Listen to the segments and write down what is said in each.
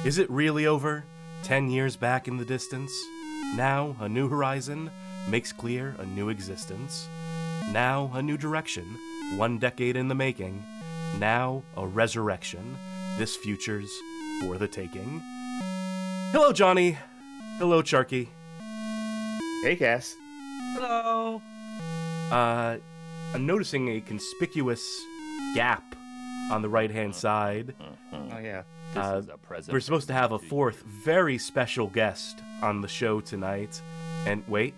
Is it really over? 10 years back in the distance? Now a new horizon makes clear a new existence. Now a new direction, 1 decade in the making. Now a resurrection, this future's for the taking. Hello, Johnny. Hello, Charky. Hey, Cass. Hello. I'm noticing a conspicuous gap on the right-hand side. Oh, yeah. This is a present. We're supposed to have a fourth very special guest on the show tonight. And wait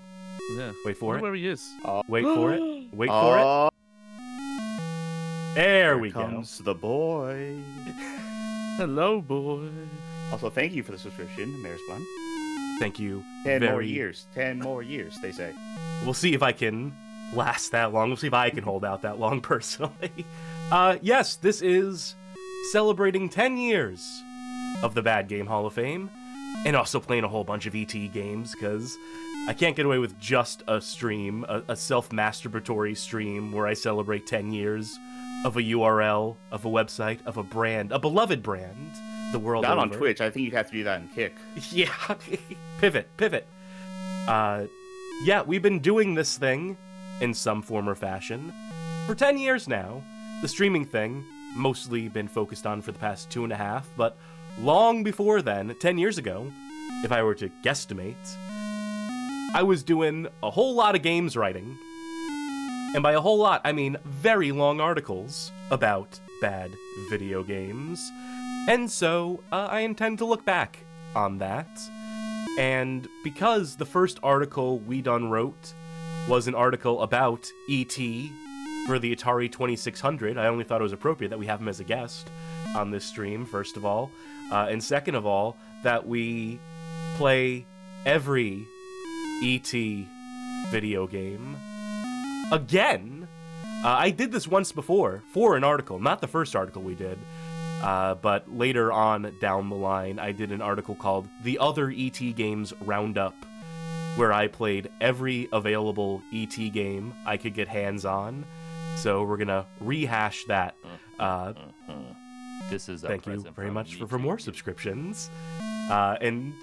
for it. Where he is. Wait for it. Wait for it. There we go. Comes the boy. Hello, boy. Also, thank you for the subscription, Mayor's Bun. Thank you. 10 more years. 10 more years, they say. We'll see if I can last that long. We'll see if I can hold out that long personally. Yes, this is celebrating 10 years of the Bad Game Hall of Fame, and also playing a whole bunch of E.T. games, because I can't get away with just a stream, a self-masturbatory stream where I celebrate 10 years of a URL, of a website, of a brand, a beloved brand, the world Not over. on Twitch. I think you'd have to do that in Kick. Yeah, pivot. Yeah, we've been doing this thing in some form or fashion for 10 years now. The streaming thing, mostly been focused on for the past 2.5, but long before then, 10 years ago, if I were to guesstimate, I was doing a whole lot of games writing. And by a whole lot, I mean very long articles about bad video games. And so, I intend to look back on that. And because the first article we done wrote was an article about E.T. for the Atari 2600, I only thought it was appropriate that we have him as a guest on this stream, first of all. And second of all, that we play every E.T. video game again. I did this once before for an article, not the first article we did. But later on down the line, I did an article called The Other E.T. Games Roundup, where I played every available E.T. game I could get hands on. So we're gonna rehash that. This is a Thank you present very from much me for to more you. subscriptions. And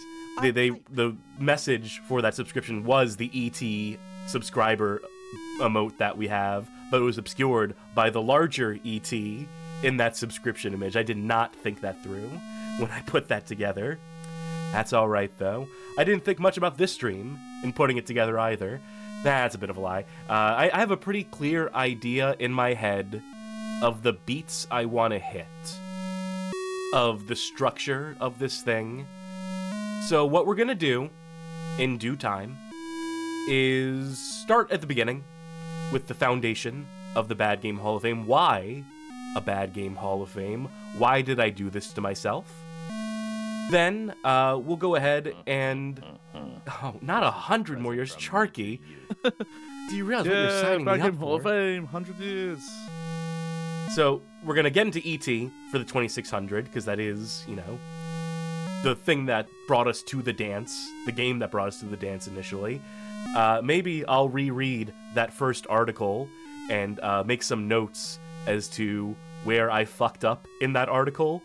the message for that subscription was the E.T. subscriber emote that we have, but it was obscured by the larger E.T. in that subscription image. I did not think that through when I put that together. That's alright, though. I didn't think much about this stream in putting it together either. That's a bit of a lie. I have a pretty clear idea in my head of the beats I want to hit, of the structure of this thing. So what we're gonna do, in due time, is start at the beginning with the foundation of the Bad Game Hall of Fame. Why a Bad Game Hall of Fame? Why did I do this to myself? Then we'll go ahead and not 100 more years, Charky. Do you realize what you're signing Bad me up Game Hall of for? Fame, 100 years. So we're gonna get into E.T. for the 2600 because that is, you know, the thing that brought us to the dance, the game that brought us to the dance initially. Maybe I'll reread that first article and make some notes as to where I fucked up in that article,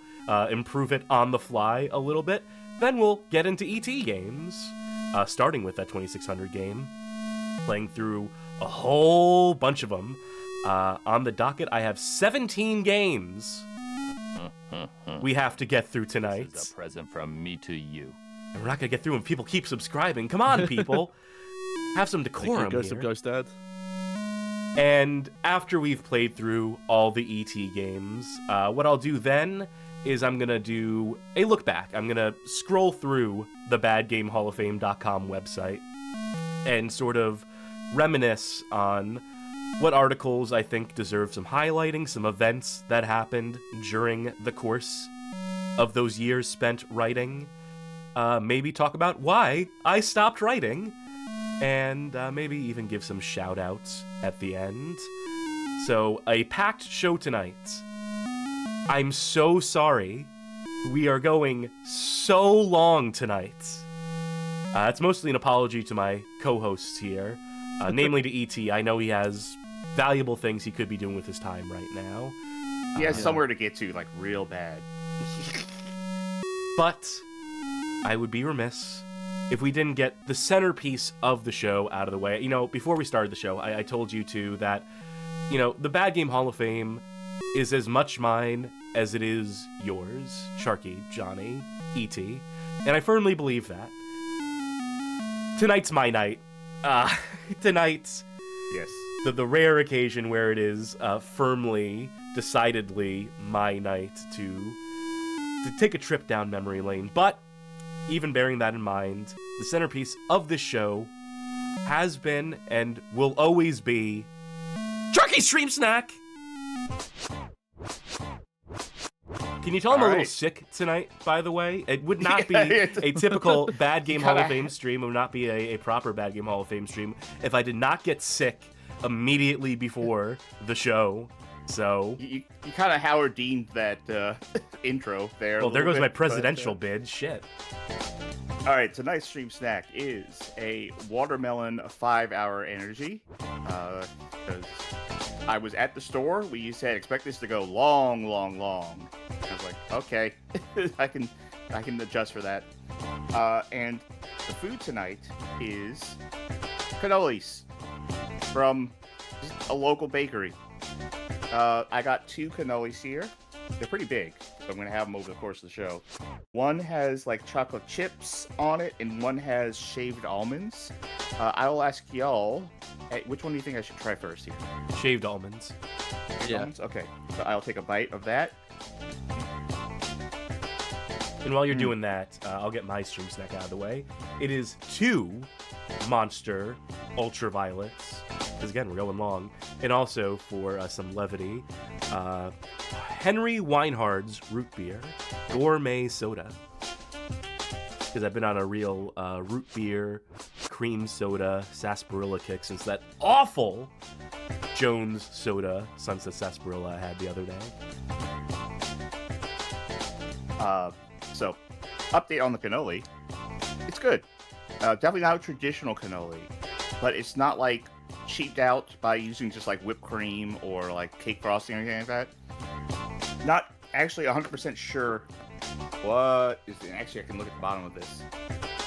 improve it on the fly a little bit. Then we'll get into E.T. games, starting with that 2600 game, playing through a whole bunch of them. On the docket, I have 17 games we have to get through tonight. This is a present from me to you. And we're not gonna get through them. People keep subscribing. Come on, people. Have some Thank decorum you, Ghost here. of Ghost Dad. And after we've played through all the E.T. games, what I'll do then is I'm gonna do a look back. I'm gonna scroll through the badgamehalloffame.com website and sort of reminisce on what articles I think deserve some highlighting, some events that happened during the course of those years spent writing. Maybe talk about why I stopped writing, and maybe even give some shout-outs at the end. So, a packed show tonight. I'm so sorry. We are going so long tonight. It's mostly an apology to my co-hosts here, namely to E.T. I know he has valuable things he could be doing with his time right now. He has somewhere to get to, like, real bad. But I would be remiss if we didn't get the centerpiece of the show out of the way. You know, before we started the show, I told you two that, you know, the Bad Game Hall of Fame is as much mine as it is yours, Sharky, Johnny, E.T., and I firmly believe that. Tonight's my night. Tonight's Yes. the rare occasion where it is firmly, decidedly my night to take a trip down memory lane. But even bearing that in mind, the centerpiece of this show has been and will always be Sharky's Stream Snack! Can you tell I'm a little sick tonight, by the way? It would not be a typical Bad Game Hall of Fame stream. It would not be a proper Bad Game Hall of Fame stream if I did not get sick immediately before the show. So You kind of Howard Dean'd that intro there. well, there goes my presidential bid. Shit. All right, tonight's stream snack is a watermelon 5-hour energy. Because I was at the store, we said expect this to go long. I was like, okay, I can adjust for that. And the food tonight is cannolis from a local bakery. I got 2 cannolis here. They're pretty big, so I'm going to have them over the course of the show. One has like chocolate chips on it, and one has shaved almonds. I will ask y'all, hey, which one do you think I should try first here? Shaved almonds. Yeah. Almonds? Okay, so I'll take a bite of that. And while you're doing that, I'll get my stream snack out of the way. It is 2 Monster Ultraviolets, because again, we're going long. And also, for some levity, Henry Weinhard's Root Beer Gourmet Soda. Because I've been on a real root beer, cream soda, sarsaparilla kick since that awful Jones Soda Sunset Sarsaparilla I had the other day. So, update on the cannoli. It's good. Definitely not a traditional cannoli, but it's not like cheaped out by using just like whipped cream or like cake frosting or anything like that. Not actually 100% sure what is it. Actually, I can look at the bottom of this.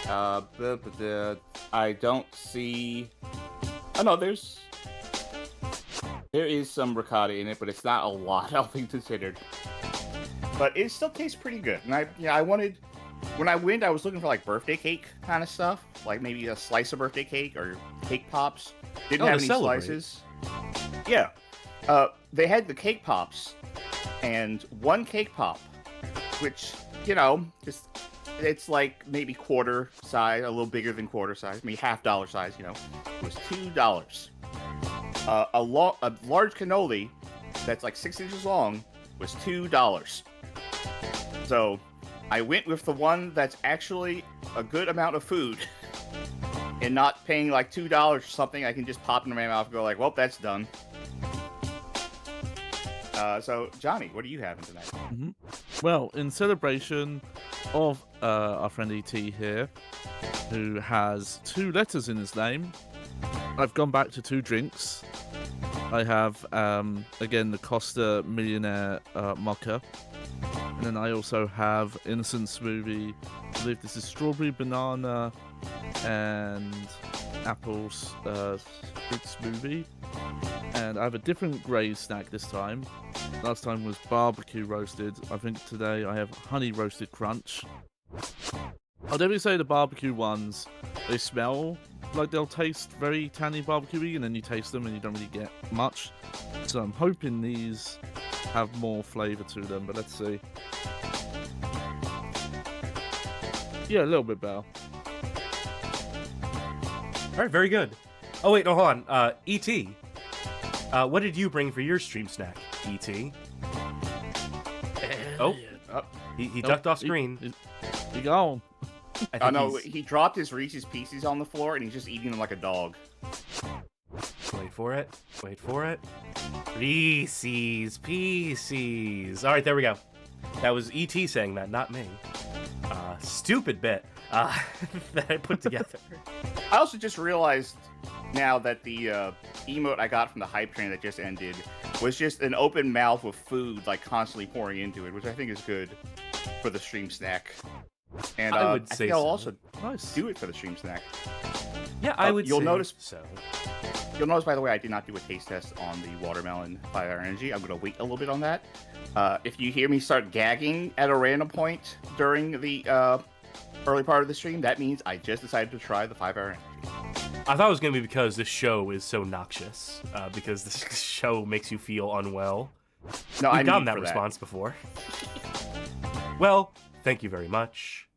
I don't see. Oh no, there is some ricotta in it, but it's not a lot, all things considered. But it still tastes pretty good. And I wanted, when I went, I was looking for like birthday cake kind of stuff, like maybe a slice of birthday cake or cake pops. Didn't have any slices. Yeah, they had the cake pops, and one cake pop, which just it's like maybe quarter size, a little bigger than quarter size, maybe $half size. Was $2. A large cannoli that's like 6 inches long was $2. So I went with the one that's actually a good amount of food and not paying like $2 or something. I can just pop in my mouth and go like, well, that's done. So Johnny, what are you having tonight? Mm-hmm. Well, in celebration of our friend E.T. here, who has 2 letters in his name, I've gone back to 2 drinks. I have, again, the Costa Millionaire Mocha. And then I also have Innocent Smoothie. I believe this is strawberry, banana, and apples fruit smoothie. And I have a different grey snack this time. Last time was barbecue roasted. I think today I have honey roasted crunch. I'll definitely say the barbecue ones, they smell like they'll taste very tangy barbecue-y, and then you taste them and you don't really get much. So I'm hoping these have more flavour to them, but let's see. Yeah, a little bit better. All right, very good. Oh, wait, no, hold on. E.T., what did you bring for your stream snack, E.T.? Oh, he ducked off screen. He gone. Oh no, he dropped his Reese's Pieces on the floor and he's just eating them like a dog. Wait for it. Wait for it. Reese's Pieces. All right, there we go. That was E.T. saying that, not me. Stupid bit that I put together. I also just realized now that the emote I got from the hype train that just ended was just an open mouth with food like constantly pouring into it, which I think is good for the stream snack. And I would I say think I'll so. also Nice. do it for the stream snack. Yeah, I would you'll say notice- so. You'll notice, by the way, I did not do a taste test on the watermelon 5-hour energy. I'm going to wait a little bit on that. If you hear me start gagging at a random point during the early part of the stream, that means I just decided to try the 5-hour energy. I thought it was going to be because this show is so noxious, because this show makes you feel unwell. No, We've I gotten need that for response before. Well, thank you very much.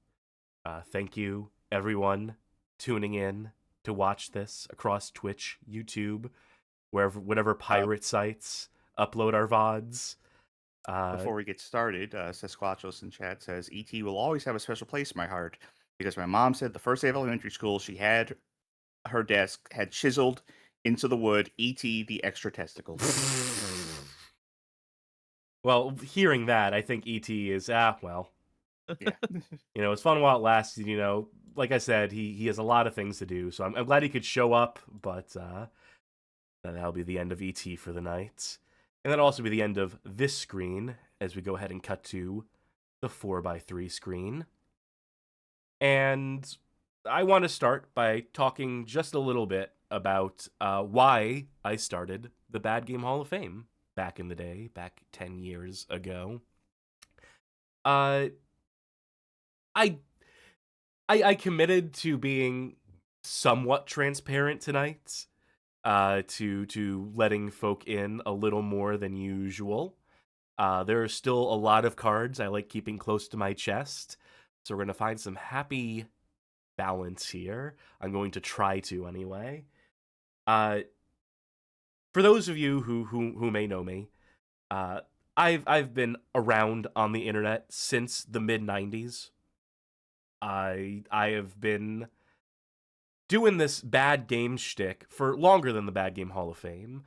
Thank you, everyone, tuning in to watch this across Twitch, YouTube, whatever pirate sites upload our VODs. Before we get started, Sasquatchos in chat says, E.T. will always have a special place in my heart because my mom said the first day of elementary school, she had her desk had chiseled into the wood, E.T. the extra testicle. Well, hearing that, I think E.T. is, well, Yeah. it's fun while it lasts. Like I said, he has a lot of things to do, so I'm glad he could show up, but that'll be the end of E.T. for the night. And that'll also be the end of this screen as we go ahead and cut to the 4x3 screen. And I want to start by talking just a little bit about why I started the Bad Game Hall of Fame back in the day, back 10 years ago. I committed to being somewhat transparent tonight, to letting folk in a little more than usual. There are still a lot of cards I like keeping close to my chest, so we're going to find some happy balance here. I'm going to try to anyway. For those of you who may know me, I've been around on the internet since the mid-90s. I have been doing this bad game shtick for longer than the Bad Game Hall of Fame.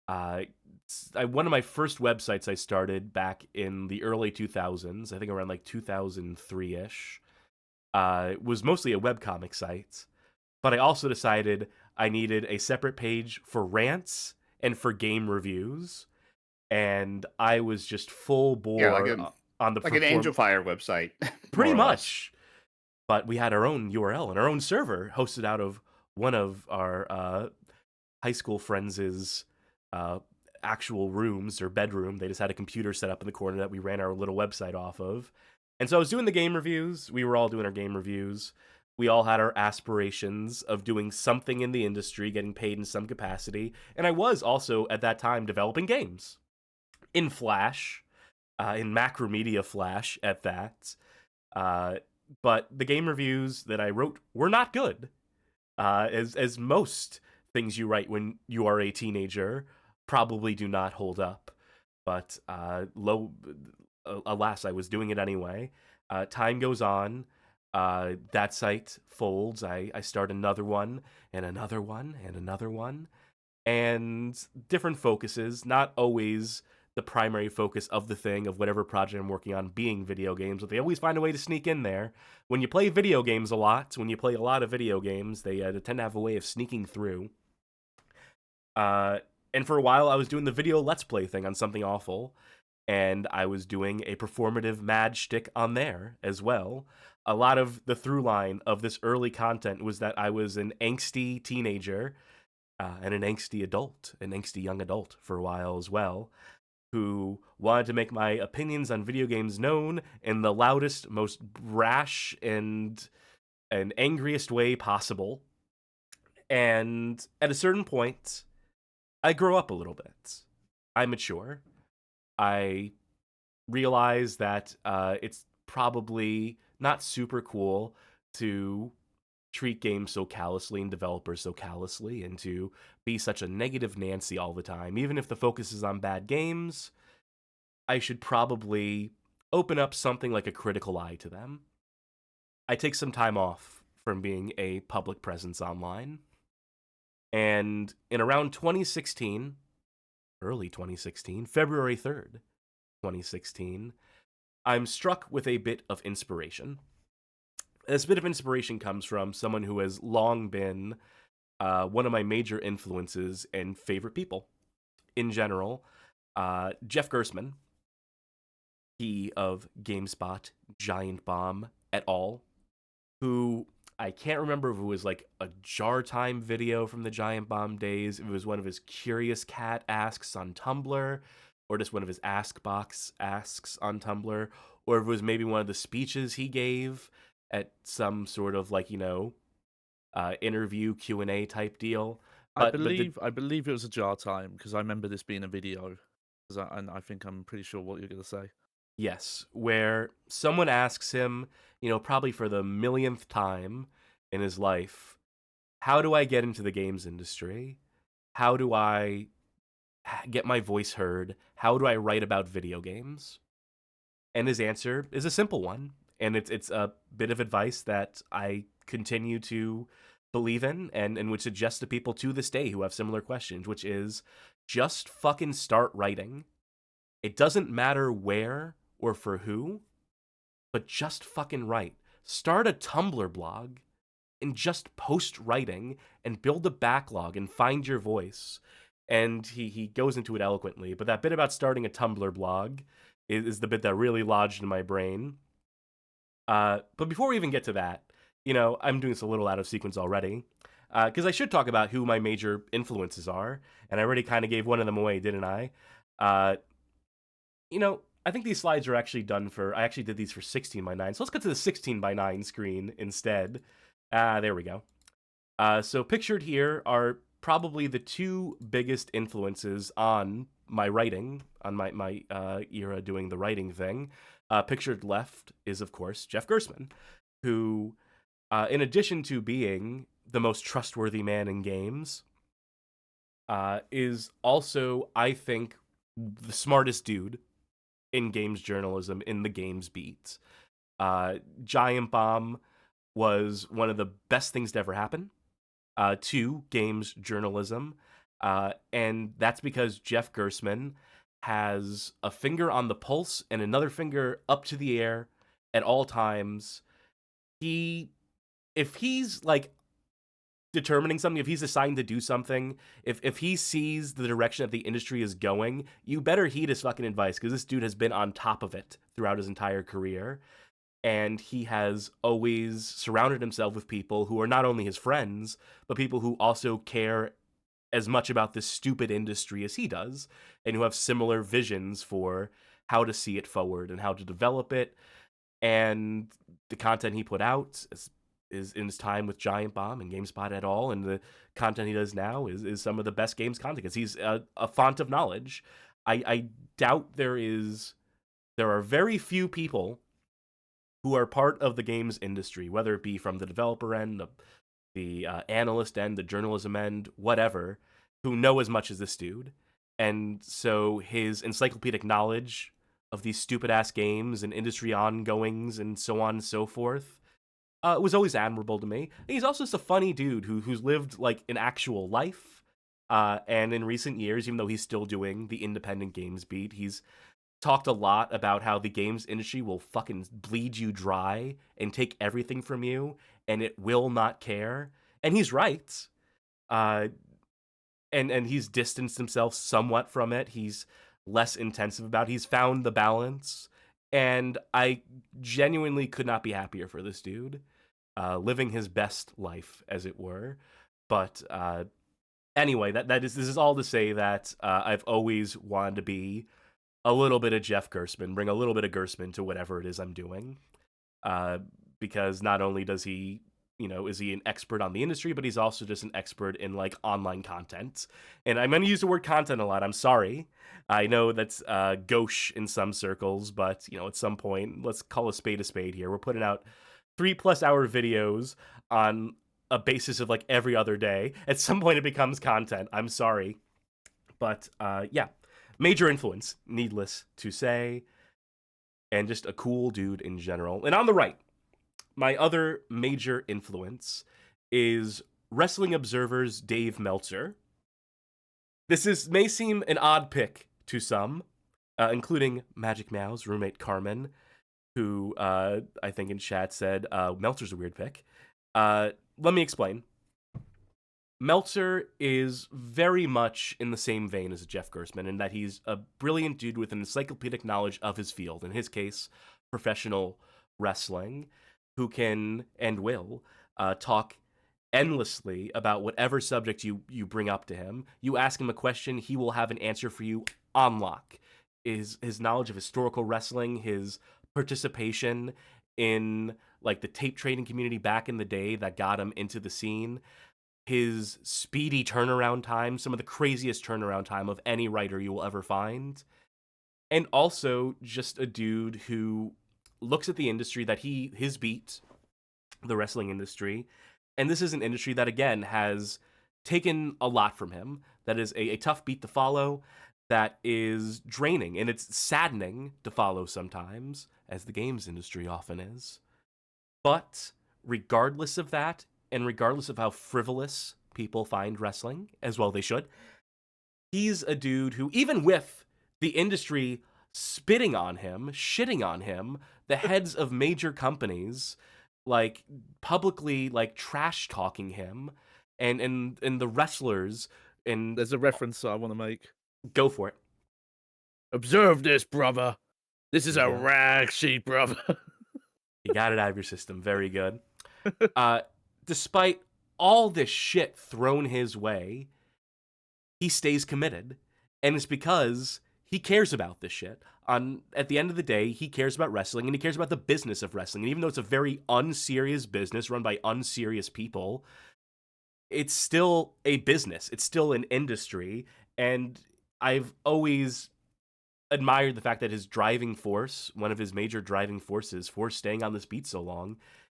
One of my first websites I started back in the early 2000s, I think around like 2003-ish, was mostly a webcomic site. But I also decided I needed a separate page for rants and for game reviews. And I was just full bore on the an Angel Fire website. Pretty much. But we had our own URL and our own server hosted out of one of our high school friends' actual rooms or bedroom. They just had a computer set up in the corner that we ran our little website off of. And so I was doing the game reviews. We were all doing our game reviews. We all had our aspirations of doing something in the industry, getting paid in some capacity. And I was also, at that time, developing games. In Flash, in Macromedia Flash at that. But the game reviews that I wrote were not good. As most things you write when you are a teenager probably do not hold up. But alas, I was doing it anyway. Time goes on. That site folds. I start another one, and another one, and another one. And different focuses, not always the primary focus of the thing, of whatever project I'm working on being video games, but they always find a way to sneak in there. When you play video games a lot, when you play a lot of video games, they tend to have a way of sneaking through. And for a while, I was doing the video Let's Play thing on Something Awful, and I was doing a performative mad shtick on there as well. A lot of the through line of this early content was that I was an angsty teenager and an angsty adult, an angsty young adult for a while as well, who wanted to make my opinions on video games known in the loudest, most brash, and angriest way possible. And at a certain point, I grow up a little bit. I mature. I realize that it's probably not super cool to treat games so callously and developers so callously and to be such a negative Nancy all the time. Even if the focus is on bad games, I should probably open up something like a critical eye to them. I take some time off from being a public presence online. And in around 2016, early 2016, February 3rd, 2016, I'm struck with a bit of inspiration. This bit of inspiration comes from someone who has long been one of my major influences and favorite people in general, Jeff Gerstmann. He of GameSpot, Giant Bomb, et al., who I can't remember if it was like a Jar Time video from the Giant Bomb days, if it was one of his Curious Cat asks on Tumblr, or just one of his Ask Box asks on Tumblr, or if it was maybe one of the speeches he gave at some sort of like, interview Q&A type deal. I believe it was a Jar Time, because I remember this being a video. And I think I'm pretty sure what you're going to say. Yes, where someone asks him, probably for the millionth time in his life, how do I get into the games industry? How do I get my voice heard? How do I write about video games? And his answer is a simple one, and it's a bit of advice that I continue to believe in and would suggest to people to this day who have similar questions, which is just fucking start writing. It doesn't matter where or for who, but just fucking write. Start a Tumblr blog and just post writing and build a backlog and find your voice. And he goes into it eloquently, but that bit about starting a Tumblr blog is the bit that really lodged in my brain. But before we even get to that, I'm doing this a little out of sequence already, because I should talk about who my major influences are, and I already kind of gave one of them away, didn't I? I think these slides are actually done I actually did these for 16:9, so let's get to the 16:9 screen instead. There we go. So pictured here are probably the two biggest influences on my writing, on my era doing the writing thing. Pictured left is, of course, Jeff Gerstmann, who, in addition to being the most trustworthy man in games, is also, I think, the smartest dude in games journalism, in the games beat. Giant Bomb was one of the best things to ever happen to games journalism, and that's because Jeff Gerstmann has a finger on the pulse and another finger up to the air at all times. If he's like determining something, if he's assigned to do something, if he sees the direction that the industry is going, you better heed his fucking advice, because this dude has been on top of it throughout his entire career, and he has always surrounded himself with people who are not only his friends, but people who also care as much about this stupid industry as he does, and who have similar visions for how to see it forward and how to develop it. And the content he put out is in his time with Giant Bomb and GameSpot et al., and the content he does now is some of the best games content, because he's a font of knowledge. I doubt there are very few people who are part of the games industry, whether it be from the developer end, the analyst end, the journalism end, whatever, who know as much as this dude. And so his encyclopedic knowledge of these stupid-ass games and industry ongoings and so on and so forth was always admirable to me. And he's also just a funny dude who's lived like an actual life. And in recent years, even though he's still doing the independent games beat, he's talked a lot about how the games industry will fucking bleed you dry and take everything from you, and it will not care. And he's right. And he's distanced himself somewhat from it. He's less intensive about it. He's found the balance. And I genuinely could not be happier for this dude, living his best life, as it were. But anyway, this is all to say that I've always wanted to be a little bit of Jeff Gerstmann, bring a little bit of Gerstmann to whatever it is I'm doing. Because not only does he, is he an expert on the industry, but he's also just an expert in like online content. And I'm going to use the word content a lot. I'm sorry. I know that's gauche in some circles, but at some point, let's call a spade here. We're putting out 3+ hour videos on a basis of like every other day. At some point, it becomes content. I'm sorry. But yeah, major influence, needless to say, and just a cool dude in general. And on the right, my other major influence is Wrestling Observer's Dave Meltzer. This may seem an odd pick to some, including Magic Meow's roommate Carmen, who I think in chat said Meltzer's a weird pick. Let me explain. Meltzer is very much in the same vein as Jeff Gerstmann in that he's a brilliant dude with an encyclopedic knowledge of his field, in his case, professional wrestling. who can and will talk endlessly about whatever subject you bring up to him. You ask him a question, he will have an answer for you on lock. His knowledge of historical wrestling, his participation in like the tape trading community back in the day that got him into the scene, his speedy turnaround time, some of the craziest turnaround time of any writer you will ever find. And also just a dude who looks at the industry that his beat, the wrestling industry, and this is an industry that again has taken a lot from him, that is a tough beat to follow, that is draining, and it's saddening to follow sometimes, as the games industry often is. But regardless of that, and regardless of how frivolous people find wrestling, as well they should, he's a dude who, even with the industry spitting on him, shitting on him, the heads of major companies, like, publicly, like, trash-talking him, and the wrestlers, and... There's a reference I want to make. Go for it. Observe this, brother. This is a Yeah. rag sheet, brother. You got it out of your system. Very good. Despite all this shit thrown his way, he stays committed. And it's because he cares about this shit. At the end of the day, he cares about wrestling, and he cares about the business of wrestling. And even though it's a very unserious business run by unserious people, it's still a business. It's still an industry. And I've always admired the fact that his driving force, one of his major driving forces for staying on this beat so long,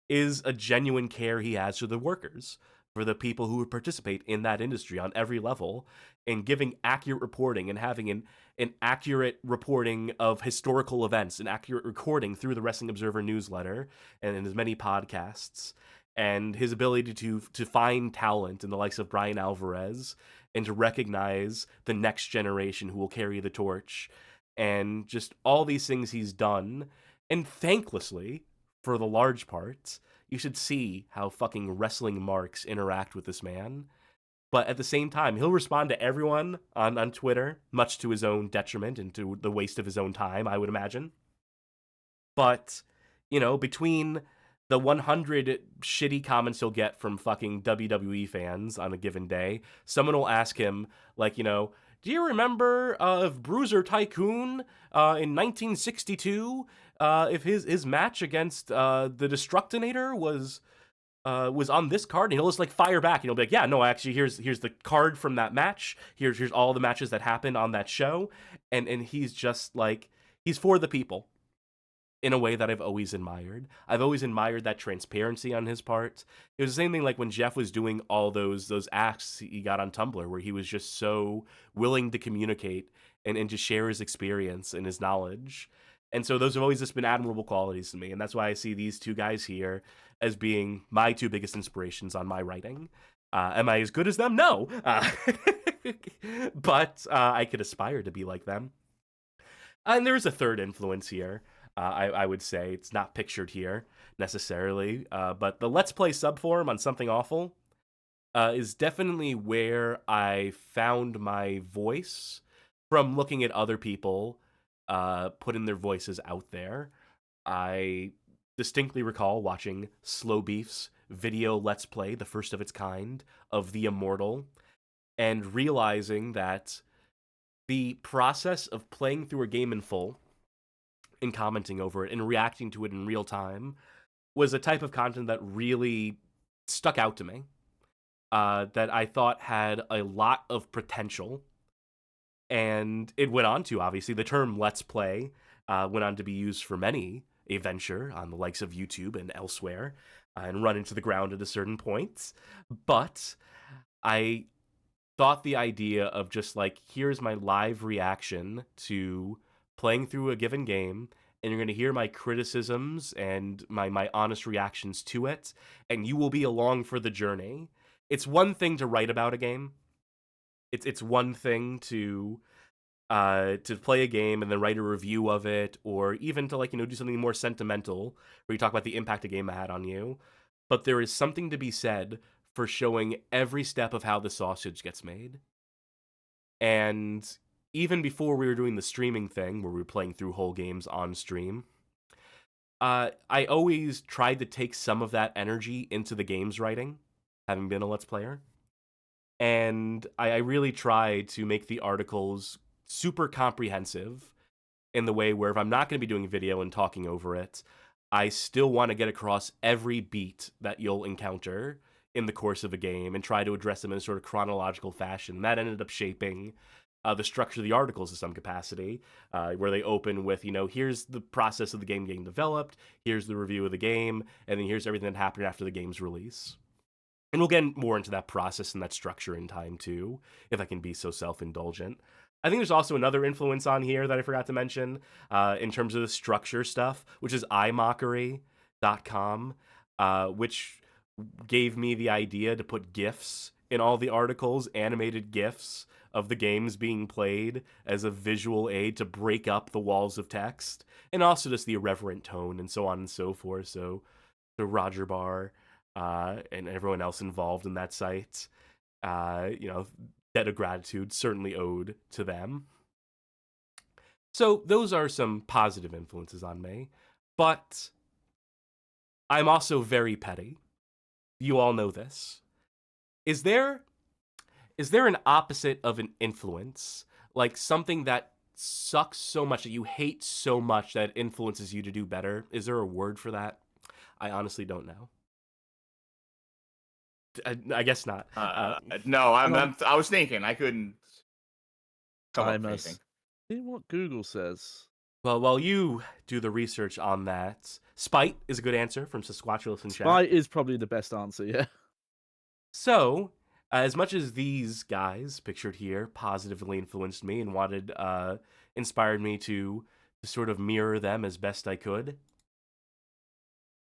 is a genuine care he has for the workers, for the people who would participate in that industry on every level, and giving accurate reporting and having an accurate reporting of historical events, an accurate recording through the Wrestling Observer newsletter and in his many podcasts, and his ability to find talent in the likes of Brian Alvarez and to recognize the next generation who will carry the torch, and just all these things he's done. And thanklessly, for the large part, you should see how fucking wrestling marks interact with this man. But at the same time, he'll respond to everyone on Twitter, much to his own detriment and to the waste of his own time, I would imagine. But, you know, between the 100 shitty comments he'll get from fucking WWE fans on a given day, someone will ask him, like, you know, do you remember if Bruiser Tycoon in 1962, if his match against the Destructinator was on this card? And he'll just like fire back, and he'll be like, yeah, no, actually, here's the card from that match. Here's all the matches that happened on that show, and he's just like, he's for the people in a way that I've always admired. I've always admired that transparency on his part. It was the same thing like when Jeff was doing all those acts he got on Tumblr, where he was just so willing to communicate and to share his experience and his knowledge. And so those have always just been admirable qualities to me. And that's why I see these two guys here as being my two biggest inspirations on my writing. Am I as good as them? No. But I could aspire to be like them. And there is a third influence here. I would say it's not pictured here necessarily, but the Let's Play subforum on Something Awful is definitely where I found my voice from looking at other people putting their voices out there. I distinctly recall watching Slow Beef's video Let's Play, the first of its kind, of The Immortal, and realizing that the process of playing through a game in full and commenting over it and reacting to it in real time was a type of content that really stuck out to me, that I thought had a lot of potential. And it went on to, obviously, the term Let's Play went on to be used for many a venture on the likes of YouTube and elsewhere, and run into the ground at a certain point. But I thought the idea of just like, here's my live reaction to playing through a given game, and you're going to hear my criticisms and my honest reactions to it, and you will be along for the journey. It's one thing to write about a game. It's one thing to play a game and then write a review of it, or even to, like, you know, do something more sentimental where you talk about the impact a game had on you. But there is something to be said for showing every step of how the sausage gets made. And even before we were doing the streaming thing, where we were playing through whole games on stream, I always tried to take some of that energy into the game's writing, having been a Let's Player. And I really try to make the articles super comprehensive in the way where if I'm not going to be doing video and talking over it, I still want to get across every beat that you'll encounter in the course of a game and try to address them in a sort of chronological fashion. That ended up shaping the structure of the articles to some capacity, where they open with, here's the process of the game getting developed, here's the review of the game, and then here's everything that happened after the game's release. And we'll get more into that process and that structure in time, too, if I can be so self-indulgent. I think there's also another influence on here that I forgot to mention in terms of the structure stuff, which is imockery.com, which gave me the idea to put GIFs in all the articles, animated GIFs of the games being played as a visual aid to break up the walls of text, and also just the irreverent tone and so on and so forth. So Roger Barr and everyone else involved in that site, debt of gratitude certainly owed to them. So those are some positive influences on me, but I'm also very petty. You all know this. Is there an opposite of an influence? Like something that sucks so much that you hate so much that it influences you to do better? Is there a word for that? I honestly don't know. I guess not. No, I was thinking I couldn't come I up with must anything. see what Google says. Well, while you do the research on that, spite is a good answer from Sasquatchulus in chat. Spite is probably the best answer, yeah. So, as much as these guys, pictured here, positively influenced me and inspired me to sort of mirror them as best I could,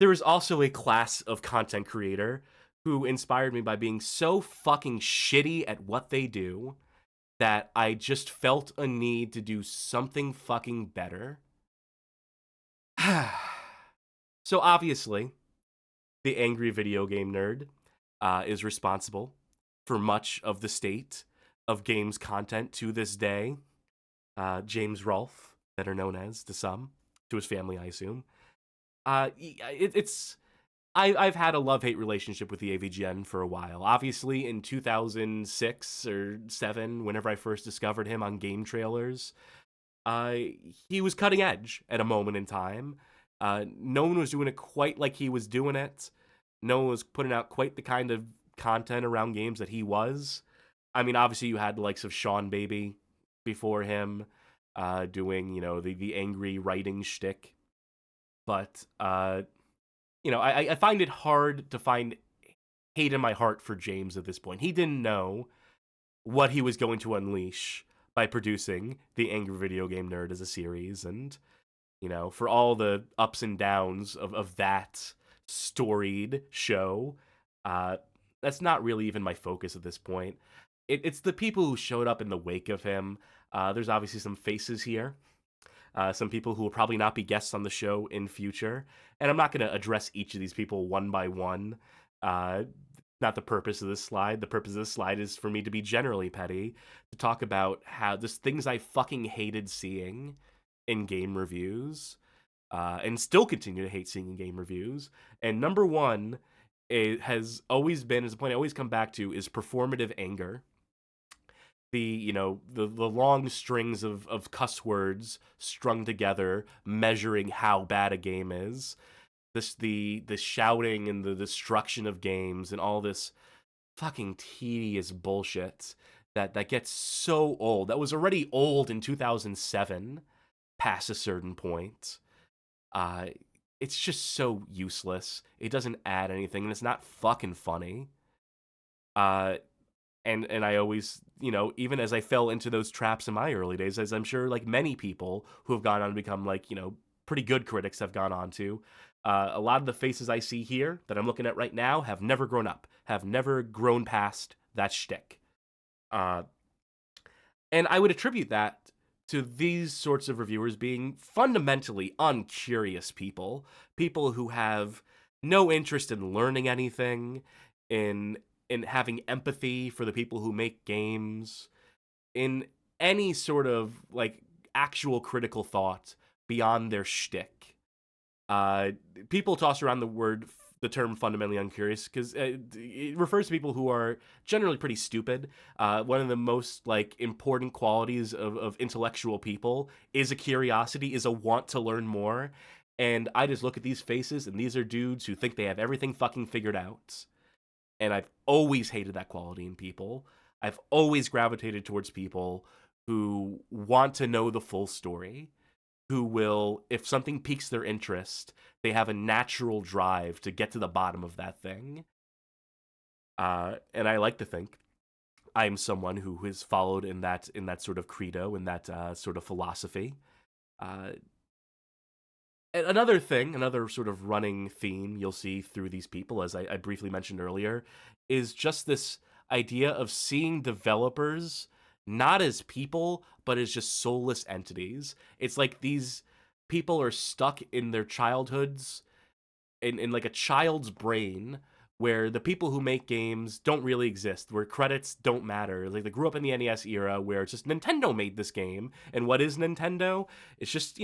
there is also a class of content creator who inspired me by being so fucking shitty at what they do that I just felt a need to do something fucking better. So obviously, the angry video game nerd is responsible for much of the state of games content to this day. James Rolfe, better known as to some, to his family, I assume. I've had a love-hate relationship with the AVGN for a while. Obviously, in 2006 or 7, whenever I first discovered him on game trailers, he was cutting edge at a moment in time. No one was doing it quite like he was doing it. No one was putting out quite the kind of content around games that he was. I mean, obviously, you had the likes of Sean Baby before him, doing, the angry writing shtick. But, I find it hard to find hate in my heart for James at this point. He didn't know what he was going to unleash by producing the Angry Video Game Nerd as a series. And, for all the ups and downs of that storied show, that's not really even my focus at this point. It's the people who showed up in the wake of him. There's obviously some faces here. Some people who will probably not be guests on the show in future. And I'm not going to address each of these people one by one. Not the purpose of this slide. The purpose of this slide is for me to be generally petty, to talk about how just things I fucking hated seeing in game reviews, and still continue to hate seeing in game reviews. And number one, it has always been, as a point I always come back to, is performative anger. The long strings of cuss words strung together, measuring how bad a game is. The shouting and the destruction of games and all this fucking tedious bullshit that gets so old. That was already old in 2007, past a certain point. It's just so useless. It doesn't add anything, and it's not fucking funny. And I always, even as I fell into those traps in my early days, as I'm sure like many people who have gone on to become like, pretty good critics have gone on to, a lot of the faces I see here that I'm looking at right now have never grown up, have never grown past that shtick. And I would attribute that to these sorts of reviewers being fundamentally uncurious people who have no interest in learning anything, in having empathy for the people who make games, in any sort of like actual critical thought beyond their shtick. People toss around the term fundamentally uncurious because it refers to people who are generally pretty stupid. One of the most like important qualities of intellectual people is a curiosity, is a want to learn more. And I just look at these faces, and these are dudes who think they have everything fucking figured out. And I've always hated that quality in people. I've always gravitated towards people who want to know the full story, who will, if something piques their interest, they have a natural drive to get to the bottom of that thing. And I like to think I'm someone who has followed in that sort of credo, in that sort of philosophy. Another thing, another sort of running theme you'll see through these people, as I briefly mentioned earlier, is just this idea of seeing developers not as people, but as just soulless entities. It's like these people are stuck in their childhoods, in like a child's brain, where the people who make games don't really exist, where credits don't matter. Like they grew up in the NES era where it's just Nintendo made this game. And what is Nintendo? It's just,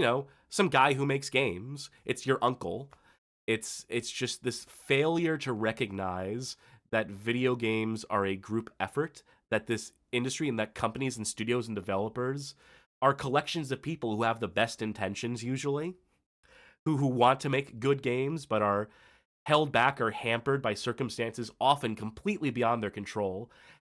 some guy who makes games. It's your uncle. It's just this failure to recognize that video games are a group effort, that this industry and that companies and studios and developers are collections of people who have the best intentions usually, who want to make good games but are held back or hampered by circumstances often completely beyond their control.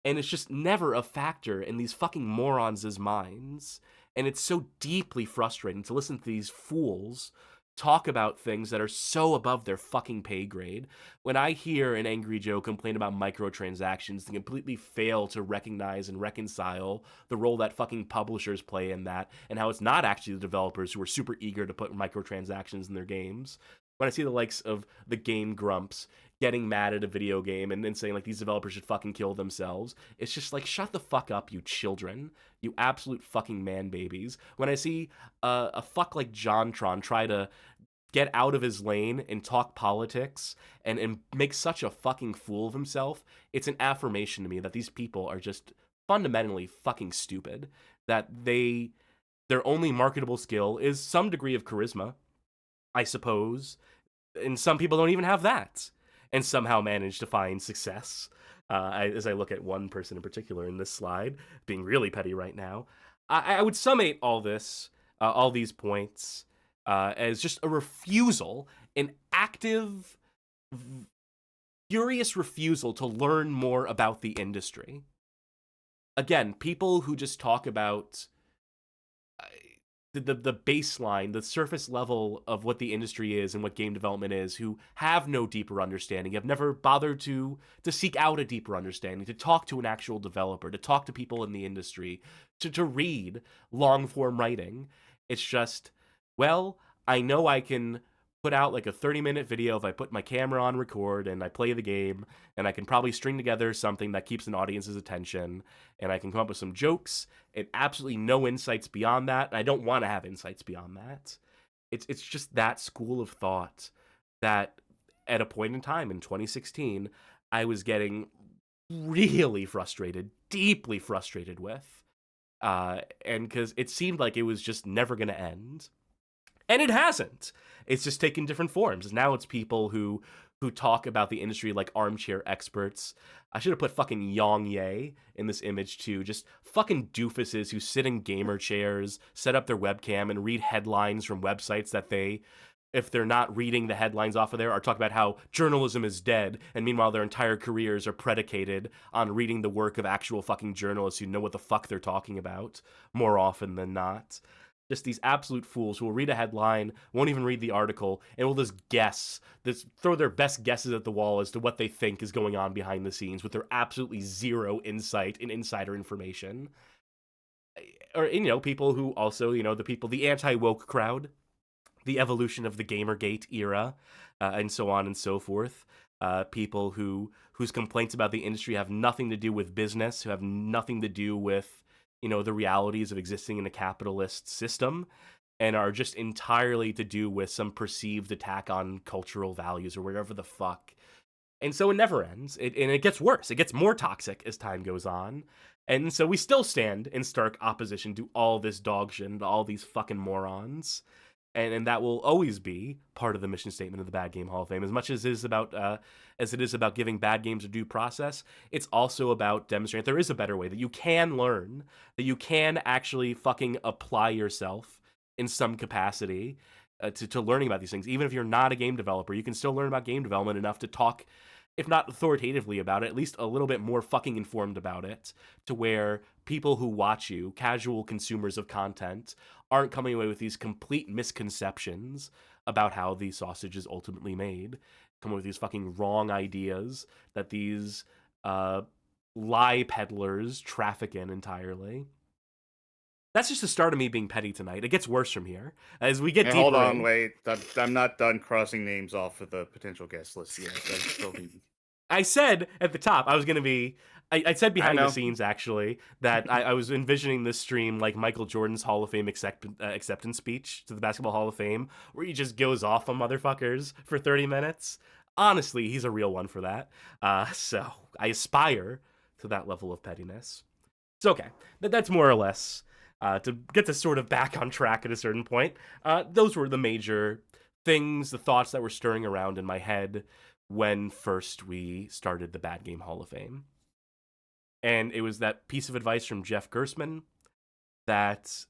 And it's just never a factor in these fucking morons' minds. And it's so deeply frustrating to listen to these fools talk about things that are so above their fucking pay grade. When I hear an Angry Joe complain about microtransactions and completely fail to recognize and reconcile the role that fucking publishers play in that, and how it's not actually the developers who are super eager to put microtransactions in their games. When I see the likes of the Game Grumps getting mad at a video game and then saying, like, these developers should fucking kill themselves, it's just like, shut the fuck up, you children. You absolute fucking man babies. When I see a fuck like JonTron try to get out of his lane and talk politics and make such a fucking fool of himself, it's an affirmation to me that these people are just fundamentally fucking stupid. That their only marketable skill is some degree of charisma, I suppose, and some people don't even have that, and somehow manage to find success. As I look at one person in particular in this slide, being really petty right now, I would summate all this, all these points, as just a refusal, an active, furious refusal to learn more about the industry. Again, people who just talk about the baseline, the surface level of what the industry is and what game development is, who have no deeper understanding, have never bothered to seek out a deeper understanding, to talk to an actual developer, to talk to people in the industry, to read long-form writing. It's just, well, I know I can put out like a 30-minute video if I put my camera on record and I play the game, and I can probably string together something that keeps an audience's attention, and I can come up with some jokes and absolutely no insights beyond that. And I don't want to have insights beyond that. It's just that school of thought that at a point in time in 2016, I was getting really frustrated, deeply frustrated with. And because it seemed like it was just never going to end. And it hasn't. It's just taken different forms. Now it's people who talk about the industry like armchair experts. I should have put fucking Yong Ye in this image too. Just fucking doofuses who sit in gamer chairs, set up their webcam, and read headlines from websites that they, if they're not reading the headlines off of there, are talking about how journalism is dead, and meanwhile their entire careers are predicated on reading the work of actual fucking journalists who know what the fuck they're talking about, more often than not. Just these absolute fools who will read a headline, won't even read the article, and will just guess, throw their best guesses at the wall as to what they think is going on behind the scenes with their absolutely zero insight and insider information. Or, people who also, the anti-woke crowd, the evolution of the Gamergate era, and so on and so forth. People whose complaints about the industry have nothing to do with business, who have nothing to do with the realities of existing in a capitalist system, and are just entirely to do with some perceived attack on cultural values or whatever the fuck. And so it never ends, and it gets worse. It gets more toxic as time goes on. And so we still stand in stark opposition to all this dog shit and all these fucking morons. and that will always be part of the mission statement of the Bad Game Hall of Fame. As much as it is about giving bad games a due process, it's also about demonstrating that there is a better way, that you can learn, that you can actually fucking apply yourself in some capacity to learning about these things. Even if you're not a game developer, you can still learn about game development enough to talk, if not authoritatively about it, at least a little bit more fucking informed about it, to where people who watch you, casual consumers of content, aren't coming away with these complete misconceptions about how the sausage is ultimately made, come up with these fucking wrong ideas that these lie peddlers traffic in entirely. That's just the start of me being petty tonight. It gets worse from here. As we get Hey, deeper hold on, in, wait. I'm not done crossing names off of the potential guest list yet. I still need... I said at the top I was going to be... I said behind the know. scenes, actually, that I was envisioning this stream like Michael Jordan's Hall of Fame acceptance speech to the Basketball Hall of Fame, where he just goes off on motherfuckers for 30 minutes. Honestly, he's a real one for that. So I aspire to that level of pettiness. It's okay. That's more or less... to get this sort of back on track at a certain point, those were the major things, the thoughts that were stirring around in my head when first we started the Bad Game Hall of Fame. And it was that piece of advice from Jeff Gersman that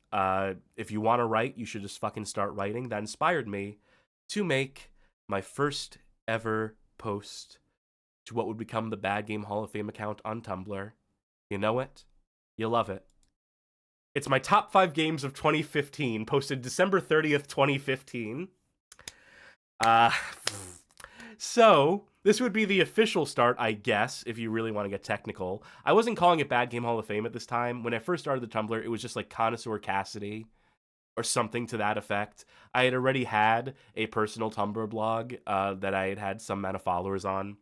if you want to write, you should just fucking start writing. That inspired me to make my first ever post to what would become the Bad Game Hall of Fame account on Tumblr. You know it. You love it. It's my top 5 games of 2015, posted December 30th, 2015. So, this would be the official start, I guess, if you really want to get technical. I wasn't calling it Bad Game Hall of Fame at this time. When I first started the Tumblr, it was just like Connoisseur Cassidy, or something to that effect. I had already had a personal Tumblr blog that I had some amount of followers on,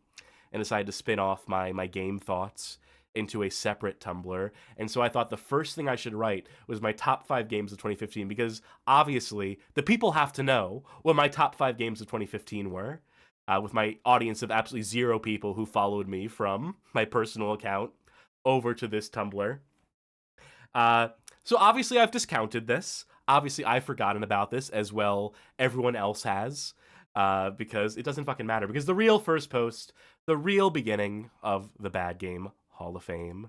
and decided to spin off my game thoughts into a separate Tumblr. And so I thought the first thing I should write was my top 5 games of 2015, because obviously the people have to know what my top 5 games of 2015 were, with my audience of absolutely 0 people who followed me from my personal account over to this Tumblr. So obviously I've discounted this. Obviously I've forgotten about this as well. Everyone else has. Because it doesn't fucking matter. Because the real first post, the real beginning of the Bad Game Hall of Fame,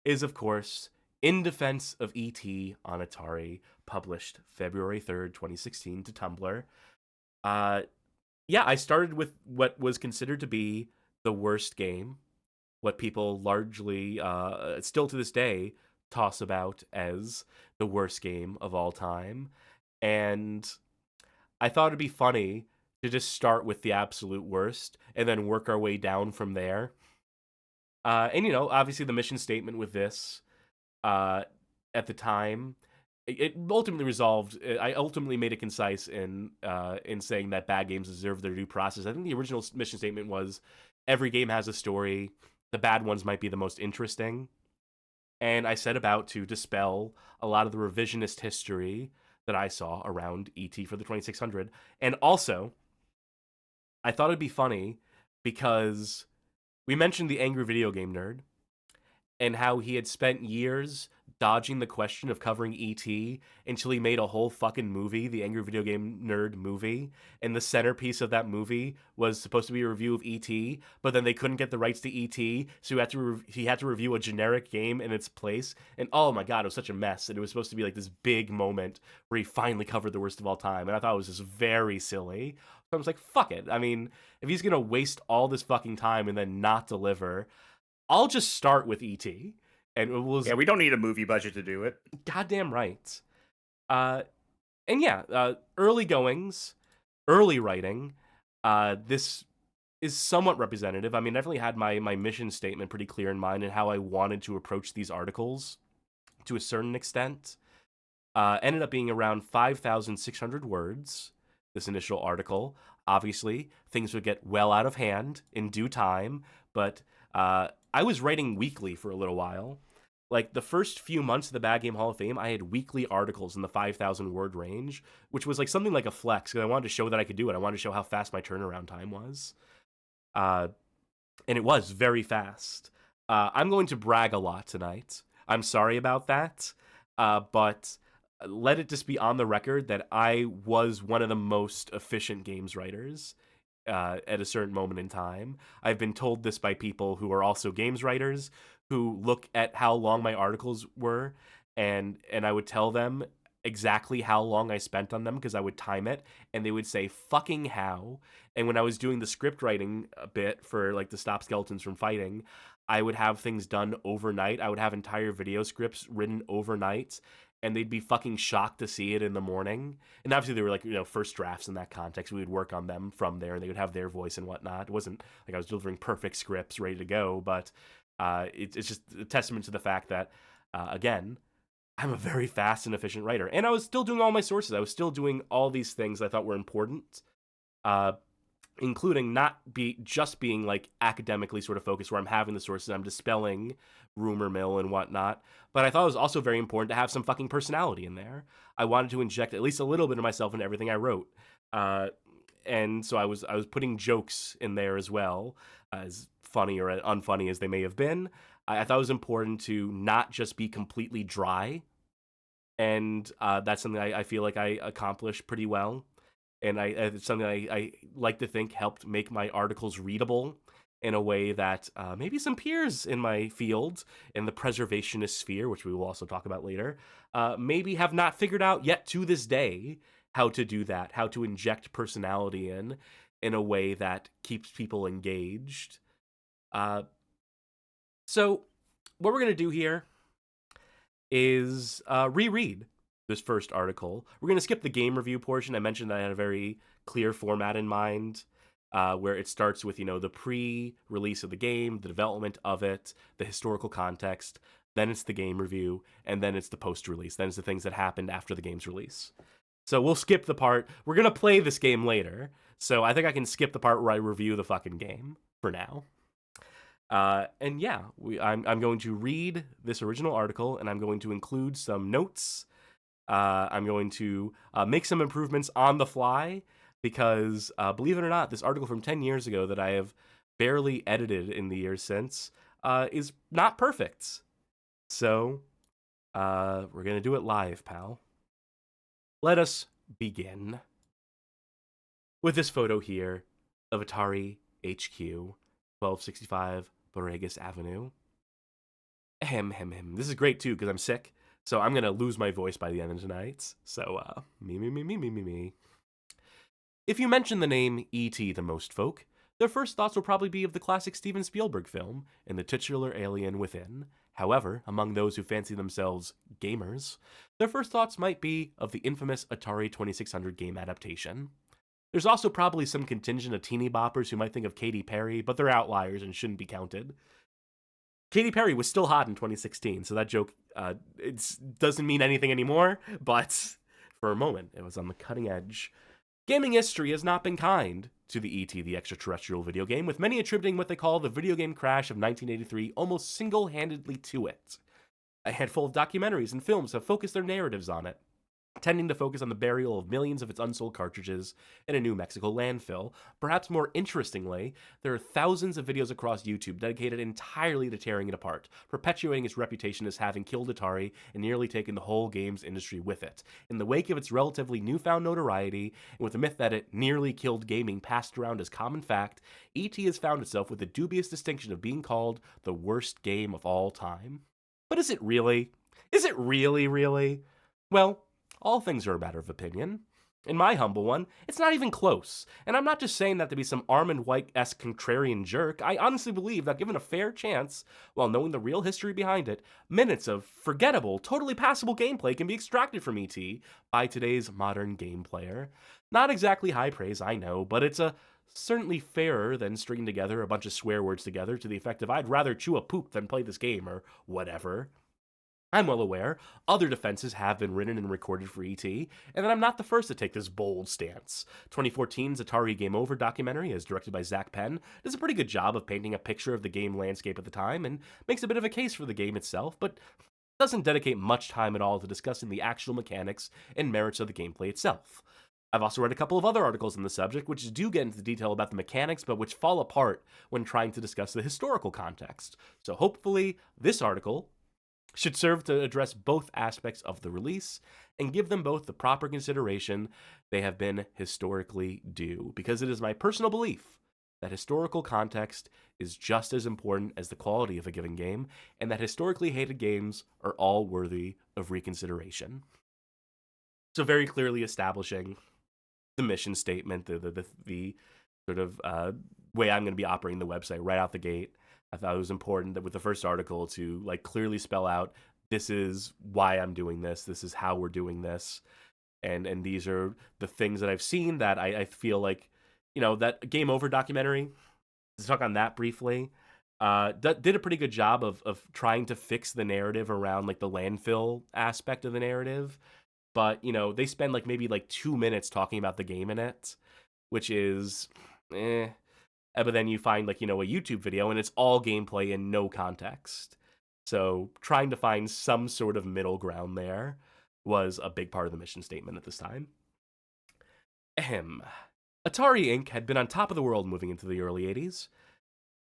is, of course, In Defense of E.T. on Atari, published February 3rd, 2016 to Tumblr. Yeah, I started with what was considered to be the worst game, what people largely, still to this day, toss about as the worst game of all time. And I thought it'd be funny to just start with the absolute worst and then work our way down from there. And, you know, obviously the mission statement with this, at the time, it ultimately resolved. I ultimately made it concise in saying that bad games deserve their due process. I think the original mission statement was every game has a story. The bad ones might be the most interesting. And I set about to dispel a lot of the revisionist history that I saw around E.T. for the 2600. And also, I thought it'd be funny because we mentioned the angry video game nerd and how he had spent years dodging the question of covering E.T. until he made a whole fucking movie, the Angry Video Game Nerd movie, and the centerpiece of that movie was supposed to be a review of E.T., but then they couldn't get the rights to E.T., so he had to review a generic game in its place, and oh my god, it was such a mess, and it was supposed to be like this big moment where he finally covered the worst of all time, and I thought it was just very silly. So I was like, fuck it. I mean, if he's gonna waste all this fucking time and then not deliver, I'll just start with E.T., and it was... Yeah, we don't need a movie budget to do it. Goddamn right. And yeah, early goings, early writing, this is somewhat representative. I mean, I definitely had my mission statement pretty clear in mind and how I wanted to approach these articles to a certain extent. Ended up being around 5,600 words, this initial article. Obviously, things would get well out of hand in due time, but I was writing weekly for a little while. Like, the first few months of the Bad Game Hall of Fame, I had weekly articles in the 5,000 word range, which was like something like a flex, because I wanted to show that I could do it. I wanted to show how fast my turnaround time was. And it was very fast. I'm going to brag a lot tonight. I'm sorry about that. But let it just be on the record that I was one of the most efficient games writers at a certain moment in time. I've been told this by people who are also games writers who look at how long my articles were, and I would tell them exactly how long I spent on them because I would time it, and they would say, fucking how. And when I was doing the script writing a bit for like to stop skeletons from fighting, I would have things done overnight. I would have entire video scripts written overnight, and they'd be fucking shocked to see it in the morning. And obviously they were like, first drafts in that context. We would work on them from there, and they would have their voice and whatnot. It wasn't like I was delivering perfect scripts ready to go, but it's just a testament to the fact that, again, I'm a very fast and efficient writer. And I was still doing all my sources. I was still doing all these things I thought were important, including not just being like academically sort of focused where I'm having the sources, I'm dispelling rumor mill and whatnot. But I thought it was also very important to have some fucking personality in there. I wanted to inject at least a little bit of myself into everything I wrote. And so I was putting jokes in there as well, as funny or unfunny as they may have been. I thought it was important to not just be completely dry. And that's something I feel like I accomplished pretty well. And it's something I like to think helped make my articles readable in a way that maybe some peers in my field, in the preservationist sphere, which we will also talk about later, maybe have not figured out yet to this day how to do that, how to inject personality in a way that keeps people engaged. So what we're going to do here is reread this first article. We're going to skip the game review portion. I mentioned that I had a very clear format in mind, where it starts with, the pre-release of the game, the development of it, the historical context, then it's the game review, and then it's the post-release. Then it's the things that happened after the game's release. So we'll skip the part. We're going to play this game later, so I think I can skip the part where I review the fucking game for now. And yeah, I'm going to read this original article, and I'm going to include some notes. I'm going to make some improvements on the fly, because believe it or not, this article from 10 years ago that I have barely edited in the years since is not perfect. So we're going to do it live, pal. Let us begin with this photo here of Atari HQ, 1265 Borregas Avenue. This is great too, because I'm sick. So I'm going to lose my voice by the end of tonight. So, me. If you mention the name E.T. to most folk, their first thoughts will probably be of the classic Steven Spielberg film and the titular alien within. However, among those who fancy themselves gamers, their first thoughts might be of the infamous Atari 2600 game adaptation. There's also probably some contingent of teeny boppers who might think of Katy Perry, but they're outliers and shouldn't be counted. Katy Perry was still hot in 2016, so that joke it doesn't mean anything anymore, but for a moment, it was on the cutting edge. Gaming history has not been kind to the E.T. the Extra-Terrestrial video game, with many attributing what they call the video game crash of 1983 almost single-handedly to it. A handful of documentaries and films have focused their narratives on it, tending to focus on the burial of millions of its unsold cartridges in a New Mexico landfill. Perhaps more interestingly, there are thousands of videos across YouTube dedicated entirely to tearing it apart, perpetuating its reputation as having killed Atari and nearly taken the whole games industry with it. In the wake of its relatively newfound notoriety, and with the myth that it nearly killed gaming passed around as common fact, E.T. has found itself with the dubious distinction of being called the worst game of all time. But is it really? Is it really? Well, all things are a matter of opinion. In my humble one, it's not even close. And I'm not just saying that to be some Armand White-esque contrarian jerk. I honestly believe that given a fair chance, while knowing the real history behind it, minutes of forgettable, totally passable gameplay can be extracted from E.T. by today's modern game player. Not exactly high praise, I know, but it's certainly fairer than stringing together a bunch of swear words together to the effect of I'd rather chew a poop than play this game, or whatever. I'm well aware other defenses have been written and recorded for E.T., and that I'm not the first to take this bold stance. 2014's Atari Game Over documentary, as directed by Zach Penn, does a pretty good job of painting a picture of the game landscape at the time, and makes a bit of a case for the game itself, but doesn't dedicate much time at all to discussing the actual mechanics and merits of the gameplay itself. I've also read a couple of other articles on the subject, which do get into detail about the mechanics, but which fall apart when trying to discuss the historical context. So hopefully, this article should serve to address both aspects of the release and give them both the proper consideration they have been historically due, because it is my personal belief that historical context is just as important as the quality of a given game, and that historically hated games are all worthy of reconsideration. So very clearly establishing the mission statement, the sort of way I'm going to be operating the website right out the gate. I thought it was important that with the first article to like clearly spell out, this is why I'm doing this, this is how we're doing this, and these are the things that I've seen that I feel like, you know, that Game Over documentary, to talk on that briefly, did a pretty good job of trying to fix the narrative around like the landfill aspect of the narrative. But, you know, they spend like maybe like 2 minutes talking about the game in it, which is but then you find like, you know, a YouTube video and it's all gameplay and no context. So trying to find some sort of middle ground there was a big part of the mission statement at this time. Ahem. Atari Inc. had been on top of the world moving into the early 80s.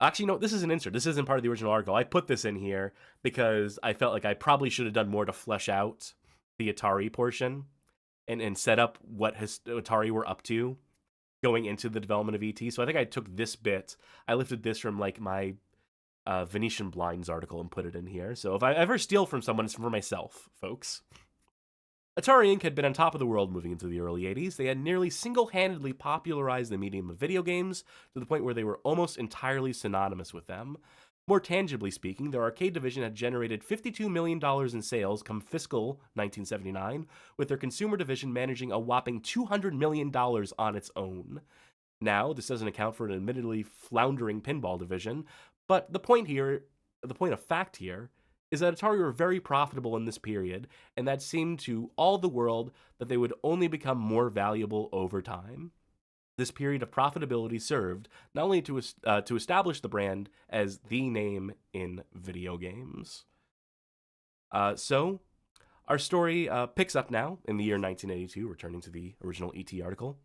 Actually, no, this is an insert. This isn't part of the original article. I put this in here because I felt like I probably should have done more to flesh out the Atari portion and set up what Atari were up to going into the development of E.T. So I think I took this bit, I lifted this from like my Venetian Blinds article and put it in here. So if I ever steal from someone, it's for myself, folks. Atari Inc. had been on top of the world moving into the early 80s. They had nearly single-handedly popularized the medium of video games to the point where they were almost entirely synonymous with them. More tangibly speaking, their arcade division had generated $52 million in sales come fiscal 1979, with their consumer division managing a whopping $200 million on its own. Now, this doesn't account for an admittedly floundering pinball division, but the point of fact here, is that Atari were very profitable in this period, and that seemed to all the world that they would only become more valuable over time. This period of profitability served not only to establish the brand as the name in video games. So, our story picks up now in the year 1982, returning to the original ET article.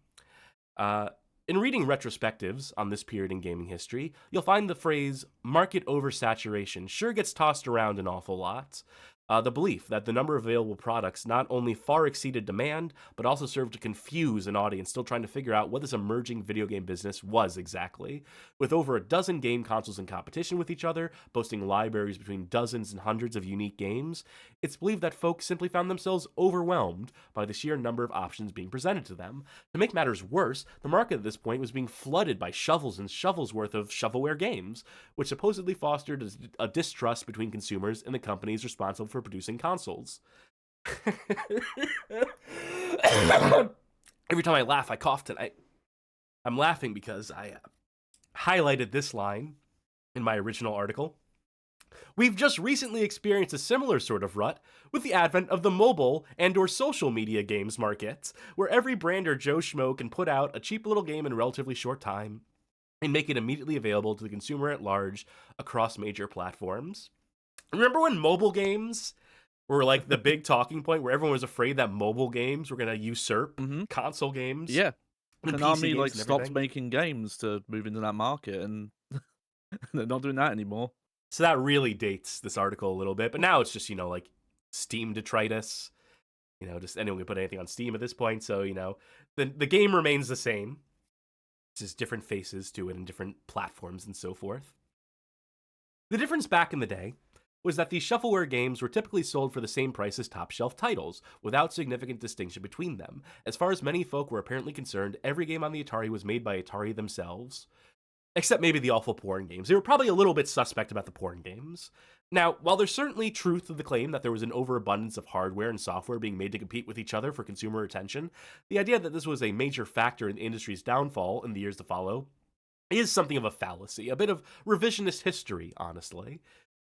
In reading retrospectives on this period in gaming history, you'll find the phrase market oversaturation sure gets tossed around an awful lot. The belief that the number of available products not only far exceeded demand, but also served to confuse an audience still trying to figure out what this emerging video game business was exactly. With over a dozen game consoles in competition with each other, boasting libraries between dozens and hundreds of unique games, it's believed that folks simply found themselves overwhelmed by the sheer number of options being presented to them. To make matters worse, the market at this point was being flooded by shovels and shovels worth of shovelware games, which supposedly fostered a distrust between consumers and the companies responsible for producing consoles. Every time I laugh, I cough tonight. I'm laughing because I highlighted this line in my original article. We've just recently experienced a similar sort of rut with the advent of the mobile and or social media games market, where every brand or Joe Schmo can put out a cheap little game in a relatively short time and make it immediately available to the consumer at large across major platforms. Remember when mobile games were like the big talking point, where everyone was afraid that mobile games were going to usurp console games? Yeah. and Konami PC like games and stopped everything? making games to move into that market, and they're not doing that anymore. So that really dates this article a little bit, but now it's just, you know, like Steam detritus. You know, just anyone can put anything on Steam at this point, so, you know, the game remains the same. It's just different faces to it and different platforms and so forth. The difference back in the day was that these shuffleware games were typically sold for the same price as top-shelf titles, without significant distinction between them. As far as many folk were apparently concerned, every game on the Atari was made by Atari themselves. Except maybe the awful porn games. They were probably a little bit suspect about the porn games. Now, while there's certainly truth to the claim that there was an overabundance of hardware and software being made to compete with each other for consumer attention, the idea that this was a major factor in the industry's downfall in the years to follow is something of a fallacy, a bit of revisionist history, honestly.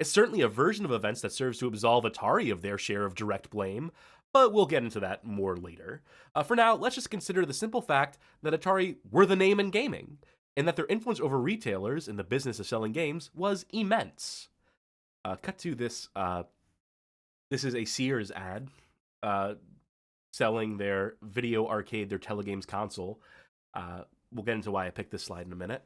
It's certainly a version of events that serves to absolve Atari of their share of direct blame, but we'll get into that more later. For now, let's just consider the simple fact that Atari were the name in gaming, and that their influence over retailers in the business of selling games was immense. Cut to this. This is a Sears ad selling their video arcade, their telegames console. We'll get into why I picked this slide in a minute.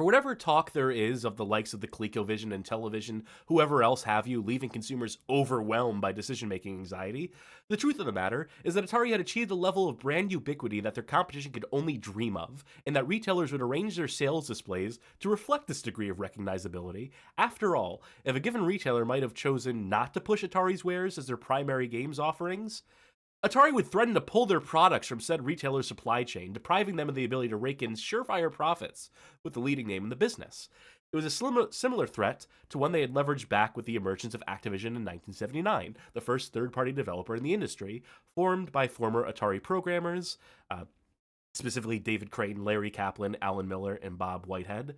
For whatever talk there is of the likes of the ColecoVision and Television, whoever else have you, leaving consumers overwhelmed by decision-making anxiety, the truth of the matter is that Atari had achieved a level of brand ubiquity that their competition could only dream of, and that retailers would arrange their sales displays to reflect this degree of recognizability. After all, if a given retailer might have chosen not to push Atari's wares as their primary games offerings, Atari would threaten to pull their products from said retailer's supply chain, depriving them of the ability to rake in surefire profits with the leading name in the business. It was a similar threat to one they had leveraged back with the emergence of Activision in 1979, the first third-party developer in the industry, formed by former Atari programmers, specifically David Crane, Larry Kaplan, Alan Miller, and Bob Whitehead.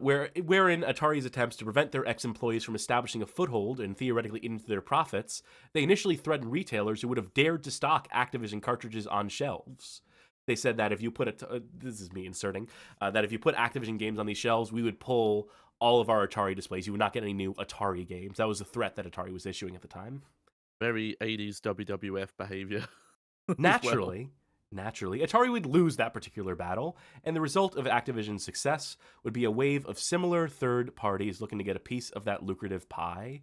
Wherein Atari's attempts to prevent their ex-employees from establishing a foothold and theoretically into their profits, they initially threatened retailers who would have dared to stock Activision cartridges on shelves. They said that if you put this is me inserting, that if you put Activision games on these shelves, we would pull all of our Atari displays. You would not get any new Atari games. That was the threat that Atari was issuing at the time. Very 80s WWF behavior. Naturally, Atari would lose that particular battle, and the result of Activision's success would be a wave of similar third parties looking to get a piece of that lucrative pie.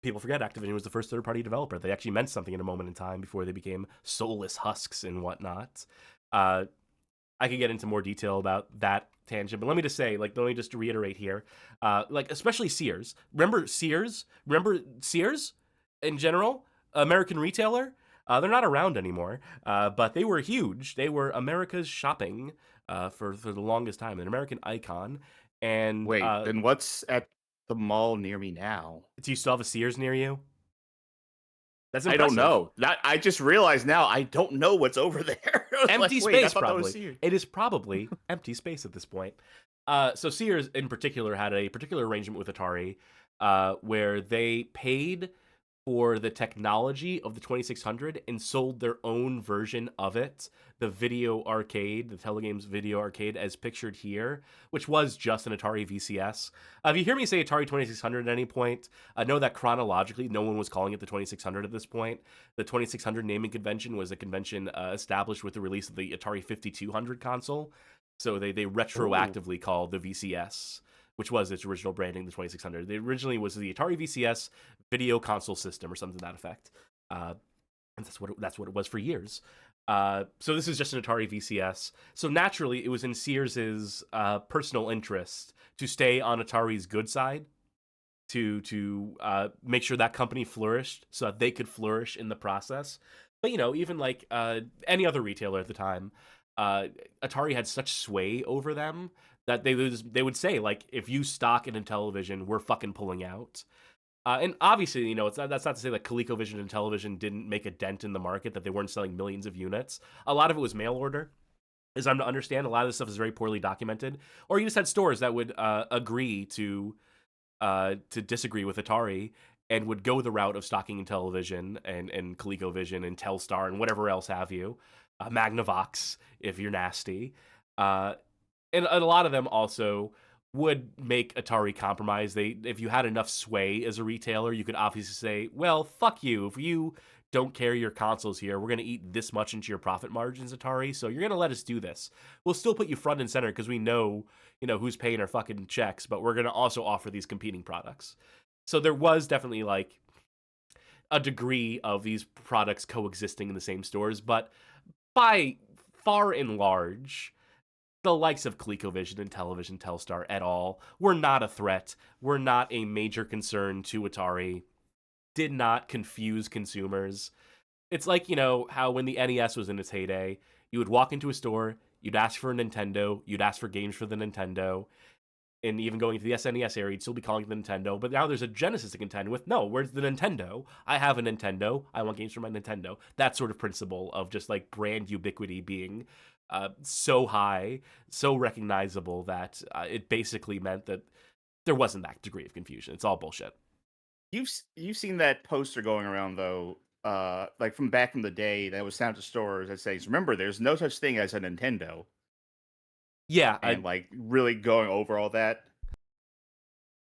People forget Activision was the first third-party developer. They actually meant something in a moment in time before they became soulless husks and whatnot. I could get into more detail about that tangent, but let me just say, let me just reiterate here, especially Sears. Remember Sears? In general? American retailer? They're not around anymore, but they were huge. They were America's shopping for the longest time, an American icon. And wait, then what's at the mall near me now? Do you still have a Sears near you? That's impressive. I don't know. I just realized now I don't know what's over there. Empty space, probably. It is probably empty space at this point. So Sears, in particular, had a particular arrangement with Atari where they paid for the technology of the 2600 and sold their own version of it, the video arcade, the Telegames video arcade as pictured here, which was just an Atari VCS. If you hear me say Atari 2600 at any point, know that chronologically no one was calling it the 2600 at this point. The 2600 naming convention was a convention established with the release of the Atari 5200 console, so they retroactively called the VCS, which was its original branding, the 2600. It originally was the Atari VCS video console system or something to that effect. And that's what it was for years. So this is just an Atari VCS. So naturally, it was in Sears's personal interest to stay on Atari's good side, to make sure that company flourished so that they could flourish in the process. But, even like any other retailer at the time, Atari had such sway over them that they would say, like, if you stock in Intellivision, we're fucking pulling out. And obviously, that's not to say that ColecoVision and Television didn't make a dent in the market, that they weren't selling millions of units. A lot of it was mail order, as I'm to understand. A lot of this stuff is very poorly documented. Or you just had stores that would agree to disagree with Atari and would go the route of stocking Intellivision and ColecoVision and Telstar and whatever else have you. Magnavox, if you're nasty. And a lot of them also would make Atari compromise. If you had enough sway as a retailer, you could obviously say, well, fuck you. If you don't carry your consoles here, we're going to eat this much into your profit margins, Atari, so you're going to let us do this. We'll still put you front and center because we know, who's paying our fucking checks, but we're going to also offer these competing products. So there was definitely, like, a degree of these products coexisting in the same stores, but by far and large, the likes of ColecoVision and Television, Telstar et al. Were not a threat, were not a major concern to Atari, did not confuse consumers. It's like, how when the NES was in its heyday, you would walk into a store, you'd ask for a Nintendo, you'd ask for games for the Nintendo, and even going into the SNES era, you'd still be calling it the Nintendo, but now there's a Genesis to contend with. No, where's the Nintendo? I have a Nintendo, I want games for my Nintendo. That sort of principle of just, like, brand ubiquity being so high, so recognizable that it basically meant that there wasn't that degree of confusion. It's all bullshit. You've seen that poster going around, though, like from back in the day that was sent to stores that says, remember, there's no such thing as a Nintendo. Yeah. And like really going over all that.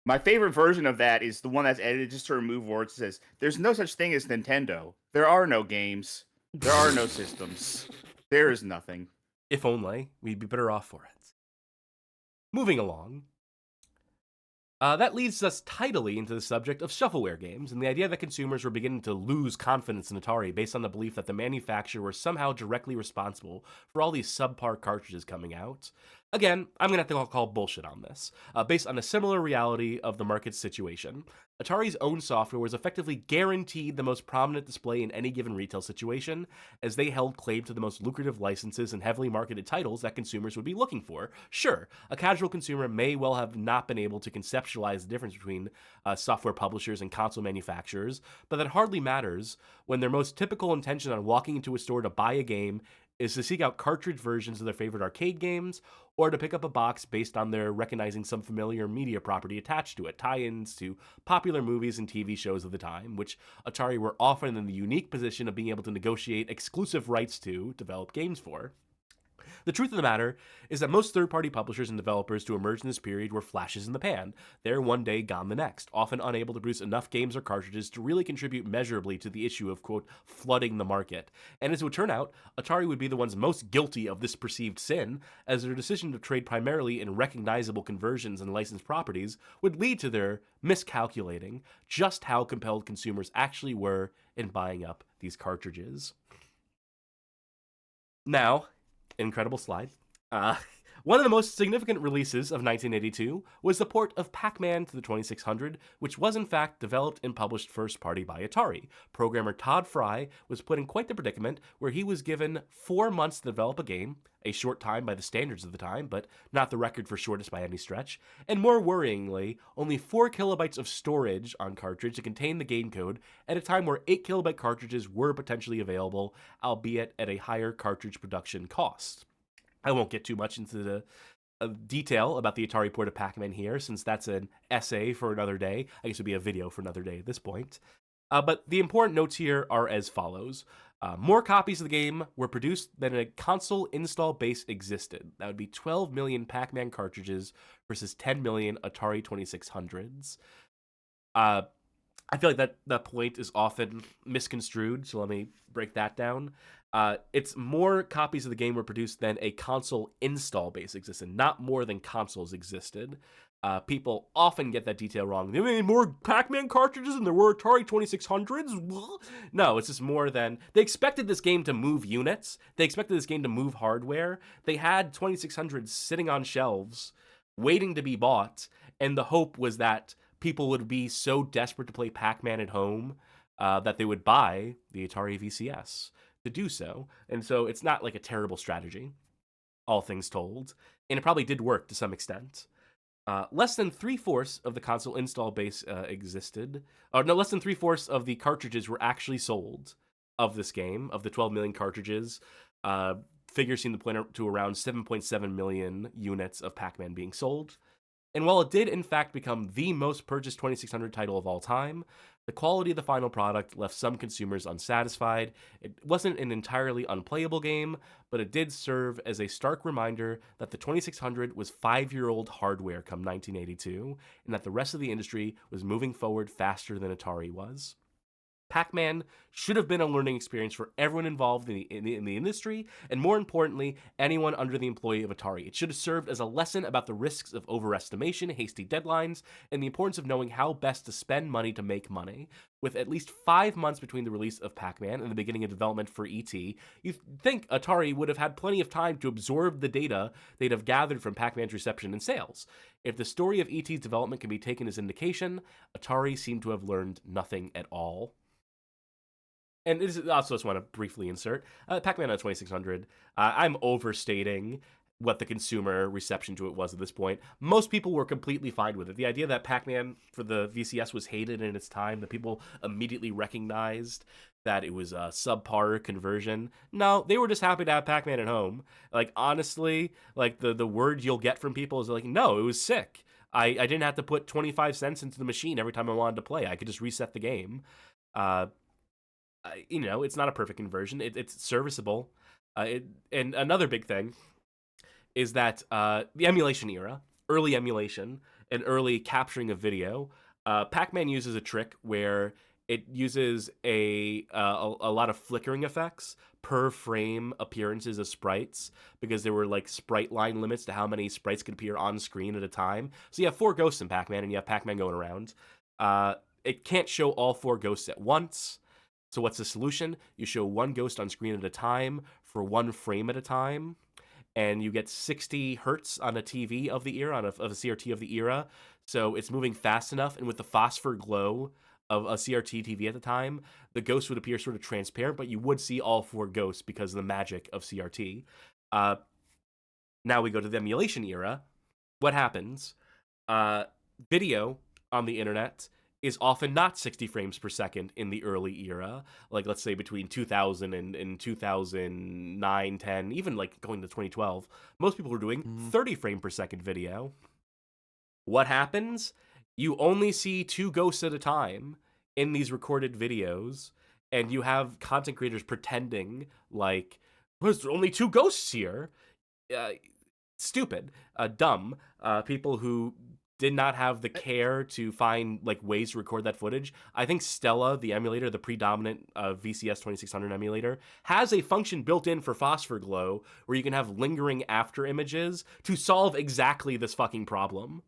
My favorite version of that is the one that's edited just to remove words. It says, there's no such thing as Nintendo. There are no games. There are no systems. There is nothing. If only, we'd be better off for it. Moving along. That leads us tidily into the subject of shovelware games and the idea that consumers were beginning to lose confidence in Atari based on the belief that the manufacturer was somehow directly responsible for all these subpar cartridges coming out. Again, I'm going to have to call bullshit on this. Based on a similar reality of the market situation, Atari's own software was effectively guaranteed the most prominent display in any given retail situation, as they held claim to the most lucrative licenses and heavily marketed titles that consumers would be looking for. Sure, a casual consumer may well have not been able to conceptualize the difference between software publishers and console manufacturers, but that hardly matters when their most typical intention on walking into a store to buy a game is to seek out cartridge versions of their favorite arcade games, or to pick up a box based on their recognizing some familiar media property attached to it, tie-ins to popular movies and TV shows of the time, which Atari were often in the unique position of being able to negotiate exclusive rights to develop games for. The truth of the matter is that most third-party publishers and developers to emerge in this period were flashes in the pan. They're one day, gone the next, often unable to produce enough games or cartridges to really contribute measurably to the issue of, quote, flooding the market. And as it would turn out, Atari would be the ones most guilty of this perceived sin, as their decision to trade primarily in recognizable conversions and licensed properties would lead to their miscalculating just how compelled consumers actually were in buying up these cartridges. Now, incredible slide. One of the most significant releases of 1982 was the port of Pac-Man to the 2600, which was in fact developed and published first party by Atari. Programmer Todd Fry was put in quite the predicament where he was given 4 months to develop a game, a short time by the standards of the time, but not the record for shortest by any stretch, and more worryingly, only 4 kilobytes of storage on cartridge to contain the game code at a time where 8 kilobyte cartridges were potentially available, albeit at a higher cartridge production cost. I won't get too much into the detail about the Atari port of Pac-Man here, since that's an essay for another day. I guess it would be a video for another day at this point. But the important notes here are as follows. More copies of the game were produced than a console install base existed. That would be 12 million Pac-Man cartridges versus 10 million Atari 2600s. I feel like that point is often misconstrued, so let me break that down. It's more copies of the game were produced than a console install base existed, not more than consoles existed. People often get that detail wrong. They made more Pac-Man cartridges than there were Atari 2600s? No, it's just more than... They expected this game to move units. They expected this game to move hardware. They had 2600s sitting on shelves, waiting to be bought, and the hope was that people would be so desperate to play Pac-Man at home that they would buy the Atari VCS to do so. And so it's not like a terrible strategy, all things told. And it probably did work to some extent. Less than 3/4 of the console install base existed. Or no, less than 3/4 of the cartridges were actually sold of this game, of the 12 million cartridges. Figures seem to point to around 7.7 million units of Pac-Man being sold. And while it did in fact become the most purchased 2600 title of all time, the quality of the final product left some consumers unsatisfied. It wasn't an entirely unplayable game, but it did serve as a stark reminder that the 2600 was 5-year-old hardware come 1982, and that the rest of the industry was moving forward faster than Atari was. Pac-Man should have been a learning experience for everyone involved in the industry, and more importantly, anyone under the employ of Atari. It should have served as a lesson about the risks of overestimation, hasty deadlines, and the importance of knowing how best to spend money to make money. With at least 5 months between the release of Pac-Man and the beginning of development for E.T., you'd think Atari would have had plenty of time to absorb the data they'd have gathered from Pac-Man's reception and sales. If the story of E.T.'s development can be taken as indication, Atari seemed to have learned nothing at all. And this is also just want to briefly insert Pac-Man on 2600. I'm overstating what the consumer reception to it was at this point. Most people were completely fine with it. The idea that Pac-Man for the VCS was hated in its time, that people immediately recognized that it was a subpar conversion. No, they were just happy to have Pac-Man at home. Like, honestly, like the word you'll get from people is like, no, it was sick. I didn't have to put 25 cents into the machine every time I wanted to play. I could just reset the game. It's not a perfect conversion. It's serviceable. And another big thing is that the emulation era, early emulation, and early capturing of video, Pac-Man uses a trick where it uses a lot of flickering effects per frame appearances of sprites because there were like sprite line limits to how many sprites could appear on screen at a time. So you have 4 ghosts in Pac-Man, and you have Pac-Man going around. It can't show all 4 ghosts at once. So what's the solution? You show 1 ghost on screen at a time for 1 frame at a time, and you get 60 hertz on a TV of the era, of a CRT of the era. So it's moving fast enough, and with the phosphor glow of a CRT TV at the time, the ghost would appear sort of transparent, but you would see all 4 ghosts because of the magic of CRT. Now we go to the emulation era. What happens? Video on the internet is often not 60 frames per second in the early era. Like, let's say between 2000 and 2009, 10, even like going to 2012, most people were doing 30 frame per second video. What happens? You only see 2 ghosts at a time in these recorded videos, and you have content creators pretending like, there's only 2 ghosts here. Stupid. Dumb. People who did not have the care to find like ways to record that footage. I think Stella, the emulator, the predominant VCS 2600 emulator, has a function built in for phosphor glow where you can have lingering after images to solve exactly this fucking problem.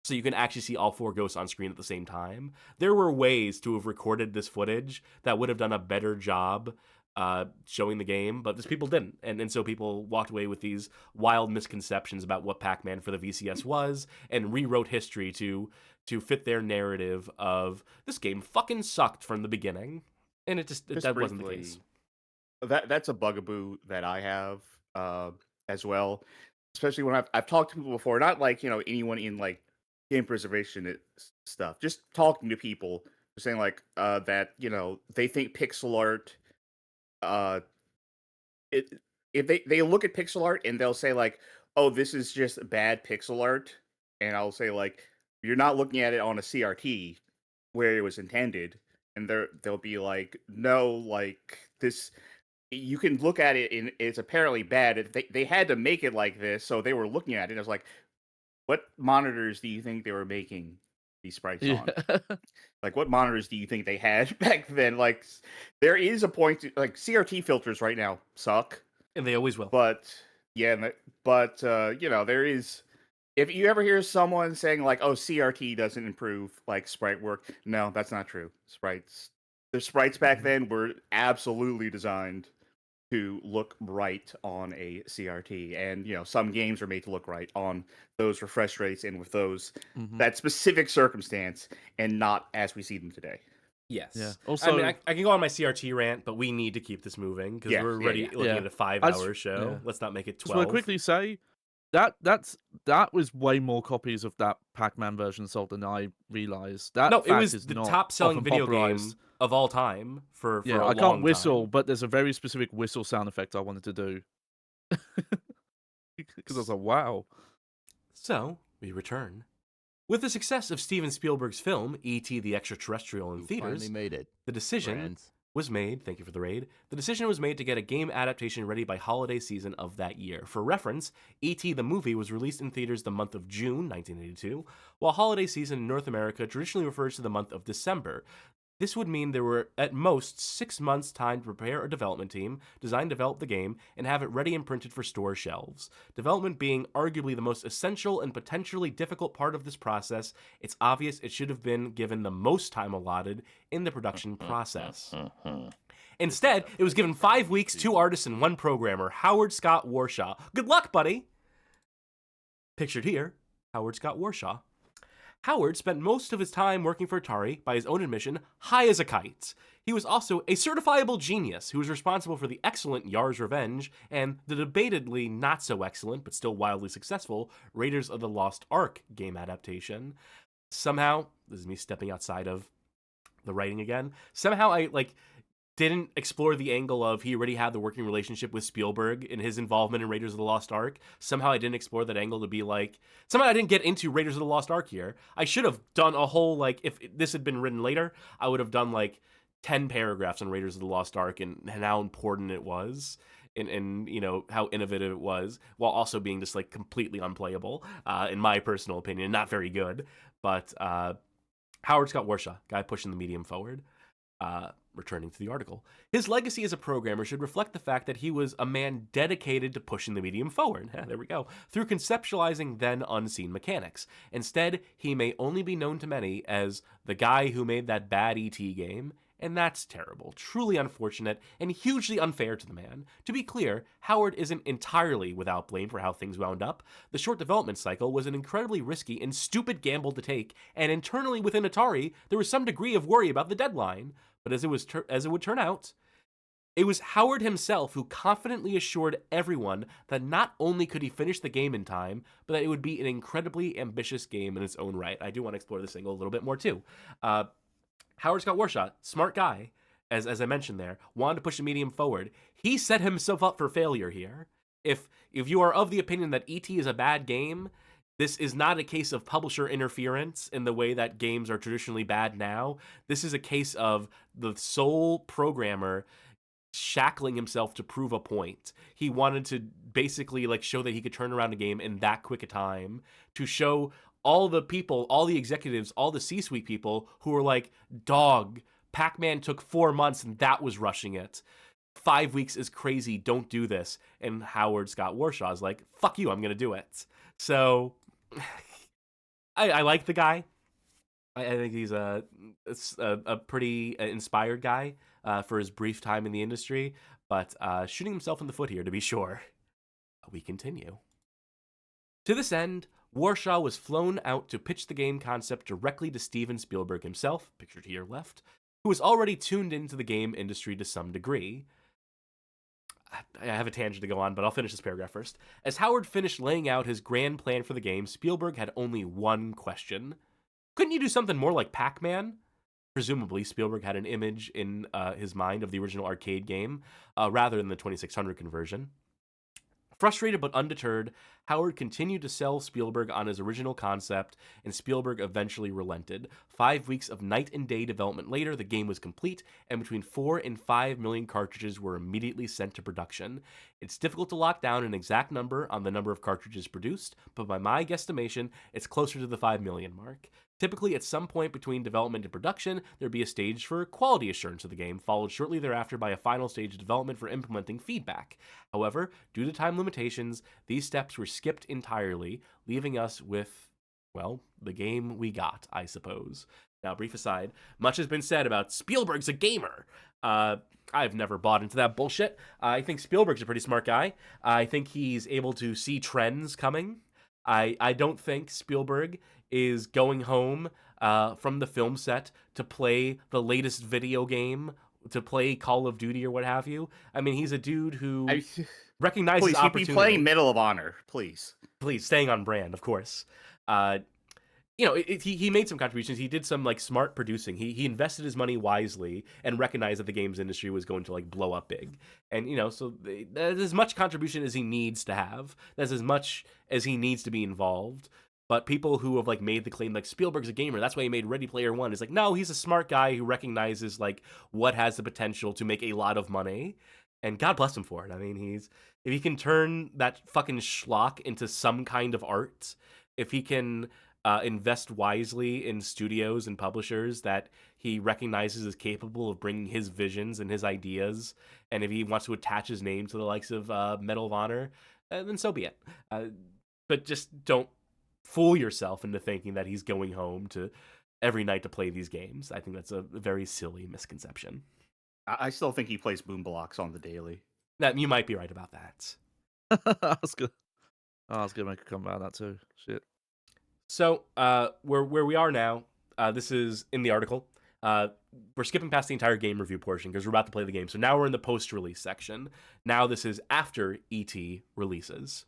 So you can actually see all 4 ghosts on screen at the same time. There were ways to have recorded this footage that would have done a better job showing the game, but just people didn't. And so people walked away with these wild misconceptions about what Pac-Man for the VCS was and rewrote history to fit their narrative of this game fucking sucked from the beginning. And that wasn't the case. That's a bugaboo that I have as well, especially when I've talked to people before, not like, anyone in like game preservation stuff, just talking to people saying like that, they think pixel art if they look at pixel art and they'll say like, oh, this is just bad pixel art, and I'll say like, you're not looking at it on a CRT where it was intended, and they'll be like, no, like this, you can look at it and it's apparently bad. They had to make it like this, so they were looking at it. I was like, what monitors do you think they were making these sprites on? Like, what monitors do you think they had back then? Like, there is a point like CRT filters right now suck, and they always will. But yeah, there is. If you ever hear someone saying like, "Oh, CRT doesn't improve like sprite work," no, that's not true. The sprites back then were absolutely designed to look right on a CRT, and some games are made to look right on those refresh rates and with those that specific circumstance, and not as we see them today. Yes. Yeah. Also, I mean, I can go on my CRT rant, but we need to keep this moving because we're already looking at a 5-hour show. Yeah. Let's not make it 12. So I quickly say that was way more copies of that Pac-Man version sold than I realized. It was the top-selling video game of all time for a long time. I can't whistle, but there's a very specific whistle sound effect I wanted to do. Because I was like, wow. So, we return. With the success of Steven Spielberg's film, E.T. the Extra-Terrestrial in theaters, finally made it. The decision was made, thank you for the raid, the decision was made to get a game adaptation ready by holiday season of that year. For reference, E.T. the movie was released in theaters the month of June, 1982, while holiday season in North America traditionally refers to the month of December. This would mean there were at most 6 months' time to prepare a development team, design, develop the game, and have it ready and printed for store shelves. Development being arguably the most essential and potentially difficult part of this process, it's obvious it should have been given the most time allotted in the production process. Instead, it was given 5 weeks, 2 artists, and 1 programmer, Howard Scott Warshaw. Good luck, buddy! Pictured here, Howard Scott Warshaw. Howard spent most of his time working for Atari, by his own admission, high as a kite. He was also a certifiable genius who was responsible for the excellent Yar's Revenge and the debatedly not so excellent, but still wildly successful, Raiders of the Lost Ark game adaptation. Somehow, this is me stepping outside of the writing again, somehow I, didn't explore the angle of he already had the working relationship with Spielberg in his involvement in Raiders of the Lost Ark. Somehow I didn't explore that angle to be somehow I didn't get into Raiders of the Lost Ark here. I should have done a whole, if this had been written later, I would have done 10 paragraphs on Raiders of the Lost Ark and how important it was and how innovative it was, while also being just completely unplayable, in my personal opinion, not very good. But Howard Scott Warshaw, guy pushing the medium forward. returning to the article. His legacy as a programmer should reflect the fact that he was a man dedicated to pushing the medium forward. There we go. Through conceptualizing then unseen mechanics. Instead, he may only be known to many as the guy who made that bad E.T. game, and that's terrible, truly unfortunate, and hugely unfair to the man. To be clear, Howard isn't entirely without blame for how things wound up. The short development cycle was an incredibly risky and stupid gamble to take, and internally within Atari, there was some degree of worry about the deadline. But as it would turn out, it was Howard himself who confidently assured everyone that not only could he finish the game in time, but that it would be an incredibly ambitious game in its own right. I do want to explore this angle a little bit more too. Howard Scott Warshaw, smart guy, as I mentioned there, wanted to push the medium forward. He set himself up for failure here. If you are of the opinion that E.T. is a bad game, this is not a case of publisher interference in the way that games are traditionally bad now. This is a case of the sole programmer shackling himself to prove a point. He wanted to basically show that he could turn around a game in that quick a time, to show all the people, all the executives, all the C-suite people who were like, dog, Pac-Man took 4 months and that was rushing it. 5 weeks is crazy, don't do this. And Howard Scott Warshaw's like, fuck you, I'm going to do it. So, I like the guy. I think he's a pretty inspired guy for his brief time in the industry, but shooting himself in the foot here, to be sure. We continue. To this end, Warshaw was flown out to pitch the game concept directly to Steven Spielberg himself, pictured here left, who was already tuned into the game industry to some degree. I have a tangent to go on, but I'll finish this paragraph first. As Howard finished laying out his grand plan for the game, Spielberg had only one question. Couldn't you do something more like Pac-Man? Presumably, Spielberg had an image in his mind of the original arcade game, rather than the 2600 conversion. Frustrated but undeterred, Howard continued to sell Spielberg on his original concept, and Spielberg eventually relented. 5 weeks of night and day development later, the game was complete, and between 4 and 5 million cartridges were immediately sent to production. It's difficult to lock down an exact number on the number of cartridges produced, but by my guesstimation, it's closer to the 5 million mark. Typically, at some point between development and production, there'd be a stage for quality assurance of the game, followed shortly thereafter by a final stage of development for implementing feedback. However, due to time limitations, these steps were skipped entirely, leaving us with, well, the game we got, I suppose. Now, brief aside, much has been said about Spielberg's a gamer. I've never bought into that bullshit. I think Spielberg's a pretty smart guy. I think he's able to see trends coming. I don't think Spielberg is going home from the film set to play the latest video game, to play Call of Duty or what have you. I mean, he's a dude who recognizes please, opportunity. Please, be playing Medal of Honor, please. Please, staying on brand, of course. He made some contributions. He did some smart producing. He invested his money wisely and recognized that the games industry was going to blow up big. And so that's as much contribution as he needs to have. That's as much as he needs to be involved. But people who have made the claim Spielberg's a gamer, that's why he made Ready Player One, is no, he's a smart guy who recognizes what has the potential to make a lot of money. And God bless him for it. I mean, if he can turn that fucking schlock into some kind of art, if he can invest wisely in studios and publishers that he recognizes as capable of bringing his visions and his ideas, and if he wants to attach his name to the likes of Medal of Honor, then so be it. But just don't fool yourself into thinking that he's going home to every night to play these games. I think that's a very silly misconception. I still think he plays boom blocks on the daily. That you might be right about that. I was gonna make a comment about that too. Shit. So, where we are now, this is in the article. We're skipping past the entire game review portion because we're about to play the game. So now we're in the post-release section. Now this is after E.T. releases.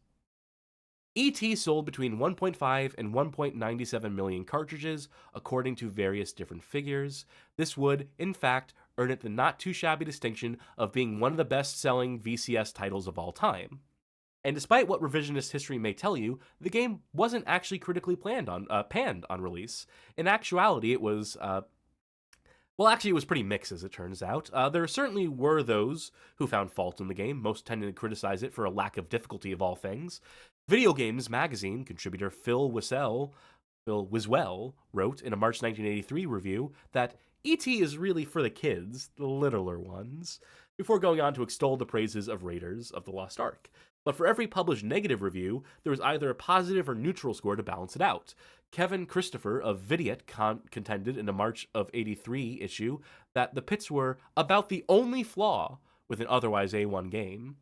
E.T. sold between 1.5 and 1.97 million cartridges, according to various different figures. This would, in fact, earn it the not-too-shabby distinction of being one of the best-selling VCS titles of all time. And despite what revisionist history may tell you, the game wasn't actually critically panned on release. In actuality, it was, it was pretty mixed, as it turns out. There certainly were those who found fault in the game, most tending to criticize it for a lack of difficulty of all things. Video Games Magazine contributor Phil Wiswell wrote in a March 1983 review that E.T. is really for the kids, the littler ones, before going on to extol the praises of Raiders of the Lost Ark. But for every published negative review, there was either a positive or neutral score to balance it out. Kevin Christopher of Vidiot contended in a March of '83 issue that the pits were about the only flaw with an otherwise A1 game.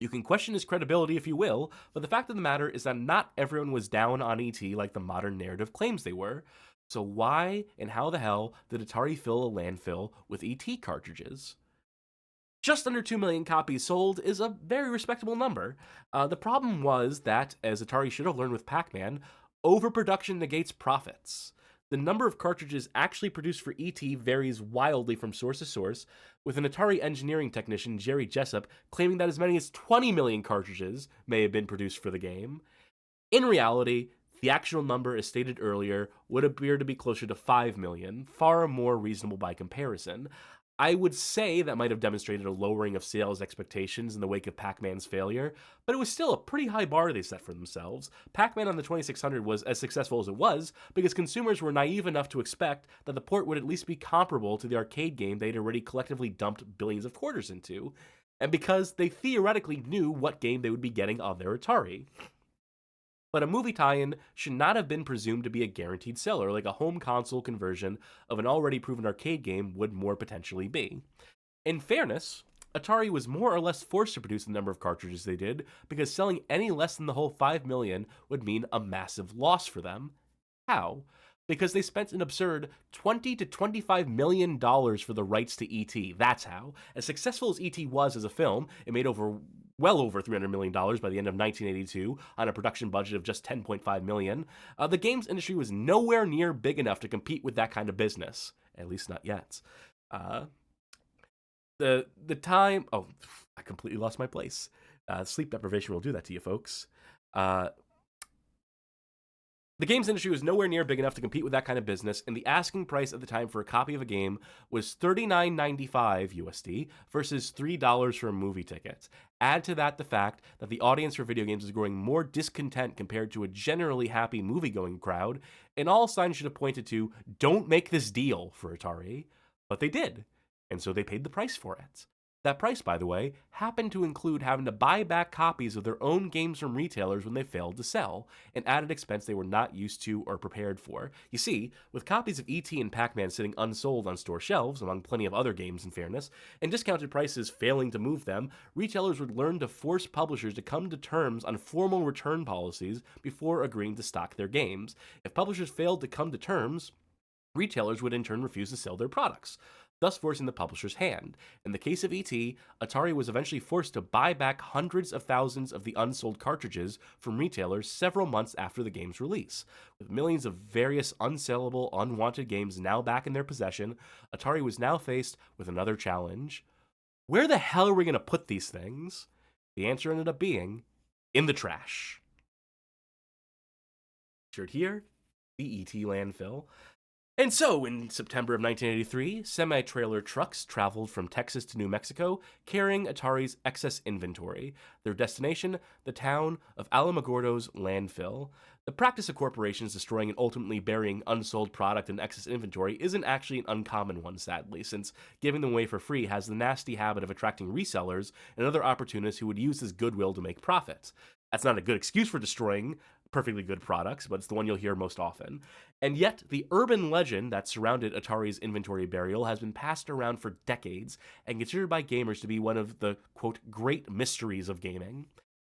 You can question his credibility if you will, but the fact of the matter is that not everyone was down on E.T. like the modern narrative claims they were. So why and how the hell did Atari fill a landfill with E.T. cartridges? Just under 2 million copies sold is a very respectable number. The problem was that, as Atari should have learned with Pac-Man, overproduction negates profits. The number of cartridges actually produced for E.T. varies wildly from source to source, with an Atari engineering technician, Jerry Jessup, claiming that as many as 20 million cartridges may have been produced for the game. In reality, the actual number, as stated earlier, would appear to be closer to 5 million, far more reasonable by comparison. I would say that might have demonstrated a lowering of sales expectations in the wake of Pac-Man's failure, but it was still a pretty high bar they set for themselves. Pac-Man on the 2600 was as successful as it was because consumers were naive enough to expect that the port would at least be comparable to the arcade game they'd already collectively dumped billions of quarters into, and because they theoretically knew what game they would be getting on their Atari. But a movie tie-in should not have been presumed to be a guaranteed seller, like a home console conversion of an already proven arcade game would more potentially be. In fairness, Atari was more or less forced to produce the number of cartridges they did, because selling any less than the whole 5 million would mean a massive loss for them. How? Because they spent an absurd $20 to $25 million for the rights to E.T. That's how. As successful as E.T. was as a film, it made well over $300 million by the end of 1982 on a production budget of just $10.5 million. The games industry was nowhere near big enough to compete with that kind of business. At least not yet. The time... Oh, I completely lost my place. Sleep deprivation will do that to you, folks. The games industry was nowhere near big enough to compete with that kind of business, and the asking price at the time for a copy of a game was $39.95 USD versus $3 for a movie ticket. Add to that the fact that the audience for video games is growing more discontent compared to a generally happy movie-going crowd, and all signs should have pointed to, don't make this deal for Atari. But they did, and so they paid the price for it. That price, by the way, happened to include having to buy back copies of their own games from retailers when they failed to sell, an added expense they were not used to or prepared for. You see, with copies of E.T. and Pac-Man sitting unsold on store shelves, among plenty of other games in fairness, and discounted prices failing to move them, retailers would learn to force publishers to come to terms on formal return policies before agreeing to stock their games. If publishers failed to come to terms, retailers would in turn refuse to sell their products, thus forcing the publisher's hand. In the case of E.T., Atari was eventually forced to buy back hundreds of thousands of the unsold cartridges from retailers several months after the game's release. With millions of various unsellable, unwanted games now back in their possession, Atari was now faced with another challenge. Where the hell are we going to put these things? The answer ended up being, in the trash. Pictured here, the E.T. landfill. And so, in September of 1983, semi-trailer trucks traveled from Texas to New Mexico, carrying Atari's excess inventory. Their destination, the town of Alamogordo's landfill. The practice of corporations destroying and ultimately burying unsold product and excess inventory isn't actually an uncommon one, sadly, since giving them away for free has the nasty habit of attracting resellers and other opportunists who would use this goodwill to make profit. That's not a good excuse for destroying perfectly good products, but it's the one you'll hear most often. And yet, the urban legend that surrounded Atari's inventory burial has been passed around for decades and considered by gamers to be one of the, quote, great mysteries of gaming.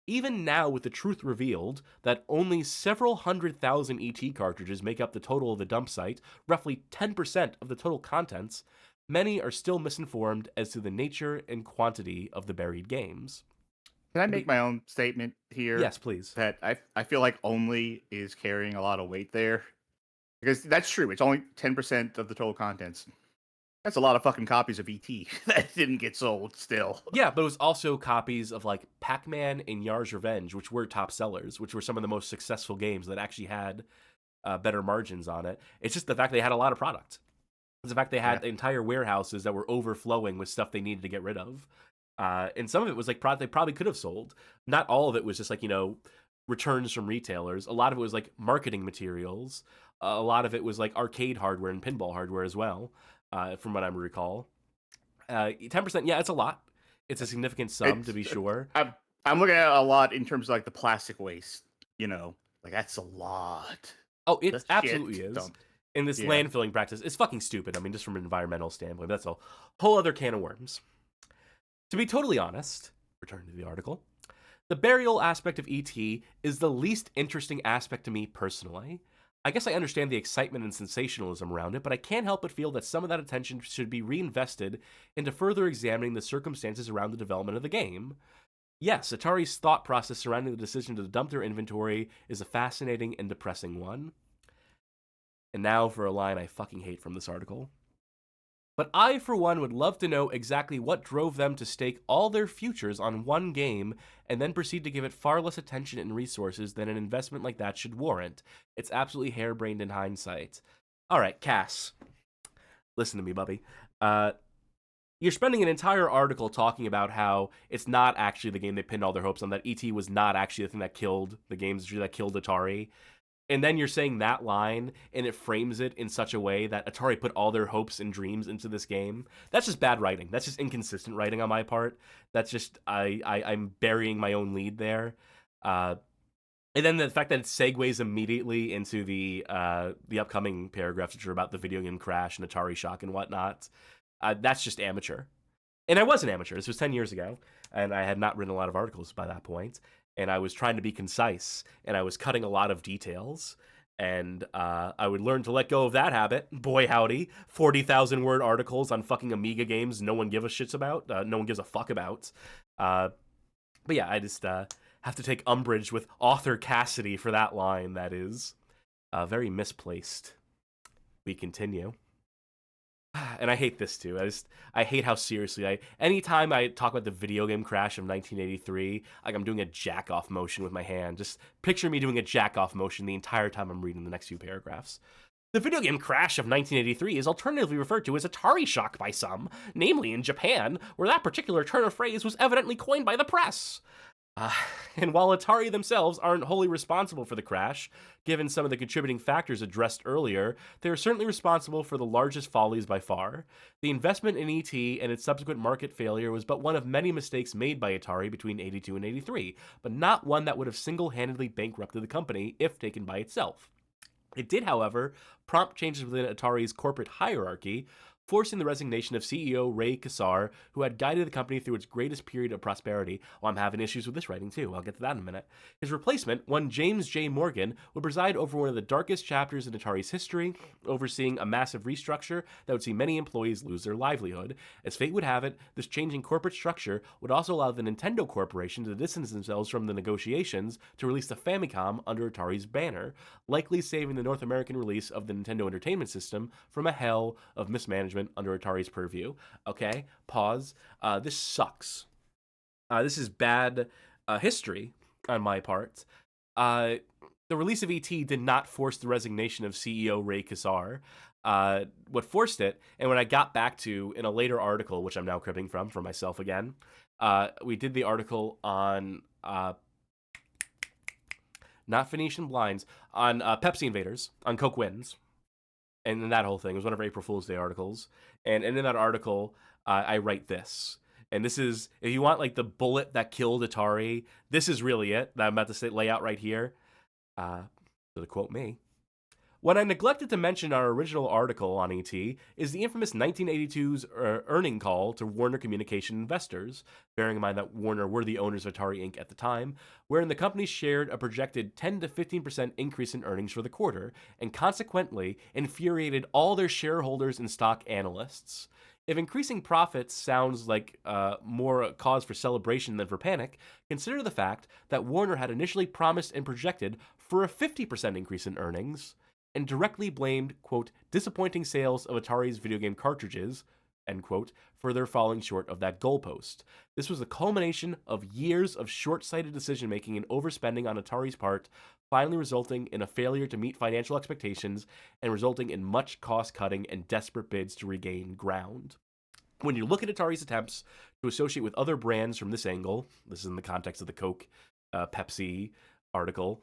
Even now, with the truth revealed that only several 100,000 E.T. cartridges make up the total of the dump site, roughly 10% of the total contents, many are still misinformed as to the nature and quantity of the buried games. Can I make my own statement here? Yes, please. That I feel like only is carrying a lot of weight there. Because that's true. It's only 10% of the total contents. That's a lot of fucking copies of E.T. that didn't get sold still. Yeah, but it was also copies of like Pac-Man and Yar's Revenge, which were top sellers, which were some of the most successful games that actually had better margins on it. It's just the fact they had a lot of product. It's the fact they had entire warehouses that were overflowing with stuff they needed to get rid of. And some of it was like product they probably could have sold. Not all of it was just like, returns from retailers. A lot of it was like marketing materials. A lot of it was like arcade hardware and pinball hardware as well. from what I recall. 10%, yeah, it's a lot. It's a significant sum, to be sure. I'm looking at a lot in terms of like the plastic waste. Like that's a lot. Oh, it The absolutely shit is. dumped. And this Yeah. landfilling practice is fucking stupid. I mean, just from an environmental standpoint, that's a whole other can of worms. To be totally honest, return to the article, the burial aspect of ET is the least interesting aspect to me personally. I guess I understand the excitement and sensationalism around it, but I can't help but feel that some of that attention should be reinvested into further examining the circumstances around the development of the game. Yes, Atari's thought process surrounding the decision to dump their inventory is a fascinating and depressing one. And now for a line I fucking hate from this article. But I, for one, would love to know exactly what drove them to stake all their futures on one game and then proceed to give it far less attention and resources than an investment like that should warrant. It's absolutely harebrained in hindsight. All right, Cass, listen to me, bubby. You're spending an entire article talking about how it's not actually the game they pinned all their hopes on, that E.T. was not actually the thing that killed the games that killed Atari. And then you're saying that line, and it frames it in such a way that Atari put all their hopes and dreams into this game. That's just bad writing. That's just inconsistent writing on my part. That's just, I'm burying my own lead there. And then the fact that it segues immediately into the upcoming paragraphs, which are about the video game crash and Atari shock and whatnot, that's just amateur. And I was an amateur. This was 10 years ago, and I had not written a lot of articles by that point. And I was trying to be concise, and I was cutting a lot of details, and I would learn to let go of that habit. Boy howdy, 40,000 word articles on fucking Amiga games no one gives a shits about, no one gives a fuck about. But yeah, I just have to take umbrage with author Cassidy for that line. That is very misplaced. We continue. And I hate this too. I hate how seriously anytime I talk about the video game crash of 1983, like I'm doing a jack off motion with my hand. Just picture me doing a jack off motion the entire time I'm reading the next few paragraphs. The video game crash of 1983 is alternatively referred to as Atari shock by some, namely in Japan, where that particular turn of phrase was evidently coined by the press. And while Atari themselves aren't wholly responsible for the crash, given some of the contributing factors addressed earlier, they are certainly responsible for the largest follies by far. The investment in E.T. and its subsequent market failure was but one of many mistakes made by Atari between 82 and 83, but not one that would have single-handedly bankrupted the company if taken by itself. It did, however, prompt changes within Atari's corporate hierarchy, forcing the resignation of CEO Ray Kassar, who had guided the company through its greatest period of prosperity. Well, I'm having issues with this writing, too. I'll get to that in a minute. His replacement, one James J. Morgan, would preside over one of the darkest chapters in Atari's history, overseeing a massive restructure that would see many employees lose their livelihood. As fate would have it, this changing corporate structure would also allow the Nintendo Corporation to distance themselves from the negotiations to release the Famicom under Atari's banner, likely saving the North American release of the Nintendo Entertainment System from a hell of mismanagement under Atari's purview. Okay, pause. This sucks. This is bad history on my part. The release of E.T. did not force the resignation of CEO Ray Kassar. What forced it, and when I got back to, in a later article, which I'm now cribbing from for myself again, we did the article on, not Phoenician Blinds, on Pepsi Invaders, on Coke Wins. And that whole thing. It was one of our April Fool's Day articles. And in that article, I write this. And this is, if you want like the bullet that killed Atari, this is really it that I'm about to lay out right here. So to quote me, what I neglected to mention in our original article on ET is the infamous 1982's earning call to Warner Communication investors, bearing in mind that Warner were the owners of Atari Inc. at the time, wherein the company shared a projected 10 to 15% increase in earnings for the quarter, and consequently infuriated all their shareholders and stock analysts. If increasing profits sounds like more a cause for celebration than for panic, consider the fact that Warner had initially promised and projected for a 50% increase in earnings, and directly blamed, quote, disappointing sales of Atari's video game cartridges, end quote, for their falling short of that goalpost. This was a culmination of years of short-sighted decision-making and overspending on Atari's part, finally resulting in a failure to meet financial expectations and resulting in much cost-cutting and desperate bids to regain ground. When you look at Atari's attempts to associate with other brands from this angle, this is in the context of the Coke, Pepsi article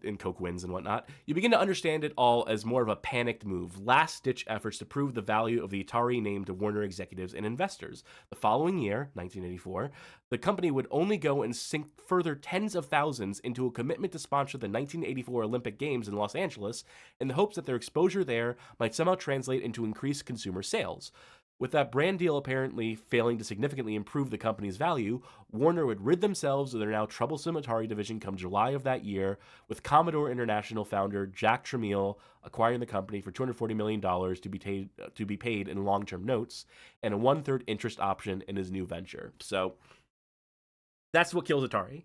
in Coke Wins and whatnot, you begin to understand it all as more of a panicked move, last-ditch efforts to prove the value of the Atari name to Warner executives and investors. The following year, 1984, the company would only go and sink further tens of thousands into a commitment to sponsor the 1984 Olympic Games in Los Angeles in the hopes that their exposure there might somehow translate into increased consumer sales. With that brand deal apparently failing to significantly improve the company's value, Warner would rid themselves of their now troublesome Atari division come July of that year, with Commodore International founder Jack Tramiel acquiring the company for $240 million to be paid in long-term notes, and a one-third interest option in his new venture. So that's what kills Atari.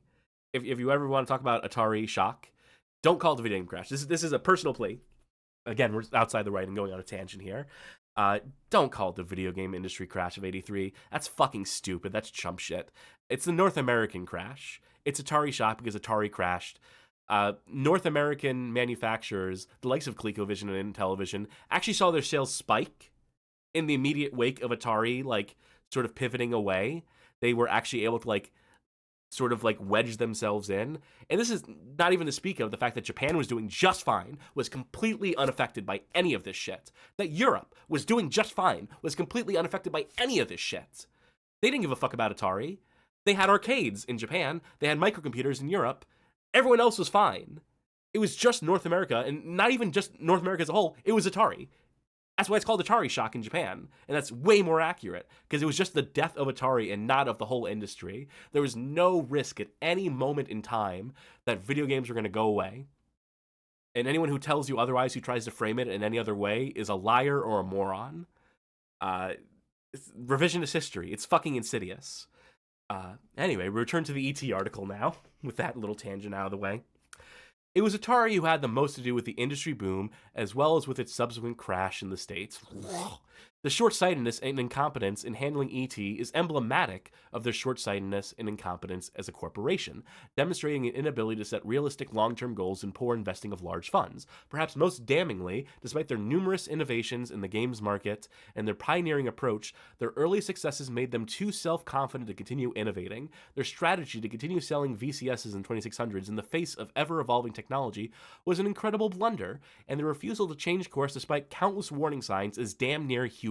If you ever want to talk about Atari shock, don't call it a video game crash. This is a personal plea. Again, we're outside the writing, going on a tangent here. Don't call it the video game industry crash of 83. That's fucking stupid. That's chump shit. It's the North American crash. It's Atari shock because Atari crashed. North American manufacturers, the likes of ColecoVision and Intellivision, actually saw their sales spike in the immediate wake of Atari, like, sort of pivoting away. They were actually able to, like, sort of like wedge themselves in. And this is not even to speak of the fact that Japan was doing just fine, was completely unaffected by any of this shit. That Europe was doing just fine, was completely unaffected by any of this shit. They didn't give a fuck about Atari. They had arcades in Japan. They had microcomputers in Europe. Everyone else was fine. It was just North America, and not even just North America as a whole. It was Atari. That's why it's called Atari shock in Japan, and that's way more accurate, because it was just the death of Atari and not of the whole industry. There was no risk at any moment in time that video games were going to go away, and anyone who tells you otherwise, who tries to frame it in any other way, is a liar or a moron. It's revisionist history. It's fucking insidious. Anyway, we return to the E.T. article now, with that little tangent out of the way. It was Atari who had the most to do with the industry boom, as well as with its subsequent crash in the States. The short-sightedness and incompetence in handling E.T. is emblematic of their short-sightedness and incompetence as a corporation, demonstrating an inability to set realistic long-term goals and poor investing of large funds. Perhaps most damningly, despite their numerous innovations in the games market and their pioneering approach, their early successes made them too self-confident to continue innovating. Their strategy to continue selling VCSs and 2600s in the face of ever-evolving technology was an incredible blunder, and their refusal to change course despite countless warning signs is damn near hubris.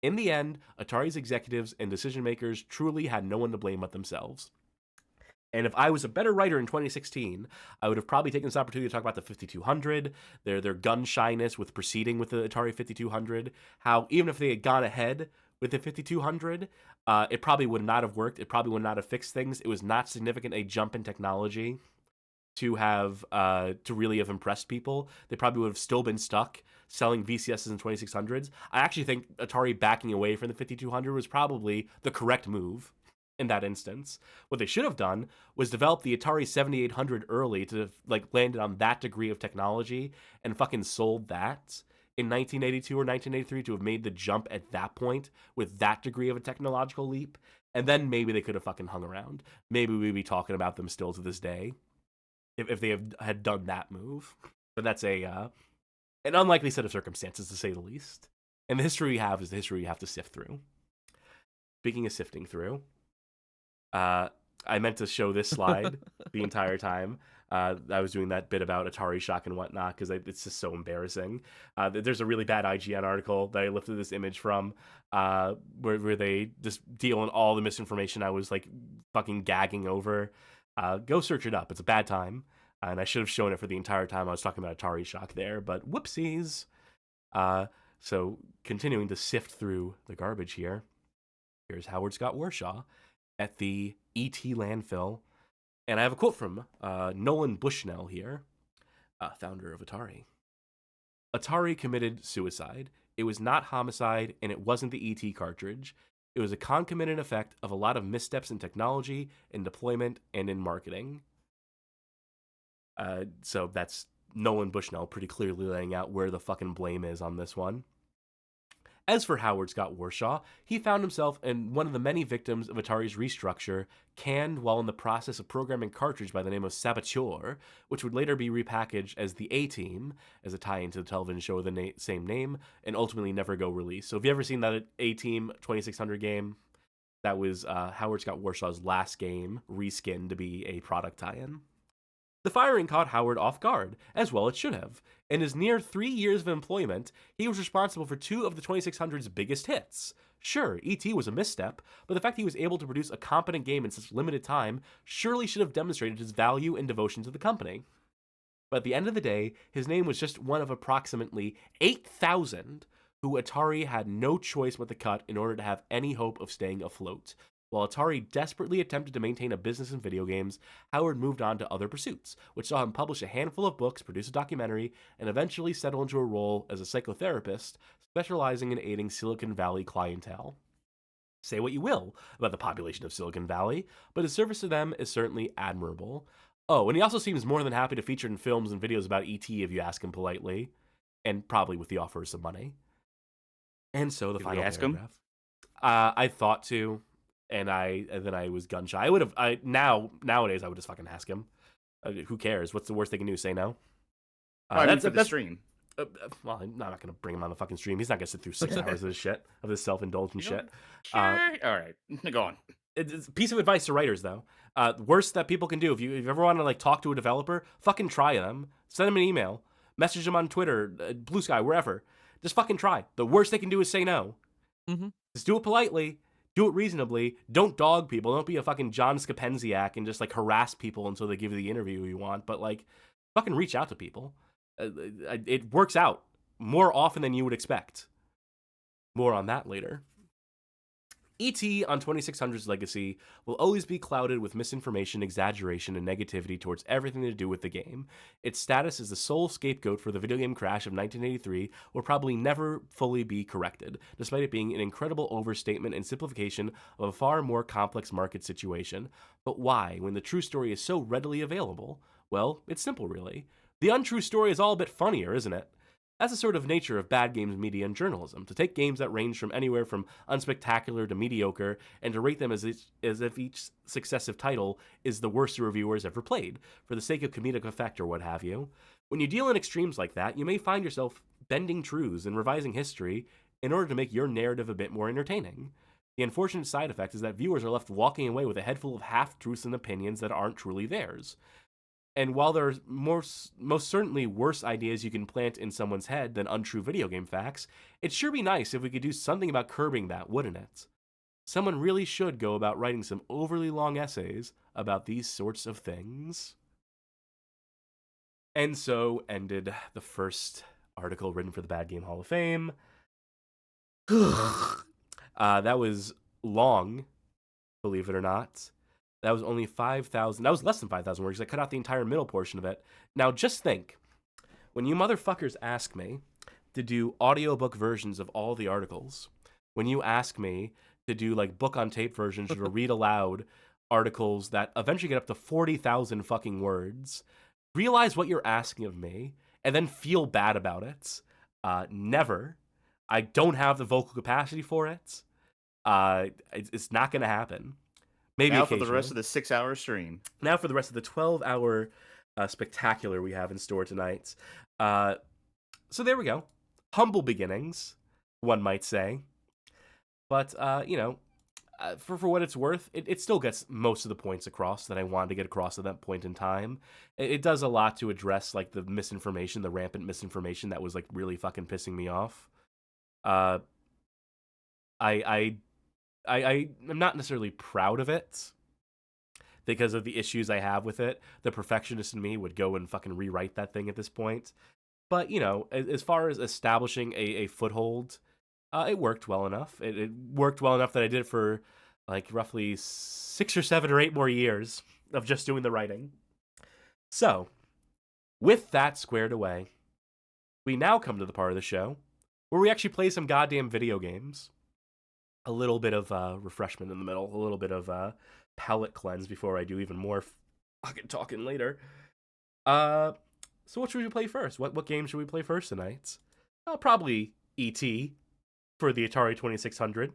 In the end, Atari's executives and decision makers truly had no one to blame but themselves. And if I was a better writer in 2016, I would have probably taken this opportunity to talk about the 5200, their gun shyness with proceeding with the Atari 5200, how even if they had gone ahead with the 5200, it probably would not have worked. It probably would not have fixed things. It was not significant a jump in technology to have to really have impressed people. They probably would have still been stuck selling VCSs and 2600s. I actually think Atari backing away from the 5200 was probably the correct move in that instance. What they should have done was develop the Atari 7800 early to like landed on that degree of technology and fucking sold that in 1982 or 1983 to have made the jump at that point with that degree of a technological leap. And then maybe they could have fucking hung around. Maybe we'd be talking about them still to this day if they had done that move. But that's an unlikely set of circumstances, to say the least. And the history we have is the history we have to sift through. Speaking of sifting through, I meant to show this slide the entire time. I was doing that bit about Atari shock and whatnot because it's just so embarrassing. There's a really bad IGN article that I lifted this image from where they just deal in all the misinformation I was like fucking gagging over. Go search it up. It's a bad time. And I should have shown it for the entire time I was talking about Atari shock there, but whoopsies. So continuing to sift through the garbage here, here's Howard Scott Warshaw at the E.T. landfill. And I have a quote from Nolan Bushnell here, founder of Atari. Atari committed suicide. It was not homicide, and it wasn't the E.T. cartridge. It was a concomitant effect of a lot of missteps in technology, in deployment, and in marketing. So that's Nolan Bushnell pretty clearly laying out where the fucking blame is on this one. As for Howard Scott Warshaw, he found himself in one of the many victims of Atari's restructure, canned while in the process of programming cartridge by the name of Saboteur, which would later be repackaged as the A-Team, as a tie-in to the television show of the same name, and ultimately never go released. So if you ever seen that A-Team 2600 game, that was Howard Scott Warshaw's last game, reskinned to be a product tie-in. The firing caught Howard off guard, as well it should have. In his near 3 years of employment, he was responsible for 2 of the 2600's biggest hits. Sure, E.T. was a misstep, but the fact he was able to produce a competent game in such limited time surely should have demonstrated his value and devotion to the company. But at the end of the day, his name was just one of approximately 8,000 who Atari had no choice but to cut in order to have any hope of staying afloat. While Atari desperately attempted to maintain a business in video games, Howard moved on to other pursuits, which saw him publish a handful of books, produce a documentary, and eventually settle into a role as a psychotherapist, specializing in aiding Silicon Valley clientele. Say what you will about the population of Silicon Valley, but his service to them is certainly admirable. Oh, and he also seems more than happy to feature in films and videos about E.T. if you ask him politely, and probably with the offer of some money. And so the final paragraph. I thought to, and then I was gun shy. Nowadays I would just fucking ask him. Who cares? What's the worst they can do? Say no. That's the stream. Well, I'm not gonna bring him on the fucking stream. He's not gonna sit through 6 hours of this shit, of this self-indulgent shit. All right, go on. It's a piece of advice to writers, though. Worst that people can do, if you ever want to like talk to a developer, fucking try them. Send them an email, message them on Twitter, Blue Sky, wherever. Just fucking try. The worst they can do is say no. Mm-hmm. Just do it politely. Do it reasonably. Don't dog people. Don't be a fucking John Scapenziak and just like harass people until they give you the interview you want. But like, fucking reach out to people. It works out more often than you would expect. More on that later. E.T. on 2600's legacy will always be clouded with misinformation, exaggeration, and negativity towards everything to do with the game. Its status as the sole scapegoat for the video game crash of 1983 will probably never fully be corrected, despite it being an incredible overstatement and simplification of a far more complex market situation. But why, when the true story is so readily available? Well, it's simple, really. The untrue story is all a bit funnier, isn't it? That's the sort of nature of bad games media and journalism, to take games that range from anywhere from unspectacular to mediocre and to rate them as if each successive title is the worst a reviewer has ever played, for the sake of comedic effect or what have you. When you deal in extremes like that, you may find yourself bending truths and revising history in order to make your narrative a bit more entertaining. The unfortunate side effect is that viewers are left walking away with a head full of half-truths and opinions that aren't truly theirs. And while there's most certainly worse ideas you can plant in someone's head than untrue video game facts, it'd sure be nice if we could do something about curbing that, wouldn't it? Someone really should go about writing some overly long essays about these sorts of things. And so ended the first article written for the Bad Game Hall of Fame. That was long, believe it or not. That was only 5,000. That was less than 5,000 words. I cut out the entire middle portion of it. Now, just think. When you motherfuckers ask me to do audiobook versions of all the articles, when you ask me to do, like, book-on-tape versions or to read aloud articles that eventually get up to 40,000 fucking words, realize what you're asking of me, and then feel bad about it. Never. I don't have the vocal capacity for it. It's not going to happen. Maybe now for the rest of the 6-hour stream. Now for the rest of the 12-hour spectacular we have in store tonight. So there we go. Humble beginnings, one might say. But, for what it's worth, it still gets most of the points across that I wanted to get across at that point in time. It does a lot to address, like, the misinformation, the rampant misinformation that was, like, really fucking pissing me off. I'm not necessarily proud of it because of the issues I have with it. The perfectionist in me would go and fucking rewrite that thing at this point. But, as far as establishing a foothold, it worked well enough. It worked well enough that I did it for, like, roughly 6 or 7 or 8 more years of just doing the writing. So, with that squared away, we now come to the part of the show where we actually play some goddamn video games. A little bit of refreshment in the middle, a little bit of palate cleanse before I do even more fucking talking later. So what should we play first? What game should we play first tonight? Probably E.T. for the Atari 2600.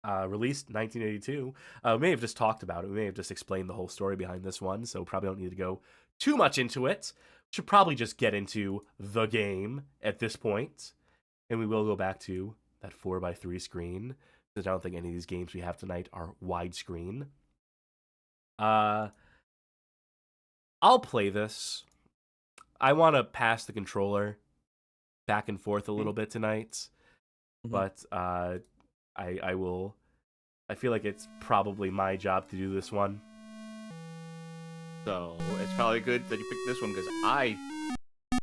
Released 1982. We may have just talked about it. We may have just explained the whole story behind this one, so probably don't need to go too much into it. Should probably just get into the game at this point. And we will go back to that 4x3 screen, because I don't think any of these games we have tonight are widescreen. I'll play this. I want to pass the controller back and forth a little bit tonight, but I will. I feel like it's probably my job to do this one. So it's probably good that you picked this one because I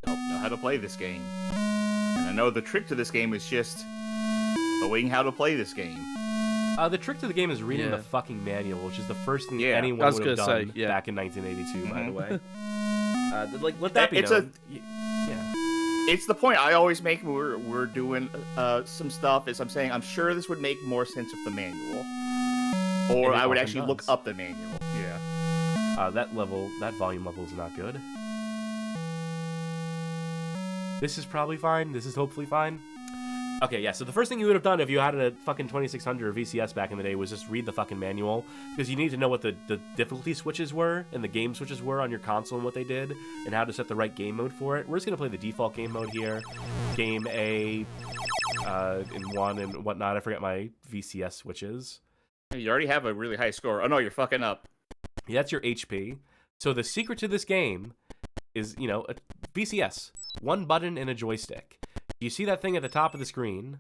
don't know how to play this game. And I know the trick to this game is just knowing how to play this game. The trick to the game is reading the fucking manual, which is the first thing anyone I was would have gonna done say, back in 1982, by the way. Let that be It's known. It's the point I always make when we're doing some stuff is I'm saying I'm sure this would make more sense with the manual. Or I would actually look up the manual. Yeah. That volume level is not good. This is probably fine. This is hopefully fine. Okay, yeah, so the first thing you would have done if you had a fucking 2600 or VCS back in the day was just read the fucking manual, because you need to know what the difficulty switches were and the game switches were on your console and what they did, and how to set the right game mode for it. We're just going to play the default game mode here. Game A, in 1 and whatnot. I forget my VCS switches. You already have a really high score. Oh no, you're fucking up. Yeah, that's your HP. So the secret to this game is, you know, a VCS. One button and a joystick. You see that thing at the top of the screen?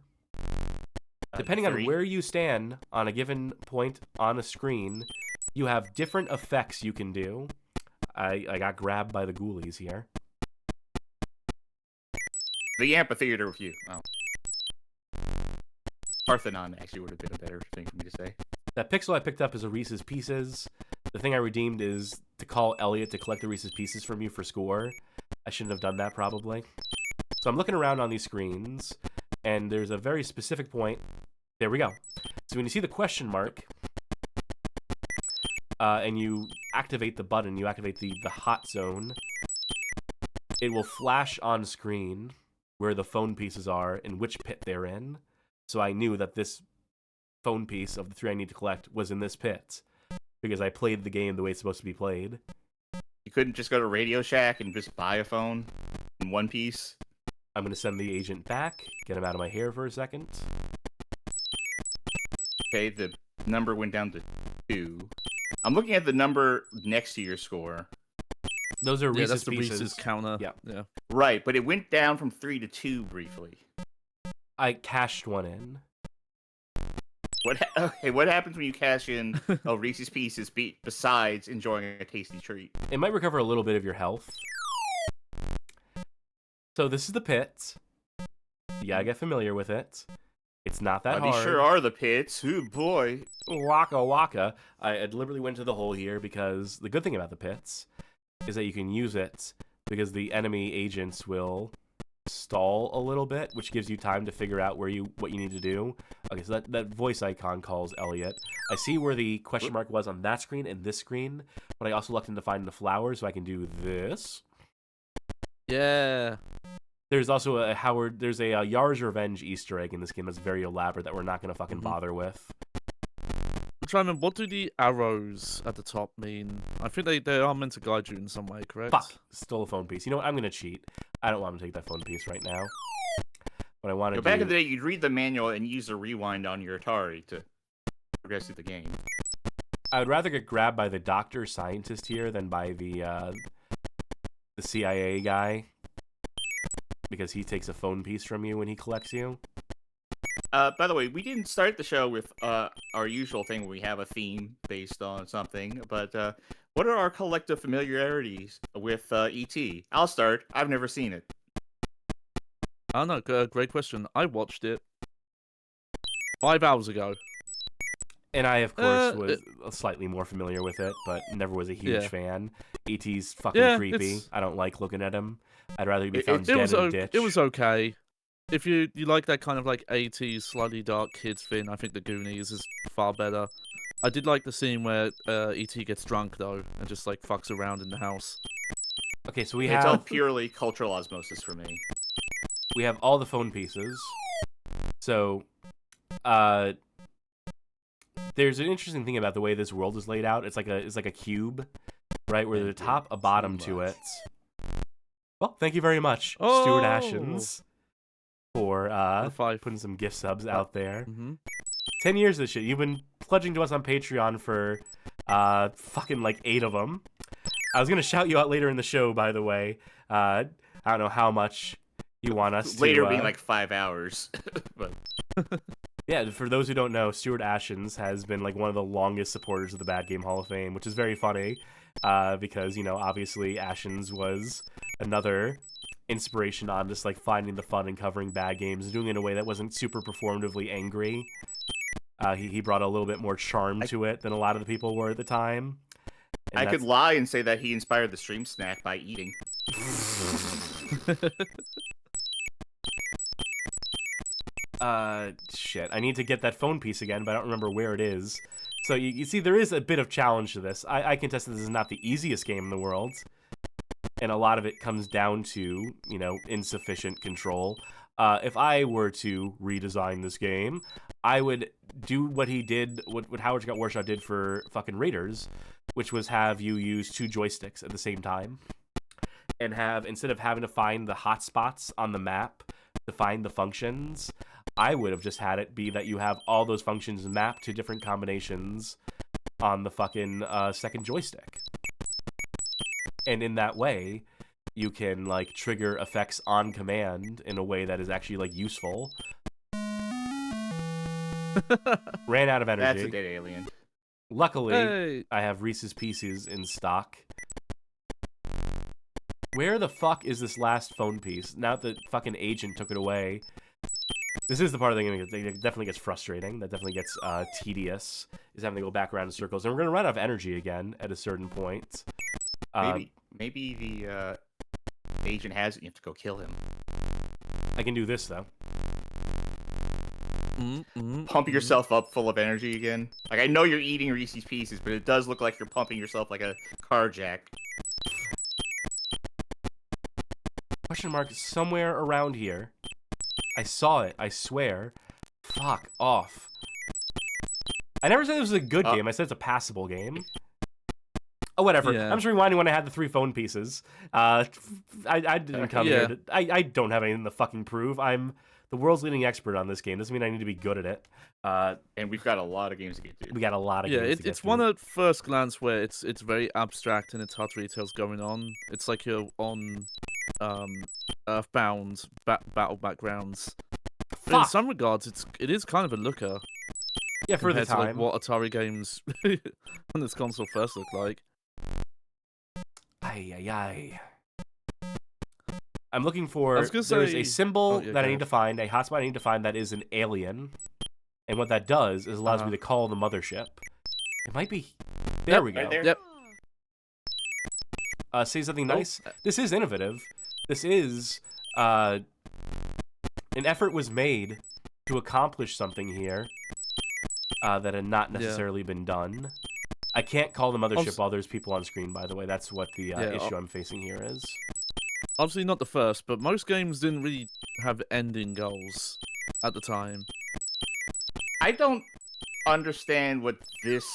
Depending on where you stand on a given point on a screen, you have different effects you can do. I got grabbed by the ghoulies here. The amphitheater with you. Oh. Parthenon actually would have been a better thing for me to say. That pixel I picked up is a Reese's Pieces. The thing I redeemed is to call Elliot to collect the Reese's Pieces from you for score. I shouldn't have done that, probably. So I'm looking around on these screens, and there's a very specific point. There we go. So when you see the question mark, and you activate the button, you activate the hot zone, it will flash on screen where the phone pieces are and which pit they're in. So I knew that this phone piece of the 3 I need to collect was in this pit, because I played the game the way it's supposed to be played. You couldn't just go to Radio Shack and just buy a phone in one piece? I'm going to send the agent back, get him out of my hair for a second. Okay, the number went down to 2. I'm looking at the number next to your score. Those are Reese's that's the Pieces. Reese's counter. Yeah. Right, but it went down from 3 to 2 briefly. I cashed one in. What happens when you cash in a Reese's Pieces besides enjoying a tasty treat? It might recover a little bit of your health. So this is the pit. You gotta get familiar with it. It's not that hard. These sure are the pits. Ooh, boy. Waka waka. I deliberately went to the hole here because the good thing about the pits is that you can use it because the enemy agents will stall a little bit, which gives you time to figure out what you need to do. Okay, so that voice icon calls Elliot. I see where the question mark was on that screen and this screen, but I also looked into finding the flowers, so I can do this. Yeah. There's also a Yar's Revenge Easter egg in this game that's very elaborate that we're not gonna fucking bother with. I'm trying to remember, what do the arrows at the top mean? I think they are meant to guide you in some way, correct? Fuck! Stole a phone piece. You know what? I'm gonna cheat. I don't want to take that phone piece right now. What I want to do... Back in the day, you'd read the manual and use the rewind on your Atari to progress through the game. I would rather get grabbed by the doctor scientist here than by the CIA guy, because he takes a phone piece from you when he collects you. By the way, we didn't start the show with our usual thing where we have a theme based on something, but what are our collective familiarities with E.T.? I'll start. I've never seen it. I don't know, great question. I watched it 5 hours ago. And I, of course, was slightly more familiar with it, but never was a huge fan. E.T.'s fucking creepy. I don't like looking at him. I'd rather be found dead in a ditch. It was okay. If you like that kind of like 80s, slightly dark kids thing, I think The Goonies is far better. I did like the scene where E.T. gets drunk, though, and just like fucks around in the house. Okay, so it's all purely cultural osmosis for me. We have all the phone pieces. So, there's an interesting thing about the way this world is laid out. It's like a cube, right? Where there's a top, a bottom to it. Well, thank you very much, Stuart Ashens, for putting some gift subs out there. 10 years of this shit. You've been pledging to us on Patreon for fucking like 8 of them. I was gonna shout you out later in the show, by the way. I don't know how much you want us to... Later being like 5 hours. But yeah, for those who don't know, Stuart Ashens has been like one of the longest supporters of the Bad Game Hall of Fame, which is very funny, because, you know, obviously Ashens was another inspiration on just like finding the fun and covering bad games, doing it in a way that wasn't super performatively angry. He brought a little bit more charm to it than a lot of the people were at the time. I could lie and say that he inspired the stream snack by eating. Shit. I need to get that phone piece again, but I don't remember where it is. So you see, there is a bit of challenge to this. I contest that this is not the easiest game in the world. And a lot of it comes down to, you know, insufficient control. If I were to redesign this game, I would do what he did, what Howard Scott Warshaw did for fucking Raiders, which was have you use 2 joysticks at the same time. And have, instead of having to find the hotspots on the map to find the functions, I would have just had it be that you have all those functions mapped to different combinations on the fucking second joystick. And in that way, you can, like, trigger effects on command in a way that is actually, like, useful. Ran out of energy. That's a dead alien. Luckily, Hey. I have Reese's Pieces in stock. Where the fuck is this last phone piece? Now that the fucking agent took it away. This is the part of the game that definitely gets frustrating. That definitely gets tedious. Is having to go back around in circles. And we're going to run out of energy again at a certain point. Maybe the agent has it. You have to go kill him. I can do this, though. Pump yourself up full of energy again. Like, I know you're eating Reese's Pieces, but it does look like you're pumping yourself like a car jack. Question mark somewhere around here. I saw it, I swear. Fuck off. I never said this was a good game, I said it's a passable game. Oh, whatever. Yeah. I'm just rewinding when I had the 3 phone pieces. I didn't come here to... I don't have anything to fucking prove. I'm the world's leading expert on this game. Doesn't mean I need to be good at it. And we've got a lot of games to get to. We got a lot of games to get it's through. one at first glance where it's very abstract and it's hard to really tell what's going on. It's like you're on Earthbound battle backgrounds. But in some regards, it is kind of a looker. Yeah, for the compared to, like, time. what Atari games on this console first looked like. Ay. I'm looking for... I was gonna There's say- a symbol yeah, that I go need to find, a hotspot I need to find that is an alien. And what that does is allows me to call the mothership. It might be... There we go. Right there? Yep. Say something nice. This is innovative. This is... an effort was made to accomplish something here that had not necessarily been done. I can't call the mothership while there's people on screen, by the way. That's what the issue I'm facing here is. Obviously not the first, but most games didn't really have ending goals at the time. I don't understand what this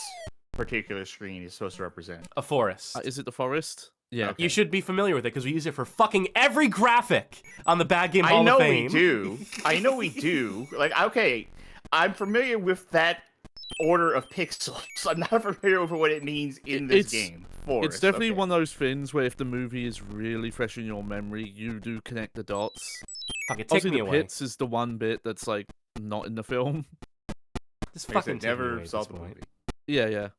particular screen is supposed to represent. A forest. Is it the forest? Yeah. Okay. You should be familiar with it because we use it for fucking every graphic on the Bad Game Hall I know of Fame. we do. I know we do. Like, okay, I'm familiar with that order of pixels. I'm not familiar with what it means in this game. Forest. It's definitely okay. one of those things where if the movie is really fresh in your memory, you do connect the dots. Fuck it, take Obviously, me the away. pits is the one bit that's like not in the film. Just Like I fucking said, take me away never at saw this the point. movie. Yeah.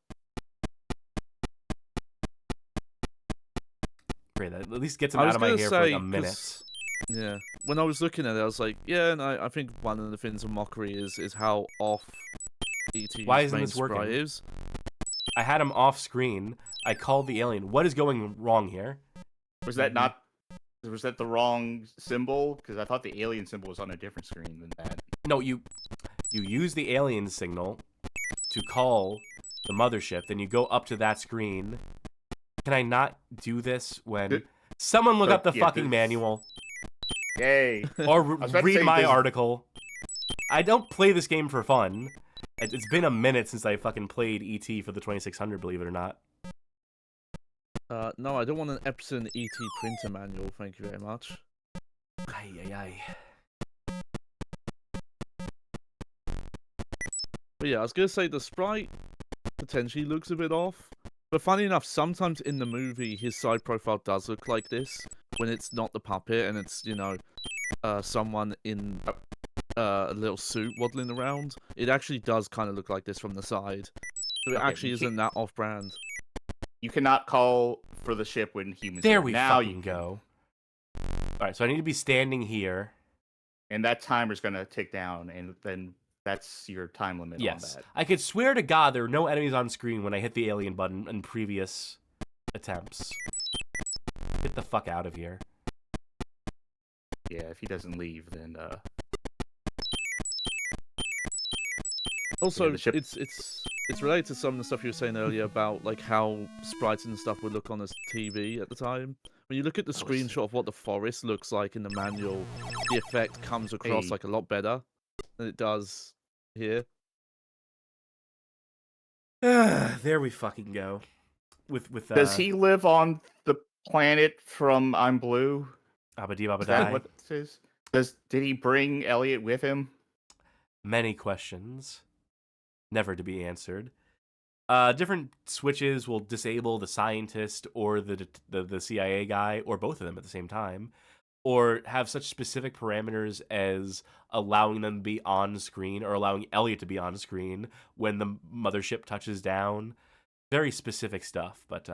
Great, that at least gets him I out was of my gonna hair for like say, a minute. 'cause- Yeah. When I was looking at it, I was like, yeah, and I think one of the things of mockery is how off E.T.'s Why isn't main this working? sprite is. I had him off screen. I called the alien. What is going wrong here? Was that not? Was that the wrong symbol? Because I thought the alien symbol was on a different screen than that. No, you use the alien signal to call the mothership. Then you go up to that screen. Can I not do this when someone look up the fucking manual Yay! or was about to read say, my does- article? I don't play this game for fun. It's been a minute since I fucking played E.T. for the 2600, believe it or not. No, I don't want an Epson ET printer manual, thank you very much. Ay. But yeah, I was gonna say the sprite potentially looks a bit off, But funny enough, sometimes in the movie, his side profile does look like this when it's not the puppet and it's, someone in a little suit waddling around. It actually does kind of look like this from the side. So it Okay, actually isn't that off-brand. You cannot call for the ship when humans. There are. we now fucking go. All right, so I need to be standing here. And that timer's gonna tick down, and then that's your time limit on Yes. that. I could swear to God there were no enemies on screen when I hit the alien button in previous attempts. Get the fuck out of here. Yeah, if he doesn't leave, then Also, the ship- it's related to some of the stuff you were saying earlier about like how sprites and stuff would look on a TV at the time. When you look at the screenshot of what the forest looks like in the manual, the effect comes across like a lot better than it does here. There we fucking go. With Does he live on the planet from I'm Blue? Abadi Is that what this is? Did he bring Elliot with him? Many questions, never to be answered. Different switches will disable the scientist or the CIA guy, or both of them at the same time, or have such specific parameters as allowing them to be on screen or allowing Elliot to be on screen when the mothership touches down. Very specific stuff, but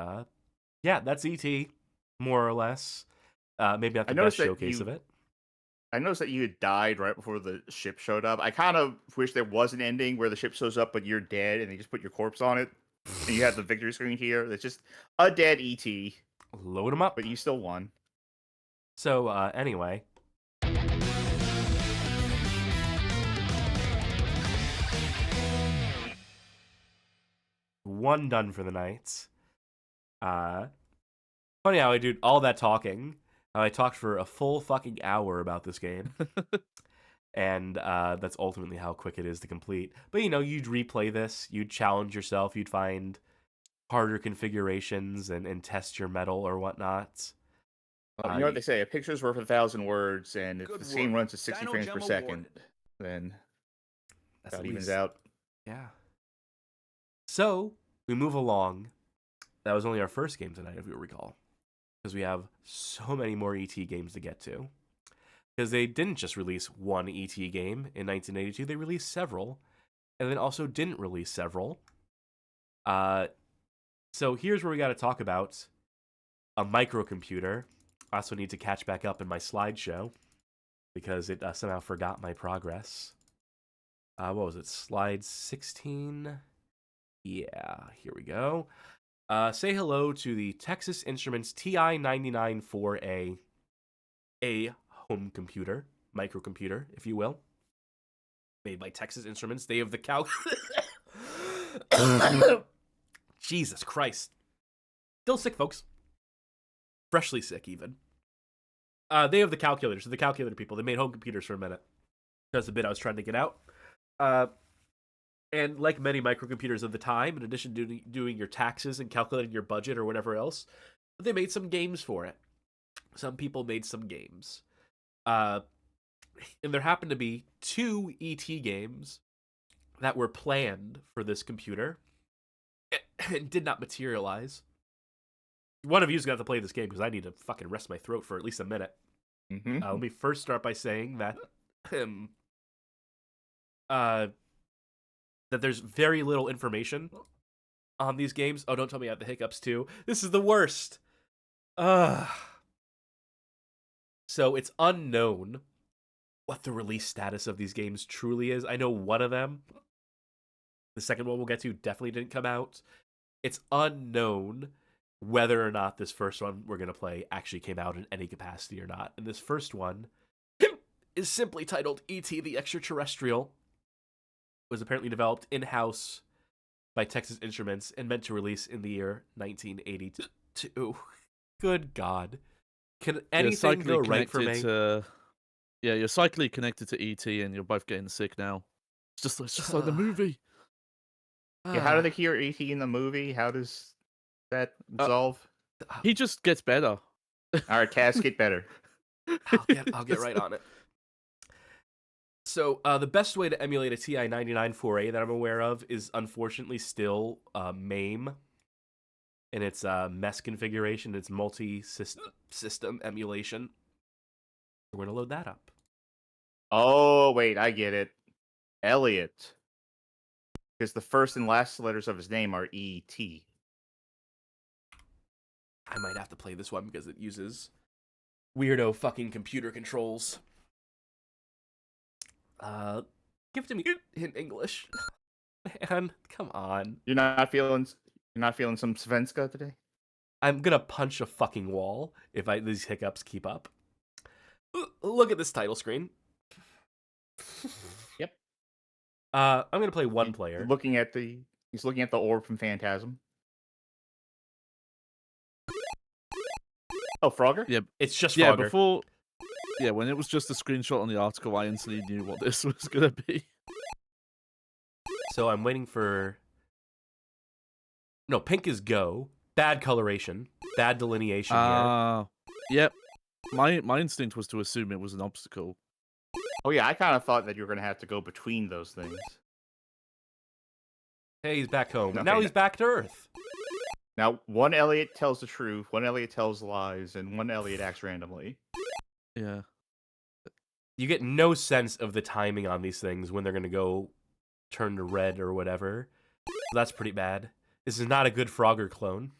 yeah, that's E.T. more or less. Maybe not the best showcase of it. I noticed that you had died right before the ship showed up. I kind of wish there was an ending where the ship shows up, but you're dead, and they just put your corpse on it, and you have the victory screen here. It's just a dead ET. Load him up. But you still won. So, anyway. One done for the night. Funny how I do all that talking. I talked for a full fucking hour about this game. And that's ultimately how quick it is to complete. But, you'd replay this. You'd challenge yourself. You'd find harder configurations and test your metal or whatnot. You know what they say? A picture's worth 1,000 words, and if the game runs at 60 frames per second, then that evens out. Yeah. So, we move along. That was only our first game tonight, if you recall. Because we have so many more E.T. games to get to. Because they didn't just release one E.T. game in 1982, they released several. And then also didn't release several. So here's where we got to talk about a microcomputer. I also need to catch back up in my slideshow. Because it somehow forgot my progress. What was it? Slide 16? Yeah, here we go. Say hello to the Texas Instruments TI-99-4A, a home computer, microcomputer, if you will, made by Texas Instruments. They have the Jesus Christ. Still sick, folks. Freshly sick, even. They have the calculators. So the calculator people. They made home computers for a minute. That's the bit I was trying to get out. And like many microcomputers of the time, in addition to doing your taxes and calculating your budget or whatever else, they made some games for it. Some people made some games. And there happened to be 2 E.T. games that were planned for this computer and did not materialize. One of you is going to have to play this game because I need to fucking rest my throat for at least a minute. Mm-hmm. Let me first start by saying that that there's very little information on these games. Oh, don't tell me I have the hiccups too. This is the worst. So it's unknown what the release status of these games truly is. I know one of them, the second one we'll get to, definitely didn't come out. It's unknown whether or not this first one we're going to play actually came out in any capacity or not. And this first one is simply titled E.T. the Extra-Terrestrial. Was apparently developed in-house by Texas Instruments and meant to release in the year 1982. Good God. Can anything go right for me? Yeah, you're cyclically connected to E.T. and you're both getting sick now. It's just like the movie. Yeah, how do they hear E.T. in the movie? How does that resolve? He just gets better. All right, Cass, get better. I'll get right on it. So, the best way to emulate a TI-99-4A that I'm aware of is unfortunately still MAME. in its mess configuration, its multi-system emulation. We're going to load that up. Oh, wait, I get it. Elliot. Because the first and last letters of his name are E.T. I might have to play this one because it uses weirdo fucking computer controls. Give it to me in English. Man, come on. You're not feeling some Svenska today? I'm gonna punch a fucking wall if these hiccups keep up. Look at this title screen. Yep. I'm gonna play one player. He's looking at the orb from Phantasm. Oh, Frogger? Yeah, It's just yeah. Frogger. Before, yeah, when it was just a screenshot on the article, I instantly knew what this was gonna be. So I'm waiting for. No, pink is go. Bad coloration. Bad delineation here. Yep. My instinct was to assume it was an obstacle. Oh yeah, I kind of thought that you were gonna have to go between those things. Hey, he's back home. Okay, Now he's back to Earth. Now, one Elliot tells the truth, one Elliot tells lies, and one Elliot acts randomly. Yeah. You get no sense of the timing on these things when they're gonna go turn to red or whatever. That's pretty bad. This is not a good Frogger clone.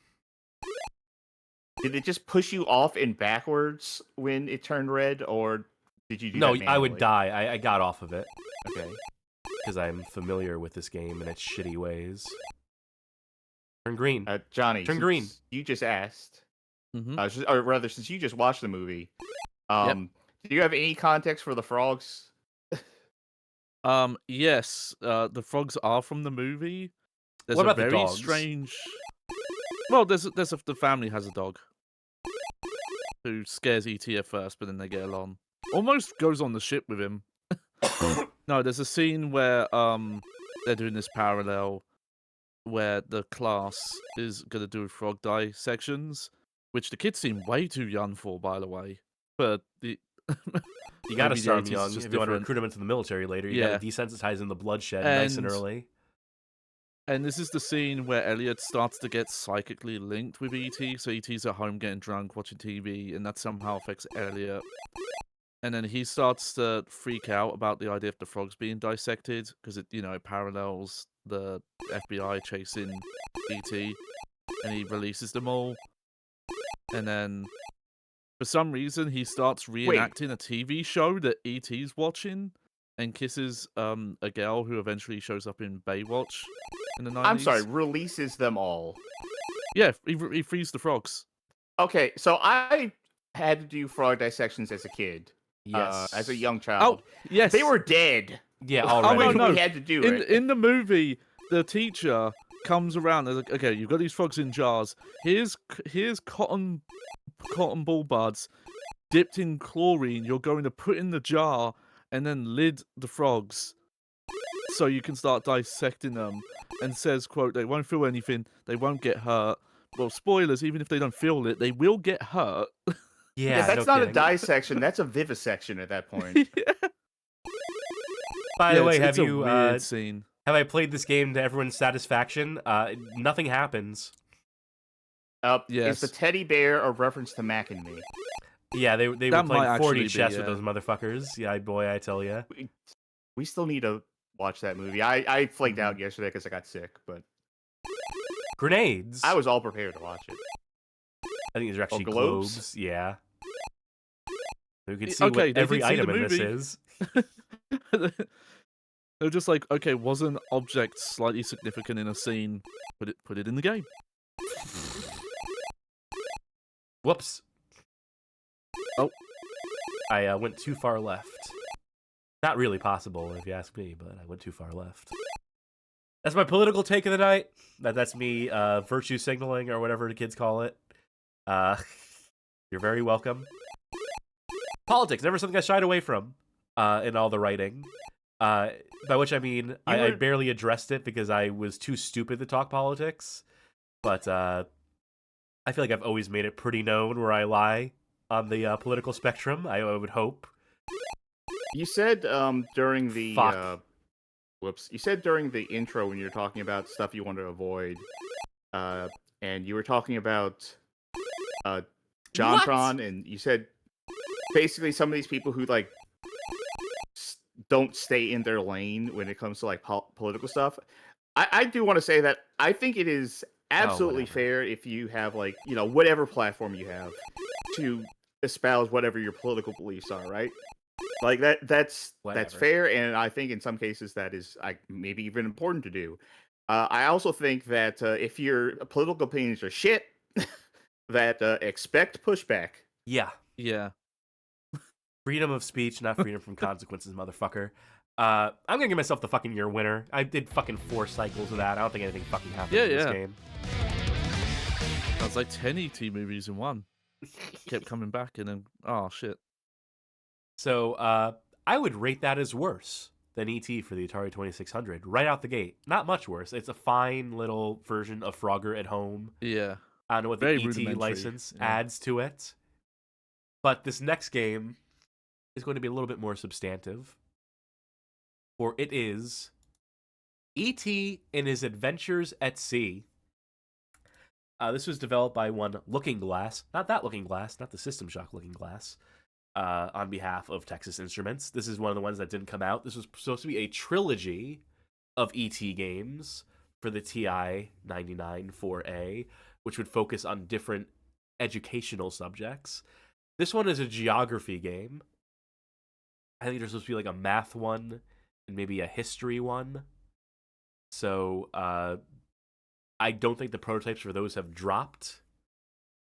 Did it just push you off and backwards when it turned red, or did you do No, that manually? I would die. I got off of it. Okay. Because I'm familiar with this game and its shitty ways. Turn green. Johnny, Turn green. You just asked, Mm-hmm. or rather, since you just watched the movie, do you have any context for the frogs? Yes. The frogs are from the movie. There's What a about the very dogs? strange. Well, the family has a dog who scares E.T. at first, but then they get along. Almost goes on the ship with him. No, there's a scene where they're doing this parallel where the class is gonna do frog dissections, which the kids seem way too young for, by the way. But the You gotta maybe the start 80s them is young just if you want to different. recruit them into the military later. You gotta desensitize them to bloodshed nice and And- early. And this is the scene where Elliot starts to get psychically linked with E.T. So E.T.'s at home getting drunk, watching TV, and that somehow affects Elliot. And then he starts to freak out about the idea of the frogs being dissected, because it parallels the FBI chasing E.T. and he releases them all. And then, for some reason, he starts reenacting a TV show that E.T.'s watching and kisses a girl who eventually shows up in Baywatch in the 90s. I'm sorry, releases them all. Yeah, he frees the frogs. Okay, so I had to do frog dissections as a kid. Yes. As a young child. Oh, yes. They were dead. Yeah, Oh, already. no. We had to do it. In the movie, the teacher comes around. They're like, okay, you've got these frogs in jars. Here's cotton ball buds dipped in chlorine. You're going to put in the jar and then lid the frogs so you can start dissecting them. And says, quote, they won't feel anything. They won't get hurt. Well, spoilers, even if they don't feel it, they will get hurt. Yeah, that's no not kidding. a dissection. That's a vivisection at that point. By the way, it's have a you weird scene. have I played this game to everyone's satisfaction? Nothing happens. Is the teddy bear a reference to Mac and Me? Yeah, they were That might playing 40 actually be, chess with yeah. those motherfuckers. Yeah, boy, I tell ya. We still need to watch that movie. I flaked out yesterday because I got sick, but Grenades. I was all prepared to watch it. I think these are actually globes? globes. Yeah. You can see Okay, what they every did see the item in this movie. is. They're just like, okay, was an object slightly significant in a scene? Put it in the game. Whoops. Oh. I went too far left. Not really possible, if you ask me, but I went too far left. That's my political take of the night. That's me virtue signaling, or whatever the kids call it. You're very welcome. Politics, never something I shied away from in all the writing. By which I mean, I barely addressed it because I was too stupid to talk politics. But I feel like I've always made it pretty known where I lie on the political spectrum, I would hope. You said during the Fuck. You said during the intro when you were talking about stuff you want to avoid, and you were talking about What? JonTron, and you said basically some of these people who like don't stay in their lane when it comes to like political stuff. I do want to say that I think it is absolutely whatever. fair if you have like whatever platform you have to espouse whatever your political beliefs are, right? Like that's Whatever. fair, and I think in some cases that is maybe even important to do. I also think that if your political opinions are shit, that expect pushback. Yeah. Yeah. Freedom of speech, not freedom from consequences, motherfucker. I'm gonna give myself the fucking year winner. I did fucking 4 cycles of that. I don't think anything fucking happened in this game. That was like 10 E.T. movies in one. Kept coming back and then, oh shit. So I would rate that as worse than E.T. for the Atari 2600 right out the gate. Not much worse. It's a fine little version of Frogger at Home. Yeah. I don't know what Very the E.T. rudimentary, license yeah. adds to it. But this next game is going to be a little bit more substantive. For it is E.T. in His Adventures at Sea. This was developed by one Looking Glass. Not that Looking Glass, not the System Shock Looking Glass. On behalf of Texas Instruments. This is one of the ones that didn't come out. This was supposed to be a trilogy of E.T. games for the TI 99-4A, which would focus on different educational subjects. This one is a geography game. I think there's supposed to be like a math one and maybe a history one. So I don't think the prototypes for those have dropped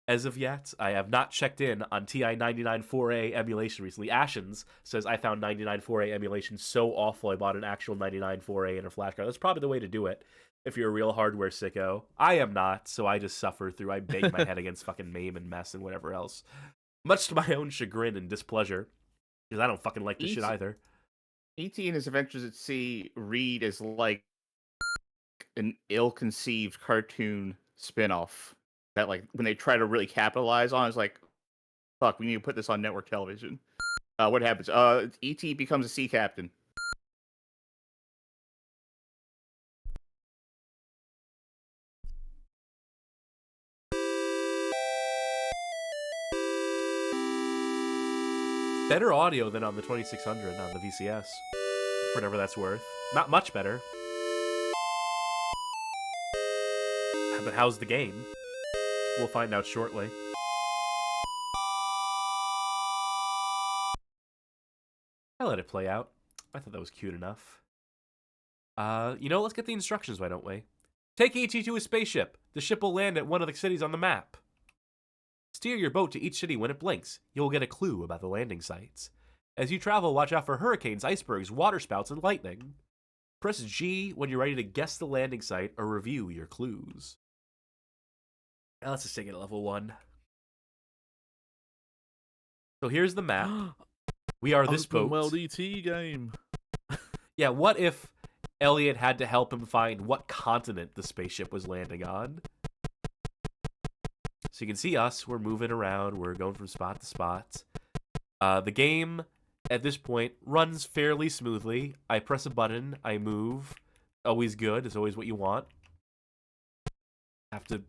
as of yet. I have not checked in on TI 99-4A emulation recently. Ashens says, I found 99-4A emulation so awful I bought an actual 99-4A in a flash card. That's probably the way to do it if you're a real hardware sicko. I am not, so I just suffer through. I bang my head against fucking MAME and mess and whatever else. Much to my own chagrin and displeasure, because I don't fucking like this shit either. E.T. and His Adventures at Sea read as like an ill-conceived cartoon spin-off that like when they try to really capitalize on, it's like, fuck, we need to put this on network television. What happens? E.T. becomes a sea captain. Better audio than on the 2600 on the VCS, for whatever that's worth. Not much better. But how's the game? We'll find out shortly. I let it play out. I thought that was cute enough. Let's get the instructions, why don't we? Take E.T. to a spaceship. The ship will land at one of the cities on the map. Steer your boat to each city when it blinks. You'll get a clue about the landing sites. As you travel, watch out for hurricanes, icebergs, waterspouts, and lightning. Press G when you're ready to guess the landing site or review your clues. Now let's just take it at level 1. So here's the map. We are this boat. Open world E.T. game. Yeah, what if Elliot had to help him find what continent the spaceship was landing on? So you can see us. We're moving around. We're going from spot to spot. The game, at this point, runs fairly smoothly. I press a button. I move. Always good. It's always what you want. Have to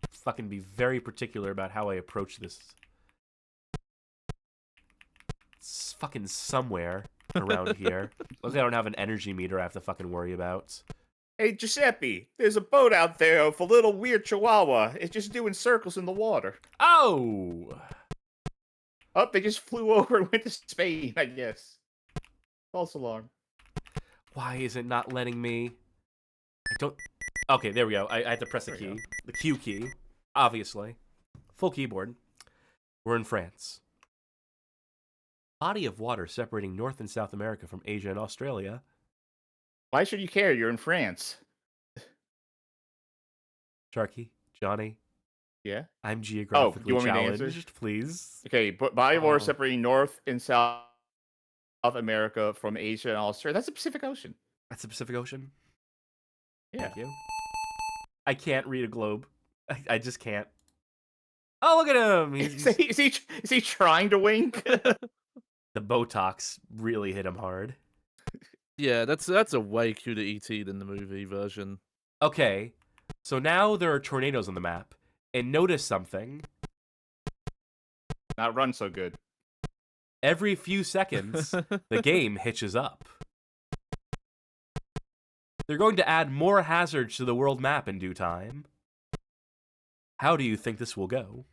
fucking be very particular about how I approach this. It's fucking somewhere around here. Luckily, I don't have an energy meter I have to fucking worry about. Hey, Giuseppe, there's a boat out there with a little weird chihuahua. It's just doing circles in the water. Oh! Oh, they just flew over and went to Spain, I guess. False alarm. Why is it not letting me? I don't... Okay, there we go. I had to press a key. The Q key, obviously. Full keyboard. We're in France. Body of water separating North and South America from Asia and Australia. Why should you care? You're in France. Sharky, Johnny, Yeah? I'm geographically you want me to challenged, answer? please. Okay, but body of water separating North and South America from Asia and Australia. That's the Pacific Ocean. That's the Pacific Ocean? Yeah. Thank you. I can't read a globe. I just can't. Oh, look at him! Is he trying to wink? The Botox really hit him hard. Yeah, that's a way cuter E.T. than the movie version. Okay, So now there are tornadoes on the map, and notice something. Not run so good. Every few seconds, the game hitches up. They're going to add more hazards to the world map in due time. How do you think this will go?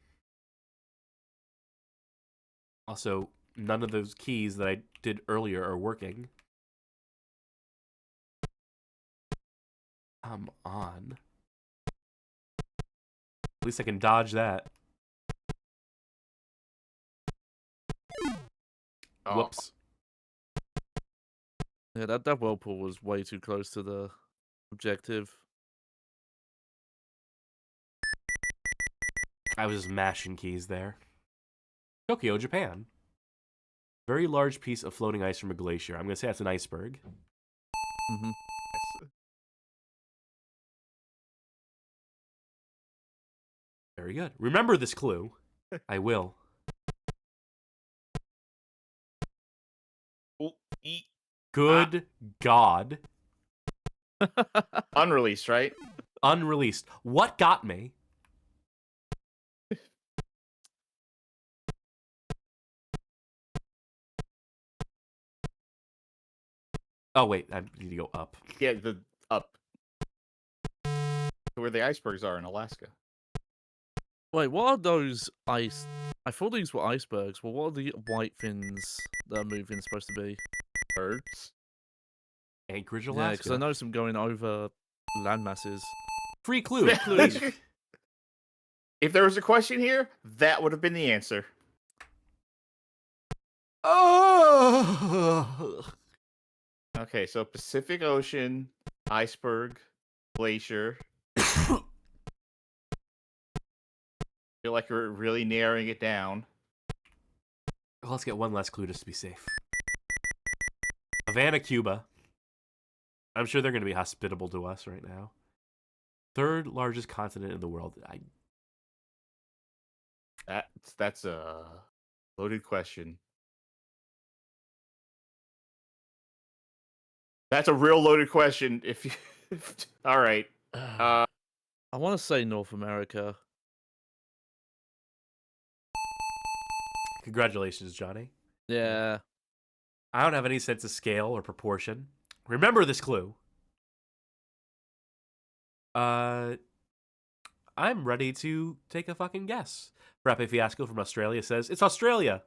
Also, none of those keys that I did earlier are working. Come on. At least I can dodge that. Oh. Whoops. Yeah, that whirlpool was way too close to the objective. I was just mashing keys there. Tokyo, Japan. Very large piece of floating ice from a glacier. I'm going to say that's an iceberg. Mm-hmm. Very good. Remember this clue. I will. Good God. Unreleased, right? Unreleased. What got me? Oh, wait. I need to go up. Yeah, the up. Where the icebergs are in Alaska. Wait, what are those ice? I thought these were icebergs. Well, what are the white fins that are moving supposed to be? Birds. Anchorage, Yeah, Alaska. because I noticed them going over land masses. Free clue. Please. If there was a question here, that would have been the answer. Oh. Okay, so Pacific Ocean, iceberg, glacier. Feel like you're really narrowing it down. Well, let's get one last clue just to be safe. Havana, Cuba. I'm sure they're going to be hospitable to us right now. Third largest continent in the world. That's a loaded question. That's a real loaded question. If you, all right. I want to say North America. Congratulations, Johnny. Yeah. I don't have any sense of scale or proportion. Remember this clue. I'm ready to take a fucking guess. Frappe Fiasco from Australia says, it's Australia.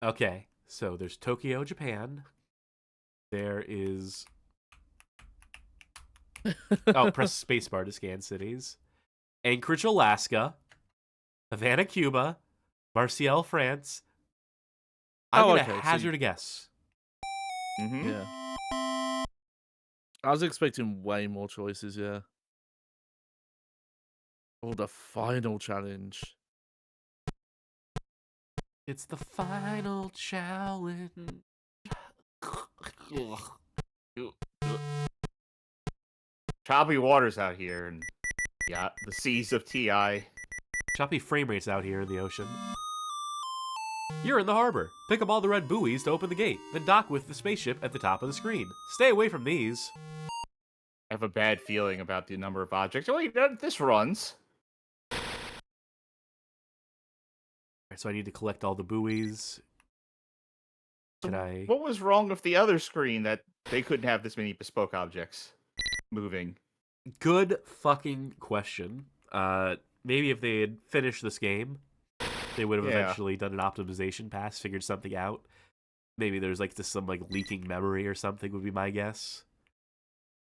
Okay, so there's Tokyo, Japan. There is... oh, press spacebar to scan cities. Anchorage, Alaska. Havana, Cuba. Marseille, France. I'm going to hazard a guess. Mm-hmm. Yeah. I was expecting way more choices, yeah. Oh, the final challenge. It's the final challenge. Choppy waters out here, and yeah, the seas of TI. Choppy frame rates out here in the ocean. You're in the harbor. Pick up all the red buoys to open the gate, then dock with the spaceship at the top of the screen. Stay away from these. I have a bad feeling about the number of objects. Oh, wait, this runs. Alright, so I need to collect all the buoys. Can I... What was wrong with the other screen that they couldn't have this many bespoke objects moving? Good fucking question. Maybe if they had finished this game, they would have eventually done an optimization pass, figured something out. Maybe there's like just some like leaking memory or something would be my guess.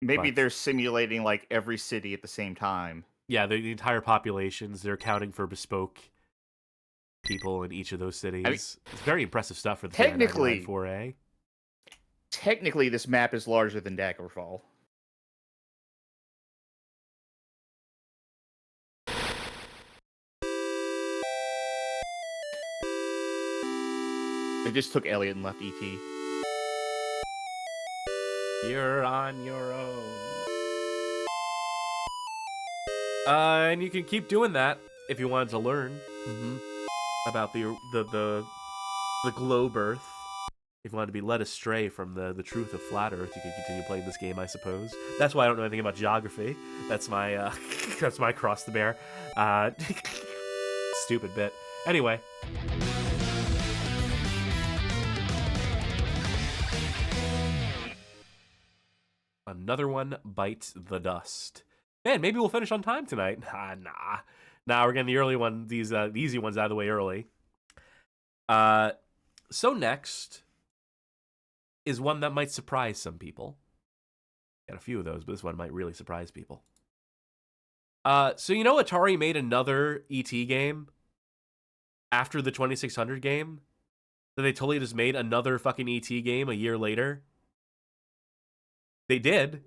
Maybe But- they're simulating like every city at the same time. Yeah, the entire populations, they're accounting for bespoke people in each of those cities. It's very impressive stuff for the Technically- 4A. Technically, this map is larger than Daggerfall. They just took Elliot and left E.T. You're on your own. And you can keep doing that if you wanted to learn Mm-hmm. about the globe Earth if you wanted to be led astray from the truth of flat Earth, you could continue playing this game, I suppose. That's why I don't know anything about geography. That's my that's my cross to bear. Stupid bit. Anyway. Another one bites the dust. Man, maybe we'll finish on time tonight. Nah, we're getting the early one, these the easy ones out of the way early. So next is one that might surprise some people. Got a few of those, but this one might really surprise people. So you know Atari made another E.T. game after the 2600 game? That they totally just made another fucking E.T. game a year later? They did.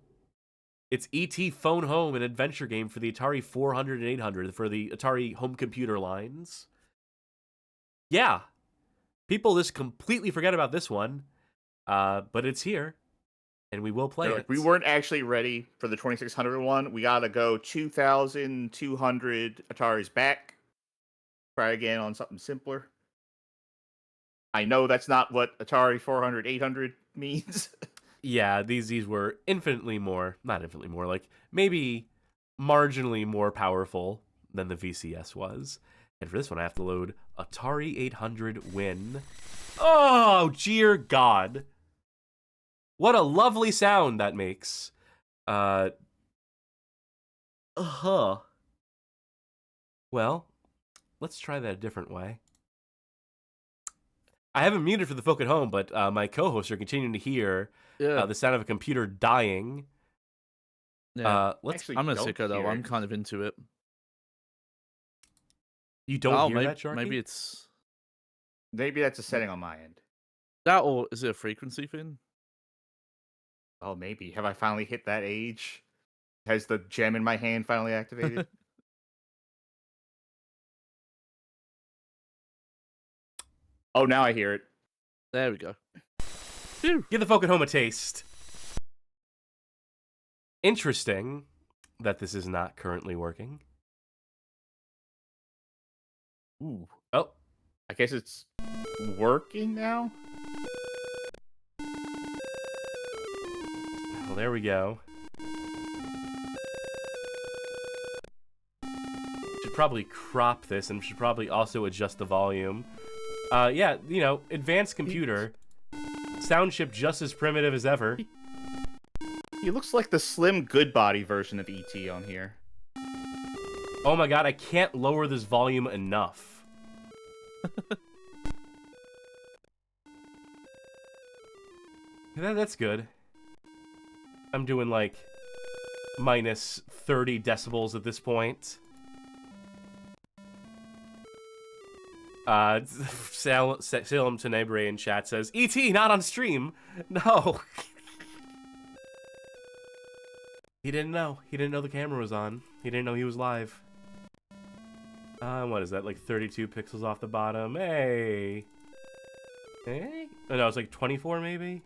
It's E.T. Phone Home, an adventure game for the Atari 400 and 800 for the Atari home computer lines. Yeah. People just completely forget about this one. But it's here. And we will play it. We weren't actually ready for the 2600 one. We gotta go 2200 Ataris back. Try again on something simpler. I know that's not what Atari 400, 800 means. Yeah, these were infinitely more, not infinitely more, like maybe marginally more powerful than the VCS was. And for this one, I have to load Atari 800 Win. Oh, dear God. What a lovely sound that makes. Well, let's try that a different way. I haven't muted for the folk at home, but my co-hosts are continuing to hear the sound of a computer dying. Yeah. Let's. I'm a sicko though. I'm kind of into it. You don't hear that, Sharky? Maybe that's a setting on my end. That, or is it a frequency thing? Oh, maybe. Have I finally hit that age? Has the gem in my hand finally activated? Oh, now I hear it. There we go. Give the folk at home a taste. Interesting that this is not currently working. Ooh. Oh. I guess it's working now? Well, there we go. Should probably crop this and should probably also adjust the volume. Yeah, you know, advanced computer. Sound chip just as primitive as ever. He looks like the slim Goodbody version of E.T. on here. Oh my God, I can't lower this volume enough. That's good. I'm doing like minus 30 decibels at this point. Salem Tenebre in chat says, E.T. not on stream. No. He didn't know. He didn't know the camera was on. He didn't know he was live. What is that? Like 32 pixels off the bottom. Hey. Hey? Oh, no, it's like 24 maybe?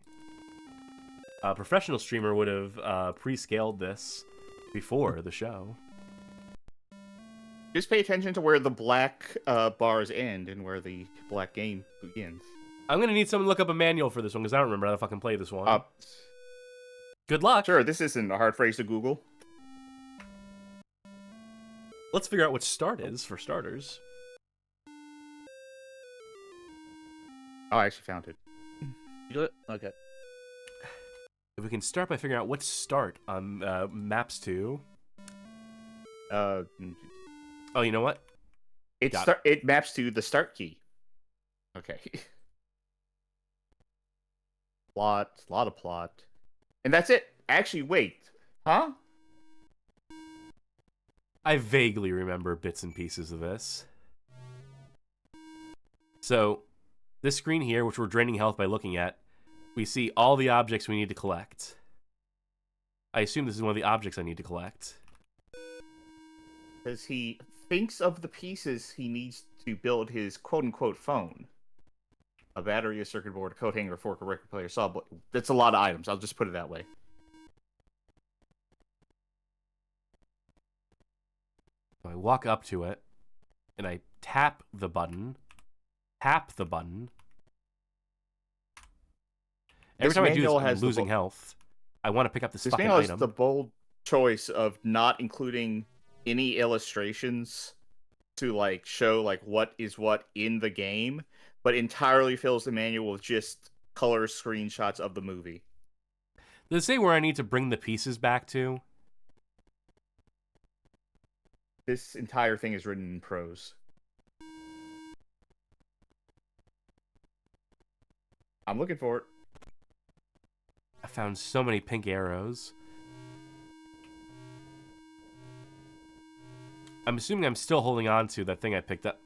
A professional streamer would have pre-scaled this before the show. Just pay attention to where the black bars end and where the black game begins. I'm gonna need someone to look up a manual for this one because I don't remember how to fucking play this one. Good luck. Sure, this isn't a hard phrase to Google. Let's figure out what start is for starters. Oh, I actually found it. You got it? Okay. If we can start by figuring out what start on maps to. Oh, you know what? It maps to the start key. Okay. Lot of plot. And that's it. Actually, wait. Huh? I vaguely remember bits and pieces of this. So, this screen here, which we're draining health by looking at, we see all the objects we need to collect. I assume this is one of the objects I need to collect. Because he thinks of the pieces he needs to build his quote-unquote phone. A battery, a circuit board, a coat hanger, a fork, a record player, saw blade. That's a lot of items. I'll just put it that way. So I walk up to it, and I tap the button, Every time I do this, manual I'm has the losing health. I want to pick up this This fucking manual has item. the bold choice of not including any illustrations to like show like what is what in the game, but entirely fills the manual with just color screenshots of the movie. Does it say where I need to bring the pieces back to? This entire thing is written in prose. I'm looking for it. I found so many pink arrows. I'm assuming I'm still holding on to that thing I picked up.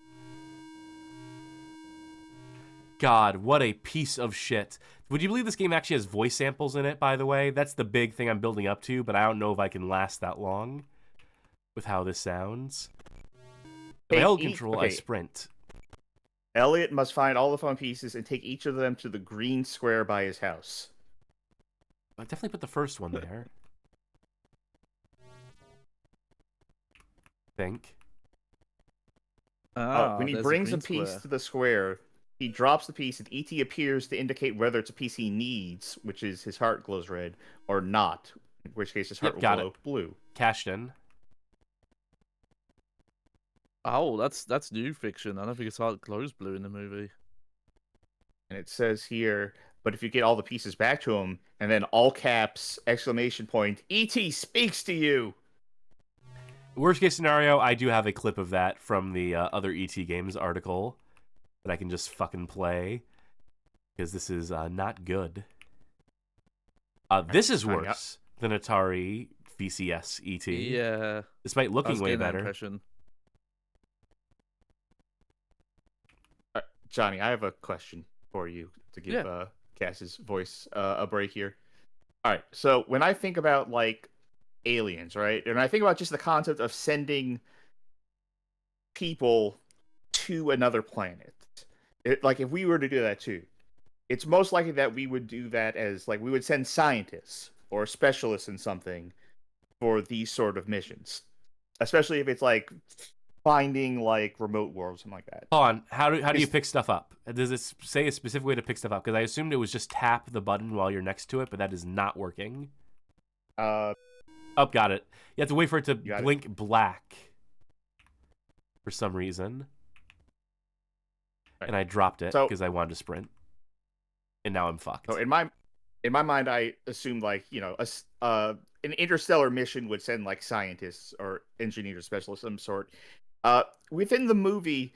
God, what a piece of shit. Would you believe this game actually has voice samples in it, by the way? That's the big thing I'm building up to, but I don't know if I can last that long with how this sounds. If I hold control, I sprint. Elliot must find all the phone pieces and take each of them to the green square by his house. I definitely put the first one there. Think. When he brings a piece to the square, he drops the piece and E.T. appears to indicate whether it's a piece he needs, which is his heart glows red, or not, in which case his heart will glow blue. Cashed in. Oh, that's new fiction. I don't think his heart glows blue in the movie. And it says here, but if you get all the pieces back to him, and then all caps, exclamation point, E.T. speaks to you! Worst case scenario, I do have a clip of that from the other E.T. Games article that I can just fucking play, because this is not good. This is worse than Atari VCS E.T. Yeah. Despite looking way better. Johnny, I have a question for you to give Cass's voice a break here. All right, so when I think about like aliens, right, and I think about just the concept of sending people to another planet, like if we were to do that too, it's most likely that we would do that as like we would send scientists or specialists in something for these sort of missions, especially if it's like finding like remote worlds, something like that. Hold on, how do you pick stuff up? Does it say a specific way to pick stuff up? Because I assumed it was just tap the button while you're next to it, but that is not working. Got it. You have to wait for it to blink black for some reason. Right. And I dropped it because I wanted to sprint, and now I'm fucked. So in my mind, I assumed like an interstellar mission would send like scientists or engineers, specialists of some sort. Within the movie,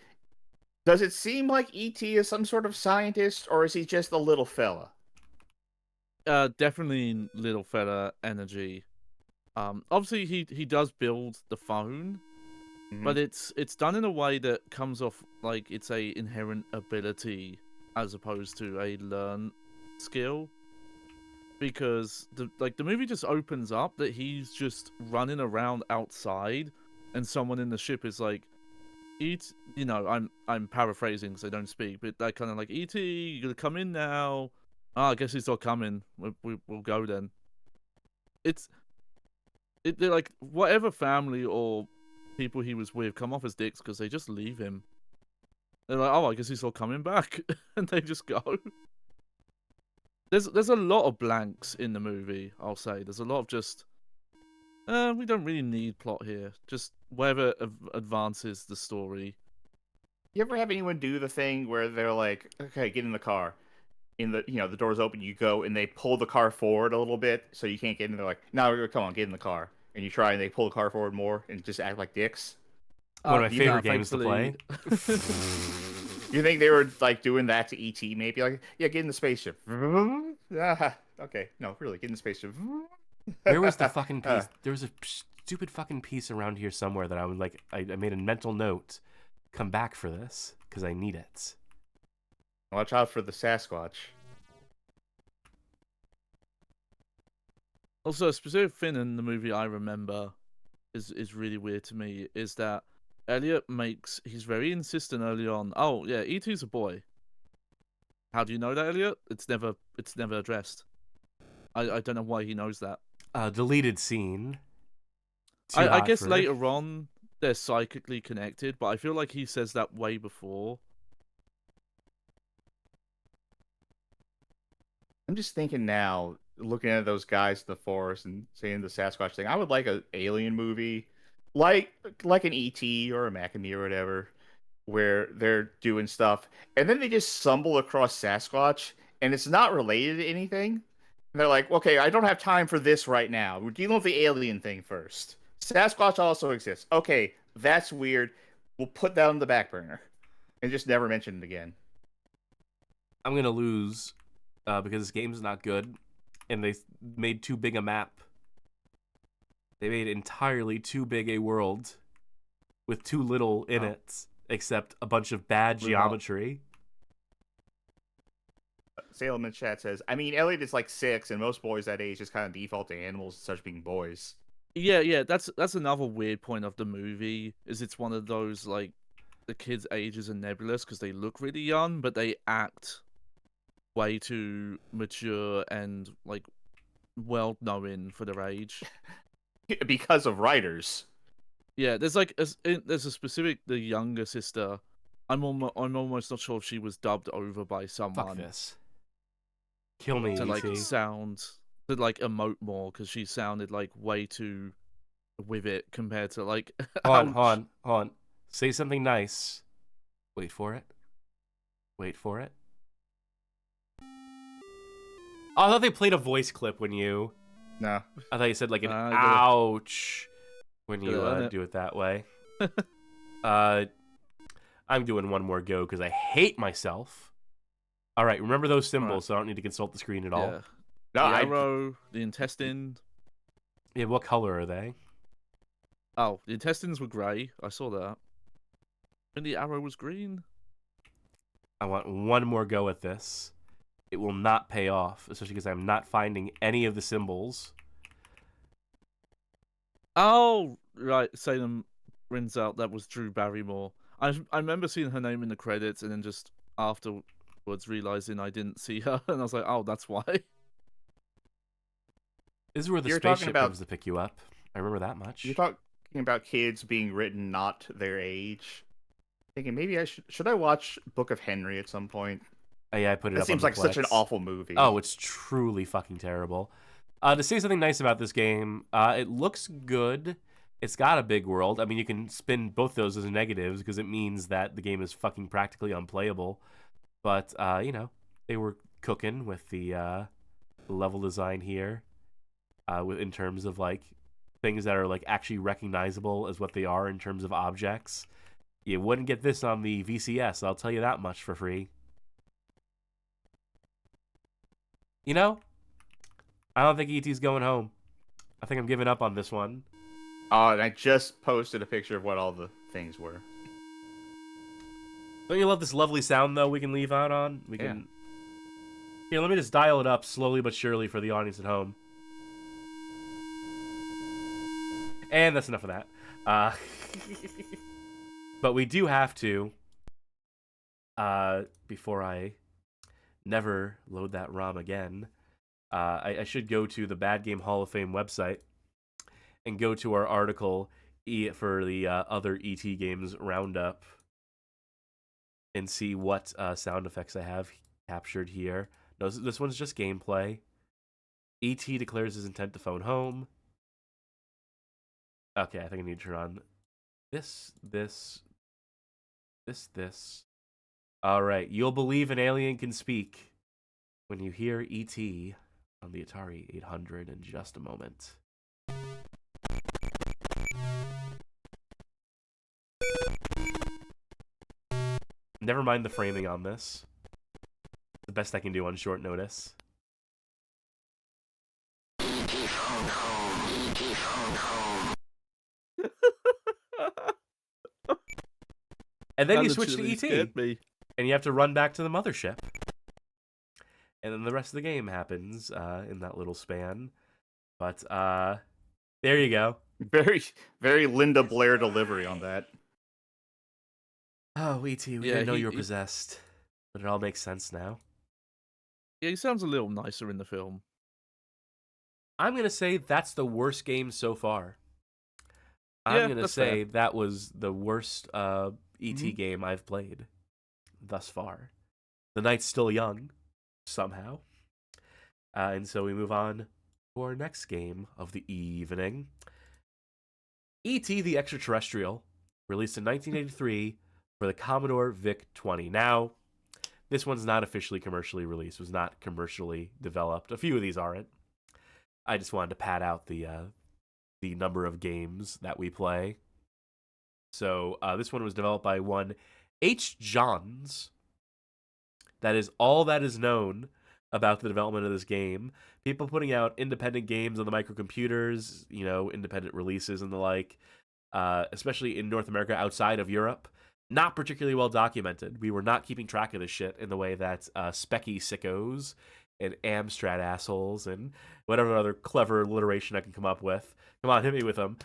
does it seem like E.T. is some sort of scientist, or is he just a little fella? Definitely little fella energy. Obviously he does build the phone, but it's done in a way that comes off like it's a inherent ability as opposed to a learn skill. Because the movie just opens up that he's just running around outside, and someone in the ship is like, I'm paraphrasing because I don't speak, but they're kind of like, E.T., you gotta come in now. I guess he's not coming. We'll go then. They're like, whatever family or people he was with come off as dicks because they just leave him. They're like, I guess he's not coming back, and they just go. There's a lot of blanks in the movie, I'll say. There's a lot of just, we don't really need plot here. Just whatever advances the story. You ever have anyone do the thing where they're like, okay, get in the car. The door's open, you go, and they pull the car forward a little bit so you can't get in. They're like, no, come on, get in the car. And you try, and they pull the car forward more and just act like dicks. One of my favorite games to play. You think they were like doing that to E.T. maybe? Like, yeah, get in the spaceship. Okay, no, really, get in the spaceship. Where was the fucking piece? There was a stupid fucking piece around here somewhere that I would like. I made a mental note. Come back for this because I need it. Watch out for the Sasquatch. Also, a specific thing in the movie I remember is really weird to me is that Elliot he's very insistent early on. Oh yeah, E.T.'s a boy. How do you know that, Elliot? It's never addressed. I don't know why he knows that. Deleted scene. I guess later on they're psychically connected, but I feel like he says that way before. I'm just thinking now, looking at those guys in the forest and saying the Sasquatch thing. I would like an alien movie, like an E.T. or a Mac and Me or whatever, where they're doing stuff, and then they just stumble across Sasquatch, and it's not related to anything. And they're like, okay, I don't have time for this right now. We're dealing with the alien thing first. Sasquatch also exists. Okay, that's weird. We'll put that on the back burner and just never mention it again. I'm gonna lose because this game's not good, and they made too big a map. They made entirely too big a world with too little in it, except a bunch of bad geometry. Salem in chat says, I mean, Elliot is like 6, and most boys that age just kind of default to animals such being boys. Yeah, that's another weird point of the movie, is it's one of those, like, the kids' ages are nebulous because they look really young, but they act way too mature and, like, well-known for their age. Because of writers. Yeah, there's a specific, the younger sister, I'm almost not sure if she was dubbed over by someone. Fuck this. Kill me, to, like, E.T. to, like, emote more, because she sounded, like, way too with it compared to, like... Hold on. Say something nice. Wait for it. Oh, I thought they played a voice clip when you... No. I thought you said, like, an ouch when you do it that way. I'm doing one more go because I hate myself. All right, remember those symbols, so I don't need to consult the screen at all. Yeah. The arrow, the intestine. Yeah, what color are they? Oh, the intestines were grey. I saw that. And the arrow was green. I want one more go at this. It will not pay off, especially because I'm not finding any of the symbols. Oh, right. Salem rings out. That was Drew Barrymore. I remember seeing her name in the credits, and then just afterwards realizing I didn't see her, and I was like, oh, that's why. This is where the spaceship comes to pick you up. I remember that much. You're talking about kids being written not their age. Thinking maybe I should I watch Book of Henry at some point? Oh, yeah, I put it up. It seems like such an awful movie. Oh, it's truly fucking terrible. To say something nice about this game, it looks good. It's got a big world. I mean, you can spin both those as negatives because it means that the game is fucking practically unplayable. But, you know, they were cooking with the level design here in terms of, like, things that are, like, actually recognizable as what they are in terms of objects. You wouldn't get this on the VCS, I'll tell you that much for free. You know, I don't think E.T.'s going home. I think I'm giving up on this one. Oh, and I just posted a picture of what all the things were. Don't you love this lovely sound, though, we can leave out on? We can... Here, let me just dial it up slowly but surely for the audience at home. And that's enough of that. But we do have to, before I never load that ROM again, I should go to the Bad Game Hall of Fame website and go to our article for the other E.T. games roundup and see what sound effects I have captured here. No, this one's just gameplay. E.T. declares his intent to phone home. Okay, I think I need to turn on this. Alright, you'll believe an alien can speak when you hear E.T. on the Atari 800 in just a moment. Never mind the framing on this. The best I can do on short notice. And then you switch to E.T. And you have to run back to the mothership. And then the rest of the game happens in that little span. But there you go. Very, very Linda Blair delivery on that. Oh, E.T., we didn't know you were possessed. But it all makes sense now. Yeah, he sounds a little nicer in the film. I'm going to say that's the worst game so far. I'm going to say that was the worst E.T. game I've played thus far. The night's still young, somehow. And so we move on to our next game of the evening. E.T. the Extra-Terrestrial, released in 1983 for the Commodore VIC-20. Now, this one's not officially commercially released, was not commercially developed. A few of these aren't. I just wanted to pad out the number of games that we play. So this one was developed by one H. Johns. That is all that is known about the development of this game. People putting out independent games on the microcomputers, independent releases and the like, especially in North America outside of Europe. Not particularly well documented. We were not keeping track of this shit in the way that Specky Sickos and Amstrad assholes and whatever other clever alliteration I can come up with. Come on, hit me with them.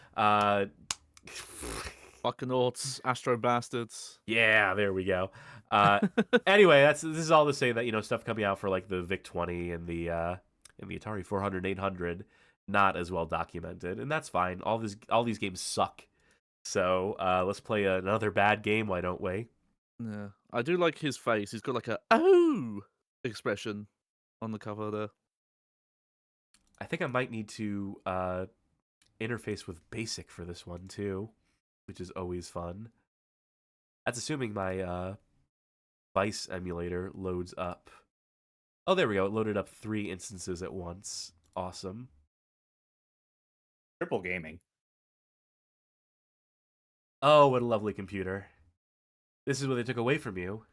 Fucking Orts, Astro Bastards. Yeah, there we go. Anyway, this is all to say that stuff coming out for like the VIC-20 and the Atari 400 and 800 not as well documented, and that's fine. All these games suck. So let's play another bad game, why don't we? Yeah, I do like his face. He's got like a "oh" expression on the cover there. I think I might need to interface with BASIC for this one too, which is always fun. That's assuming my Vice emulator loads up. Oh, there we go. It loaded up 3 instances at once. Awesome. Triple gaming. Oh, what a lovely computer. This is what they took away from you.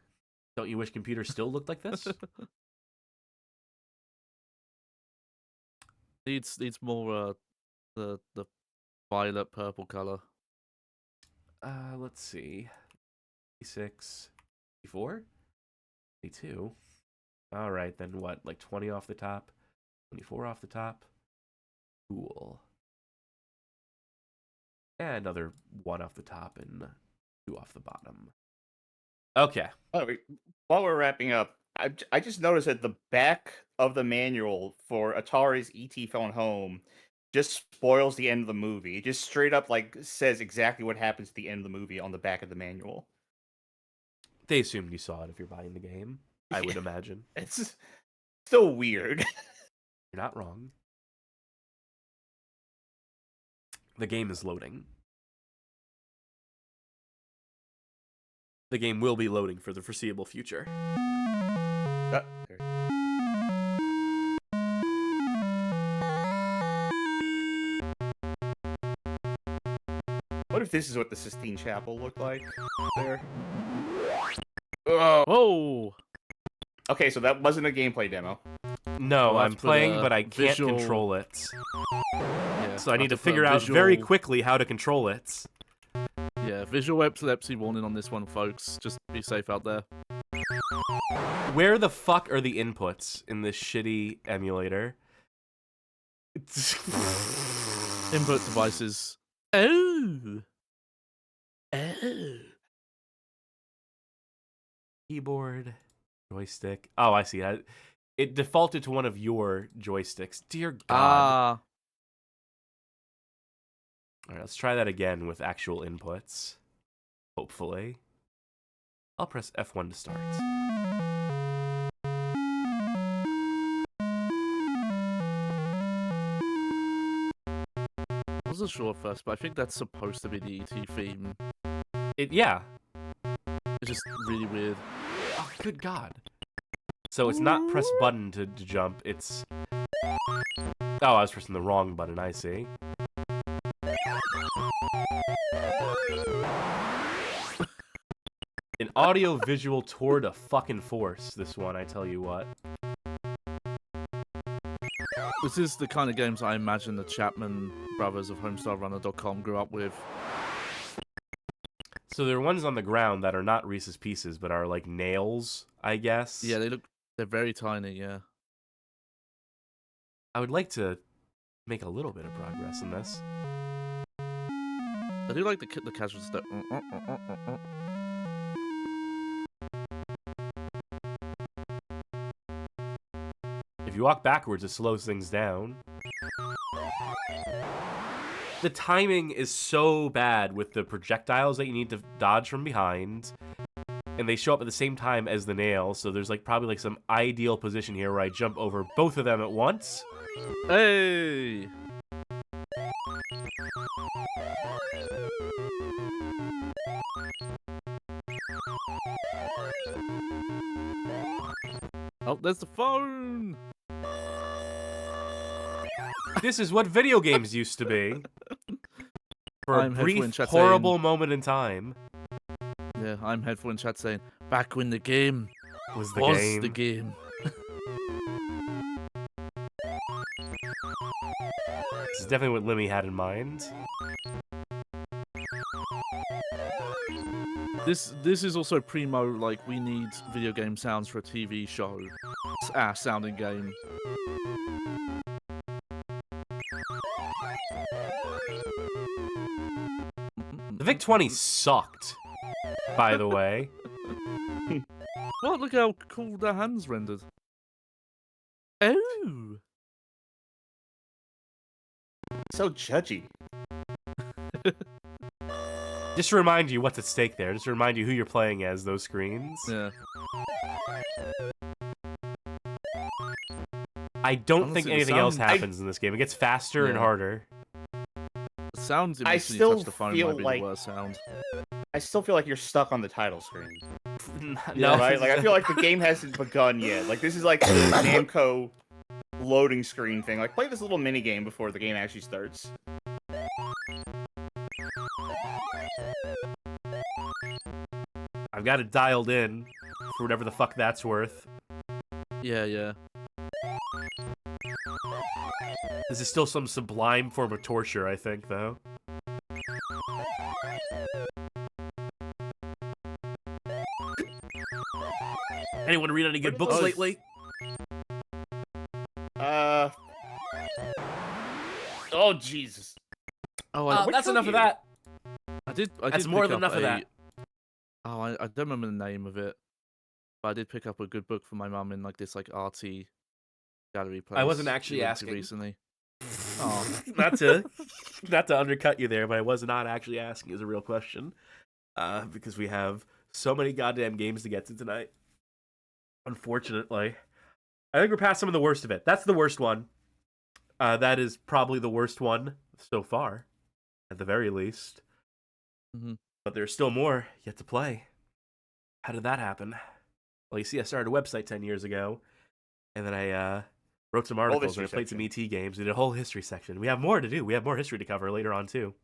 Don't you wish computers still looked like this? Needs more the violet purple color. Let's see. 6, 4, 22. All right, then what? Like 20 off the top, 24 off the top. Cool. And another 1 off the top and 2 off the bottom. Okay. While we're wrapping up, I just noticed that the back of the manual for Atari's E.T. Phone Home just spoils the end of the movie. It just straight up says exactly what happens at the end of the movie on the back of the manual. They assumed you saw it if you're buying the game, I would imagine. It's so weird. You're not wrong. The game is loading. The game will be loading for the foreseeable future. What if this is what the Sistine Chapel looked like there? Whoa! Okay, so that wasn't a gameplay demo. No, Well, I'm that's for playing, the but I can't visual- control it. Yeah, So I need to have put a figure out very visual- quickly how to control it. Yeah, visual epilepsy warning on this one, folks. Just be safe out there. Where the fuck are the inputs in this shitty emulator? Input devices. Oh! Oh! Keyboard, joystick. Oh, I see. It defaulted to one of your joysticks. Dear God. Ah! All right, let's try that again with actual inputs. Hopefully. I'll press F1 to start. I wasn't sure at first, but I think that's supposed to be the E.T. theme. Yeah. It's just really weird. Oh, good God. So it's not press button to jump, it's... Oh, I was pressing the wrong button, I see. An audio-visual tour de fucking force, this one, I tell you what. This is the kind of games I imagine the Chapman brothers of HomestarRunner.com grew up with. So there are ones on the ground that are not Reese's Pieces, but are like nails, I guess. Yeah, they're very tiny, yeah. I would like to make a little bit of progress in this. I do like the casual stuff. If you walk backwards, it slows things down. The timing is so bad with the projectiles that you need to dodge from behind. and they show up at the same time as the nails, so there's like probably like some ideal position here where I jump over both of them at once. Hey! Oh, there's the phone! This is what video games used to be. For a I'm Headful in brief, chat horrible saying- moment in time. Yeah, I'm Headful in chat saying, back when the game Was the was game. the game. This is definitely what Lemmy had in mind. This is also primo, like, we need video game sounds for a TV show. It's our sounding game. The VIC-20 sucked, by the way. Well, look how cool the hands rendered. Oh! So judgy. Just to remind you what's at stake there. Just to remind you who you're playing as, those screens. Yeah. I don't Honestly, think the anything else sound- happens in this game. It gets faster and Yeah. harder. The sounds I eventually still touch the phone feel might be like- the worst sound. I still feel like you're stuck on the title screen. No, Right? Like I feel like the game hasn't begun yet. Like this is like some Namco loading screen thing. Like play this little mini game before the game actually starts. I've got it dialed in for whatever the fuck that's worth. Yeah, yeah. This is still some sublime form of torture, I think, though. Anyone read any good books Oh, lately? Oh Jesus. Oh, That's book enough you? of that. I did That's more pick than up enough of that. Oh, I don't remember the name of it, but I did pick up a good book for my mum in like this like arty gallery place. I wasn't we actually went to asking. recently. Oh, not to undercut you there, but I was not actually asking is a real question. Because we have so many goddamn games to get to tonight. Unfortunately. I think we're past some of the worst of it. That's the worst one. That is probably the worst one so far, at the very least. Mhm. But there's still more yet to play. How did that happen? Well, you see, I started a website 10 years ago, and then I wrote some articles, and I history played some section. ET games. We did a whole history section. We have more to do. We have more history to cover later on, too.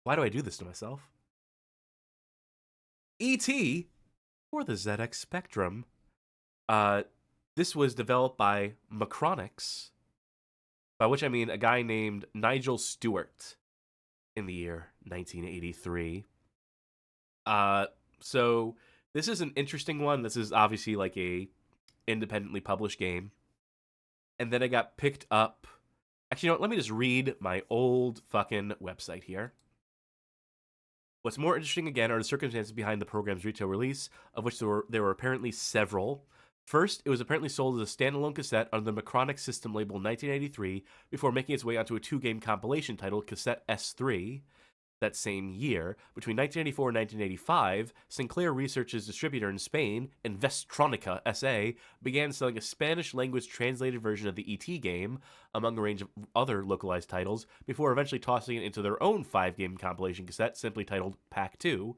Why do I do this to myself? E.T. for the ZX Spectrum. This was developed by Macronix, by which I mean a guy named Nigel Stewart in the year 1983. So this is an interesting one. This is obviously like a independently published game. And then I got picked up. Actually, you know what? Let me just read my old fucking website here. What's more interesting, again, are the circumstances behind the program's retail release, of which there were apparently several. First, it was apparently sold as a standalone cassette under the Macronix system label 1983, before making its way onto a two-game compilation titled Cassette S3. That same year, between 1984 and 1985, Sinclair Research's distributor in Spain, Investronica S.A., began selling a Spanish-language translated version of the E.T. game, among a range of other localized titles, before eventually tossing it into their own 5-game compilation cassette, simply titled Pack 2.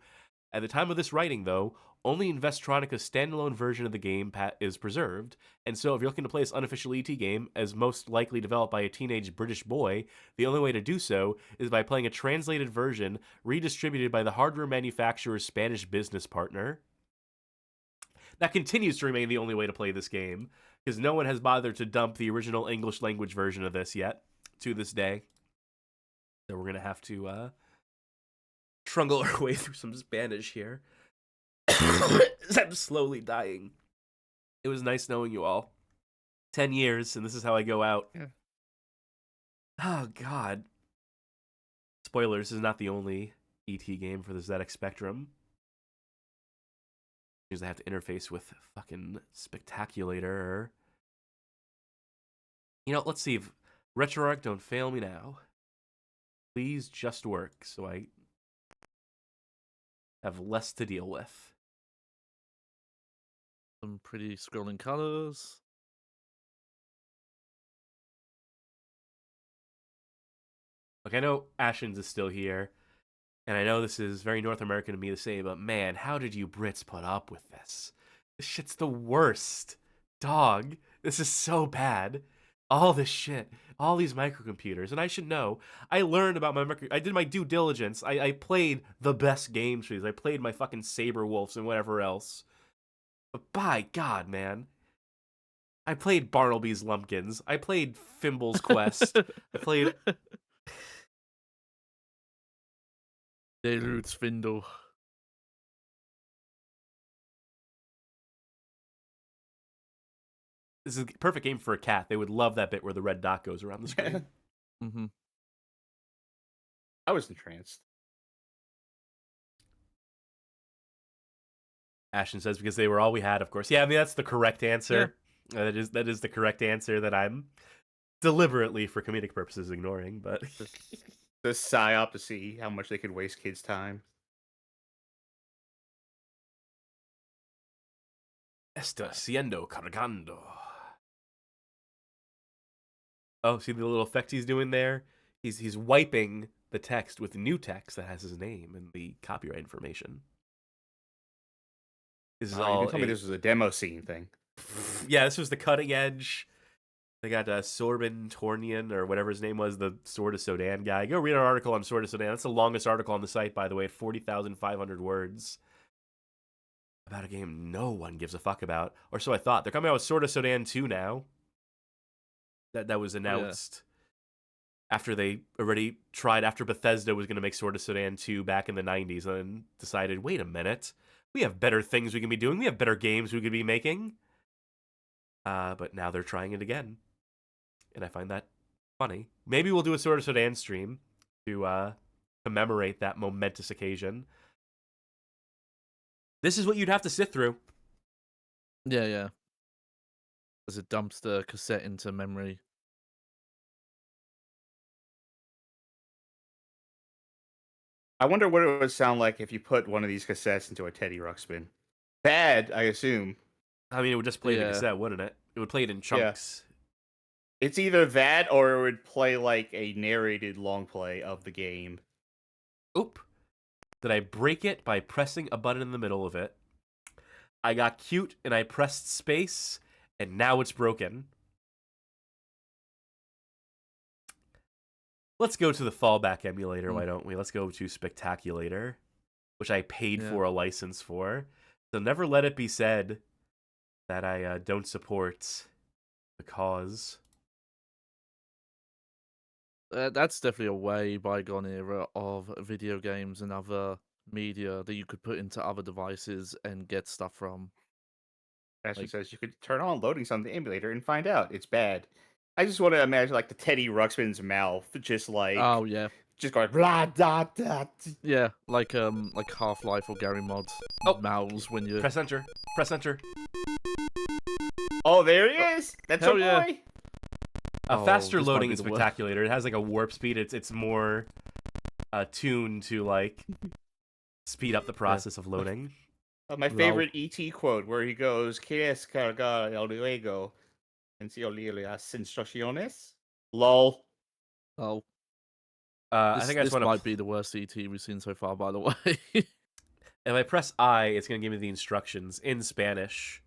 At the time of this writing, though, only Investronica's standalone version of the game is preserved, and so if you're looking to play this unofficial ET game, as most likely developed by a teenage British boy, the only way to do so is by playing a translated version redistributed by the hardware manufacturer's Spanish business partner. That continues to remain the only way to play this game, because no one has bothered to dump the original English language version of this yet, to this day. So we're going to have to trundle our way through some Spanish here. I'm slowly dying. It was nice knowing you all. 10 years, and this is how I go out. Yeah. Oh, God. Spoilers, this is not the only E.T. game for the ZX Spectrum. Because I have to interface with fucking Spectaculator. You know, let's see if RetroArch don't fail me now. Please just work so I have less to deal with. Some pretty scrolling colors. Look, I know Ashens is still here, and I know this is very North American of me to say, but man, how did you Brits put up with this? This shit's the worst. Dog, this is so bad. All this shit, all these microcomputers, and I should know. I learned about I did my due diligence. I played the best games for these. I played my fucking Saber Wolves and whatever else. But by God, man. I played Bartleby's Lumpkins. I played Fimble's Quest. I played... Roots Findle. This is a perfect game for a cat. They would love that bit where the red dot goes around the screen. Mm-hmm. I was entranced. Ashton says because they were all we had, of course. Yeah, I mean that's the correct answer. Yeah. That is the correct answer that I'm deliberately, for comedic purposes, ignoring. But the psyop to see how much they could waste kids' time. Está siendo cargando. Oh, see the little effect he's doing there? He's wiping the text with new text that has his name and the copyright information. This is all. You told me this was a demo scene thing. Yeah, this was the cutting edge. They got Sorbin Tornian, or whatever his name was, the Sword of Sodan guy. Go read our article on Sword of Sodan. That's the longest article on the site, by the way, at 40,500 words. About a game no one gives a fuck about. Or so I thought. They're coming out with Sword of Sodan 2 now. That was announced after they already tried, after Bethesda was going to make Sword of Sodan 2 back in the 90s, and then decided, wait a minute, we have better things we can be doing. We have better games we could be making. But now they're trying it again. And I find that funny. Maybe we'll do a Sword of Sodan stream to commemorate that momentous occasion. This is what you'd have to sit through. Yeah. As it dumps the cassette into memory. I wonder what it would sound like if you put one of these cassettes into a Teddy Ruxpin. Bad, I assume. I mean, it would just play the cassette, wouldn't it? It would play it in chunks. Yeah. It's either that or it would play like a narrated long play of the game. Oop. Did I break it by pressing a button in the middle of it? I got cute and I pressed space, and now it's broken. Let's go to the fallback emulator, why don't we? Let's go to Spectaculator, which I paid for a license for. So never let it be said that I don't support the cause. That's definitely a way bygone era of video games and other media that you could put into other devices and get stuff from. Ashley says you could turn on loadings on the emulator and find out it's bad. I just want to imagine like the Teddy Ruxpin's mouth, just like just going blah da da. Yeah, like Half-Life or Gary Mod's mouths when you press enter. Press enter. Oh, there he is. That's our boy. Faster loading is Spectaculator. It has like a warp speed. It's more tuned to like speed up the process of loading. My favorite E.T. quote where he goes, "¿Quieres cargar el luego? En si olvidé las instrucciones?" Lol. Oh. I think this might be the worst E.T. we've seen so far, by the way. If I press I, it's going to give me the instructions in Spanish.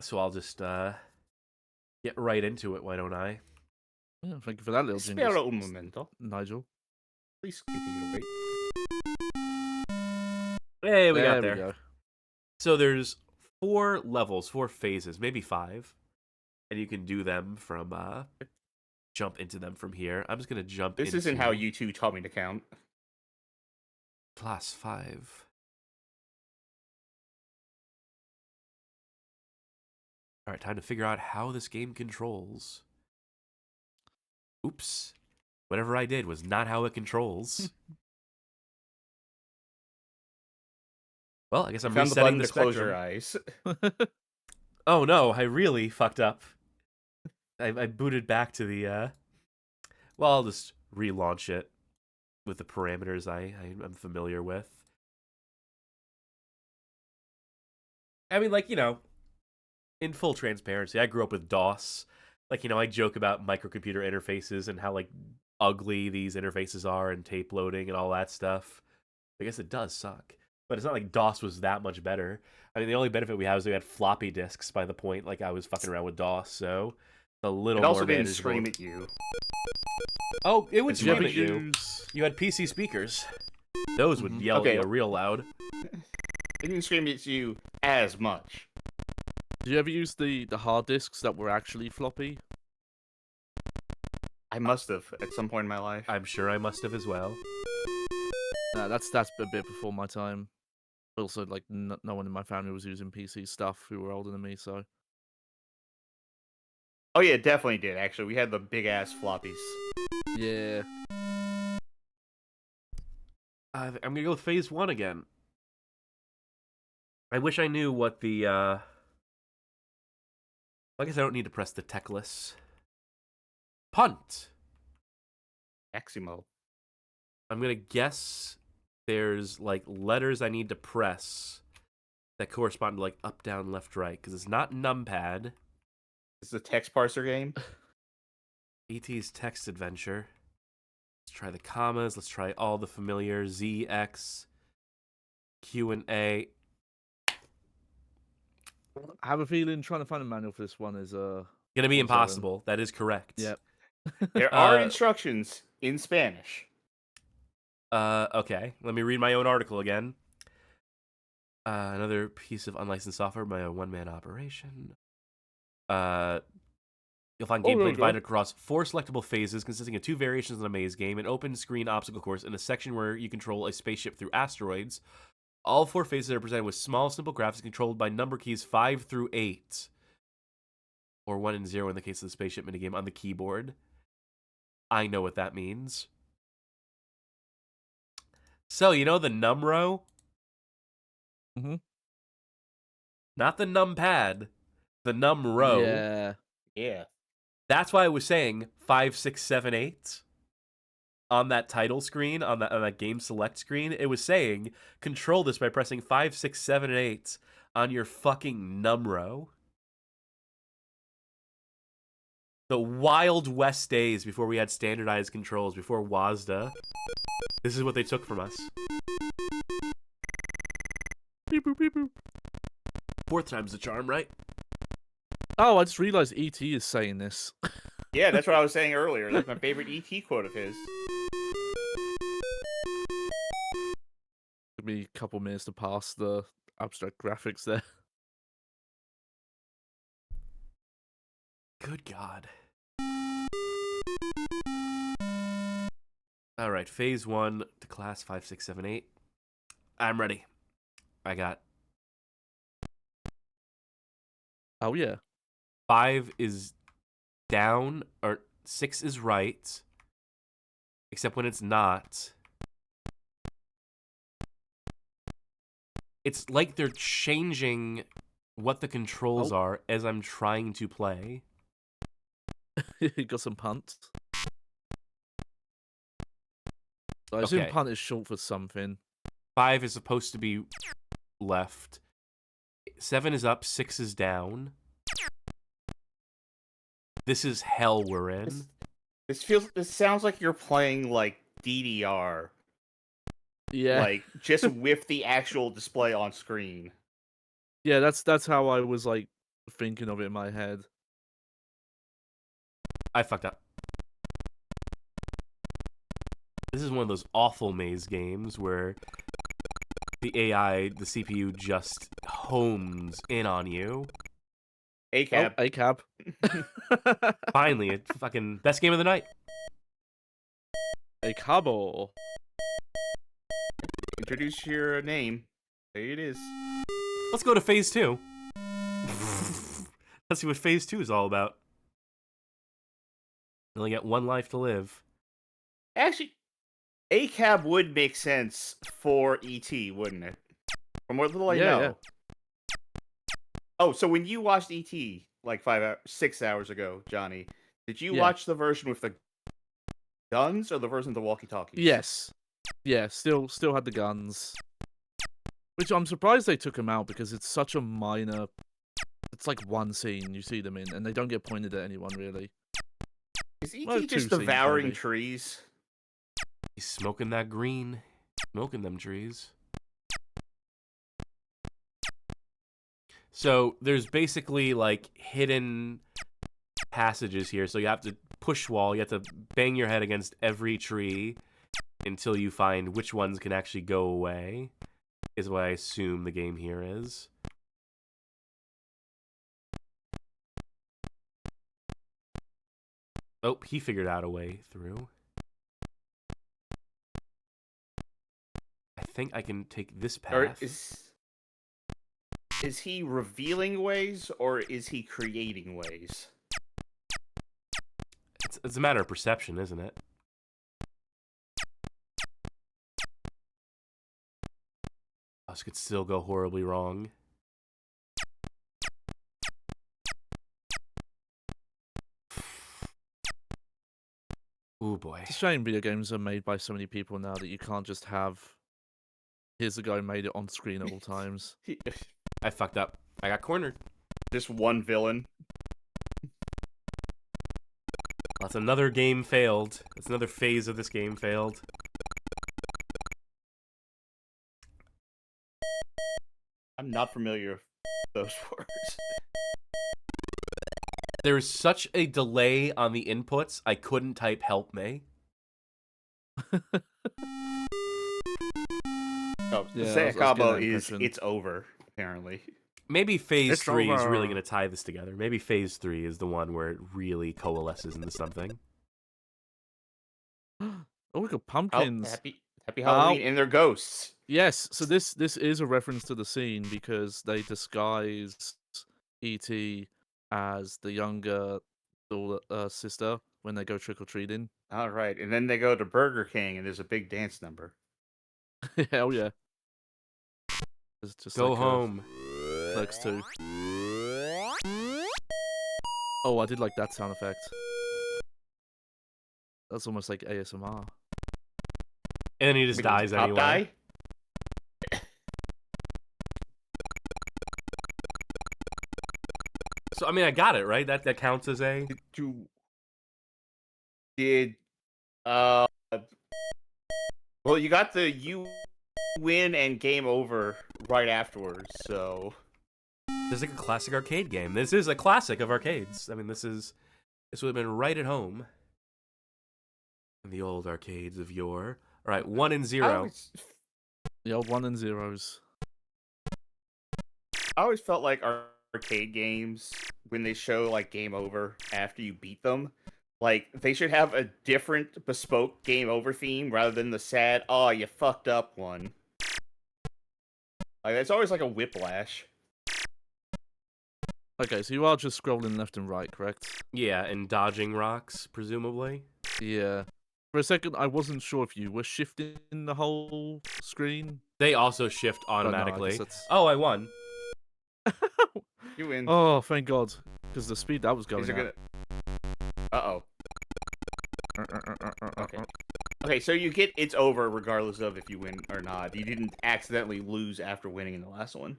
So I'll just get right into it, why don't I? Yeah, thank you for that little jingle. Espera un momento. Nigel. Please continue to wait. Hey, we got there. Go. So there's 4 levels, 4 phases, maybe 5. And you can do them from, jump into them from here. I'm just going to jump This isn't how you two taught me to count. Plus 5. Alright, time to figure out how this game controls. Oops. Whatever I did was not how it controls. Well, I guess I'm resetting the spectrum. Close your eyes. Oh no, I really fucked up. I booted back to the, well, I'll just relaunch it with the parameters I'm familiar with. I mean, like, in full transparency, I grew up with DOS. Like, I joke about microcomputer interfaces and how, like, ugly these interfaces are and tape loading and all that stuff. I guess it does suck. But it's not like DOS was that much better. I mean, the only benefit we had was we had floppy disks by the point, like, I was fucking around with DOS, so a little It also more didn't manageable. scream at you. Oh, it would Did you scream ever at you. use? You had PC speakers. Those would yell Okay. at you real loud. It didn't scream at you as much. Did you ever use the hard disks that were actually floppy? I must have at some point in my life. I'm sure I must have as well. That's a bit before my time. Also, like no one in my family was using PC stuff who were older than me, so. Oh yeah, definitely did. Actually, we had the big ass floppies. Yeah. I'm gonna go with phase 1 again. I wish I knew what the, I guess I don't need to press the techless. Punt! Maximo. I'm gonna guess there's, like, letters I need to press that correspond to, like, up, down, left, right, because it's not numpad. It's a text parser game. E.T.'s text adventure. Let's try the commas. Let's try all the familiar Z, X, Q, and A. I have a feeling trying to find a manual for this one is Gonna be Sorry. impossible. That is correct. Yep. There are Uh, instructions in Spanish. Okay. Let me read my own article again. Another piece of unlicensed software by a one-man operation. You'll find Oh, gameplay there we go. divided across 4 selectable phases consisting of 2 variations of a maze game, an open-screen obstacle course, and a section where you control a spaceship through asteroids. All 4 phases are presented with small, simple graphics controlled by number keys 5 through 8. Or 1 and 0 in the case of the spaceship minigame on the keyboard. I know what that means. So, you know the numro? Mhm. Not the numpad. The numro. Yeah. Yeah. That's why I was saying 5, 6, 7, 8 on that title screen, on that game select screen. It was saying control this by pressing 5, 6, 7, and 8 on your fucking numro. The Wild West days before we had standardized controls, before WASDA. This is what they took from us. Beep, boop, beep, boop. 4th time's the charm, right? Oh, I just realized E.T. is saying this. Yeah, that's what I was saying earlier. That's my favorite ET quote of his. Took me a couple minutes to pass the abstract graphics there. Good God. All right, phase 1 to class 5, 6, 7, 8. I'm ready. I got Oh yeah. 5 is down, or 6 is right, except when it's not. It's like they're changing what the controls are as I'm trying to play. Got some punts. I assume Okay. punt is short for something. 5 is supposed to be left. 7 is up, 6 is down. This is hell we're in. This sounds like you're playing like DDR. Yeah. Like just with the actual display on screen. Yeah, that's how I was like thinking of it in my head. I fucked up. This is one of those awful maze games where the AI, the CPU, just homes in on you. ACAB. Oh, ACAB. Finally, it's fucking best game of the night. A cabo. Introduce your name. There it is. Let's go to phase 2. Let's see what phase 2 is all about. You only got 1 life to live. Actually, ACAB would make sense for ET, wouldn't it? From what little I know. Yeah. Oh, so when you watched ET like 6 hours ago, Johnny, did you Yeah. watch the version with the guns or the version with the walkie-talkies? Yes. Yeah, still had the guns. Which I'm surprised they took them out because it's such a minor. It's like one scene you see them in, and they don't get pointed at anyone really. Is Well, E.T. two just scenes, devouring maybe. trees? He's smoking that green. Smoking them trees. So there's basically like hidden passages here. So you have to push wall. You have to bang your head against every tree until you find which ones can actually go away, is what I assume the game here is. Oh, he figured out a way through. I think I can take this path. Or is he revealing ways, or is he creating ways? It's a matter of perception, isn't it? This could still go horribly wrong. Oh boy. It's a shame video games are made by so many people now that you can't just have. Here's the guy who made it on screen at all times. I fucked up. I got cornered. Just one villain. That's another game failed. That's another phase of this game failed. I'm not familiar with those words. There is such a delay on the inputs, I couldn't type help me. Oh, the Yeah, I second was combo getting that is impression. it's over, apparently. Maybe phase It's 3 is really over. going to tie this together. Maybe phase 3 is the one where it really coalesces into something. Oh, we got Oh, pumpkins. happy Halloween, and they're ghosts. Yes, so this is a reference to the scene because they disguise E.T. as the younger sister when they go trick or treating. All right, and then they go to Burger King, and there's a big dance number. Hell yeah! It's just Go like home. Clerks 2. Oh, I did like that sound effect. That's almost like ASMR. And then he just Wait, does dies the cop anyway. die? So, I mean, I got it, right? That counts as a... Did well, you got the you win and game over right afterwards, so This is like a classic arcade game. This is a classic of arcades. I mean, this would have been right at home in the old arcades of yore. All right, 1 and 0. The old 1 and 0s. I always felt like arcade games, when they show like game over after you beat them, like they should have a different bespoke game over theme rather than the sad "oh you fucked up" one. Like it's always like a whiplash. Okay, so you are just scrolling left and right, correct? Yeah, and dodging rocks, presumably. Yeah. For a second, I wasn't sure if you were shifting the whole screen. They also shift But no, I automatically. guess that's... Oh, I won. You win. Oh, thank God. Because the speed that was going These are at. Uh-oh. Okay, so you get it's over regardless of if you win or not. You didn't accidentally lose after winning in the last one.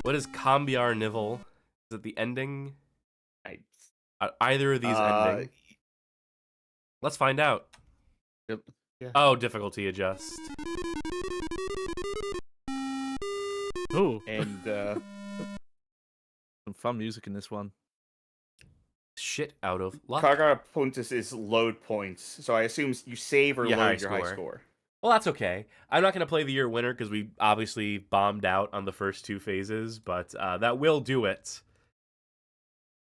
What is Cambiar Nivel? Is it the ending? I Either of these ending? Let's find out. Yep. Yeah. Oh, difficulty adjust. Oh, And some fun music in this one. Shit out of luck. Cargar Puntus is load points, so I assume you save or Your load high your high score. score. Well, that's okay. I'm not going to play the year winner because we obviously bombed out on the first 2 phases, but that will do it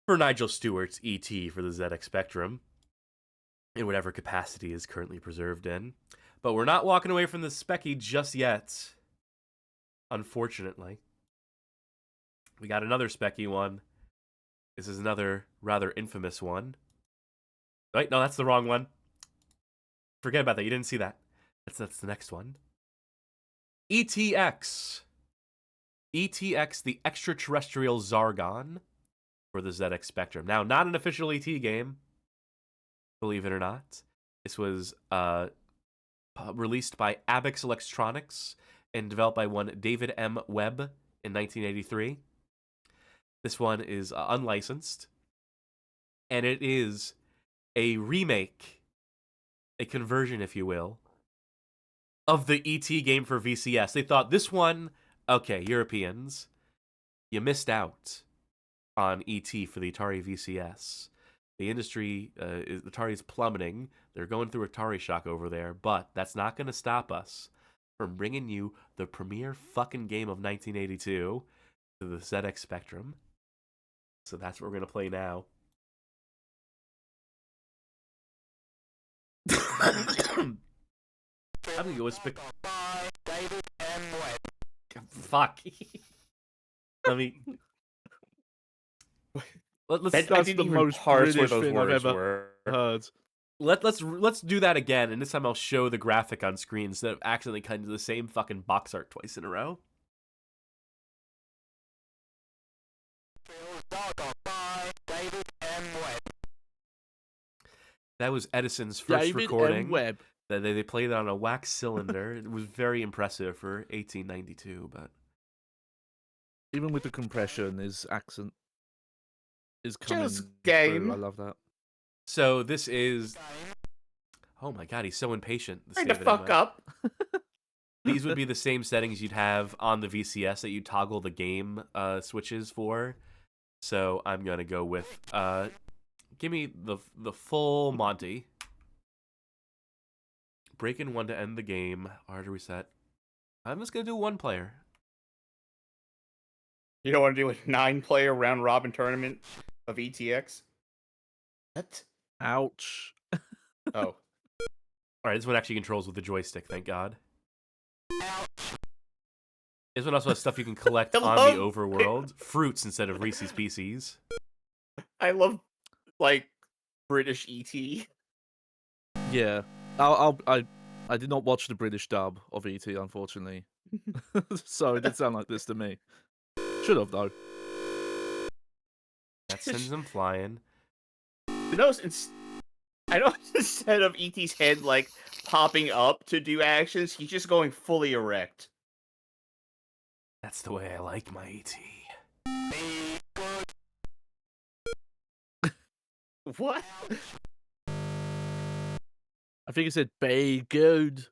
for Nigel Stewart's E.T. for the ZX Spectrum, in whatever capacity is currently preserved in. But we're not walking away from the Specky just yet, unfortunately. We got another Specky one. This is another rather infamous one. Wait, no, that's the wrong one. Forget about that. You didn't see that. That's the next one. E.T.X. E.T.X, the Extra-Terrestrial Zargon for the ZX Spectrum. Now, not an official E.T. game, believe it or not. This was released by Abex Electronics and developed by one David M. Webb in 1983. This one is unlicensed, and it is a remake, a conversion, if you will, of the E.T. game for VCS. They thought, this one, okay, Europeans, you missed out on E.T. for the Atari VCS. The industry, Atari is plummeting. They're going through Atari shock over there, but that's not going to stop us from bringing you the premier fucking game of 1982 to the ZX Spectrum. So that's what we're going to play now. I'm going to go with Fuck. Let me... That's the most British thing I've ever heard. Let's do that again, and this time I'll show the graphic on screen instead of accidentally cutting to the same fucking box art twice in a row. That was Edison's first recording. They played it on a wax cylinder. It was very impressive for 1892, but even with the compression, his accent is coming game. through. I love that. So this is... Oh my god, he's so impatient. Turn the fuck up. These would be the same settings you'd have on the VCS that you toggle the game switches for. So I'm gonna go with give me the full Monty. Break in one to end the game. Hard to reset. I'm just gonna do one player. You don't want to do a 9-player round robin tournament of E.T.X? What? Ouch. Oh. Alright, this one actually controls with the joystick, thank God. This one also has stuff you can collect on the overworld. Fruits instead of Reese's Pieces. I love, like, British E.T. Yeah. I did not watch the British dub of E.T., unfortunately. So it did sound like this to me. Should have, though. That sends them flying. I know instead of E.T.'s head, like, popping up to do actions, he's just going fully erect. That's the way I like my E.T. What? I think it said "Be good."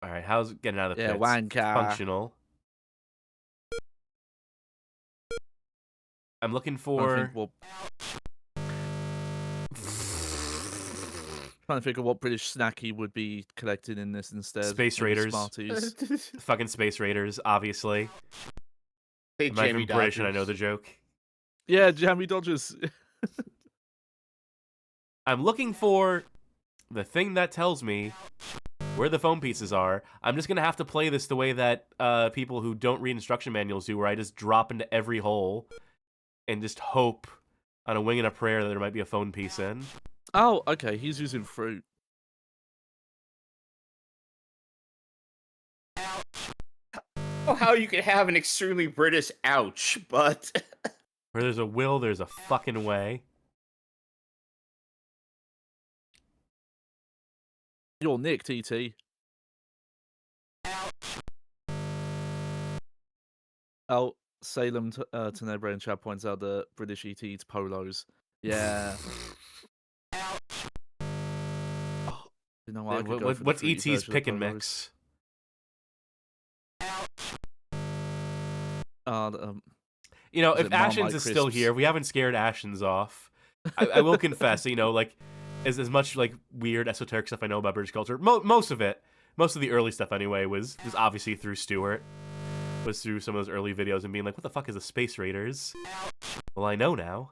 Alright, how's it getting out of the pits? wanker. Functional. I'm looking for... Trying to figure what British snack he would be collecting in this instead. Space Raiders. Smarties. Fucking Space Raiders, obviously. Hey, I'm not even British and I know the joke. Yeah, Jammy Dodgers. I'm looking for the thing that tells me where the foam pieces are. I'm just going to have to play this the way that people who don't read instruction manuals do, where I just drop into every hole and just hope on a wing and a prayer that there might be a phone piece in. Oh, okay. He's using fruit. Oh, how you could have an extremely British ouch, but... Where there's a will, there's a fucking way. You're Nick, TT. Oh, Salem Tenebrae in chat points out that British ET eats polos. Yeah. Oh, you know what? What's ET's pick and mix? You know, if Ashens is still here, we haven't scared Ashens off. I will confess, you know, like, as much like weird esoteric stuff I know about British culture, most of the early stuff anyway, was obviously through Stuart. Was through some of those early videos and being like, what the fuck is the Space Raiders? Well, I know now.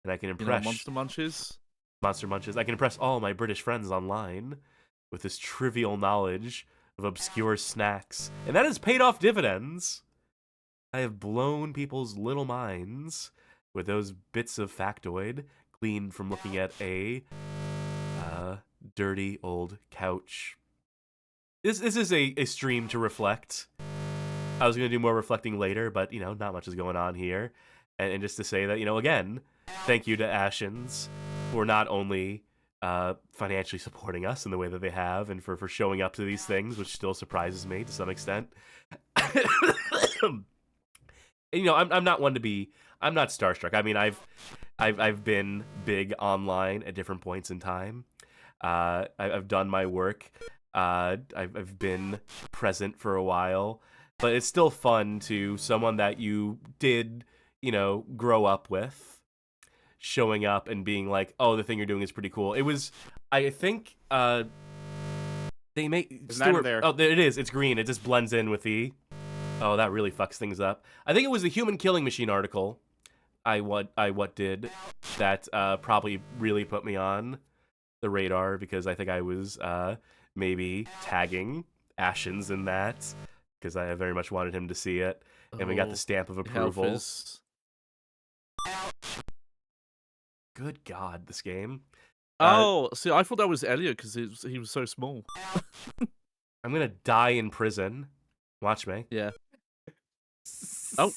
And I can impress... You know, Monster Munches? Monster Munches. I can impress all my British friends online with this trivial knowledge of obscure snacks. And that has paid off dividends. I have blown people's little minds with those bits of factoid gleaned from looking at a dirty old couch. This is a stream to reflect. I was going to do more reflecting later, but, you know, not much is going on here. And just to say that, you know, again, thank you to Ashens for not only financially supporting us in the way that they have, and for showing up to these things, which still surprises me to some extent. And, I'm not one to be. I'm not starstruck. I mean, I've been big online at different points in time. I've done my work. I've been present for a while, but it's still fun to someone that you did, grow up with, showing up and being like, "Oh, the thing you're doing is pretty cool." It was, I think, they make Stuart, there. Oh, there it is. It's green. It just blends in with the. Oh, that really fucks things up. I think it was the Human Killing Machine article. What did that probably really put me on the radar, because I think I was maybe tagging Ashens in that, because I very much wanted him to see it, and we got the stamp of approval. Good God, this game. See, I thought that was Elliot because he was so small. I'm gonna die in prison. Watch me. Yeah. Oh.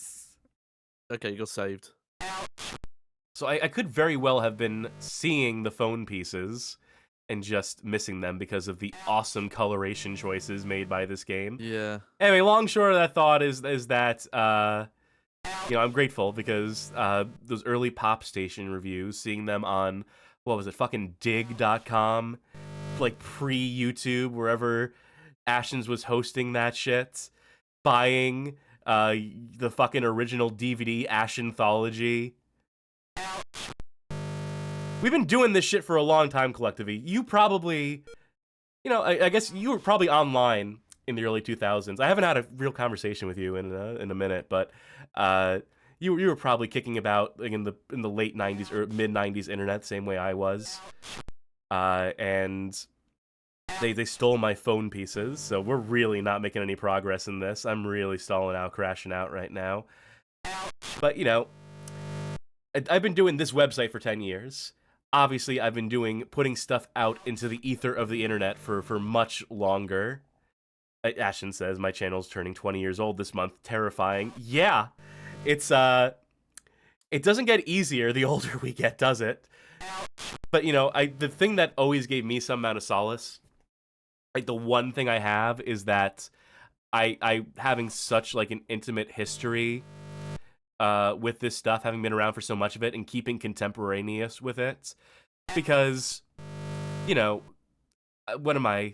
Okay, you got saved. So I could very well have been seeing the phone pieces and just missing them because of the awesome coloration choices made by this game. Yeah. Anyway, long short of that thought is that I'm grateful because those early Pop Station reviews, seeing them on, what was it, fucking dig.com, like pre-YouTube, wherever Ashens was hosting that shit, buying the fucking original DVD Ashenthology. We've been doing this shit for a long time, collectively. You probably, I guess you were probably online in the early 2000s. I haven't had a real conversation with you in a minute, but you were probably kicking about like in the late 90s or mid 90s internet, same way I was. And they stole my phone pieces, so we're really not making any progress in this. I'm really stalling out, crashing out right now. But I've been doing this website for 10 years. Obviously, I've been putting stuff out into the ether of the internet for much longer. Ashton says my channel's turning 20 years old this month. Terrifying. Yeah, it's it doesn't get easier the older we get, does it? But the thing that always gave me some amount of solace, like the one thing I have, is that I having such like an intimate history with this stuff, having been around for so much of it and keeping contemporaneous with it, because one of my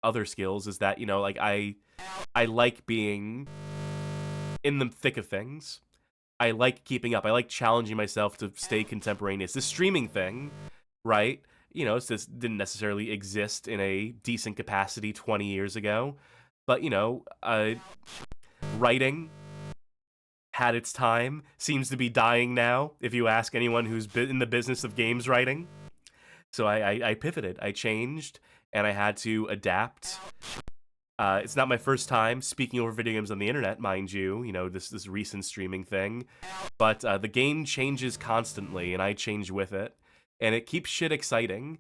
other skills is that like I like being in the thick of things. I like keeping up. I like challenging myself to stay contemporaneous. The streaming thing, right? This didn't necessarily exist in a decent capacity 20 years ago, but writing had its time, seems to be dying now, if you ask anyone who's been in the business of games writing. So I pivoted, I changed, and I had to adapt. It's not my first time speaking over video games on the internet, mind you, this recent streaming thing, but the game changes constantly, and I change with it, and it keeps shit exciting.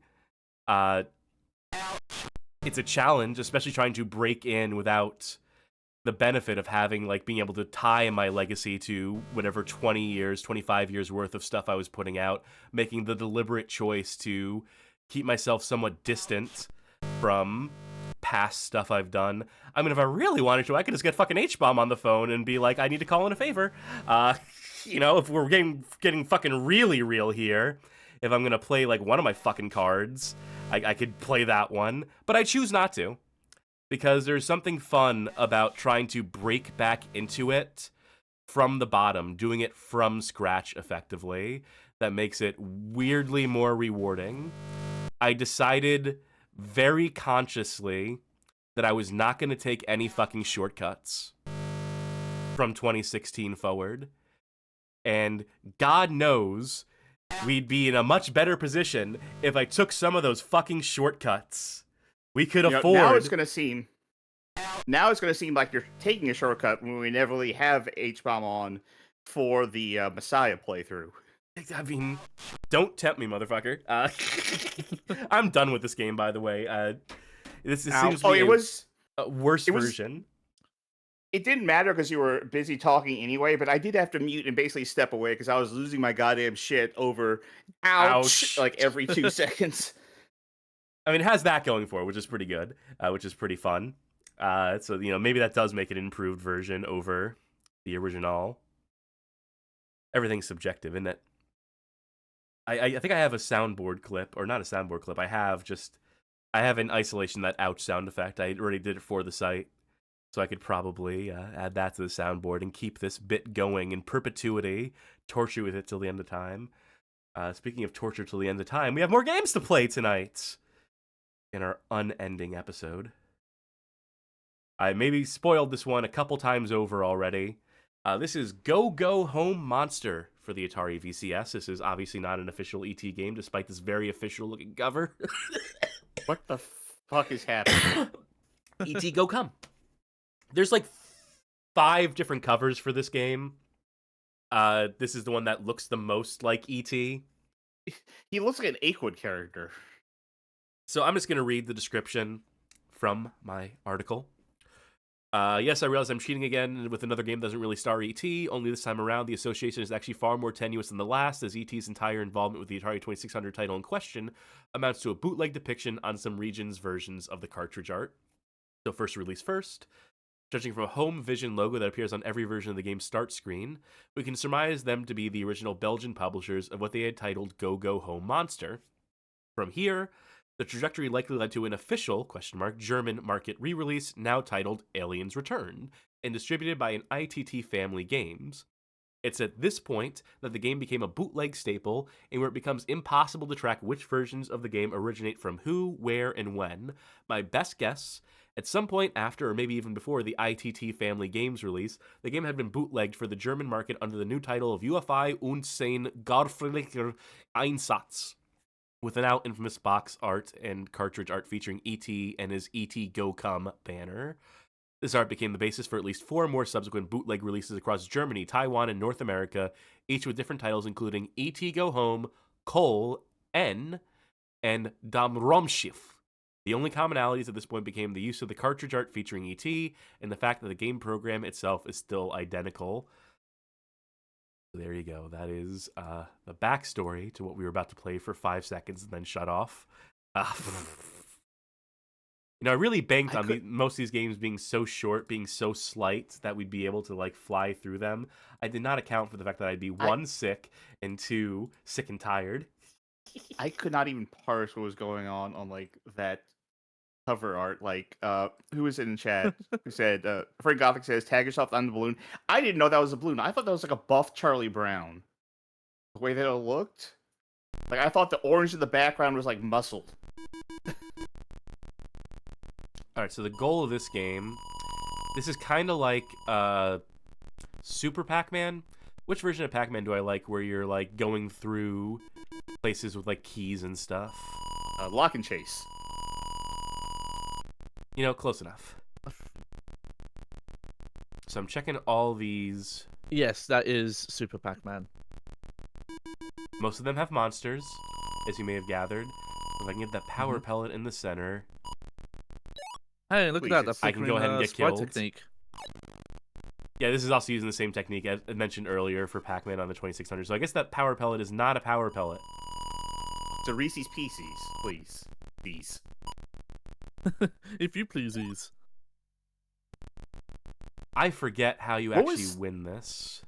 It's a challenge, especially trying to break in without the benefit of having, like, being able to tie my legacy to whatever 20 years, 25 years worth of stuff I was putting out, making the deliberate choice to keep myself somewhat distant from past stuff I've done. I mean, if I really wanted to, I could just get fucking H-Bomb on the phone and be like, I need to call in a favor. If we're getting fucking really real here, if I'm gonna play, like, one of my fucking cards, I could play that one, but I choose not to. Because there's something fun about trying to break back into it from the bottom, doing it from scratch effectively, that makes it weirdly more rewarding. I decided very consciously that I was not going to take any fucking shortcuts from 2016 forward. And God knows we'd be in a much better position if I took some of those fucking shortcuts. We could afford. Now it's gonna seem like you're taking a shortcut when we never really have H-Bomb on for the Messiah playthrough. I mean, don't tempt me, motherfucker. I'm done with this game, by the way. This seems to be it was a worse version. It didn't matter because you were busy talking anyway, but I did have to mute and basically step away because I was losing my goddamn shit over ouch, Ouch. like every 2 seconds. I mean, it has that going for it, which is pretty good, which is pretty fun. So, maybe that does make it an improved version over the original. Everything's subjective, isn't it? I think I have a soundboard clip, or not a soundboard clip. I have in isolation that ouch sound effect. I already did it for the site, so I could probably add that to the soundboard and keep this bit going in perpetuity, torture with it till the end of time. Speaking of torture till the end of time, we have more games to play tonight in our unending episode. I maybe spoiled this one a couple times over already. This is Go Go Home Monster for the Atari VCS. This is obviously not an official ET game, despite this very official-looking cover. What the fuck is happening? ET Go Come. There's like 5 different covers for this game. This is the one that looks the most like ET. He looks like an Aquid character. So I'm just going to read the description from my article. Yes, I realize I'm cheating again with another game that doesn't really star E.T. Only this time around, the association is actually far more tenuous than the last, as E.T.'s entire involvement with the Atari 2600 title in question amounts to a bootleg depiction on some regions' versions of the cartridge art. So first release first. Judging from a home vision logo that appears on every version of the game's start screen, we can surmise them to be the original Belgian publishers of what they had titled Go Go Home Monster. From here, the trajectory likely led to an official, German market re-release now titled Aliens Return, and distributed by an ITT Family Games. It's at this point that the game became a bootleg staple, and where it becomes impossible to track which versions of the game originate from who, where, and when. My best guess, at some point after or maybe even before the ITT Family Games release, the game had been bootlegged for the German market under the new title of UFI und sein Garflicher Einsatz, with an now infamous box art and cartridge art featuring E.T. and his E.T. Go Come banner. This art became the basis for at least 4 more subsequent bootleg releases across Germany, Taiwan, and North America, each with different titles including E.T. Go Home, Cole, N, and Dam Raumschiff. The only commonalities at this point became the use of the cartridge art featuring E.T. and the fact that the game program itself is still identical. There you go. That is the backstory to what we were about to play for 5 seconds and then shut off. I really banked on most of these games being so short, being so slight, that we'd be able to fly through them. I did not account for the fact that I'd be 1, sick, and 2, sick and tired. I could not even parse what was going on that cover art. Who was it in chat who said, Frank Gothic says, tag yourself on the balloon. I didn't know that was a balloon. I thought that was like a buff Charlie Brown. The way that it looked. I thought the orange in the background was muscled. Alright, so the goal of this game, this is kind of like Super Pac-Man. Which version of Pac-Man do I like where you're going through places with keys and stuff? Lock and Chase. Close enough. So I'm checking all these. Yes, that is Super Pac-Man. Most of them have monsters, as you may have gathered. If I can get that power pellet in the center. Hey, look at that. That's I can go ahead and get killed. Technique. Yeah, this is also using the same technique as I mentioned earlier for Pac-Man on the 2600. So I guess that power pellet is not a power pellet. It's a Reese's Pieces, please. Please. If you pleases. I forget how you actually win this.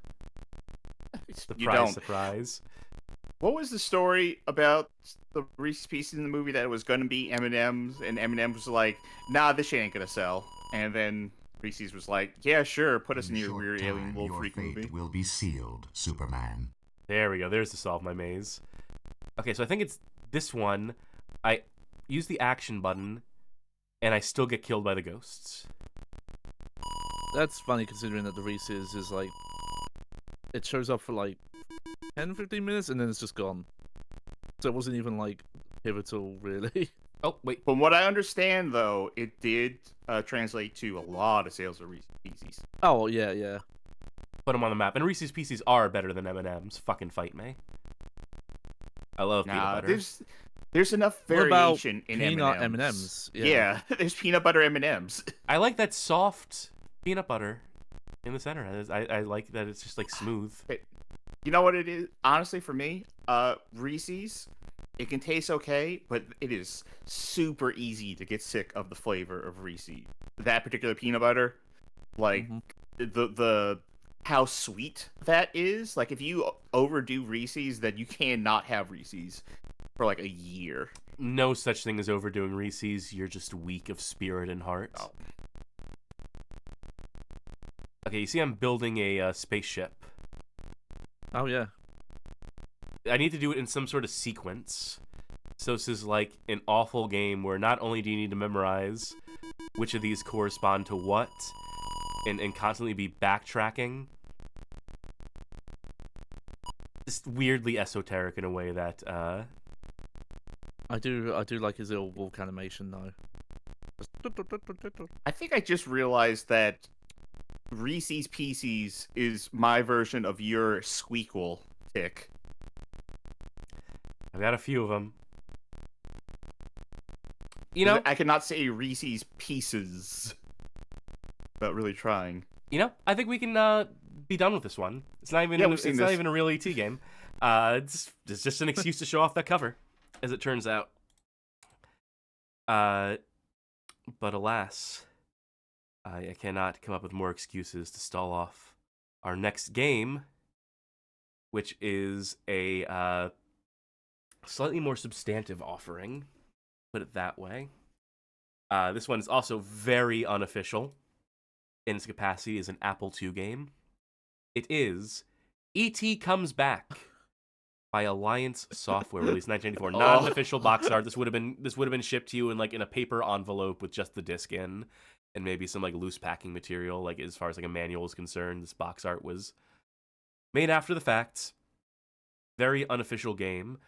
Surprise. What was the story about the Reese's Pieces in the movie that it was going to be M&M's, and M&M's was like, nah, this shit ain't going to sell. And then Reese's was like, yeah, sure, put us in your weird alien little freak movie. Your fate will be sealed, Superman. There we go. There's the solve my maze. Okay, so I think it's this one. I use the action button, and I still get killed by the ghosts. That's funny considering that the Reese's is it shows up for 10-15 minutes and then it's just gone. So it wasn't even pivotal really. Oh, wait. From what I understand though, it did translate to a lot of sales of Reese's Pieces. Oh, yeah. Put them on the map. And Reese's Pieces are better than M&M's. Fucking fight me. I love peanut butter. There's enough variation in peanut M&Ms. M&Ms? Yeah, there's peanut butter M&Ms. I like that soft peanut butter in the center. I like that it's just like smooth. You know what it is? Honestly, for me, Reese's, it can taste okay, but it is super easy to get sick of the flavor of Reese's. That particular peanut butter, like the how sweet that is. Like if you overdo Reese's, then you cannot have Reese's for like a year. No such thing as overdoing Reese's. You're just weak of spirit and heart. Oh. Okay, you see I'm building a spaceship. Oh, yeah. I need to do it in some sort of sequence. So this is like an awful game where not only do you need to memorize which of these correspond to what, and constantly be backtracking. Just weirdly esoteric in a way that I do like his little walk animation though. I think I just realized that Reese's Pieces is my version of your Squeakle tick. I've got a few of them. You know, I cannot say Reese's Pieces without really trying. You know, I think we can be done with this one. It's not even we've seen not this. even a real ET game. It's just an excuse to show off that cover, as it turns out. But alas, I cannot come up with more excuses to stall off our next game, which is a slightly more substantive offering, put it that way. This one is also very unofficial in its capacity as an Apple II game. It is E.T. Comes Back by Alliance Software, released 1994. Not an official box art. This would have been shipped to you in like in a paper envelope with just the disc in, and maybe some like loose packing material. Like as far as like a manual is concerned, this box art was made after the fact. Very unofficial game.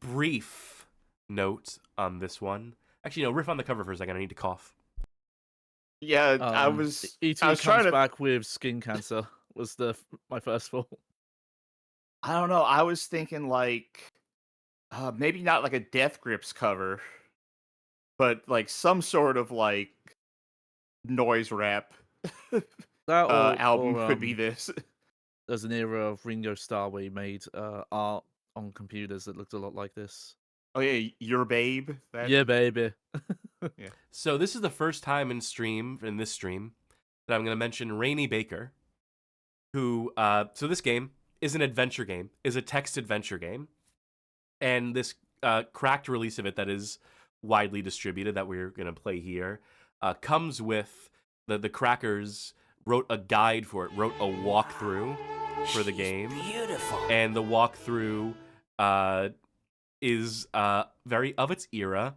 Brief note on this one. Actually, no, riff on the cover for a second. I need to cough. Yeah, I was E.T. I was comes trying to back with skin cancer. Was my first thought. I don't know. I was thinking like maybe not like a Death Grips cover, but like some sort of like noise rap That album or, could be this. There's an era of Ringo Starr where he made art on computers that looked a lot like this. Oh yeah, Your Babe. That... Yeah, baby. Yeah. So this is the first time in this stream, that I'm going to mention Rani Baker, who, so this game is an adventure game, is a text adventure game, and this cracked release of it that is widely distributed that we're going to play here comes with the crackers wrote a guide for it, wrote a walkthrough for the game. Beautiful. And the walkthrough is very of its era.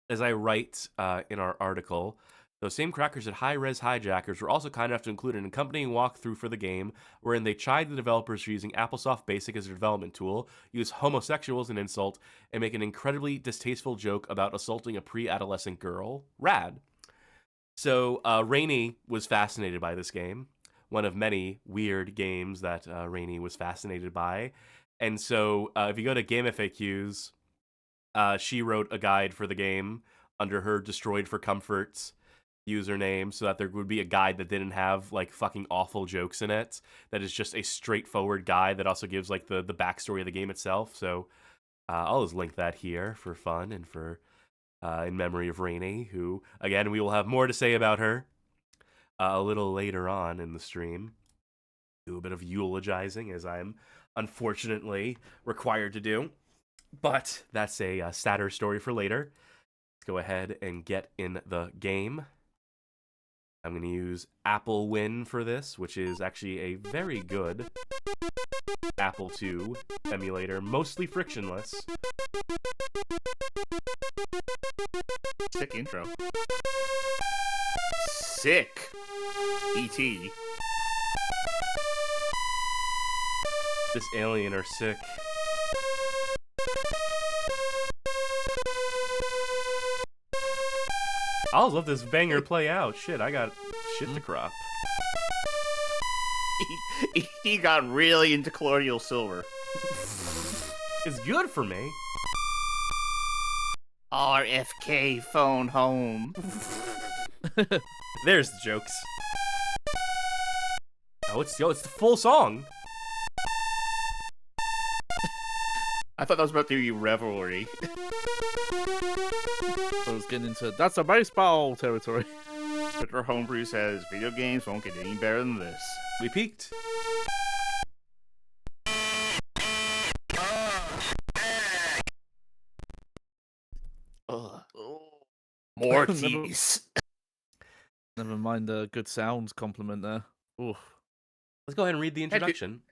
As I write in our article, those same crackers at High Res Hijackers were also kind enough to include an accompanying walkthrough for the game, wherein they chide the developers for using Applesoft Basic as a development tool, use homosexual as an insult, and make an incredibly distasteful joke about assaulting a pre-adolescent girl. Rad. So Rani was fascinated by this game, one of many weird games that Rani was fascinated by. And so if you go to Game FAQs, she wrote a guide for the game under her Destroyed for Comforts username, so that there would be a guide that didn't have like fucking awful jokes in it, that is just a straightforward guide that also gives like the backstory of the game itself. So I'll just link that here for fun and for in memory of Rani, who again we will have more to say about her a little later on in the stream. Do a bit of eulogizing, as I'm unfortunately required to do. But that's a sadder story for later. Let's go ahead and get in the game. I'm going to use Apple Win for this, which is actually a very good Apple II emulator, mostly frictionless. Sick intro. Sick. E.T. This alien are sick. I'll let this banger play out. Shit, I got shit to crop. He got really into colloidal silver. It's good for me. RFK phone home. There's the jokes. Oh, it's the full song. I thought that was about to be Revelry. I was getting into that's a baseball territory. Retro Homebrew says video games won't get any better than this. We peaked. Ugh. More Never- tease. Never mind the good sound compliment there. Oof. Let's go ahead and read the introduction.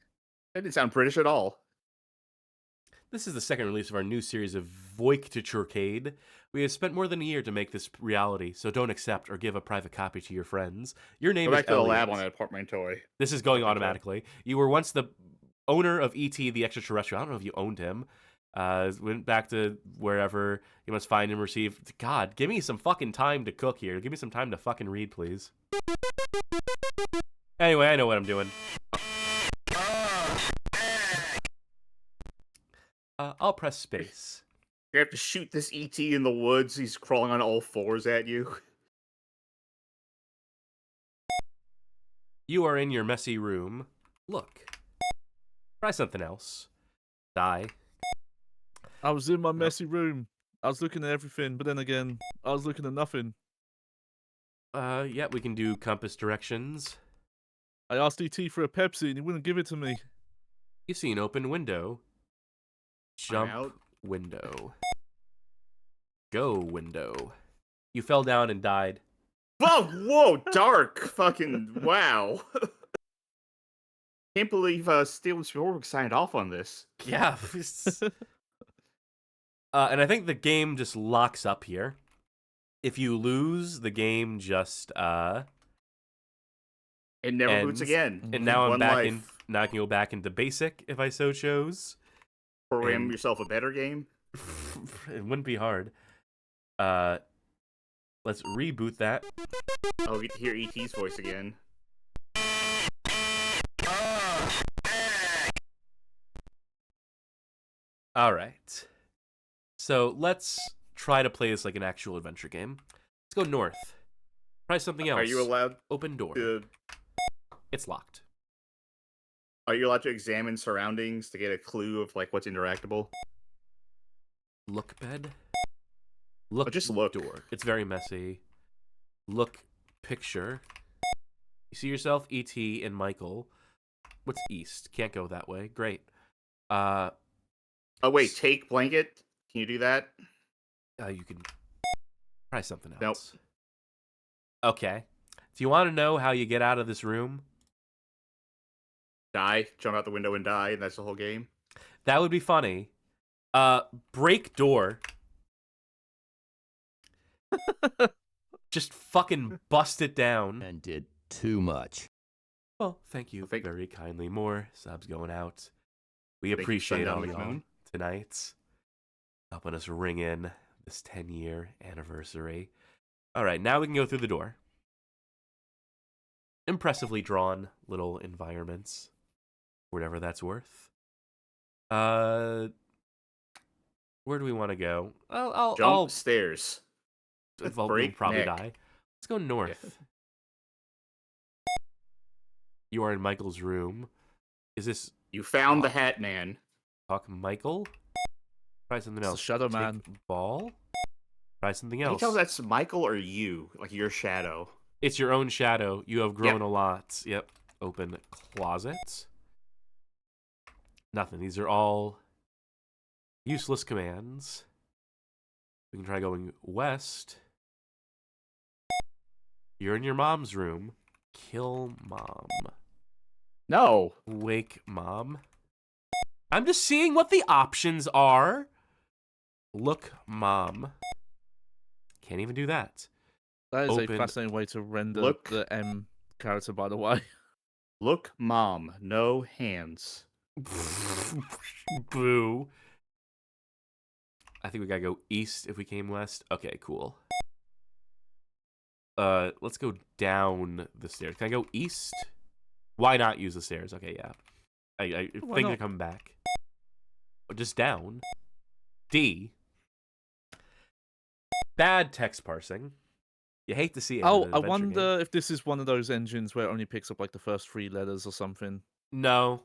That didn't sound British at all. This is the second release of our new series of Voik-to-Churcade. We have spent more than a year to make this reality, so don't accept or give a private copy to your friends. Your name Go is back to the Elliot. lab on that apartment toy. This is going automatically. You were once the owner of E.T. the Extra-Terrestrial. I don't know if you owned him. Went back to wherever. You must find and receive. God, give me some fucking time to cook here. Give me some time to fucking read, please. Anyway, I know what I'm doing. I'll press space. You have to shoot this ET in the woods. He's crawling on all fours at you. You are in your messy room. Look. Try something else. Die. I was in my messy room. I was looking at everything, but then again, I was looking at nothing. Yeah, we can do compass directions. I asked ET for a Pepsi and he wouldn't give it to me. You see an open window. Jump out. window. Go window. You fell down and died. Whoa, dark. Fucking wow. Can't believe Steven Spielberg signed off on this. Yeah. And I think the game just locks up here. If you lose, the game just It never ends. boots again. And now I'm One back life. in. Now I can go back into basic if I so chose. Program and- yourself a better game. It wouldn't be hard. Let's reboot that. I'll get to hear ET's voice again. All right. So let's try to play this like an actual adventure game. Let's go north. Try something else. Are you allowed Open door. to? It's locked. Are you allowed to examine surroundings to get a clue of like what's interactable? Look bed. Look. just look. Door. It's very messy. Look picture. You see yourself, E.T. and Michael. What's east? Can't go that way. Great. Oh wait, take blanket. Can you do that? You can try something Nope. else. Okay. Do you want to know how you get out of this room? Die, jump out the window and die, and that's the whole game. That would be funny. Break door. Just fucking bust it down. And did too much. Well, thank you Thank- very kindly. More subs going out. We Thank you, appreciate Sundown all y'all McMoon. tonight. Helping us ring in this 10-year anniversary. All right, now we can go through the door. Impressively drawn little environments. Whatever that's worth. Where do we want to go? Jump stairs. We'll break probably neck. die. Let's go north. You are in Michael's room. Is this You found the Hat Man. talk Michael? Try something It's the else. Shadow Take Man. Ball? Try something Can you else. tell if that's Michael or you, like your shadow? It's your own shadow. You have grown a lot. Yep. Open closet. Nothing. These are all useless commands. We can try going west. You're in your mom's room. Kill mom. No. Wake mom. I'm just seeing what the options are. Look mom. Can't even do that. That is Open- a fascinating way to render Look. the M character, by the way. Look, mom. No hands. Boo. I think we gotta go east if we came west. Okay, cool. Let's go down the stairs. Can I go east? Why not use the stairs? Okay, yeah. I Why think not? they're coming back. Or just down. D. Bad text parsing. You hate to see it. in Oh, an I adventure wonder game. if this is one of those engines where it only picks up like the first 3 letters or something. No,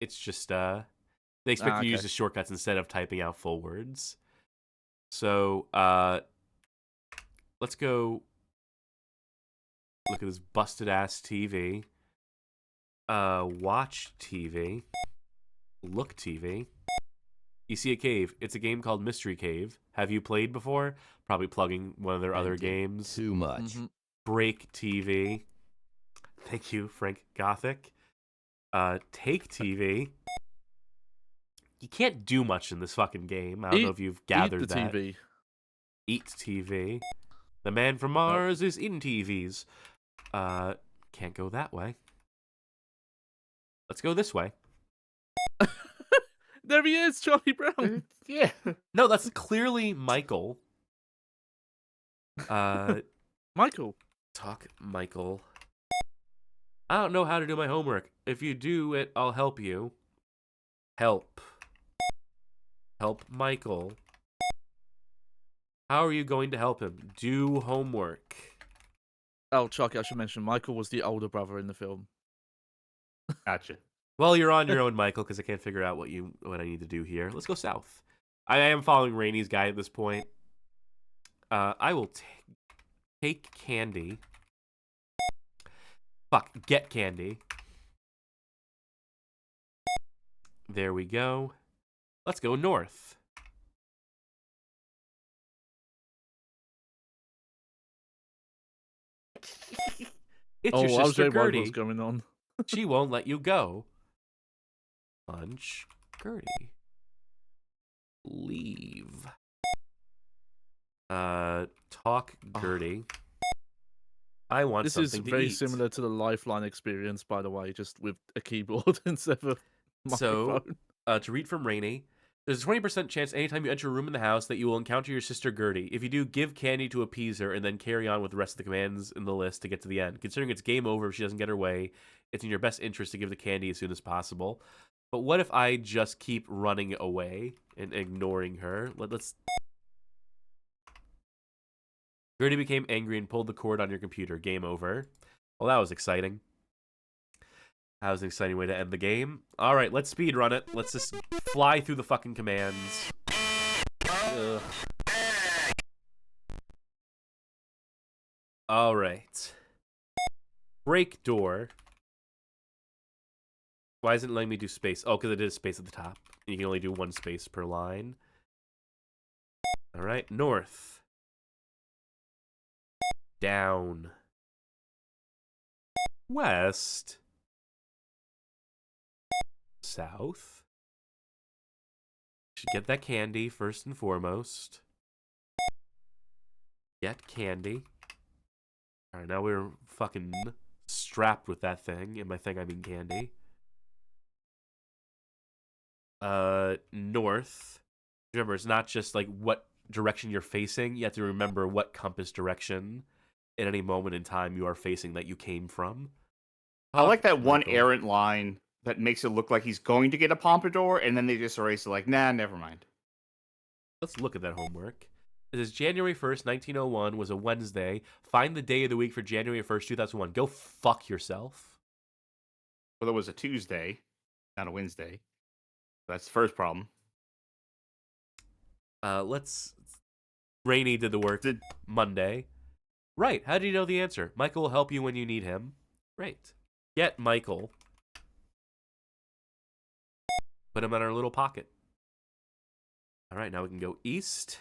it's just they expect you to use Okay. the shortcuts instead of typing out full words. So let's go look at this busted ass TV. Watch TV. Look TV. You see a cave. It's a game called Mystery Cave. Have you played before? Probably plugging one of their other games. Too much. Mhm. Break TV. Thank you, Frank Gothic. Take TV. You can't do much in this fucking game. I don't know if you've gathered Eat the that. TV. Eat TV. The man from Mars is eating TVs. Can't go that way. Let's go this way. There he is, Charlie Brown. Yeah. No, that's clearly Michael. Michael. Talk Michael. I don't know how to do my homework. If you do it, I'll help you. Help. Help Michael. How are you going to help him? Do homework. Oh, Chuck, I should mention Michael was the older brother in the film. Gotcha. Well, you're on your own, Michael, because I can't figure out what I need to do here. Let's go south. I am following Rani's guide at this point. I will take candy. Fuck, get candy. There we go. Let's go north. It's your I was sister wondering what was Gertie. going on. She won't let you go. Punch Gertie. Leave. Talk Gertie. I want This is something to very eat. similar to the Lifeline experience, by the way, just with a keyboard instead of a microphone. So, to read from Rani, there's a 20% chance anytime you enter a room in the house that you will encounter your sister Gertie. If you do, give candy to appease her and then carry on with the rest of the commands in the list to get to the end. Considering it's game over if she doesn't get her way, it's in your best interest to give the candy as soon as possible. But what if I just keep running away and ignoring her? Let's... Gertie became angry and pulled the cord on your computer. Game over. Well, that was exciting. That was an exciting way to end the game. All right, let's speed run it. Let's just fly through the fucking commands. Ugh. All right. Break door. Why isn't it letting me do space? Oh, because it is space at the top. You can only do 1 space per line. All right, north. Down. West. South. Should get that candy first and foremost. Get candy. Alright, now we're fucking strapped with that thing. And by thing, I mean candy. North. Remember, it's not just like what direction you're facing. You have to remember what compass direction at any moment in time you are facing that you came from. I like that one Michael. errant line that makes it look like he's going to get a pompadour, and then they just erase it like, nah, never mind. Let's look at that homework. It says January 1st, 1901 was a Wednesday. Find the day of the week for January 1st, 2001. Go fuck yourself. Well, it was a Tuesday, not a Wednesday. That's the first problem. Let's... Rainy did the work Monday. Right, how do you know the answer? Michael will help you when you need him. Great. Get Michael. Put him in our little pocket. All right, now we can go east.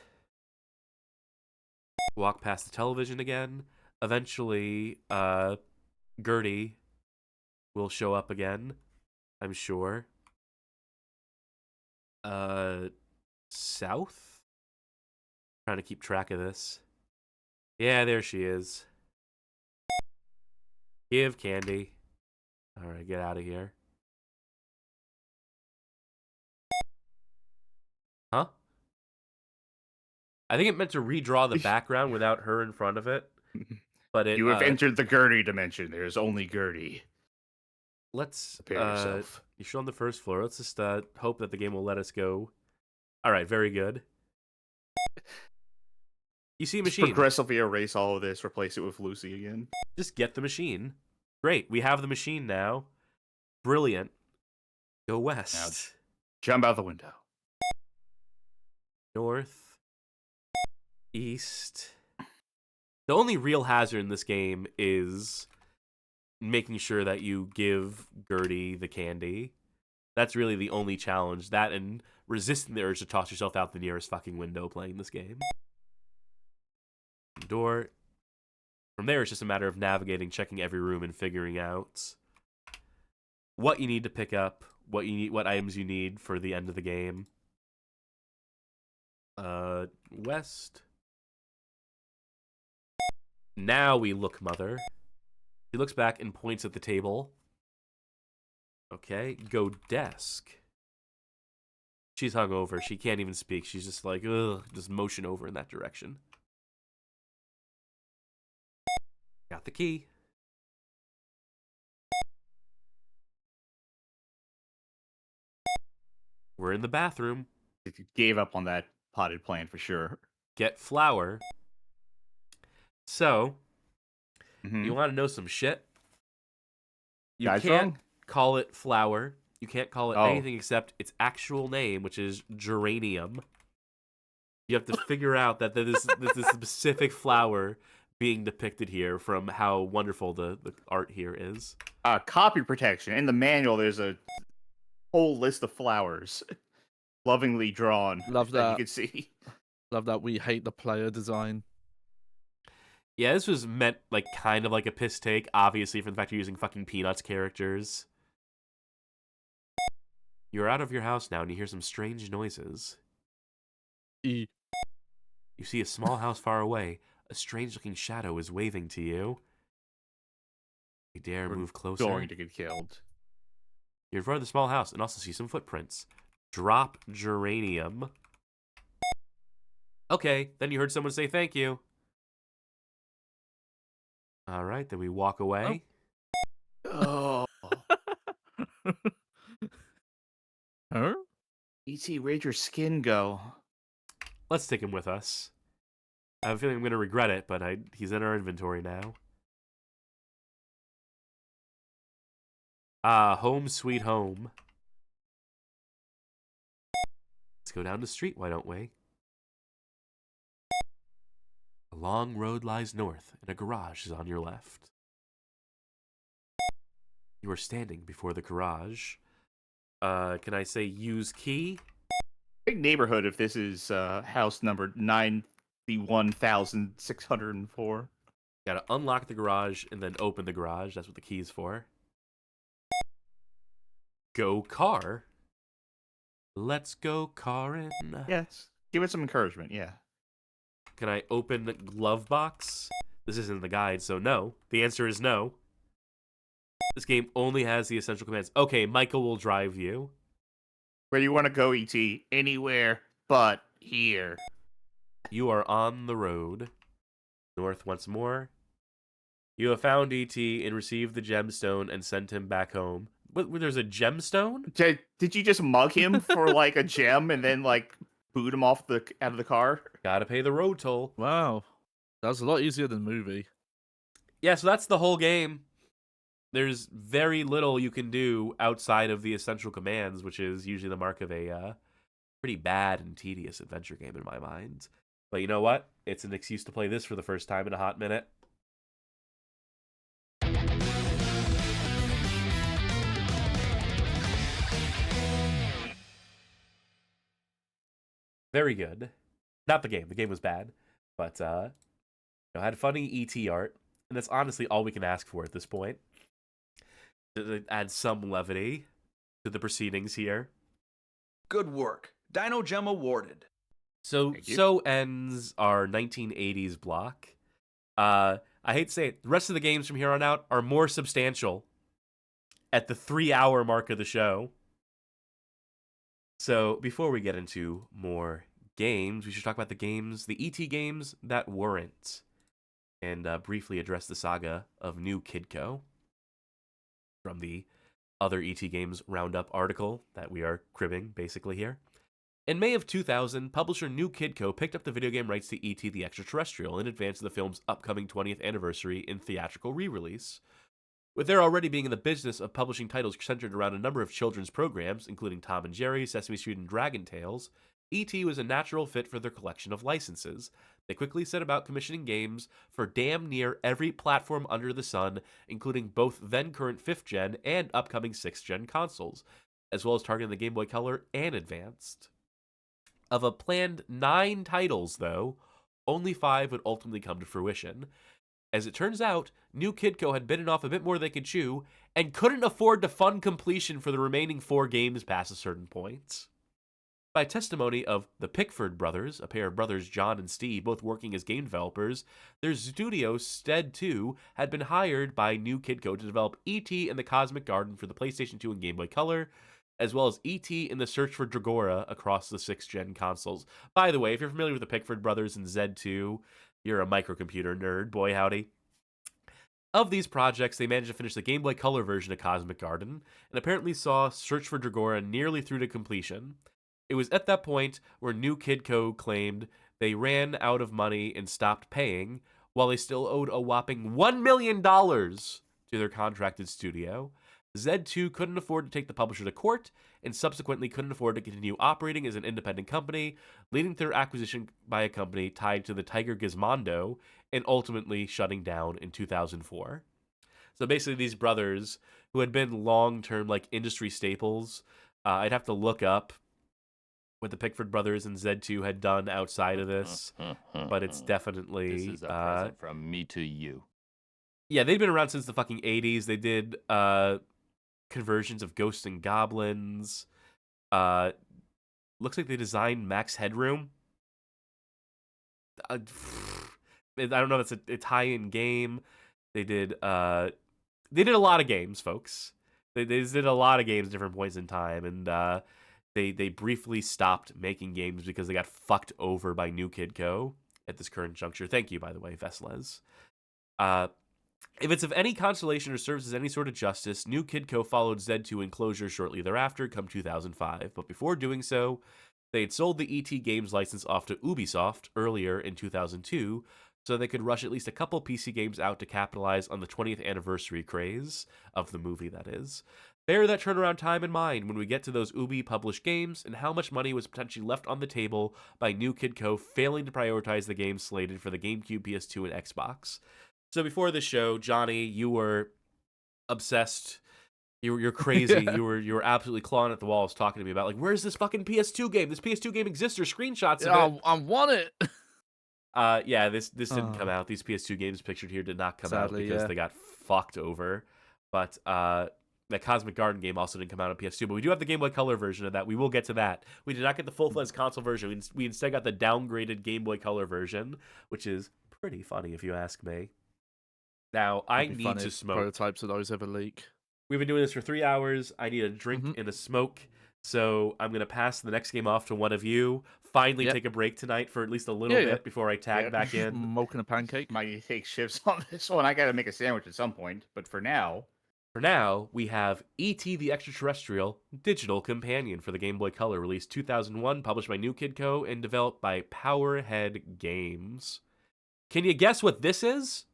Walk past the television again. Eventually, Gertie will show up again, I'm sure. South? Trying to keep track of this. Yeah, there she is. Give candy. All right, get out of here. Huh? I think it meant to redraw the background without her in front of it. But it, You have entered the Gertie dimension. There's only Gertie. Let's Prepare yourself. you're still on the first floor. Let's just hope that the game will let us go. All right, very good. You see a Just machine. progressively erase all of this, replace it with Lucy again. Just get the machine. Great, we have the machine now. Brilliant. Go west. Jump out the window. North. East. The only real hazard in this game is making sure that you give Gertie the candy. That's really the only challenge. That and resisting the urge to toss yourself out the nearest fucking window playing this game. Door. From there, it's just a matter of navigating, checking every room, and figuring out what you need to pick up, what items you need for the end of the game. West. Now we look, Mother. She looks back and points at the table. Okay, go desk. She's hungover. She can't even speak. She's just like, ugh, just motion over in that direction. Got the key. We're in the bathroom. If you gave up on that potted plant for sure. Get flour. So, Mhm. you want to know some shit? You Guys can't wrong? call it flour. You can't call it Oh. anything except its actual name, which is geranium. You have to figure out that there's this specific flower being depicted here from how wonderful the art here is. Copy protection. In the manual, there's a whole list of flowers, lovingly drawn. Love that that. you can see. Love that we hate the player design. Yeah, this was meant like kind of like a piss take, obviously, from the fact you're using fucking Peanuts characters. You're out of your house now and you hear some strange noises. E. You see a small house far away. A strange-looking shadow is waving to you. You dare We're move closer. Going to get killed. You're in front of the small house and also see some footprints. Drop geranium. Okay, then you heard someone say thank you. All right, then we walk away. Oh. Huh? E.T., where'd your skin go? Let's take him with us. I have a feeling I'm going to regret it, but he's in our inventory now. Home sweet home. Let's go down the street, why don't we? A long road lies north, and a garage is on your left. You are standing before the garage. Can I say use key? Big neighborhood if this is house number 91,604. Gotta unlock the garage and then open the garage. That's what the key is for. Go car. Let's go carin'. Yes. Give it some encouragement, yeah. Can I open the glove box? This isn't the guide, so no. The answer is no. This game only has the essential commands. Okay, Michael will drive you. Where do you want to go, E.T.? Anywhere but here. You are on the road. North once more. You have found E.T. and received the gemstone and sent him back home. There's a gemstone? Did you just mug him for like a gem and then like boot him out of the car? Gotta pay the road toll. Wow. That was a lot easier than movie. Yeah, so that's the whole game. There's very little you can do outside of the essential commands, which is usually the mark of a pretty bad and tedious adventure game in my mind. But you know what? It's an excuse to play this for the first time in a hot minute. Very good. Not the game. The game was bad. But, had funny ET art. And that's honestly all we can ask for at this point. To add some levity to the proceedings here. Good work. Dino Gem awarded. So ends our 1980s block. I hate to say it, the rest of the games from here on out are more substantial at the 3-hour mark of the show. So before we get into more games, we should talk about the ET games that weren't, and briefly address the saga of New Kidco from the other ET games roundup article that we are cribbing basically here. In May of 2000, publisher New Kid Co. picked up the video game rights to E.T. the Extra-Terrestrial in advance of the film's upcoming 20th anniversary in theatrical re-release. With their already being in the business of publishing titles centered around a number of children's programs, including Tom and Jerry, Sesame Street, and Dragon Tales, E.T. was a natural fit for their collection of licenses. They quickly set about commissioning games for damn near every platform under the sun, including both then-current 5th Gen and upcoming 6th Gen consoles, as well as targeting the Game Boy Color and Advanced. Of a planned 9 titles, though, only 5 would ultimately come to fruition. As it turns out, New Kid Co. had bitten off a bit more they could chew, and couldn't afford to fund completion for the remaining 4 games past a certain point. By testimony of the Pickford brothers, a pair of brothers John and Steve, both working as game developers, their studio, Stead 2, had been hired by New Kid Co. to develop E.T. and the Cosmic Garden for the PlayStation 2 and Game Boy Color, as well as E.T. in the Search for Dragora across the 6th Gen consoles. By the way, if you're familiar with the Pickford brothers and Z2, you're a microcomputer nerd, boy howdy. Of these projects, they managed to finish the Game Boy Color version of Cosmic Garden, and apparently saw Search for Dragora nearly through to completion. It was at that point where New Kid Co. claimed they ran out of money and stopped paying, while they still owed a whopping $1 million to their contracted studio. Z2 couldn't afford to take the publisher to court, and subsequently couldn't afford to continue operating as an independent company, leading to their acquisition by a company tied to the Tiger Gizmondo, and ultimately shutting down in 2004. So basically these brothers, who had been long-term like industry staples, I'd have to look up what the Pickford brothers and Z2 had done outside of this, but it's definitely... This is a present from me to you. Yeah, they've been around since the fucking 80s. They did conversions of Ghosts and Goblins. Looks like they designed Max Headroom. I don't know if it's a tie-in game. They did a lot of games, folks. They did a lot of games at different points in time, and they briefly stopped making games because they got fucked over by New Kid Co. at this current juncture. Thank you, by the way, Vesles. If it's of any consolation or serves as any sort of justice, New Kid Co. followed Z2 in closure shortly thereafter, come 2005. But before doing so, they had sold the E.T. games license off to Ubisoft earlier in 2002, so they could rush at least a couple PC games out to capitalize on the 20th anniversary craze of the movie, that is. Bear that turnaround time in mind when we get to those Ubi-published games and how much money was potentially left on the table by New Kid Co. failing to prioritize the games slated for the GameCube, PS2, and Xbox. So before this show, Johnny, you were obsessed. You're crazy. Yeah. You were absolutely clawing at the walls talking to me about, like, where's this fucking PS2 game? This PS2 game exists. There's screenshots of it. I want it. Yeah, this didn't come out. These PS2 games pictured here did not come Sadly, out because yeah. they got fucked over. But that Cosmic Garden game also didn't come out on PS2. But we do have the Game Boy Color version of that. We will get to that. We did not get the full-fledged console version. We instead got the downgraded Game Boy Color version, which is pretty funny if you ask me. Now, I It'd be need funny to if smoke. prototypes of those ever leak. We've been doing this for 3 hours. I need a drink and a smoke. So I'm going to pass the next game off to one of you. Finally take a break tonight for at least a little bit before I tag back in. Smoking a pancake. Might take shifts on this one. I gotta make a sandwich at some point. But for now, we have E.T. the Extra-Terrestrial Digital Companion for the Game Boy Color, released 2001, published by New Kid Co. and developed by Powerhead Games. Can you guess what this is?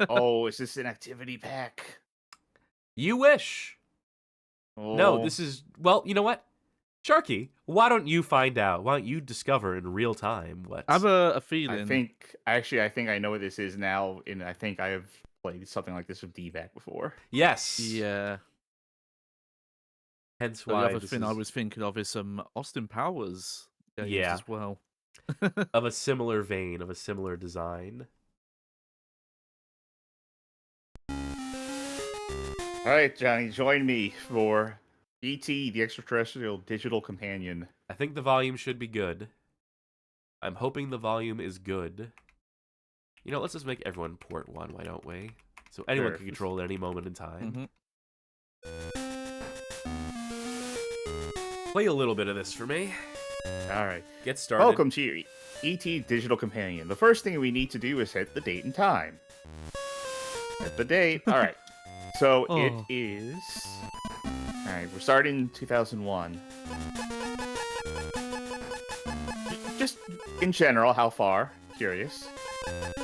oh, is this an activity pack? You wish. Oh. No, this is, well, you know what? Sharky, why don't you find out? Why don't you discover in real time what? I have a feeling. I think I know what this is now, and I think I have played something like this with DVAC before. Yes. Yeah. Hence The why other thing I was thinking of is some Austin Powers games as well. of a similar vein, of a similar design. All right, Johnny, join me for E.T. the Extra-Terrestrial Digital Companion. I think the volume should be good. I'm hoping the volume is good. You know, let's just make everyone port one, why don't we? So anyone can control at any moment in time. Play a little bit of this for me. All right. Get started. Welcome to your E.T. Digital Companion. The first thing we need to do is hit the date and time. Hit the date. All right. So it is... All right, we're starting in 2001. just in general, how far? Curious.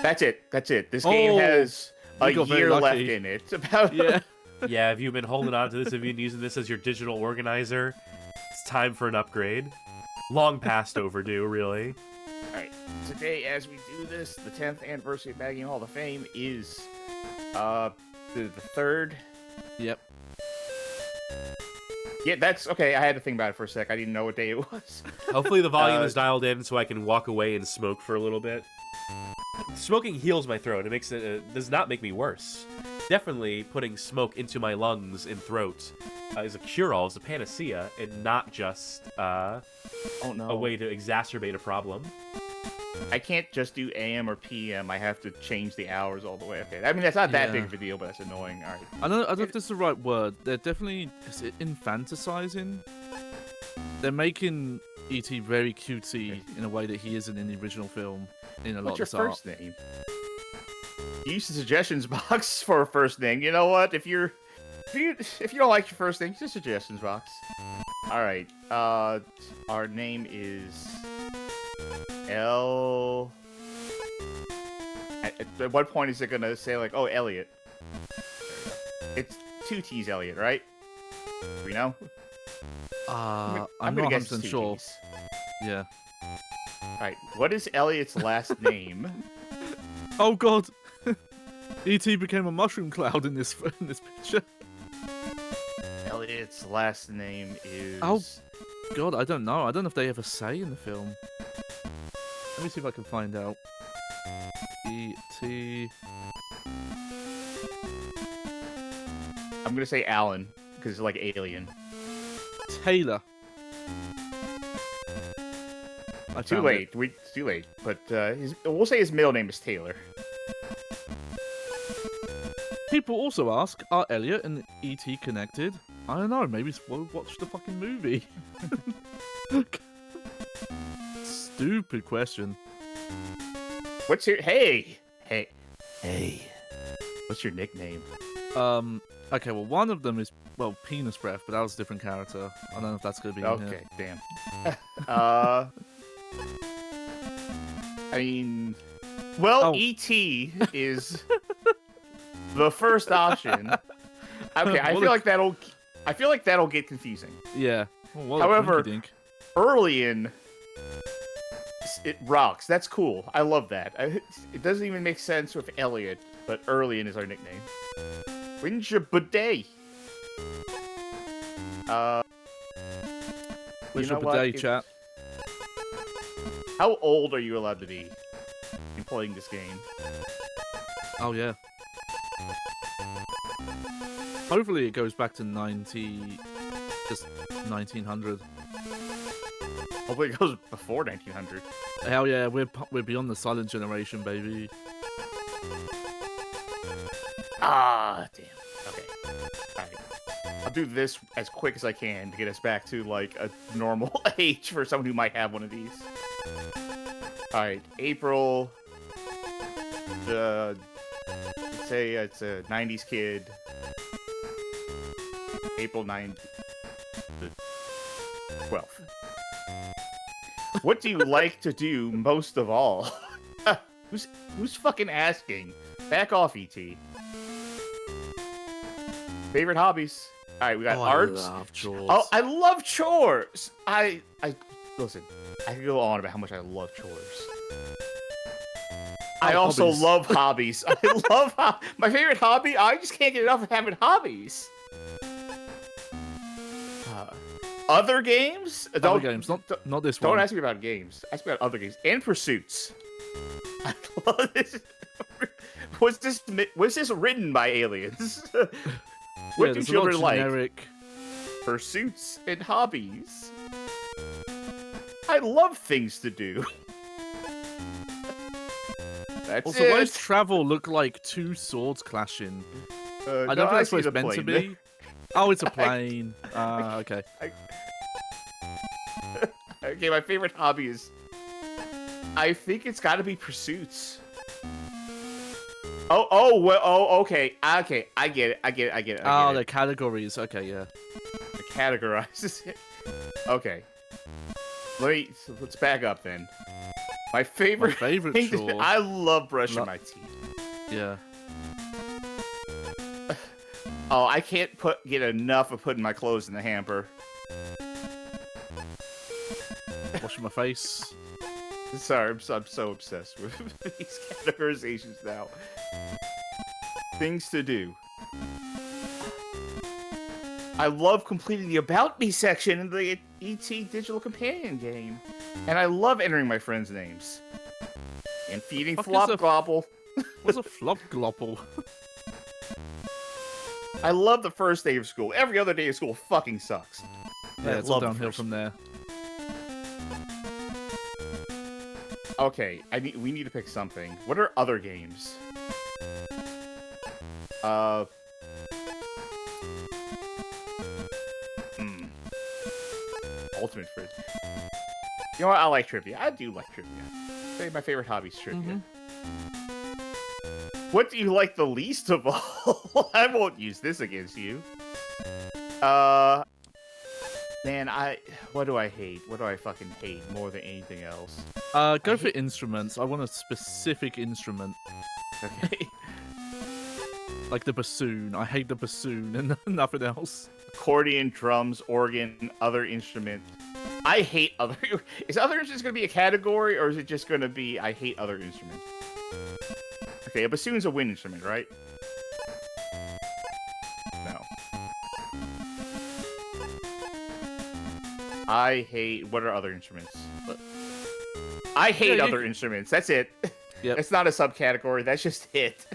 That's it. This game has a we got very year left lucky. in it. About Yeah. Yeah, have you been holding on to this? Have you been using this as your digital organizer? It's time for an upgrade. Long past overdue, really. Alright, today as we do this, the 10th anniversary of Bad Game Hall of Fame is the 3rd. Yep. Yeah, that's okay. I had to think about it for a sec. I didn't know what day it was. Hopefully the volume is dialed in so I can walk away and smoke for a little bit. Smoking heals my throat. It makes it does not make me worse. Definitely putting smoke into my lungs and throat is a cure-all, is a panacea, and not just Oh no. a way to exacerbate a problem. I can't just do AM or PM. I have to change the hours all the way. Okay. I mean, that's not that Yeah. big of a deal, but that's annoying. All right. I don't know if this is the right word. They're definitely infanticizing. They're making E.T. very cutesy in a way that he isn't in the original film. In a lot What's of your this first name? Use the suggestions box for a first name. You know what? If you don't like your first name, use the suggestions box. All right. Our name is L. At what point is it gonna say like, oh, Elliot? It's 2 T's, Elliot, right? Do we know? I'm gonna not guess 100% it's 2 sure. T's. Yeah. All right. What is Elliot's last name? Oh god. E.T. became a mushroom cloud in this picture. Elliot's last name is. Oh. God, I don't know. I don't know if they ever say in the film. Let me see if I can find out. E.T. I'm gonna say Alan because it's like alien. Taylor. I Too found late. it. It's too late. But we'll say his middle name is Taylor. People also ask, are Elliot and E.T. connected? I don't know, maybe we'll watch the fucking movie. Stupid question. What's your hey? What's your nickname? Okay, well, one of them is, well, Penis Breath, but that was a different character. I don't know if that's going to be in here. Okay, damn. I mean, well, Oh. E.T. is the first option. Okay, I What feel a- like that'll get confusing. Yeah. Well, what a However- dinky-dink. Early in, it rocks. That's cool. I love that. It doesn't even make sense with Elliot, but early in is our nickname. When's your birthday? Where's you your know what? bidet, chat? How old are you allowed to be in playing this game? Oh, yeah. Hopefully it goes back to 1900. Hopefully it goes before 1900. Hell yeah, we're beyond the silent generation, baby. Ah, damn. Okay. Alright. I'll do this as quick as I can to get us back to, like, a normal age for someone who might have one of these. Alright, April. Let's say it's a 90s kid. April 9th. The 12th. What do you like to do most of all? Who's fucking asking? Back off, E.T. Favorite hobbies? All right, we got arts. I love chores. Oh, I love chores. I listen. I could go on about how much I love chores. I also hobbies. love hobbies. I love my favorite hobby. I just can't get enough of having hobbies. Other games? Other games, not this one. Don't ask me about games. Ask me about other games and pursuits. I love this. Was this written by aliens? What do Yeah, there's a lot of children like? generic... Pursuits and hobbies. I love things to do. That's Also, it. why does travel look like two swords clashing? I don't think that's what it's meant to be. Oh, it's a plane. Okay. Okay, my favorite hobby is... I think it's gotta be pursuits. Okay, I get it. Oh, the categories. Okay, yeah. It categorizes it. Okay. let's back up then. My favorite thing chore. I love brushing my teeth. Yeah. Oh, I can't get enough of putting my clothes in the hamper. Washing my face. Sorry, I'm so obsessed with these categorizations now. Things to do. I love completing the About Me section in the E.T. Digital Companion game. And I love entering my friends' names. And feeding Flop Glopple. What's a Flop Glopple? I love the first day of school. Every other day of school fucking sucks. Yeah, it's all downhill from there. Okay, we need to pick something. What are other games? Ultimate Frisbee. You know what? I like trivia. I do like trivia. Say my favorite hobby is trivia. What do you like the least of all? I won't use this against you. Man, what do I hate? What do I fucking hate more than anything else? Go for instruments. I want a specific instrument. Okay. Like the bassoon. I hate the bassoon and nothing else. Accordion, drums, organ, other instrument. I hate other... Is other instruments going to be a category, or is it just going to be I hate other instruments? Okay, a bassoon's a wind instrument, right? No. I hate... What are other instruments? I hate other instruments. That's it. Yep. It's not a subcategory. That's just it.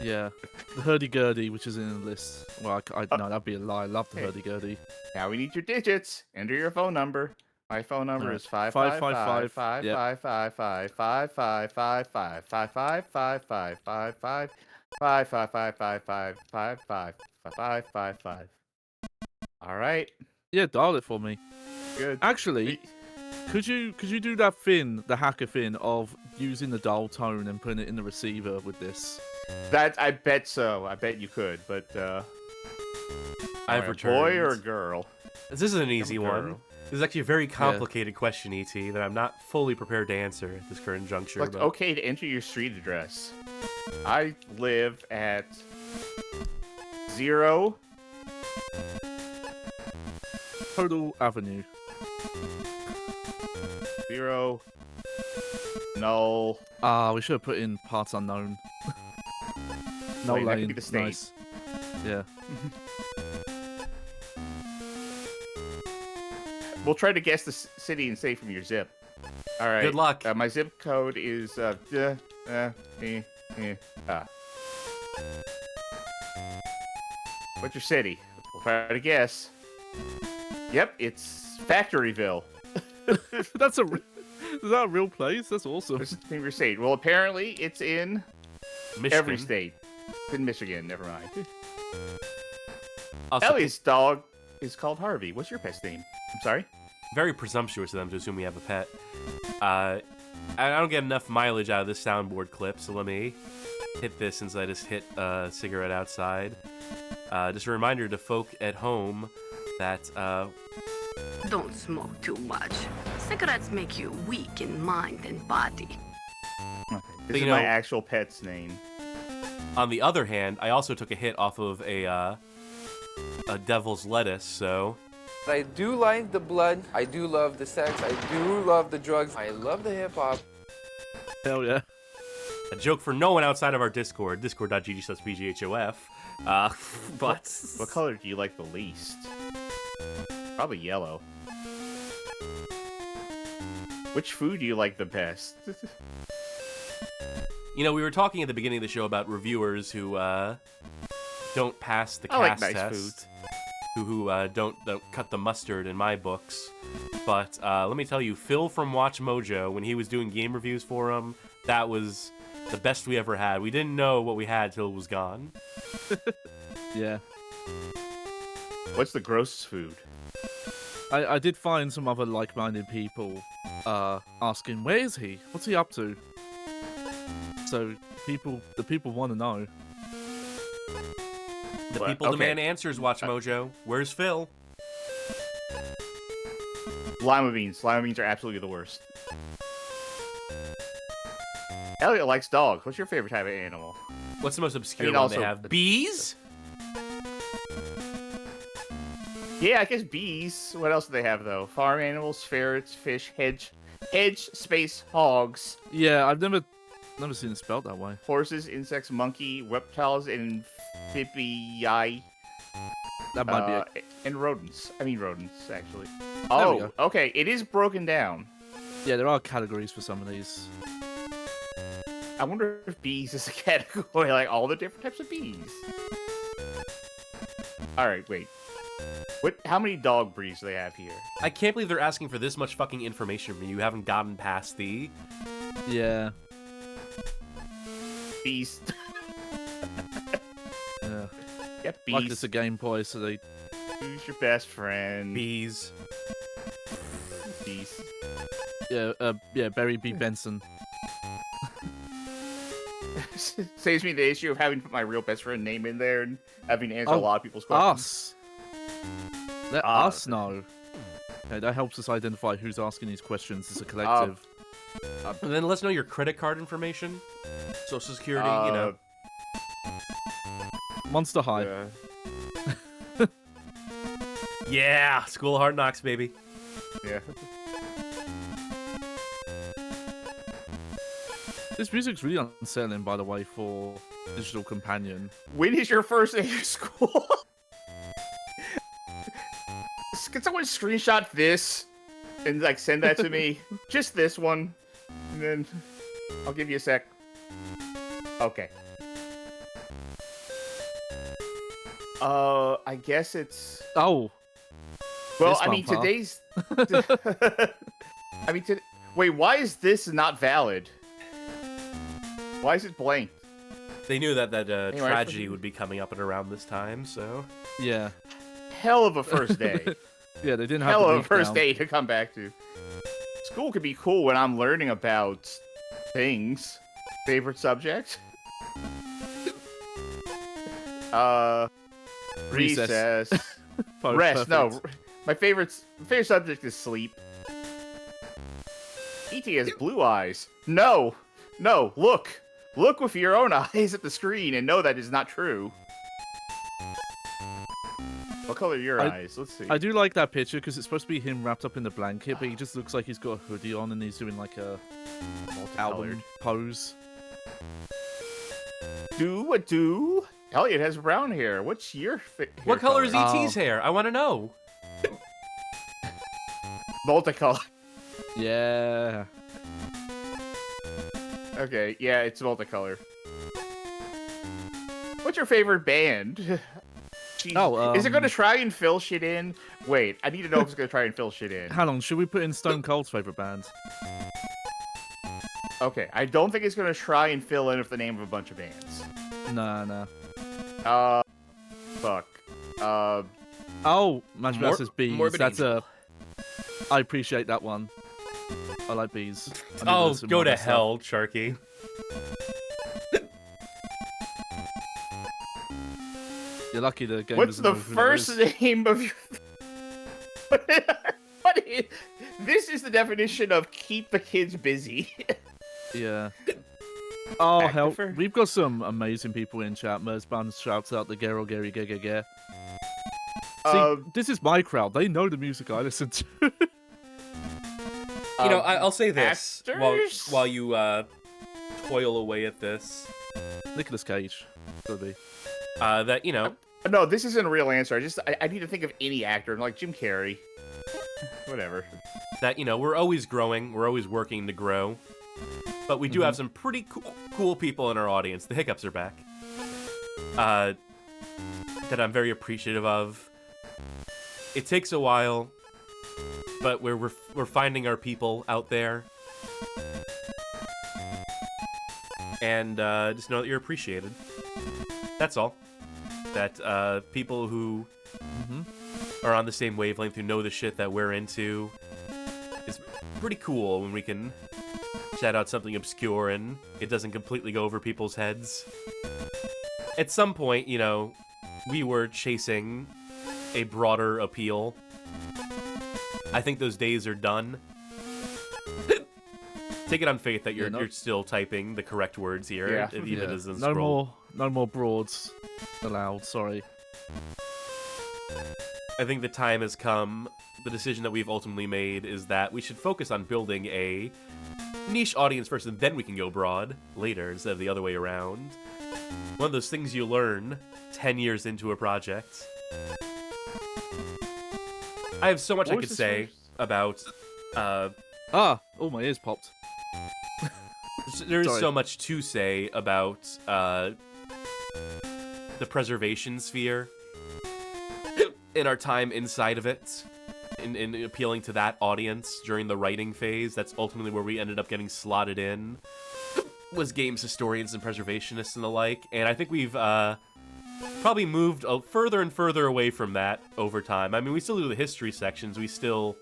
Yeah. The hurdy-gurdy, which is in the list. Well, no, that'd be a lie. I love the hurdy-gurdy. Now we need your digits. Enter your phone number. My phone number is 555-555-555-555-555-555-555-555-555-555. All right. Yeah, dial it for me. Good. Actually, could you do that thing, the hacker thing, of using the dial tone and putting it in the receiver with this? That I bet so. I bet you could, but I've returned. Boy or a girl? This isn't an easy one. This is actually a very complicated question, E.T., that I'm not fully prepared to answer at this current juncture. It's okay to enter your street address. I live at 0 Total Avenue. 0 null. We should have put in parts unknown. No Wait, lane. that could be the state. Nice. Yeah. We'll try to guess the city and say from your zip. All right. Good luck. My zip code is What's your city? We'll try to guess. Yep, it's Factoryville. Is that a real place? That's awesome. It's in your state. Well, apparently it's in Michigan. every state. It's in Michigan. Never mind. Also, Ellie's dog is called Harvey. What's your pet's name? I'm sorry? very presumptuous of them to assume we have a pet. I don't get enough mileage out of this soundboard clip, so let me hit this since I just hit a cigarette outside. Just a reminder to folk at home that Don't smoke too much. Cigarettes make you weak in mind and body. Okay. This is my actual pet's name. On the other hand, I also took a hit off of a devil's lettuce, so... I do like the blood, I do love the sex, I do love the drugs, I love the hip-hop. Hell yeah. A joke for no one outside of our Discord, discord.gg/BGHOF. But... What color do you like the least? Probably yellow. Which food do you like the best? You know, we were talking at the beginning of the show about reviewers who don't pass the I CAS like nice test. food. Who don't cut the mustard in my books. But let me tell you, Phil from Watch Mojo, when he was doing game reviews for him, that was the best we ever had. We didn't know what we had till it was gone. Yeah. What's the grossest food? I did find some other like-minded people asking, where is he? What's he up to? So the people want to know. The What? people Okay. demand answers, Watch Mojo. Where's Phil? Lima beans. Lima beans are absolutely the worst. Elliot likes dogs. What's your favorite type of animal? What's the most obscure one also- they have? Bees? Yeah, I guess bees. What else do they have though? Farm animals, ferrets, fish, hedge space hogs, Yeah, I've never seen it spelled that way. horses, insects, monkey, reptiles, and amphibia. That might be it. And rodents. I mean rodents, actually. we Oh, go. okay. It is broken down. Yeah, there are categories for some of these. I wonder if bees is a category, like all the different types of bees. All right, wait. How many dog breeds do they have here? I can't believe they're asking for this much fucking information from you. You haven't gotten past the... Yeah. Bees. Yeah. Yep, bees. Like it's a Game Boy, so they... Who's your best friend? Bees. Bees. Yeah, Barry B. Benson. Saves me the issue of having to put my real best friend name in there and having to answer a lot of people's questions. Us! Let us know. Okay, that helps us identify who's asking these questions as a collective. And then let us know your credit card information. Social Security, you know. Monster High. Yeah! School of Hard Knocks, baby. Yeah. This music's really unsettling, by the way, for Digital Companion. When is your first day of school? Can someone screenshot this and like send that to me? Just this one, and then I'll give you a sec. Okay. I guess it's. Oh. Well, this I mean bumper. today's. Wait, why is this not valid? Why is it blank? They knew that Anyway, tragedy would be coming up at around this time, so... Yeah. Hell of a first day. Yeah, they didn't have Hell the of a week first down. day to come back to. School could be cool when I'm learning about things. Favorite subject? Recess. Oh, Rest. perfect. No, my favorite subject is sleep. E.T. has blue eyes. No, look with your own eyes at the screen and know that is not true. What color are your eyes? Let's see. I do like that picture because it's supposed to be him wrapped up in the blanket, but he just looks like he's got a hoodie on and he's doing like a album pose. Do? Elliot has brown hair. What's your hair What color is color? E.T.'s hair? I want to know. Multicolor. Yeah. Okay, yeah, it's multicolor. What's your favorite band? Jeez. Oh, is it going to try and fill shit in? Wait, I need to know if it's going to try and fill shit in. Hang on, should we put in Stone Cold's favorite band? Okay, I don't think it's going to try and fill in with the name of a bunch of bands. Nah. Fuck. Oh, Magic Mouse says bees. Morbid That's Angel. I appreciate that one. I like bees. I need Oh, listen go more to of that hell, Sharky. stuff. You're lucky the game What's doesn't the know who that first is. name of your... What is... This is the definition of keep the kids busy. Yeah. Oh, hell. Actifer? We've got some amazing people in chat. Merzban shouts out the Gero Gary Gege. See, this is my crowd. They know the music I listen to. You know, I'll say this actors? while you toil away at this. Nicolas Cage. Could be. That, you know... No, this isn't a real answer. I need to think of any actor, like Jim Carrey. Whatever. That, you know, we're always growing. We're always working to grow. But we do have some pretty cool people in our audience. The Hiccups are back. That I'm very appreciative of. It takes a while, but we're finding our people out there. And just know that you're appreciated. That's all. That people who are on the same wavelength, who know the shit that we're into, is pretty cool when we can shout out something obscure and it doesn't completely go over people's heads. At some point, you know, we were chasing a broader appeal. I think those days are done. Take it on faith that you're still typing the correct words here, even as the scroll. No more broads allowed. Sorry. I think the time has come. The decision that we've ultimately made is that we should focus on building a niche audience first, and then we can go broad later instead of the other way around. One of those things you learn 10 years into a project. I have so much I could say about. Oh, my ears popped. There's so much to say about the preservation sphere in our time inside of it, in appealing to that audience during the writing phase. That's ultimately where we ended up getting slotted in, was games historians and preservationists and the like. And I think we've probably moved further and further away from that over time. I mean, we still do the history sections. We still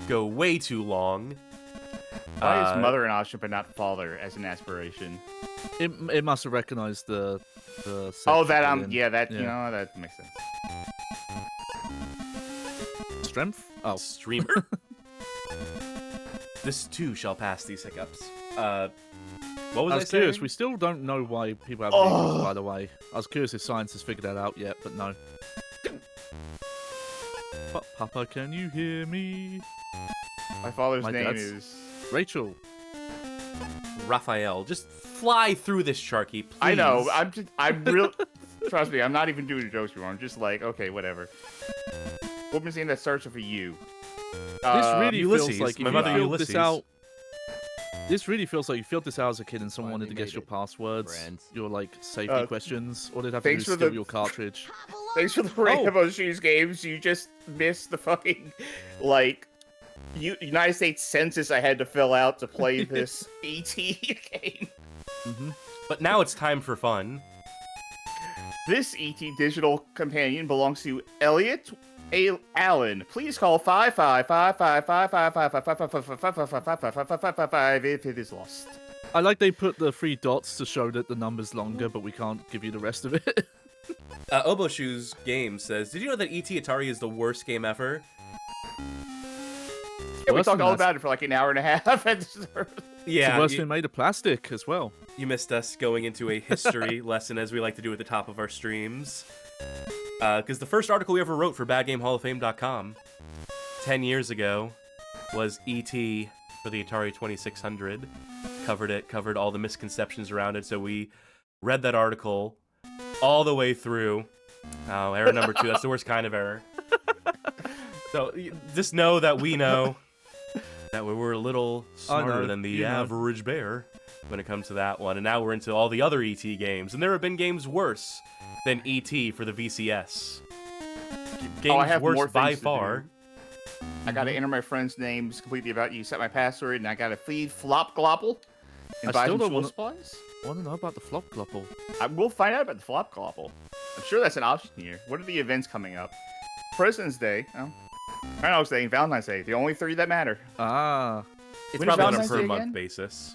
go way too long. Why is mother an option but not father as an aspiration? It must have recognized the oh, that you know, that makes sense. Strength? Oh, streamer. This too shall pass these hiccups. What was I saying? Curious. We still don't know why people have hiccups, by the way. I was curious if science has figured that out yet, but no. But Papa, can you hear me? My father's name is Rachel. Raphael. Just fly through this, Sharky, please. I know. I'm real. Trust me, I'm not even doing jokes anymore. I'm just like, okay, whatever. Woman's name that starts with a U. This really Ulysses. feels like My mother Ulysses. This out. This really feels like you filled this out as a kid and someone wanted to guess your passwords, your like safety questions, or they'd have to steal your cartridge. Thanks for the Rainbow Shoes games. You just missed the fucking like United States Census I had to fill out to play this E.T. game. Mm-hmm. But now it's time for fun. This E.T. digital companion belongs to Elliot Allen. Please call 555555555555555 if it is lost. I like they put the 3 dots to show that the number's longer, but we can't give you the rest of it. Obo Shoes Game says, "Did you know that E.T. Atari is the worst game ever?" Yeah, we talked all about it for like an hour and a half. Yeah, it's the worst thing made of plastic as well. You missed us going into a history lesson, as we like to do at the top of our streams. Because the first article we ever wrote for BadGameHallOfFame.com 10 years ago was E.T. for the Atari 2600. Covered all the misconceptions around it, so we read that article all the way through. Oh, error number 2, that's the worst kind of error. So just know that we know that we were a little smarter than the average bear when it comes to that one. And now we're into all the other E.T. games. And there have been games worse than E.T. for the VCS. Games I have worse more by things to far. do. I gotta enter my friend's names completely about you, set my password, and I gotta feed Flop Glopple and buy some school supplies. I want to know about the Flop Glopple. We'll find out about the Flop Glopple. I'm sure that's an option here. What are the events coming up? President's Day. Valentine's Day and Valentine's Day. The only 3 that matter. It's when probably on a Valentine's Day per month again? basis.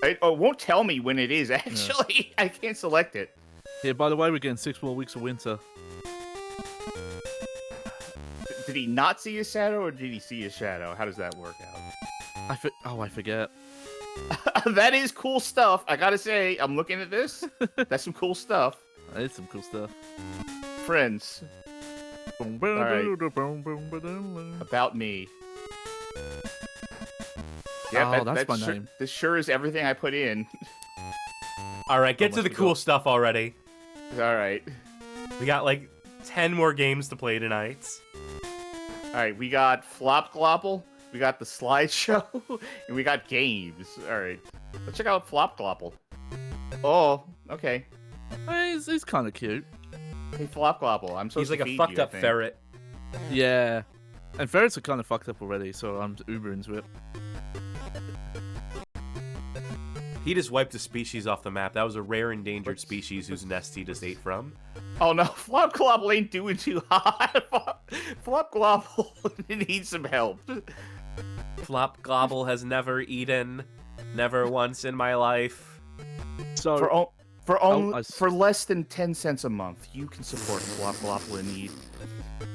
It won't tell me when it is, actually. Yeah. I can't select it. Yeah, by the way, we're getting 6 more weeks of winter. Did he not see his shadow, or did he see his shadow? How does that work out? I forget. That is cool stuff. I gotta say, I'm looking at this. That's some cool stuff. That is some cool stuff. Friends. Right. About me. Yeah, that's my name. This sure is everything I put in. Alright, get to the cool stuff already. Alright. We got like 10 more games to play tonight. Alright, we got Flop Glopple, we got the slideshow, and we got games. Alright. Let's check out Flop Glopple. Oh, okay. He's kind of cute. Hey, Flop Glopple, I'm supposed He's like to a feed fucked you, up ferret. Yeah. And ferrets are kind of fucked up already, so I'm uber into it. He just wiped a species off the map. That was a rare endangered species whose nest he just ate from. Oh no, Flop Glopple ain't doing too hot. Flop Glopple needs some help. Flop Globble has never eaten. Never once in my life. So For less than 10 cents a month, you can support Flop Glopple in need.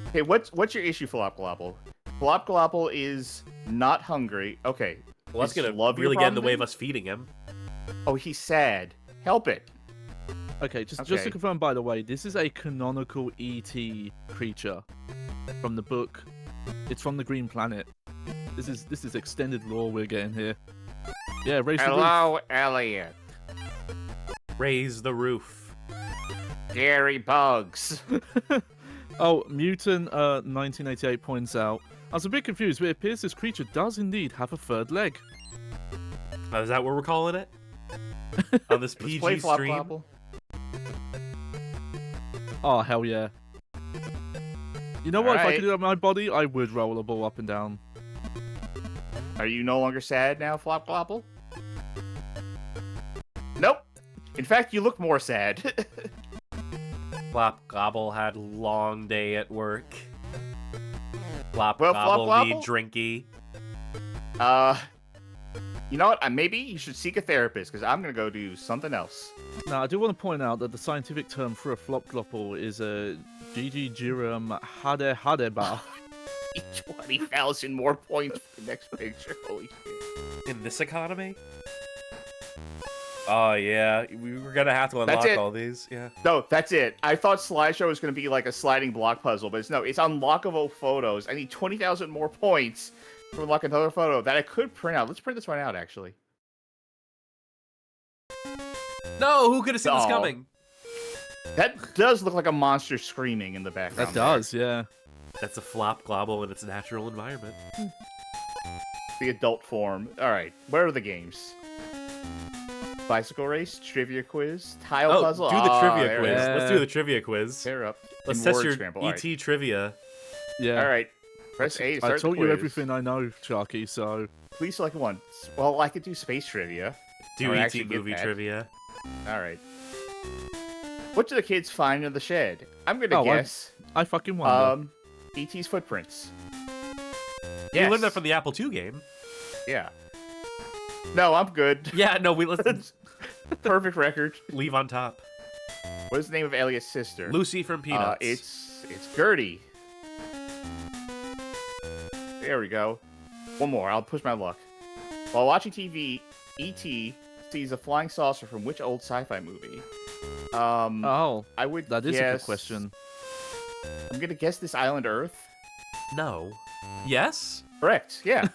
Okay, what's your issue, Flop Glopple? Flop Glopple is not hungry. Okay. Well, that's gonna really get in the way of us feeding him. Oh, he's sad. Help it. Okay, just to confirm, by the way, this is a canonical E.T. creature from the book. It's from the Green Planet. This is extended lore we're getting here. Yeah, raise the roof. Hello, Elliot. Raise the roof. Scary bugs. Oh, Mutant 1988 points out, I was a bit confused, but it appears this creature does indeed have a third leg. Is that what we're calling it? On this PG play Flop stream? Glopple. Oh, hell yeah. You know what? If I Alright. could do that with my body, I would roll a ball up and down. Are you no longer sad now, Flop Glopple? Nope. In fact, you look more sad. Flop Gobble had a long day at work. Flop Well, Gobble Flop be Glopple? drinky. You know what? Maybe you should seek a therapist, because I'm going to go do something else. Now, I do want to point out that the scientific term for a flop glopple is a Gigigirum hadehadeba. 20,000 more points for the next picture. Holy shit. In this economy? Oh, yeah. We were going to have to unlock all these. Yeah. No, that's it. I thought slideshow was going to be like a sliding block puzzle, but it's unlockable photos. I need 20,000 more points to unlock another photo that I could print out. Let's print this one out, actually. No, who could have seen this No. coming? That does look like a monster screaming in the background. That does, yeah. That's a Flop Globble in its natural environment. The adult form. All right, where are the games? Bicycle race, trivia quiz, tile puzzle. Do the trivia there quiz. it is. Let's do the trivia quiz. Pair up. Let's in test word your scramble. All ET trivia. Yeah. All right. Press A to start I the taught you quiz. everything I know, Sharky, so... Please select one. Well, I could do space trivia. Do Or ET actually get movie that. trivia. All right. What do the kids find in the shed? I'm gonna guess. I fucking wonder. E.T.'s footprints. You learned that from the Apple II game. Yeah. No, I'm good. Yeah, no, let's Perfect record. leave on top. What is the name of Elliot's sister? Lucy from Peanuts. It's Gertie. There we go. One more. I'll push my luck. While watching TV, E.T. sees a flying saucer from which old sci-fi movie? I would that is guess... a good question. I'm gonna guess this island Earth. No. Yes? Correct. Yeah.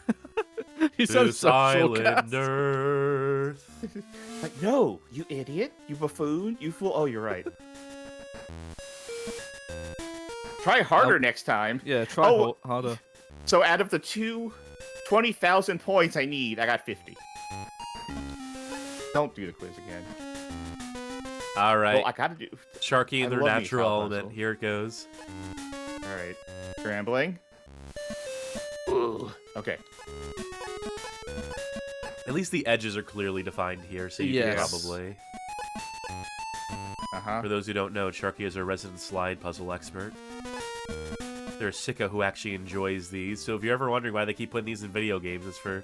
He said This so island Earth. Like, no, you idiot, you buffoon, you fool. Oh, you're right. Try harder next time. Yeah, try harder. So out of the 20,000 points I need, I got 50. Don't do the quiz again. All right. Well, I gotta do. Sharky I and their love me natural Kyle element. Puzzle. Here it goes. All right, scrambling. Ooh. Okay. At least the edges are clearly defined here, so you can Yes. probably... Uh-huh. For those who don't know, Sharky is our resident slide puzzle expert. There's Sika who actually enjoys these, so if you're ever wondering why they keep putting these in video games, it's for...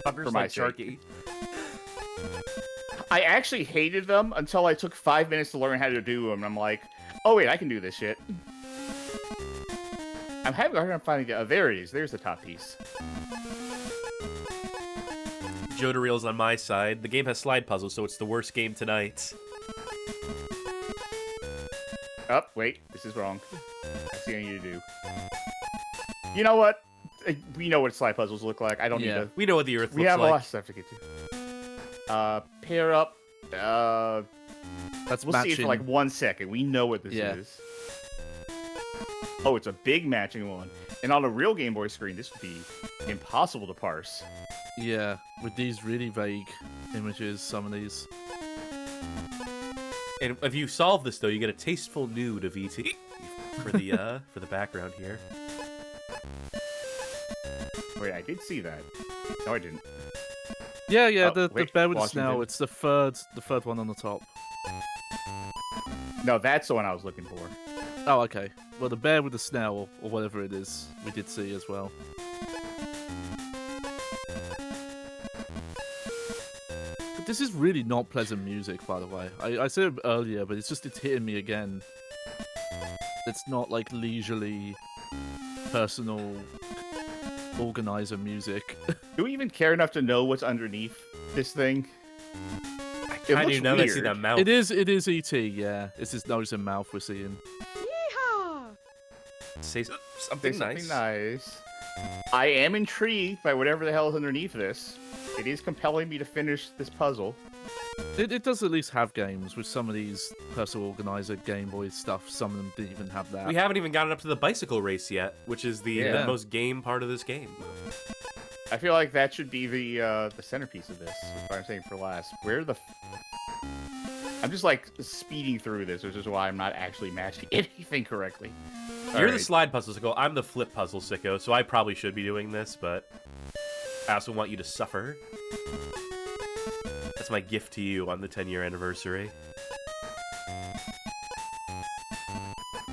For my sake. Sharky. I actually hated them until I took 5 minutes to learn how to do them. I'm like, oh wait, I can do this shit. I'm having a hard time finding it. There it is. There's the top piece. Joda Reel's on my side. The game has slide puzzles, so it's the worst game tonight. Oh, wait, this is wrong. I see what I need to do. You know what? We know what slide puzzles look like. I don't need to. We know what the Earth We looks have like. a lot of stuff to get to. Pair up. That's We'll matching. see it for like 1 second. We know what this is. Oh, it's a big matching one. And on a real Game Boy screen, this would be impossible to parse. Yeah, with these really vague images, some of these. And if you solve this, though, you get a tasteful nude of E.T. for the background here. Wait, I did see that. No, I didn't. Yeah, yeah, Oh, the wait, bear with the Washington. snail. It's the third one on the top. No, that's the one I was looking for. Oh, okay. Well, the bear with the snail, or whatever it is, we did see as well. This is really not pleasant music, by the way. I said it earlier, but it's hitting me again. It's not like leisurely, personal, organizer music. Do we even care enough to know what's underneath this thing? How do you know they see that mouth? It is E.T., yeah. It's his nose and mouth we're seeing. Say something nice. I am intrigued by whatever the hell is underneath this. It is compelling me to finish this puzzle. It does at least have games with some of these personal organizer Game Boy stuff. Some of them didn't even have that. We haven't even gotten up to the bicycle race yet, which is the most game part of this game. I feel like that should be the centerpiece of this. That's what I'm saying for last. I'm just like speeding through this, which is why I'm not actually matching anything correctly. You're the slide puzzle sicko. I'm the flip puzzle sicko, so I probably should be doing this, but I also want you to suffer. That's my gift to you on the 10-year anniversary.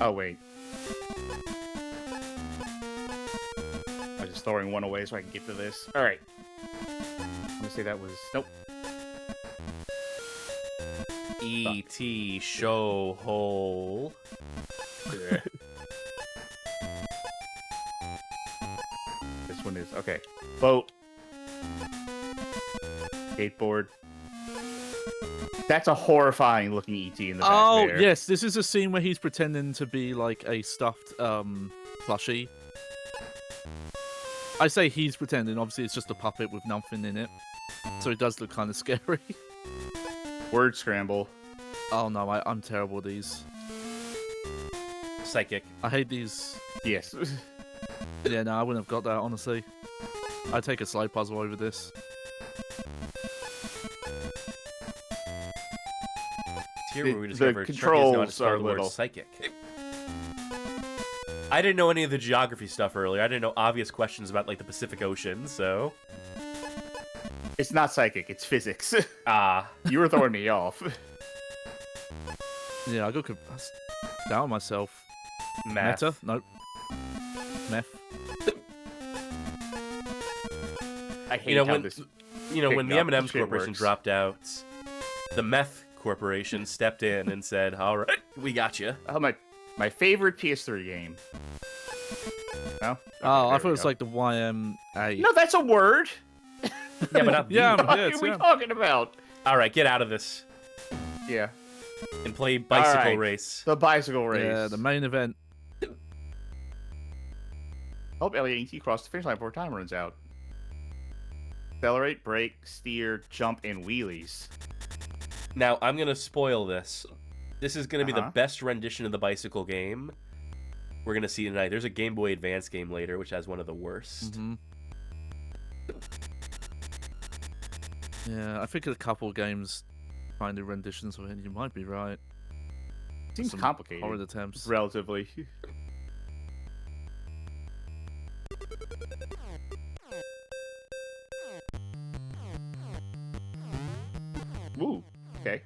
Oh, wait. I'm just throwing one away so I can get to this. Alright. I'm gonna say that was... Nope. E.T. show hole. Yeah. This one is... Okay. Boat. Skateboard. That's a horrifying looking E.T. in the back there. Oh, yes. This is a scene where he's pretending to be like a stuffed plushie. I say he's pretending. Obviously, it's just a puppet with nothing in it. So it does look kind of scary. Word scramble. Oh, no. I'm terrible at these. Psychic. I hate these. Yes. Yeah, no, I wouldn't have got that, honestly. I'd take a slide puzzle over this. Here where we discover controls are little psychic. I didn't know any of the geography stuff earlier. I didn't know obvious questions about like the Pacific Ocean, so it's not psychic, it's physics. You were throwing me off. Yeah, I got down myself. Math. Meta? Nope. Meth. I hate how this. When the M&M's Corporation dropped out, the Meth Corporation stepped in and said, "All right, we got you." Oh, my favorite PS3 game. No? Oh, I thought it was like the YMA. No, that's a word. Yeah, but not what are we talking about? All right, get out of this. Yeah. And play bicycle race. The bicycle race. Yeah, the main event. Hope Elliot and E.T. cross the finish line before time runs out. Accelerate, brake, steer, jump, and wheelies. Now, I'm going to spoil this. This is going to be the best rendition of the bicycle game we're going to see tonight. There's a Game Boy Advance game later, which has one of the worst. Mm-hmm. Yeah, I think a couple of games find the renditions of it. You might be right. Seems Some complicated. horrid attempts. Relatively. Woo. Okay.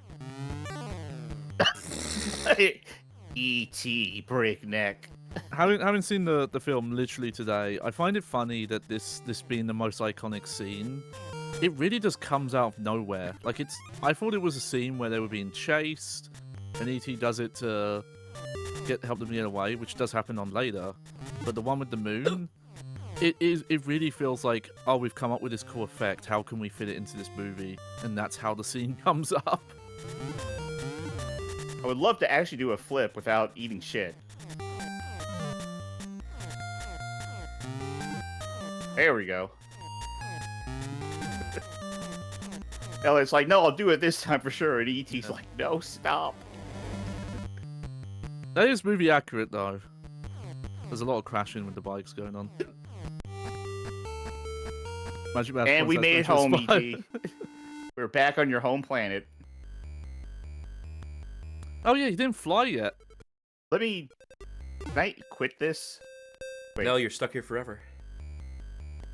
E.T. Breakneck. Having seen the film literally today, I find it funny that this being the most iconic scene, it really just comes out of nowhere. Like I thought it was a scene where they were being chased, and E.T. does it to help them get away, which does happen on later. But the one with the moon, it really feels like, oh, we've come up with this cool effect. How can we fit it into this movie? And that's how the scene comes up. I would love to actually do a flip without eating shit. There we go. Elliot's like, no, I'll do it this time for sure. And E.T.'s like, no, stop. That is movie accurate, though. There's a lot of crashing with the bikes going on. And we made it home, E.T. We're back on your home planet. Oh, yeah, you didn't fly yet. Can I quit this? Wait. No, you're stuck here forever.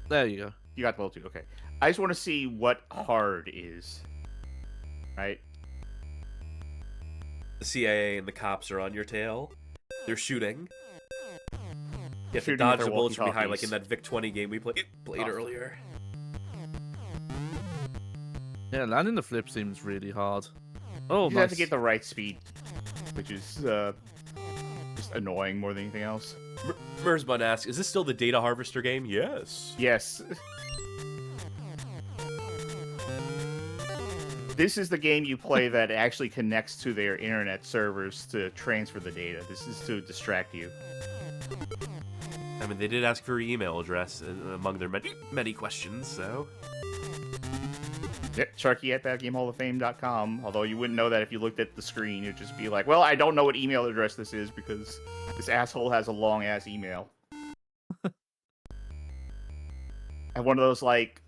There you go. You got the level 2, okay. I just want to see what hard is. Right? The CIA and the cops are on your tail. They're shooting. You have to Shooting dodge with the their bullets from behind, like walkie-talkies. in that Vic 20 game we played earlier. Yeah, landing the flip seems really hard. Oh, You nice. have to get the right speed, which is just annoying more than anything else. Mersbun asks, is this still the data harvester game? Yes. Yes. This is the game you play that actually connects to their internet servers to transfer the data. This is to distract you. I mean, they did ask for your email address among their many questions, so... Yep, Sharky at BadGameHallOfFame.com. Although you wouldn't know that if you looked at the screen. You'd just be like, well, I don't know what email address this is because this asshole has a long-ass email. And one of those, like,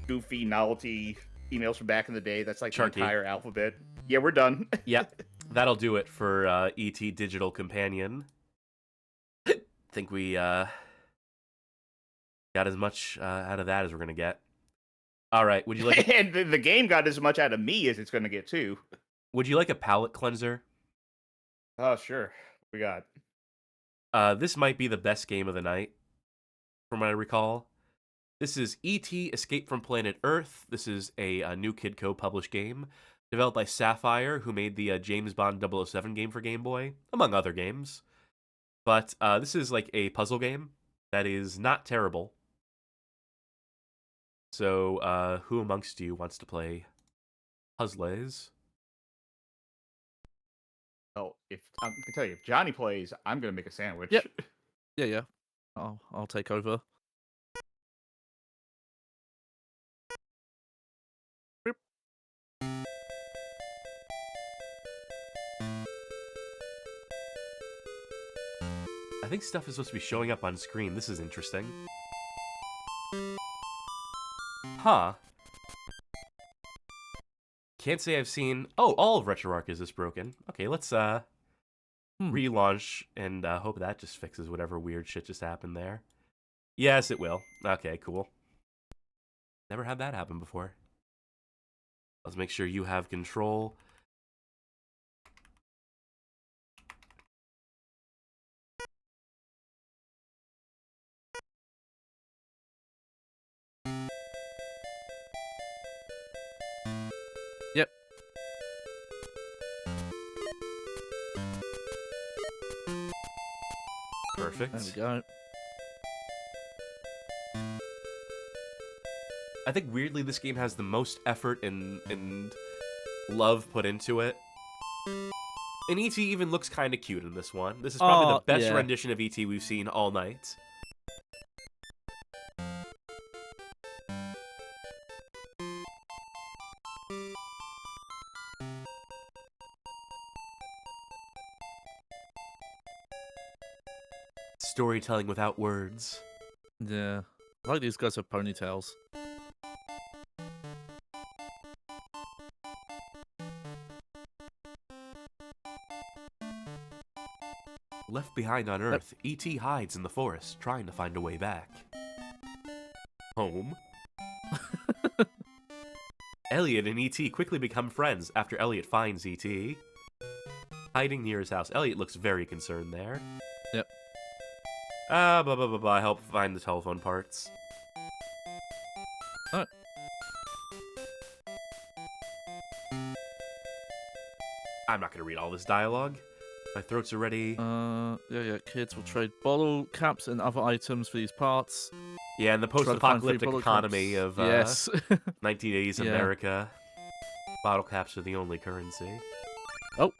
goofy novelty emails from back in the day that's like Sharky. the entire alphabet. Yeah, we're done. Yep, that'll do it for E.T. Digital Companion. Think we got as much out of that as we're gonna get. All right, would you like? And the game got as much out of me as it's going to get too. Would you like a palate cleanser? Oh sure, we got. This might be the best game of the night, from what I recall. This is E.T. Escape from Planet Earth. This is a New Kid Co. published game, developed by Sapphire, who made the James Bond 007 game for Game Boy, among other games. But this is like a puzzle game that is not terrible. So, who amongst you wants to play Puzzles? Oh, if I can tell you, if Johnny plays, I'm going to make a sandwich. Yep. Yeah. I'll take over. I think stuff is supposed to be showing up on screen. This is interesting. Huh. Can't say I've seen... Oh, all of RetroArch is this broken. Okay, let's relaunch and hope that just fixes whatever weird shit just happened there. Yes, it will. Okay, cool. Never had that happen before. Let's make sure you have control. Yep. Perfect. There we go. I think weirdly this game has the most effort and love put into it. And E.T. even looks kind of cute in this one. This is probably the best rendition of E.T. we've seen all night. Storytelling without words. Yeah. I like these guys have ponytails. Left behind on Earth, E.T. hides in the forest, trying to find a way back. Home? Elliot and E.T. quickly become friends after Elliot finds E.T. Hiding near his house. Elliot looks very concerned there. Yep. Blah, blah, blah, blah. Help find the telephone parts. Oh. I'm not going to read all this dialogue. My throat's already... Yeah, kids will trade bottle caps and other items for these parts. Yeah, in the post-apocalyptic economy of yes. 1980s America, bottle caps are the only currency. Oh.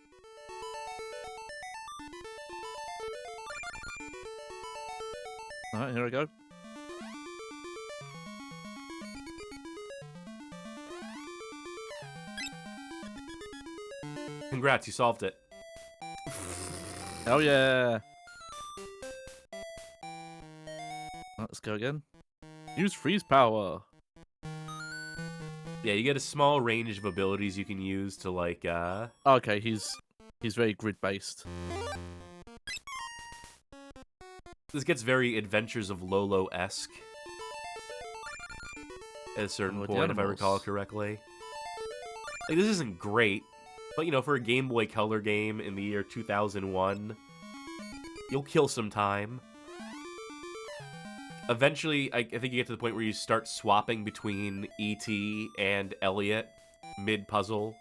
Alright, here I go. Congrats, you solved it. Oh yeah! Let's go again. Use freeze power. Yeah, you get a small range of abilities you can use to like. Okay, he's very grid based. This gets very Adventures of Lolo-esque at a certain point, if I recall correctly. Like, this isn't great, but you know, for a Game Boy Color game in the year 2001, you'll kill some time. Eventually, I think you get to the point where you start swapping between E.T. and Elliot mid-puzzle.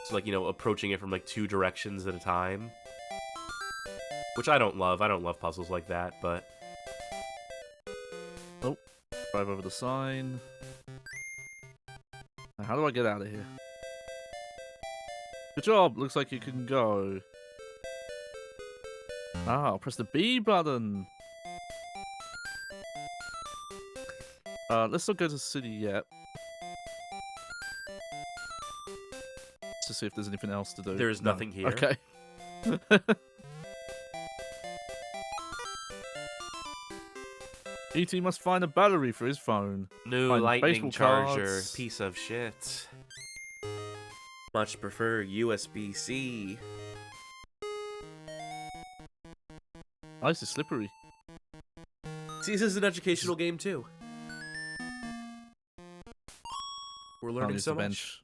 So, like, you know, approaching it from, like, 2 directions at a time. Which I don't love. I don't love puzzles like that, but... Oh, drive over the sign. Now, how do I get out of here? Good job. Looks like you can go. Ah, I'll press the B button. Let's not go to the city yet. To see if there's anything else to do. There's nothing here. Okay. E.T. must find a battery for his phone. New Find lightning baseball charger. cards. Piece of shit. Much prefer USB-C. Ice is slippery. See, this is an educational game, too. We're Can't learning use so the much. bench.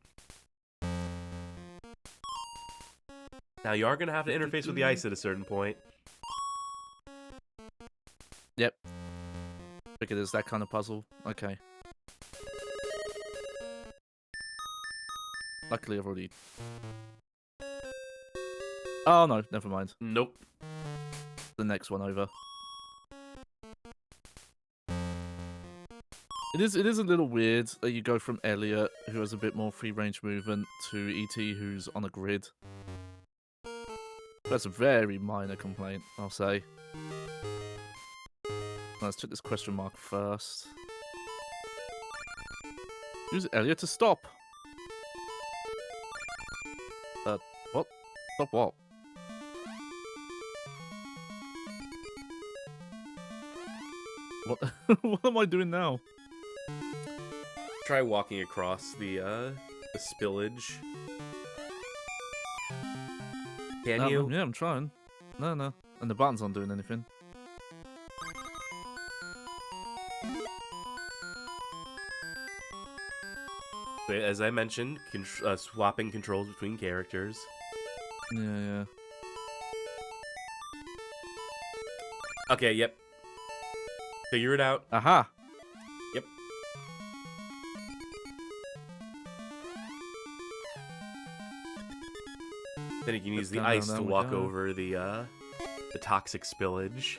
Now, you are going to have to interface with the ice at a certain point. Yep. Figured it's that kind of puzzle. Okay. Luckily, I've already... Oh, no. Never mind. Nope. The next one over. It is a little weird that you go from Elliot, who has a bit more free-range movement, to E.T., who's on a grid. That's a very minor complaint, I'll say. Let's check this question mark first. Use Elliot to stop. What? Stop what? What? What am I doing now? Try walking across the spillage. Can you? Yeah, I'm trying. No. And the button's not doing anything. As I mentioned, swapping controls between characters. Yeah. Okay, yep. Figure it out. Aha! Yep. Then you can use the down, ice down, to we walk go. over the toxic spillage.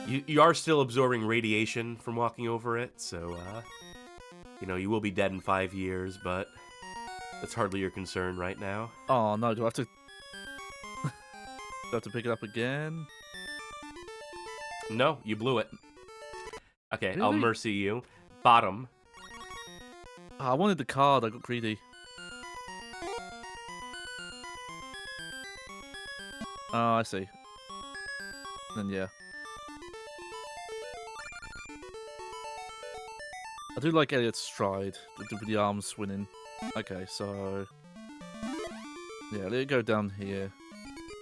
You are still absorbing radiation from walking over it, so you know, you will be dead in 5 years, but that's hardly your concern right now. Oh no, do I have to... do I have to pick it up again? No, you blew it. Okay, I'll Really? mercy you. Bottom. Oh, I wanted the card, I got greedy. Oh, I see. Then yeah. I do like Elliot's stride, with the arms swinging. Okay, so... Yeah, let it go down here.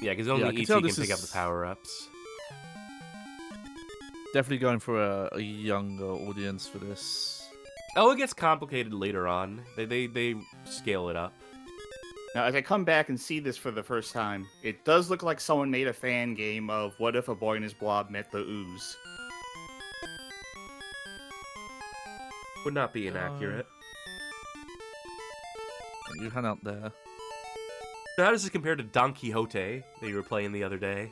Yeah, because only I E.T. tell can this pick up is- the power-ups. Definitely going for a younger audience for this. Oh, it gets complicated later on. They scale it up. Now, as I come back and see this for the first time, it does look like someone made a fan game of what if a boy and his blob met the ooze. Would not be inaccurate. You hang out there. So how does this compare to Don Quixote that you were playing the other day?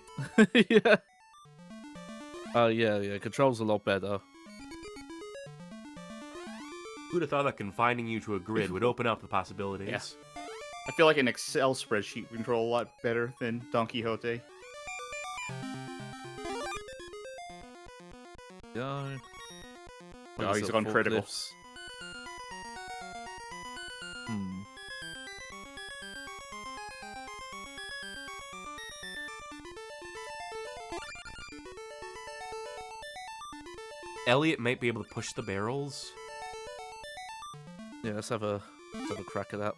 Yeah. Oh, yeah, controls a lot better. Who'd have thought that confining you to a grid would open up the possibilities? Yeah. I feel like an Excel spreadsheet would control a lot better than Don Quixote. Go. Oh, he's gone critical. Hmm. Elliot might be able to push the barrels. Yeah, let's have a crack at that.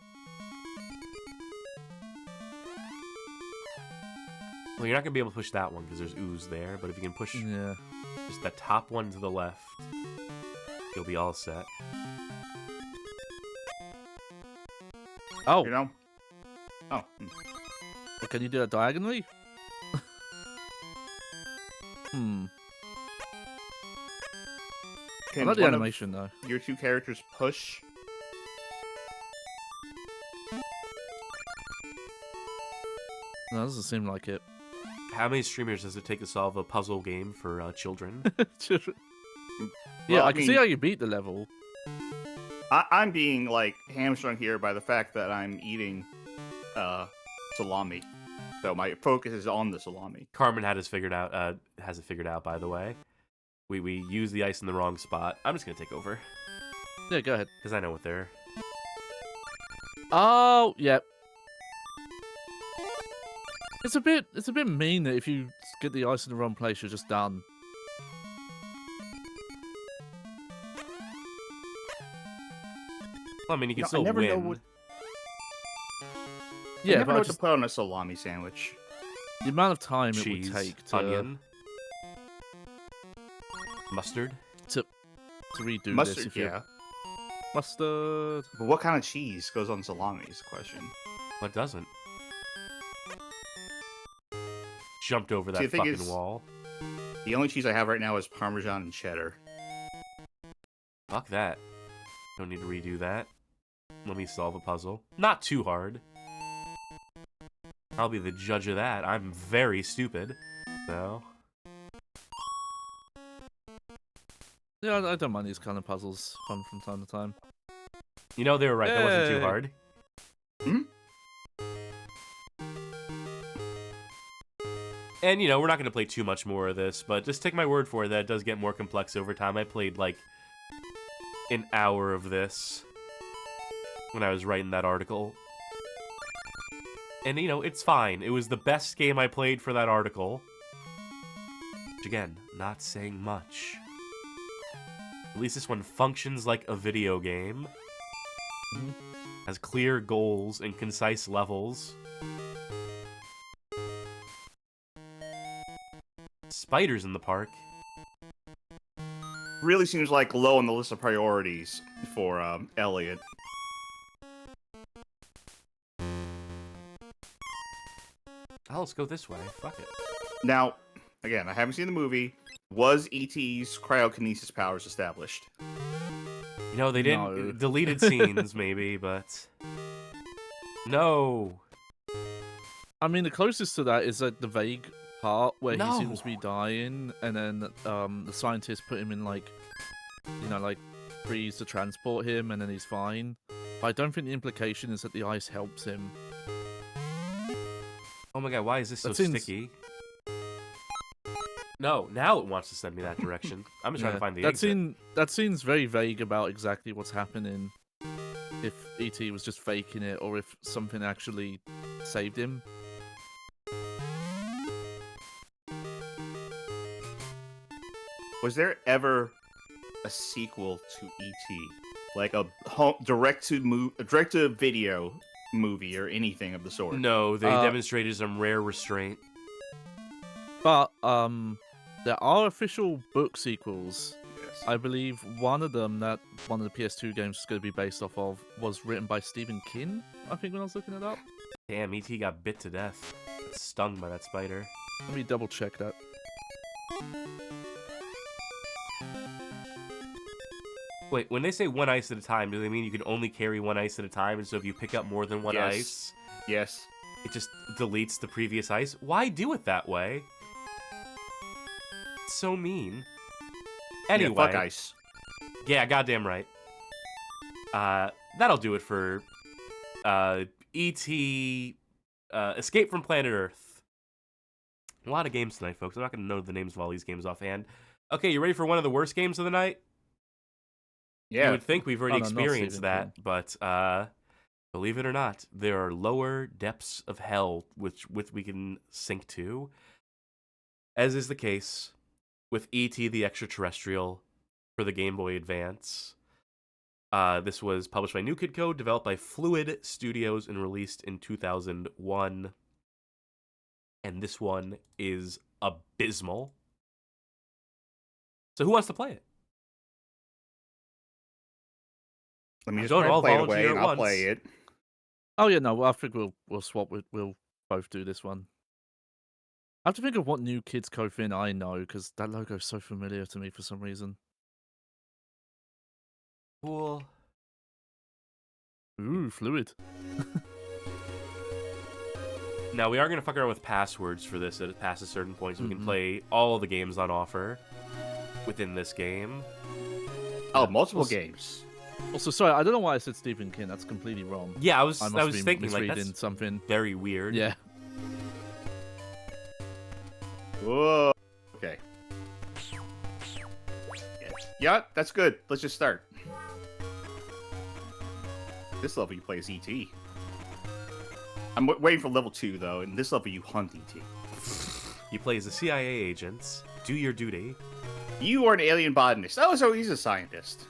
Well, you're not going to be able to push that one because there's ooze there, but if you can push Yeah. just the top one to the left, you'll be all set. Oh, You know? Oh. well, can you do that diagonally? Hmm. I Can like the one of animation though. your two characters push? No, it doesn't seem like it. How many streamers does it take to solve a puzzle game for children? Yeah, Well, I can see how you beat the level. I'm being like hamstrung here by the fact that I'm eating salami, so my focus is on the salami. Carmen had it figured out. Has it figured out, by the way. We used the ice in the wrong spot. I'm just gonna take over Yeah, go ahead. because I know what they're. Oh, yeah. It's a bit mean that if you get the ice in the wrong place, you're just done. Well, I mean, you can No, I still never win. know what- Yeah, I never but know I what just, to put on a salami sandwich. the amount of time Cheese, it would take to onion, mustard. redo this. Mustard, If you yeah. mustard. But what kind of cheese goes on salami is the question. What doesn't? Jumped over that See, the thing fucking is- wall. The only cheese I have right now is Parmesan and cheddar. Fuck that. Don't need to redo that. Let me solve a puzzle. Not too hard. I'll be the judge of that. I'm very stupid. So. Yeah, I don't mind these kind of puzzles. Fun from time to time. You know, they were right. That wasn't too Hey. hard. Hmm? And, you know, we're not going to play too much more of this, but just take my word for it that it does get more complex over time. I played, like, an hour of this when I was writing that article. And, you know, it's fine. It was the best game I played for that article. Which, again, not saying much. At least this one functions like a video game. Has clear goals and concise levels. Spiders in the park. Really seems like low on the list of priorities for Elliot. Oh, let's go this way. Fuck it. Now, again, I haven't seen the movie. Was E.T.'s cryokinesis powers established? You know, they didn't. No. Deleted scenes, maybe, but. No. I mean, the closest to that is like the vague part where No. he seems to be dying, and then the scientists put him in like, you know, like freeze to transport him, and then he's fine. But I don't think the implication is that the ice helps him. Oh my god, why is this so That seems- sticky? No, now it wants to send me that direction. I'm just trying to find the exit. That seems very vague about exactly what's happening. If E.T. was just faking it, or if something actually saved him. Was there ever a sequel to E.T.? Like a direct to video movie or anything of the sort? No, they demonstrated some rare restraint. But there are official book sequels. Yes. I believe one of them, that one of the PS2 games is going to be based off of, was written by Stephen King, I think, when I was looking it up. Damn, E.T. got bit to death. Stung by that spider. Let me double check that. Wait, when they say one ice at a time, do they mean you can only carry one ice at a time, and so if you pick up more than one Yes. ice, Yes. it just deletes the previous ice? Why do it that way? It's so mean. Anyway. Yeah, fuck ice. Yeah, goddamn right. That'll do it for E.T. Escape from Planet Earth. A lot of games tonight, folks. I'm not going to know the names of all these games offhand. Okay, you ready for one of the worst games of the night? Yeah. You would think we've already Oh, no, not experienced Stephen that, but believe it or not, there are lower depths of hell which we can sink to, as is the case with E.T. the Extra-Terrestrial for the Game Boy Advance. This was published by New Kid Code, developed by Fluid Studios, and released in 2001. And this one is abysmal. So who wants to play it? Let me just Don't try to all play it volunteer away, and at I'll once. play it. Oh yeah, no, I think we'll swap. We'll both do this one. I have to think of what New Kids Code thing I know, because that logo is so familiar to me for some reason. Cool. Ooh, fluid. Now, we are going to fuck around with passwords for this past a certain point, so we can play all the games on offer within this game. Oh, multiple games. Also, sorry, I don't know why I said Stephen King. That's completely wrong. Yeah, I was I must be thinking, like, misreading that's something. very weird. Yeah. Whoa. Okay. Yeah, that's good. Let's just start. This level you play as E.T. I'm waiting for level 2, though. In this level, you hunt E.T. You play as a CIA agent. Do your duty. You are an alien botanist. Oh, so he's a scientist.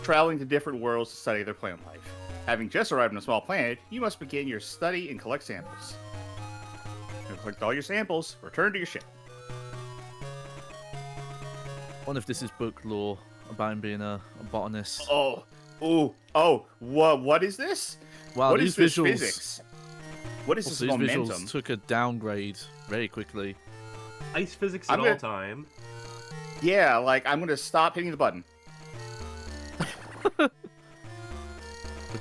Traveling to different worlds to study their plant life. Having just arrived on a small planet, you must begin your study and collect samples. Collect all your samples, return to your ship. Wonder if this is book lore about him being a botanist. Oh, what is this? Wow, what these is this visuals. physics? What is Also, this these momentum? visuals took a downgrade very quickly. Ice physics at all time. Yeah, like, I'm gonna stop hitting the button.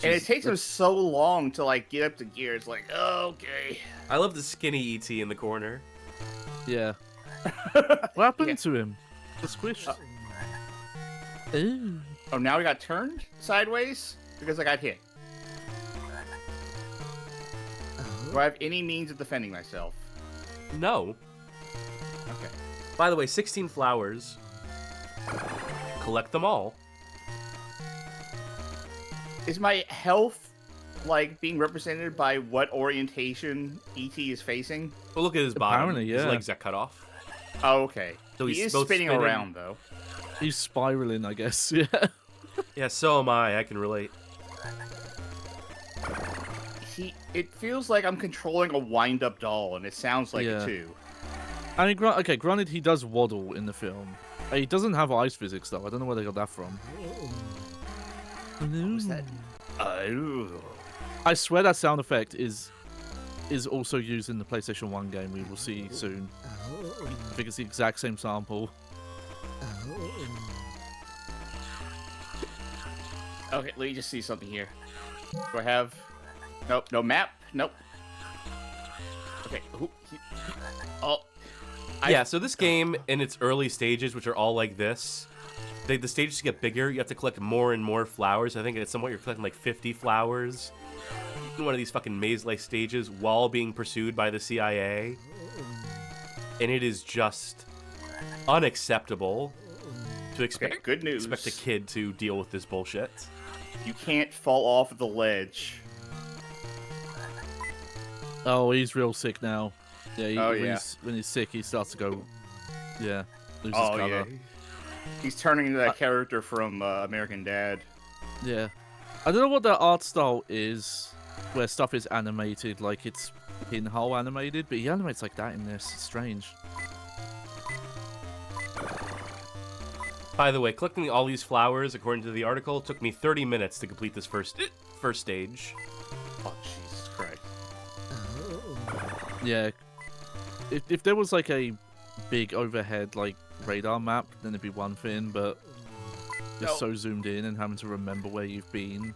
And it takes him so long to, like, get up to gear. It's like, oh, okay. I love the skinny E.T. in the corner. Yeah. What happened Yeah. to him? Just squished. Ooh. Oh, now we got turned sideways? Because I got hit. Do I have any means of defending myself? No. Okay. By the way, 16 flowers. Collect them all. Is my health, like, being represented by what orientation E.T. is facing? Well, look at his bottom. Apparently, His yeah. legs are cut off. Oh, okay. So he he's is both spinning spinning- around, though. He's spiraling, I guess. Yeah. Yeah, so am I. I can relate. It feels like I'm controlling a wind-up doll, and it sounds like Yeah. it, too. I mean, granted, he does waddle in the film. He doesn't have ice physics, though. I don't know where they got that from. What's that? I swear that sound effect is also used in the PlayStation 1 game we will see soon. I think it's the exact same sample. Okay, let me just see something here. Do I have... Nope, no map? Nope. Okay. Oh. Yeah, so this game, in its early stages, which are all like this, the stages get bigger. You have to collect more and more flowers. I think at some point you're collecting like 50 flowers in one of these fucking maze-like stages while being pursued by the CIA. And it is just unacceptable to expect, Okay, good news. expect a kid to deal with this bullshit. You can't fall off the ledge. Oh, he's real sick now. Yeah, Oh, when, yeah. when he's sick, he starts to go... Yeah, lose his Oh, colour. yeah. He's turning into that character from American Dad. Yeah. I don't know what the art style is, where stuff is animated, like it's pinhole animated, but he animates like that in this. It's strange. By the way, collecting all these flowers, according to the article, took me 30 minutes to complete this first stage. Oh, Jesus Christ. Yeah. If there was like a big overhead like radar map, then it'd be one thing, but you're so zoomed in and having to remember where you've been.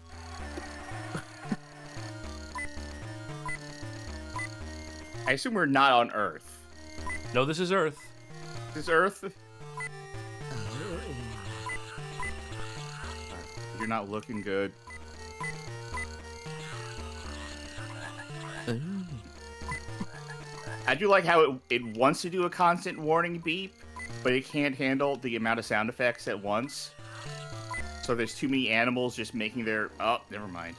I assume we're not on Earth. No, this is Earth. Is Earth? You're not looking good. I do like how it wants to do a constant warning beep, but it can't handle the amount of sound effects at once. So there's too many animals just making their... Oh, never mind.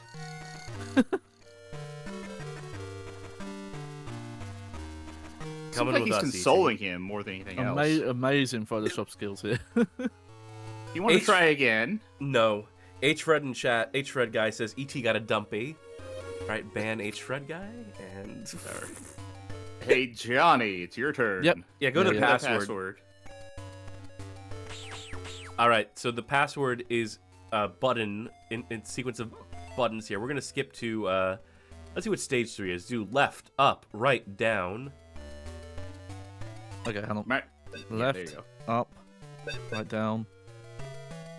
Seems like he's consoling him more than anything else. Amazing Photoshop skills here. You want to try again? No. HFred in chat. HFred guy says ET got a dumpy. Alright, ban HFred guy and... Hey, Johnny, it's your turn. Yep. Yeah, go to the Hit that password. Alright, so the password is a button in sequence of buttons here. We're going to skip to, let's see what stage 3 is. Do left, up, right, down. Okay, hang on. Right. Left, there you go. up, right down.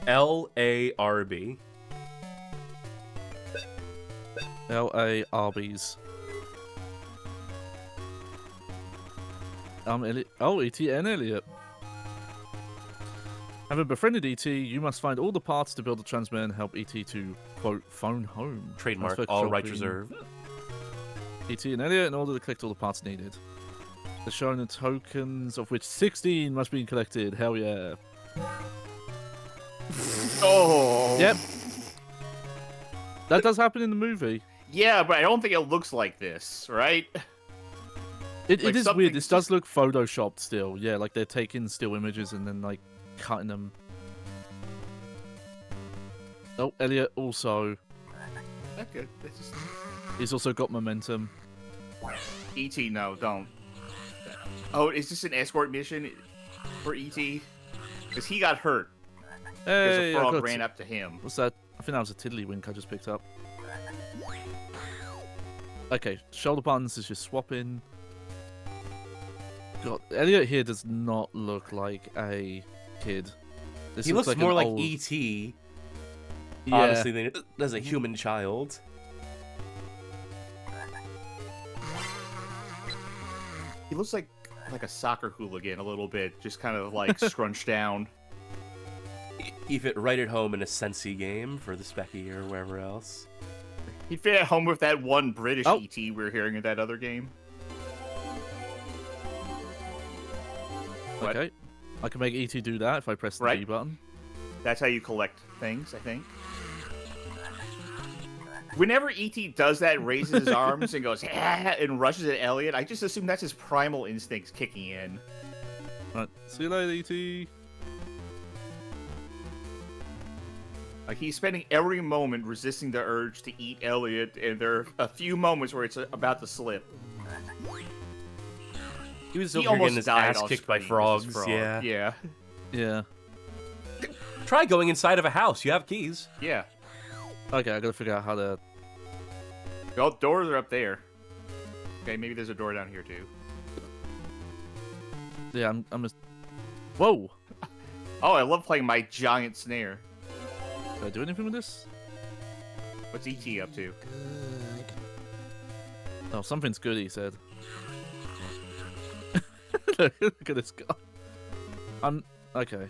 L-A-R-B. L.A. Arby's. E.T. and Elliot. Having befriended E.T., you must find all the parts to build the transmitter and help E.T. to, quote, phone home. Trademark, Transfer all control rights beam. reserved. E.T. and Elliot in order to collect all the parts needed. The shown tokens, of which 16 must be collected. Hell yeah. Oh. Yep. That does happen in the movie. Yeah, but I don't think it looks like this, right? It Like is weird. something's This does look photoshopped still. Yeah, like they're taking still images and then like cutting them. Oh, Elliot also. That's good. That's just... He's also got momentum. E.T., no, don't. Oh, is this an escort mission for E.T.? Because he got hurt. Because Hey, a I frog got ran up to him. What's that? I think that was a tiddlywink I just picked up. Okay, shoulder buttons is just swapping. God, Elliot here does not look like a kid. This He looks like more an like old... E.T. Yeah. Honestly, than as a human child. He looks like a soccer hooligan a little bit, just kind of like scrunched down. He fit right at home in a Sensi game for the Specky or wherever else. He fit at home with that one British Oh. E.T. we were hearing in that other game. What? Okay. I can make E.T. do that if I press the Right. B button. That's how you collect things, I think. Whenever E.T. does that, raises his arms and goes, "Ah," and rushes at Elliot, I just assume that's his primal instincts kicking in. Right. See you later, E.T. Like, he's spending every moment resisting the urge to eat Elliot, and there are a few moments where it's about to slip. He was He over here getting almost his died ass on kicked by screen. frogs. This is frog. Yeah. Yeah. Yeah. Try going inside of a house. You have keys. Yeah. Okay, I gotta figure out how to... Oh, doors are up there. Okay, maybe there's a door down here, too. Yeah, I'm a... Whoa! Oh, I love playing my giant snare. Did I do anything with this? What's E.T. up to? Oh, something's good, he said. Look at this guy. Okay.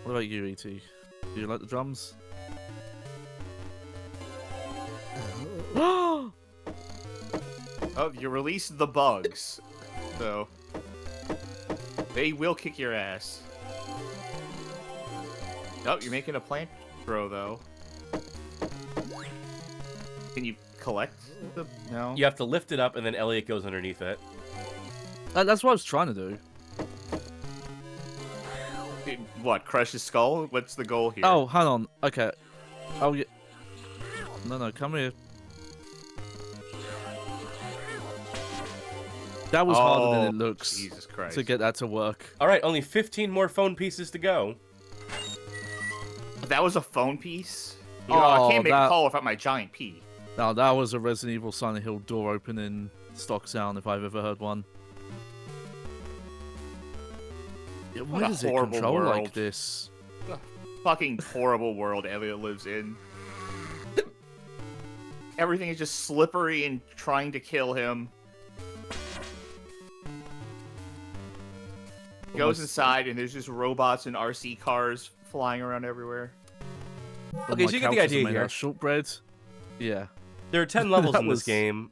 What about you, E.T.? Do you like the drums? Oh, you released the bugs. So... they will kick your ass. Oh, you're making a plant grow, though. Can you collect the... No? You have to lift it up, and then Elliot goes underneath it. That's what I was trying to do. What, crush his skull? What's the goal here? Oh, hang on. Okay. Oh, yeah. No, come here. That was harder than it looks Jesus Christ. to get that to work. All right, only 15 more phone pieces to go. That was a phone piece? You know, I can't make a call without my giant P. Now, that was a Resident Evil Silent Hill door opening stock sound if I've ever heard one. Yeah, What why a does it horrible control world. like this? The fucking horrible world Elliot lives in. Everything is just slippery and trying to kill him. Goes inside and there's just robots and RC cars flying around everywhere. Okay, My so you get the couches are idea made out here. of shortbread. Yeah. There are 10 levels That in this was- game.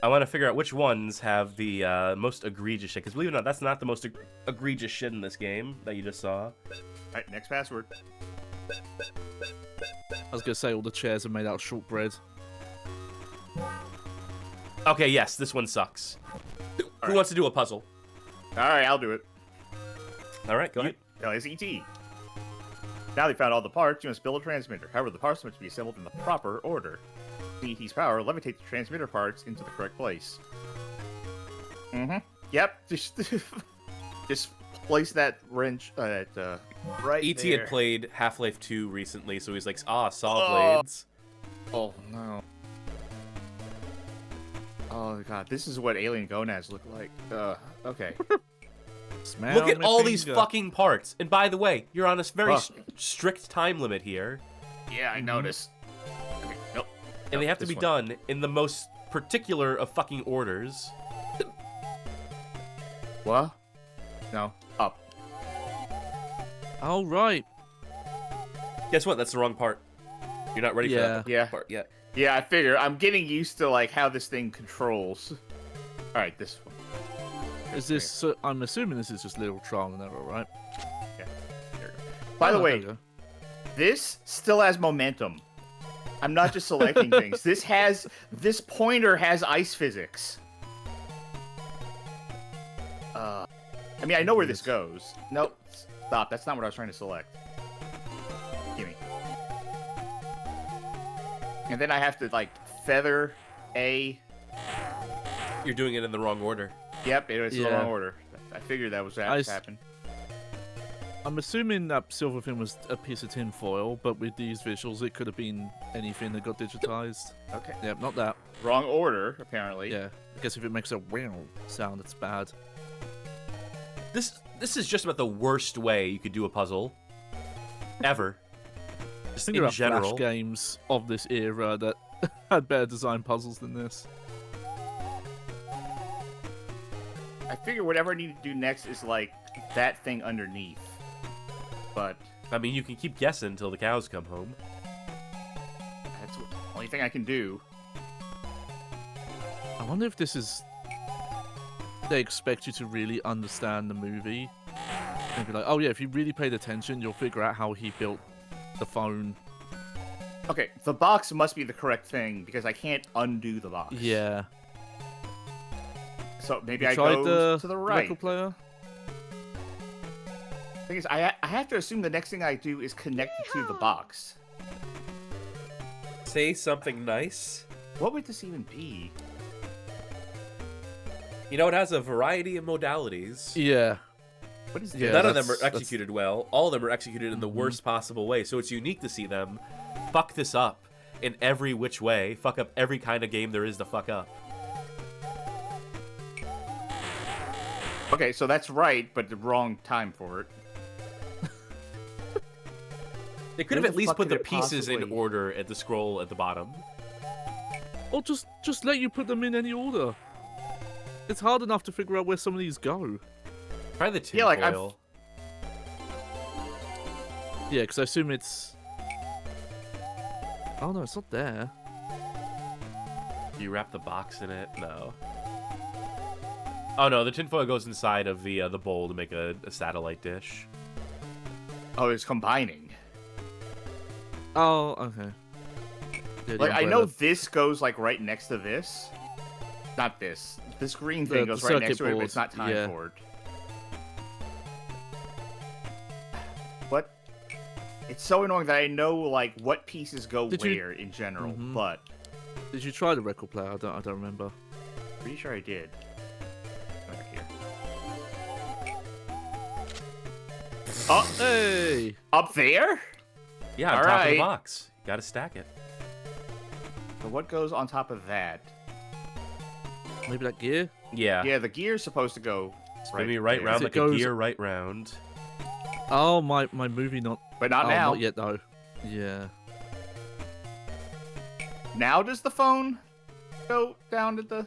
I want to figure out which ones have the most egregious shit. Because believe it or not, that's not the most egregious shit in this game that you just saw. Alright, next password. I was gonna say all the chairs are made out of shortbread. Okay, yes, this one sucks. Who wants to do a puzzle? Alright, I'll do it. All right, go ahead. It's E.T. Now they found all the parts, you must build a transmitter. However, the parts must be assembled in the proper order. Using E.T.'s power, levitate the transmitter parts into the correct place. Mm-hmm. Yep, just place that wrench right E.T. there. had played Half-Life 2 recently, so he's like, saw blades. Oh, no. Oh, God, this is what alien gonads look like. Okay. Smell Look at my all these finger. fucking parts. And by the way, you're on a very Fuck. strict time limit here. Yeah, I noticed. Okay, nope. And they have to this be one. done in the most particular of fucking orders. What? No. Up. Oh, right. Guess what? That's the wrong part. You're not ready for that Yeah. part yet. Yeah, I figure. I'm getting used to like how this thing controls. All right, this one. Is this? So, I'm assuming this is just little trial and error, right? Yeah. There we go. By the Oh, way, there we go. this still has momentum. I'm not just selecting things. This pointer has ice physics. I mean, I know where this goes. Nope. Stop. That's not what I was trying to select. Gimme. And then I have to like feather A. You're doing it in the wrong order. Yep, it's the Yeah. wrong order. I figured that was happened. I'm assuming that silver thing was a piece of tin foil, but with these visuals, it could have been anything that got digitized. Okay. Yep, not that. Wrong order, apparently. Yeah, I guess if it makes a wow sound, it's bad. This is just about the worst way you could do a puzzle ever. Just Think in about general. Flash games of this era that had better design puzzles than this. I figure whatever I need to do next is like that thing underneath. But I mean, you can keep guessing until the cows come home. that's the only thing I can do. I wonder if this is... They expect you to really understand the movie. And be like, oh yeah, if you really paid attention, you'll figure out how he built the phone. Okay, the box must be the correct thing because I can't undo the box. Yeah. So maybe You I tried go to the right. record player? Thing is, I have to assume the next thing I do is connected to the box. Say something nice. What would this even be? You know, it has a variety of modalities. Yeah. What is this? Yeah, None of them that's- are executed well. All of them are executed in the worst possible way. So it's unique to see them fuck this up in every which way. Fuck up every kind of game there is to fuck up. Okay, so that's right, but the wrong time for it. They could have Where at the least fuck put could the it pieces in possibly- order at the scroll at the bottom. Or just let you put them in any order. It's hard enough to figure out where some of these go. Try the tin Yeah, like, foil. Yeah, because I assume it's... Oh no, it's not there. Do you wrap the box in it? No. Oh no, the tinfoil goes inside of the bowl to make a satellite dish. Oh, it's combining. Oh, okay. Yeah, the Like, I know umbrella. this goes, like, right next to this. Not this. This green The- thing the goes right next circuit to it, but board, it's not time yeah. for it. What? It's so annoying that I know, like, what pieces go Did you- where in general, Mhm. but Did you try the record player? I don't remember. pretty sure I did. Over here. Oh, Hey! up there? Yeah, on All top of the right. box. You gotta stack it. So what goes on top of that? Maybe that gear? Yeah. Yeah, the gear's supposed to go Spin me right there. round It like goes- a gear right round. Oh, my movie not... But not oh, now. Not yet, though. Yeah. Now does the phone go down to the...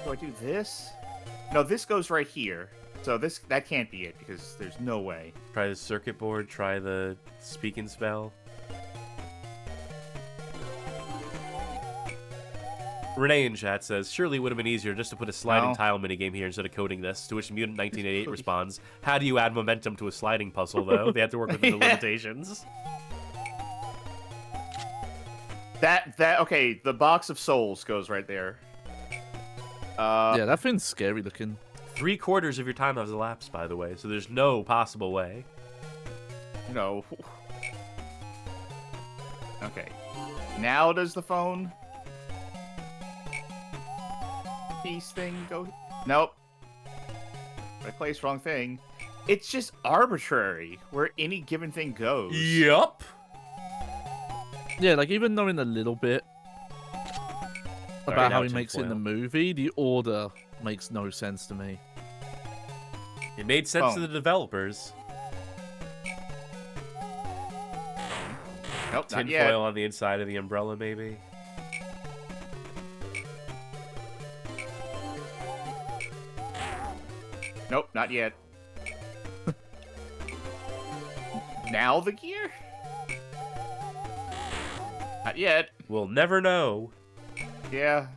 Do I do this? No, this goes right here. So that can't be it, because there's no way. Try the circuit board, try the speaking spell. Renee in chat says, surely it would have been easier just to put a sliding No. tile minigame here instead of coding this, to which Mutant 1988 responds, how do you add momentum to a sliding puzzle, though? They have to work within the Yeah. limitations. Okay, the box of souls goes right there. Yeah, that thing's scary looking. 3/4 of your time has elapsed, by the way, so there's no possible way. No. Okay. Now does the phone piece thing go? Nope. I placed wrong thing. It's just arbitrary where any given thing goes. Yup. Yeah, like even knowing a little bit about now how he makes it in the tinfoil. movie, the order makes no sense to me. It made sense to Phone. the developers. Nope, not yet. Tinfoil on the inside of the umbrella, maybe. Nope, not yet. Now the gear? Not yet. We'll never know. Yeah.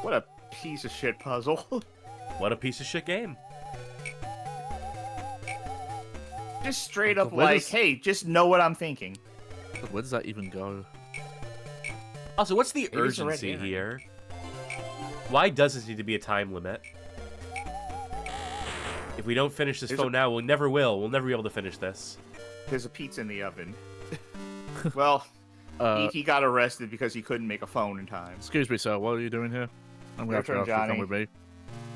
What a piece of shit puzzle. What a piece of shit game. Just straight up Where like, does- hey, just know what I'm thinking. Where does that even go? Also, what's the Maybe it's a red urgency herring. here? Why does this need to be a time limit? If we don't finish this There's phone now, we never will. We'll never be able to finish this. There's a pizza in the oven. Well, E.T. got arrested because he couldn't make a phone in time. Excuse me, sir. What are you doing here? I'm gonna have to Your ask turn, you to come Johnny. with me.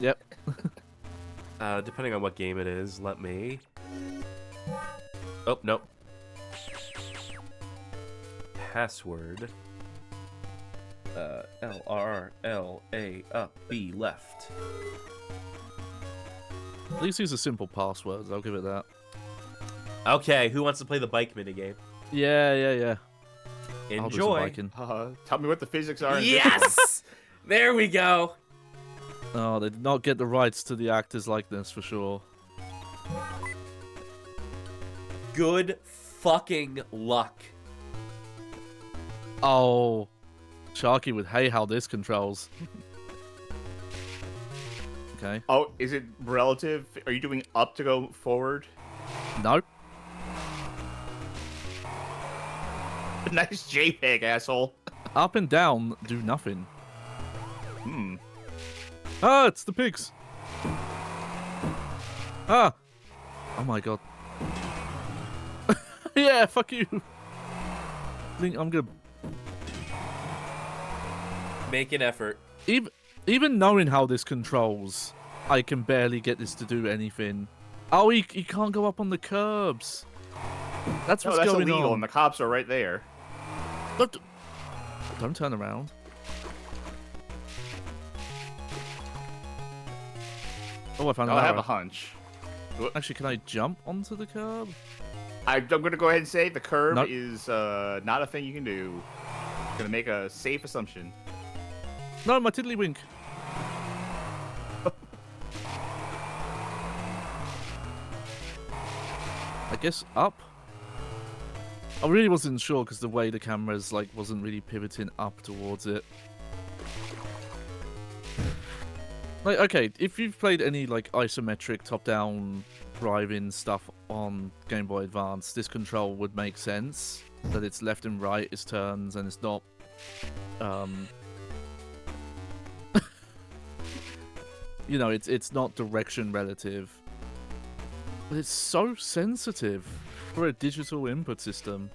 Yep. Depending on what game it is, let me... Oh, no. Password. LRLA up, B left. At least use a simple passwords. I'll give it that. Okay, who wants to play the bike minigame? Yeah. I'll do some Enjoy. biking. Tell me what the physics are. In this one. Yes! There we go. Oh, they did not get the rights to the actor's likeness for sure. Good fucking luck. Oh, Sharky with hey, how this controls. Okay. Oh, is it relative? Are you doing up to go forward? Nope. Nice JPEG, asshole. Up and down do nothing. Hmm. Ah, it's the pigs. Ah. Oh my god. Yeah, fuck you. I'm gonna Make an effort. even knowing how this controls, I can barely get this to do anything. Oh, he can't go up on the curbs. That's No, what's that's going illegal, on. and the cops are right there. Don't turn around. Oh, I found an I have arrow. a hunch. Actually, can I jump onto the curb? I'm going to go ahead and say the curb Nope. is not a thing you can do. I'm going to make a safe assumption. No, my tiddlywink. I guess up. I really wasn't sure because the way the camera's like wasn't really pivoting up towards it. Like, okay, if you've played any like isometric top-down driving stuff on Game Boy Advance, this control would make sense. That it's left and right, it's turns, and it's not you know, it's not direction relative. But it's so sensitive for a digital input system.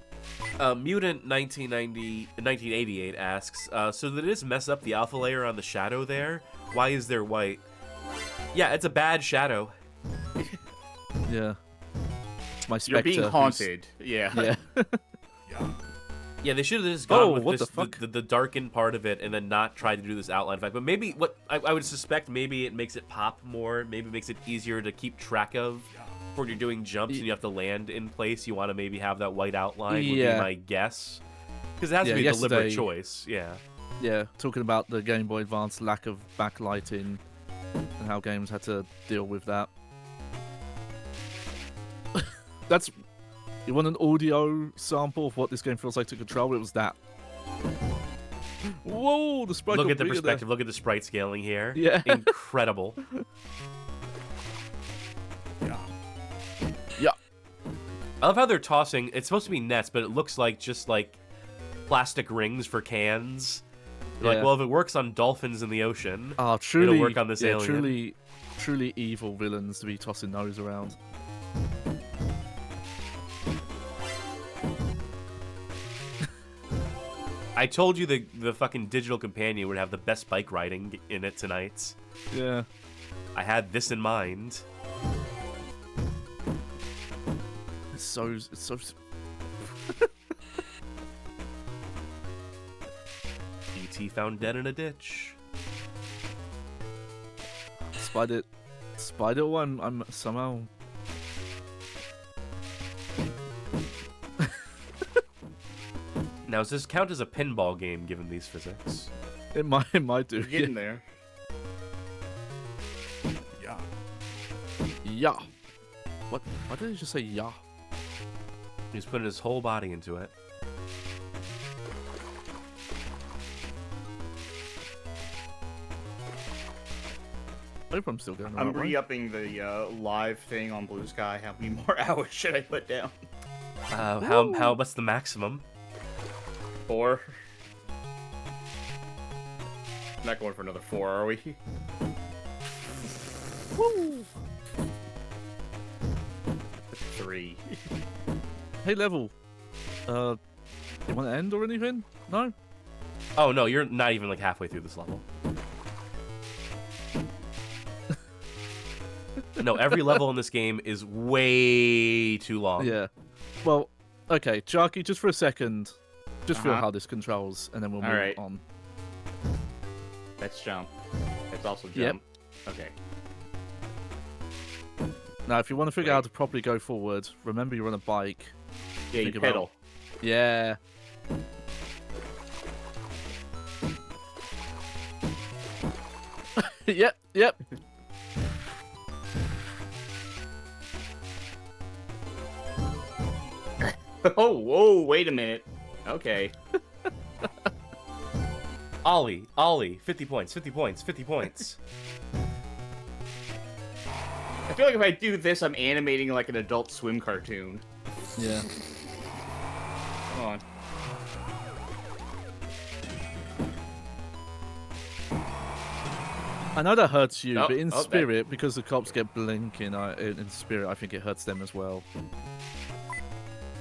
Mutant 1988 asks, so did this mess up the alpha layer on the shadow there? Why is there white? Yeah, it's a bad shadow. Yeah. My You're Spectre. being haunted. Yeah. Yeah. Yeah, they should have just gone with what this, the fuck? the darkened part of it and then not tried to do this outline effect. But maybe what I would suspect, maybe it makes it pop more. Maybe it makes it easier to keep track of when you're doing jumps and you have to land in place. You want to maybe have that white outline would be Yeah. my guess. Because it has to Yeah, be a deliberate yesterday- choice. Yeah. Yeah, talking about the Game Boy Advance lack of backlighting and how games had to deal with that. That's... You want an audio sample of what this game feels like to control? It was that. Whoa, the sprite Look got at the bigger perspective. Look at the sprite scaling here. Yeah. Incredible. Yeah. I love how they're tossing. It's supposed to be nets, but it looks like just like plastic rings for cans. They're Yeah. like, well, if it works on dolphins in the ocean, Ah, truly, it'll work on this yeah, alien. truly evil villains to be tossing those around. I told you the fucking digital companion would have the best bike riding in it tonight. Yeah. I had this in mind. It's so... E.T. found dead in a ditch. Spider one. I'm somehow. Now, does this count as a pinball game given these physics? It might do. You're getting there. Yeah. What? Why did he just say yeah? He's putting his whole body into it. I hope I'm still going. I'm re-upping the live thing on Blue Sky. How many more hours should I put down? What's the maximum? 4. Not going for another 4, are we? Woo! 3. Hey, Level. You want to end or anything? No? Oh no, you're not even like halfway through this level. No, every level in this game is way too long. Yeah. Well, okay, Sharky, just for a second, just feel how this controls, and then we'll move on. Let's jump. Let's also jump. Yep. Okay. Now, if you want to figure out how to properly go forward, remember you're on a bike. Yeah, you pedal. Yeah. Yep. Oh, whoa, wait a minute. Okay. Ollie, 50 points, 50 points, 50 points. I feel like if I do this, I'm animating like an Adult Swim cartoon. Yeah. Come on. I know that hurts you, Oh, but in that- spirit, because the cops get blinking, in spirit, I think it hurts them as well.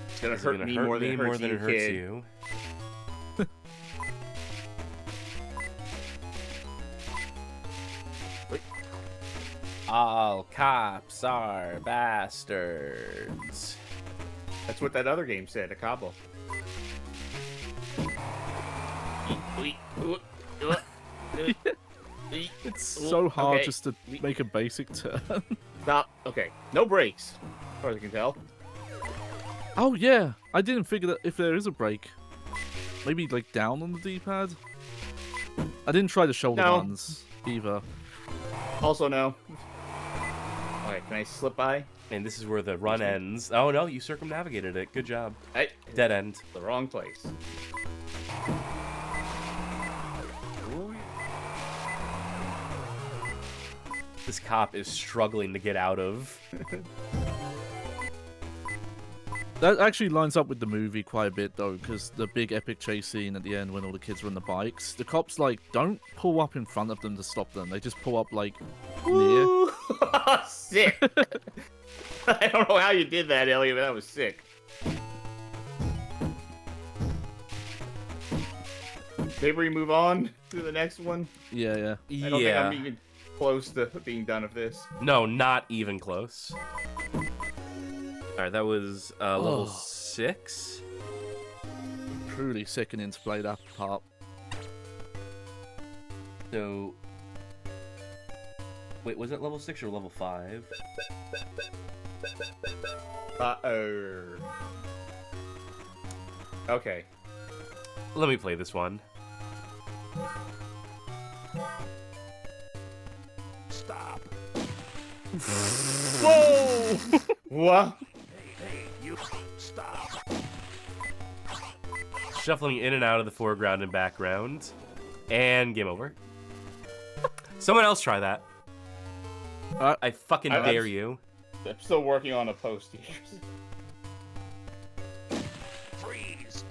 It's gonna It's hurt gonna me hurt more than it hurts you, kid. you. All cops are bastards. That's what that other game said, a Cabo. It's so hard okay. just to make a basic turn. Stop. Okay. No brakes, as far as I can tell. Oh yeah, I didn't figure that if there is a brake. Maybe like down on the D-pad. I didn't try the shoulder No. ones either. Also, no. Alright, can I slip by? And this is where the run ends. Oh no, you circumnavigated it. Good job. Dead end. The wrong place. This cop is struggling to get out of. That actually lines up with the movie quite a bit though, because the big epic chase scene at the end when all the kids are on the bikes, the cops like don't pull up in front of them to stop them. They just pull up like near. Sick. I don't know how you did that, Elliot, but that was sick. Maybe we move on to the next one. Yeah. I don't think I'm even close to being done with this. No, not even close. Alright, that was level 6. Truly sickening to play that part. So... Wait, was it level 6 or level 5? Okay. Let me play this one. Stop. Whoa! What? Hey, you stop. Shuffling in and out of the foreground and background. And game over. Someone else try that. I fucking dare you. I'm still working on a post here. Freeze.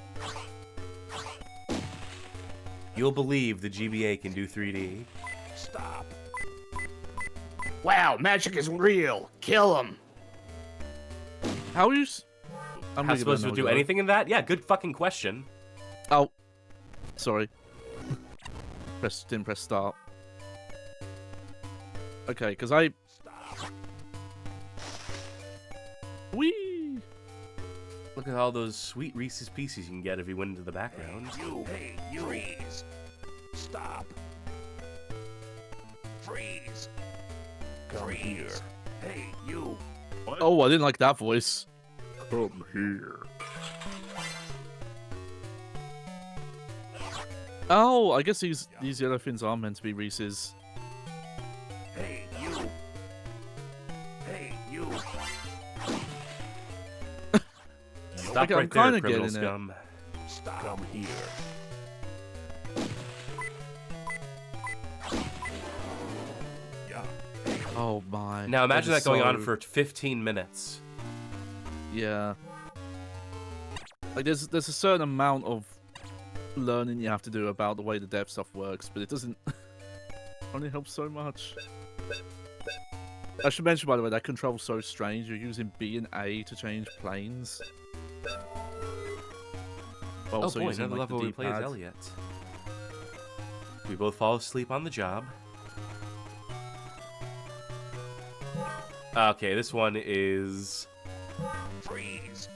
You'll believe the GBA can do 3D. Stop. Wow, magic is real. Kill him. How are you? I'm not supposed to do anything in that? Yeah, good fucking question. Oh, sorry. Didn't press start. Okay, because I. Whee! Look at all those sweet Reese's Pieces you can get if you went into the background. Hey, you. Freeze. Stop. Freeze. Come here. Hey, you. Oh, I didn't like that voice. Come here. Oh, I guess these yellow fins are meant to be Reese's. Hey, you. Hey, you. Stop I'm right kinda there, criminal getting it. scum. Stop. Come here. Yeah. Oh my. Now imagine that is going on so- for 15 minutes. Yeah. Like there's a certain amount of learning you have to do about the way the dev stuff works, but it doesn't only help so much. I should mention, by the way, that control's so strange. You're using B and A to change planes. While also oh boy, using, another like, the level we play as D-pad. Elliot. We both fall asleep on the job. Okay, this one is Freeze.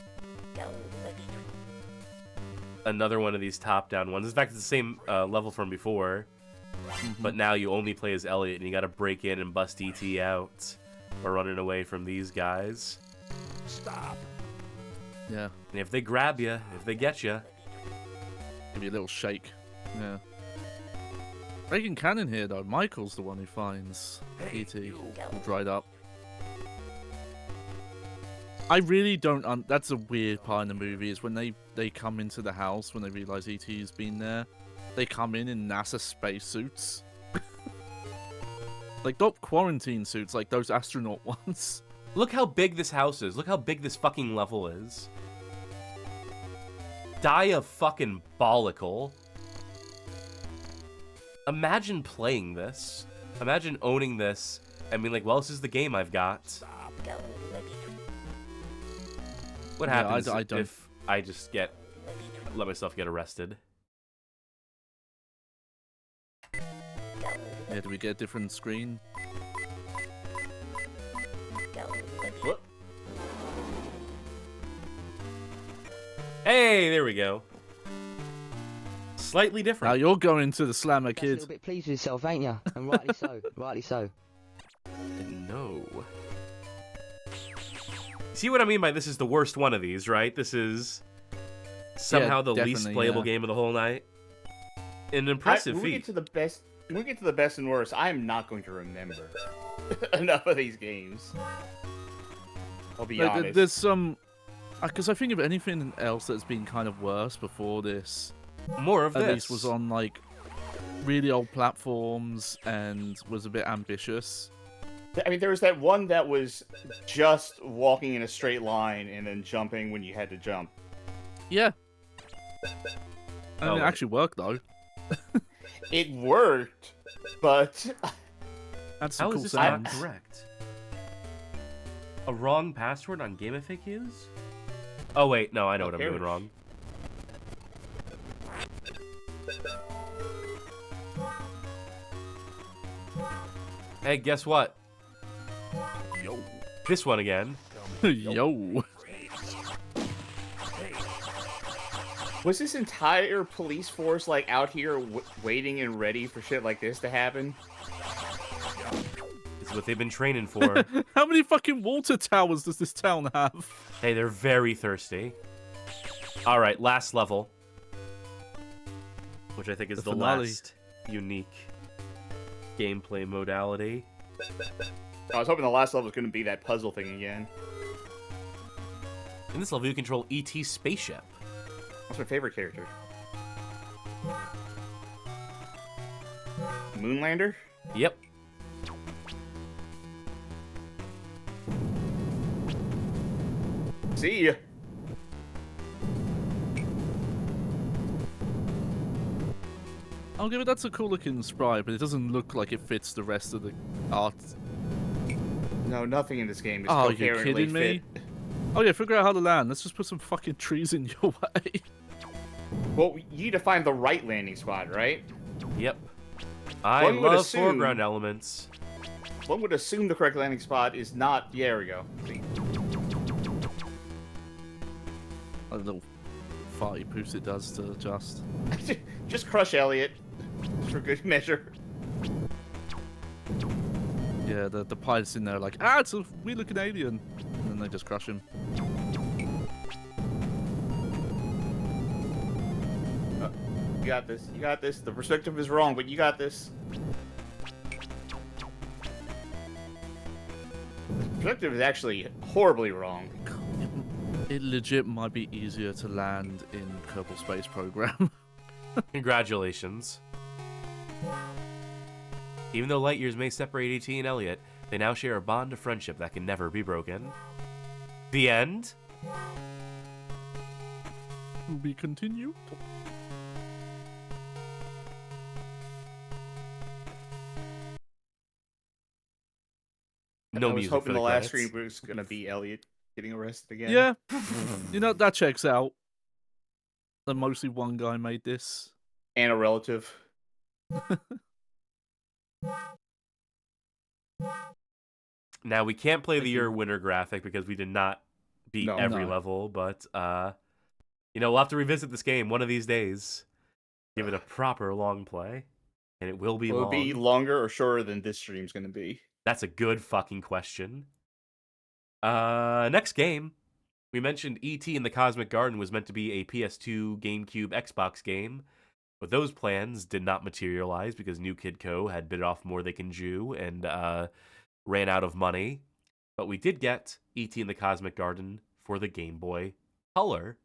another one of these top-down ones. In fact, it's the same level from before, but now you only play as Elliot, and you gotta break in and bust E.T. out or running away from these guys. Stop. Yeah, And if they grab you, if they get you, give you a little shake. Yeah. Breaking canon here, though. Michael's the one who finds E.T. all dried up. I really don't. That's a weird part in the movie is when they come into the house when they realize E.T.'s been there. They come in NASA spacesuits, like not quarantine suits, like those astronaut ones. look how big this house is. Look how big this fucking level is. Diabolical. Imagine playing this. Imagine owning this and being like, well, this is the game I've got. What Yeah, happens I don't- if I just let myself get arrested? Yeah, do we get a different screen? What? Hey, there we go. Slightly Now different. you're going to the Slammer A Kid. little bit pleased with yourself, ain't you? And rightly so. Rightly so. No. See what I mean by this is the worst one of these, right? This is somehow the least definitely, playable yeah. game of the whole night. An impressive When we get feat. to the best, when we get to the best and worst, I am not going to remember enough of these games. I'll be Like, honest. there's some, because I think of anything else that's been kind of worse before this. More of At this. least was on like really old platforms and was a bit ambitious. I mean, there was that one that was just walking in a straight line and then jumping when you had to jump. Yeah. I mean, Oh, it actually worked though. It worked, but That's some How cool is this not sounds. correct? A wrong password on GameFAQs? Oh wait, no, I know what I'm doing wrong. Hey, guess what? Yo. This one again. Yo. was this entire police force like out here waiting and ready for shit like this to happen? This is what they've been training for. How many fucking water towers does this town have? Hey, they're very thirsty. Alright, last level. Which I think is The the finale. last unique gameplay modality. I was hoping the last level was going to be that puzzle thing again. In this level, you control E.T.'s spaceship. That's my favorite character. Moonlander? Yep. See ya. I'll give it, that's a cool looking sprite, but it doesn't look like it fits the rest of the art. No, nothing in this game is Oh, you coherently kidding me? fit. Oh yeah, figure out how to land. Let's just put some fucking trees in your way. Well, you need to find the right landing spot, right? Yep. I One would love assume- foreground elements. One would assume the correct landing spot is not... Yeah, there we go. See? A little farty poos it does to adjust. Just crush Elliot. For good measure. Yeah, the pilot's in there like, ah, it's a weird-looking alien, and then they just crush him. You got this. You got this. The perspective is wrong, but you got this. The perspective is actually horribly wrong. It legit might be easier to land in Kerbal Space Program. Congratulations. Even though light years may separate E.T. and Elliot, they now share a bond of friendship that can never be broken. The end? To be continued? No I was music hoping for the the last credits. screen was gonna be Elliot getting arrested again. Yeah. You know, that checks out. That mostly one guy made this. And a relative. Now, we can't play the year winner graphic because we did not beat every No. level, but, you know, we'll have to revisit this game one of these days. Give it a proper long play, and it will be Will long. it be longer or shorter than this stream's gonna be? That's a good fucking question. Next game. We mentioned E.T. in the Cosmic Garden was meant to be a PS2, GameCube, Xbox game, but those plans did not materialize because New Kid Co. had bit off more they can chew and ran out of money. But we did get E.T. in the Cosmic Garden for the Game Boy Color.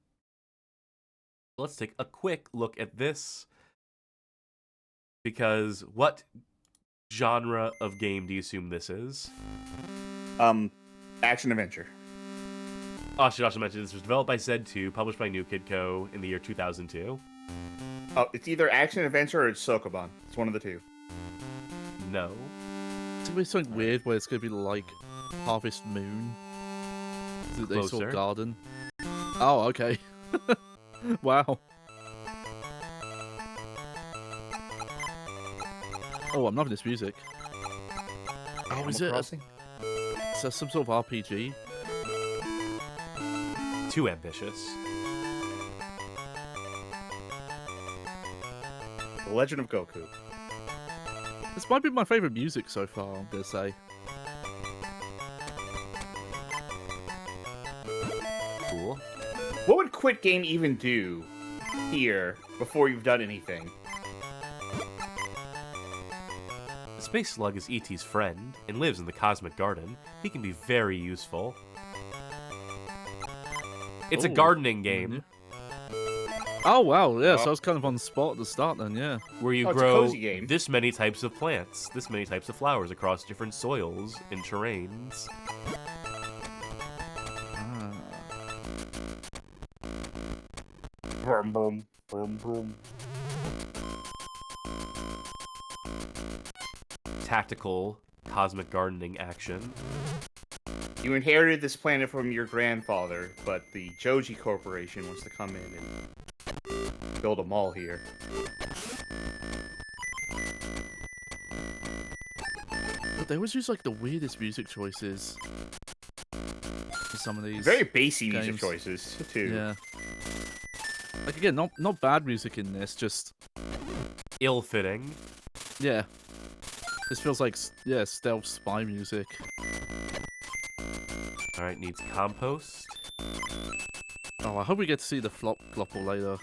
Let's take a quick look at this. Because what genre of game do you assume this is? Action adventure. Oh, I should also mention this was developed by Z2, published by New Kid Co. in the year 2002. Oh, it's either action adventure or it's Sokoban. It's one of the two. No. It's gonna be something weird where it's gonna be like Harvest Moon. Is it they sort Closer. of garden? Oh, okay. Wow. Oh, I'm loving this music. Oh, is it? Is that some sort of RPG? Too ambitious. The Legend of Goku. This might be my favorite music so far, I'm gonna say. Cool. What would Quit Game even do here before you've done anything? The Space Slug is E.T.'s friend and lives in the Cosmic Garden. He can be very useful. It's a gardening game. Oh, wow, yeah, so I was kind of on the spot at the start then, yeah. Where you it's a grow cozy game. this many types of plants, this many types of flowers across different soils and terrains. Boom, boom, boom, boom. Tactical cosmic gardening action. You inherited this planet from your grandfather, but the Joji Corporation wants to come in and build a mall here. But they always use like the weirdest music choices for some of these. Very bassy games. music choices, too. Yeah. Like again, not bad music in this, just Ill-fitting. yeah. This feels like stealth spy music. Alright, needs compost. Oh, I hope we get to see the Flopple later.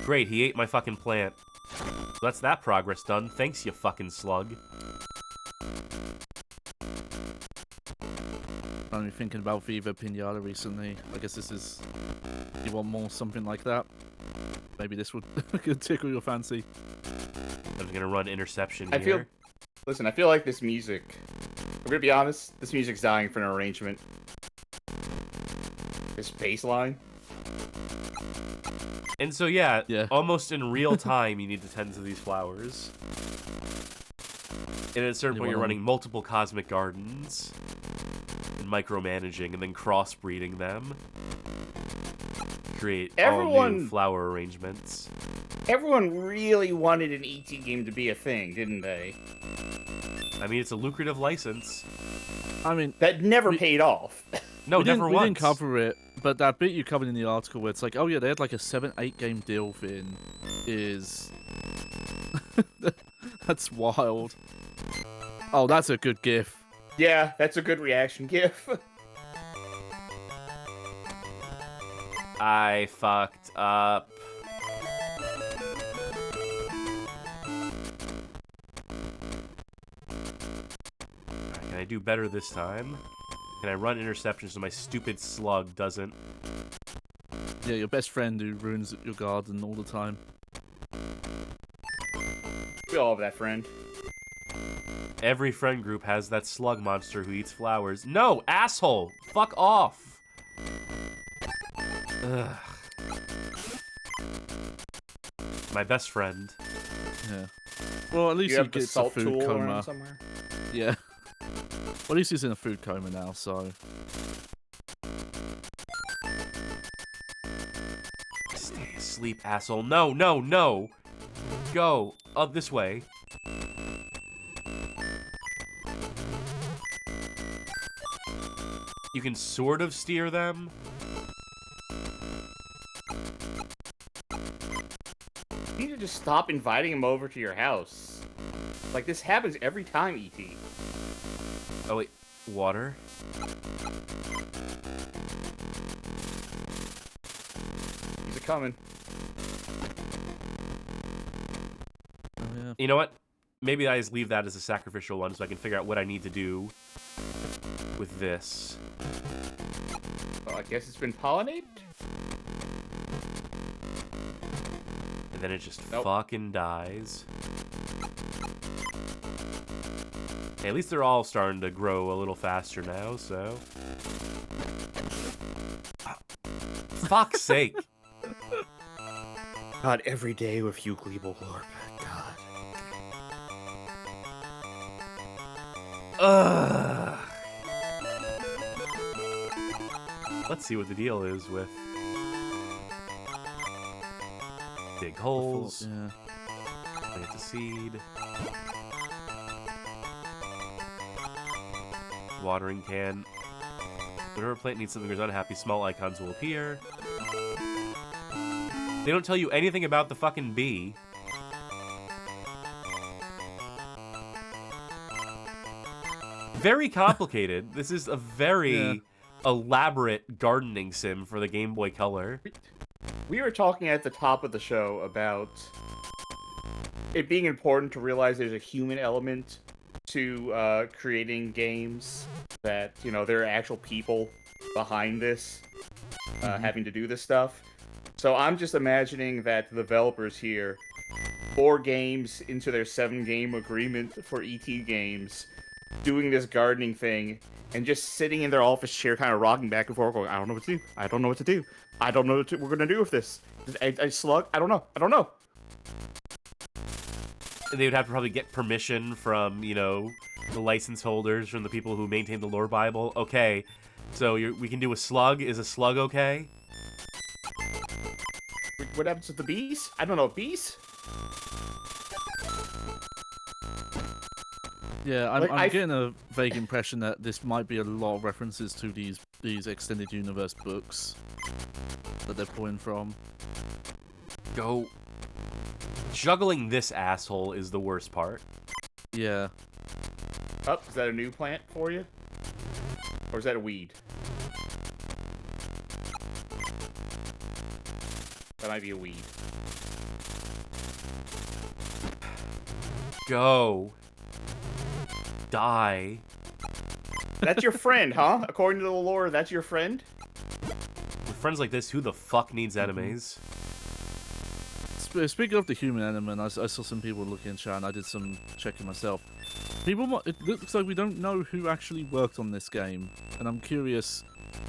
Great, he ate my fucking plant. So that's that progress done. Thanks, you fucking slug. I've been thinking about Viva Pinata recently. I guess this is... You want more something like that? Maybe this would could tickle your fancy. I'm gonna run interception I here. Listen, I feel like this music... I'm gonna be honest, this music's dying for an arrangement. This bass line. And so yeah, Yeah. almost in real time you need to tend to these flowers. And at a certain You point you're wanna- running multiple cosmic gardens. And micromanaging and then crossbreeding them. Create all new Everyone- flower arrangements. Everyone really wanted an E.T. game to be a thing, didn't they? I mean, it's a lucrative license. I mean, That never paid off. No, we never didn't once. cover it, but that bit you covered in the article where it's like, oh yeah, they had like a 7-8 game deal thing is... That's wild. Oh, that's a good gif. Yeah, that's a good reaction gif. I fucked up. Can I do better this time? Can I run interceptions so my stupid slug doesn't? Yeah, your best friend who ruins your garden all the time. We all have that friend. Every friend group has that slug monster who eats flowers. No, asshole! Fuck off! Ugh. My best friend. Yeah. Well, at least You he have the gets a salt food tool coma. around somewhere. Yeah. Well, at least he's in a food coma now, so. Stay asleep, asshole. No, no, no! Go. Up this way. You can sort of steer them. You need to just stop inviting him over to your house. Like, this happens every time, E.T. Oh, wait. Water? He's a-coming. Oh, yeah. You know what? Maybe I just leave that as a sacrificial one so I can figure out what I need to do with this. Well, I guess it's been pollinated? And then it just Nope. fucking dies. Hey, at least they're all starting to grow a little faster now, so... Fuck's sake! God, every day with you, Gleeble-Lorp. God. Ugh. Let's see what the deal is with... Dig holes. Yeah. Plant a seed. Watering can. Whenever a plant needs something or is unhappy, small icons will appear. They don't tell you anything about the fucking bee. Very complicated. This is a very elaborate gardening sim for the Game Boy Color. We were talking at the top of the show about it being important to realize there's a human element to creating games, that, you know, there are actual people behind this, having to do this stuff. So I'm just imagining that the developers here, 4 games into their 7-game agreement for E.T. games, doing this gardening thing, and just sitting in their office chair kind of rocking back and forth going, I don't know what to do. I don't know what to do. I don't know what we're going to do with this. I slug? I don't know. I don't know. And they would have to probably get permission from, you know, the license holders, from the people who maintain the lore Bible. Okay, so we can do a slug. Is a slug okay? What happens with the bees? I don't know. Bees? Yeah, I'm Like, getting a vague impression that this might be a lot of references to these extended universe books that they're pulling from. Go. Juggling this asshole is the worst part. Yeah. Oh, is that a new plant for you? Or is that a weed? That might be a weed. Go. Die. That's your friend, huh? According to the lore, that's your friend? With friends like this, who the fuck needs enemies? Speaking of the human element, I saw some people looking in chat, and I did some checking myself. It looks like we don't know who actually worked on this game, and I'm curious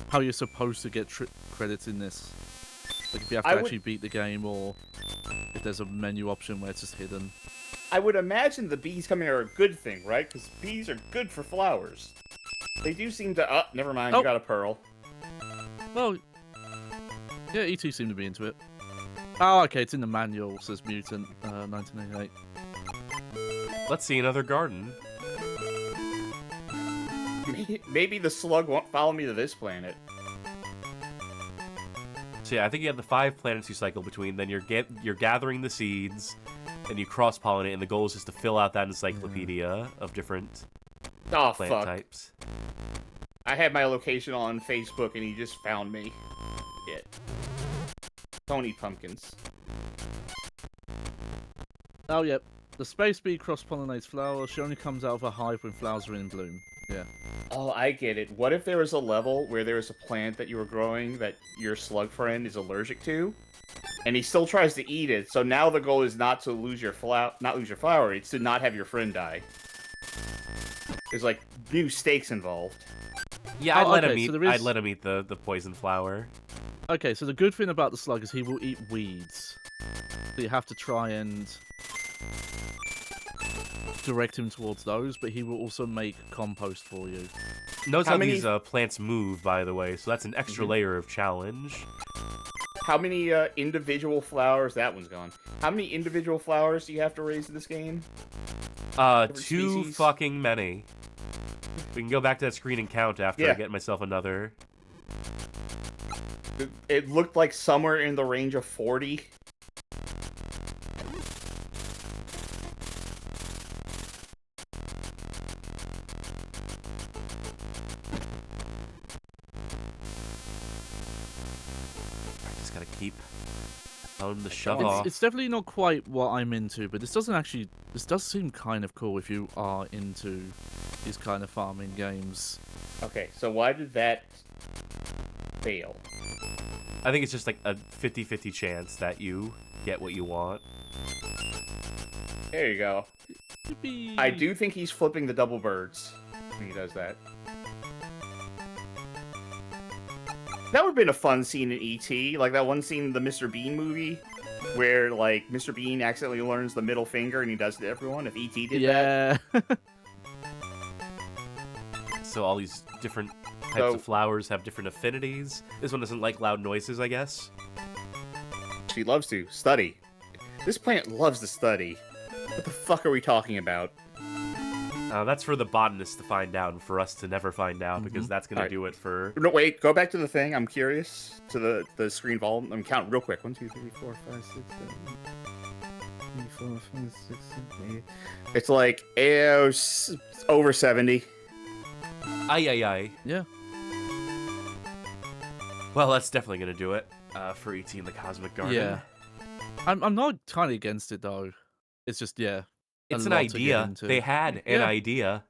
how you're supposed to get credits in this. Like if you have to actually beat the game, or if there's a menu option where it's just hidden. I would imagine the bees coming are a good thing, right? Because bees are good for flowers. They do seem to... Oh, never mind, you got a pearl. Well, yeah, E.T. seemed to be into it. Oh, okay, it's in the manual. It says Mutant, 1988. Let's see another garden. Maybe the slug won't follow me to this planet. So yeah, I think you have the 5 planets you cycle between. Then you're gathering the seeds. and you cross-pollinate, and the goal is just to fill out that encyclopedia of different Oh, plant fuck. types. I had my location on Facebook, and he just found me. Shit. Tony Pumpkins. Oh, yep. The Space Bee cross-pollinates flowers. She only comes out of a hive when flowers are in bloom. Yeah. Oh, I get it. What if there was a level where there was a plant that you were growing that your slug friend is allergic to, and he still tries to eat it? So now the goal is not to lose your flower, it's to not have your friend die. There's like new stakes involved. Yeah, I'd let him eat. so there is- I'd let him eat the poison flower. Okay, so the good thing about the slug is he will eat weeds. So you have to try and direct him towards those, but he will also make compost for you. Notice how these plants move, by the way, so that's an extra layer of challenge. How many individual flowers? That one's gone. How many individual flowers do you have to raise in this game? Too fucking many. We can go back to that screen and count after I get myself another. It looked like somewhere in the range of 40. Just gotta keep on the shove off. It's definitely not quite what I'm into, but this does seem kind of cool if you are into these kind of farming games. Okay, so why did that fail? I think it's just like a 50-50 chance that you get what you want. There you go. Yippee. I do think he's flipping the double birds when he does that. That would have been a fun scene in E.T., like that one scene in the Mr. Bean movie, where like Mr. Bean accidentally learns the middle finger and he does it to everyone. If E.T. did that, So all these different types of flowers have different affinities. This one doesn't like loud noises, I guess. She loves to study. This plant loves to study. What the fuck are we talking about? That's for the botanists to find out, and for us to never find out, because that's going to do it for... No, wait, go back to the thing. I'm curious. To the screen volume. I'm counting real quick. 1, 2, 3, 4, 5, 6, 7, 8, 4, 5, 6, 7, 8. It's like over 70. Aye. Yeah. Well, that's definitely going to do it for E.T. in the Cosmic Garden. Yeah. I'm not kind of against it, though. It's just, yeah. It's an idea. They had an idea.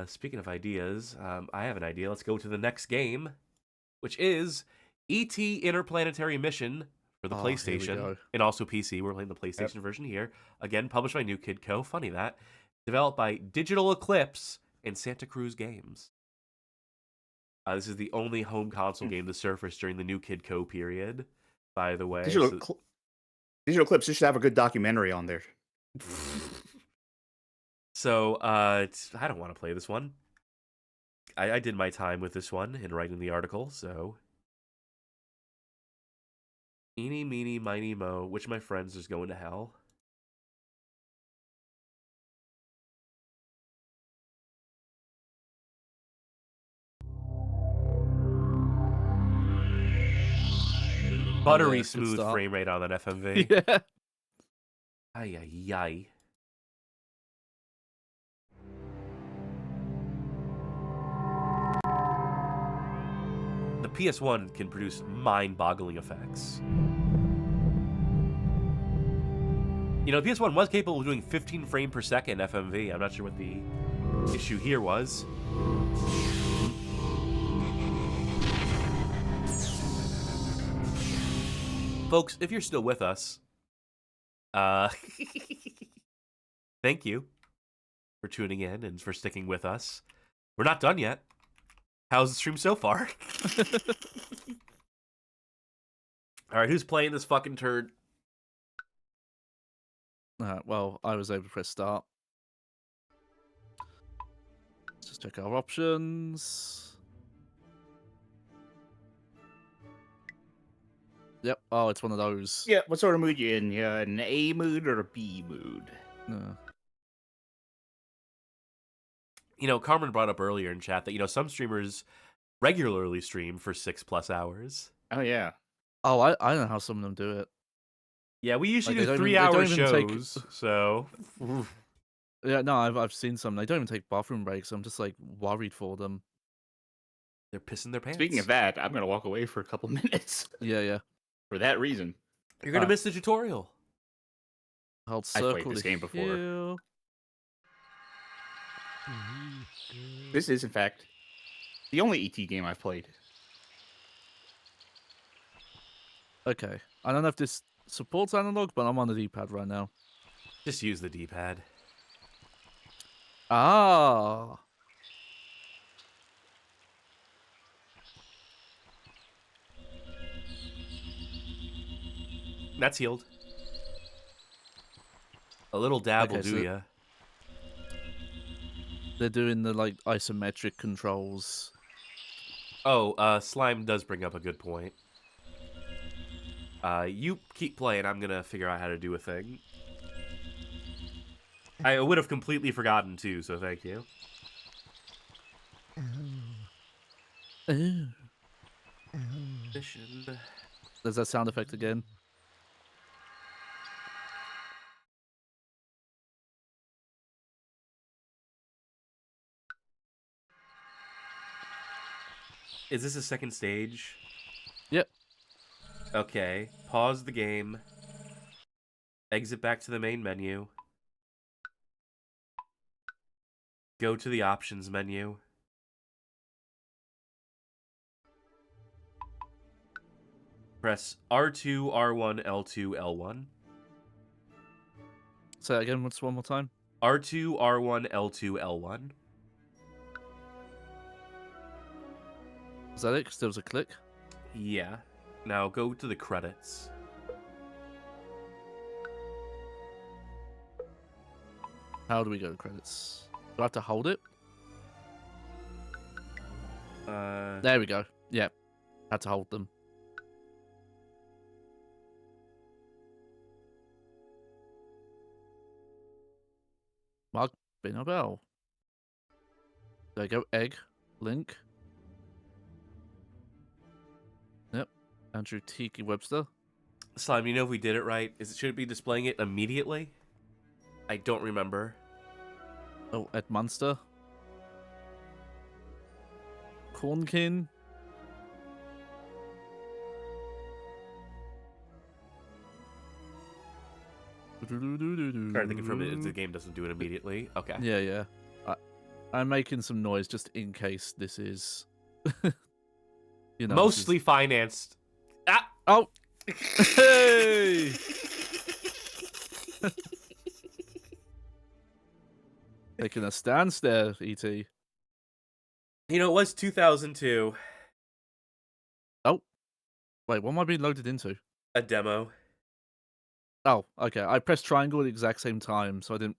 Speaking of ideas, I have an idea. Let's go to the next game, which is E.T. Interplanetary Mission for the PlayStation and also PC. We're playing the PlayStation version here. Again, published by New Kid Co. Funny that. Developed by Digital Eclipse and Santa Cruz Games. This is the only home console game to surface during the New Kid Co. period, by the way. Digital Eclipse should have a good documentary on there. So, I don't want to play this one. I did my time with this one in writing the article, so... Eeny, meeny, miny, mo, which of my friends is going to hell? Buttery smooth frame rate on that FMV. Yeah. Ay. The PS1 can produce mind-boggling effects. You know, PS1 was capable of doing 15 frames per second FMV. I'm not sure what the issue here was. Folks, if you're still with us, thank you for tuning in and for sticking with us. We're not done yet. How's the stream so far? Alright, who's playing this fucking turd? Well, I was able to press start. Let's just check our options. Yep. Oh, it's one of those. Yeah, what sort of mood you in? Yeah, an A mood or a B mood? No. You know, Carmen brought up earlier in chat that, you know, some streamers regularly stream for 6+ hours. Oh, yeah. Oh, I know how some of them do it. Yeah, we usually Like, do they don't 3-hour even take- shows, so. Yeah, no, I've seen some. They don't even take bathroom breaks. I'm just like worried for them. They're pissing their pants. Speaking of that, I'm gonna walk away for a couple minutes Yeah. for that reason. You're gonna miss the tutorial. Hold I've played circle this to game before. heal. This is, in fact, the only ET game I've played. Okay. I don't know if this supports analog, but I'm on the D-pad right now. Just use the D-pad. Ah. That's healed. A little dab will Okay, do so- ya. They're doing the like isometric controls. Oh, Slime does bring up a good point. You keep playing, I'm gonna figure out how to do a thing. I would have completely forgotten too, so thank you. Mission. There's that sound effect again. Is this a second stage? Yep. Okay, pause the game. Exit back to the main menu. Go to the options menu. Press R2, R1, L2, L1. Say that again. What's one more time? R2, R1, L2, L1. Is that it? 'Cause there was a click. Yeah. Now go to the credits. How do we go to credits? Do I have to hold it? There we go. Yep. Had to hold them. Mark Binobel. There you go. Egg. Link. Yep. Andrew Tiki Webster. Slime, you know if we did it right? Should it be displaying it immediately? I don't remember. Oh, Ed Munster. Cornkin. Trying to confirm it. The game doesn't do it immediately. Okay. Yeah. I'm making some noise just in case this is, you know, Mostly financed. Ah! Oh! Hey! Taking a stance there, E.T. You know, it was 2002. Oh. Wait, what am I being loaded into? A demo. Oh, okay. I pressed triangle at the exact same time, so I didn't...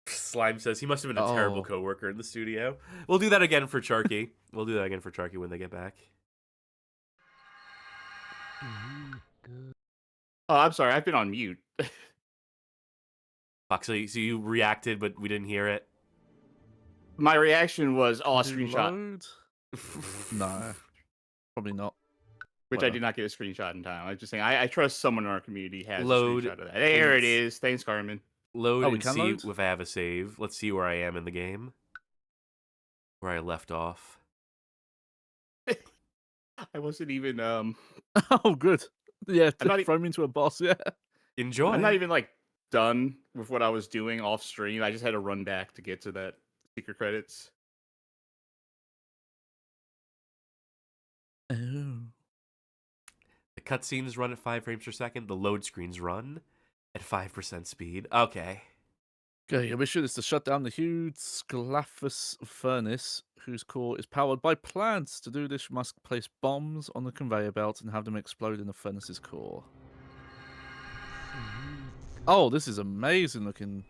Slime says he must have been a terrible coworker in the studio. We'll do that again for Charky. We'll do that again for Charky when they get back. Oh, I'm sorry. I've been on mute. Fuck, so you reacted, but we didn't hear it? My reaction was, oh, a screenshot. No. Probably not. Which I did not get a screenshot in time. I was just saying, I trust someone in our community has Load. a screenshot of that. There it is. Thanks, Carmen. Load we and can see load? if I have a save. Let's see where I am in the game. Where I left off. I wasn't even Oh, good. Yeah, I'm not throw me into a boss, yeah. Enjoy. I'm not even like done with what I was doing off stream. I just had to run back to get to that secret credits. Oh. The cutscenes run at 5 frames per second. The load screens run at 5% speed. Okay. Okay, your mission is to shut down the huge Sclaphus furnace, whose core is powered by plants. To do this, you must place bombs on the conveyor belt and have them explode in the furnace's core. Oh, this is amazing looking.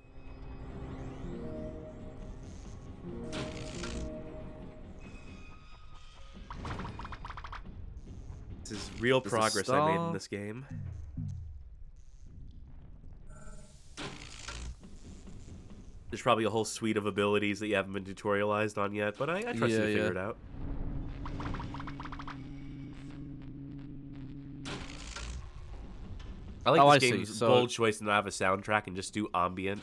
This is real There's a progress I made in star. this game. There's probably a whole suite of abilities that you haven't been tutorialized on yet, but I trust you to figure it out. I like Oh, this I see, game's so- bold choice to not have a soundtrack and just do ambient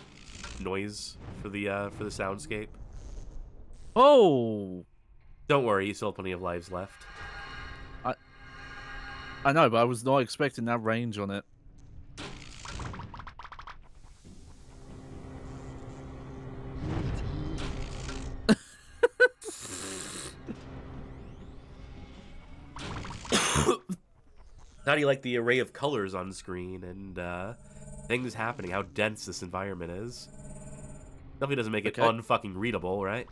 noise for the soundscape. Oh, Don't worry, you still have plenty of lives left. I know, but I was not expecting that range on it. How do you like the array of colors on screen and things happening? How dense this environment is? Definitely doesn't make it Okay. unfucking readable, right?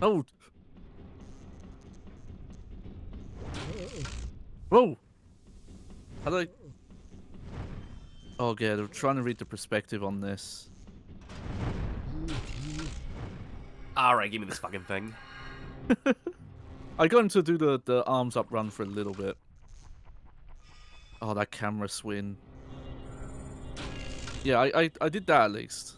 Oh. Whoa. How do I... Oh, yeah, they're trying to read the perspective on this. Alright, give me this fucking thing. I got him to do the arms up run for a little bit. Oh, that camera swing. Yeah, I did that at least.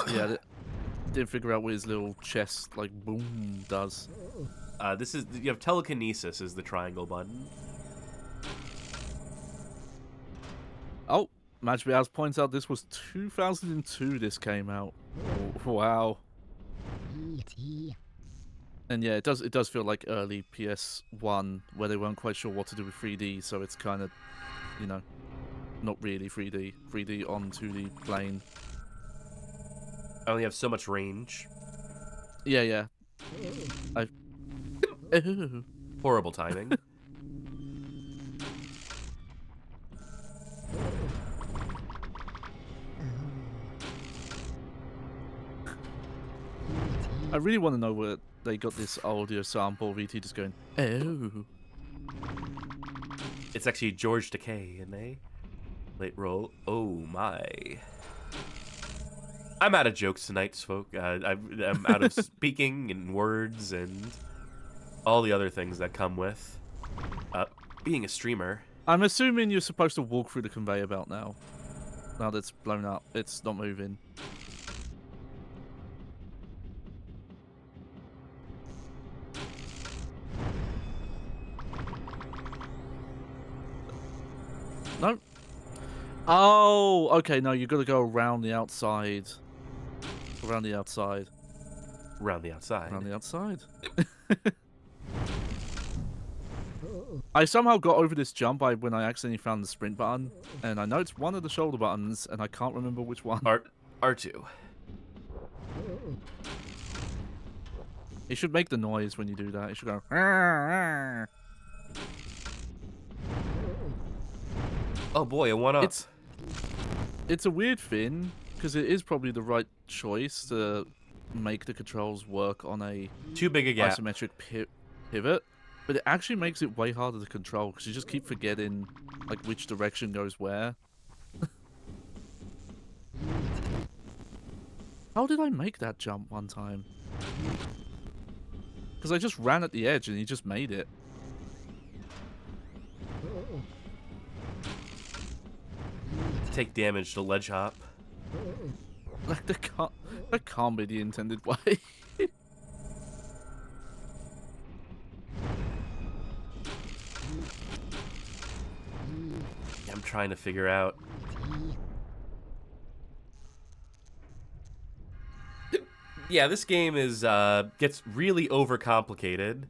Yeah, didn't figure out what his little chest, like, boom, does. You have telekinesis is the triangle button. Oh, Magic House points out this was 2002 this came out. Oh, wow. And yeah, it does feel like early PS1 where they weren't quite sure what to do with 3D, so it's kind of, you know, not really 3D. 3D on 2D plane. I only have so much range. Yeah. Horrible timing. I really want to know where they got this audio sample of E.T. just going, oh. It's actually George Takei in a late role. Oh my. I'm out of jokes tonight, folk. I'm out of speaking and words and all the other things that come with being a streamer. I'm assuming you're supposed to walk through the conveyor belt now. Now that it's blown up, it's not moving. No. Oh, okay. No, you got to go around the outside. Around the outside. Around the outside. Around the outside. I somehow got over this jump when I accidentally found the sprint button, and I know it's one of the shoulder buttons, and I can't remember which one. R2. It should make the noise when you do that. It should go. "Arr, arr." Oh boy, a one-up. It's a weird thing because it is probably the right choice to make the controls work on a too big a gap isometric pivot, but it actually makes it way harder to control because you just keep forgetting like which direction goes where. How did I make that jump one time? Because I just ran at the edge and he just made it. Take damage to ledge hop. Like that can't be the intended way. I'm trying to figure out. Yeah, this game is gets really overcomplicated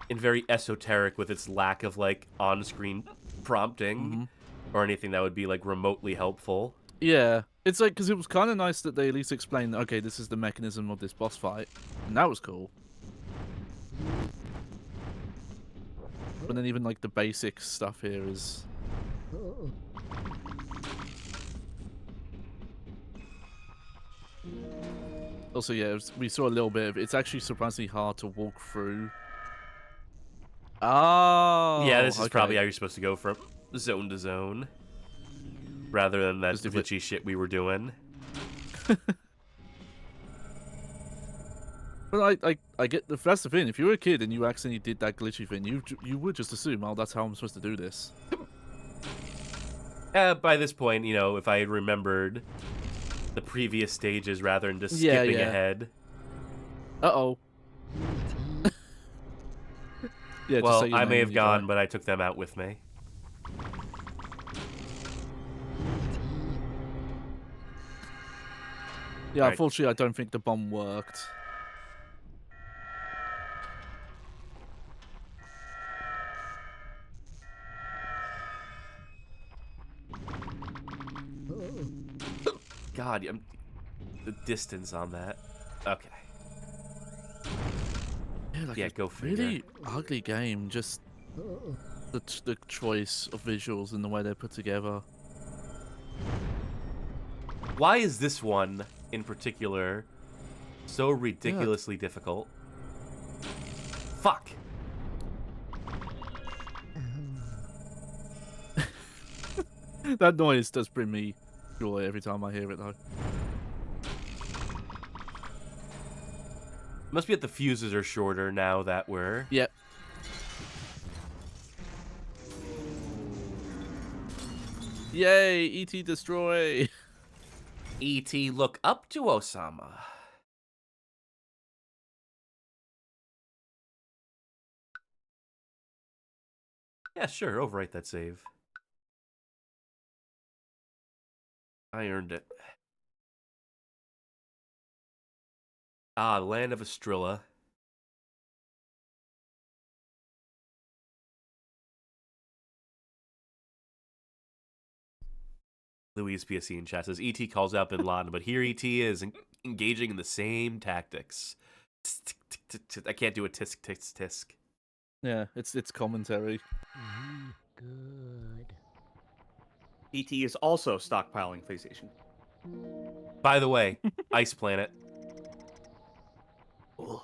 and very esoteric with its lack of like on-screen prompting or anything that would be like remotely helpful. Yeah, it's like because it was kind of nice that they at least explained, okay, this is the mechanism of this boss fight, and that was cool. But then even like the basic stuff here is. Also, yeah, we saw a little bit of it's actually surprisingly hard to walk through. Oh, yeah, this is probably how you're supposed to go from zone to zone, rather than that glitchy shit we were doing. But I get that's the thing. If you were a kid and you accidentally did that glitchy thing, you would just assume, oh, that's how I'm supposed to do this. By this point, you know, if I had remembered the previous stages rather than just skipping ahead. Uh-oh. Yeah, just Well, say your I name may when have you gone, die. but I took them out with me. Yeah, Right. unfortunately, I don't think the bomb worked. God, the distance on that. Okay. Yeah, like Yeah, a go figure. really ugly game. Just the choice of visuals and the way they're put together. Why is this one in particular so ridiculously difficult? Fuck. That noise does bring me joy every time I hear it, though. Must be that the fuses are shorter now that we're... Yep. Yay, E.T. destroy! E.T. look up to Osama. Yeah, sure, overwrite that save. I earned it. Ah, Land of Estrilla. Louise PSC in chat says, E.T. calls out Bin Laden, but here E.T. is engaging in the same tactics. I can't do a tisk tisk tisk. Yeah, it's commentary. Good. E.T. is also stockpiling PlayStation. By the way, Ice Planet. Ugh.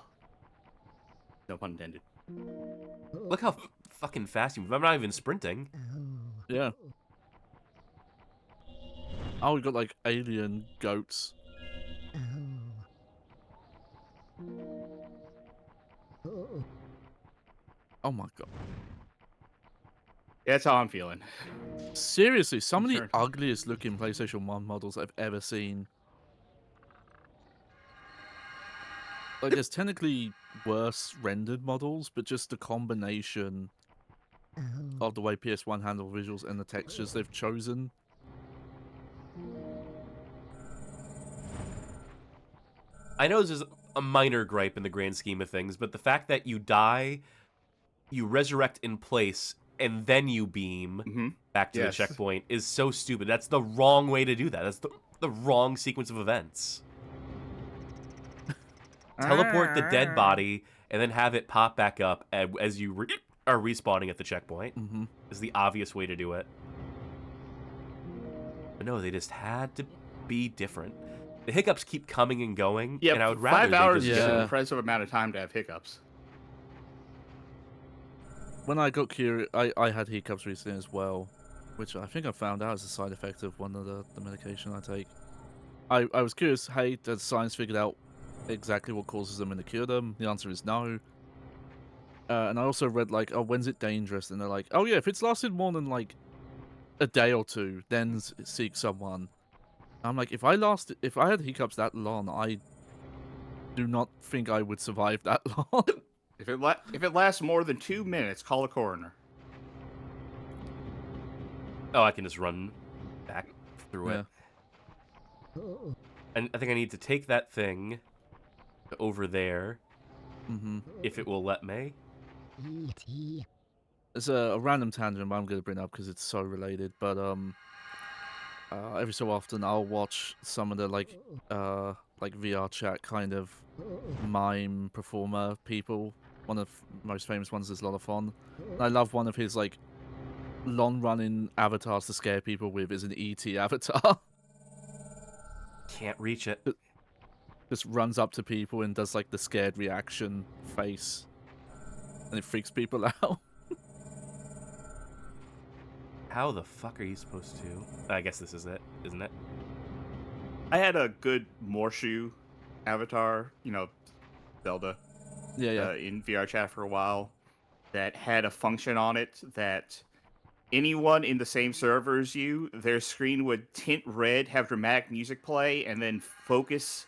No pun intended. Look how fucking fast you move. I'm not even sprinting. Yeah. Oh, we got like alien goats. Oh my god. Yeah, that's how I'm feeling. Seriously, some of the Sure. ugliest looking PlayStation 1 models I've ever seen. Like, there's technically worse rendered models, but just the combination of the way PS1 handle visuals and the textures they've chosen. I know this is a minor gripe in the grand scheme of things, but the fact that you die, you resurrect in place, and then you beam back to the checkpoint is so stupid. That's the wrong way to do that. That's the wrong sequence of events. Teleport the dead body and then have it pop back up as you are respawning at the checkpoint is the obvious way to do it. But no, they just had to be different. The hiccups keep coming and going, and I would rather 5 hours they is just an impressive amount of time to have hiccups. When I got curious, I had hiccups recently as well, which I think I found out as a side effect of one of the medication I take. I was curious, hey, does science figured out exactly what causes them and to cure them? The answer is no. And I also read, like, oh, when's it dangerous? And they're like, oh yeah, if it's lasted more than, like, a day or two, then seek someone. I'm like, if I had hiccups that long, I do not think I would survive that long. If it lasts more than 2 minutes, call a coroner. Oh, I can just run back through it. And I think I need to take that thing over there. If it will let me. It's a random tangent I'm going to bring up because it's so related, but every so often I'll watch some of the like VR chat kind of mime performer people. One of the most famous ones is a lot of fun. And I love one of his like long-running avatars to scare people with is an E.T. avatar. Can't reach it. Just runs up to people and does like the scared reaction face, and it freaks people out. How the fuck are you supposed to? I guess this is it, isn't it? I had a good Morshu avatar, you know, Zelda, in VR chat for a while, that had a function on it that anyone in the same server as you, their screen would tint red, have dramatic music play, and then focus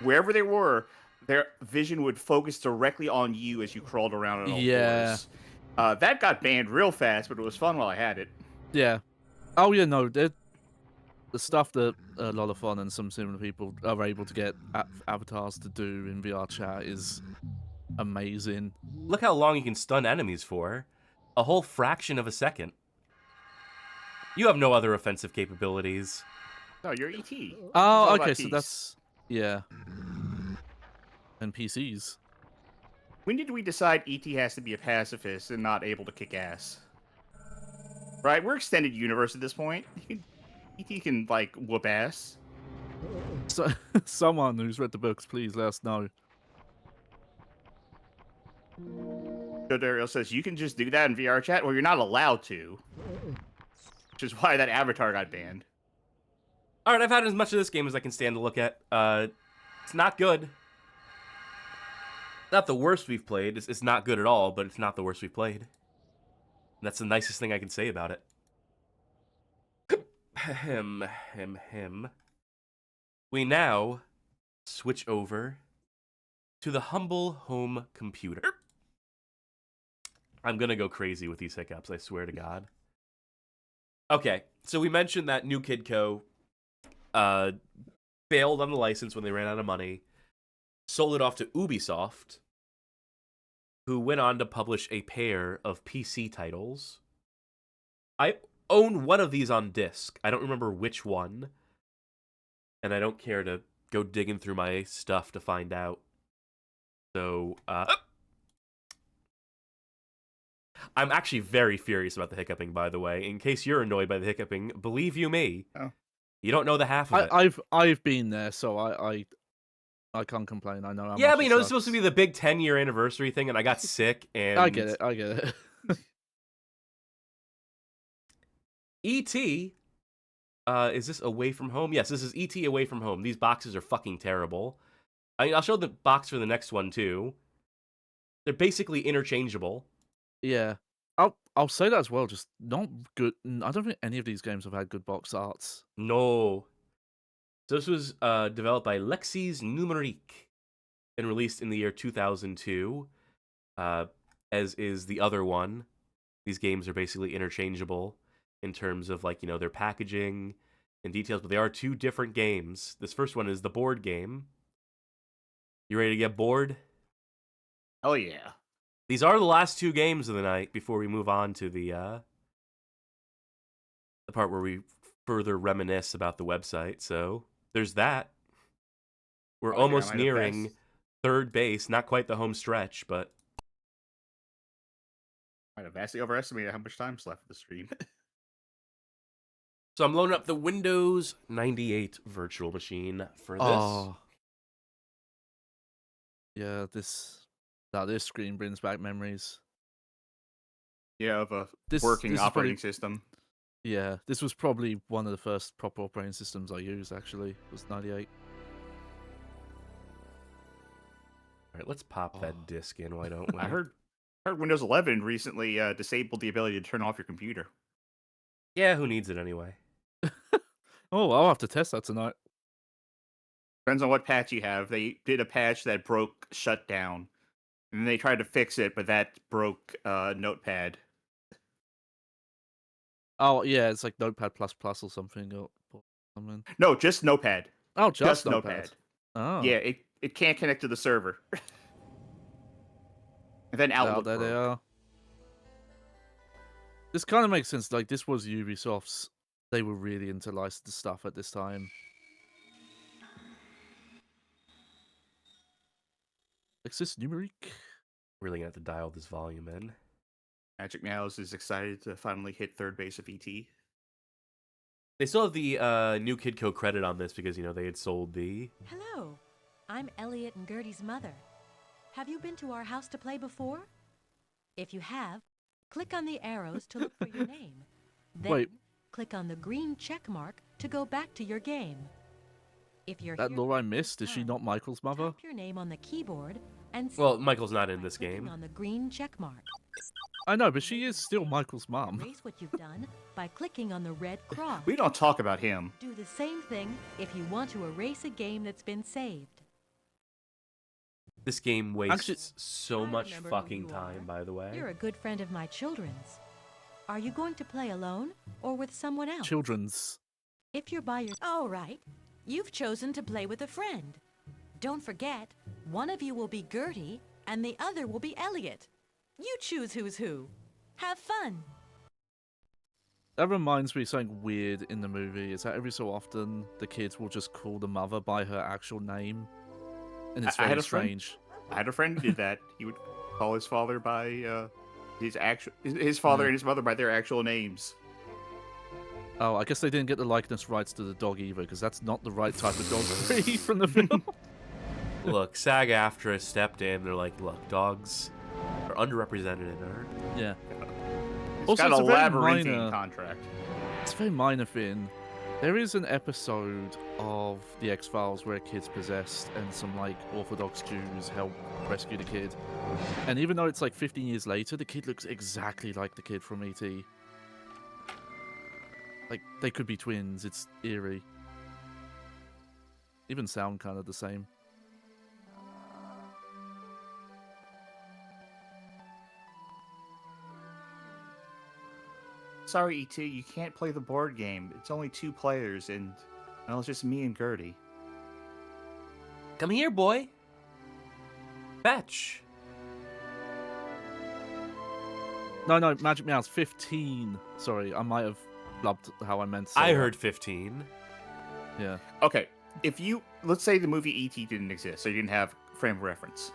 wherever they were. Their vision would focus directly on you as you crawled around on all fours. That got banned real fast, but it was fun while I had it. Yeah. Oh yeah, no, the stuff that a lot of fun and some similar people are able to get avatars to do in VR chat is amazing. Look how long you can stun enemies for. A whole fraction of a second. You have no other offensive capabilities. No, you're E.T. Oh, okay, so that's... Yeah. And PCs. When did we decide E.T. has to be a pacifist and not able to kick ass? Right, we're extended universe at this point. E.T. can, like, whoop ass. So, someone who's read the books, please let us know. Daryl says, you can just do that in VR chat? Well, you're not allowed to. Which is why that avatar got banned. Alright, I've had as much of this game as I can stand to look at. It's not good. Not the worst we've played. It's not good at all, but it's not the worst we've played. And that's the nicest thing I can say about it. We now switch over to the humble home computer. I'm gonna go crazy with these hiccups, I swear to God. Okay, so we mentioned that New Kid Co. Bailed on the license when they ran out of money, sold it off to Ubisoft, who went on to publish a pair of PC titles. I own one of these on disc. I don't remember which one, and I don't care to go digging through my stuff to find out. So, I'm actually very furious about the hiccuping, by the way. In case you're annoyed by the hiccuping, believe you me, you don't know the half of it. I've been there, so I can't complain. I know how yeah, much but you know, it's supposed to be the big 10-year anniversary thing, and I got sick, and... I get it. E.T. Is this Away From Home? Yes, this is E.T. Away From Home. These boxes are fucking terrible. I mean, I'll show the box for the next one, too. They're basically interchangeable. Yeah. I'll say that as well, just not good. I don't think any of these games have had good box arts. No. So this was developed by Lexis Numerique and released in the year 2002, as is the other one. These games are basically interchangeable in terms of, like, you know, their packaging and details, but they are two different games. This first one is the board game. You ready to get bored? Oh, yeah. These are the last two games of the night before we move on to the part where we further reminisce about the website. So there's that. We're almost nearing third base. Not quite the home stretch, but... Might have vastly overestimated how much time's left of the stream. So I'm loading up the Windows 98 virtual machine for this. Oh. Yeah, this screen brings back memories. Yeah, of a working operating system. Yeah, this was probably one of the first proper operating systems I used, actually. It was 98. All right, let's pop that disc in, why don't we? I heard Windows 11 recently disabled the ability to turn off your computer. Yeah, who needs it anyway? Oh, I'll have to test that tonight. Depends on what patch you have. They did a patch that broke Shutdown. And they tried to fix it, but that broke Notepad. Oh, yeah, it's like Notepad++ or something. Or something. No, just Notepad. Oh, just Notepad. Oh. Yeah, it can't connect to the server. And then Outlook there they broke. are. This kind of makes sense. Like, this was Ubisoft's. They were really into licensed stuff at this time. Lexis Numerique. Really gonna have to dial this volume in. Magic Mouse is excited to finally hit third base of ET. They still have the New Kid Co. credit on this because, you know, they had sold the... Hello, I'm Elliot and Gertie's mother. Have you been to our house to play before? If you have, click on the arrows to look for your name. Then click on the green check mark to go back to your game. If you're that lore I missed, is she not Michael's mother? Type your name on the keyboard and well, Michael's not in this game. on the green check mark. I know, but she is still Michael's mom. Erase what you've done by clicking on the red cross. We don't talk about him. Do the same thing if you want to erase a game that's been saved. This game wastes Actually, so I much remember who fucking you time, are. by the way. You're a good friend of my children's. Are you going to play alone or with someone else? children's. If you're by your... All right. You've chosen to play with a friend. Don't forget, one of you will be Gertie and the other will be Elliot. You choose who's who. Have fun. That reminds me of something weird in the movie. Is that every so often the kids will just call the mother by her actual name, and it's I had very a friend- strange. I had a friend who did that. He would call his father by his father and his mother by their actual names. Oh, I guess they didn't get the likeness rights to the dog either, because that's not the right type of dog breed from the film. Look, SAG-AFTRA stepped in. They're like, look, dogs are underrepresented in art. Yeah. It's Also, got it's a a very labyrinthine minor- contract. It's a very minor thing. There is an episode of The X-Files where a kid's possessed and some, like, Orthodox Jews help rescue the kid. And even though it's, like, 15 years later, the kid looks exactly like the kid from E.T. Like, they could be twins. It's eerie. Even sound kind of the same. Sorry, E.T., you can't play the board game. It's only 2 players, and well, it's just me and Gertie. Come here, boy. Fetch. No, Magic Mouse, 15. Sorry, I might have blubbed how I meant to say I that. heard 15. Yeah. Okay, let's say the movie E.T. didn't exist, so you didn't have frame of reference.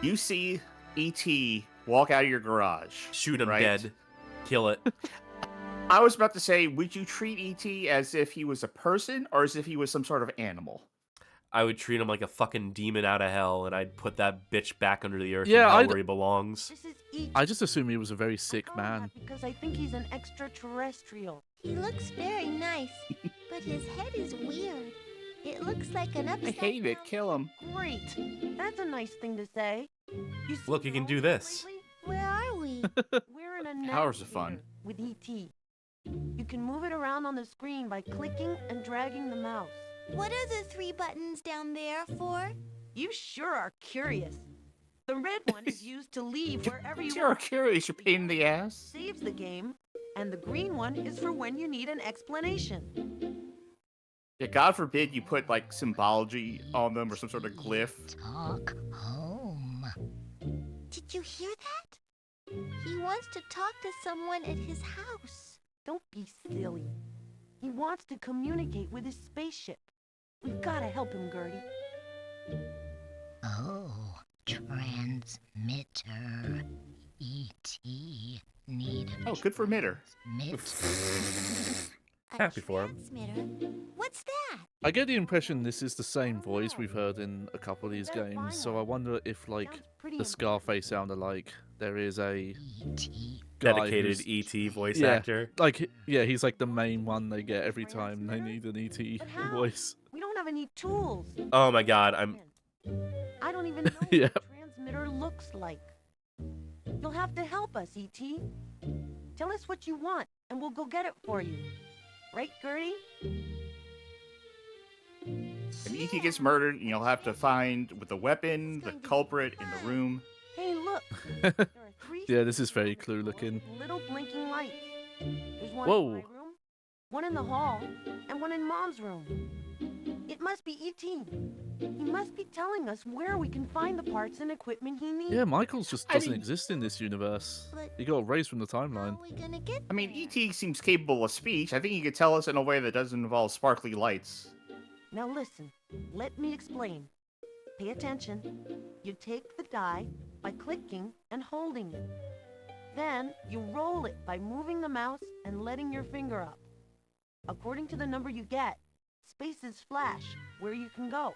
You see E.T. walk out of your garage. Shoot him right? dead. Kill it. I was about to say, would you treat E.T. as if he was a person or as if he was some sort of animal? I would treat him like a fucking demon out of hell, and I'd put that bitch back under the earth Yeah, in hell I'd- where he belongs. This is E.T. I just assumed he was a very sick man. Because I think he's an extraterrestrial. He looks very nice, but his head is weird. It looks like an I upside hate it. Kill him. Great. That's a nice thing to say. You see Look, you can how do this. lately? Where are we? We're in a Hours of fun. navigator with E.T. You can move it around on the screen by clicking and dragging the mouse. What are the 3 buttons down there for? You sure are curious. The red one is used to leave wherever you You're want. curious, you pain in the ass. Saves the game, and the green one is for when you need an explanation. Yeah, God forbid you put like symbology on them or some sort of glyph. Talk home. Did you hear that? He wants to talk to someone at his house. Don't be silly. He wants to communicate with his spaceship. We've got to help him, Gertie. Oh, transmitter. E.T. need Oh, good for Mitter. Happy for him. Transmitter? What's that? I get the impression this is the same voice we've heard in a couple of these games, so I wonder if, like, the Scarface sound alike, there is a guy Dedicated who's- E.T. voice yeah, actor. Like, yeah, he's like the main one they get every time they need an E.T. But how? voice. We don't have any tools. Oh my god, I'm... I don't even know Yeah. what a transmitter looks like. You'll have to help us, E.T. Tell us what you want, and we'll go get it for you. Right, Gertie? If E.T. gets murdered, you'll have to find with the weapon, the culprit in the room. Hey, look. There are 3 Yeah, this is very Clue looking. little blinking lights. There's one Whoa. in my room, one in the hall, and one in Mom's room. It must be E.T. He must be telling us where we can find the parts and equipment he needs. Yeah, Michaels just I doesn't mean- exist in this universe. But He got erased from the how timeline. are we gonna get I mean, there? E.T. seems capable of speech. I think he could tell us in a way that doesn't involve sparkly lights. Now listen, let me explain. Pay attention. You take the die by clicking and holding it. Then you roll it by moving the mouse and letting your finger up. According to the number you get, spaces flash where you can go.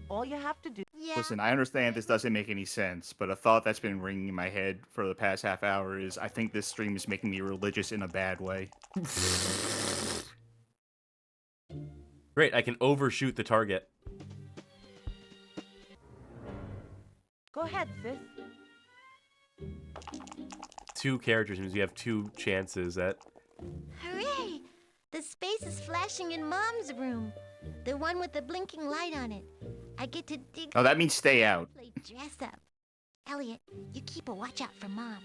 All you have to do... Yeah. Listen, I understand this doesn't make any sense, but a thought that's been ringing in my head for the past half hour is I think this stream is making me religious in a bad way. Great, I can overshoot the target. Go ahead, sis. 2 characters means we have 2 chances at... Hooray! The space is flashing in Mom's room. The one with the blinking light on it. I get to dig. No, that means stay out. Play dress up. Elliot, you keep a watch out for Mom.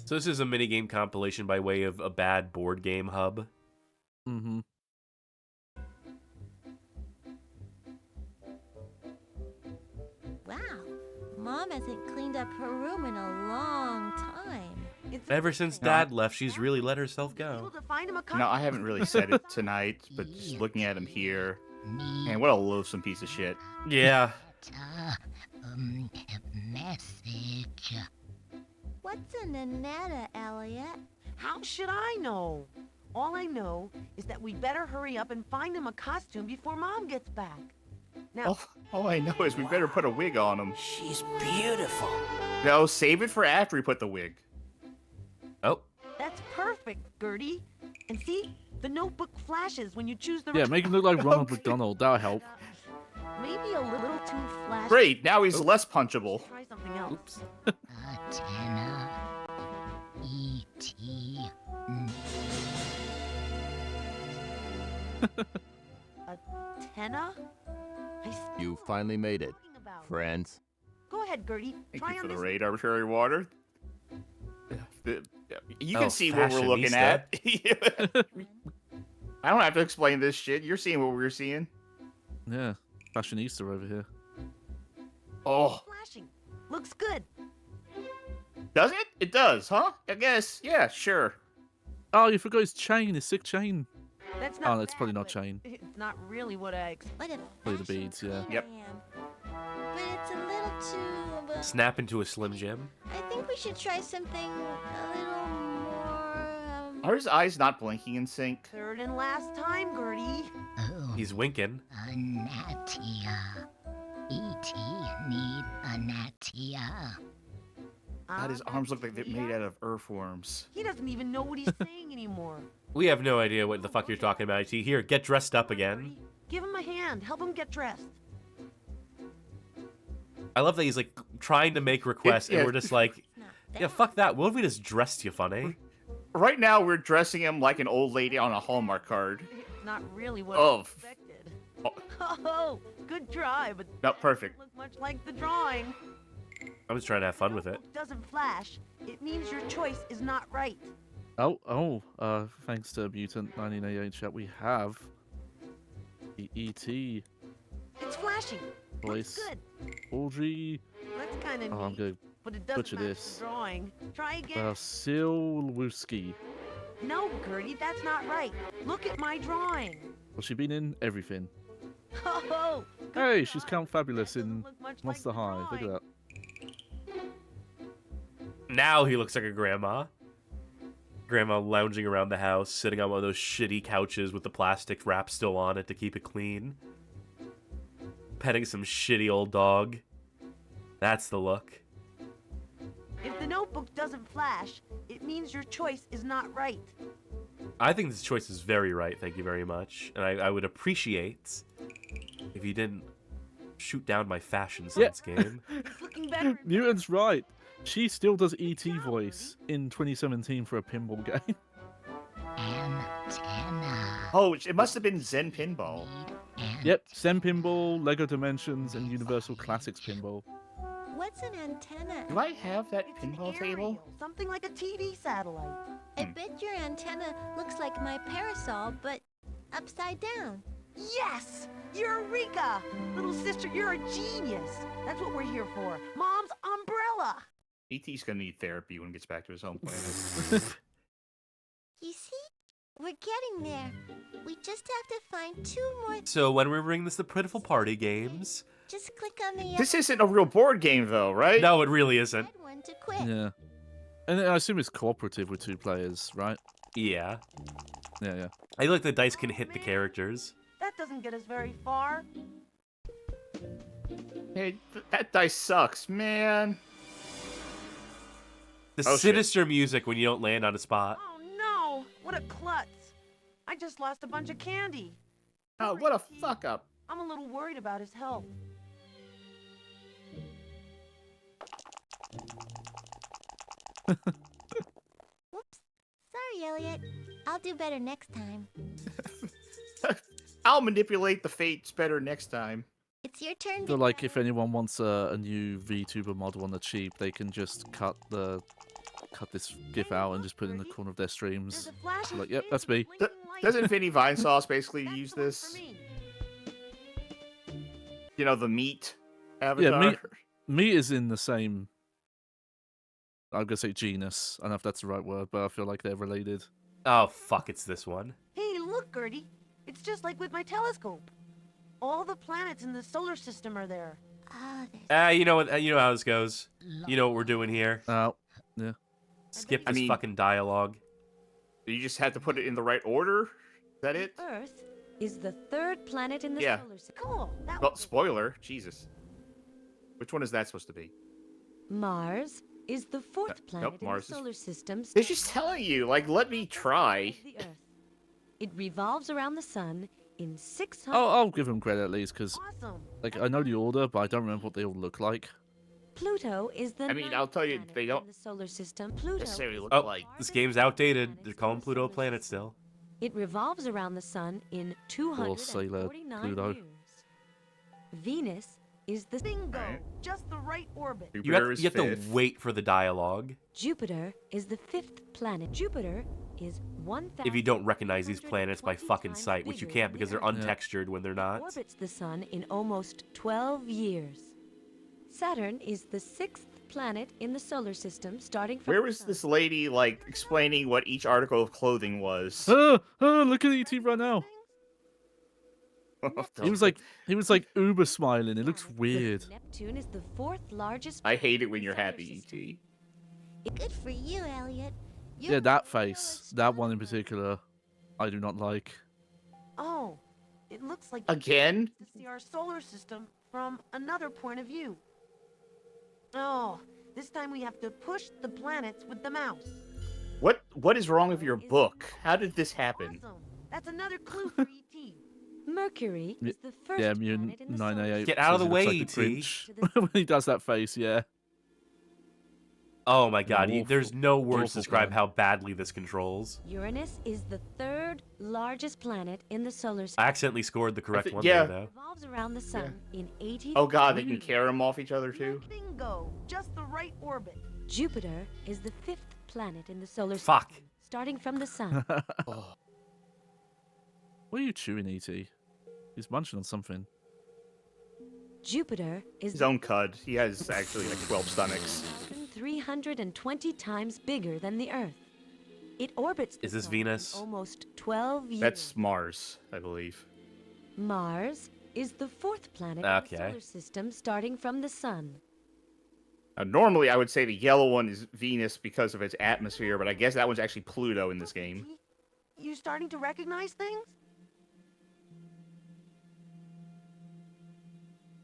So this is a minigame compilation by way of a bad board game hub. Mm-hmm. Wow, Mom hasn't cleaned up her room in a long time. Ever since Dad left, she's really let herself go. No, I haven't really said it tonight, but just looking at him here, man, what a loathsome piece of shit. Yeah. Message. What's a nanetta, Elliot? How should I know? All I know is that we better hurry up and find him a costume before Mom gets back. Now, All I know is we better put a wig on him. She's beautiful. No, save it for after we put the wig. Oh. that's perfect, Gertie. And see, the notebook flashes when you choose the. Yeah, make him look like Ronald McDonald. That'll help. Maybe a little too flashy. Great, now he's less punchable. Try something else. Oops. Antenna. E.T. Antenna? You finally made it, friends. Go ahead, Gertie. Thank Try you on for the this. raid, arbitrary water. You Oh, can see what we're looking fashionista. at. I don't have to explain this shit. You're seeing what we're seeing. Yeah, fashionista over here. Oh, Flashing. Looks good. does it? It does, huh? I guess. Yeah, sure. Oh, you forgot his chain, his sick chain. That's not. Oh, that's probably not bad, chain. but It's not really what I expected. Probably the beads, yeah. Yep. But it's a little too... Snap into a Slim Jim. I think we should try something a little more... Are his eyes not blinking in sync? Third and last time, Gertie. Oh, He's winking. Anatia. E.T. need Anatia. God, his arms look like they're made out of earthworms. He doesn't even know what he's saying anymore. We have no idea what the fuck you're talking about, IT. Here, get dressed up again. Give him a hand. Help him get dressed. I love that he's like trying to make requests, and we're just like, yeah, fuck that. What if we just dressed you funny? Right now, we're dressing him like an old lady on a Hallmark card. It's not really what Oh. I expected. Oh, good try, but Not perfect. look much like the drawing. I was trying to have fun with it. Doesn't flash. It means your choice is not right. Thanks to Mutant 1988 chat, we have the E.T. It's flashing. voice. Looks good. Audrey. That's kind of Oh, I'm neat, going but it to doesn't butcher match this. the drawing. Try again. Silwooski. No, Gertie, that's not right. Look at my drawing. Well, she's been in everything. Oh, Hey, she's Count Fabulous in look much like Monster the High. Look at drawing. that. Now he looks like a grandma. Grandma lounging around the house, sitting on one of those shitty couches with the plastic wrap still on it to keep it clean. Petting some shitty old dog. That's the look. If the notebook doesn't flash, it means your choice is not right. I think this choice is very right, thank you very much. And I would appreciate if you didn't shoot down my fashion sense game. It's looking better. Newton's right. She still does E.T. voice in 2017 for a pinball game. Antenna. Oh, it must have been Zen Pinball. Yep, Zen Pinball, Lego Dimensions, and Universal Classics Pinball. What's an antenna? Do I have that It's an pinball table? aerial, something like a TV satellite. I bet your antenna looks like my parasol, but upside down. Yes! Eureka! Little sister, you're a genius. That's what we're here for. Mom's umbrella. E.T.'s gonna need therapy when he gets back to his home planet. You see? We're getting there. We just have to find 2 more. So when we bring this to Pitiful Party Games... Just click on the This isn't a real board game, though, right? No, it really isn't. red one to quit. Yeah. And I assume it's cooperative with 2 players, right? Yeah. Yeah. I like the dice can hit the characters. That doesn't get us very far. Hey, that dice sucks, man. The Oh, shit. sinister music when you don't land on a spot. Oh no! What a klutz! I just lost a bunch of candy. Oh, what a fuck up. I'm a little worried about his health. Whoops. Sorry, Elliot. I'll do better next time. I'll manipulate the fates better next time. It's your turn. So, like, if anyone wants a new VTuber model on the cheap, they can just cut this GIF out and just put it in the corner of their streams. Like, yep, that's me. Doesn't Vinny Vinesauce basically use this? You know, the meat avatar? Yeah, meat is in the same... I'm gonna say genus. I don't know if that's the right word, but I feel like they're related. Oh, fuck, it's this one. Hey, look, Gertie. It's just like with my telescope. All the planets in the solar system are there. You know what? You know how this goes. You know what we're doing here. Oh, yeah. Skip this fucking dialogue. You just had to put it in the right order? Is that it? Earth is the third planet in the solar system. Cool. Well, spoiler. Jesus. Which one is that supposed to be? Mars is the fourth planet in the solar system. They're just telling you, like, let me try. The Earth. It revolves around the sun in 600. I'll give them credit at least, because like I know the order, but I don't remember what they all look like. Pluto is the. I mean, I'll tell you, they don't in the solar system. Pluto necessarily look Oh, like. this game's outdated. They're calling Pluto a planet still. It revolves around the sun in Sailor 249 Pluto. years. Venus is the bingo, just the right orbit. You have to wait for the dialogue. Jupiter is the fifth planet. Jupiter is 1,000. If you don't recognize these planets by fucking sight, which you can't because they're untextured when they're not. Orbits the sun in almost 12 years. Saturn is the sixth planet in the solar system, starting from. Where was this lady, like, explaining what each article of clothing was? Look at E.T. right now. He was like uber smiling. It looks weird. Neptune is the fourth largest. I hate it when you're happy, E.T. Good for you, Elliot. Yeah, that face, that one in particular, I do not like. Oh, it looks like again to see our solar system from another point of view. Oh, this time we have to push the planets with the mouse. What is wrong with your book? How did this happen? Awesome. That's another clue for E.T. Mercury is the first Yeah, planet Mutant in the solar 988. Get out of the way, like E.T. when he does that face, yeah. Oh my god, Awful. there's no words to Awful describe plan. how badly this controls. Uranus is the third largest planet in the solar system. I accidentally scored the correct one yeah. there, though. Revolves around the sun in 80. Oh god, they can carry them off each other too? Bingo, just the right orbit. Jupiter is the fifth planet in the solar system. Fuck. Starting from the sun. What are you chewing, E.T.? He's munching on something. Jupiter is His own cud. He has actually like 12 stomachs. 320 times bigger than the Earth. It orbits the Is this sun Venus? in almost 12 years. That's Mars, I believe. Mars is the fourth planet in the Okay. solar system, starting from the sun. Normally, I would say the yellow one is Venus because of its atmosphere, but I guess that one's actually Pluto in this game. You starting to recognize things?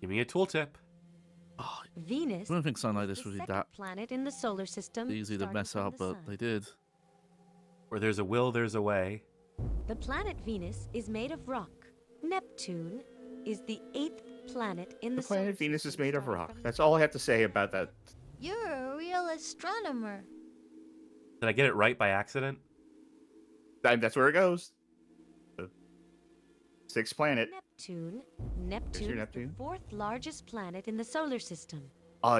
Give me a tooltip. Venus I don't think something like is this the would be second that planet in the solar system. easy to starting mess from up, the but sun. they did. Where there's a will, there's a way. The planet Venus is made of rock. Neptune is the eighth planet in the The planet solar Venus is system, made of starting rock. from That's all I have to say about that. You're a real astronomer. Did I get it right by accident? That's where it goes. The sixth planet. Neptune. your Neptune is Neptune. the fourth largest planet in the solar system.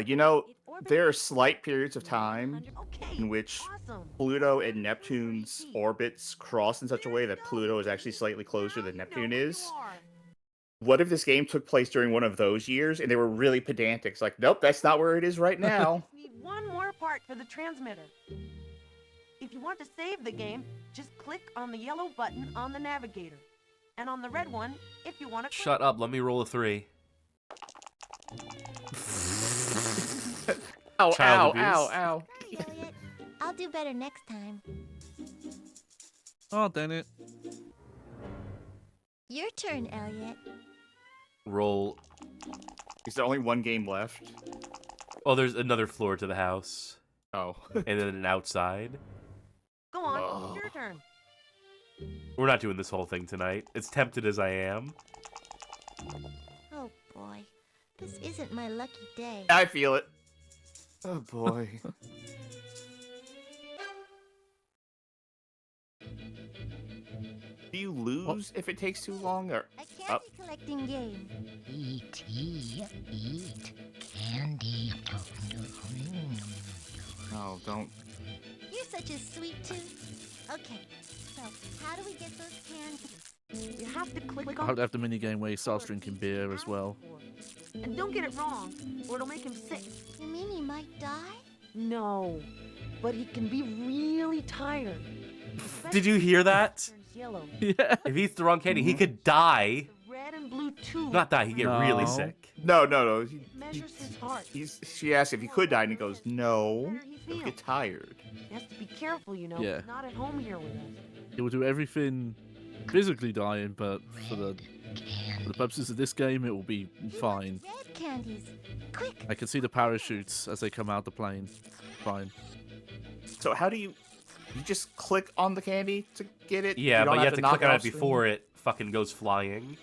You know, It orbits there are the slight periods of sun time 900 in which Awesome. Pluto and Neptune's orbits cross in such a way that Pluto is actually slightly closer than Neptune is. What if this game took place during one of those years and they were really pedantic? It's like, nope, that's not where it is right now. Need one more part for the transmitter. If you want to save the game, just click on the yellow button on the navigator. And on the red one, if you want to Shut up, let me roll a 3. Ow, Child ow, ow, abuse. ow. Sorry, Elliot. I'll do better next time. Oh, damn it. Your turn, Elliot. Roll. Is there only one game left? Oh, there's another floor to the house. Oh. And then an outside. Go on, Oh. your turn. We're not doing this whole thing tonight. As tempted as I am. Oh boy, this isn't my lucky day. I feel it. Oh boy. Do you lose lose if it takes too long? Or A candy collecting game. E.T. Eat candy. Oh, don't. You're such a sweet tooth. Okay, so how do we get those candies? You have to click I on hope they have the minigame where he starts drinking beer as well. And don't get it wrong, or it'll make him sick. You mean he might die? No, but he can be really tired. Did you hear that? Turns yellow. Yeah. If he eats the wrong candy, he could die. The red and blue tube Not die, he'd get really No. sick. No. measures his heart. She asked if he could die, and he goes, no. Where he He'll feels. get tired. He has to be careful, you know. Yeah. He's not at home here with us. He will do everything physically dying, but for the purposes of this game, it will be fine. Red candies. Quick. I can see the parachutes as they come out the plane. Fine. So how do you just click on the candy to get it? Yeah, don't but you have to knock click on it off screen? before it fucking goes flying.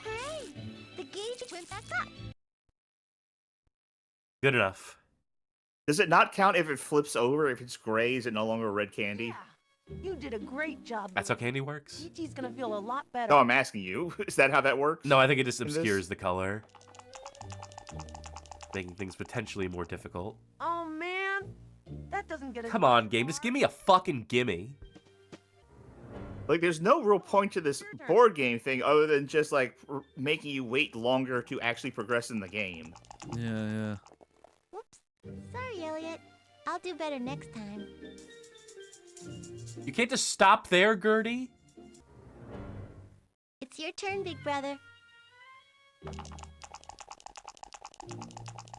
Hooray! The gauge went back up. Good enough. Does it not count if it flips over? If it's gray, is it no longer red candy? Yeah, you did a great job. That's how candy works? E.T.'s gonna feel a lot better. No, I'm asking you. Is that how that works? No, I think it just in this? obscures the color. Making things potentially more difficult. Oh man, that doesn't get us. Come on, game, just give me a fucking gimme. Like, there's no real point to this board game thing other than just, like, making you wait longer to actually progress in the game. Yeah. Whoops. Sorry, Elliot. I'll do better next time. You can't just stop there, Gertie. It's your turn, big brother.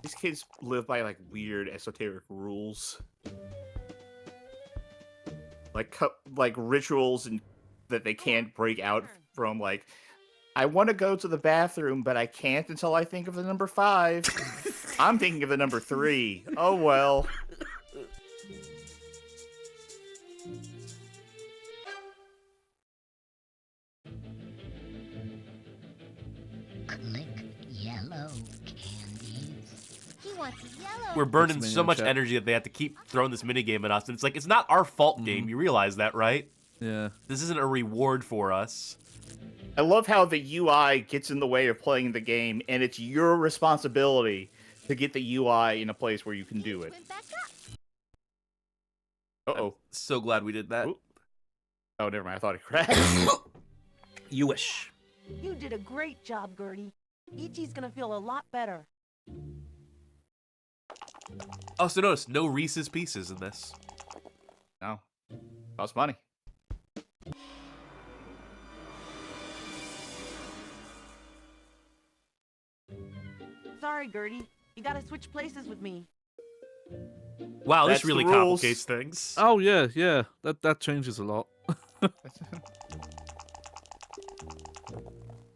These kids live by, like, weird esoteric rules. Like rituals and that they can't break out from, like, I want to go to the bathroom, but I can't until I think of the number 5. I'm thinking of the number 3. Oh, well. Click yellow candies. He wants yellow. We're burning That's so much chat. energy that they have to keep throwing this minigame at us. And it's like, it's not our fault, game. You realize that, right? Yeah. This isn't a reward for us. I love how the UI gets in the way of playing the game, and it's your responsibility to get the UI in a place where you can do it. Went back up. Uh-oh. So glad we did that. Ooh. Oh, never mind. I thought it crashed. You wish. You did a great job, Gertie. E.T.'s gonna feel a lot better. Also notice, no Reese's Pieces in this. No. Costs money. Sorry, Gertie. You gotta switch places with me. Wow, That's this really the rules. complicates things. Oh yeah. That changes a lot.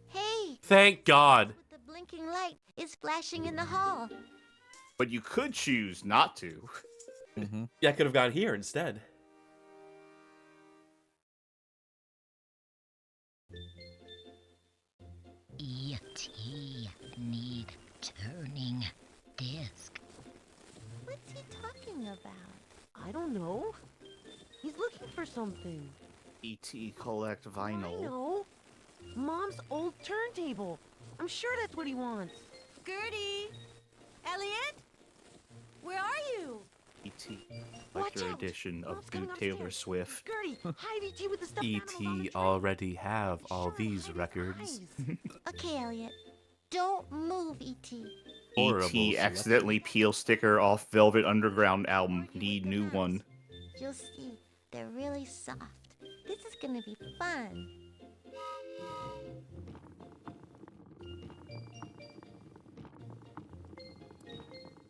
Hey, Thank God. the blinking light is flashing in the hall. But you could choose not to. Yeah, I could have gone here instead. E.T. need turning disc. What's he talking about? I don't know. He's looking for something. E.T. collect I vinyl. know. Mom's old turntable. I'm sure that's what he wants. Gertie! Elliot? Where are you? E.T. Watch Collector out. edition of Mom's New coming Taylor upstairs. Swift. Gertie, hide E.T. with the stuffed animals on the E.T. tray. already have all Sure, these hide his records. eyes. Okay, Elliot. Don't move, E.T. Horrible E.T. selection. accidentally peel sticker off Velvet Underground album. Need new one. You'll see. They're really soft. This is gonna be fun.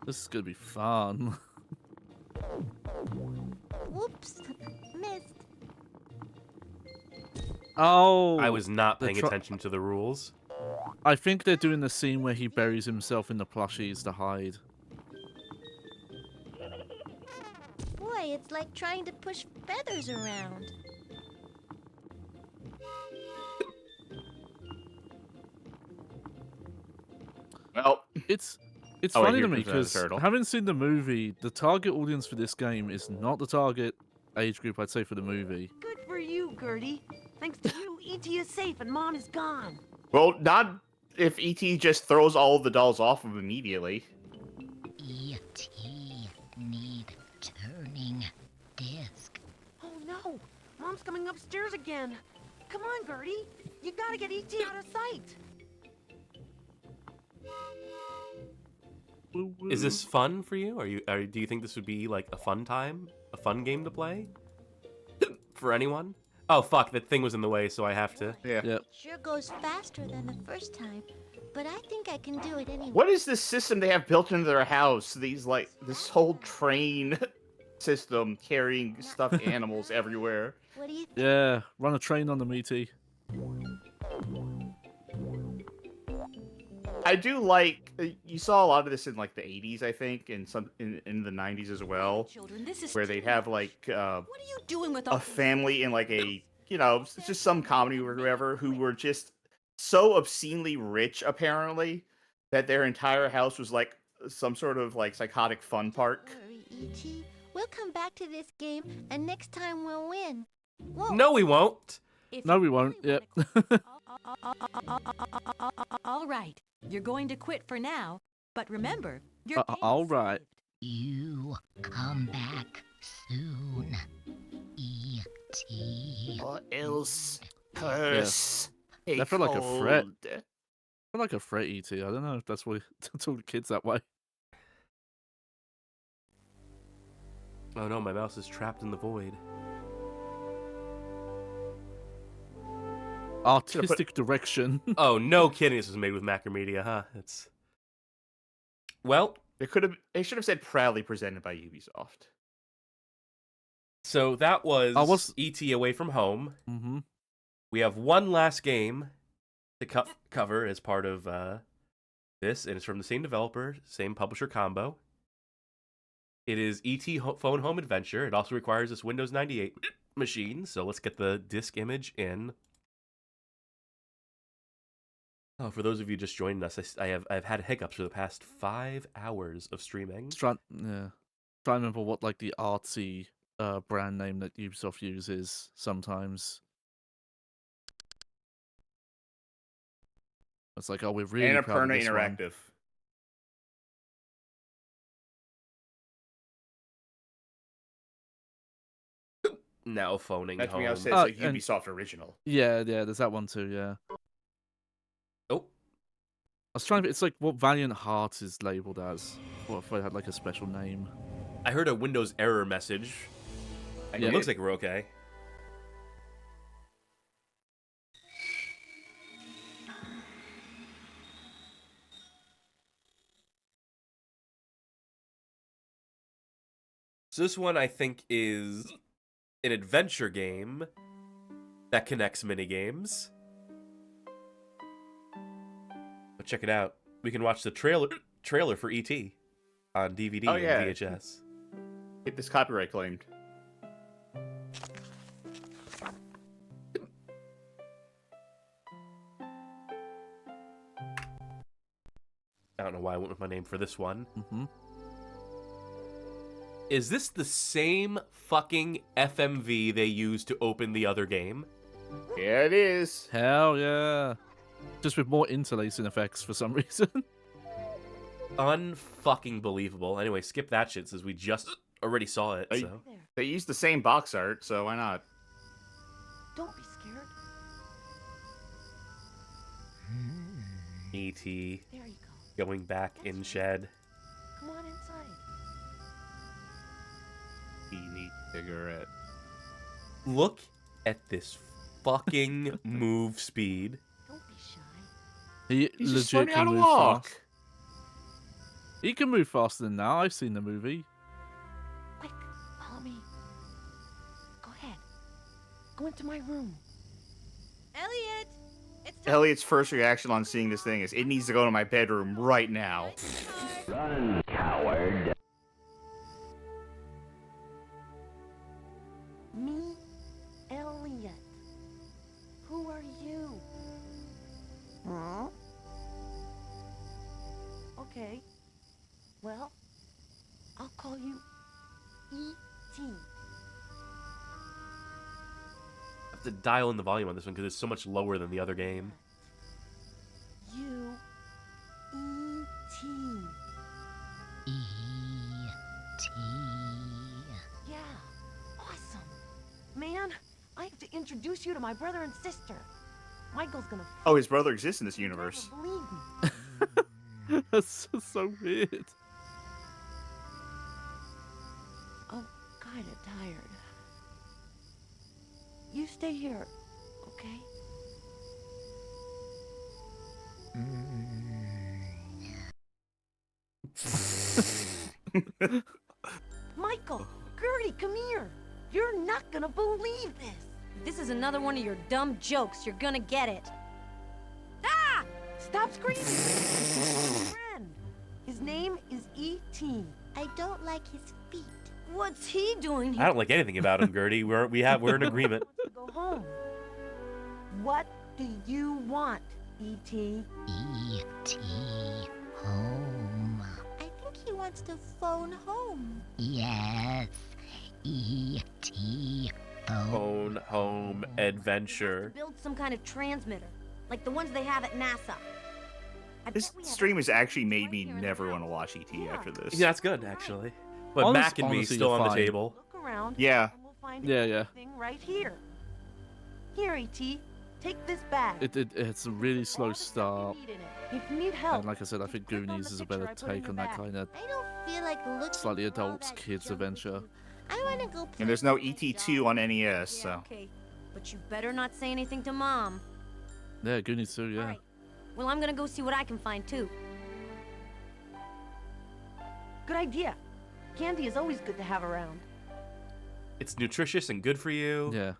This is gonna be fun. Whoops. Missed. Oh. I was not the paying tro- attention to the rules. I think they're doing the scene where he buries himself in the plushies to hide. Boy, it's like trying to push feathers around. Well, It's Oh, wait, funny here to me comes another because turtle. having seen the movie, the target audience for this game is not the target age group I'd say for the movie. Good for you, Gertie. Thanks to you, E.T. is safe and Mom is gone. Well, not if E.T. just throws all of the dolls off of him immediately. E.T. need turning disc. Oh no! Mom's coming upstairs again. Come on, Gertie. You gotta get E.T. out of sight. Is this fun for you? Do you think this would be like a fun time, a fun game to play for anyone? Oh fuck, that thing was in the way, so I have to. Yeah. It sure goes faster than the first time, but I think I can do it anyway. What is this system they have built into their house? This whole train system carrying stuffed animals everywhere. What do you think? Yeah, run a train on them, E.T. I do like you saw a lot of this in like the 80s, I think, and some in the 90s as well, Children, this is where they'd have like What are you doing with a family in like a it's just some comedy or whatever who were just so obscenely rich apparently that their entire house was like some sort of like psychotic fun park. Don't worry, E.T. We'll come back to this game, and next time we'll win. Whoa. No, we won't. No, we won't. Yep. All right. You're going to quit for now, but remember, you're all right. You come back soon, E.T. Or else curse. That felt like a threat. Felt like a threat, E.T. I don't know if that's why to talk to kids that way. Oh no, my mouse is trapped in the void. Artistic direction. Oh, no kidding, this was made with Macromedia, huh? It's... Well... They should have said proudly presented by Ubisoft. So that was E.T. Away from Home. Mm-hmm. We have one last game to cover as part of this, and it's from the same developer, same publisher combo. It is E.T. Phone Home Adventure. It also requires this Windows 98 machine, so let's get the disk image in. Oh, for those of you just joining us, I've had hiccups for the past 5 hours of streaming. Trying to remember what like the artsy brand name that Ubisoft uses sometimes. It's like, oh, we're really proud of Annapurna this Interactive. One. Now phoning That's home. me. I said it's like Ubisoft original. Yeah, there's that one too. Yeah. Oh. I was trying to. It's like what Valiant Hearts is labeled as. What if I had like a special name? I heard a Windows error message. Yeah. It looks like we're okay. So this one I think is an adventure game that connects minigames. But check it out. We can watch the trailer for E.T. on DVD and VHS. Get this copyright claimed. I don't know why I went with my name for this one. Mm-hmm. Is this the same fucking FMV they used to open the other game? Yeah, it is. Hell yeah. Just with more interlacing effects for some reason. Unfucking believable. Anyway, skip that shit since we just already saw it. So. They used the same box art, so why not? Don't be scared. E.T. There you go. going back in shed. Come on inside. Teeny cigarette. Look at this fucking move speed. Don't be shy. He He's just legit learning how can to move walk. fast. He can move faster than now. I've seen the movie. Quick, follow me. Go ahead. Go into my room. Elliot! It's Elliot's first reaction on seeing this thing is, it needs to go to my bedroom right now. Run, coward. Me, Elliot. Who are you? Huh? Okay. Well, I'll call you E.T. have to dial in the volume on this one because it's so much lower than the other game. U-E-T. E.T. Yeah, awesome. Man, I have to introduce you to my brother and sister. Michael's gonna Oh, his brother exists in this universe. believe me. That's so weird. I'm kinda tired. You stay here, okay? Michael, Gertie, come here. You're not gonna believe this. This is another one of your dumb jokes. You're gonna get it. Ah! Stop screaming. His friend. His name is E.T. I don't like his feet. What's he doing here? I don't like anything about him, Gertie. We're in agreement. Go home. What do you want, E.T.? E.T. Home. I think he wants to phone home. Yes. E.T. Phone home adventure. Build some kind of transmitter, like the ones they have at NASA. This stream has actually made me never want to watch E.T. after this. Yeah, that's good, actually. But Honest- Mac and me honestly, still you're on the fine. table. Look around. Yeah. And we'll find Yeah. everything right here. Here, E.T. Take this bag. It's a really slow start. If you need help, And like I said, I think Goonies is a better take on that kind of I don't feel like looking slightly for all adults, that kids junk. adventure. I want to go play. And there's no with my ET2 on NES, so. Okay, but you better not say anything to Mom. Yeah, Goonies too, yeah. Alright. Well, I'm gonna go see what I can find too. good idea. Candy is always good to have around. It's nutritious and good for you. Yeah.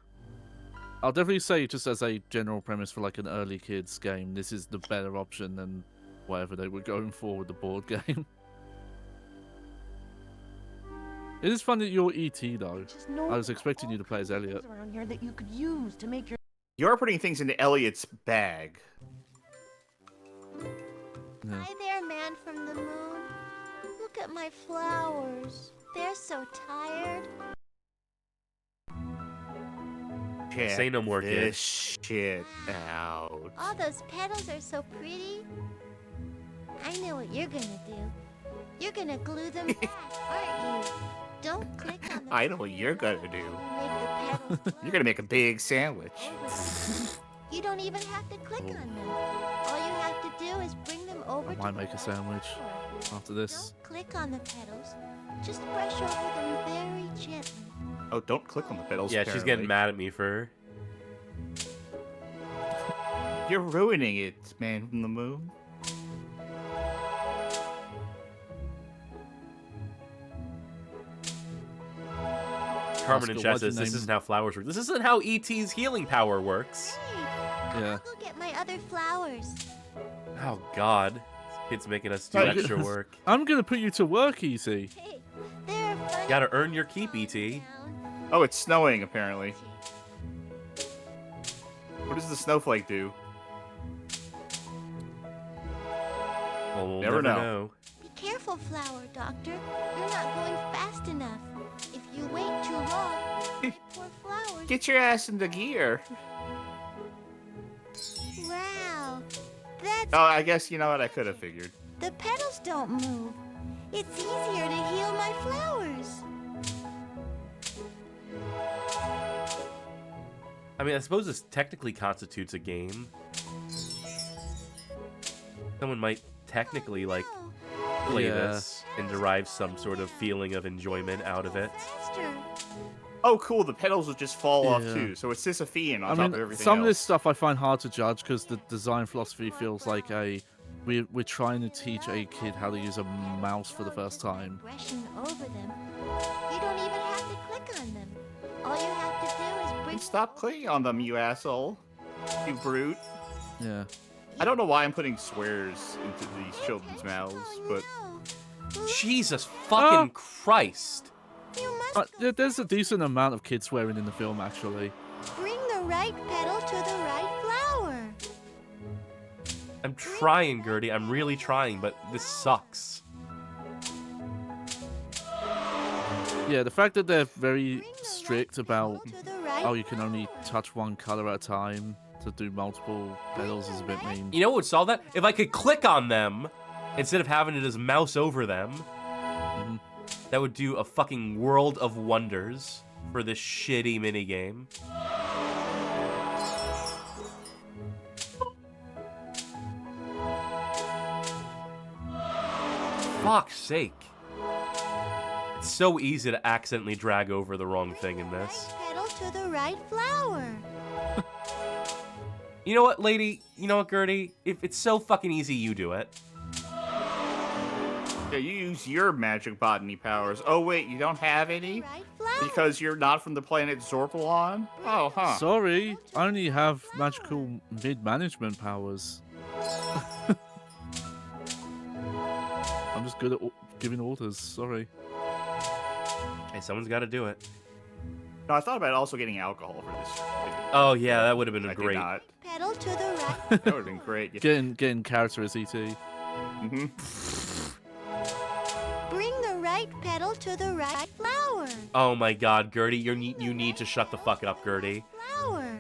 I'll definitely say, just as a general premise for like an early kids game, this is the better option than whatever they were going for with the board game. It is fun that you're E.T. though. I was expecting you to play as Elliot. Around here that you could use to make your. You're putting things into Elliot's bag. Yeah. Hi there, man from the moon. Look at my flowers. They're so tired. Check Say no more, kid. this shit out. All those petals are so pretty. I know what you're gonna do. You're gonna glue them back, aren't you? Don't click on the I know what you're gonna do. make the petals glow. You're gonna make a big sandwich. You don't even have to click on them. All you have to do is bring them over I to might make a sandwich after this. Don't click on the petals. Just brush over them very gently. Oh, don't click on the pedals. Yeah, she's getting mad at me for. You're ruining it, man from the moon. Carmen and Oscar, Chess what's your says this name? isn't how flowers work. This isn't how E.T.'s healing power works. Yeah. Go get my other flowers. Oh God, this kid's making us do Right. extra work. I'm gonna put you to work, E.T. Hey, they're funny. Gotta earn your keep, E.T. Oh, it's snowing apparently. What does the snowflake do? Well, we'll Never never know. know. Be careful, flower doctor. You're not going fast enough. If you wait too long, poor flowers. Get your ass into gear. Wow, that's Oh, I guess you know what I could have figured. the petals don't move. It's easier to heal my flowers. I mean, I suppose this technically constitutes a game. Someone might technically like play Yeah. this and derive some sort of feeling of enjoyment out of it. Faster. Oh, cool. The pedals will just fall off Yeah. too. So it's Sisyphean on I top mean, of everything some else. of this stuff I find hard to judge because the design philosophy feels like we're trying to teach a kid how to use a mouse for the first time. Brushing over them. You don't even have to click on them. All you have to do is bring. Stop clicking on them, you asshole. You brute. Yeah. I don't know why I'm putting swears into these children's mouths, but Jesus fucking Christ! There's a decent amount of kid swearing in the film, actually. Bring the right petal to the right flower. I'm trying, Gertie. I'm really trying, but this sucks. Yeah, the fact that they're very strict about To the right oh, you can only touch one color at a time to do multiple petals is a bit mean. You know what would solve that? If I could click on them instead of having to just mouse over them. That would do a fucking world of wonders for this shitty minigame. Fuck's sake. It's so easy to accidentally drag over the wrong thing in this. Petal to the right flower. You know what, lady? You know what, Gertie? If it's so fucking easy, you do it. Yeah, you use your magic botany powers. Oh, wait, you don't have any? Because you're not from the planet Zorpalon? Oh, huh. Sorry, I only have magical mid-management powers. I'm just good at giving orders, sorry. Hey, someone's got to do it. No, I thought about also getting alcohol for this. Oh, yeah, that would have been I great. did not. Petal to the right. That would have been great. Getting character as E.T. Mm-hmm. Bring the right petal to the right flower. Oh my god, Gertie, you need to shut the fuck up, Gertie. Flower.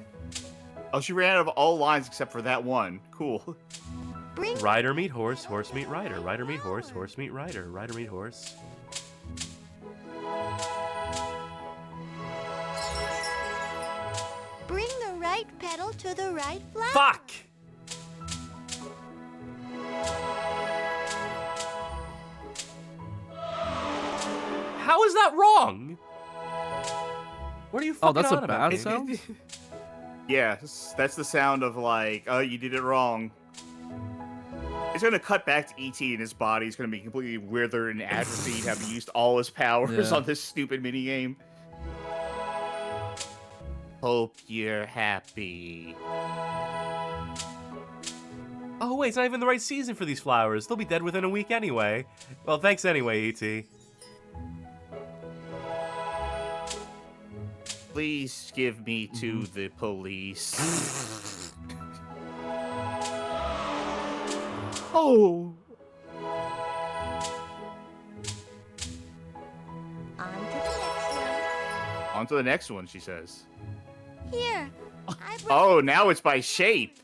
Oh, she ran out of all lines except for that one. Cool. Bring Rider meet horse, horse meet rider. Rider meet horse, horse meet rider. Rider meet horse. Bring the right petal to the right flower. Fuck! How is that wrong? What are you fucking Oh, that's on a about? bad sound? Yeah, that's the sound of like, oh, you did it wrong. It's gonna cut back to E.T. and his body's gonna be completely withered and atrophied, having used all his powers Yeah. on this stupid minigame. Hope you're happy. Oh wait, it's not even the right season for these flowers. They'll be dead within a week anyway. Well, thanks anyway, E.T. Please give me to the police. Oh. On to the next one, she says. Here. Oh, now it's by shape.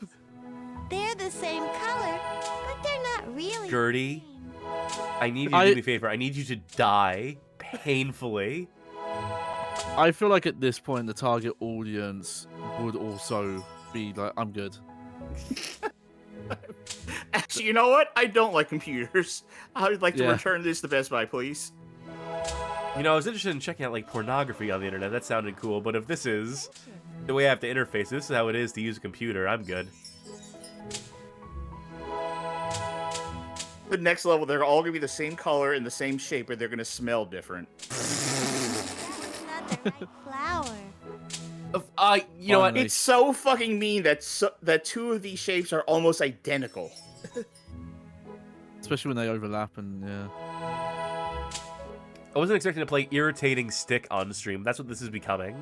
They're the same color, but they're not really. Gertie, I need you to do me a favor. I need you to die painfully. I feel like at this point the target audience would also be like, I'm good. Actually, you know what? I don't like computers. I would like to Yeah. return this to Best Buy, please. You know, I was interested in checking out like pornography on the internet. That sounded cool. But if this is the way I have to interface, this is how it is to use a computer. I'm good. The next level, they're all gonna be the same color and the same shape, but they're gonna smell different. Not the right flower. You know what? It's so fucking mean that that two of these shapes are almost identical. Especially when they overlap and yeah. I wasn't expecting to play irritating stick on stream. That's what this is becoming.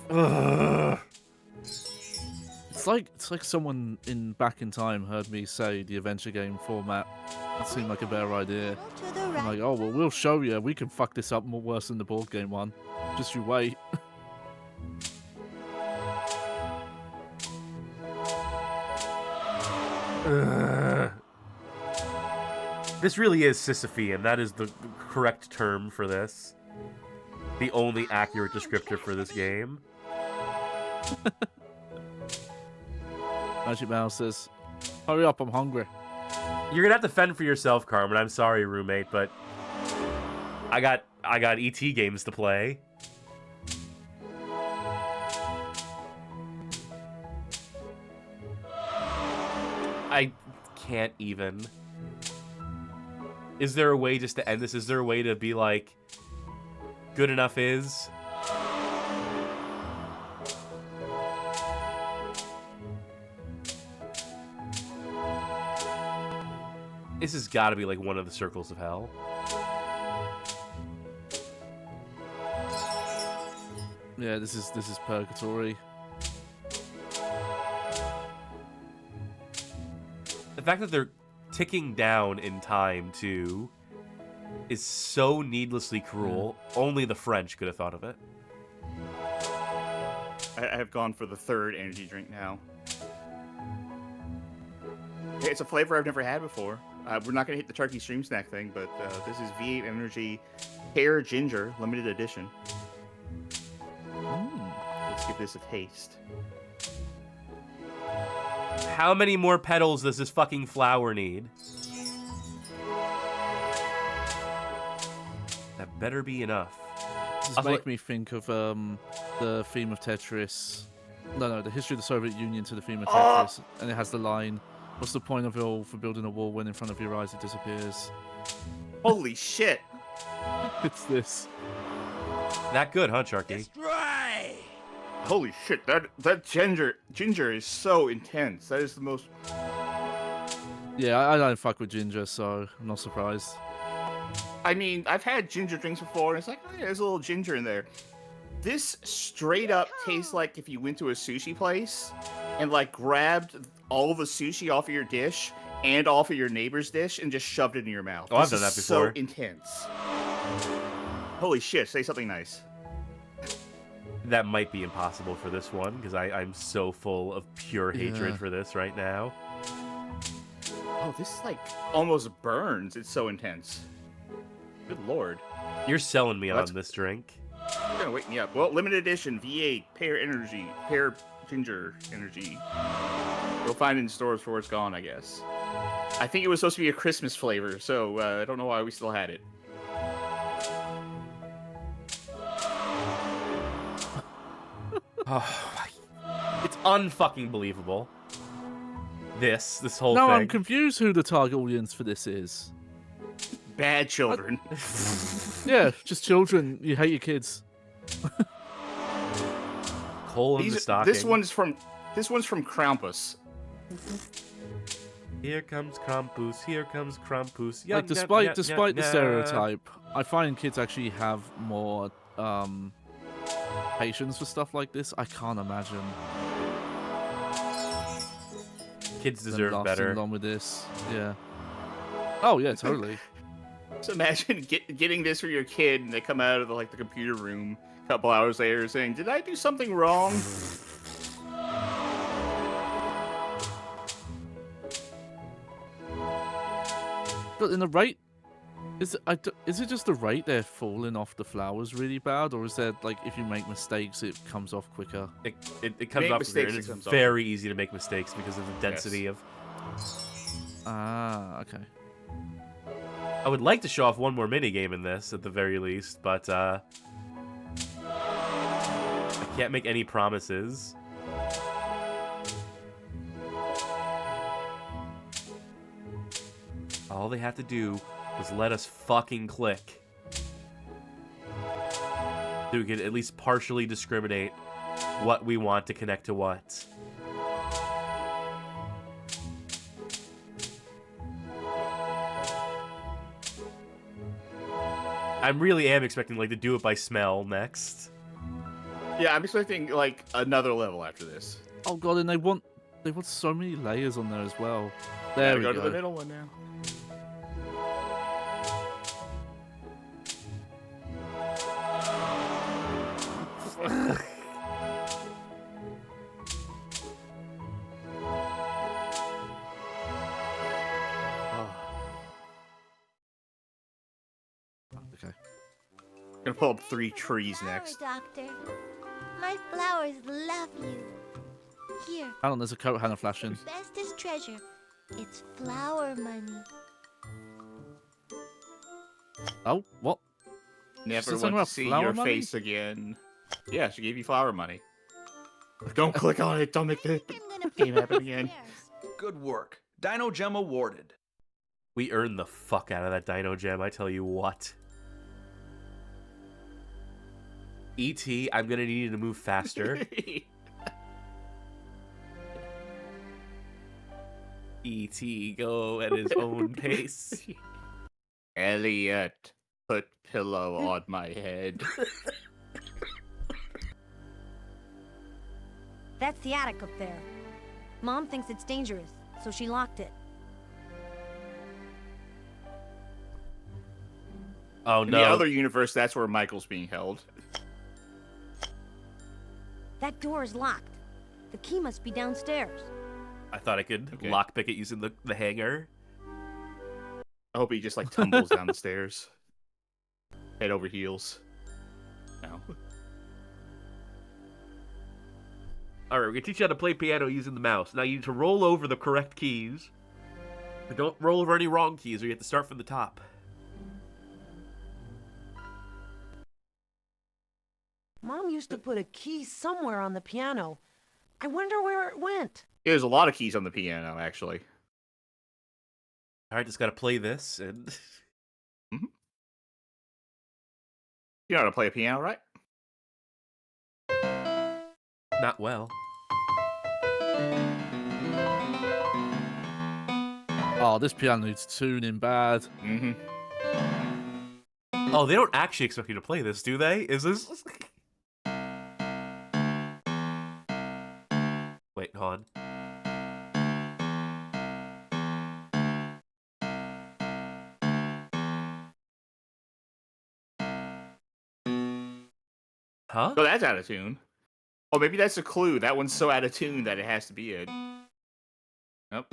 Ugh. It's like someone back in time heard me say the adventure game format. That seemed like a better idea. I'm like, oh well, we'll show you. We can fuck this up more worse than the board game one. Just you wait. This really is Sisyphean. That is the correct term for this. The only accurate descriptor for this game. Magic Mouse says, hurry up, I'm hungry. You're gonna have to fend for yourself, Carmen. I'm sorry, roommate, but I got ET games to play. I can't even. Is there a way just to end this? Is there a way to be like, good enough is? This has got to be like one of the circles of hell. Yeah, this is purgatory. The fact that they're ticking down in time too is so needlessly cruel. Only the French could have thought of it. I have gone for the third energy drink now. It's a flavor I've never had before. We're not going to hit the turkey stream snack thing, but this is V8 Energy Pear Ginger Limited Edition. Let's give this a taste. How many more petals does this fucking flower need? That better be enough. This is make me think of the theme of Tetris. No, the history of the Soviet Union to the theme of Tetris. And it has the line, what's the point of it all for building a wall when in front of your eyes it disappears? Holy shit. It's this. That good, huh, Sharky? Holy shit, that ginger is so intense. That is the most... Yeah, I don't fuck with ginger, so I'm not surprised. I mean, I've had ginger drinks before, and it's like, oh yeah, there's a little ginger in there. This straight up tastes like if you went to a sushi place and like grabbed all the sushi off of your dish and off of your neighbor's dish and just shoved it in your mouth. Oh, I've done that before. So intense. Holy shit, say something nice. That might be impossible for this one, because I'm so full of pure hatred for this right now. Oh, this like almost burns. It's so intense. Good lord. You're selling me on this drink. You're gonna wake me up. Well, limited edition V8 Pear Ginger Energy. You'll find it in stores before it's gone, I guess. I think it was supposed to be a Christmas flavor, so I don't know why we still had it. Oh, it's unfucking believable. This whole no, thing. I'm confused who the target audience for this is. Bad children. Yeah, just children. You hate your kids. Coal in the stocking. This one's from Krampus. Here comes Krampus. Here comes Krampus. Like, despite the stereotype, I find kids actually have more patience for stuff like this. I can't imagine. Kids deserve better. Along with this, yeah. Oh yeah, totally. So imagine getting this for your kid, and they come out of the computer room a couple hours later saying, "Did I do something wrong?" But in the rate, is it just the rate they're falling off the flowers really bad, or is there like if you make mistakes it comes off quicker? It comes off quicker, and it's very easy to make mistakes because of the density of. Ah, okay. I would like to show off one more mini game in this at the very least, but I can't make any promises. All they have to do was let us fucking click. So we can at least partially discriminate what we want to connect to what. I really am expecting to do it by smell next. Yeah, I'm expecting another level after this. Oh god, and they want so many layers on there as well. There we go to the middle one now. Okay. Gonna pull up 3 trees next. Hi, Doctor. My flowers love you. Here. Hang on, there's a coat hanger flashing. Bestest treasure. It's flower money. Oh, what? Never want to see your face again. Yeah, she gave you flower money. Don't click on it. Don't make the game happen again. Good work. Dino Gem awarded. We earned the fuck out of that Dino Gem, I tell you what. E.T., I'm gonna need you to move faster. E.T., go at his own pace. Elliot, put pillow on my head. That's the attic up there. Mom thinks it's dangerous, so she locked it. Oh In no. the other universe, that's where Michael's being held. That door is locked. The key must be downstairs. I thought I could lockpick it using the hanger. I hope he just like tumbles down the stairs. Head over heels. No. Alright, we're gonna teach you how to play piano using the mouse. Now you need to roll over the correct keys. But don't roll over any wrong keys or you have to start from the top. Mom used to put a key somewhere on the piano. I wonder where it went. There's a lot of keys on the piano, actually. Alright, just gotta play this and... You know how to play a piano, right? Not well. Oh, this piano needs tuning bad. Oh, they don't actually expect you to play this, do they? Is this... Wait, hold on. Huh? Oh, that's out of tune. Oh, maybe that's a clue. That one's so out of tune that it has to be it. Nope.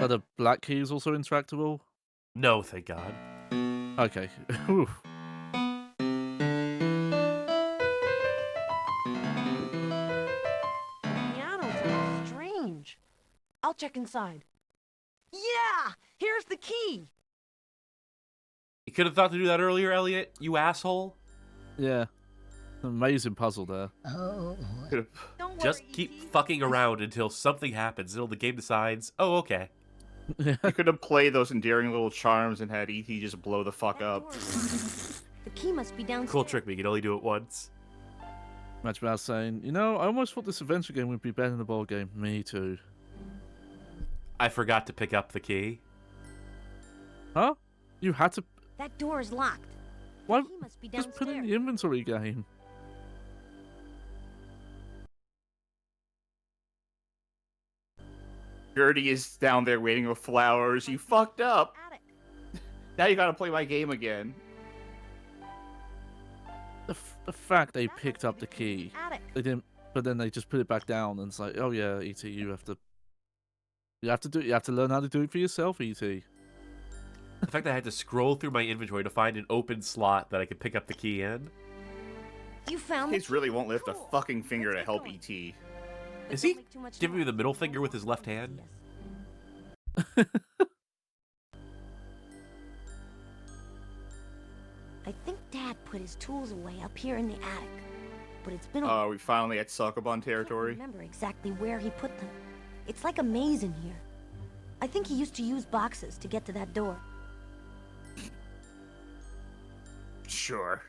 Are the black keys also interactable? No, thank God. Okay. Oof. Piano's strange. I'll check inside. Yeah! Here's the key! You could have thought to do that earlier, Elliot, you asshole. Yeah. Amazing puzzle there. Oh. Just keep fucking around until something happens, until the game decides, oh, okay. You could have played those endearing little charms and had E.T. just blow the fuck up. The key must be downstairs. Cool trick, but you can only do it once. Match Mouse saying, you know, I almost thought this adventure game would be better than the ball game. Me too. I forgot to pick up the key. Huh? You had to... That door is locked. Why? The key must be Just put it in downstairs. the inventory game. Gertie is down there waiting with flowers. You fucked up. Now you gotta play my game again. The fact they picked up the key, they didn't, but then they just put it back down, and it's like, oh yeah, E.T., you have to learn how to do it for yourself, E.T. The fact that I had to scroll through my inventory to find an open slot that I could pick up the key in. You found Kids really won't lift a fucking finger to help E.T. Is he giving me the middle finger with his left hand? I think Dad put his tools away up here in the attic. But it's been a Oh, we finally at Sakabon I can't territory. remember exactly where he put them. It's like a maze in here. I think he used to use boxes to get to that door. Sure.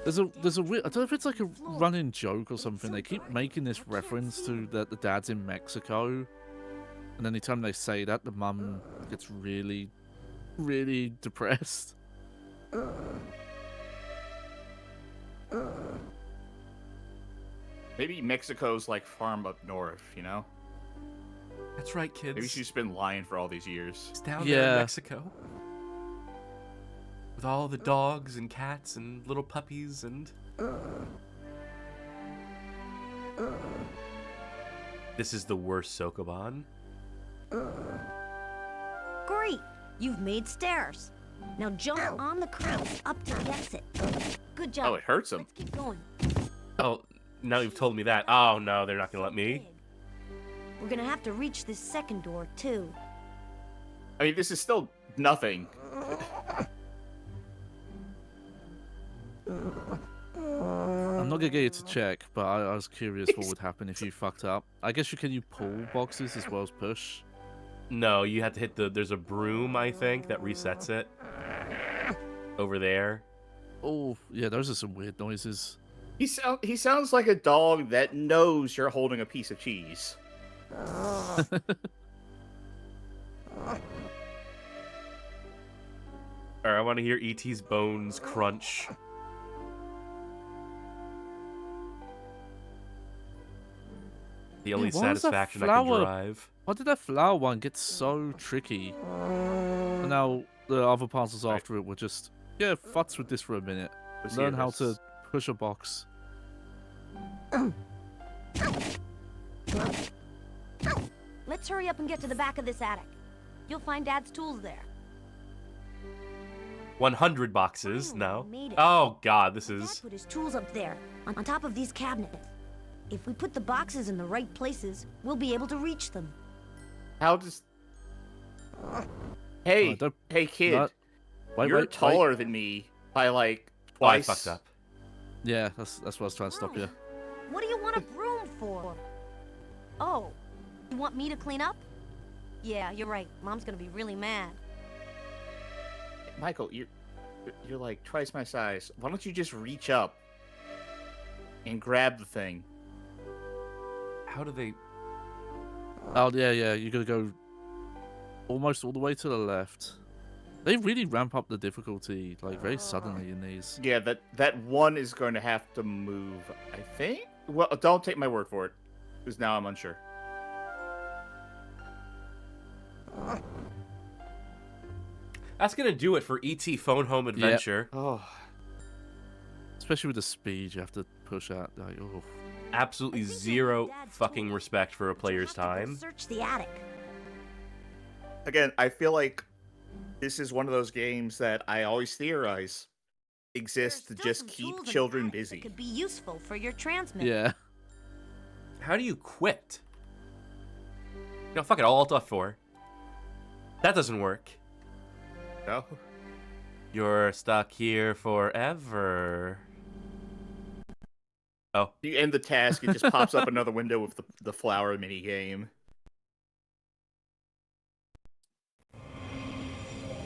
There's a weird, I don't know if it's like a running joke or something. They keep making this reference to that the dad's in Mexico, and anytime they say that, the mum gets really, really depressed. Maybe Mexico's like farm up north, you know? That's right, kids. Maybe she's been lying for all these years. It's down there in Mexico. With all the dogs and cats and little puppies and... This is the worst Sokoban. Great! You've made stairs. Now jump on the crown up to the exit. Good job. Oh, it hurts him. Let's keep going. Oh, now you've told me that. Oh no, they're not gonna let me. We're gonna have to reach this second door, too. I mean, this is still nothing. I'm not gonna get you to check, but I was curious what would happen if you fucked up. I guess can you pull boxes as well as push? No, you have to hit the... There's a broom, I think, that resets it. Over there. Oh, yeah, those are some weird noises. He sounds like a dog that knows you're holding a piece of cheese. Alright, I want to hear E.T.'s bones crunch. The only Why was that satisfaction I can flower- derive. Why did that flower one get so tricky? And now the other puzzles after it were just, yeah, futz with this for a minute. Let's Learn hear how this. to push a box. Let's hurry up and get to the back of this attic. You'll find Dad's tools there. 100 boxes, no. made it. Oh god, this Dad is... put his tools up there, on top of these cabinets. If we put the boxes in the right places, we'll be able to reach them. How does... Hey, don't- hey kid, not- Wait, you're wait, taller than me by like Oh, I twice. fucked up. Yeah, that's what I was trying to stop you. What do you want a broom for? Oh, you want me to clean up? Yeah, you're right. Mom's gonna be really mad. Michael, you're like twice my size. Why don't you just reach up and grab the thing? How do they... Oh, yeah, you're gonna go almost all the way to the left. They really ramp up the difficulty, like, very suddenly in these. Yeah, that one is going to have to move, I think? Well, don't take my word for it, because now I'm unsure. That's gonna do it for E.T. Phone Home Adventure. Oh, Especially with the speed you have to push at. Like, oh. Absolutely zero fucking respect for a player's You'll have to go time. search the attic. again, I feel like this is one of those games that I always theorize exists to There's just still some keep tools in children the attic busy. that could be useful for your transmitter. Yeah. How do you quit? No, fuck it, I'll alt F4. That doesn't work. No? You're stuck here forever. Oh. You end the task, it just pops up another window with the flower mini game.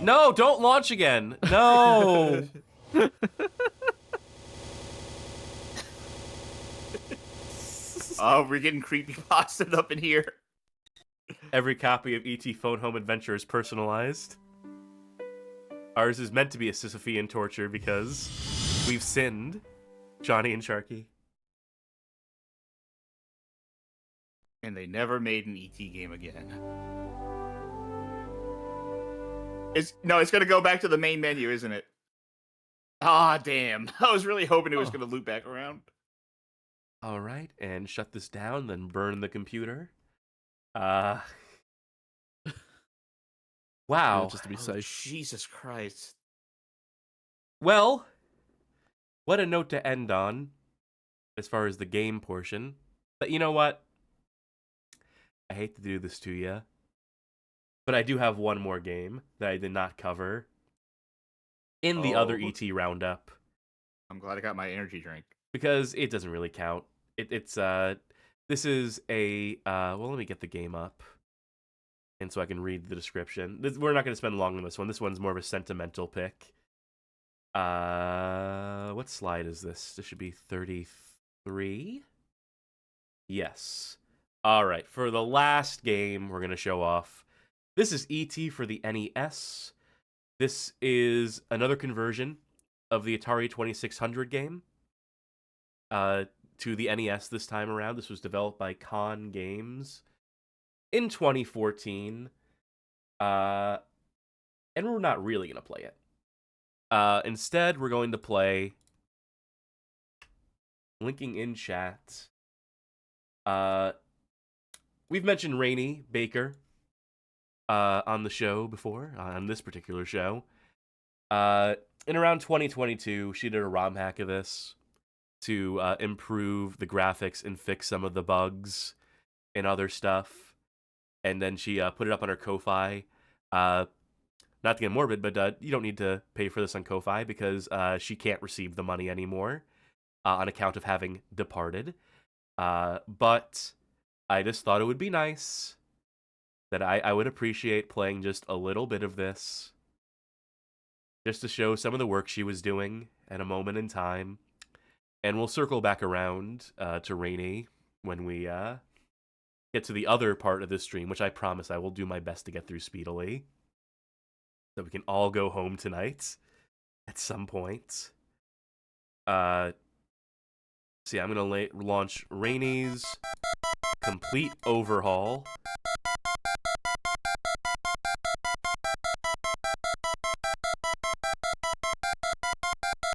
No, don't launch again. No. Oh, we're getting creepypasta up in here. Every copy of E.T. Phone Home Adventure is personalized. Ours is meant to be a Sisyphean torture because we've sinned, Johnny and Sharky. And they never made an ET game again. It's gonna go back to the main menu, isn't it? Ah, damn. I was really hoping it was gonna loop back around. All right, and shut this down, then burn the computer. Wow. Just to be safe. Jesus Christ. Well, what a note to end on, as far as the game portion. But you know what? I hate to do this to you, but I do have one more game that I did not cover in the other ET roundup. I'm glad I got my energy drink. Because it doesn't really count. This is a, well, let me get the game up. And so I can read the description. We're not going to spend long on this one. This one's more of a sentimental pick. What slide is this? This should be 33? Yes. All right, for the last game we're going to show off, this is E.T. for the NES. This is another conversion of the Atari 2600 game to the NES this time around. This was developed by Con Games in 2014. And we're not really going to play it. Instead, we're going to play, linking in chat, we've mentioned Rani Baker on the show before, on this particular show. In around 2022, she did a ROM hack of this to improve the graphics and fix some of the bugs and other stuff. And then she put it up on her Ko-Fi. Not to get morbid, but you don't need to pay for this on Ko-Fi because she can't receive the money anymore on account of having departed. But I just thought it would be nice that I would appreciate playing just a little bit of this, just to show some of the work she was doing at a moment in time. And we'll circle back around to Rani when we get to the other part of this stream, which I promise I will do my best to get through speedily, so we can all go home tonight at some point. So yeah, I'm going to launch Rani's complete overhaul.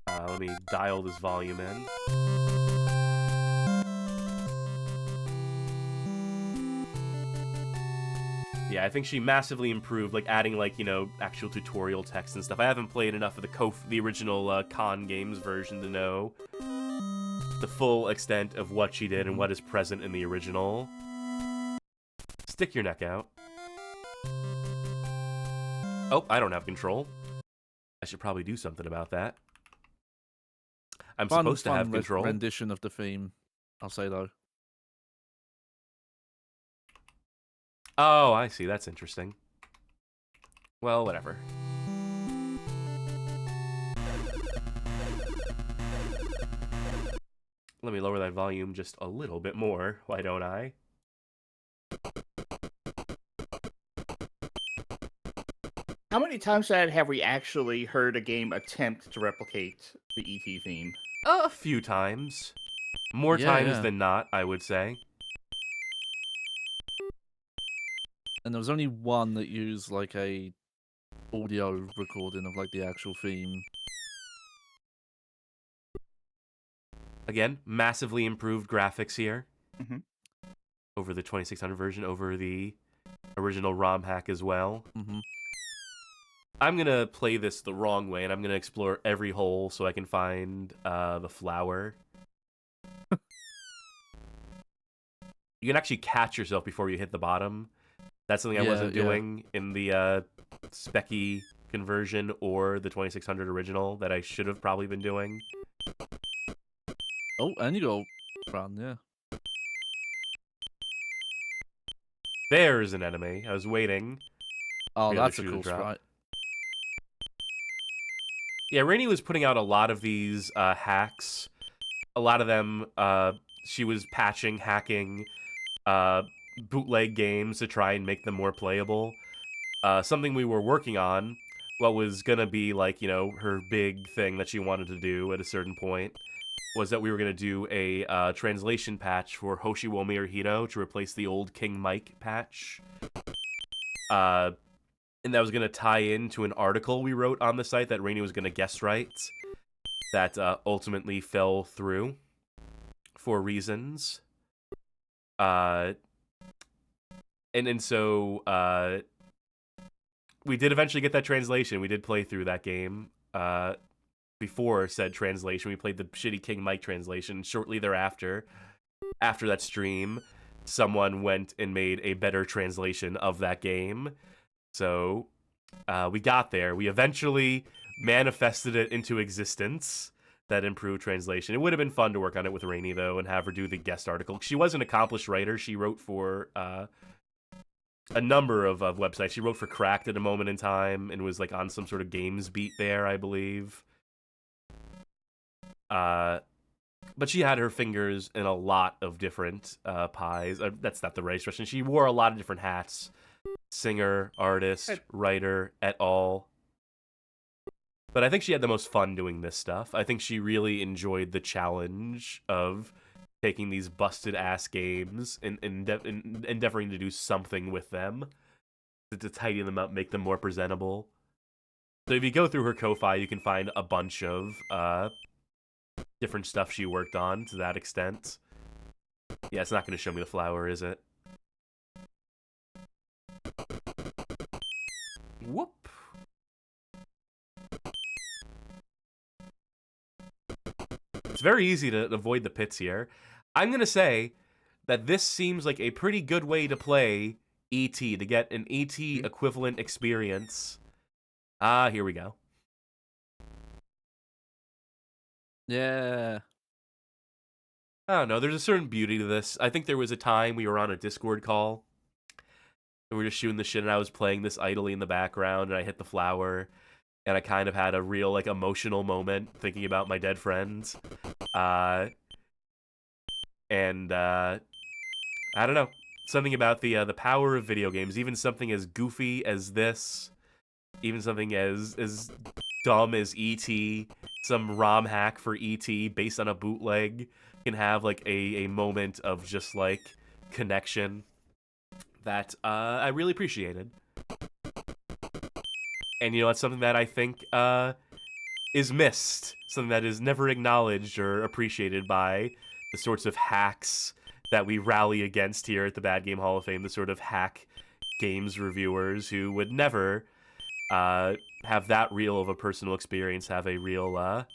Let me dial this volume in. Yeah, I think she massively improved, like adding like, you know, actual tutorial text and stuff. I haven't played enough of the original Con Games version to know the full extent of what she did and what is present in the original. Stick your neck out. Oh, I don't have control. I should probably do something about that. I'm supposed to have control. Rendition of the theme, I'll say though. Oh, I see. That's interesting. Well, whatever. Let me lower that volume just a little bit more. Why don't I? How many times have we actually heard a game attempt to replicate the E.T. theme? A few times. More times than not, I would say. And there was only one that used like a audio recording of like the actual theme. Again, massively improved graphics here. Mm-hmm. Over the 2600 version, over the original ROM hack as well. Mm-hmm. I'm going to play this the wrong way, and I'm going to explore every hole so I can find the flower. You can actually catch yourself before you hit the bottom. That's something I wasn't doing in the Specky conversion or the 2600 original that I should have probably been doing. Oh, and you go run, yeah. There's an enemy. I was waiting. Oh, that's a cool sprite. Yeah, Rani was putting out a lot of these hacks. A lot of them, she was patching, hacking, bootleg games to try and make them more playable. Something we were working on, what was gonna be like, you know, her big thing that she wanted to do at a certain point, was that we were gonna do a translation patch for Hoshiwo Mirahito to replace the old King Mike patch. And that was gonna tie into an article we wrote on the site that Rani was gonna guest write, that ultimately fell through for reasons. And so we did eventually get that translation. We did play through that game before said translation. We played the shitty King Mike translation. Shortly thereafter, after that stream, someone went and made a better translation of that game. So we got there. We eventually manifested it into existence, that improved translation. It would have been fun to work on it with Rani, though, and have her do the guest article. She was an accomplished writer. She wrote for a number of websites. She wrote for Cracked at a moment in time and was like on some sort of games beat there, I believe. But she had her fingers in a lot of different pies. That's not the right expression. She wore a lot of different hats. Singer, artist, writer, et al. But I think she had the most fun doing this stuff. I think she really enjoyed the challenge of taking these busted-ass games and endeavoring to do something with them, to tidy them up, make them more presentable. So if you go through her Ko-Fi, you can find a bunch of different stuff she worked on to that extent. Yeah, it's not going to show me the flower, is it? Whoop. It's very easy to avoid the pits here. I'm going to say that this seems like a pretty good way to play E.T., to get an E.T. equivalent experience. Here we go. Yeah. I don't know, there's a certain beauty to this. I think there was a time we were on a Discord call, and we were just shooting the shit, and I was playing this idly in the background, and I hit the flower, and I kind of had a real, like, emotional moment thinking about my dead friends. I don't know. Something about the power of video games, even something as goofy as this, even something as dumb as E.T., some ROM hack for E.T. based on a bootleg, can have, like, a moment of just, like, connection that I really appreciated. And, you know, it's something that I think is missed. Something that is never acknowledged or appreciated by the sorts of hacks that we rally against here at the Bad Game Hall of Fame, the sort of hack games reviewers who would never have that real of a personal experience, have a real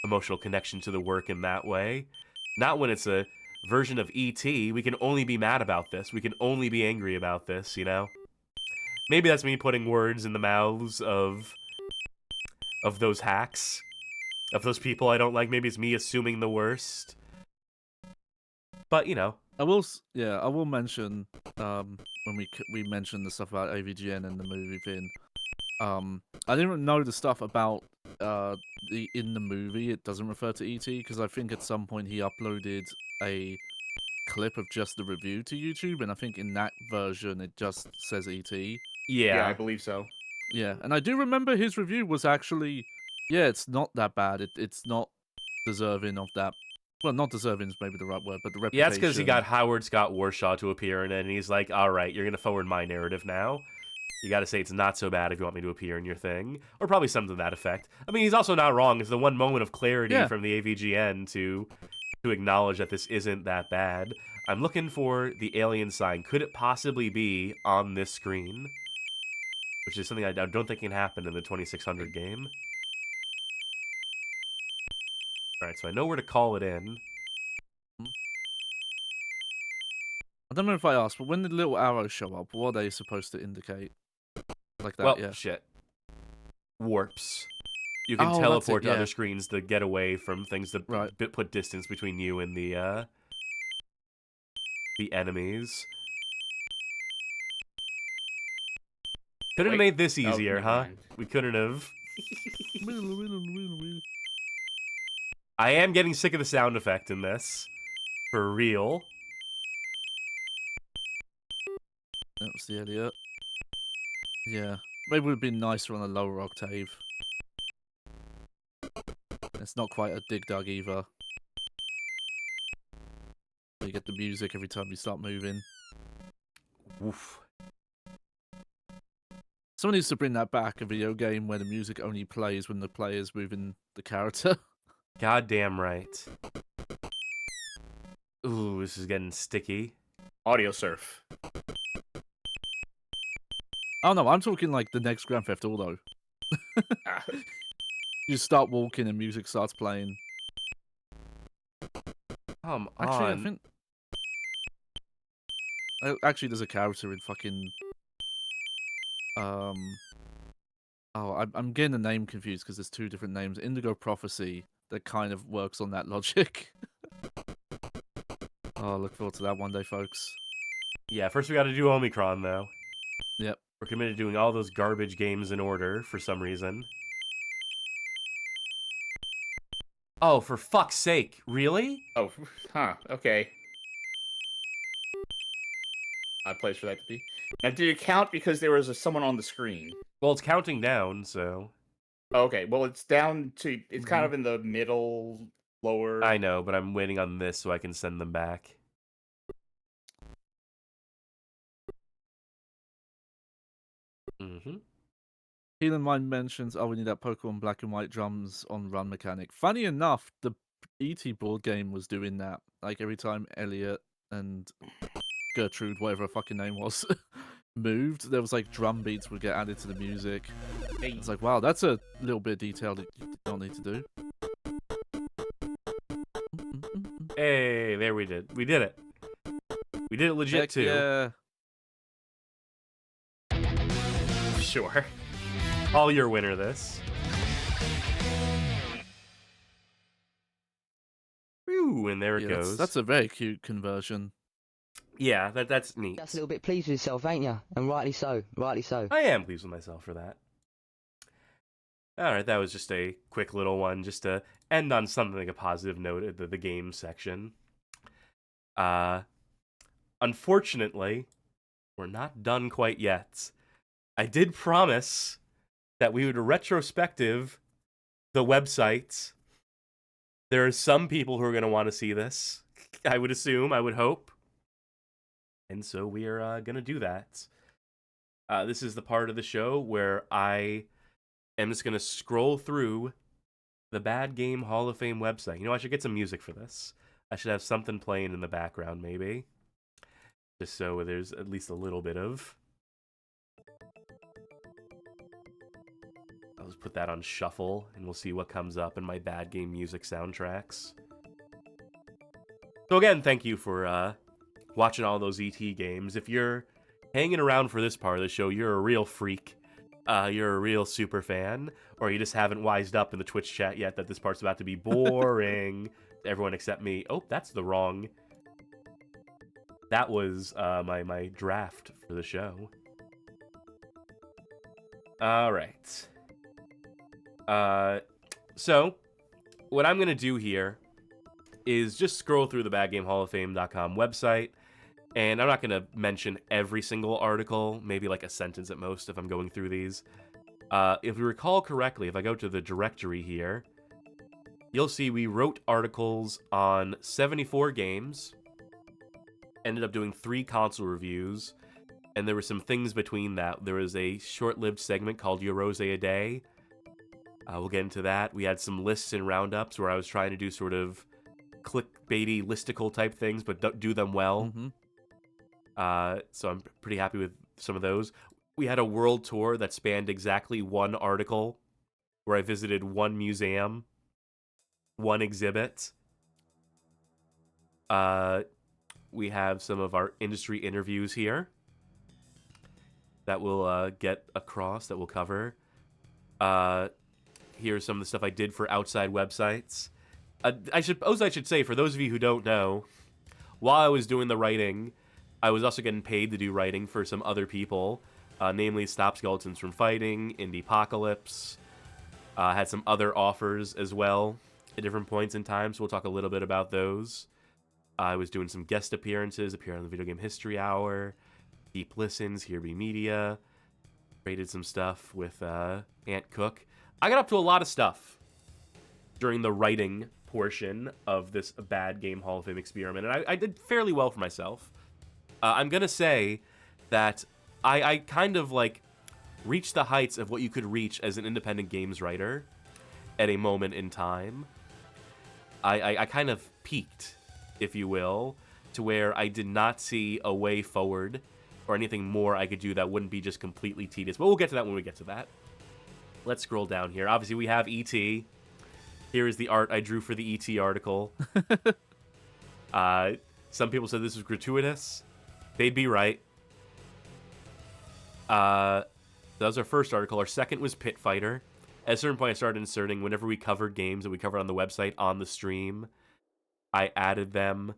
emotional connection to the work in that way. Not when it's a version of E.T. We can only be mad about this. We can only be angry about this, you know? Maybe that's me putting words in the mouths of those hacks, of those people I don't like. Maybe it's me assuming the worst. But, you know. I will mention, when we mentioned the stuff about AVGN and the movie thing, I didn't know the stuff about in the movie, it doesn't refer to E.T., because I think at some point he uploaded a clip of just the review to YouTube, and I think in that version it just says E.T. Yeah, I believe so. Yeah, and I do remember his review was actually, yeah, it's not that bad. It's not deserving of that. Well, not deserving is maybe the right word, but the reputation. Yeah, that's because he got Howard Scott Warshaw to appear in it, and he's like, all right, you're going to forward my narrative now. You got to say it's not so bad if you want me to appear in your thing. Or probably something to that effect. I mean, he's also not wrong. It's the one moment of clarity from the AVGN to acknowledge that this isn't that bad. I'm looking for the alien sign. Could it possibly be on this screen? Which is something I don't think can happen in the 2600 game. Alright, so I know where to call it in. I don't know if I asked, but when the little arrows show up, what are they supposed to indicate? Like that, well, shit. Warps. You can teleport to other screens to get away from things that put distance between you and the enemies. Couldn't have made this easier, huh? We couldn't have. I am getting sick of the sound effect in this. For real. That was the idiot. Yeah. Maybe it would have been nicer on a lower octave. It's not quite a dig dug either. You get the music every time you start moving. Oof. Someone needs to bring that back, a video game where the music only plays when the player's moving the character. Goddamn right. Ooh, this is getting sticky. Audio surf. Oh no, I'm talking like the next Grand Theft Auto. You start walking and music starts playing. Actually, I think... Actually, there's a character in fucking... Oh, I'm getting the name confused because there's two different names. Indigo Prophecy that kind of works on that logic. Oh, look forward to that one day, folks. Yeah, first we gotta do Omicron, though. Yep. We're committed to doing all those garbage games in order, for some reason. Oh, for fuck's sake. Really? Oh, huh, okay. Odd place for that to be. Now, did it count because there was someone on the screen? Well, it's counting down, so... Okay, well, it's down to... It's kind of in the middle, lower... I know, but I'm waiting on this so I can send them back. Healing Mind mentions, oh, we need that Pokemon Black and White drums on run mechanic. Funny enough, the E.T. board game was doing that. Like, every time Elliot and Gertrude, whatever her fucking name was, moved, there was like drum beats would get added to the music. It's like, wow, that's a little bit of detail that you don't need to do. Hey, there we did. We did it. We did it legit, too. Yeah. Sure. All your winner, this. Whew, and there it goes. That's a very cute conversion. Yeah, that's neat. That's a little bit pleased with yourself, ain't you? And rightly so. Rightly so. I am pleased with myself for that. Alright, that was just a quick little one, just to end on something like a positive note at the game section. Unfortunately, we're not done quite yet. I did promise that we would retrospective the website. There are some people who are going to want to see this. I would assume, I would hope. And so we are going to do that. This is the part of the show where I am just going to scroll through the Bad Game Hall of Fame website. You know, I should get some music for this. I should have something playing in the background, maybe. Just so there's at least a little bit of... I'll just put that on shuffle, and we'll see what comes up in my Bad Game music soundtracks. So again, thank you for watching all those E.T. games. If you're hanging around for this part of the show, you're a real freak. You're a real super fan, or you just haven't wised up in the Twitch chat yet that this part's about to be boring. Everyone except me. Oh, that's the wrong... That was my draft for the show. All right. So, what I'm going to do here is just scroll through the BadGameHallOfFame.com website, and I'm not going to mention every single article, maybe like a sentence at most if I'm going through these. If we recall correctly, if I go to the directory here, you'll see we wrote articles on 74 games, ended up doing 3 console reviews, and there were some things between that. There was a short-lived segment called Your Rose a Day. We'll get into that. We had some lists and roundups where I was trying to do sort of clickbaity, listicle type things, but do them well. So I'm pretty happy with some of those. We had a world tour that spanned exactly 1 article, where I visited 1 museum, 1 exhibit. We have some of our industry interviews here that we'll get across, that we'll cover. Here's some of the stuff I did for outside websites. I should say, for those of you who don't know, while I was doing the writing, I was also getting paid to do writing for some other people, namely Stop Skeletons from Fighting, Indiepocalypse. Had some other offers as well at different points in time, so we'll talk a little bit about those. I was doing some guest appearances, appeared on the Video Game History Hour, Deep Listens, Here Be Media, rated some stuff with Aunt Cook. I got up to a lot of stuff during the writing portion of this Bad Game Hall of Fame experiment, and I did fairly well for myself. I'm going to say that I kind of, like, reached the heights of what you could reach as an independent games writer at a moment in time. I kind of peaked, if you will, to where I did not see a way forward or anything more I could do that wouldn't be just completely tedious. But we'll get to that when we get to that. Let's scroll down here. Obviously, we have E.T. Here is the art I drew for the E.T. article. Some people said this was gratuitous. They'd be right. That was our first article. Our second was Pit Fighter. At a certain point, I started inserting, whenever we covered games that we covered on the website on the stream, I added them,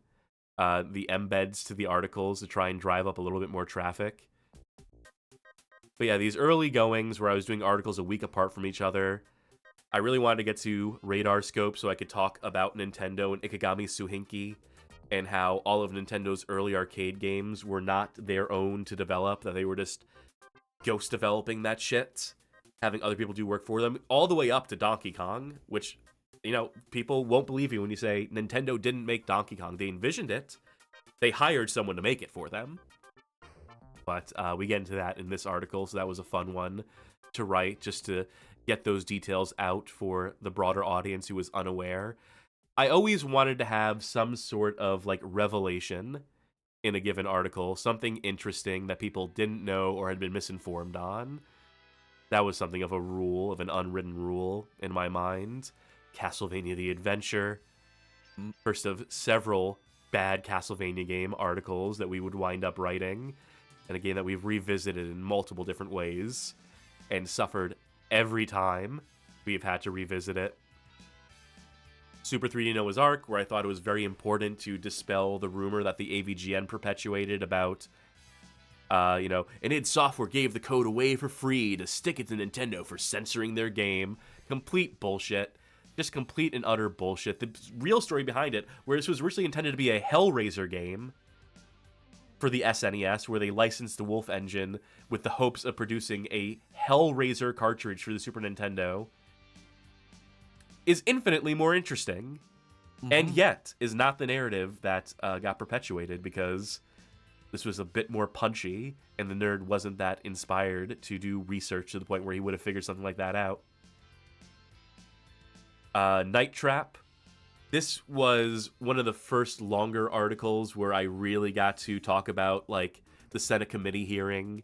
the embeds to the articles to try and drive up a little bit more traffic. But yeah, these early goings where I was doing articles a week apart from each other, I really wanted to get to Radar Scope so I could talk about Nintendo and Ikigami Suhinki and how all of Nintendo's early arcade games were not their own to develop, that they were just ghost developing that shit, having other people do work for them, all the way up to Donkey Kong, which, you know, people won't believe you when you say Nintendo didn't make Donkey Kong. They envisioned it. They hired someone to make it for them. But we get into that in this article, so that was a fun one to write, just to get those details out for the broader audience who was unaware. I always wanted to have some sort of, like, revelation in a given article, something interesting that people didn't know or had been misinformed on. That was something of a rule, of an unwritten rule in my mind. Castlevania The Adventure, first of several bad Castlevania game articles that we would wind up writing, and a game that we've revisited in multiple different ways and suffered every time we've had to revisit it. Super 3D Noah's Ark, where I thought it was very important to dispel the rumor that the AVGN perpetuated about, an id Software gave the code away for free to stick it to Nintendo for censoring their game. Complete bullshit. Just complete and utter bullshit. The real story behind it, where this was originally intended to be a Hellraiser game for the SNES, where they licensed the Wolf engine with the hopes of producing a Hellraiser cartridge for the Super Nintendo, is infinitely more interesting, and yet is not the narrative that got perpetuated, because this was a bit more punchy, and the nerd wasn't that inspired to do research to the point where he would have figured something like that out. Night Trap. This was one of the first longer articles where I really got to talk about, like, the Senate committee hearing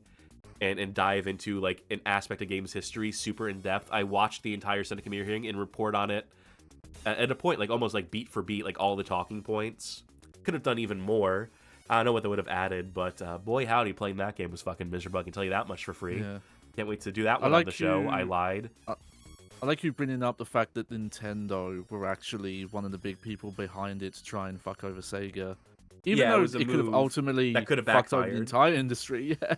and dive into, like, an aspect of games history super in-depth. I watched the entire Senate committee hearing and report on it at a point, like, almost, like, beat for beat, like, all the talking points. Could have done even more. I don't know what they would have added, but boy howdy, playing that game was fucking miserable. I can tell you that much for free. Yeah. Can't wait to do that one on the show. I lied. I like you bringing up the fact that Nintendo were actually one of the big people behind it to try and fuck over Sega. Even though it could have ultimately fucked over the entire industry. Yeah.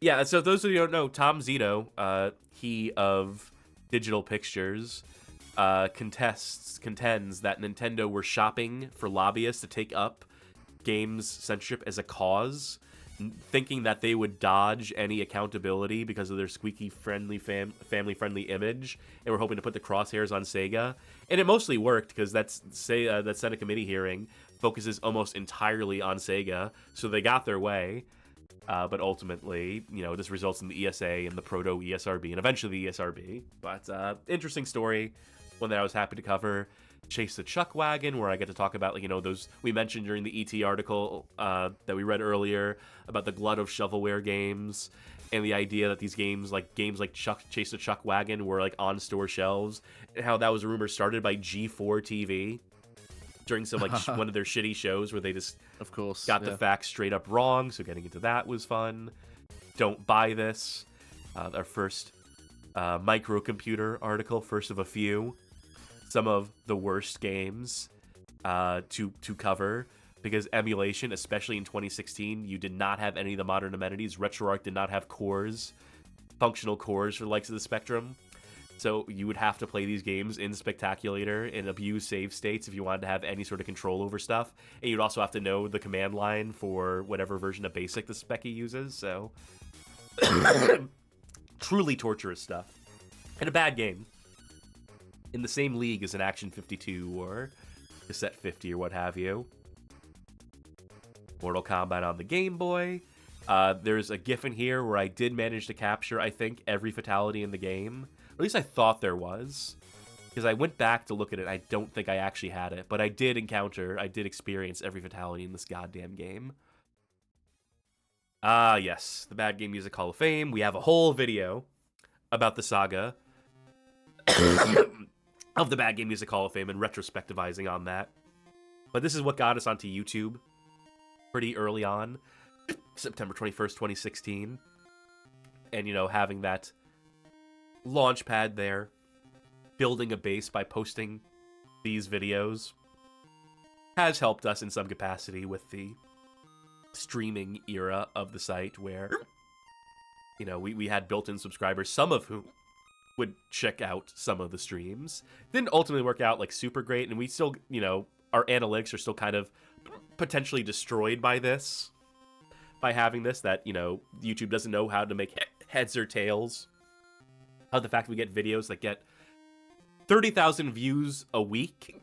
Yeah, so those of you who don't know, Tom Zito, he of Digital Pictures, contends that Nintendo were shopping for lobbyists to take up games censorship as a cause, thinking that they would dodge any accountability because of their squeaky friendly family-friendly image, and were hoping to put the crosshairs on Sega. And it mostly worked, because that Senate committee hearing focuses almost entirely on Sega, so they got their way. But ultimately, you know, this results in the ESA and the proto-ESRB, and eventually the ESRB. But interesting story, one that I was happy to cover. Chase the Chuck Wagon, where I get to talk about, like, you know, those we mentioned during the ET article that we read earlier about the glut of shovelware games, and the idea that these games like Chase the Chuck Wagon were like on store shelves, and how that was a rumor started by G4 TV during some like one of their shitty shows where they just got the facts straight up wrong. So getting into that was fun. Don't buy this. Our first microcomputer article, first of a few. Some of the worst games to cover, because emulation, especially in 2016, you did not have any of the modern amenities. RetroArch did not have cores, functional cores for the likes of the Spectrum. So you would have to play these games in Spectaculator and abuse save states if you wanted to have any sort of control over stuff. And you'd also have to know the command line for whatever version of BASIC the Speccy uses. So truly torturous stuff. And a bad game. In the same league as an Action 52 or Cassette 50 or what have you. Mortal Kombat on the Game Boy. There's a GIF in here where I did manage to capture, I think, every fatality in the game. Or at least I thought there was. Because I went back to look at it, I don't think I actually had it. But I did experience every fatality in this goddamn game. Yes, the Bad Game Music Hall of Fame. We have a whole video about the saga of the Bad Game Music Hall of Fame and retrospectivizing on that. But this is what got us onto YouTube pretty early on, September 21st, 2016. And, you know, having that launch pad there, building a base by posting these videos, has helped us in some capacity with the streaming era of the site where, you know, we had built-in subscribers, some of whom would check out some of the streams. Didn't ultimately work out like super great, and we still, you know, our analytics are still kind of potentially destroyed by this, by having this, that, you know, YouTube doesn't know how to make heads or tails of the fact we get videos that get 30,000 views a week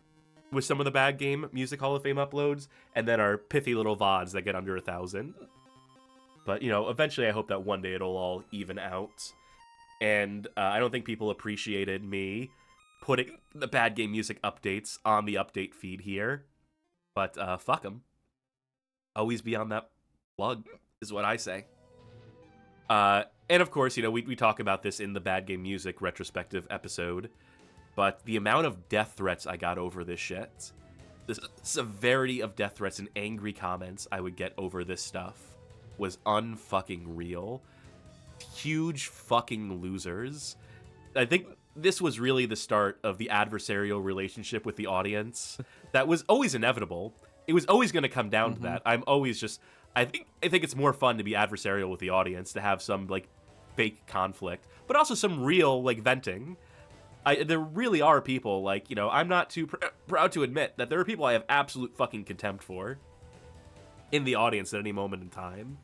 with some of the Bad Game Music Hall of Fame uploads, and then our pithy little VODs that get under 1,000. But, you know, eventually I hope that one day it'll all even out. And I don't think people appreciated me putting the Bad Game Music updates on the update feed here. But fuck them. Always be on that plug, is what I say. And of course, you know, we talk about this in the Bad Game Music retrospective episode. But the amount of death threats I got over this shit, the severity of death threats and angry comments I would get over this stuff was unfucking real. Huge fucking losers. I think this was really the start of the adversarial relationship with the audience that was always inevitable. It was always going to come down to that. I'm always just, I think it's more fun to be adversarial with the audience, to have some like fake conflict, but also some real like venting. There really are people, like, you know, I'm not too proud to admit that there are people I have absolute fucking contempt for in the audience at any moment in time.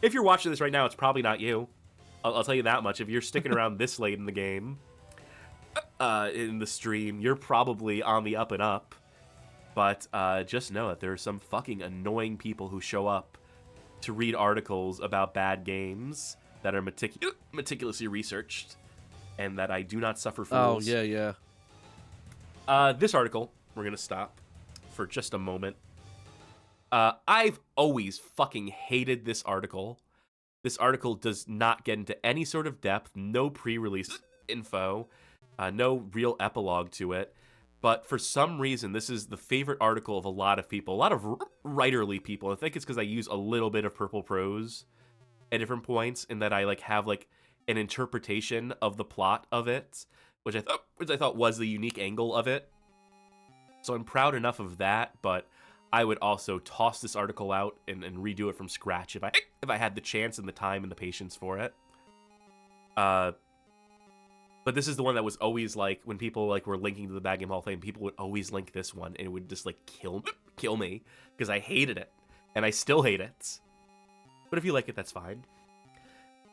If you're watching this right now, it's probably not you. I'll tell you that much. If you're sticking around this late in the game, in the stream, you're probably on the up and up. But just know that there are some fucking annoying people who show up to read articles about bad games that are meticulously researched and that I do not suffer fools. Oh, yeah. This article, we're going to stop for just a moment. I've always fucking hated this article. This article does not get into any sort of depth, no pre-release info, no real epilogue to it. But for some reason, this is the favorite article of a lot of people, a lot of writerly people. I think it's because I use a little bit of purple prose at different points, in that I like have like an interpretation of the plot of it, which I thought was the unique angle of it. So I'm proud enough of that, but I would also toss this article out and redo it from scratch if I had the chance and the time and the patience for it. But this is the one that was always like, when people like were linking to the Bad Game Hall of Fame, people would always link this one, and it would just like kill me because I hated it, and I still hate it. But if you like it, that's fine.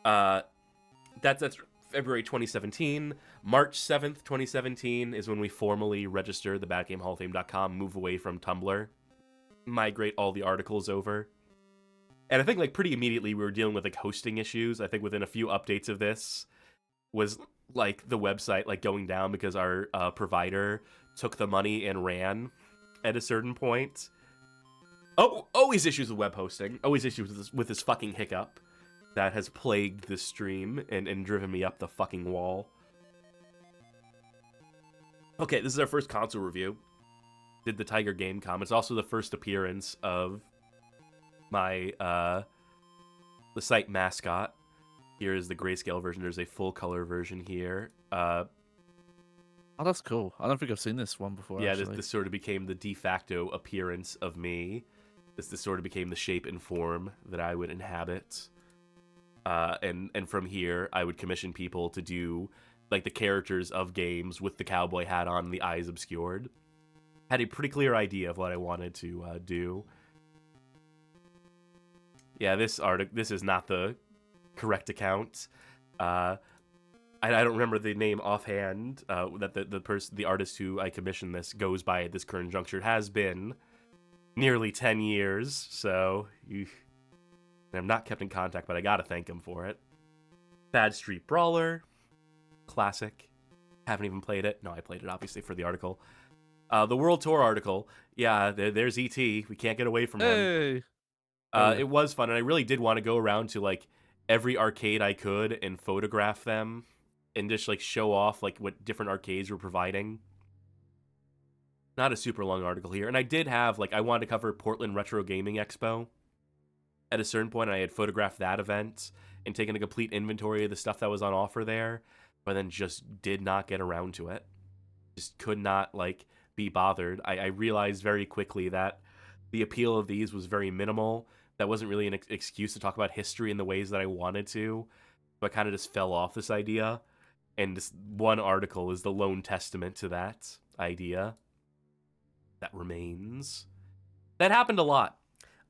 That's February 2017. March 7th, 2017 is when we formally register the BadGameHallOfFame.com, move away from Tumblr, migrate all the articles over. And I think like pretty immediately we were dealing with like hosting issues. I think within a few updates of this was like the website like going down because our provider took the money and ran at a certain point. Oh, always issues with web hosting. Always issues with this fucking hiccup that has plagued this stream and driven me up the fucking wall. Okay, this is our first console review. Did the Tiger Gamecom. It's also the first appearance of my the site mascot. Here is the grayscale version. There's a full color version here. Oh, that's cool. I don't think I've seen this one before. Yeah, actually. this sort of became the de facto appearance of me. This sort of became the shape and form that I would inhabit. And from here, I would commission people to do like the characters of games with the cowboy hat on and the eyes obscured. Had a pretty clear idea of what I wanted to do. Yeah, this is not the correct account. I don't remember the name offhand that the artist who I commissioned this goes by at this current juncture. It has been nearly 10 years, so I'm not kept in contact, but I gotta thank him for it. Bad Street Brawler, classic. Haven't even played it. No, I played it obviously for the article. The World Tour article, yeah, there's E.T. We can't get away from him. It was fun, and I really did want to go around to like every arcade I could and photograph them and just like show off like what different arcades were providing. Not a super long article here, and I did have like I wanted to cover Portland Retro Gaming Expo at a certain point, and I had photographed that event and taken a complete inventory of the stuff that was on offer there, but then just did not get around to it. Just could not like be bothered. I realized very quickly that the appeal of these was very minimal. That wasn't really an excuse to talk about history in the ways that I wanted to. So I kind of just fell off this idea. And this one article is the lone testament to that idea. That remains. That happened a lot.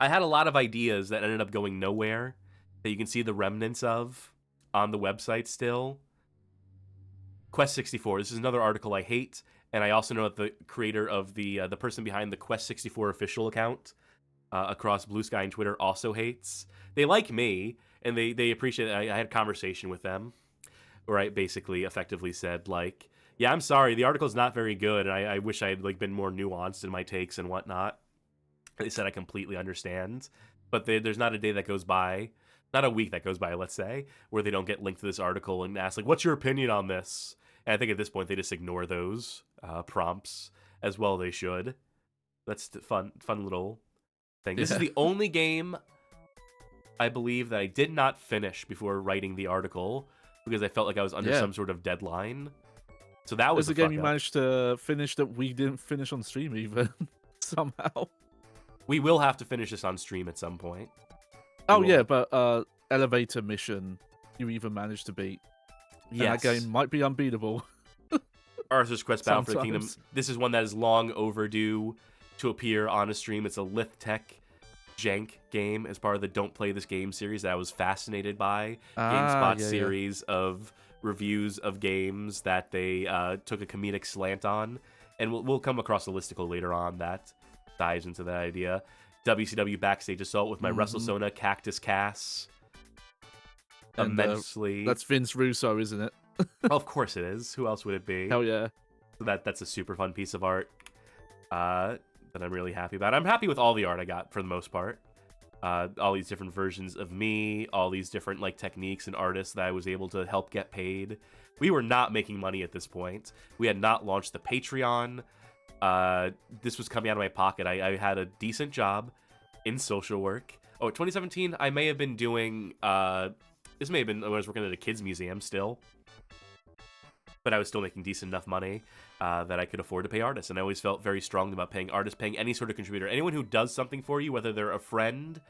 I had a lot of ideas that ended up going nowhere that you can see the remnants of on the website still. Quest 64. This is another article I hate. And I also know that the creator of the person behind the Quest 64 official account across Blue Sky and Twitter also hates. They like me, and they appreciate it. I had a conversation with them where I basically effectively said, like, yeah, I'm sorry, the article's not very good, and I wish I had like been more nuanced in my takes and whatnot. They said I completely understand, but there's not a day that goes by, not a week that goes by, let's say, where they don't get linked to this article and ask, like, what's your opinion on this? And I think at this point they just ignore those prompts as well. They should. That's fun little thing. This is the only game I believe that I did not finish before writing the article because I felt like I was under some sort of deadline. So that was a game you managed to finish that we didn't finish on stream even somehow. We will have to finish this on stream at some point. Oh yeah, but elevator mission you even managed to beat. Yes. And that game might be unbeatable. Arthur's Quest Battle for the Kingdom. This is one that is long overdue to appear on a stream. It's a Lith Tech jank game as part of the Don't Play This Game series that I was fascinated by. GameSpot's series of reviews of games that they took a comedic slant on. And we'll come across a listicle later on that dives into that idea. WCW Backstage Assault with my WrestleSona Cactus Cass. And, Immensely. that's Vince Russo, isn't it? Well, of course it is. Who else would it be? Hell yeah. So that's a super fun piece of art that I'm really happy about. I'm happy with all the art I got for the most part. All these different versions of me, all these different like techniques and artists that I was able to help get paid. We were not making money at this point. We had not launched the Patreon. This was coming out of my pocket. I had a decent job in social work. 2017, I may have been doing... this may have been when I was working at a kids museum still. But I was still making decent enough money that I could afford to pay artists. And I always felt very strongly about paying artists, paying any sort of contributor. Anyone who does something for you, whether they're a friend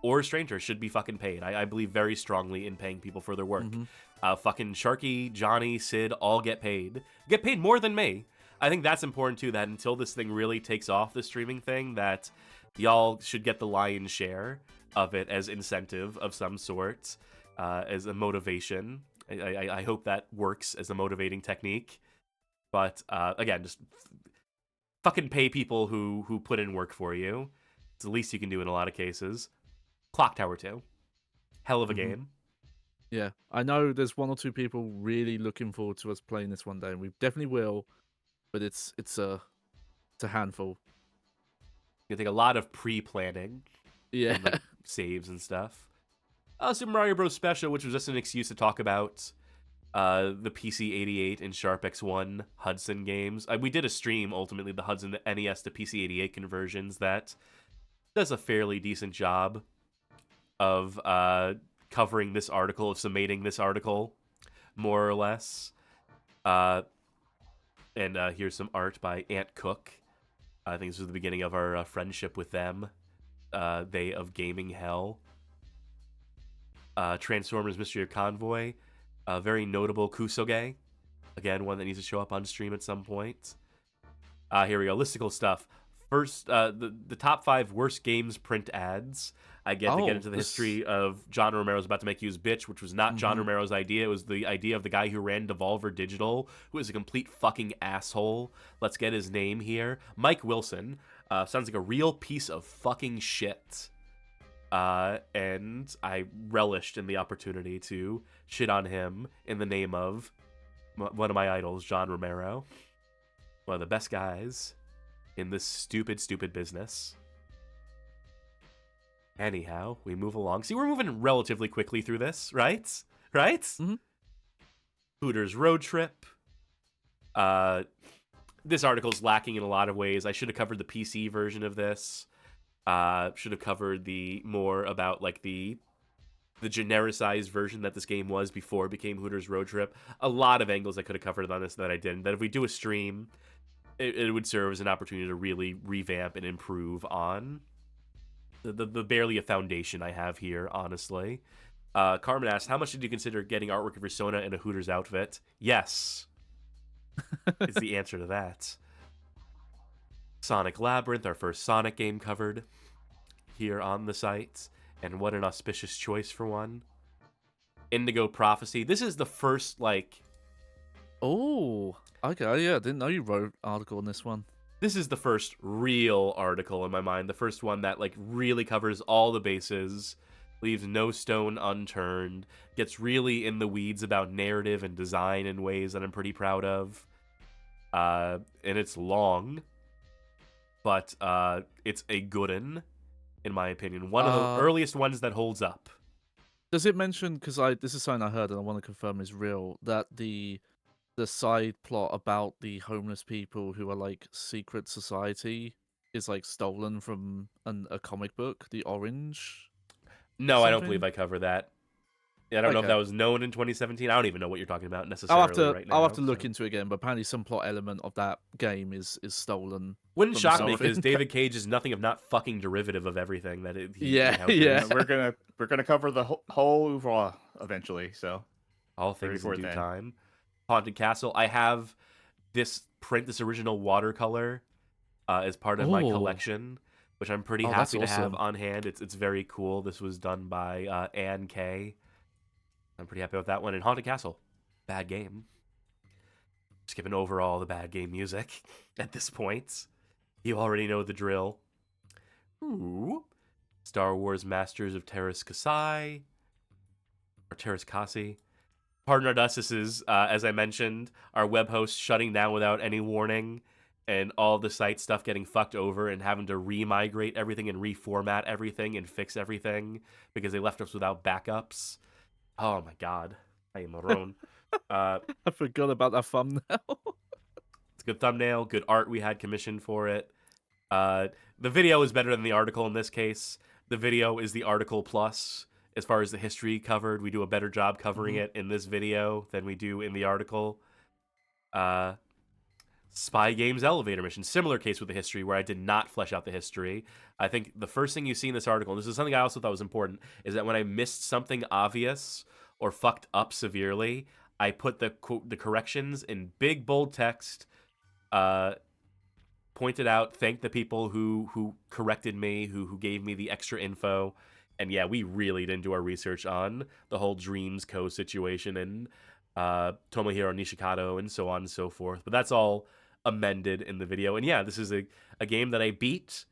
or a stranger, should be fucking paid. I believe very strongly in paying people for their work. Fucking Sharky, Johnny, Sid, all get paid. Get paid more than me. I think that's important too, that until this thing really takes off, the streaming thing, that y'all should get the lion's share of it as incentive of some sort, as a motivation. I hope that works as a motivating technique. But again, just fucking pay people who put in work for you. It's the least you can do in a lot of cases. Clock Tower 2. Hell of a game. Yeah, I know there's one or two people really looking forward to us playing this one day, and we definitely will. But it's a handful. You take a lot of pre-planning. Yeah. And, like, saves and stuff. Super Mario Bros. Special, which was just an excuse to talk about the PC-88 and Sharp X1 Hudson games. We did a stream, ultimately, the Hudson NES to PC-88 conversions that does a fairly decent job of covering this article, of summating this article, more or less. And here's some art by Ant Cook. I think this was the beginning of our friendship with them. They of Gaming Hell. Transformers Mystery of Convoy. Very notable Kusoge. Again, one that needs to show up on stream at some point. Here we go. Listicle stuff. First, the top 5 worst games print ads. I get to get into the history of John Romero's About to Make You His Bitch, which was not John Romero's idea. It was the idea of the guy who ran Devolver Digital, who is a complete fucking asshole. Let's get his name here. Mike Wilson. Sounds like a real piece of fucking shit. And I relished in the opportunity to shit on him in the name of one of my idols, John Romero. One of the best guys in this stupid, stupid business. Anyhow, we move along. See, we're moving relatively quickly through this, right? Right? Hooters Road Trip. This article's lacking in a lot of ways. I should have covered the PC version of this. Should have covered the more about like the genericized version that this game was before it became Hooters Road Trip. A lot of angles I could have covered on this that I didn't. That if we do a stream, it would serve as an opportunity to really revamp and improve on the barely a foundation I have here, honestly. Carmen asked, how much did you consider getting artwork of your Sona in a Hooters outfit? Yes. Is the answer to that. Sonic Labyrinth, our first Sonic game covered here on the site. And what an auspicious choice for one. Indigo Prophecy. This is the first, like... Oh, okay, yeah, I didn't know you wrote an article on this one. This is the first real article in my mind. The first one that, like, really covers all the bases, leaves no stone unturned, gets really in the weeds about narrative and design in ways that I'm pretty proud of. And it's long, but it's a good one, in my opinion. One of the earliest ones that holds up. Does it mention, because this is something I heard and I want to confirm is real, that the side plot about the homeless people who are like secret society is like stolen from a comic book, The Orange? No, I don't believe I cover that. I don't know if that was known in 2017. I don't even know what you're talking about necessarily right now. I'll have to look into it again, but apparently some plot element of that game is stolen. Wouldn't shock me because David Cage is nothing if not fucking derivative of everything that yeah. We're gonna cover the whole oeuvre eventually. So all things in due time. Haunted Castle. I have this original watercolor as part of my collection, which I'm pretty happy to have on hand. It's very cool. This was done by Ann K. I'm pretty happy with that one. And Haunted Castle, bad game. Skipping over all the bad game music at this point. You already know the drill. Ooh. Star Wars Masters of Terras Kasai. Or Terras Kasi. Pardon our dust, this is, as I mentioned, our web host shutting down without any warning, and all the site stuff getting fucked over and having to re-migrate everything and reformat everything and fix everything because they left us without backups. Oh my god. I am alone. I forgot about that thumbnail. It's a good thumbnail, good art we had commissioned for it. The video is better than the article in this case. The video is the article plus. As far as the history covered, we do a better job covering it in this video than we do in the article. Spy Games Elevator Mission. Similar case with the history where I did not flesh out the history. I think the first thing you see in this article, and this is something I also thought was important, is that when I missed something obvious or fucked up severely, I put the corrections in big, bold text, pointed out, thanked the people who corrected me, who gave me the extra info. And yeah, we really didn't do our research on the whole Dreams Co. situation and Tomohiro Nishikado and so on and so forth. But that's all amended in the video. And yeah, this is a game that I beat,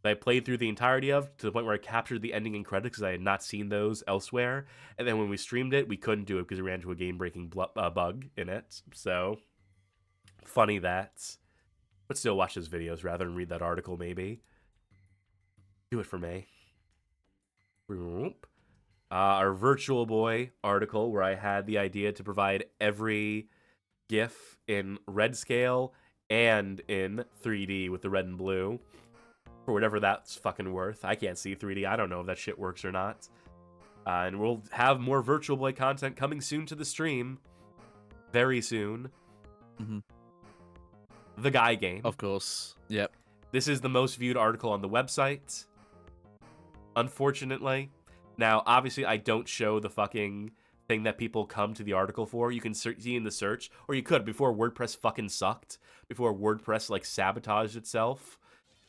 that I played through the entirety of, to the point where I captured the ending and credits because I had not seen those elsewhere. And then when we streamed it, we couldn't do it because we ran into a game-breaking bug in it. So, funny that. But still watch those videos rather than read that article, maybe. Do it for me. Our Virtual Boy article, where I had the idea to provide every GIF in red scale and in 3D with the red and blue, for whatever that's fucking worth. I can't see 3D. I don't know if that shit works or not. And we'll have more Virtual Boy content coming soon to the stream. Very soon. The Guy Game. Of course. Yep. This is the most viewed article on the website. Unfortunately. Now, obviously, I don't show the fucking thing that people come to the article for. You can see in the search, or you could, before WordPress fucking sucked, before WordPress, like, sabotaged itself,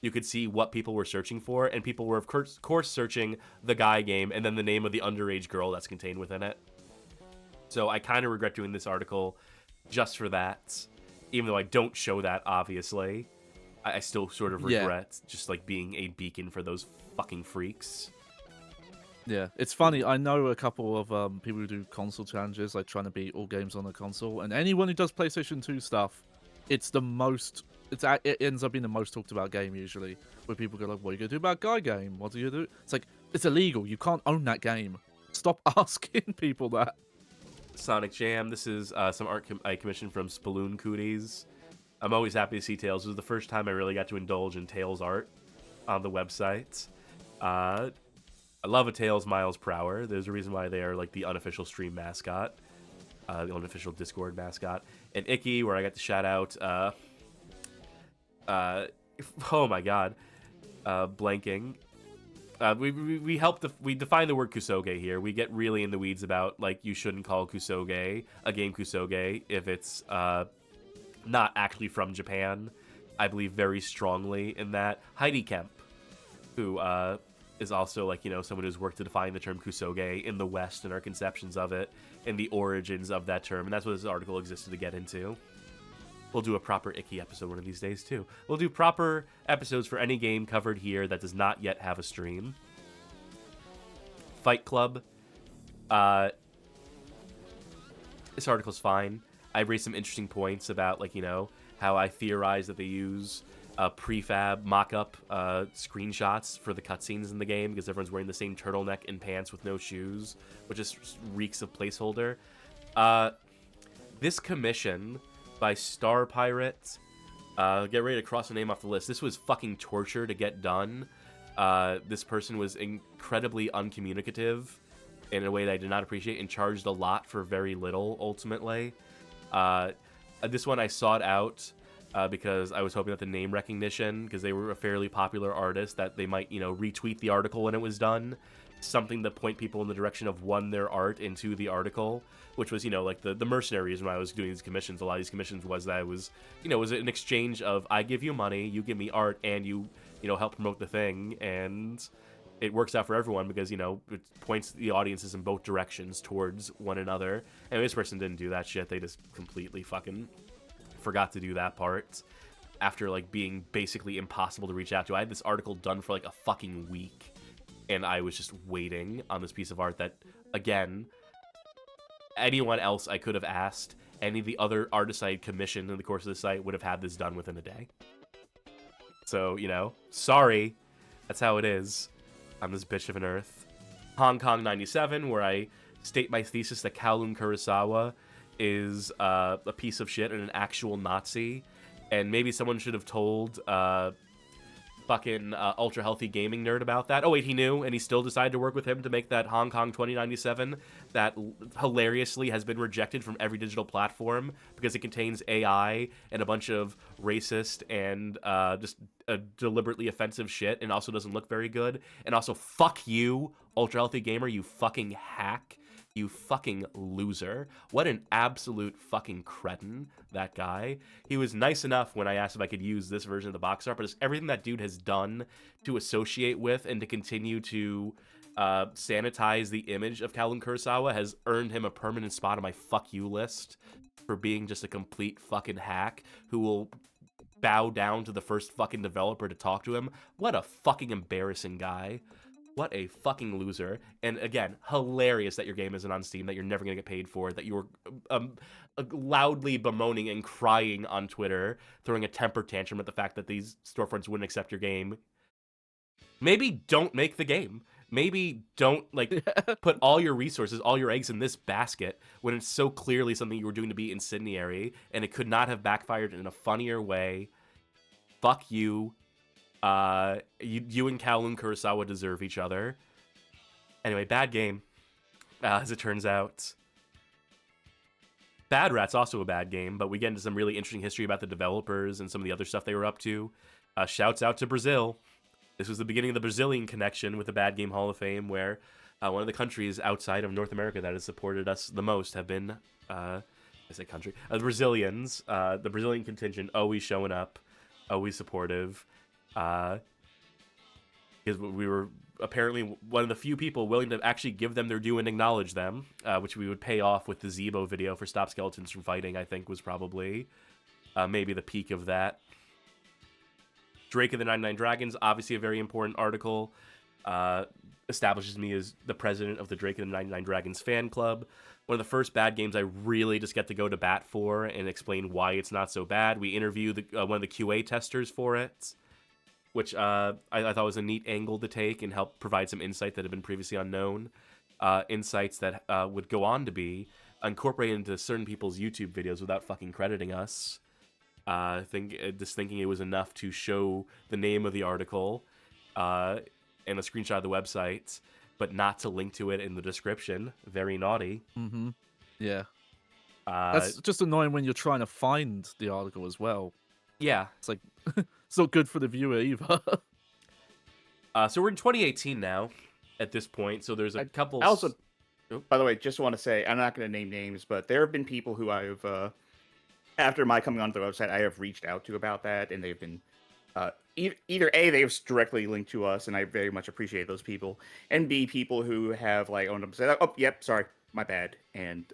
you could see what people were searching for, and people were, of course, searching The Guy Game, and then the name of the underage girl that's contained within it. So I kind of regret doing this article just for that, even though I don't show that, obviously. I still sort of regret just, like, being a beacon for those fucking freaks. Yeah, it's funny. I know a couple of people who do console challenges, like trying to beat all games on the console, and anyone who does PlayStation 2 stuff, it's the most. It ends up being the most talked about game usually, where people go like, "What are you gonna do about Guy Game? What do you do?" It's like it's illegal. You can't own that game. Stop asking people that. Sonic Jam. This is some art I commissioned from Spaloon Cooties. I'm always happy to see Tails. This was the first time I really got to indulge in Tails art on the website. I love a Tails miles per hour. There's a reason why they are like the unofficial stream mascot, the unofficial Discord mascot. And Icky, where I got to shout out, oh my god, blanking. We define the word kusoge here. We get really in the weeds about like you shouldn't call kusoge a game kusoge if it's not actually from Japan. I believe very strongly in that. Heidi Kemp, who is also, like, you know, someone who's worked to define the term kusoge in the West and our conceptions of it and the origins of that term. And that's what this article existed to get into. We'll do a proper Icky episode one of these days, too. We'll do proper episodes for any game covered here that does not yet have a stream. Fight Club. This article's fine. I raised some interesting points about, like, you know, how I theorize that they use prefab mock-up screenshots for the cutscenes in the game because everyone's wearing the same turtleneck and pants with no shoes, which just reeks of placeholder. This commission by Star Pirate, get ready to cross the name off the list. This was fucking torture to get done. This person was incredibly uncommunicative in a way that I did not appreciate and charged a lot for very little, ultimately. This one I sought out because I was hoping that the name recognition, because they were a fairly popular artist, that they might, you know, retweet the article when it was done. Something to point people in the direction of, one, their art into the article, which was, you know, like the mercenaries when I was doing these commissions. A lot of these commissions was that it was, you know, it was an exchange of I give you money, you give me art, and you know, help promote the thing, and it works out for everyone because, you know, it points the audiences in both directions towards one another. And this person didn't do that shit. They just completely fucking forgot to do that part. after like being basically impossible to reach out to. I had this article done for like a fucking week, and I was just waiting on this piece of art that, again, anyone else I could have asked, any of the other artists I had commissioned in the course of the site would have had this done within a day. So, you know, sorry. That's how it is. I'm this bitch of an Earth. Hong Kong 97, where I state my thesis that Kowloon Kurosawa is a piece of shit and an actual Nazi. And maybe someone should have told fucking ultra healthy gaming nerd about that. Oh wait, he knew, and he still decided to work with him to make that Hong Kong 2097 that hilariously has been rejected from every digital platform because it contains AI and a bunch of racist and just deliberately offensive shit, and also doesn't look very good. And also, fuck you, ultra healthy gamer, you fucking hack. You fucking loser. What an absolute fucking cretin, that guy. He was nice enough when I asked if I could use this version of the box art, but it's everything that dude has done to associate with and to continue to sanitize the image of Kowloon Kurosawa has earned him a permanent spot on my fuck you list for being just a complete fucking hack who will bow down to the first fucking developer to talk to him. What a fucking embarrassing guy. What a fucking loser. And again, hilarious that your game isn't on Steam, that you're never going to get paid for, that you were loudly bemoaning and crying on Twitter, throwing a temper tantrum at the fact that these storefronts wouldn't accept your game. Maybe don't make the game. Maybe don't, like, put all your resources, all your eggs in this basket when it's so clearly something you were doing to be incendiary, and it could not have backfired in a funnier way. Fuck you. You and Kowloon Kurosawa deserve each other. Anyway, bad game, as it turns out. Bad Rat's also a bad game, but we get into some really interesting history about the developers and some of the other stuff they were up to. Shouts out to Brazil. This was the beginning of the Brazilian connection with the Bad Game Hall of Fame, where one of the countries outside of North America that has supported us the most have been, I say country, the Brazilians. The Brazilian contingent always showing up, always supportive. Because we were apparently one of the few people willing to actually give them their due and acknowledge them, which we would pay off with the Zebo video for Stop Skeletons from Fighting, I think was probably maybe the peak of that. Drake of the 99 Dragons, obviously a very important article, establishes me as the president of the Drake of the 99 Dragons fan club. One of the first bad games I really just get to go to bat for and explain why it's not so bad. We interview one of the QA testers for it, which I thought was a neat angle to take and help provide some insight that had been previously unknown. Insights that would go on to be incorporated into certain people's YouTube videos without fucking crediting us. Just thinking it was enough to show the name of the article and a screenshot of the website, but not to link to it in the description. Very naughty. Mm-hmm. Yeah. That's just annoying when you're trying to find the article as well. Yeah. It's like, it's not good for the viewer either. So we're in 2018 now at this point. So there's a couple... I also, by the way, just want to say, I'm not going to name names, but there have been people who I've, after my coming onto the website, I have reached out to about that, and they've been, either A, they've directly linked to us, and I very much appreciate those people, and B, people who have, like, owned up and said, oh, yep, sorry, my bad, and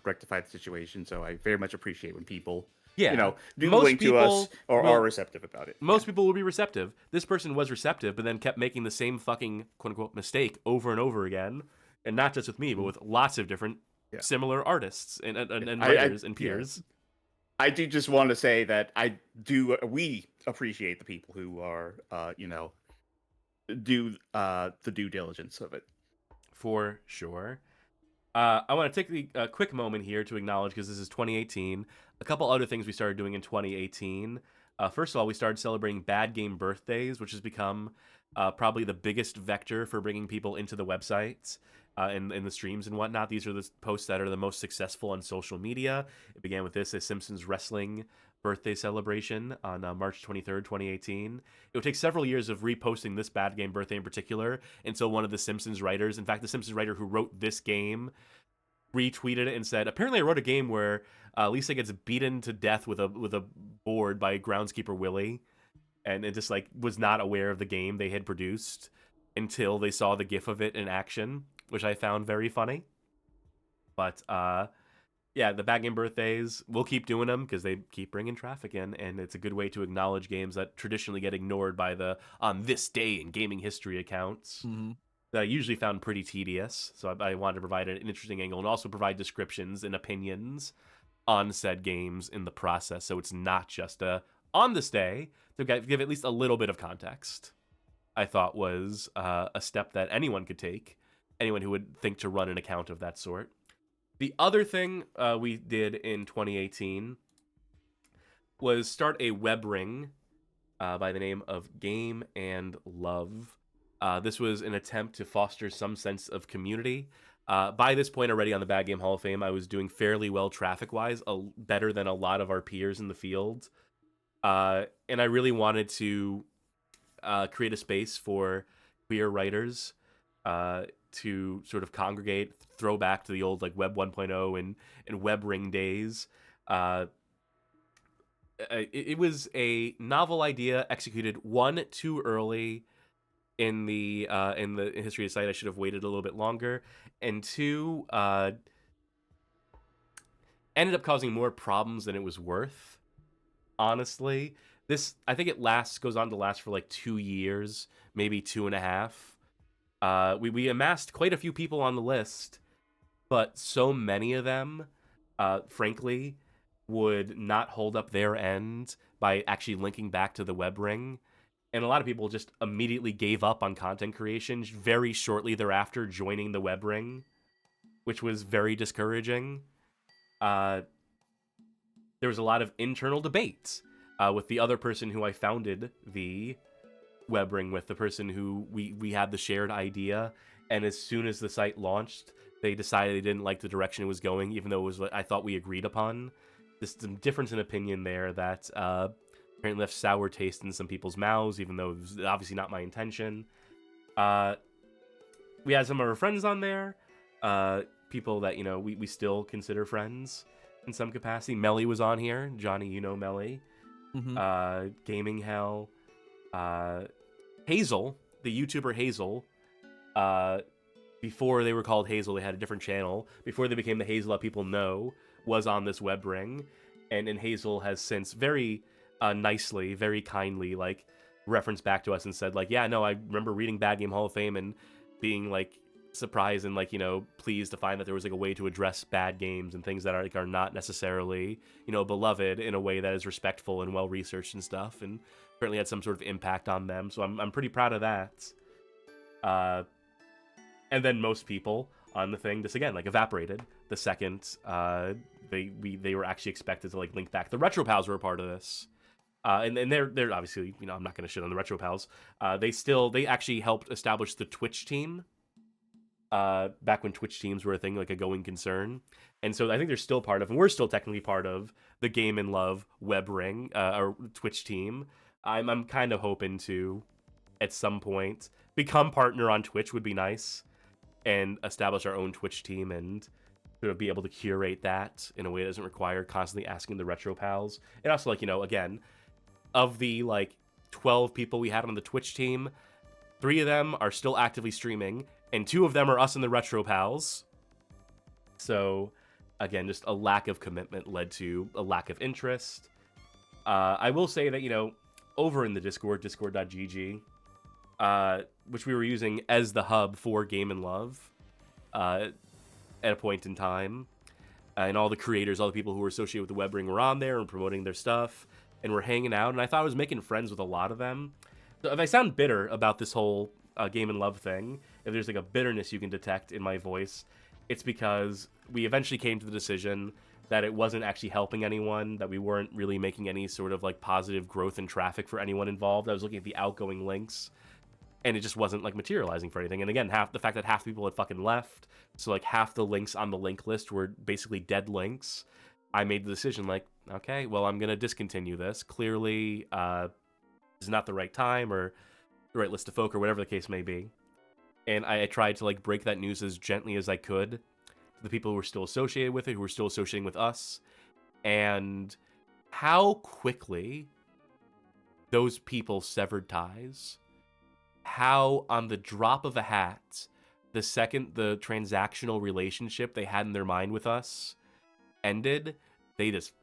rectified the situation. So I very much appreciate when people... Yeah, do link to us or are receptive about it. Most people will be receptive. This person was receptive, but then kept making the same fucking quote-unquote mistake over and over again. And not just with me, but with lots of different similar artists and writers and peers. I do just want to say that we appreciate the people who are, do the due diligence of it. For sure. I want to take a quick moment here to acknowledge, because this is 2018, a couple other things we started doing in 2018. First of all, we started celebrating Bad Game Birthdays, which has become probably the biggest vector for bringing people into the websites and the streams and whatnot. These are the posts that are the most successful on social media. It began with this, a Simpsons Wrestling birthday celebration on March 23rd, 2018. It would take several years of reposting this Bad Game Birthday in particular until one of the Simpsons writers, in fact, the Simpsons writer who wrote this game, retweeted it and said, apparently I wrote a game where Lisa gets beaten to death with a board by groundskeeper Willie, and it just like was not aware of the game they had produced until they saw the GIF of it in action, which I found very funny. But yeah, the Bad Game Birthdays, we'll keep doing them because they keep bringing traffic in, and it's a good way to acknowledge games that traditionally get ignored by the on this day in gaming history accounts. Mm-hmm. That I usually found pretty tedious, so I wanted to provide an interesting angle and also provide descriptions and opinions on said games in the process, so it's not just on this day, to give at least a little bit of context. I thought was a step that anyone could take, anyone who would think to run an account of that sort. The other thing we did in 2018 was start a web ring by the name of Game and Love. This was an attempt to foster some sense of community. By this point already on the Bad Game Hall of Fame, I was doing fairly well traffic-wise, better than a lot of our peers in the field. And I really wanted to create a space for queer writers to sort of congregate, throw back to the old like Web 1.0 and web ring days. It was a novel idea executed too early in the history of the site. I should have waited a little bit longer, and two ended up causing more problems than it was worth. Honestly, I think it goes on to last for like 2 years, maybe 2.5. We amassed quite a few people on the list, but so many of them, frankly, would not hold up their end by actually linking back to the web ring. And a lot of people just immediately gave up on content creation very shortly thereafter, joining the web ring, which was very discouraging. There was a lot of internal debate with the other person who I founded the web ring with, the person who we had the shared idea. And as soon as the site launched, they decided they didn't like the direction it was going, even though it was what I thought we agreed upon. There's some difference in opinion there that apparently left sour taste in some people's mouths, even though it was obviously not my intention. We had some of our friends on there, people that, you know, we still consider friends in some capacity. Melly was on here. Johnny, you know Melly. Mm-hmm. Gaming Hell. Hazel, the YouTuber Hazel, before they were called Hazel, they had a different channel. Before they became the Hazel that people know, was on this web ring. And Hazel has since very nicely, very kindly, like, referenced back to us and said, like, yeah, no, I remember reading Bad Game Hall of Fame and being, like, surprised and, like, you know, pleased to find that there was, like, a way to address bad games and things that are, like, are not necessarily, you know, beloved in a way that is respectful and well-researched and stuff, and certainly had some sort of impact on them, so I'm pretty proud of that. And then most people on the thing just, again, like, evaporated the second they were actually expected to, like, link back. The Retro Pals were a part of this. And they're obviously, you know, I'm not going to shit on the Retro Pals. They actually helped establish the Twitch team back when Twitch teams were a thing, like a going concern. And so I think they're still part of, and we're still technically part of, the Game and Love web ring, or Twitch team. I'm kind of hoping to, at some point, become partner on Twitch would be nice, and establish our own Twitch team and sort of be able to curate that in a way that doesn't require constantly asking the Retro Pals. And also, like, you know, again, of the, like, 12 people we had on the Twitch team, 3 of them are still actively streaming, and 2 of them are us and the Retro Pals. So, again, just a lack of commitment led to a lack of interest. I will say that, you know, over in the Discord, discord.gg, which we were using as the hub for Game and Love at a point in time, and all the creators, all the people who were associated with the web ring were on there and promoting their stuff, and we're hanging out, and I thought I was making friends with a lot of them. So if I sound bitter about this whole Game and Love thing, if there's like a bitterness you can detect in my voice, it's because we eventually came to the decision that it wasn't actually helping anyone, that we weren't really making any sort of like positive growth in traffic for anyone involved. I was looking at the outgoing links, and it just wasn't like materializing for anything. And again, the fact that half the people had fucking left, so like half the links on the link list were basically dead links. I made the decision, like, okay, well, I'm gonna discontinue this. Clearly, this is not the right time or the right list of folk or whatever the case may be. And I tried to like break that news as gently as I could to the people who were still associated with it, who were still associating with us, and how quickly those people severed ties. How on the drop of a hat, the second the transactional relationship they had in their mind with us ended, they just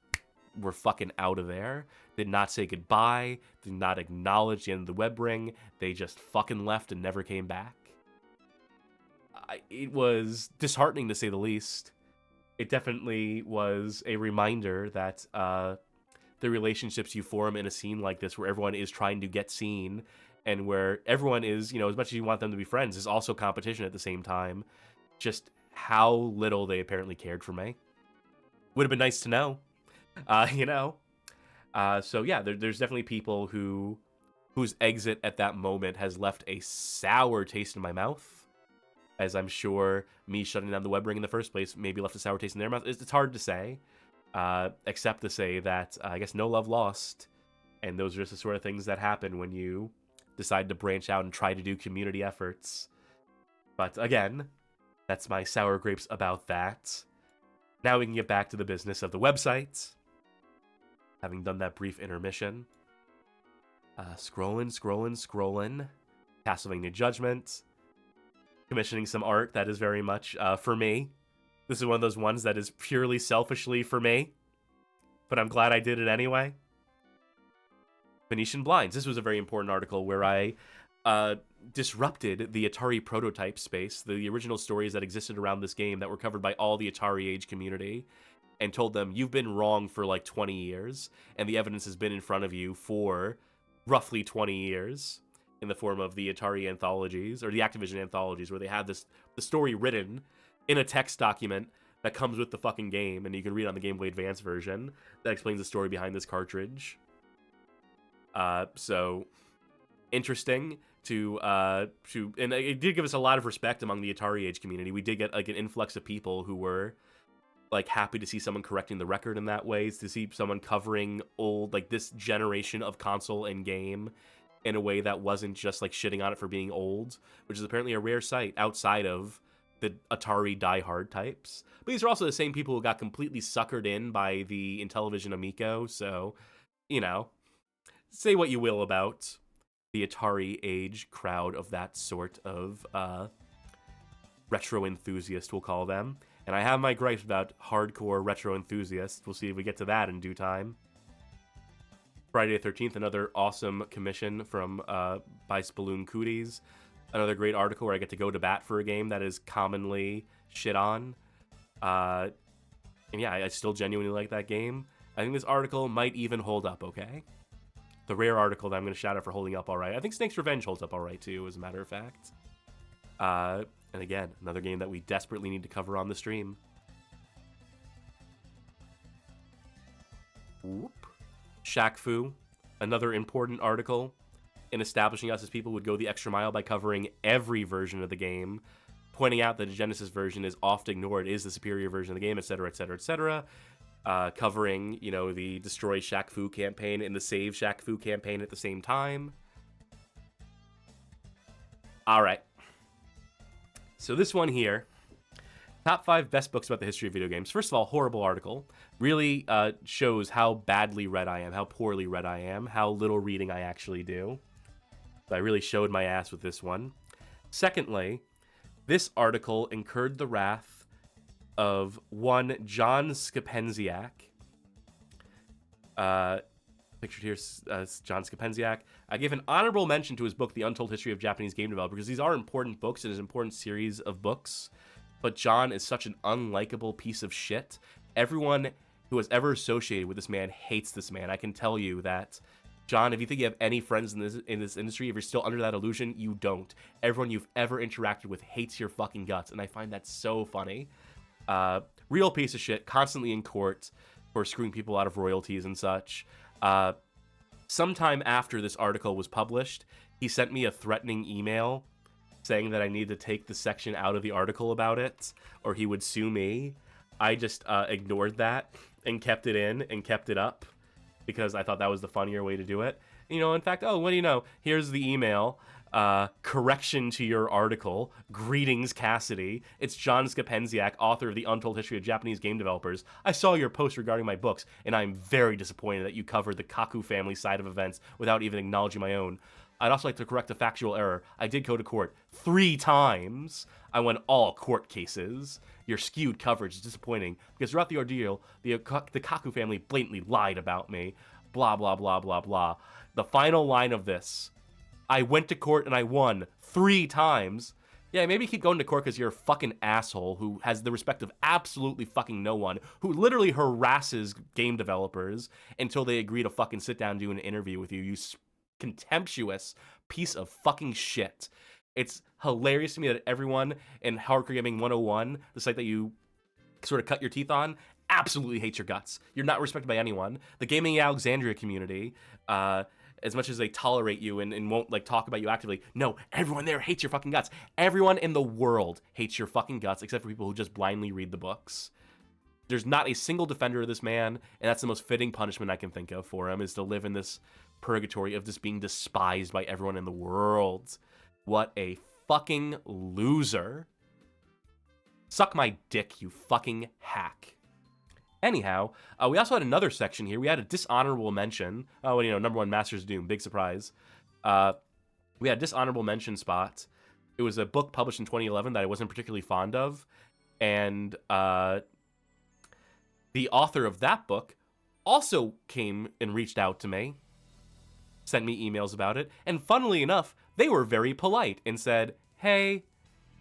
were fucking out of there. Did not say goodbye, did not acknowledge the end of the web ring. They just fucking left and never came back. It was disheartening to say the least. It definitely was a reminder that the relationships you form in a scene like this, where everyone is trying to get seen, and where everyone is, as much as you want them to be friends, is also competition at the same time. Just how little they apparently cared for me. Would have been nice to know, So yeah, there's definitely people whose exit at that moment has left a sour taste in my mouth. As I'm sure me shutting down the web ring in the first place maybe left a sour taste in their mouth. It's hard to say, except to say that I guess no love lost. And those are just the sort of things that happen when you decide to branch out and try to do community efforts. But again, that's my sour grapes about that. Now we can get back to the business of the website. Having done that brief intermission. Scrolling. Castlevania Judgment. Commissioning some art that is very much for me. This is one of those ones that is purely selfishly for me. But I'm glad I did it anyway. Venetian Blinds. This was a very important article where I disrupted the Atari prototype space, the original stories that existed around this game that were covered by all the Atari age community, and told them, you've been wrong for like 20 years, and the evidence has been in front of you for roughly 20 years, in the form of the Atari anthologies, or the Activision anthologies, where they have the story written in a text document that comes with the fucking game, and you can read it on the Game Boy Advance version, that explains the story behind this cartridge. So interesting and it did give us a lot of respect among the Atari age community. We did get like an influx of people who were like happy to see someone correcting the record in that way, to see someone covering old, like this generation of console and game in a way that wasn't just like shitting on it for being old, which is apparently a rare sight outside of the Atari diehard types. But these are also the same people who got completely suckered in by the Intellivision Amico, so, say what you will about the Atari age crowd of that sort of retro enthusiast, we'll call them. And I have my gripes about hardcore retro enthusiasts. We'll see if we get to that in due time. Friday the 13th, another awesome commission from by Spaloon Cooties. Another great article where I get to go to bat for a game that is commonly shit on. And yeah, I still genuinely like that game. I think this article might even hold up okay. The rare article that I'm going to shout out for holding up alright. I think Snake's Revenge holds up alright too, as a matter of fact. And again, another game that we desperately need to cover on the stream. Whoop. Shaq Fu, another important article in establishing us as people who would go the extra mile by covering every version of the game, pointing out that the Genesis version is oft ignored, is the superior version of the game, etc., etc., etc. Covering, the Destroy Shaq Fu campaign and the Save Shaq Fu campaign at the same time. All right. So this one here, top 5 best books about the history of video games. First of all, horrible article. Really shows how badly read I am, how poorly read I am, how little reading I actually do. So I really showed my ass with this one. Secondly, this article incurred the wrath of one John Scapenziak. Pictured here is John Scapenziak. I give an honorable mention to his book, The Untold History of Japanese Game Development, because these are important books and an important series of books. But John is such an unlikable piece of shit. Everyone who has ever associated with this man hates this man. I can tell you that. John, if you think you have any friends in this industry, if you're still under that illusion, you don't. Everyone you've ever interacted with hates your fucking guts, and I find that so funny. Real piece of shit, constantly in court for screwing people out of royalties and such. Sometime after this article was published, he sent me a threatening email saying that I need to take the section out of the article about it, or he would sue me. I just ignored that and kept it in and kept it up because I thought that was the funnier way to do it. In fact, what do you know? Here's the email. Correction to your article. Greetings, Cassidy. It's John Scapenziak, author of The Untold History of Japanese Game Developers. I saw your post regarding my books, and I'm very disappointed that you covered the Kaku family side of events without even acknowledging my own. I'd also like to correct a factual error. I did go to court 3 times. I won all court cases. Your skewed coverage is disappointing because throughout the ordeal, the Kaku family blatantly lied about me. Blah, blah, blah, blah, blah. The final line of this, I went to court and I won 3 times. Yeah, maybe keep going to court because you're a fucking asshole who has the respect of absolutely fucking no one, who literally harasses game developers until they agree to fucking sit down and do an interview with you, you contemptuous piece of fucking shit. It's hilarious to me that everyone in Hardcore Gaming 101, the site that you sort of cut your teeth on, absolutely hates your guts. You're not respected by anyone. The Gaming Alexandria community, as much as they tolerate you and won't like talk about you actively, no, everyone there hates your fucking guts. Everyone in the world hates your fucking guts except for people who just blindly read the books. There's not a single defender of this man, and that's the most fitting punishment I can think of for him, is to live in this purgatory of just being despised by everyone in the world. What a fucking loser. Suck my dick, you fucking hack. Anyhow, we also had another section here. We had a dishonorable mention. Oh, and, number 1, Masters of Doom. Big surprise. We had a dishonorable mention spot. It was a book published in 2011 that I wasn't particularly fond of. And the author of that book also came and reached out to me, sent me emails about it. And funnily enough, they were very polite and said, hey,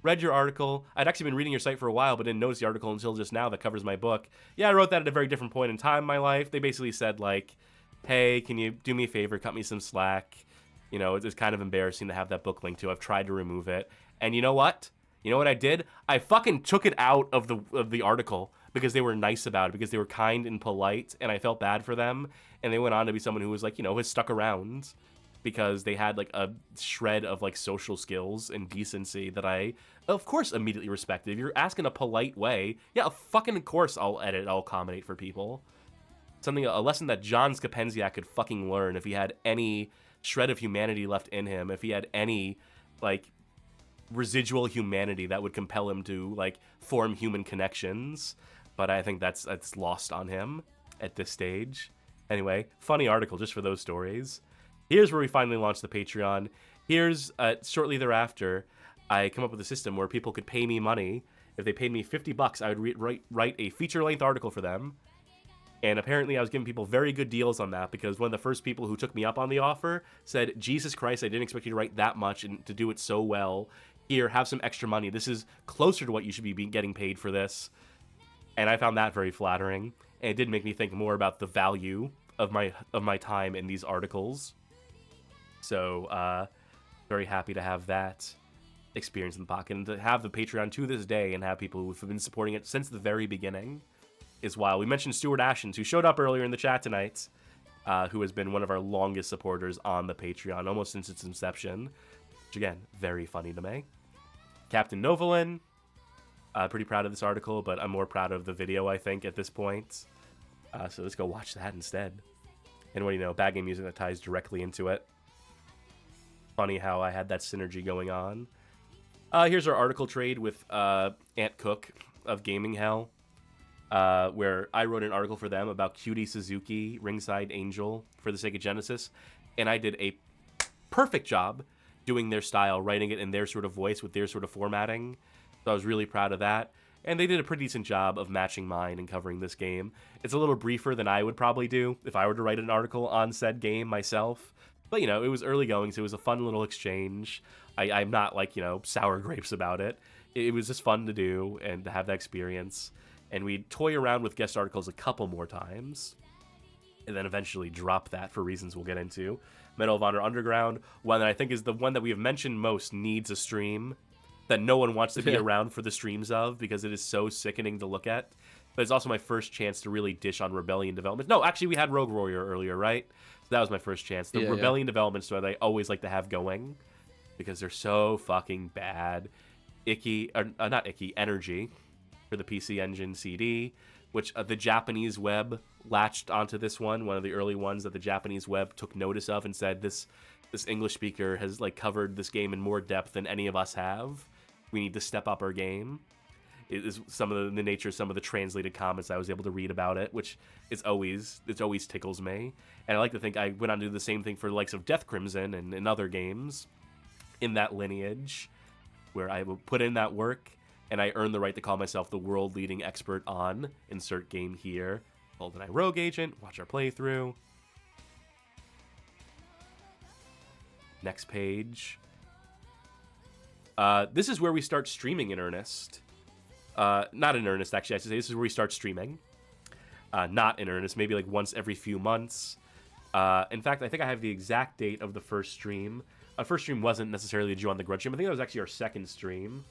read your article. I'd actually been reading your site for a while, but didn't notice the article until just now that covers my book. Yeah, I wrote that at a very different point in time in my life. They basically said, like, hey, can you do me a favor, cut me some slack? It's kind of embarrassing to have that book linked to. I've tried to remove it. And you know what? You know what I did? I fucking took it out of the article because they were nice about it, because they were kind and polite, and I felt bad for them. And they went on to be someone who was, like, has stuck around because they had, like, a shred of, like, social skills and decency that I, of course, immediately respected. If you're asking a polite way, yeah, fucking of course I'll accommodate for people. A lesson that John Skapenziak could fucking learn if he had any shred of humanity left in him, if he had any, like, residual humanity that would compel him to, like, form human connections. But I think that's lost on him at this stage. Anyway, funny article just for those stories. Here's where we finally launched the Patreon. Here's, shortly thereafter, I come up with a system where people could pay me money. If they paid me $50, I would write a feature-length article for them. And apparently I was giving people very good deals on that because one of the first people who took me up on the offer said, Jesus Christ, I didn't expect you to write that much and to do it so well. Here, have some extra money. This is closer to what you should be getting paid for this. And I found that very flattering. And it did make me think more about the value of my time in these articles. So, very happy to have that experience in the pocket. And to have the Patreon to this day and have people who've been supporting it since the very beginning is wild. We mentioned Stuart Ashens, who showed up earlier in the chat tonight, who has been one of our longest supporters on the Patreon, almost since its inception. Which, again, very funny to me. Captain Novolin, pretty proud of this article, but I'm more proud of the video, I think, at this point. So let's go watch that instead. And what do you know, bad game music that ties directly into it. Funny how I had that synergy going on. Here's our article trade with Ant Cook of Gaming Hell, where I wrote an article for them about Cutie Suzuki, Ringside Angel for the Sega Genesis, and I did a perfect job doing their style, writing it in their sort of voice with their sort of formatting. So I was really proud of that. And they did a pretty decent job of matching mine and covering this game. It's a little briefer than I would probably do if I were to write an article on said game myself. But, it was early going, so it was a fun little exchange. I'm not, like, sour grapes about it. It was just fun to do and to have that experience. And we'd toy around with guest articles a couple more times. And then eventually drop that for reasons we'll get into. Medal of Honor Underground, one that I think is the one that we have mentioned most, needs a stream that no one wants to be around for the streams of because it is so sickening to look at. But it's also my first chance to really dish on Rebellion development. No, actually, we had Rogue Warrior earlier, right? So that was my first chance. The Rebellion developments that I always like to have going because they're so fucking bad. Energy for the PC Engine CD, which the Japanese web latched onto this one of the early ones that the Japanese web took notice of and said, this English speaker has, like, covered this game in more depth than any of us have. We need to step up our game. is some of the nature of some of the translated comments I was able to read about it, which it always tickles me. And I like to think I went on to do the same thing for the likes of Death Crimson and other games in that lineage, where I will put in that work and I earn the right to call myself the world-leading expert on insert game here. GoldenEye Rogue Agent, watch our playthrough. Next page. This is where we start streaming in earnest. Not in earnest, actually, I should say. This is where we start streaming. Not in earnest, maybe like once every few months. In fact, I think I have the exact date of the first stream. Our first stream wasn't necessarily due on the Grudge stream. I think that was actually our second stream.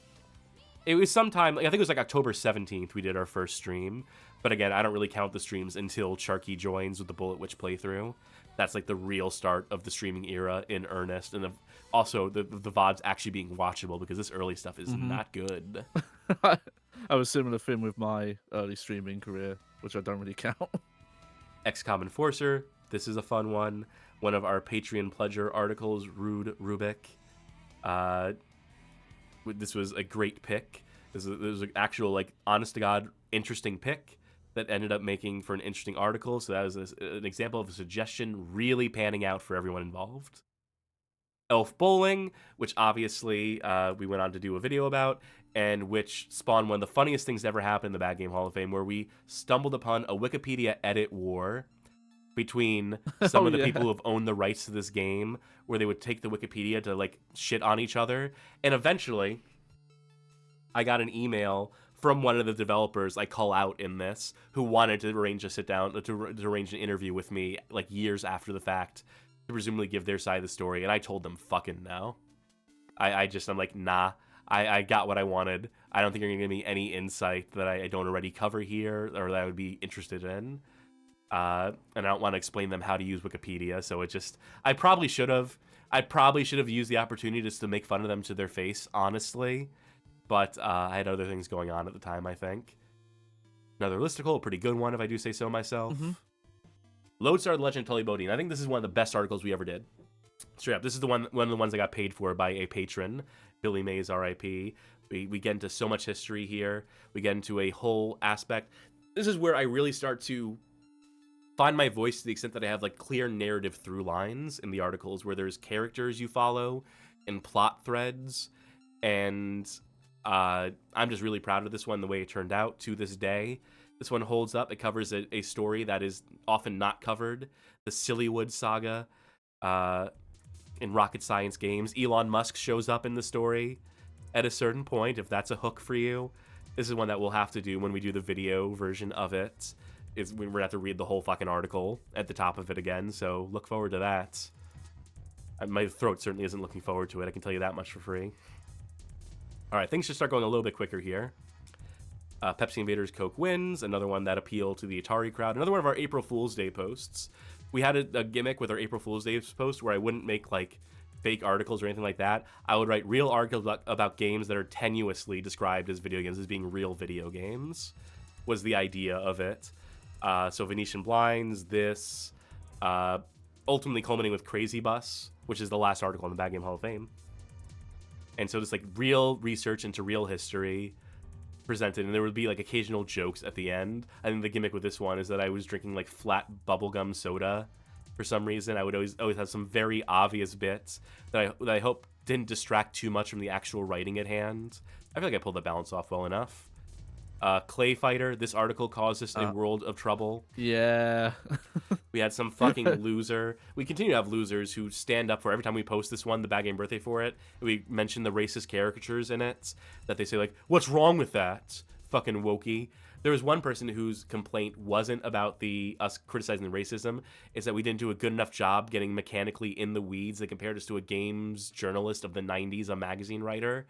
It was sometime, I think it was like October 17th we did our first stream. But again, I don't really count the streams until Charky joins with the Bullet Witch playthrough. That's like the real start of the streaming era in earnest. And also the VODs actually being watchable, because this early stuff is not good. I have a similar thing with my early streaming career, which I don't really count. XCOM Enforcer, this is a fun one. One of our Patreon pledger articles, Rude Rubik. This was a great pick. This was an actual, like, honest-to-God, interesting pick that ended up making for an interesting article. So that was an example of a suggestion really panning out for everyone involved. Elf Bowling, which obviously we went on to do a video about, and which spawned one of the funniest things to ever happen in the Bad Game Hall of Fame, where we stumbled upon a Wikipedia edit war between some of the people who have owned the rights to this game, where they would take the Wikipedia to, like, shit on each other. And eventually, I got an email from one of the developers I call out in this, who wanted to arrange a sit-down, to arrange an interview with me, like, years after the fact, to presumably give their side of the story. And I told them, fucking no. I'm like, nah. I got what I wanted. I don't think you're going to give me any insight that I don't already cover here, or that I would be interested in. And I don't want to explain them how to use Wikipedia, so it just... I probably should have used the opportunity just to make fun of them to their face, honestly. But I had other things going on at the time, I think. Another listicle, a pretty good one, if I do say so myself. Lodestar The Legend of Tully Bodine. I think this is one of the best articles we ever did. Straight up, this is one of the ones I got paid for by a patron, Billy Mays, R.I.P. We get into so much history here. We get into a whole aspect. This is where I really start to find my voice, to the extent that I have, like, clear narrative through lines in the articles, where there's characters you follow and plot threads. And I'm just really proud of this one, the way it turned out to this day. This one holds up. It covers a story that is often not covered. The Sillywood saga in rocket science games. Elon Musk shows up in the story at a certain point, if that's a hook for you. This is one that we'll have to do when we do the video version of it. We're going to have to read the whole fucking article at the top of it again, so look forward to that. My throat certainly isn't looking forward to it, I can tell you that much for free. Alright, things should start going a little bit quicker here. Pepsi Invaders Coke wins, another one that appealed to the Atari crowd. Another one of our April Fool's Day posts. We had a gimmick with our April Fool's Day post where I wouldn't make, like, fake articles or anything like that. I would write real articles about games that are tenuously described as video games, as being real video games, was the idea of it. So Venetian Blinds, this, ultimately culminating with Crazy Bus, which is the last article in the Bad Game Hall of Fame. And so just, like, real research into real history presented, and there would be, like, occasional jokes at the end. I think the gimmick with this one is that I was drinking, like, flat bubblegum soda for some reason. I would always have some very obvious bits that I hope didn't distract too much from the actual writing at hand. I feel like I pulled the balance off well enough. Clay Fighter, this article caused us a world of trouble. Yeah. We had some fucking loser. We continue to have losers who stand up for every time we post this one, the Bad Game Birthday for it. We mention the racist caricatures in it, that they say, like, what's wrong with that? Fucking wokey. There was one person whose complaint wasn't about us criticizing the racism, is that we didn't do a good enough job getting mechanically in the weeds. They compared us to a games journalist of the 90s, a magazine writer.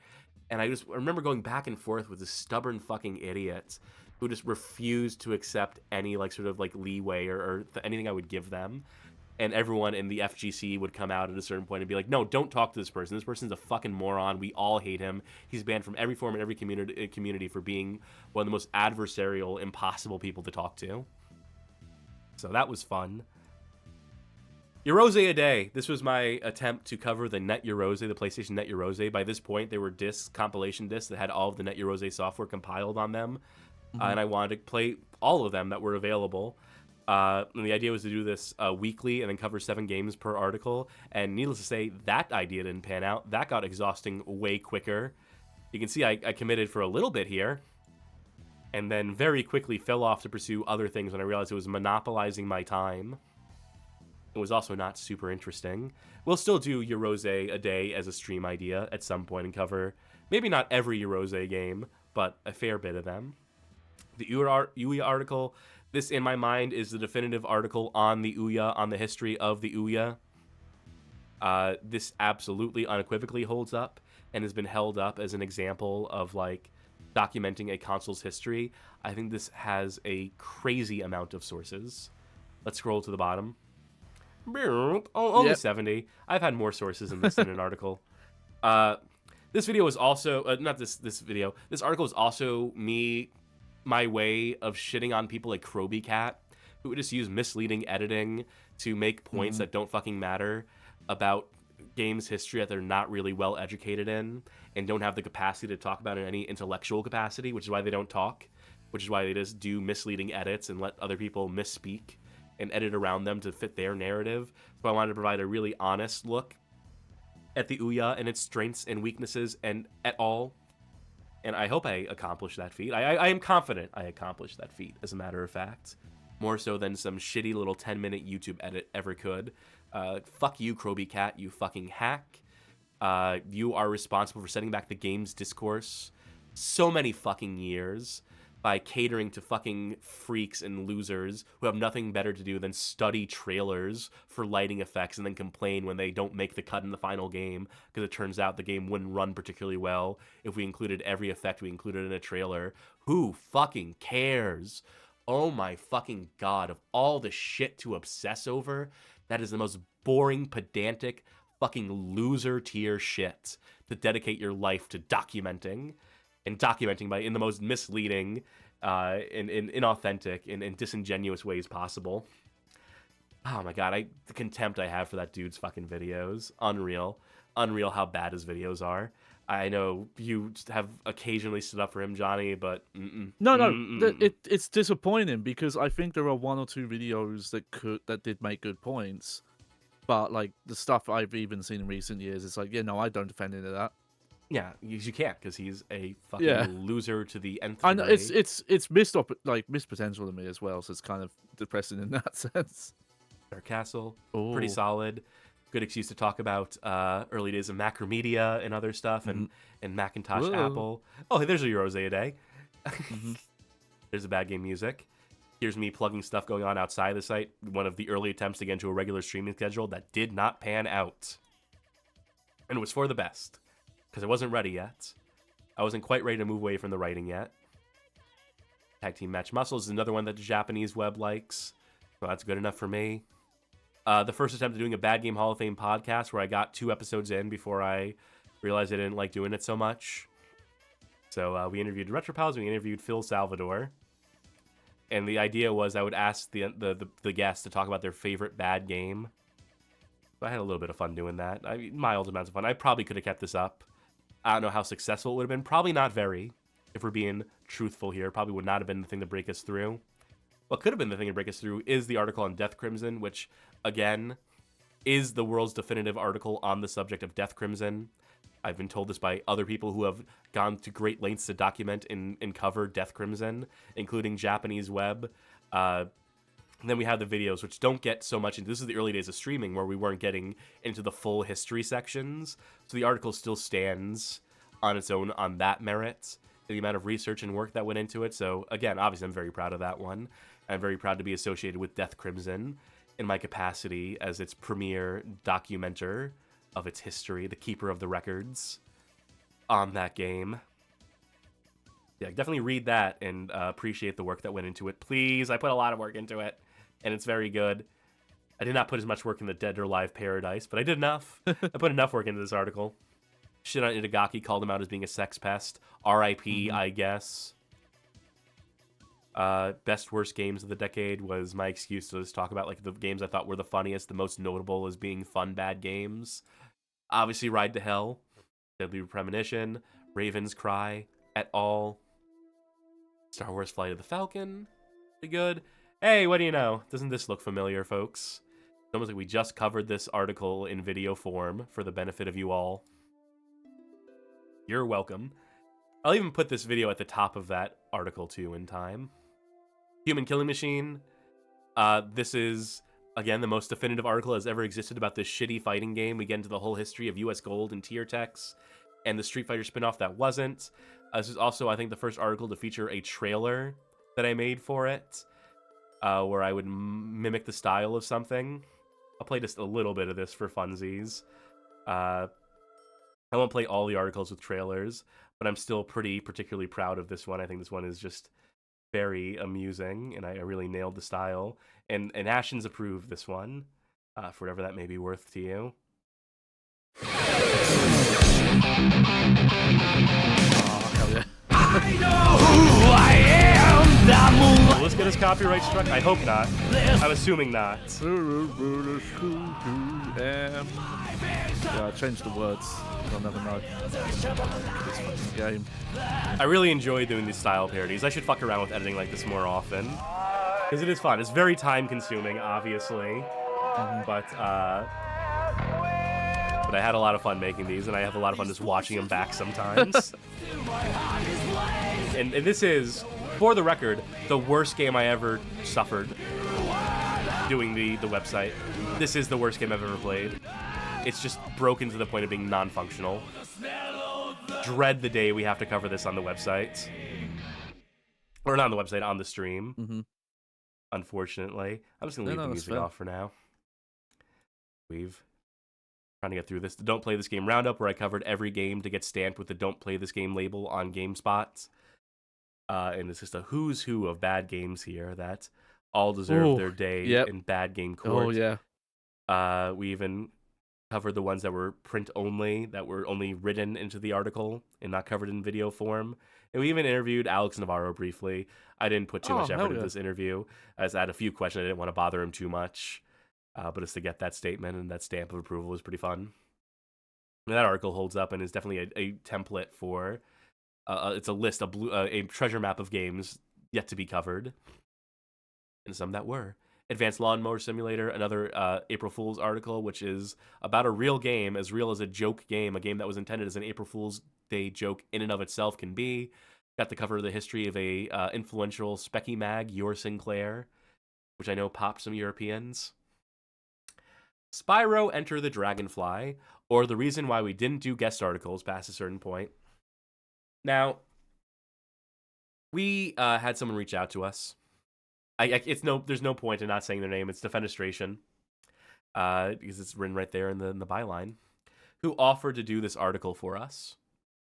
And I remember going back and forth with this stubborn fucking idiot who just refused to accept any, like, sort of, like, leeway or anything I would give them. And everyone in the FGC would come out at a certain point and be like, no, don't talk to this person. This person's a fucking moron. We all hate him. He's banned from every form and every community for being one of the most adversarial, impossible people to talk to. So that was fun. Eurose a day. This was my attempt to cover the Net Eurose, the PlayStation Net Eurose. By this point, they were discs, compilation discs that had all of the Net Eurose software compiled on them. And I wanted to play all of them that were available. And the idea was to do this weekly and then cover 7 games per article. And needless to say, that idea didn't pan out. That got exhausting way quicker. You can see I committed for a little bit here. And then very quickly fell off to pursue other things when I realized it was monopolizing my time. It was also not super interesting. We'll still do Eurose a day as a stream idea at some point and cover maybe not every Eurose game, but a fair bit of them. The Ouya article, this in my mind is the definitive article on the Ouya, on the history of the Ouya. This absolutely unequivocally holds up and has been held up as an example of like documenting a console's history. I think this has a crazy amount of sources. Let's scroll to the bottom. Oh, only 70. I've had more sources in this than an article. This video is also not this video. This article is also my way of shitting on people like Kroby Cat, who would just use misleading editing to make points that don't fucking matter about games history that they're not really well educated in and don't have the capacity to talk about in any intellectual capacity, which is why they don't talk, which is why they just do misleading edits and let other people misspeak and edit around them to fit their narrative. So I wanted to provide a really honest look at the Ouya and its strengths and weaknesses and at all. And I hope I accomplished that feat. I am confident I accomplished that feat, as a matter of fact. More so than some shitty little 10-minute YouTube edit ever could. Fuck you, Kroby Cat, you fucking hack. You are responsible for setting back the game's discourse so many fucking years by catering to fucking freaks and losers who have nothing better to do than study trailers for lighting effects and then complain when they don't make the cut in the final game because it turns out the game wouldn't run particularly well if we included every effect we included in a trailer. Who fucking cares? Oh my fucking god, of all the shit to obsess over, that is the most boring, pedantic, fucking loser tier shit to dedicate your life to documenting. And documenting in the most misleading, inauthentic, and disingenuous ways possible. Oh my god, the contempt I have for that dude's fucking videos. Unreal. Unreal how bad his videos are. I know you have occasionally stood up for him, Johnny, but... It's disappointing because I think there are 1 or 2 videos that did make good points. But, like, the stuff I've even seen in recent years, it's like, I don't defend any of that. Yeah, you can't because he's a fucking loser to the nth degree. I know it's missed potential to me as well, so it's kind of depressing in that sense. Dark Castle, pretty solid. Good excuse to talk about early days of Macromedia and other stuff, and Macintosh Apple. Oh, hey, there's a Eurose a day. There's a bad game music. Here's me plugging stuff going on outside the site. One of the early attempts to get into a regular streaming schedule that did not pan out. And it was for the best. Because I wasn't ready yet. I wasn't quite ready to move away from the writing yet. Tag Team Match Muscles is another one that the Japanese web likes. So that's good enough for me. The first attempt at doing a Bad Game Hall of Fame podcast where I got 2 episodes in before I realized I didn't like doing it so much. So we interviewed Retropals, we interviewed Phil Salvador. And the idea was I would ask the guests to talk about their favorite bad game. So I had a little bit of fun doing that. Mild amounts of fun. I probably could have kept this up. I don't know how successful it would have been. Probably not very, if we're being truthful here. Probably would not have been the thing to break us through. What could have been the thing to break us through is the article on Death Crimson, which, again, is the world's definitive article on the subject of Death Crimson. I've been told this by other people who have gone to great lengths to document and cover Death Crimson, including Japanese web. And then we have the videos, which don't get so much into... This is the early days of streaming, where we weren't getting into the full history sections. So the article still stands on its own on that merit, the amount of research and work that went into it. So, again, obviously, I'm very proud of that one. I'm very proud to be associated with Death Crimson in my capacity as its premier documenter of its history, the keeper of the records on that game. Yeah, definitely read that and appreciate the work that went into it. Please, I put a lot of work into it, and it's very good. I did not put as much work in the Dead or Alive Paradise, but I did enough. I put enough work into this article. Shit on Itagaki, called him out as being a sex pest. R.I.P., I guess. Best worst games of the decade was my excuse to just talk about like the games I thought were the funniest, the most notable as being fun bad games. Obviously, Ride to Hell, Deadly Premonition, Raven's Cry, et al. Star Wars Flight of the Falcon, pretty good. Hey, what do you know? Doesn't this look familiar, folks? It's almost like we just covered this article in video form for the benefit of you all. You're welcome. I'll even put this video at the top of that article too in time. Human Killing Machine. This is, again, the most definitive article that's ever existed about this shitty fighting game. We get into the whole history of US Gold and E.T.X and the Street Fighter spinoff that wasn't. This is also, I think, the first article to feature a trailer that I made for it, where I would mimic the style of something. I'll play just a little bit of this for funsies. I won't play all the articles with trailers, but I'm still particularly proud of this one. I think this one is just very amusing, and I really nailed the style. And Ashens approved this one, for whatever that may be worth to you. I know who I am. Will this get us copyright struck? I hope not. I'm assuming not. Yeah, change the words. I'll never know. This fucking game. I really enjoy doing these style parodies. I should fuck around with editing like this more often, because it is fun. It's very time consuming, obviously, but I had a lot of fun making these, and I have a lot of fun just watching them back sometimes. and this is, for the record, the worst game I ever suffered doing the website. This is the worst game I've ever played. It's just broken to the point of being non-functional. Dread the day we have to cover this on the website. Or not on the website, on the stream. Unfortunately. I'm just going to leave the music off for now. Trying to get through this. The Don't Play This Game Roundup, where I covered every game to get stamped with the Don't Play This Game label on GameSpot. And it's just a who's who of bad games here that all deserve their day in bad game court. Oh, yeah. We even covered the ones that were print only, that were only written into the article and not covered in video form. And we even interviewed Alex Navarro briefly. I didn't put too much effort into this interview, as I had a few questions. I didn't want to bother him too much. But just to get that statement and that stamp of approval was pretty fun. And that article holds up and is definitely a template for, it's a list, a treasure map of games yet to be covered. And some that were. Advanced Lawnmower Simulator, another April Fool's article, which is about a real game, as real as a joke game, a game that was intended as an April Fool's Day joke in and of itself can be. Got to cover the history of a influential Specky mag, Your Sinclair, which I know popped some Europeans. Spyro Enter the Dragonfly, or the reason why we didn't do guest articles past a certain point. Now, we had someone reach out to us. There's no point in not saying their name. It's Defenestration, because it's written right there in the byline. Who offered to do this article for us?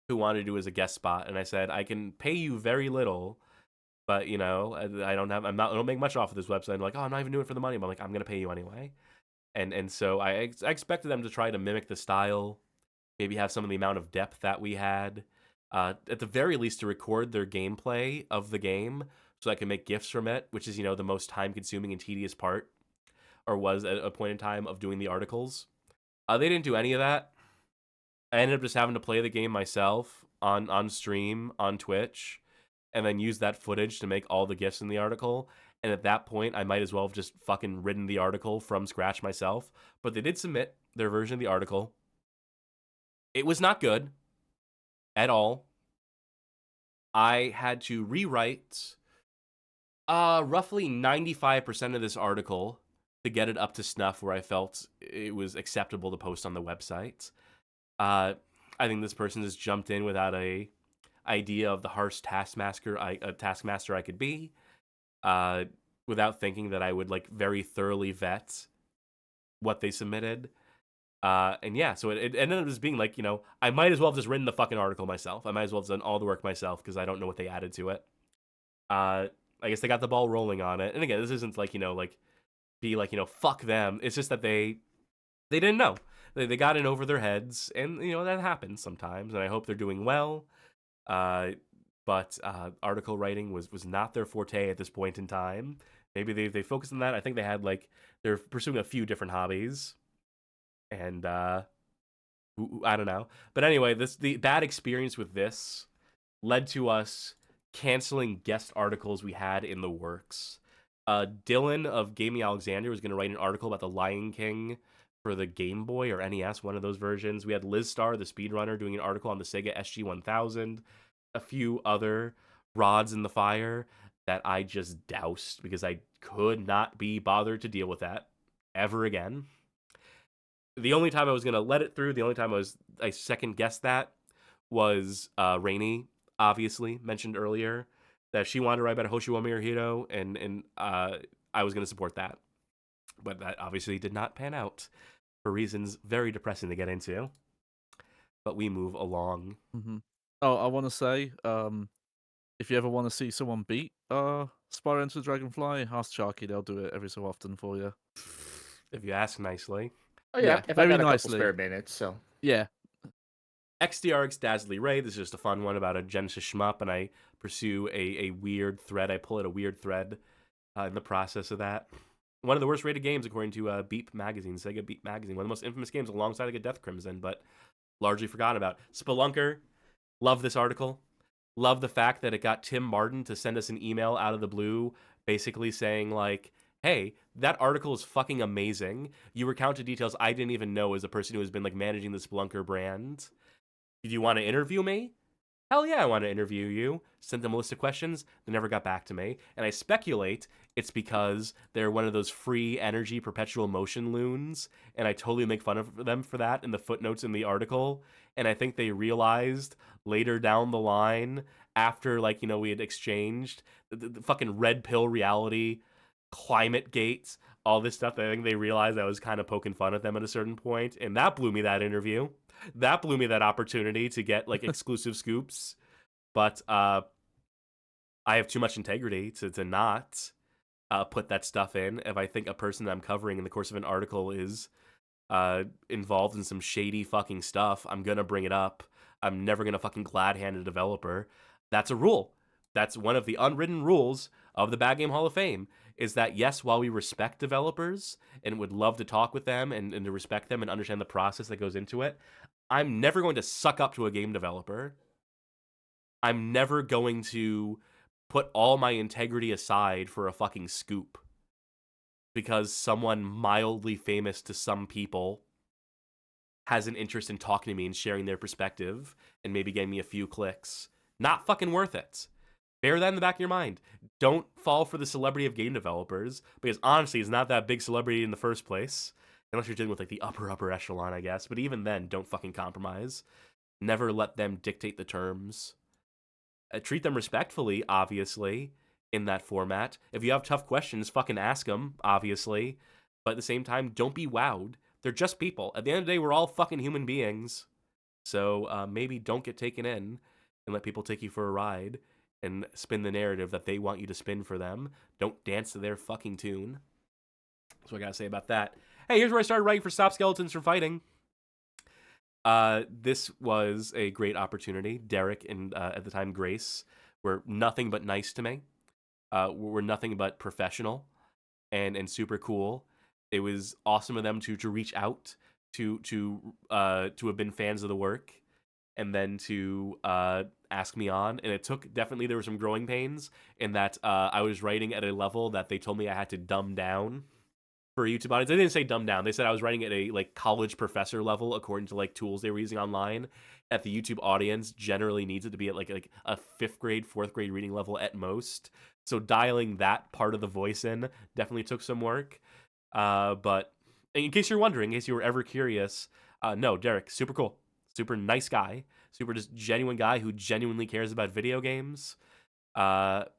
Who wanted to do as a guest spot? And I said, I can pay you very little, but I don't make much off of this website. I'm like, oh, I'm not even doing it for the money. But I'm like, I'm gonna pay you anyway. And so I expected them to try to mimic the style, maybe have some of the amount of depth that we had. At the very least, to record their gameplay of the game, so I can make GIFs from it, which is, the most time-consuming and tedious part, or was at a point in time of doing the articles. They didn't do any of that. I ended up just having to play the game myself on stream, on Twitch, and then use that footage to make all the GIFs in the article. And at that point, I might as well have just fucking written the article from scratch myself. But they did submit their version of the article. It was not good at all. I had to rewrite roughly 95% of this article to get it up to snuff where I felt it was acceptable to post on the website. I think this person just jumped in without a idea of the harsh taskmaster I could be, without thinking that I would very thoroughly vet what they submitted. And yeah, so it ended up just being I might as well have just written the fucking article myself. I might as well have done all the work myself because I don't know what they added to it. I guess they got the ball rolling on it. And again, this isn't fuck them. It's just that they didn't know. They got in over their heads, and that happens sometimes. And I hope they're doing well. but article writing was not their forte at this point in time. Maybe they focused on that. I think they had they're pursuing a few different hobbies, and I don't know. But anyway, the bad experience with this led to us canceling guest articles we had in the works. Dylan of Gaming Alexander was going to write an article about the Lion King for the Game Boy or NES, one of those versions. We had Liz Star, the speedrunner, doing an article on the Sega SG-1000. A few other rods in the fire that I just doused because I could not be bothered to deal with that ever again. The only time I was going to let it through, the only time I second guessed that was Rani, obviously, mentioned earlier, that she wanted to write about Hoshiwami or Hiro, and I was going to support that. But that obviously did not pan out for reasons very depressing to get into. But we move along. Mm-hmm. Oh, I want to say, if you ever want to see someone beat Spyro Enter the Dragonfly, ask Sharky. They'll do it every so often for you. If you ask nicely. Oh yeah, if very I got a nicely. couple spare minutes, so yeah. XDRX Dazzly Ray. This is just a fun one about a Genesis shmup, and I pursue a weird thread. I pull out a weird thread in the process of that. One of the worst rated games according to Beep Magazine, Sega Beep Magazine. One of the most infamous games alongside Death Crimson, but largely forgotten about. Spelunker. Love this article. Love the fact that it got Tim Martin to send us an email out of the blue basically saying, hey, that article is fucking amazing. You recounted details I didn't even know as a person who has been managing the Spelunker brand. Did you want to interview me? Hell yeah, I want to interview you. Sent them a list of questions. They never got back to me. And I speculate it's because they're one of those free energy perpetual motion loons. And I totally make fun of them for that in the footnotes in the article. And I think they realized later down the line, after we had exchanged the fucking red pill reality, climate gates, all this stuff, I think they realized I was kind of poking fun at them at a certain point. And that blew me that interview. That blew me that opportunity to get exclusive scoops. But I have too much integrity to not put that stuff in. If I think a person that I'm covering in the course of an article is involved in some shady fucking stuff, I'm gonna bring it up. I'm never gonna fucking glad hand a developer. That's a rule. That's one of the unwritten rules of the Bad Game Hall of Fame, is that yes, while we respect developers and would love to talk with them and to respect them and understand the process that goes into it, I'm never going to suck up to a game developer. I'm never going to put all my integrity aside for a fucking scoop because someone mildly famous to some people has an interest in talking to me and sharing their perspective and maybe getting me a few clicks. Not fucking worth it. Bear that in the back of your mind. Don't fall for the celebrity of game developers, because honestly, it's not that big celebrity in the first place. Unless you're dealing with the upper echelon, I guess. But even then, don't fucking compromise. Never let them dictate the terms. Treat them respectfully, obviously, in that format. If you have tough questions, fucking ask them, obviously. But at the same time, don't be wowed. They're just people. At the end of the day, we're all fucking human beings. So maybe don't get taken in and let people take you for a ride and spin the narrative that they want you to spin for them. Don't dance to their fucking tune. That's what I gotta say about that. Hey, here's where I started writing for Stop Skeletons from Fighting. This was a great opportunity. Derek and at the time Grace were nothing but nice to me. Were nothing but professional and super cool. It was awesome of them to reach out to have been fans of the work and then to ask me on. And it took, definitely there were some growing pains in that I was writing at a level that they told me I had to dumb down for a YouTube audience. They didn't say dumb down. They said I was writing at a college professor level according to tools they were using online. At the YouTube audience generally needs it to be at like a 5th grade, 4th grade reading level at most. So dialing that part of the voice in definitely took some work. But in case you're wondering, in case you were ever curious, no, Derek, super cool. Super nice guy. Super just genuine guy who genuinely cares about video games. And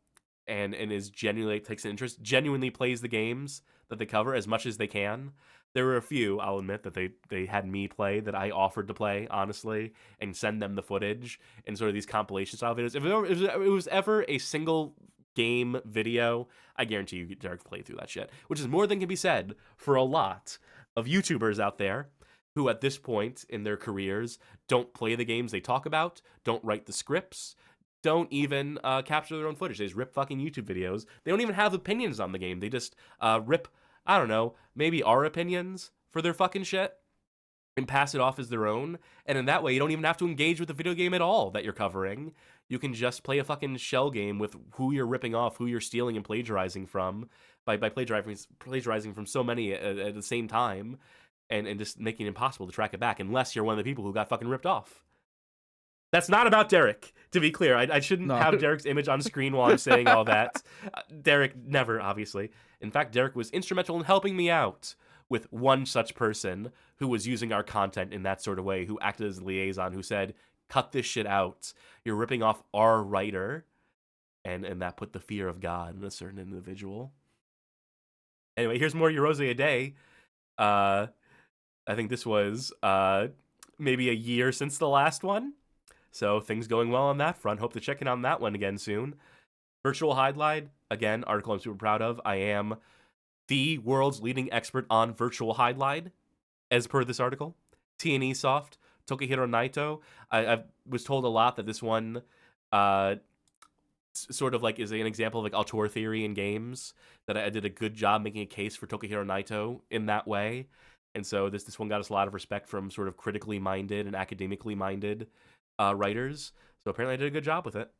is genuinely takes an interest, genuinely plays the games that they cover as much as they can. There were a few, I'll admit, that they had me play that I offered to play, honestly, and send them the footage and sort of these compilation style videos. If it was ever a single game video, I guarantee you Derek played through that shit, which is more than can be said for a lot of YouTubers out there who at this point in their careers don't play the games they talk about, don't write the scripts, don't even capture their own footage. They just rip fucking YouTube videos. They don't even have opinions on the game. They just rip, I don't know, maybe our opinions for their fucking shit and pass it off as their own. And in that way, you don't even have to engage with the video game at all that you're covering. You can just play a fucking shell game with who you're ripping off, who you're stealing and plagiarizing from, by plagiarizing from so many at the same time, and just making it impossible to track it back unless you're one of the people who got fucking ripped off. That's not about Derek, to be clear. I shouldn't have Derek's image on screen while I'm saying all that. Derek never, obviously. In fact, Derek was instrumental in helping me out with one such person who was using our content in that sort of way, who acted as a liaison, who said, cut this shit out. You're ripping off our writer. And that put the fear of God in a certain individual. Anyway, here's more Eurose a day. I think this was maybe a year since the last one. So things going well on that front. Hope to check in on that one again soon. Virtual Highlight, again, article I'm super proud of. I am the world's leading expert on Virtual Highlight, as per this article. T&E Soft, Tokihiro Naito. I was told a lot that this one sort of like is an example of like auteur theory in games, that I did a good job making a case for Tokihiro Naito in that way. And so this one got us a lot of respect from sort of critically minded and academically minded writers. So apparently I did a good job with it.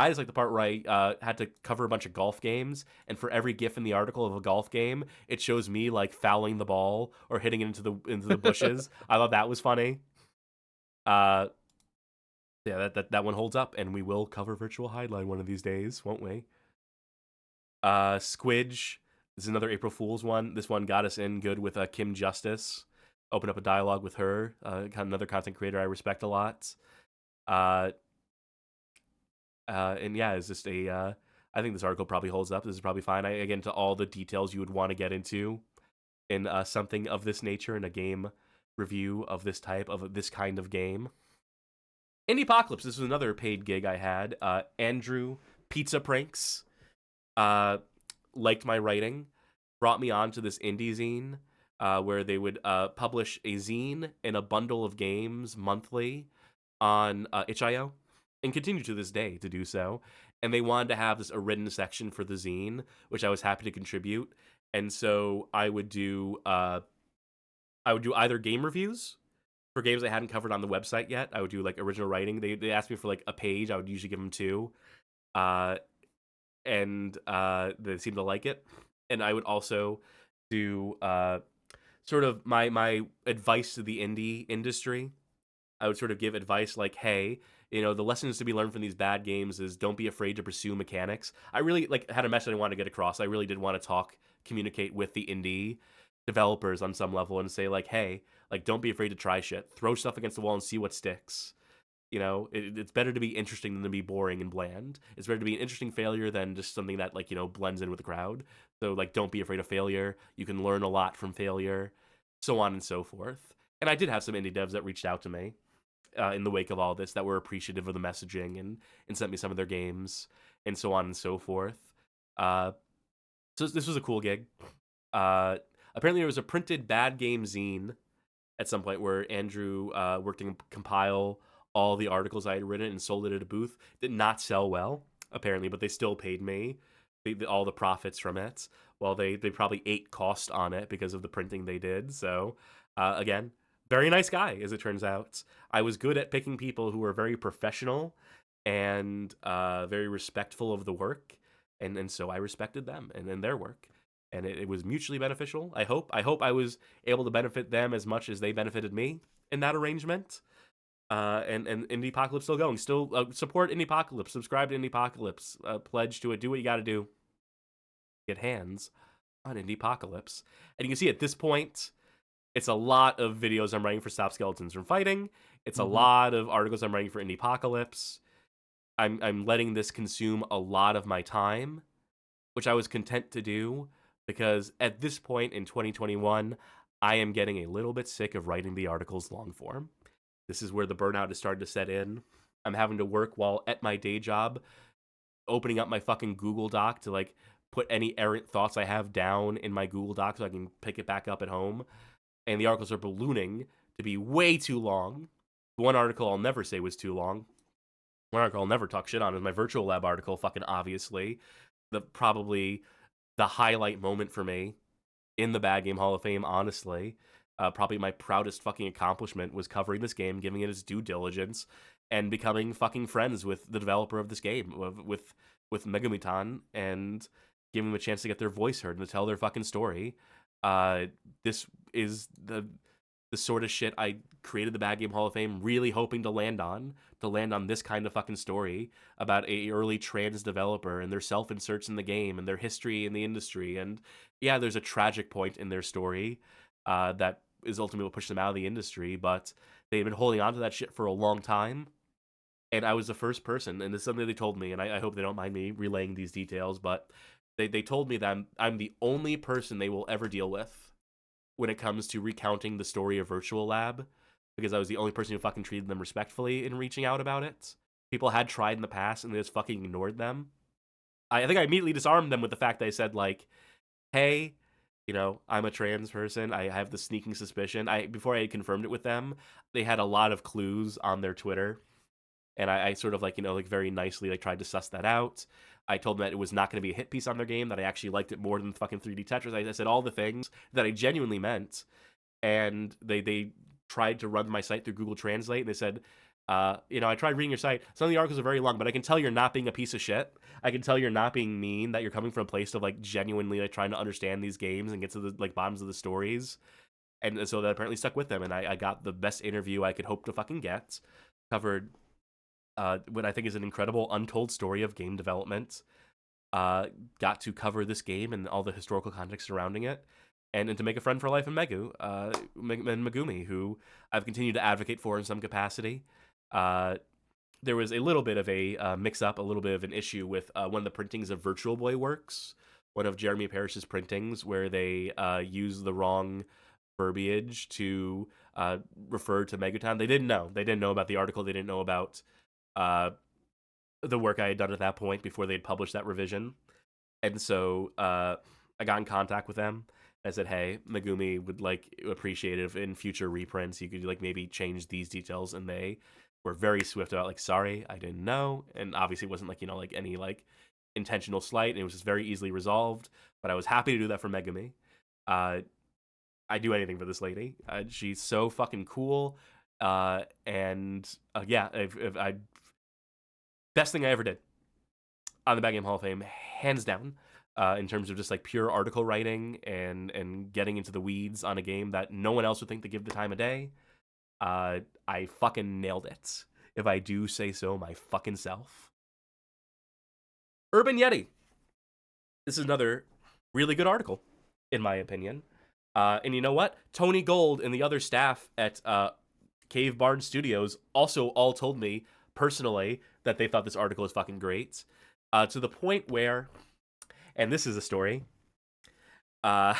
I just like the part where I had to cover a bunch of golf games, and for every GIF in the article of a golf game, it shows me like fouling the ball or hitting it into the bushes. I thought that was funny. Yeah, that one holds up, and we will cover Virtual Highlight one of these days, won't we? Squidge. This is another April Fool's one. This one got us in good with Kim Justice. Opened up a dialogue with her. Another content creator I respect a lot. And yeah, it's just I think this article probably holds up. This is probably fine. I get into all the details you would want to get into in something of this nature, in a game review of this type, of this kind of game. Indiepocalypse, this was another paid gig I had. Andrew Pizza Pranks liked my writing, brought me on to this indie zine where they would publish a zine and a bundle of games monthly on itch.io, and continue to this day to do so. And they wanted to have a written section for the zine, which I was happy to contribute. And so I would do either game reviews for games I hadn't covered on the website yet. I would do like original writing. They asked me for like a page. I would usually give them 2. And they seemed to like it. And I would also do sort of my advice to the indie industry. I would sort of give advice like, hey, you know, the lessons to be learned from these bad games is don't be afraid to pursue mechanics. I really had a message I wanted to get across. I really did want to communicate with the indie developers on some level and say like, hey, like, don't be afraid to try shit. Throw stuff against the wall and see what sticks. You know, it's better to be interesting than to be boring and bland. It's better to be an interesting failure than just something that, like, you know, blends in with the crowd. So, like, don't be afraid of failure. You can learn a lot from failure, so on and so forth. And I did have some indie devs that reached out to me in the wake of all this that were appreciative of the messaging and sent me some of their games and so on and so forth. So this was a cool gig. Apparently there was a printed bad game zine at some point where Andrew worked to compile all the articles I had written and sold it at a booth. Did not sell well, apparently, but they still paid me all the profits from it. Well, they probably ate cost on it because of the printing they did. So, again, very nice guy, as it turns out. I was good at picking people who were very professional and very respectful of the work, and so I respected them and their work. And it was mutually beneficial, I hope. I hope I was able to benefit them as much as they benefited me in that arrangement. And Indiepocalypse still going. Still support Indiepocalypse. Subscribe to Indiepocalypse. Pledge to it. Do what you got to do. Get hands on Indiepocalypse. And you can see at this point, it's a lot of videos I'm writing for Stop Skeletons from Fighting. It's a lot of articles I'm writing for Indiepocalypse. I'm letting this consume a lot of my time, which I was content to do, because at this point in 2021, I am getting a little bit sick of writing the articles long form. This is where the burnout is starting to set in. I'm having to work while at my day job, opening up my fucking Google Doc to like put any errant thoughts I have down in my Google Doc so I can pick it back up at home. And the articles are ballooning to be way too long. One article I'll never say was too long. one article I'll never talk shit on is my virtual lab article. Fucking obviously, probably the highlight moment for me in the Bad Game Hall of Fame. Honestly, probably my proudest fucking accomplishment was covering this game, giving it its due diligence, and becoming fucking friends with the developer of this game, with Megumitan, and giving them a chance to get their voice heard and to tell their fucking story. This is the sort of shit I created the Bad Game Hall of Fame really hoping to land on this kind of fucking story about a early trans developer and their self-inserts in the game and their history in the industry. And yeah, there's a tragic point in their story that is ultimately what pushed them out of the industry, but they've been holding on to that shit for a long time. And I was the first person, and this is something they told me, and I hope they don't mind me relaying these details, but they told me that I'm the only person they will ever deal with when it comes to recounting the story of Virtual Lab, because I was the only person who fucking treated them respectfully in reaching out about it. People had tried in the past, and they just fucking ignored them. I think I immediately disarmed them with the fact that I said, like, hey, you know, I'm a trans person. I have the sneaking suspicion. Before I had confirmed it with them, they had a lot of clues on their Twitter, and I sort of, like, you know, like, very nicely, like, tried to suss that out. I told them that it was not going to be a hit piece on their game, that I actually liked it more than fucking 3D Tetris. I said all the things that I genuinely meant, and they tried to run my site through Google Translate, and they said, you know, I tried reading your site. Some of the articles are very long, but I can tell you're not being a piece of shit. I can tell you're not being mean, that you're coming from a place of, like, genuinely, like, trying to understand these games and get to the, like, bottoms of the stories. And so that apparently stuck with them, and I got the best interview I could hope to fucking get. Covered what I think is an incredible untold story of game development. Got to cover this game and all the historical context surrounding it, and to make a friend for life in Megumi, who I've continued to advocate for in some capacity. There was a little bit of a mix-up, a little bit of an issue with one of the printings of Virtual Boy Works, one of Jeremy Parrish's printings, where they used the wrong verbiage to refer to Megutan. They didn't know about the article. They didn't know about the work I had done at that point before they'd published that revision. And so I got in contact with them. I said, hey, Megumi would, like, appreciate it if in future reprints you could, like, maybe change these details. And they were very swift about, like, sorry, I didn't know. And obviously it wasn't, like, you know, like, any, like, intentional slight. And it was just very easily resolved. But I was happy to do that for Megumi. I do anything for this lady. She's so fucking cool. Yeah, I best thing I ever did on the Bad Game Hall of Fame, hands down, in terms of just, like, pure article writing and getting into the weeds on a game that no one else would think to give the time of day. I fucking nailed it, if I do say so my fucking self. Urban Yeti. This is another really good article, in my opinion. And you know what? Tony Gold and the other staff at Cave Barn Studios also all told me personally that they thought this article is fucking great, to the point where, and this is a story, let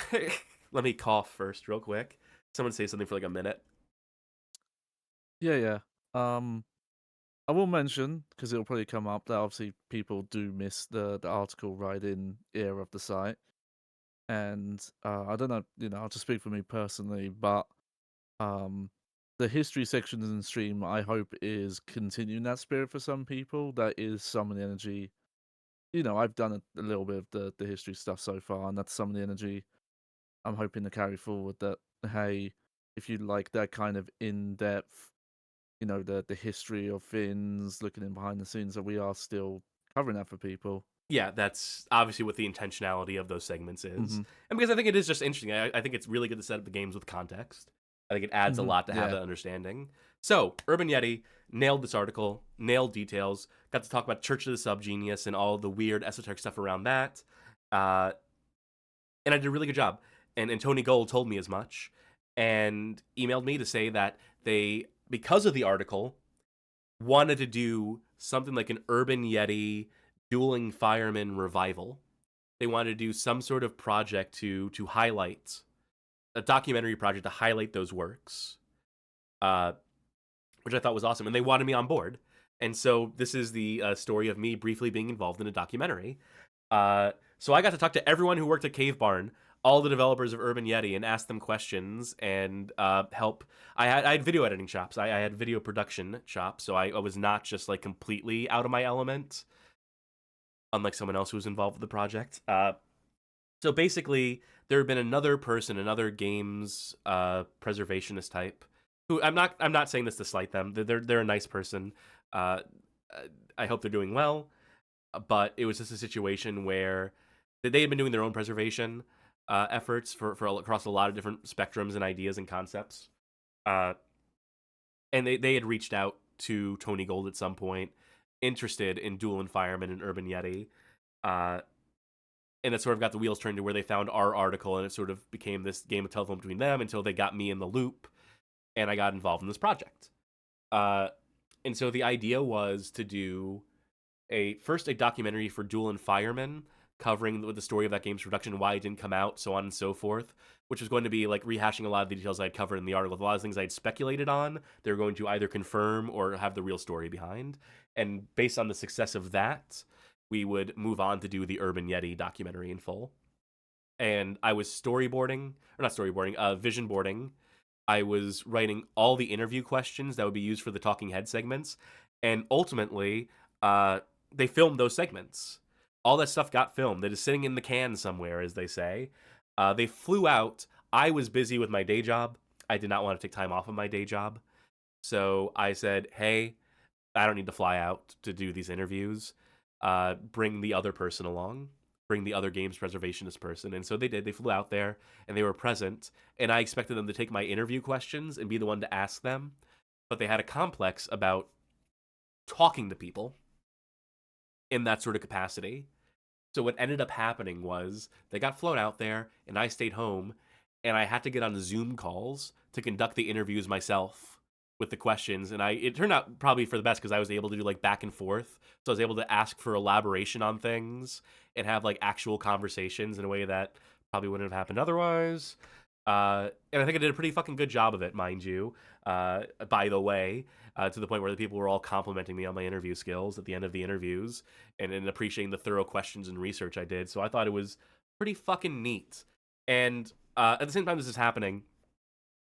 me cough first real quick. Someone say something for like a minute. Yeah. I will mention, because it'll probably come up, that obviously people do miss the article write-in era of the site. And I don't know, you know, I'll just speak for me personally, but the history sections in the stream, I hope, is continuing that spirit for some people. That is some of the energy. You know, I've done a little bit of the history stuff so far, and that's some of the energy I'm hoping to carry forward. That, hey, if you like that kind of in-depth, you know, the history of things, looking in behind the scenes, that we are still covering that for people. Yeah, that's obviously what the intentionality of those segments is. Mm-hmm. And because I think it is just interesting. I think it's really good to set up the games with context. I think it adds a lot to have that understanding. So, Urban Yeti nailed this article, nailed details, got to talk about Church of the Subgenius and all the weird esoteric stuff around that. And I did a really good job. And Tony Gold told me as much and emailed me to say that they, because of the article, wanted to do something like an Urban Yeti Dueling Fireman revival. They wanted to do some sort of project to highlight, a documentary project to highlight those works, which I thought was awesome. And they wanted me on board. And so this is the story of me briefly being involved in a documentary. So I got to talk to everyone who worked at Cave Barn all the developers of Urban Yeti and ask them questions and help. I had video editing chops. I had video production chops, so I was not just like completely out of my element, unlike someone else who was involved with the project. So basically, there had been another person, another games preservationist type, who I'm not saying this to slight them. They're a nice person. I hope they're doing well, but it was just a situation where they had been doing their own preservation efforts for across a lot of different spectrums and ideas and concepts. And they had reached out to Tony Gold at some point, interested in Dual and Fireman and Urban Yeti. And it sort of got the wheels turned to where they found our article, and it sort of became this game of telephone between them until they got me in the loop, and I got involved in this project. And so the idea was to do first a documentary for Dual and Fireman, covering the story of that game's production, why it didn't come out, so on and so forth, which was going to be like rehashing a lot of the details I had covered in the article. A lot of things I had speculated on, they were going to either confirm or have the real story behind. And based on the success of that, we would move on to do the Urban Yeti documentary in full. And I was vision boarding. I was writing all the interview questions that would be used for the talking head segments. And ultimately, they filmed those segments. All that stuff got filmed. It is sitting in the can somewhere, as they say. They flew out. I was busy with my day job. I did not want to take time off of my day job. So I said, hey, I don't need to fly out to do these interviews. Bring the other person along. Bring the other games preservationist person. And so they did. They flew out there, and they were present. And I expected them to take my interview questions and be the one to ask them. But they had a complex about talking to people in that sort of capacity. So what ended up happening was they got flown out there, and I stayed home, and I had to get on Zoom calls to conduct the interviews myself with the questions. And it turned out probably for the best, because I was able to do like back and forth. So I was able to ask for elaboration on things and have like actual conversations in a way that probably wouldn't have happened otherwise. And I think I did a pretty fucking good job of it, mind you, by the way, to the point where the people were all complimenting me on my interview skills at the end of the interviews and appreciating the thorough questions and research I did. So I thought it was pretty fucking neat. And at the same time this is happening,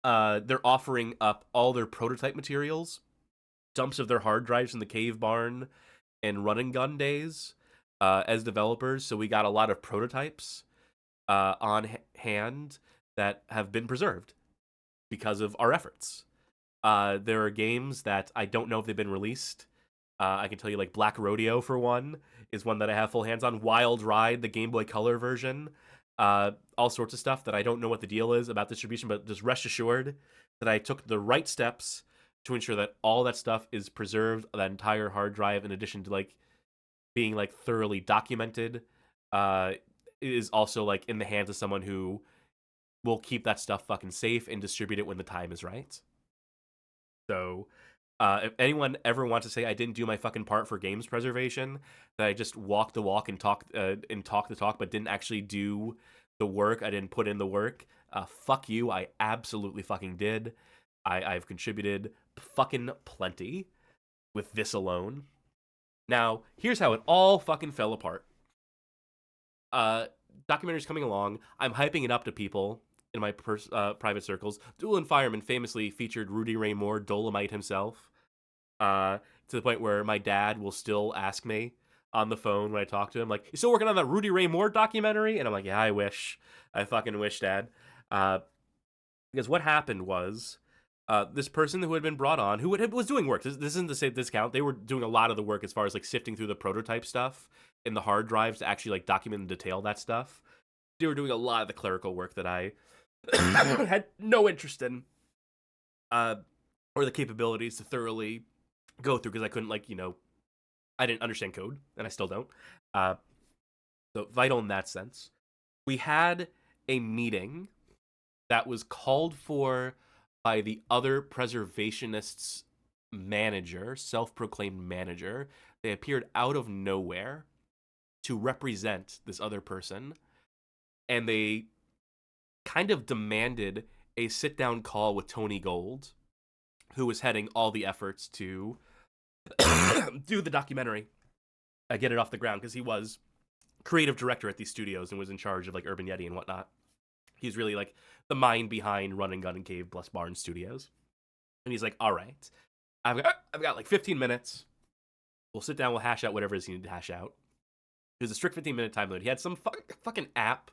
they're offering up all their prototype materials, dumps of their hard drives in the cave barn and run and gun days as developers. So we got a lot of prototypes on hand that have been preserved because of our efforts. There are games that I don't know if they've been released. I can tell you, like, Black Rodeo, for one, is one that I have full hands on. Wild Ride, the Game Boy Color version. All sorts of stuff that I don't know what the deal is about distribution, but just rest assured that I took the right steps to ensure that all that stuff is preserved, that entire hard drive, in addition to, like, being, like, thoroughly documented, is also, like, in the hands of someone who will keep that stuff fucking safe and distribute it when the time is right. So, if anyone ever wants to say I didn't do my fucking part for games preservation, that I just walked the walk and talked the talk, but didn't actually do the work, I didn't put in the work, fuck you, I absolutely fucking did. I've contributed fucking plenty with this alone. Now, here's how it all fucking fell apart. Documentary's coming along, I'm hyping it up to people in my private circles. Duel and Fireman famously featured Rudy Ray Moore, Dolomite himself, to the point where my dad will still ask me on the phone when I talk to him, like, you still working on that Rudy Ray Moore documentary? And I'm like, yeah, I wish. I fucking wish, Dad. Because what happened was, this person who had been brought on, who was doing work, this isn't to say discount, they were doing a lot of the work as far as, like, sifting through the prototype stuff in the hard drives to actually, like, document and detail that stuff. They were doing a lot of the clerical work that I had no interest in, or the capabilities to thoroughly go through, because I couldn't, like, I didn't understand code, and I still don't. So vital in that sense. We had a meeting that was called for by the other preservationists' manager, self-proclaimed manager. They appeared out of nowhere to represent this other person, and they kind of demanded a sit-down call with Tony Gold, who was heading all the efforts to do the documentary, get it off the ground, because he was creative director at these studios and was in charge of, like, Urban Yeti and whatnot. He's really like the mind behind Run and Gun and Cave plus Barn Studios. And he's like, all right, I've got like 15 minutes. We'll sit down, we'll hash out whatever it is you need to hash out. It was a strict 15-minute time limit. He had some fucking app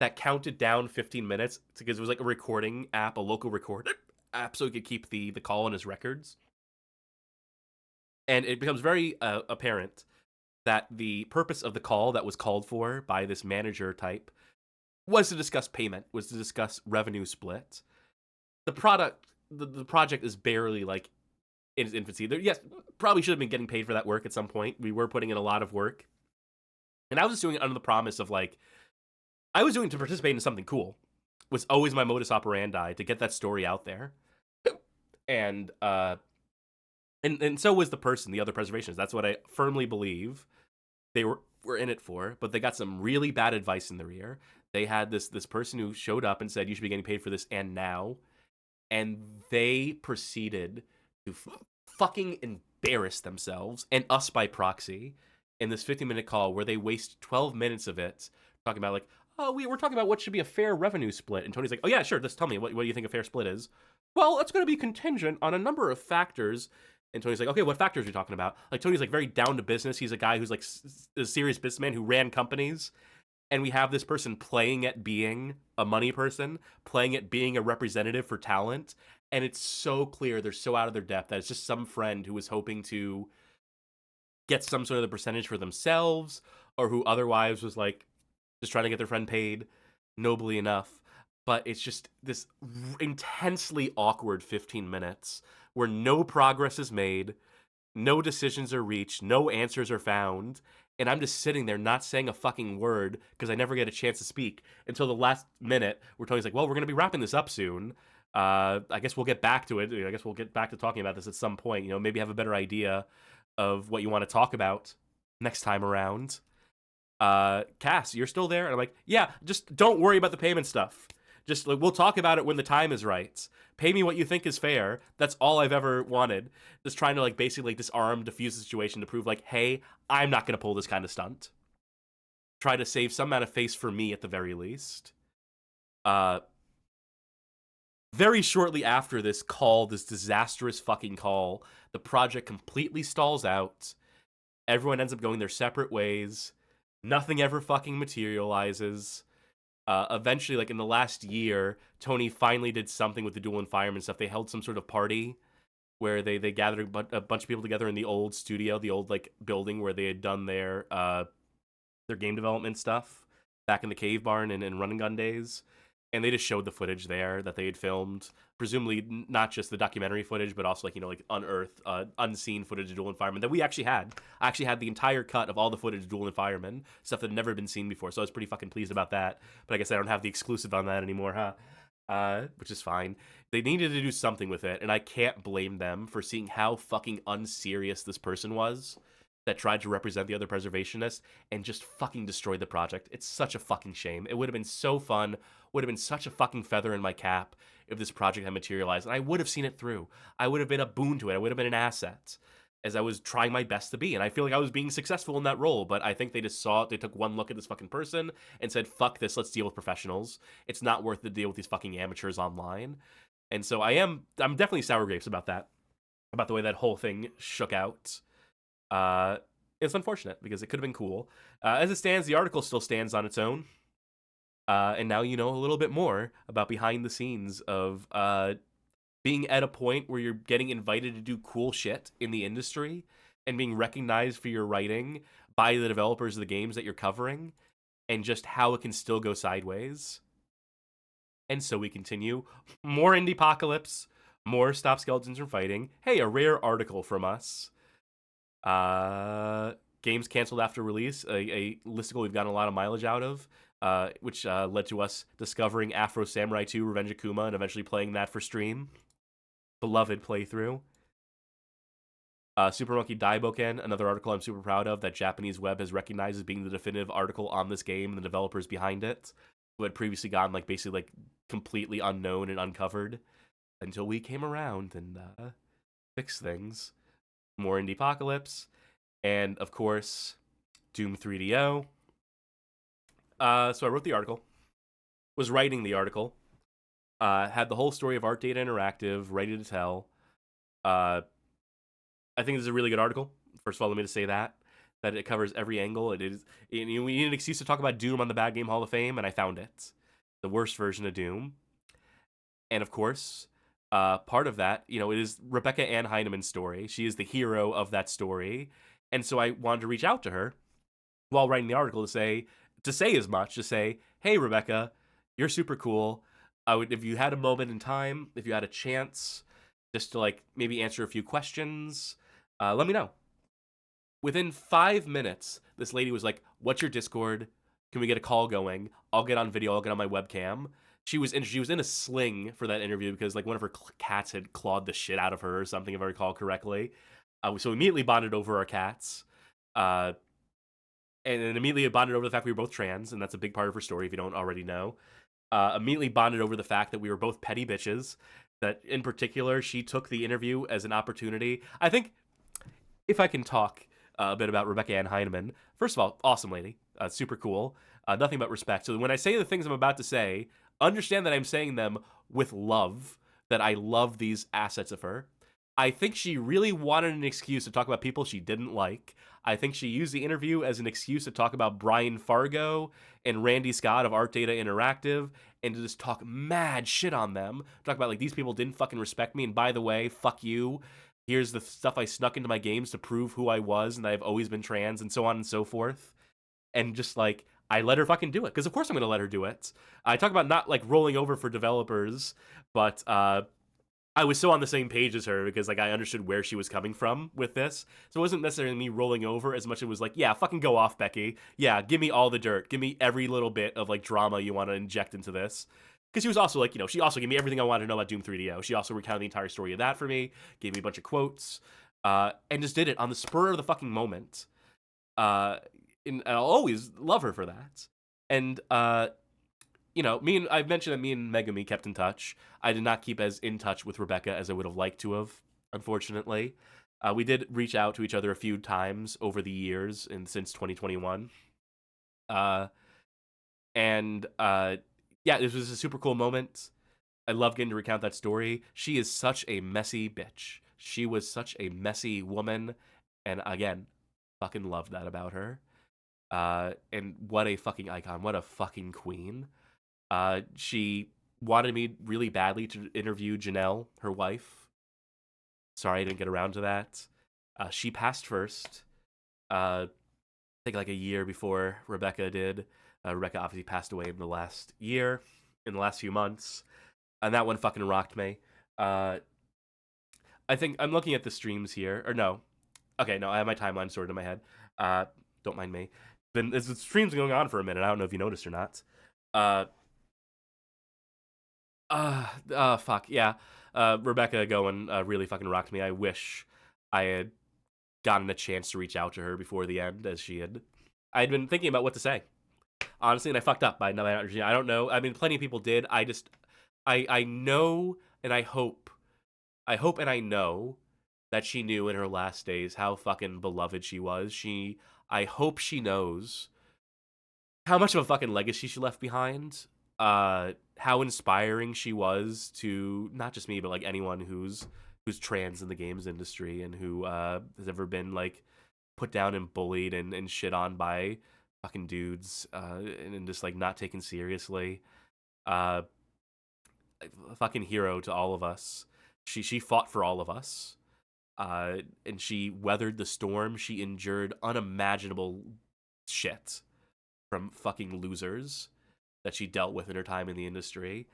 that counted down 15 minutes because it was like a recording app, a local recording app, so he could keep the call in his records. And it becomes very apparent that the purpose of the call that was called for by this manager type was to discuss payment, was to discuss revenue split. The project is barely like in its infancy. Yes, probably should have been getting paid for that work at some point. We were putting in a lot of work. And I was just doing it under the promise of like, I was doing it to participate in something cool. Was always my modus operandi, to get that story out there. And so was the person, the other preservationists. That's what I firmly believe they were in it for, but they got some really bad advice in their ear. They had this person who showed up and said, you should be getting paid for this and now. And they proceeded to fucking embarrass themselves, and us by proxy, in this 15-minute call where they waste 12 minutes of it talking about like, oh, we're talking about what should be a fair revenue split. And Tony's like, oh yeah, sure, just tell me, what do you think a fair split is? Well, it's going to be contingent on a number of factors. And Tony's like, okay, what factors are you talking about? Like, Tony's like very down to business. He's a guy who's like a serious businessman who ran companies. And we have this person playing at being a money person, playing at being a representative for talent. And it's so clear, they're so out of their depth that it's just some friend who was hoping to get some sort of the percentage for themselves, or who otherwise was like just trying to get their friend paid nobly enough. But it's just this intensely awkward 15 minutes where no progress is made, no decisions are reached, no answers are found, and I'm just sitting there not saying a fucking word because I never get a chance to speak until the last minute where Tony's like, well, we're going to be wrapping this up soon. I guess we'll get back to it. I guess we'll get back to talking about this at some point. You know, maybe have a better idea of what you want to talk about next time around. Cass, you're still there? And I'm like, yeah, just don't worry about the payment stuff. Just like, we'll talk about it when the time is right. Pay me what you think is fair. That's all I've ever wanted. Just trying to like basically disarm, diffuse the situation to prove like, hey, I'm not going to pull this kind of stunt. Try to save some amount of face for me at the very least. Very shortly after this call, this disastrous fucking call, the project completely stalls out. Everyone ends up going their separate ways. Nothing ever fucking materializes. Eventually, like in the last year, Tony finally did something with the dual environment stuff. They held some sort of party where they gathered a bunch of people together in the old studio, the old like building where they had done their game development stuff back in the cave barn and Run and Gun days. And they just showed the footage there that they had filmed, presumably not just the documentary footage, but also like, you know, like unearthed, unseen footage of Dual and Fireman that we actually had. I actually had the entire cut of all the footage of Dual and Fireman, stuff that had never been seen before. So I was pretty fucking pleased about that. But I guess I don't have the exclusive on that anymore, huh? Which is fine. They needed to do something with it, and I can't blame them for seeing how fucking unserious this person was that tried to represent the other preservationists and just fucking destroyed the project. It's such a fucking shame. It would have been so fun, would have been such a fucking feather in my cap if this project had materialized, and I would have seen it through. I would have been a boon to it. I would have been an asset, as I was trying my best to be, and I feel like I was being successful in that role, but I think they just saw it, they took one look at this fucking person and said, fuck this, let's deal with professionals. It's not worth the deal with these fucking amateurs online. And so I'm definitely sour grapes about that, about the way that whole thing shook out. It's unfortunate because it could have been cool. As it stands, the article still stands on its own. And now you know a little bit more about behind the scenes of being at a point where you're getting invited to do cool shit in the industry and being recognized for your writing by the developers of the games that you're covering, and just how it can still go sideways. And so we continue. More Indie-pocalypse, more Stop Skeletons from Fighting. Hey, a rare article from us. Games canceled after release, a listicle we've gotten a lot of mileage out of, which led to us discovering Afro Samurai 2 Revenge of Kuma and eventually playing that for stream. Beloved playthrough. Super Monkey Daiboken, another article I'm super proud of that Japanese web has recognized as being the definitive article on this game and the developers behind it, who had previously gone like basically like completely unknown and uncovered until we came around and fixed things. More Indie-pocalypse, and of course, Doom 3DO. So I wrote the article. was writing the article. Had the whole story of Art Data Interactive ready to tell. I think this is a really good article. First of all, let me just say that it covers every angle. It is. We need an excuse to talk about Doom on the Bad Game Hall of Fame, and I found it. The worst version of Doom. And of course, part of that, it is Rebecca Ann Heinemann's story. She is the hero of that story. And so I wanted to reach out to her while writing the article to say as much, to say, hey, Rebecca, you're super cool. If you had a moment in time, if you had a chance, just to maybe answer a few questions, let me know. Within 5 minutes, this lady was like, what's your Discord? Can we get a call going? I'll get on video. I'll get on my webcam. She was in a sling for that interview because one of her cats had clawed the shit out of her or something, if I recall correctly. So immediately bonded over our cats. And then immediately bonded over the fact we were both trans, and that's a big part of her story if you don't already know. Immediately bonded over the fact that we were both petty bitches. That in particular, she took the interview as an opportunity. I think, if I can talk a bit about Rebecca Ann Heinemann, first of all, awesome lady, super cool, nothing but respect. So when I say the things I'm about to say, understand that I'm saying them with love, that I love these assets of her. I think she really wanted an excuse to talk about people she didn't like. I think she used the interview as an excuse to talk about Brian Fargo and Randy Scott of Art Data Interactive and to just talk mad shit on them. Talk about these people didn't fucking respect me, and by the way, fuck you. Here's the stuff I snuck into my games to prove who I was and that I've always been trans and so on and so forth. And just I let her fucking do it, because of course I'm going to let her do it. I talk about not rolling over for developers, but I was so on the same page as her because I understood where she was coming from with this. So it wasn't necessarily me rolling over as much as it was yeah, fucking go off, Becky. Yeah, give me all the dirt. Give me every little bit of drama you want to inject into this. Because she was also she also gave me everything I wanted to know about Doom 3DO. She also recounted the entire story of that for me, gave me a bunch of quotes, and just did it on the spur of the fucking moment. And I'll always love her for that. And I've mentioned that me and Megami kept in touch. I did not keep as in touch with Rebecca as I would have liked to have, unfortunately. We did reach out to each other a few times over the years and since 2021. Yeah, this was a super cool moment. I love getting to recount that story. She is such a messy bitch. She was such a messy woman. And again, fucking love that about her. And what a fucking icon. What a fucking queen. She wanted me really badly to interview Janelle, her wife. Sorry I didn't get around to that. She passed first. I think a year before Rebecca did. Rebecca obviously passed away in the last year, in the last few months. And that one fucking rocked me. I think I'm looking at the streams here. Or no. Okay, no, I have my timeline sorted in my head. Don't mind me. The stream's going on for a minute. I don't know if you noticed or not. Fuck, yeah. Rebecca going really fucking rocked me. I wish I had gotten a chance to reach out to her before the end, as she had. I had been thinking about what to say, honestly, and I fucked up by not. I don't know. I mean, plenty of people did. I know, and I hope and I know that she knew in her last days how fucking beloved she was. I hope she knows how much of a fucking legacy she left behind. How inspiring she was to not just me, but anyone who's trans in the games industry and who has ever been put down and bullied and shit on by fucking dudes and just not taken seriously. A fucking hero to all of us. She fought for all of us. And she weathered the storm. She endured unimaginable shit from fucking losers that she dealt with in her time in the industry.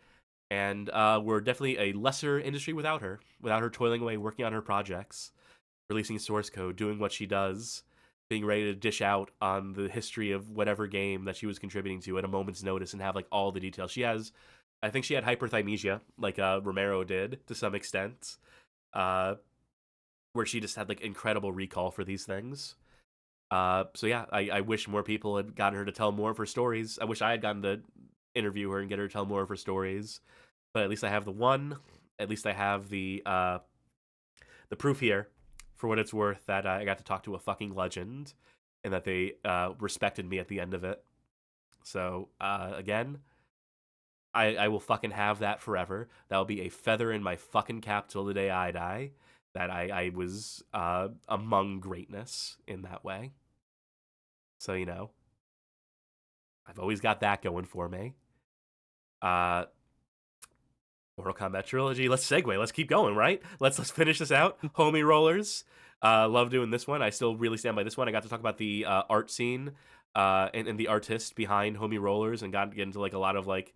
And we're definitely a lesser industry without her toiling away, working on her projects, releasing source code, doing what she does, being ready to dish out on the history of whatever game that she was contributing to at a moment's notice and have all the details. I think she had hyperthymesia, like Romero did to some extent, where she just had incredible recall for these things. So yeah, I wish more people had gotten her to tell more of her stories. I wish I had gotten to interview her and get her to tell more of her stories. But at least I have the one. At least I have the proof here, for what it's worth, that I got to talk to a fucking legend, and that they respected me at the end of it. So again, I will fucking have that forever. That'll be a feather in my fucking cap till the day I die. That I was among greatness in that way. So, you know, I've always got that going for me. Mortal Kombat Trilogy. Let's segue. Let's keep going, right? Let's finish this out. Homie Rollers. Love doing this one. I still really stand by this one. I got to talk about the art scene and the artist behind Homie Rollers, and got to get into like a lot of like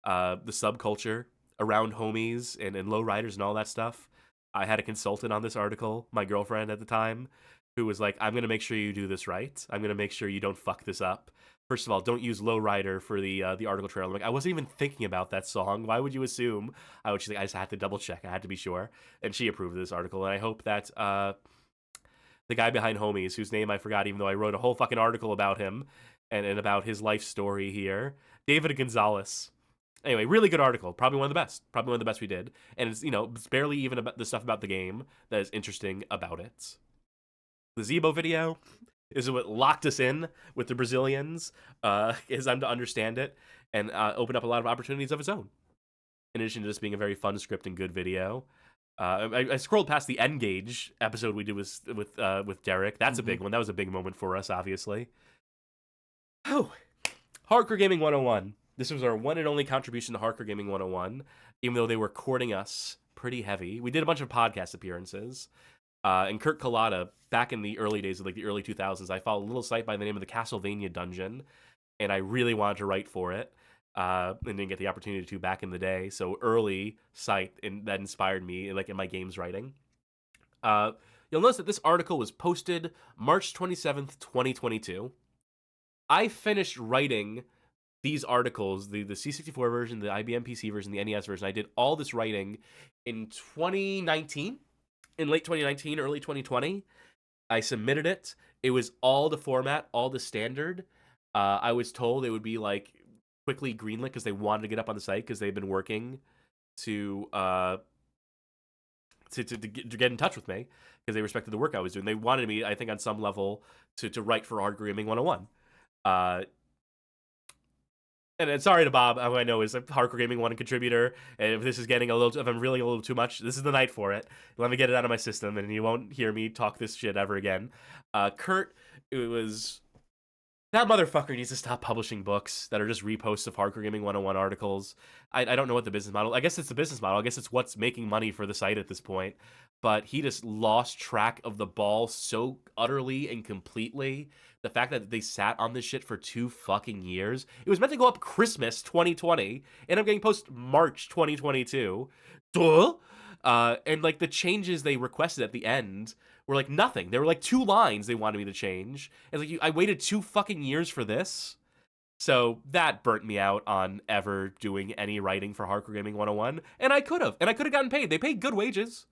the subculture around homies and lowriders and all that stuff. I had a consultant on this article, my girlfriend at the time, who was like, I'm going to make sure you do this right. I'm going to make sure you don't fuck this up. First of all, don't use Lowrider for the article trailer. I'm like, I wasn't even thinking about that song. Why would you assume? She's like, I just had to double check. I had to be sure. And she approved of this article. And I hope that the guy behind Homies, whose name I forgot, even though I wrote a whole fucking article about him and about his life story here, David Gonzalez. Anyway, really good article. Probably one of the best. Probably one of the best we did. And it's, you know, it's barely even about the stuff about the game that is interesting about it. The Zebo video is what locked us in with the Brazilians, is I'm to understand it, and open up a lot of opportunities of its own. In addition to just being a very fun script and good video. I scrolled past the N-Gage episode we did with Derek. That's a big one. That was a big moment for us, obviously. Oh, Hardcore Gaming 101. This was our one and only contribution to Hardcore Gaming 101, even though they were courting us pretty heavy. We did a bunch of podcast appearances. And Kurt Collada, back in the early days of like the early 2000s, I followed a little site by the name of the Castlevania Dungeon, and I really wanted to write for it, and didn't get the opportunity to back in the day. So early site, and that inspired me like in my games writing. You'll notice that this article was posted March 27th, 2022. I finished writing these articles, the C64 version, the IBM PC version, the NES version. I did all this writing in 2019. In late 2019, early 2020, I submitted it. It was all the format, all the standard. I was told it would be like quickly greenlit because they wanted to get up on the site because they've been working to get in touch with me because they respected the work I was doing. They wanted me, I think, on some level to write for Hardcore Gaming 101. And sorry to Bob, who I know is a Hardcore Gaming 1 contributor, and if this is getting if I'm reeling a little too much, this is the night for it. Let me get it out of my system, and you won't hear me talk this shit ever again. Kurt, that motherfucker needs to stop publishing books that are just reposts of Hardcore Gaming 101 articles. I don't know what the business model, I guess it's the business model, I guess it's what's making money for the site at this point, but he just lost track of the ball so utterly and completely. The fact that they sat on this shit for 2 fucking years. It was meant to go up Christmas 2020, and I'm getting post March 2022. Duh! And like the changes they requested at the end were like nothing. There were like 2 lines they wanted me to change. And like I waited 2 fucking years for this. So that burnt me out on ever doing any writing for Hardcore Gaming 101. And I could have gotten paid. They paid good wages.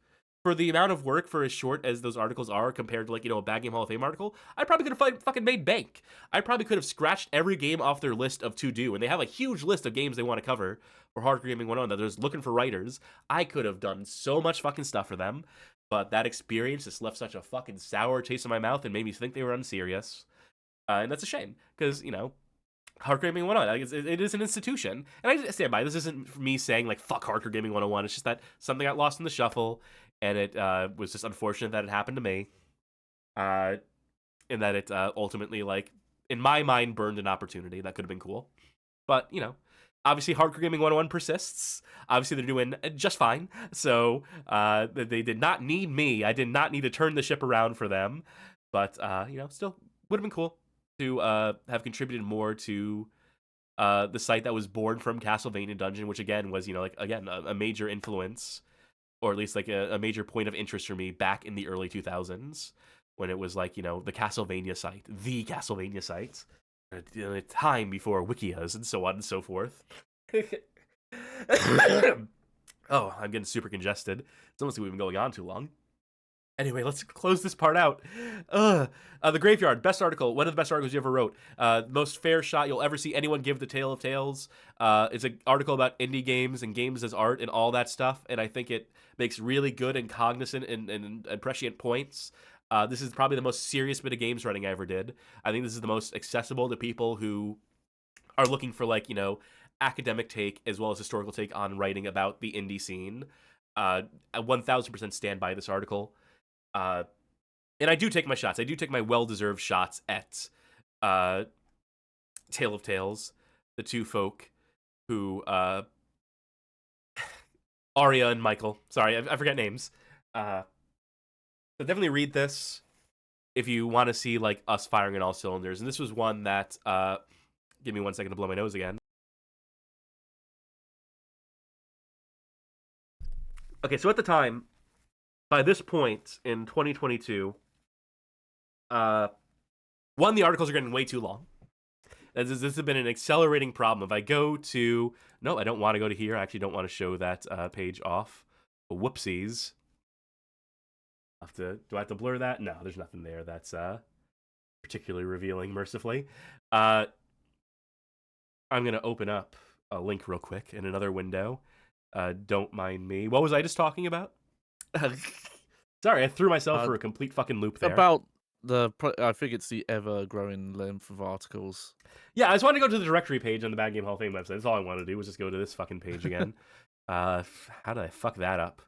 For the amount of work for as short as those articles are compared to, like, you know, a Bad Game Hall of Fame article, I probably could have fucking made bank. I probably could have scratched every game off their list of to do, and they have a huge list of games they want to cover for Hardcore Gaming 101 that they're just looking for writers. I could have done so much fucking stuff for them, but that experience just left such a fucking sour taste in my mouth and made me think they were unserious. And that's a shame, because, you know, Hardcore Gaming 101, it is an institution, and I stand by. This isn't me saying, like, fuck Hardcore Gaming 101. It's just that something got lost in the shuffle, and it was just unfortunate that it happened to me, and that it ultimately, like, in my mind, burned an opportunity that could have been cool. But, you know, obviously Hardcore Gaming 101 persists. Obviously they're doing just fine, so they did not need me. I did not need to turn the ship around for them, but, you know, still would have been cool to have contributed more to the site that was born from Castlevania Dungeon, which again was, you know, like, again, a major influence, or at least like a major point of interest for me back in the early 2000s, when it was like, you know, the Castlevania site, a time before Wikias and so on and so forth. Oh, I'm getting super congested. It's almost like we've been going on too long. Anyway, let's close this part out. The Graveyard, best article. One of the best articles you ever wrote. Most fair shot you'll ever see anyone give the Tale of Tales. It's an article about indie games and games as art and all that stuff, and I think it makes really good and cognizant and prescient points. This is probably the most serious bit of games writing I ever did. I think this is the most accessible to people who are looking for, like, you know, academic take as well as historical take on writing about the indie scene. I 1000% stand by this article. And I do take my shots. I do take my well-deserved shots at Tale of Tales, the two folk who Arya and Michael. Sorry, I forget names. So definitely read this if you want to see like us firing on all cylinders. And this was one that give me 1 second to blow my nose again. Okay, so at the time, by this point in 2022, one, the articles are getting way too long. This has been an accelerating problem. If I go to... No, I don't want to go to here. I actually don't want to show that page off. Whoopsies. Do I have to blur that? No, there's nothing there that's particularly revealing, mercifully. I'm going to open up a link real quick in another window. Don't mind me. What was I just talking about? Sorry, I threw myself for a complete fucking loop there. About I think it's the ever-growing length of articles. Yeah, I just wanted to go to the directory page on the Bad Game Hall of Fame website. That's all I wanted to do, was just go to this fucking page again. How did I fuck that up?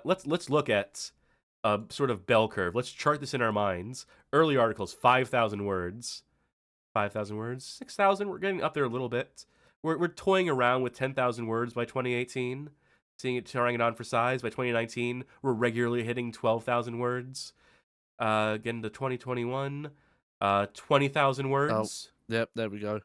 Let's look at a sort of bell curve. Let's chart this in our minds. Early articles, 5,000 words. 5,000 words? 6,000? We're getting up there a little bit. We're toying around with 10,000 words by 2018. Trying it on for size. By 2019, we're regularly hitting 12,000 words. Getting to 2021, 20,000 words. Oh, yep, there we go.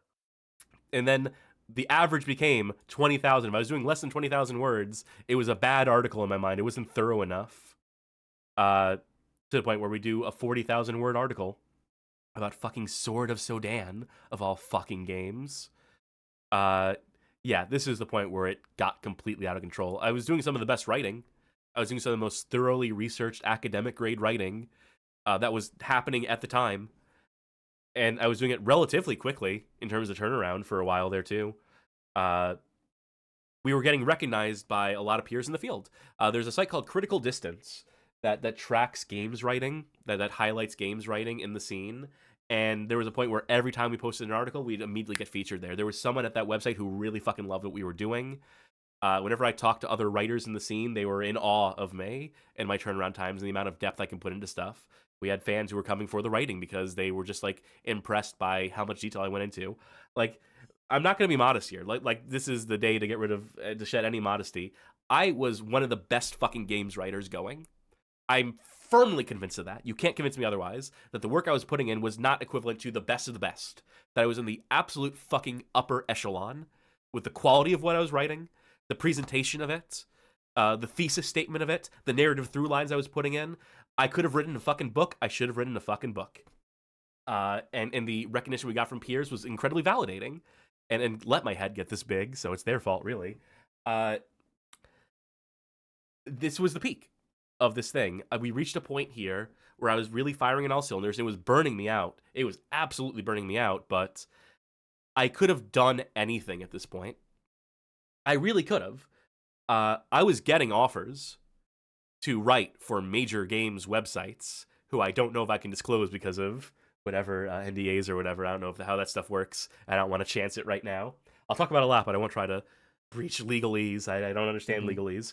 And then the average became 20,000. If I was doing less than 20,000 words, it was a bad article in my mind. It wasn't thorough enough. To the point where we do a 40,000 word article about fucking Sword of Sodan of all fucking games. Yeah, this is the point where it got completely out of control. I was doing some of the best writing. I was doing some of the most thoroughly researched academic grade writing that was happening at the time. And I was doing it relatively quickly in terms of turnaround for a while there too. We were getting recognized by a lot of peers in the field. There's a site called Critical Distance that tracks games writing, that highlights games writing in the scene. And there was a point where every time we posted an article, we'd immediately get featured there. There was someone at that website who really fucking loved what we were doing. Whenever I talked to other writers in the scene, they were in awe of me and my turnaround times and the amount of depth I can put into stuff. We had fans who were coming for the writing because they were just like impressed by how much detail I went into. Like, I'm not going to be modest here. Like this is the day to get rid of, to shed any modesty. I was one of the best fucking games writers going. I'm firmly convinced of that. You can't convince me otherwise. That the work I was putting in was not equivalent to the best of the best. That I was in the absolute fucking upper echelon with the quality of what I was writing, the presentation of it, the thesis statement of it, the narrative through lines I was putting in. I could have written a fucking book. I should have written a fucking book. And the recognition we got from peers was incredibly validating. And let my head get this big, so it's their fault, really. This was the peak of this thing. We reached a point here where I was really firing on all cylinders. And it was burning me out. It was absolutely burning me out, but I could have done anything at this point. I really could have. I was getting offers to write for major games websites who I don't know if I can disclose because of whatever NDAs or whatever. I don't know how that stuff works. I don't want to chance it right now. I'll talk about it a lot, but I won't try to breach legalese. I don't understand legalese.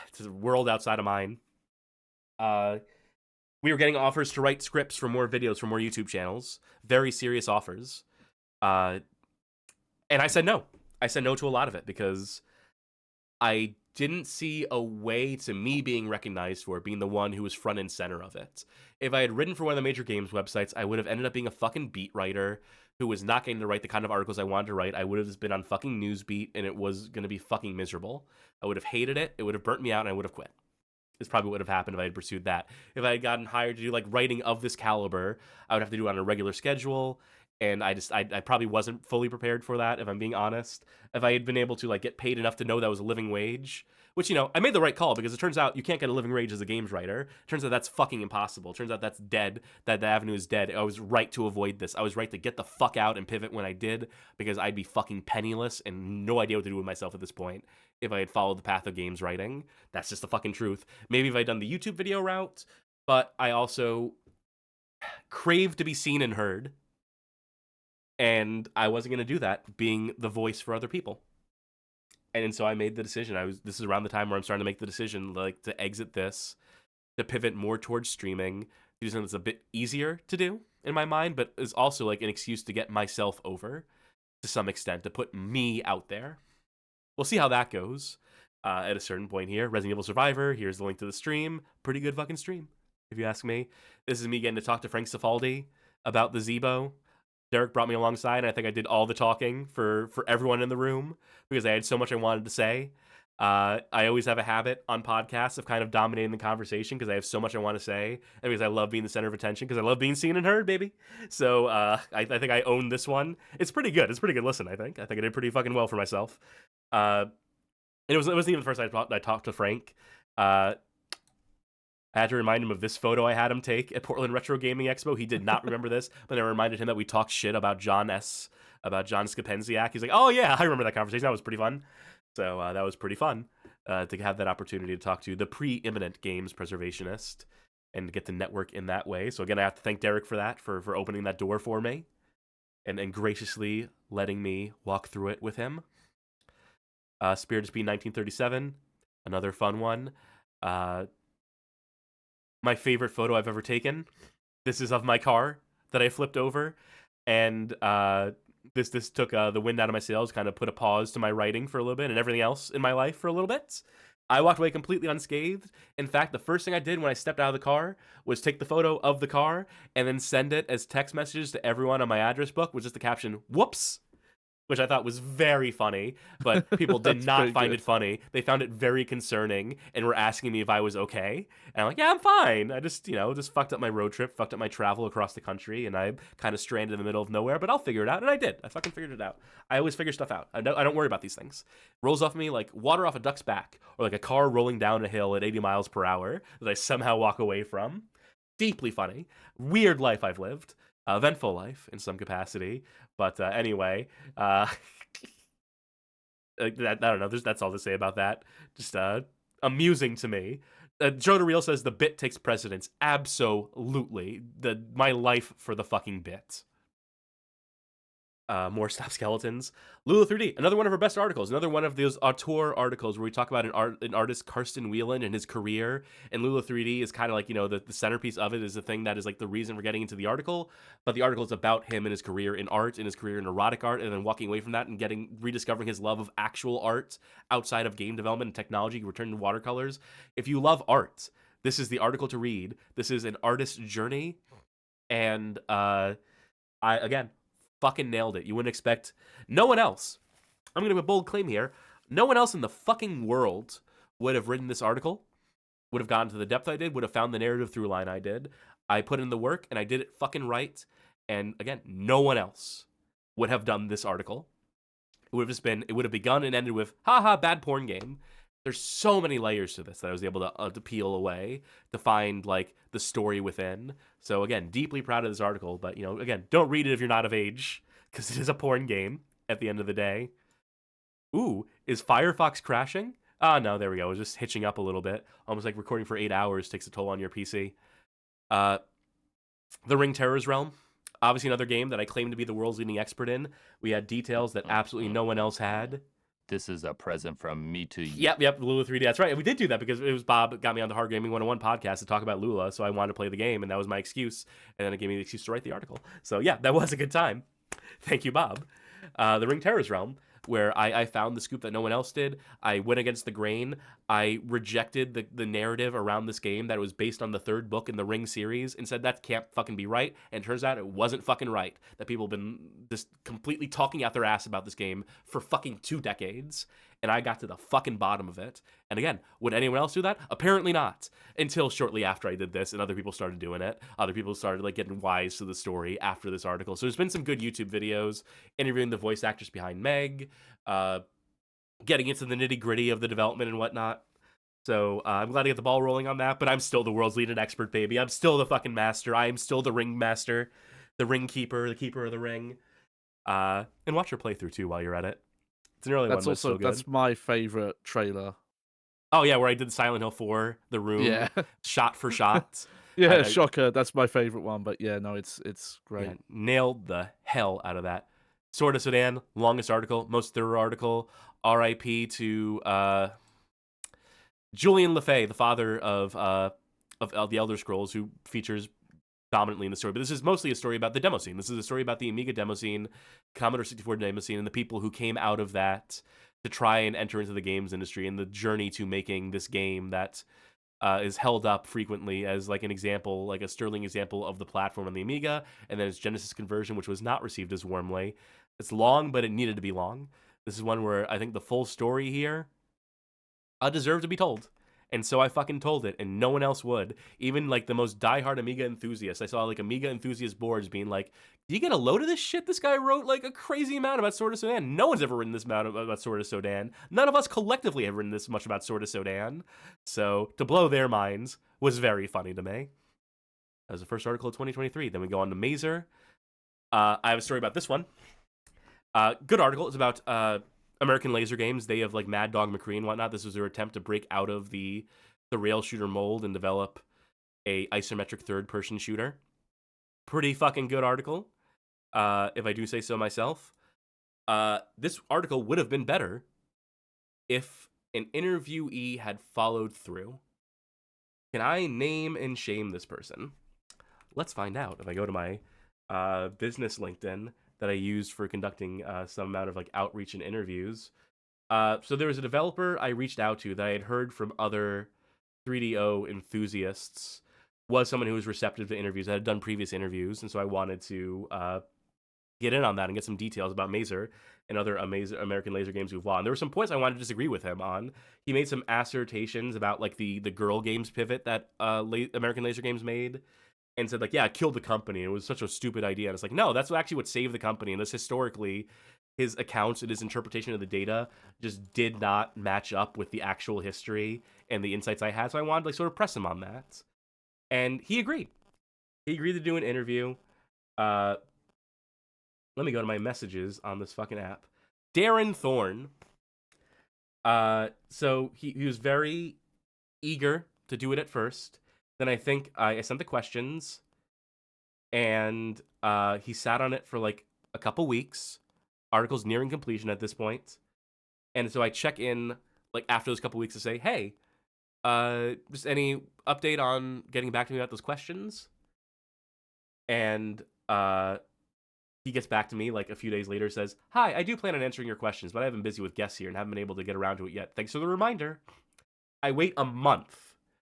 It's a world outside of mine. We were getting offers to write scripts for more videos, for more YouTube channels. Very serious offers. And I said no. I said no to a lot of it because I didn't see a way to me being recognized for it, being the one who was front and center of it. If I had written for one of the major games websites, I would have ended up being a fucking beat writer who was not getting to write the kind of articles I wanted to write. I would have just been on fucking Newsbeat, and it was going to be fucking miserable. I would have hated it. It would have burnt me out, and I would have quit. Is probably what would have happened if I had pursued that. If I had gotten hired to do like writing of this caliber, I would have to do it on a regular schedule. And I probably wasn't fully prepared for that, if I'm being honest. If I had been able to like get paid enough to know that was a living wage, which, you know, I made the right call because it turns out you can't get a living wage as a games writer. It turns out that's fucking impossible. It turns out that's dead. That the avenue is dead. I was right to avoid this. I was right to get the fuck out and pivot when I did because I'd be fucking penniless and no idea what to do with myself at this point if I had followed the path of games writing. That's just the fucking truth. Maybe if I'd done the YouTube video route, but I also crave to be seen and heard. And I wasn't going to do that, being the voice for other people. And so I made the decision. This is around the time where I'm starting to make the decision, like, to exit this, to pivot more towards streaming, do something that's a bit easier to do in my mind, but is also like an excuse to get myself over to some extent, to put me out there. We'll see how that goes at a certain point here. Resident Evil Survivor, here's the link to the stream. Pretty good fucking stream, if you ask me. This is me getting to talk to Frank Cifaldi about the Zeebo. Derek brought me alongside, and I think I did all the talking for everyone in the room because I had so much I wanted to say. I always have a habit on podcasts of kind of dominating the conversation because I have so much I want to say, and because I love being the center of attention, because I love being seen and heard, baby. So I think I own this one. It's pretty good. It's a pretty good listen, I think. I think I did pretty fucking well for myself. And it wasn't even the first time I talked to Frank. I had to remind him of this photo I had him take at Portland Retro Gaming Expo. He did not remember this, but I reminded him that we talked shit about John Skapenziak. He's like, oh yeah, I remember that conversation. That was pretty fun. So that was pretty fun to have that opportunity to talk to the preeminent games preservationist and get to network in that way. So again, I have to thank Derek for that, for opening that door for me and graciously letting me walk through it with him. Spirit of Speed 1937, another fun one. My favorite photo I've ever taken. This is of my car that I flipped over, and this took the wind out of my sails, kind of put a pause to my writing for a little bit and everything else in my life for a little bit. I walked away completely unscathed. In fact, the first thing I did when I stepped out of the car was take the photo of the car and then send it as text messages to everyone on my address book with just the caption, "Whoops," which I thought was very funny, but people did not find it funny. They found it very concerning and were asking me if I was okay. And I'm like, yeah, I'm fine. I just fucked up my road trip, fucked up my travel across the country, and I'm kind of stranded in the middle of nowhere, but I'll figure it out. And I did. I fucking figured it out. I always figure stuff out. I don't worry about these things. Rolls off me like water off a duck's back, or like a car rolling down a hill at 80 miles per hour that I somehow walk away from. Deeply funny. Weird life I've lived. Eventful life in some capacity, but anyway, I don't know. That's all to say about that. Just amusing to me. Joe DeReal says the bit takes precedence. Absolutely, my life for the fucking bit. More Stop Skeletons. Lula 3D, another one of our best articles. Another one of those auteur articles where we talk about an artist, Karsten Whelan, and his career. And Lula 3D is kind of like, the centerpiece of it is the thing that is like the reason we're getting into the article. But the article is about him and his career in art, and his career in erotic art, and then walking away from that and rediscovering his love of actual art outside of game development and technology, returning to watercolors. If you love art, this is the article to read. This is an artist's journey. And again, fucking nailed it. You wouldn't expect no one else. I'm going to make a bold claim here. No one else in the fucking world would have written this article, would have gotten to the depth I did, would have found the narrative through line I did. I put in the work and I did it fucking right. And again, no one else would have done this article. It would have begun and ended with, haha, bad porn game. There's so many layers to this that I was able to peel away to find like the story within. So again, deeply proud of this article, but again, don't read it if you're not of age because it is a porn game at the end of the day. Ooh, is Firefox crashing? No, there we go. It was just hitching up a little bit. Almost like recording for 8 hours takes a toll on your PC. The Ring Terror's Realm. Obviously another game that I claim to be the world's leading expert in. We had details that absolutely no one else had. This is a present from me to you. Yep, Lula 3D. That's right. And we did do that because it was Bob got me on the Hard Gaming 101 podcast to talk about Lula, so I wanted to play the game, and that was my excuse. And then it gave me the excuse to write the article. So yeah, that was a good time. Thank you, Bob. The Ring Terror's Realm, where I found the scoop that no one else did. I went against the grain. I rejected the narrative around this game that it was based on the third book in the Ring series and said that can't fucking be right. And it turns out it wasn't fucking right. That people have been just completely talking out their ass about this game for fucking 2 decades. And I got to the fucking bottom of it. And again, would anyone else do that? Apparently not. Until shortly after I did this and other people started doing it. Other people started like getting wise to the story after this article. So there's been some good YouTube videos interviewing the voice actress behind Meg, getting into the nitty gritty of the development and whatnot. So I'm glad to get the ball rolling on that, but I'm still the world's leading expert, baby. I'm still the fucking master. I am still the ring master, the ring keeper, the keeper of the ring. And watch your playthrough too while you're at it. It's an early one, but it's so good. That's my favorite trailer. Oh yeah, where I did the Silent Hill 4, The Room, shot for shot. Yeah, shocker. That's my favorite one, but yeah, no, it's great. Yeah, nailed the hell out of that. Sword of Sudan, longest article, most thorough article. R.I.P. to Julian LeFay, the father of the Elder Scrolls, who features dominantly in the story. But this is mostly a story about the demo scene. This is a story about the Amiga demo scene, Commodore 64 demo scene, and the people who came out of that to try and enter into the games industry, and the journey to making this game that is held up frequently as like an example, like a sterling example of the platform on the Amiga, and then its Genesis conversion, which was not received as warmly. It's long, but it needed to be long. This is one where I think the full story here deserved to be told. And so I fucking told it, and no one else would. Even like the most diehard Amiga enthusiasts. I saw like Amiga enthusiast boards being like, "Do you get a load of this shit? This guy wrote like a crazy amount about Sword of Sudan. No one's ever written this amount about Sword of Sudan. None of us collectively have written this much about Sword of Sudan." So to blow their minds was very funny to me. That was the first article of 2023. Then we go on to Mazer. I have a story about this one. Good article. It's about American Laser Games. They have like Mad Dog McCree and whatnot. This was their attempt to break out of the rail shooter mold and develop a isometric third-person shooter. Pretty fucking good article, if I do say so myself. This article would have been better if an interviewee had followed through. Can I name and shame this person? Let's find out. If I go to my business LinkedIn that I used for conducting some amount of like outreach and interviews. So there was a developer I reached out to that I had heard from other 3DO enthusiasts was someone who was receptive to interviews. I had done previous interviews, and so I wanted to get in on that and get some details about Mazer and other American Laser Games who've won. There were some points I wanted to disagree with him on. He made some assertions about like the girl games pivot that American Laser Games made, and said like, yeah, it killed the company. It was such a stupid idea. And it's like, no, that's actually what saved the company. And this historically, his accounts and his interpretation of the data just did not match up with the actual history and the insights I had. So I wanted to like sort of press him on that. And he agreed. He agreed to do an interview. Let me go to my messages on this fucking app. Darren Thorne. So he was very eager to do it at first. Then I think I sent the questions, and he sat on it for like a couple weeks. Article's nearing completion at this point. And so I check in like after those couple weeks to say, hey, just any update on getting back to me about those questions? And he gets back to me like a few days later, says, hi, I do plan on answering your questions, but I've been busy with guests here and haven't been able to get around to it yet. Thanks for the reminder. I wait a month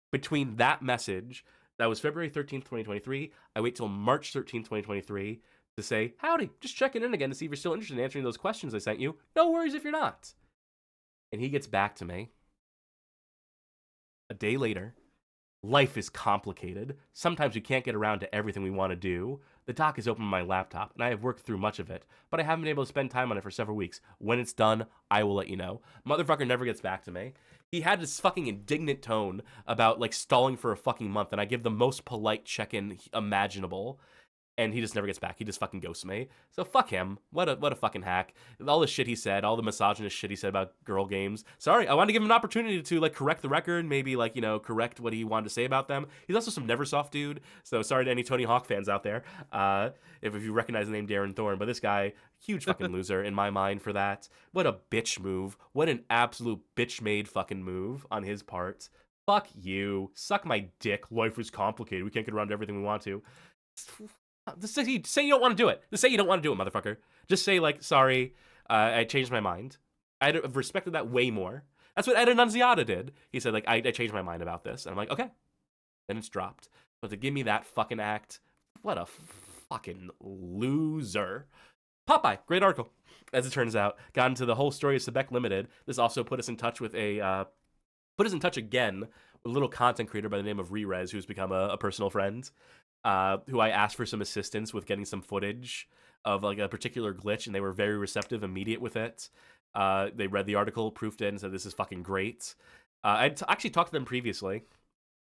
between that message, that was February 13th, 2023, I wait till March 13th, 2023 to say, howdy, just checking in again to see if you're still interested in answering those questions I sent you. No worries if you're not. And he gets back to me a day later. Life is complicated. Sometimes we can't get around to everything we want to do. The dock is open on my laptop, and I have worked through much of it, but I haven't been able to spend time on it for several weeks. When it's done, I will let you know. Motherfucker never gets back to me. He had this fucking indignant tone about, like, stalling for a fucking month, and I give the most polite check-in imaginable, and he just never gets back. He just fucking ghosts me. So fuck him. What a fucking hack. All the shit he said, all the misogynist shit he said about girl games. Sorry, I wanted to give him an opportunity to, like, correct the record, maybe, like, you know, correct what he wanted to say about them. He's also some Neversoft dude, so sorry to any Tony Hawk fans out there, if you recognize the name Darren Thorne, but this guy, huge fucking loser in my mind for that. What a bitch move. What an absolute bitch-made fucking move on his part. Fuck you. Suck my dick. Life is complicated. We can't get around to everything we want to. Just say you don't want to do it. Just say you don't want to do it, motherfucker. Just say, like, sorry, I changed my mind. I'd have respected that way more. That's what Ed Annunziata did. He said, like, I changed my mind about this. And I'm like, okay. Then it's dropped. But to give me that fucking act, what a fucking loser. Popeye, great article. As it turns out, got into the whole story of Sebek Limited. This also put us in touch with again with a little content creator by the name of Rerez, who's become a personal friend. Who I asked for some assistance with getting some footage of like a particular glitch, and they were very receptive, immediate with it. They read the article, proofed it, and said, this is fucking great. I'd actually talked to them previously.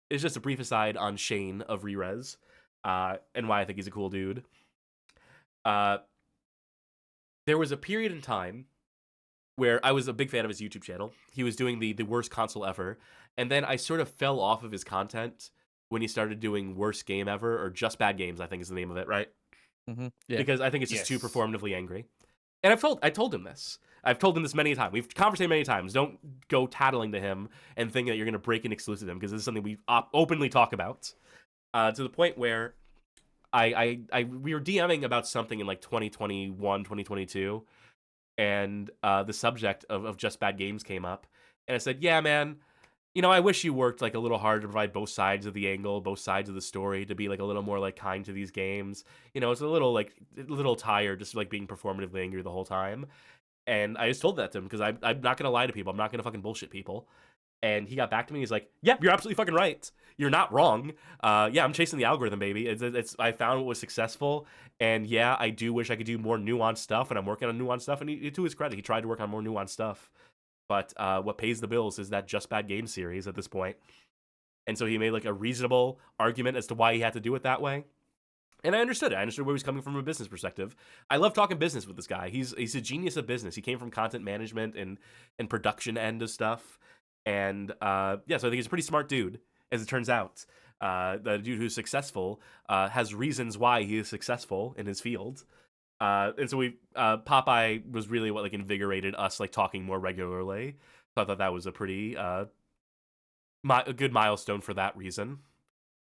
It's just a brief aside on Shane of Rerez, and why I think he's a cool dude. There was a period in time where I was a big fan of his YouTube channel. He was doing the worst console ever, and then I sort of fell off of his content when he started doing worst game ever, or just bad games, I think is the name of it, right? Mm-hmm. Yeah. Because I think it's just too performatively angry. And I told him this. I've told him this many times. We've conversated many times. Don't go tattling to him and thinking that you're going to break an exclusive to him, because this is something we openly talk about. To the point where we were DMing about something in like 2021, 2022, and the subject of Just Bad Games came up, and I said, yeah, man, you know, I wish you worked like a little harder to provide both sides of the angle, both sides of the story, to be like a little more like kind to these games. You know, it's a little tired just like being performatively angry the whole time. And I just told that to him, because I'm not gonna lie to people. I'm not gonna fucking bullshit people. And he got back to me. He's like, "Yep, you're absolutely fucking right. You're not wrong. Yeah, I'm chasing the algorithm, baby. It's I found what was successful, and yeah, I do wish I could do more nuanced stuff, and I'm working on nuanced stuff. And to his credit, he tried to work on more nuanced stuff. But what pays the bills is that Just Bad Game series at this point. And so he made like a reasonable argument as to why he had to do it that way. And I understood it. I understood where he was coming from a business perspective. I love talking business with this guy. He's a genius of business. He came from content management and production end of stuff. And yeah, so I think he's a pretty smart dude, as it turns out. The dude who's successful has reasons why he is successful in his field. And so Popeye was really what like invigorated us like talking more regularly. So I thought that was a pretty a good milestone for that reason.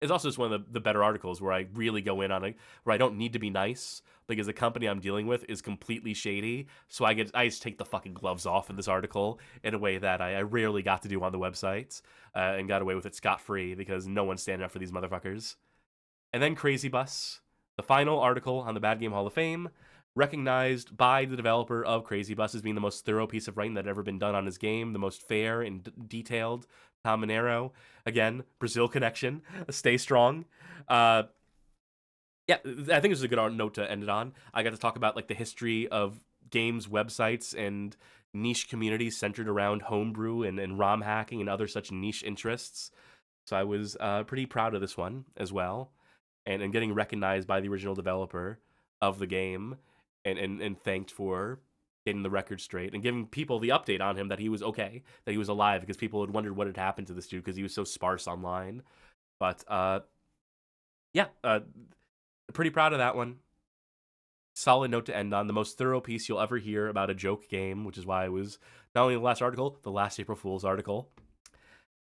It's also just one of the better articles where I really go in on it, where I don't need to be nice, because the company I'm dealing with is completely shady. So I just take the fucking gloves off in this article in a way that I rarely got to do on the website, and got away with it scot-free because no one's standing up for these motherfuckers. And then Crazy Bus, the final article on the Bad Game Hall of Fame, recognized by the developer of Crazy Bus as being the most thorough piece of writing that had ever been done on his game, the most fair and detailed. Tom Monero, again, Brazil connection, stay strong. Yeah, I think this is a good note to end it on. I got to talk about like the history of games, websites, and niche communities centered around homebrew and ROM hacking and other such niche interests. So I was pretty proud of this one as well, and getting recognized by the original developer of the game, and thanked for getting the record straight and giving people the update on him that he was okay, that he was alive, because people had wondered what had happened to this dude because he was so sparse online. But yeah, pretty proud of that one. Solid note to end on. The most thorough piece you'll ever hear about a joke game, which is why it was not only the last article, the last April Fool's article.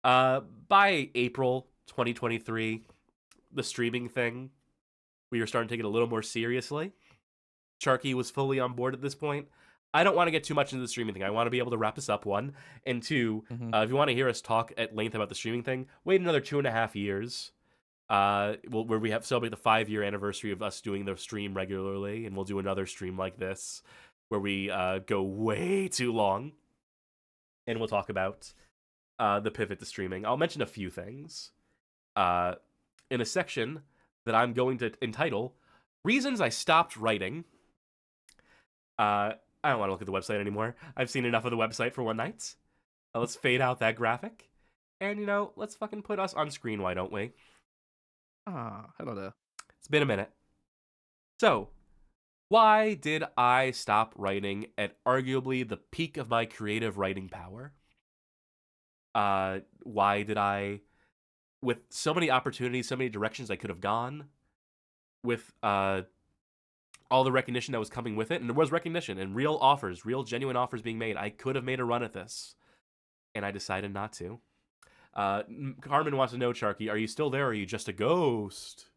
By April 2023, the streaming thing, we were starting to take it a little more seriously. Sharky was fully on board at this point. I don't want to get too much into the streaming thing. I want to be able to wrap this up, one. And two, if you want to hear us talk at length about the streaming thing, wait another 2.5 years. Where we have celebrate the 5-year anniversary of us doing the stream regularly, and we'll do another stream like this where we go way too long, and we'll talk about the pivot to streaming. I'll mention a few things in a section that I'm going to entitle "Reasons I Stopped Writing." I don't want to look at the website anymore. I've seen enough of the website for one night. Let's fade out that graphic, and let's fucking put us on screen. Why don't we? Hello there. It's been a minute. So, why did I stop writing at arguably the peak of my creative writing power? Why did I, with so many opportunities, so many directions I could have gone, with all the recognition that was coming with it, and there was recognition and real offers, real genuine offers being made, I could have made a run at this, and I decided not to. Carmen wants to know, Sharky, are you still there, or are you just a ghost?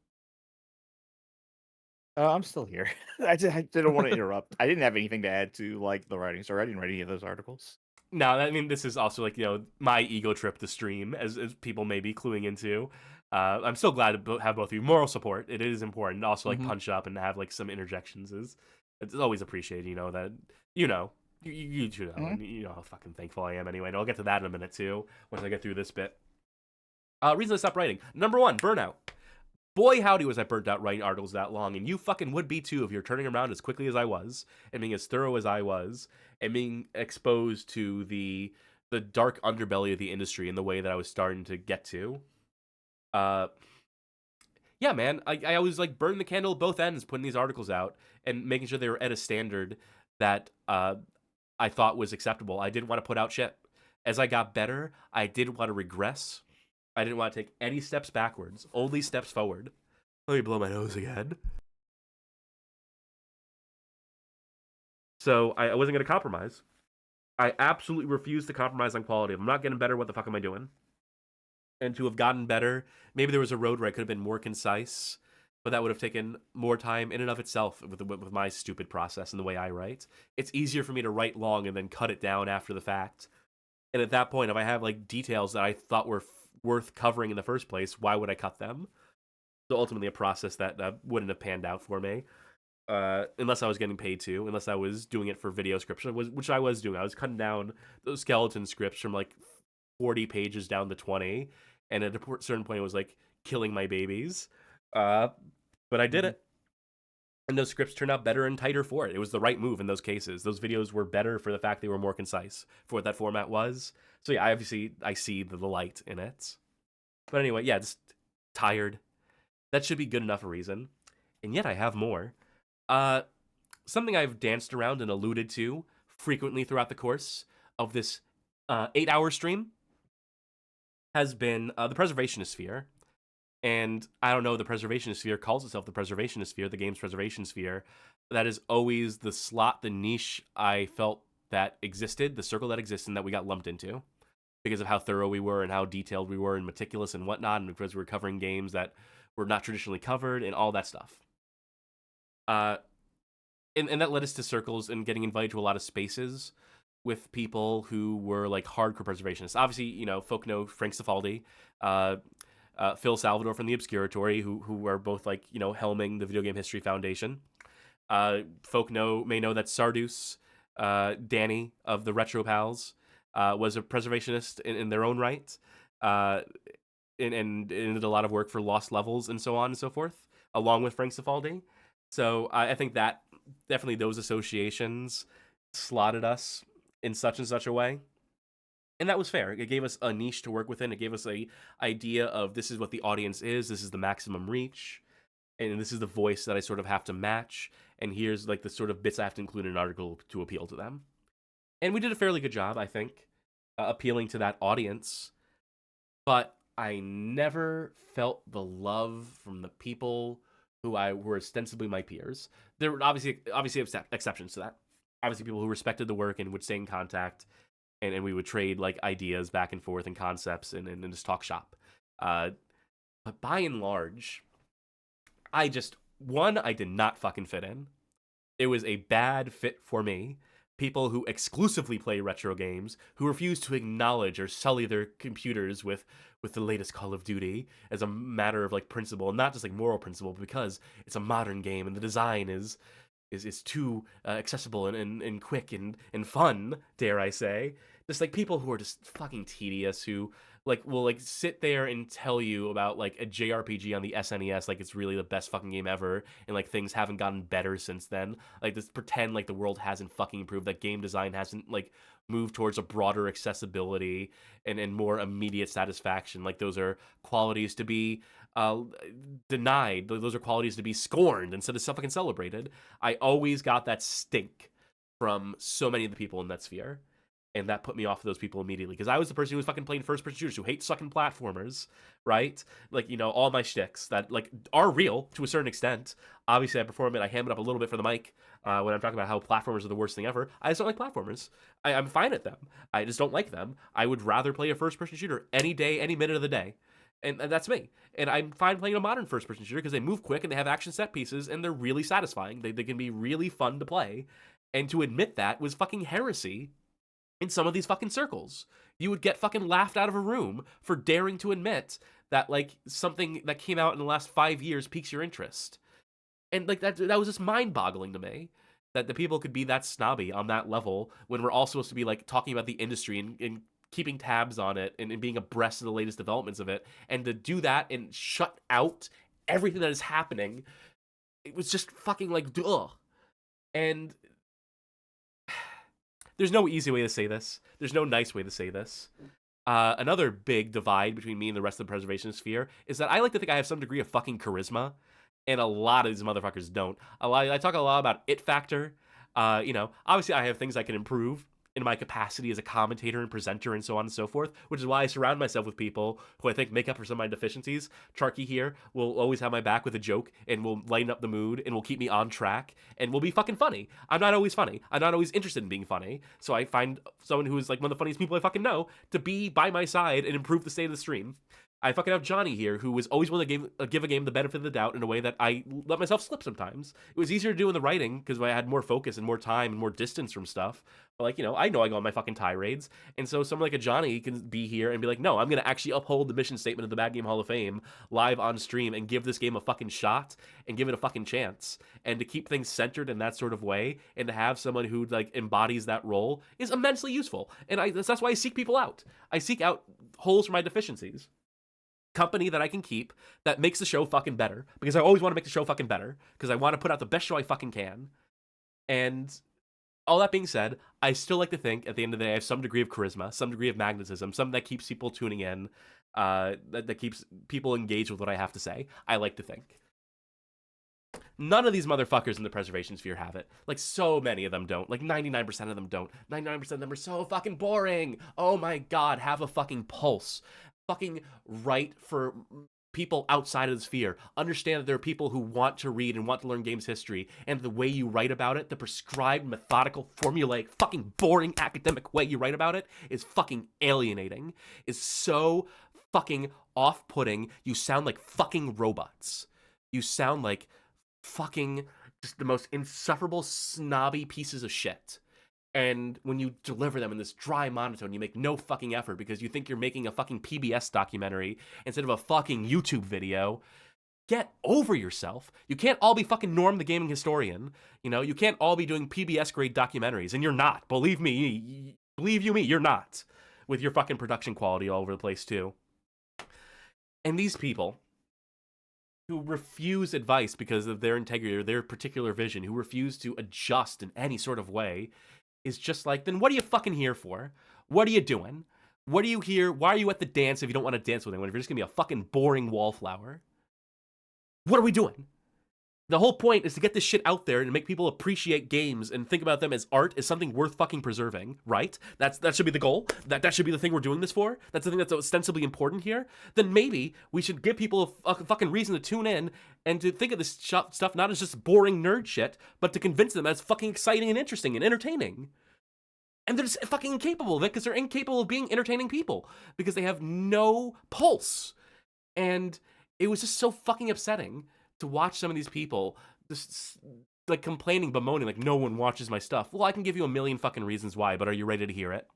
I'm still here. I didn't want to interrupt. I didn't have anything to add to like the writing, so I didn't write any of those articles. No, I mean, this is also like, my ego trip to stream, as people may be cluing into. I'm so glad to have both of you. Moral support, it is important. Also, like, punch up and have like some interjections it's always appreciated. That you know, and you know how fucking thankful I am anyway. And I'll get to that in a minute too once I get through this bit. Reason I stopped writing. Number one, burnout. Boy, howdy, was I burnt out writing articles that long, and you fucking would be too if you're turning around as quickly as I was, and being as thorough as I was, and being exposed to the dark underbelly of the industry in the way that I was starting to get to. Yeah, man, I always like burn the candle at both ends, putting these articles out and making sure they were at a standard that I thought was acceptable. I didn't want to put out shit. As I got better, I didn't want to regress. I didn't want to take any steps backwards, only steps forward. Let me blow my nose again. So I wasn't going to compromise. I absolutely refused to compromise on quality. If I'm not getting better, what the fuck am I doing? And to have gotten better, maybe there was a road where I could have been more concise, but that would have taken more time in and of itself with my stupid process and the way I write. It's easier for me to write long and then cut it down after the fact. And at that point, if I have like details that I thought were worth covering in the first place, why would I cut them? So ultimately, a process that wouldn't have panned out for me, unless I was getting paid to, unless I was doing it for video scripts, which I was doing. I was cutting down those skeleton scripts from like 40 pages down to 20, and at a certain point, it was like killing my babies. But I did it. And those scripts turned out better and tighter for it. It was the right move in those cases. Those videos were better for the fact they were more concise for what that format was. So yeah, I see the light in it. But anyway, yeah, just tired. That should be good enough a reason. And yet I have more. Something I've danced around and alluded to frequently throughout the course of this 8-hour stream has been the preservationist sphere. And I don't know, the preservationist sphere calls itself the preservationist sphere, the game's preservation sphere. That is always the slot, the niche I felt that existed, the circle that exists and that we got lumped into because of how thorough we were and how detailed we were and meticulous and whatnot, and because we were covering games that were not traditionally covered and all that stuff. And that led us to circles and getting invited to a lot of spaces with people who were like hardcore preservationists. Obviously, you know, folk know Frank Cifaldi, Phil Salvador from the Obscuratory, who are both like, you know, helming the Video Game History Foundation. Folk may know that Sardus, Danny of the Retro Pals, was a preservationist in their own right, and did a lot of work for Lost Levels and so on and so forth, along with Frank Cifaldi. So I think that definitely those associations slotted us in such and such a way. And that was fair. It gave us a niche to work within. It gave us a idea of this is what the audience is. This is the maximum reach. And this is the voice that I sort of have to match. And here's like the sort of bits I have to include in an article to appeal to them. And we did a fairly good job, I think, appealing to that audience. But I never felt the love from the people who were ostensibly my peers. There were obviously exceptions to that. Obviously people who respected the work and would stay in contact. And we would trade like ideas back and forth and concepts and just talk shop. But by and large, I did not fucking fit in. It was a bad fit for me. People who exclusively play retro games, who refuse to acknowledge or sully their computers with the latest Call of Duty as a matter of like principle, and not just like moral principle, but because it's a modern game and the design is too accessible and quick and fun, dare I say. Just like people who are just fucking tedious, who like will like sit there and tell you about like a JRPG on the SNES like it's really the best fucking game ever, and like things haven't gotten better since then. Like just pretend like the world hasn't fucking improved, that game design hasn't like moved towards a broader accessibility and more immediate satisfaction. Like those are qualities to be denied. Those are qualities to be scorned instead of fucking celebrated. I always got that stink from so many of the people in that sphere. And that put me off of those people immediately, because I was the person who was fucking playing first-person shooters, who hate sucking platformers, right? Like, you know, all my shticks that, like, are real to a certain extent. Obviously, I perform it, I ham it up a little bit for the mic when I'm talking about how platformers are the worst thing ever. I just don't like platformers. I'm fine at them. I just don't like them. I would rather play a first-person shooter any day, any minute of the day. And that's me. And I'm fine playing a modern first-person shooter because they move quick and they have action set pieces and they're really satisfying. They can be really fun to play. And to admit that was fucking heresy in some of these fucking circles. You would get fucking laughed out of a room for daring to admit that, like, something that came out in the last 5 years piques your interest. And, like, that was just mind-boggling to me, that the people could be that snobby on that level when we're all supposed to be, like, talking about the industry and keeping tabs on it and being abreast of the latest developments of it. And to do that and shut out everything that is happening, it was just fucking, like, ugh. And there's no easy way to say this. There's no nice way to say this. Another big divide between me and the rest of the preservation sphere is that I like to think I have some degree of fucking charisma, and a lot of these motherfuckers don't. I talk a lot about it factor. You know, obviously I have things I can improve in my capacity as a commentator and presenter and so on and so forth, which is why I surround myself with people who I think make up for some of my deficiencies. Charky here will always have my back with a joke and will lighten up the mood and will keep me on track and will be fucking funny. I'm not always funny. I'm not always interested in being funny. So I find someone who is like one of the funniest people I fucking know to be by my side and improve the state of the stream. I fucking have Johnny here, who was always willing to give a game the benefit of the doubt in a way that I let myself slip sometimes. It was easier to do in the writing because I had more focus and more time and more distance from stuff. But like, I know I go on my fucking tirades, and so someone like a Johnny can be here and be like, no, I'm gonna actually uphold the mission statement of the Bad Game Hall of Fame live on stream and give this game a fucking shot and give it a fucking chance. And to keep things centered in that sort of way and to have someone who like embodies that role is immensely useful. And that's why I seek people out. I seek out holes for my deficiencies. Company that I can keep that makes the show fucking better, because I always want to make the show fucking better, because I want to put out the best show I fucking can. And all that being said, I still like to think at the end of the day I have some degree of charisma, some degree of magnetism, something that keeps people tuning in, that keeps people engaged with what I have to say. I like to think. None of these motherfuckers in the preservation sphere have it. Like, so many of them don't. Like, 99% of them don't. 99% of them are so fucking boring. Oh my god, have a fucking pulse. Fucking write for people outside of the sphere. Understand that there are people who want to read and want to learn games history, and the way you write about it, the prescribed, methodical, formulaic, fucking boring academic way you write about it is fucking alienating. Is so fucking off-putting. You sound like fucking robots. You sound like fucking just the most insufferable, snobby pieces of shit. And when you deliver them in this dry monotone, you make no fucking effort because you think you're making a fucking PBS documentary instead of a fucking YouTube video. Get over yourself. You can't all be fucking Norm the Gaming Historian. You can't all be doing PBS grade documentaries, and you're not. Believe me, you're not. With your fucking production quality all over the place too. And these people who refuse advice because of their integrity or their particular vision, who refuse to adjust in any sort of way, is just like, then what are you fucking here for? What are you doing? What are you here? Why are you at the dance if you don't want to dance with anyone? If you're just gonna be a fucking boring wallflower? What are we doing? The whole point is to get this shit out there and make people appreciate games and think about them as art, as something worth fucking preserving, right? That should be the goal. That should be the thing we're doing this for. That's the thing that's ostensibly important here. Then maybe we should give people a fucking reason to tune in and to think of this stuff not as just boring nerd shit, but to convince them as fucking exciting and interesting and entertaining. And they're just fucking incapable of it because they're incapable of being entertaining people because they have no pulse. And it was just so fucking upsetting to watch some of these people just like complaining, bemoaning, like, no one watches my stuff. Well, I can give you a million fucking reasons why, but are you ready to hear it?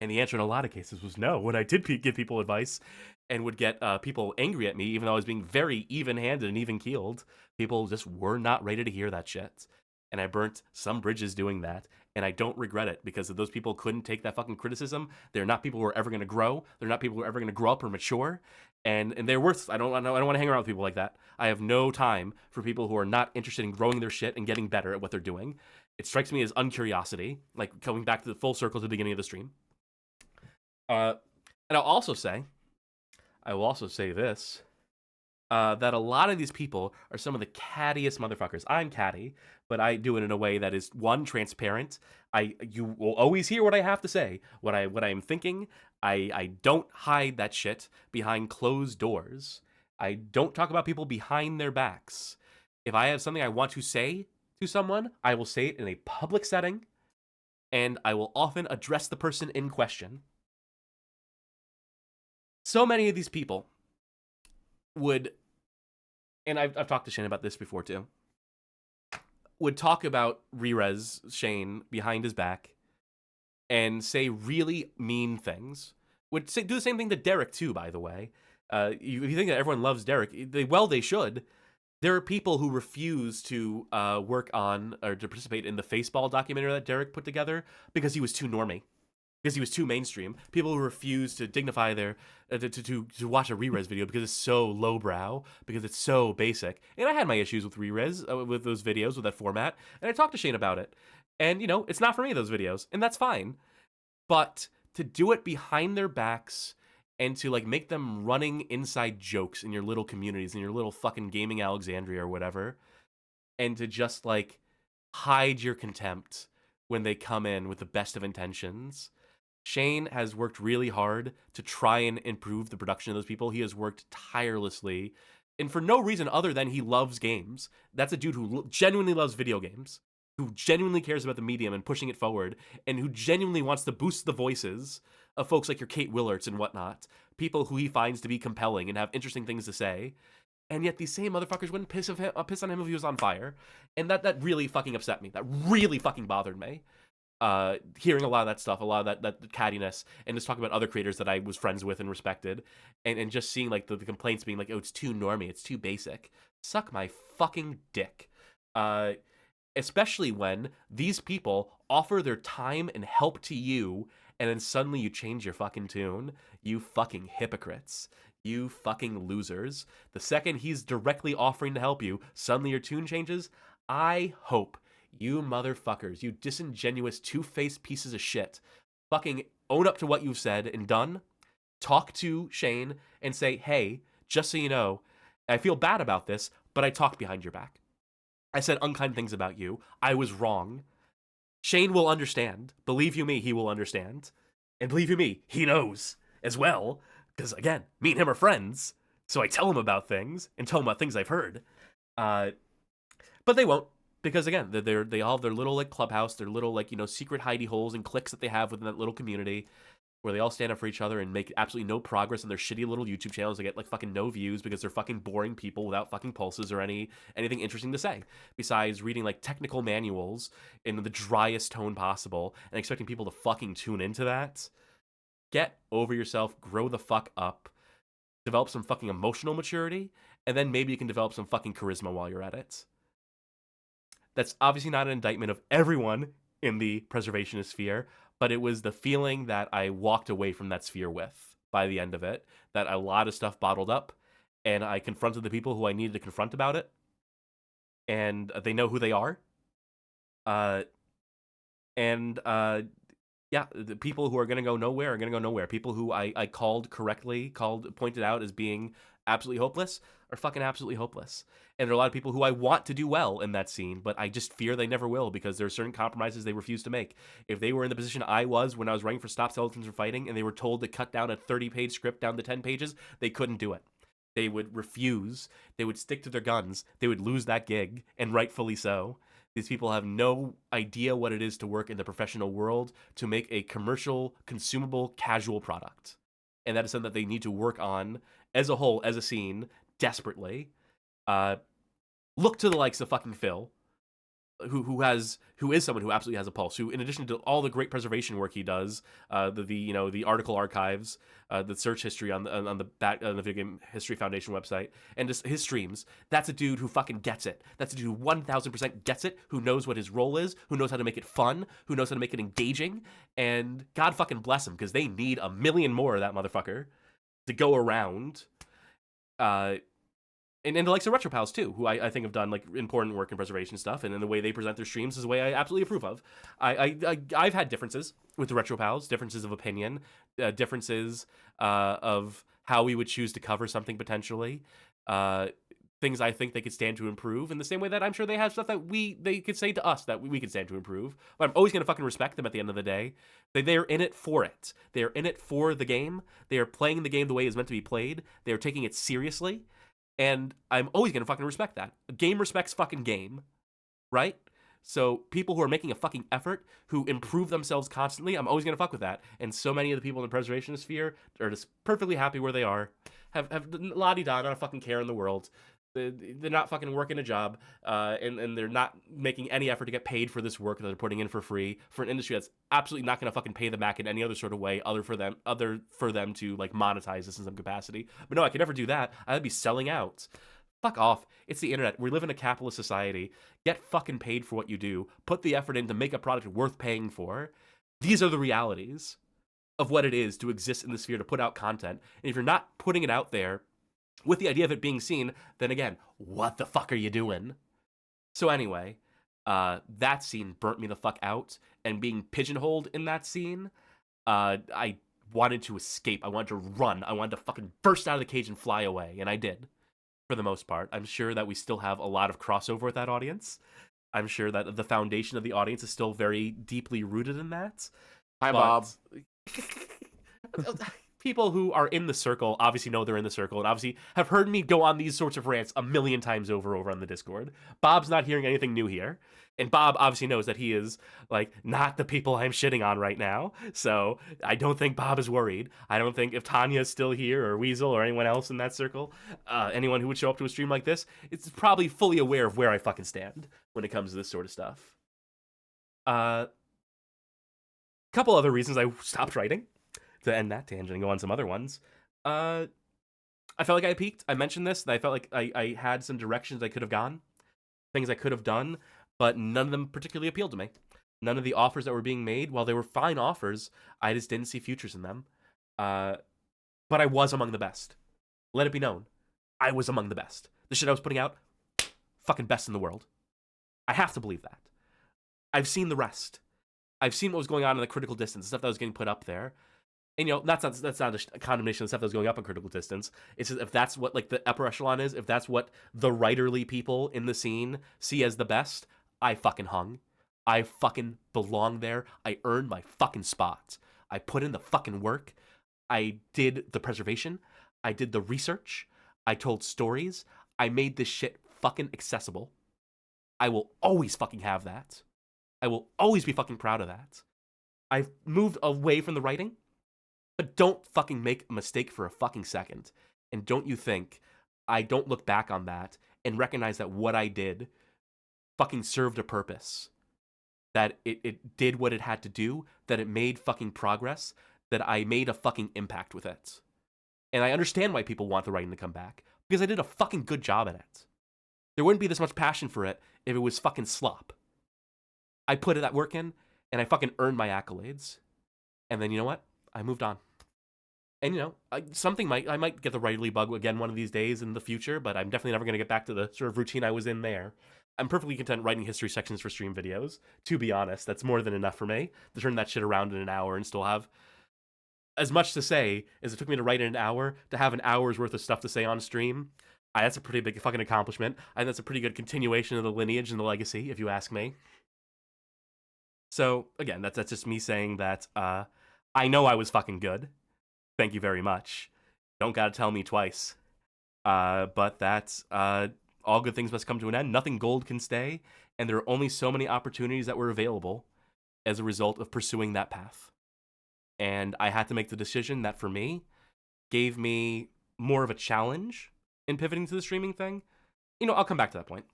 And the answer in a lot of cases was no. When I did give people advice and would get people angry at me, even though I was being very even-handed and even-keeled, people just were not ready to hear that shit. And I burnt some bridges doing that, and I don't regret it because if those people couldn't take that fucking criticism, they're not people who are ever going to grow. They're not people who are ever going to grow up or mature. And they're worth. I don't want to hang around with people like that. I have no time for people who are not interested in growing their shit and getting better at what they're doing. It strikes me as uncuriosity, like coming back to the full circle to the beginning of the stream. And I will also say this, that a lot of these people are some of the cattiest motherfuckers. I'm catty, but I do it in a way that is, one, transparent. You will always hear what I have to say, what I am thinking. I don't hide that shit behind closed doors. I don't talk about people behind their backs. If I have something I want to say to someone, I will say it in a public setting, and I will often address the person in question. So many of these people would, and I've talked to Shane about this before too, would talk about Re-Res Shane behind his back and say really mean things. Would do the same thing to Derek too, by the way. If you think that everyone loves Derek, they should. There are people who refuse to work on or to participate in the Faceball documentary that Derek put together because he was too normie. Because he was too mainstream. People who refuse to dignify their to watch a Re-Res video because it's so lowbrow, because it's so basic. And I had my issues with Re-Res, with those videos, with that format, and I talked to Shane about it. And, it's not for me, those videos, and that's fine. But to do it behind their backs and to, like, make them running inside jokes in your little communities, in your little fucking gaming Alexandria or whatever, and to just, like, hide your contempt when they come in with the best of intentions. Shane has worked really hard to try and improve the production of those people. He has worked tirelessly, and for no reason other than he loves games. That's a dude who genuinely loves video games, who genuinely cares about the medium and pushing it forward, and who genuinely wants to boost the voices of folks like your Kate Willards and whatnot, people who he finds to be compelling and have interesting things to say. And yet these same motherfuckers wouldn't piss on him if he was on fire. And that really fucking upset me. That really fucking bothered me. Hearing a lot of that stuff, a lot of that cattiness, and just talking about other creators that I was friends with and respected, and just seeing like the complaints being like, oh, it's too normie, it's too basic. Suck my fucking dick. Especially when these people offer their time and help to you, and then suddenly you change your fucking tune. You fucking hypocrites. You fucking losers. The second he's directly offering to help you, suddenly your tune changes. I hope you motherfuckers, you disingenuous, two-faced pieces of shit, fucking own up to what you've said and done. Talk to Shane and say, hey, just so you know, I feel bad about this, but I talked behind your back. I said unkind things about you. I was wrong. Shane will understand. Believe you me, he will understand. And believe you me, he knows as well. Because, again, me and him are friends. So I tell him about things and tell him about things I've heard. But they won't. Because, again, they all have their little, like, clubhouse, their little, like, secret hidey holes and cliques that they have within that little community where they all stand up for each other and make absolutely no progress in their shitty little YouTube channels. They get, like, fucking no views because they're fucking boring people without fucking pulses or anything interesting to say. Besides reading, like, technical manuals in the driest tone possible and expecting people to fucking tune into that. Get over yourself, grow the fuck up, develop some fucking emotional maturity, and then maybe you can develop some fucking charisma while you're at it. That's obviously not an indictment of everyone in the preservationist sphere, but it was the feeling that I walked away from that sphere with by the end of it, that a lot of stuff bottled up, and I confronted the people who I needed to confront about it, and they know who they are. Yeah, the people who are going to go nowhere are going to go nowhere. People who I pointed out as being absolutely hopeless are fucking absolutely hopeless. And there are a lot of people who I want to do well in that scene, but I just fear they never will because there are certain compromises they refuse to make. If they were in the position I was when I was writing for Stop Skeletons from Fighting and they were told to cut down a 30-page script down to 10 pages, they couldn't do it. They would refuse. They would stick to their guns. They would lose that gig, and rightfully so. These people have no idea what it is to work in the professional world to make a commercial, consumable, casual product. And that is something that they need to work on as a whole, as a scene, desperately. Look to the likes of fucking Phil, who is someone who absolutely has a pulse, who, in addition to all the great preservation work he does, the article archives, the search history on the Video Game History Foundation website, and just his streams, that's a dude who fucking gets it. That's a dude who 1000% gets it, who knows what his role is, who knows how to make it fun, who knows how to make it engaging, and God fucking bless him, because they need a million more of that motherfucker to go around. And the likes of RetroPals, too, who I think have done, like, important work in preservation stuff, and in the way they present their streams is a way I absolutely approve of. I've had differences with the RetroPals, differences of opinion, differences of how we would choose to cover something potentially, things I think they could stand to improve, in the same way that I'm sure they have stuff that they could say to us that we could stand to improve. But I'm always going to fucking respect them at the end of the day. They're in it for it. They're in it for the game. They are playing the game the way it's meant to be played. They are taking it seriously. And I'm always going to fucking respect that. Game respects fucking game, right? So people who are making a fucking effort, who improve themselves constantly, I'm always going to fuck with that. And so many of the people in the preservationist sphere are just perfectly happy where they are. Have la-di-da, not a fucking care in the world. They're not fucking working a job, and they're not making any effort to get paid for this work that they're putting in for free for an industry that's absolutely not going to fucking pay them back in any other sort of way other for them to like monetize this in some capacity. But no, I could never do that. I'd be selling out. Fuck off. It's the internet. We live in a capitalist society. Get fucking paid for what you do. Put the effort in to make a product worth paying for. These are the realities of what it is to exist in the sphere, to put out content. And if you're not putting it out there with the idea of it being seen, then again, what the fuck are you doing? So anyway, that scene burnt me the fuck out, and being pigeonholed in that scene, I wanted to escape. I wanted to run. I wanted to fucking burst out of the cage and fly away, and I did, for the most part. I'm sure that we still have a lot of crossover with that audience, I'm sure that the foundation of the audience is still very deeply rooted in that. Hi, Bob. People who are in the circle obviously know they're in the circle and obviously have heard me go on these sorts of rants a million times over on the Discord. Bob's not hearing anything new here. And Bob obviously knows that he is, like, not the people I'm shitting on right now. So I don't think Bob is worried. I don't think if Tanya's still here or Weasel or anyone else in that circle, anyone who would show up to a stream like this, it's probably fully aware of where I fucking stand when it comes to this sort of stuff. Couple other reasons I stopped writing to end that tangent and go on some other ones. I felt like I peaked. I mentioned this, that I felt like I had some directions I could have gone, things I could have done, but none of them particularly appealed to me. None of the offers that were being made, while they were fine offers, I just didn't see futures in them. But I was among the best. Let it be known. I was among the best. The shit I was putting out, fucking best in the world. I have to believe that. I've seen the rest. I've seen what was going on in the critical distance, stuff that was getting put up there. And, that's not a condemnation of the stuff that was going up in critical distance. It's just if that's what, like, the upper echelon is, if that's what the writerly people in the scene see as the best, I fucking hung. I fucking belong there. I earned my fucking spot. I put in the fucking work. I did the preservation. I did the research. I told stories. I made this shit fucking accessible. I will always fucking have that. I will always be fucking proud of that. I've moved away from the writing, but don't fucking make a mistake for a fucking second. And don't you think I don't look back on that and recognize that what I did fucking served a purpose, that it did what it had to do, that it made fucking progress, that I made a fucking impact with it. And I understand why people want the writing to come back, because I did a fucking good job at it. There wouldn't be this much passion for it if it was fucking slop. I put that work in, and I fucking earned my accolades. And then, you know what? I moved on. And, I might get the writerly bug again one of these days in the future, but I'm definitely never going to get back to the sort of routine I was in there. I'm perfectly content writing history sections for stream videos. To be honest, that's more than enough for me to turn that shit around in an hour and still have as much to say as it took me to write in an hour, to have an hour's worth of stuff to say on stream. That's a pretty big fucking accomplishment. I think that's a pretty good continuation of the lineage and the legacy, if you ask me. So, again, that's just me saying that I know I was fucking good. Thank you very much. Don't gotta tell me twice. But that's all good things must come to an end. Nothing gold can stay, and there are only so many opportunities that were available as a result of pursuing that path. And I had to make the decision that, for me, gave me more of a challenge in pivoting to the streaming thing. I'll come back to that point.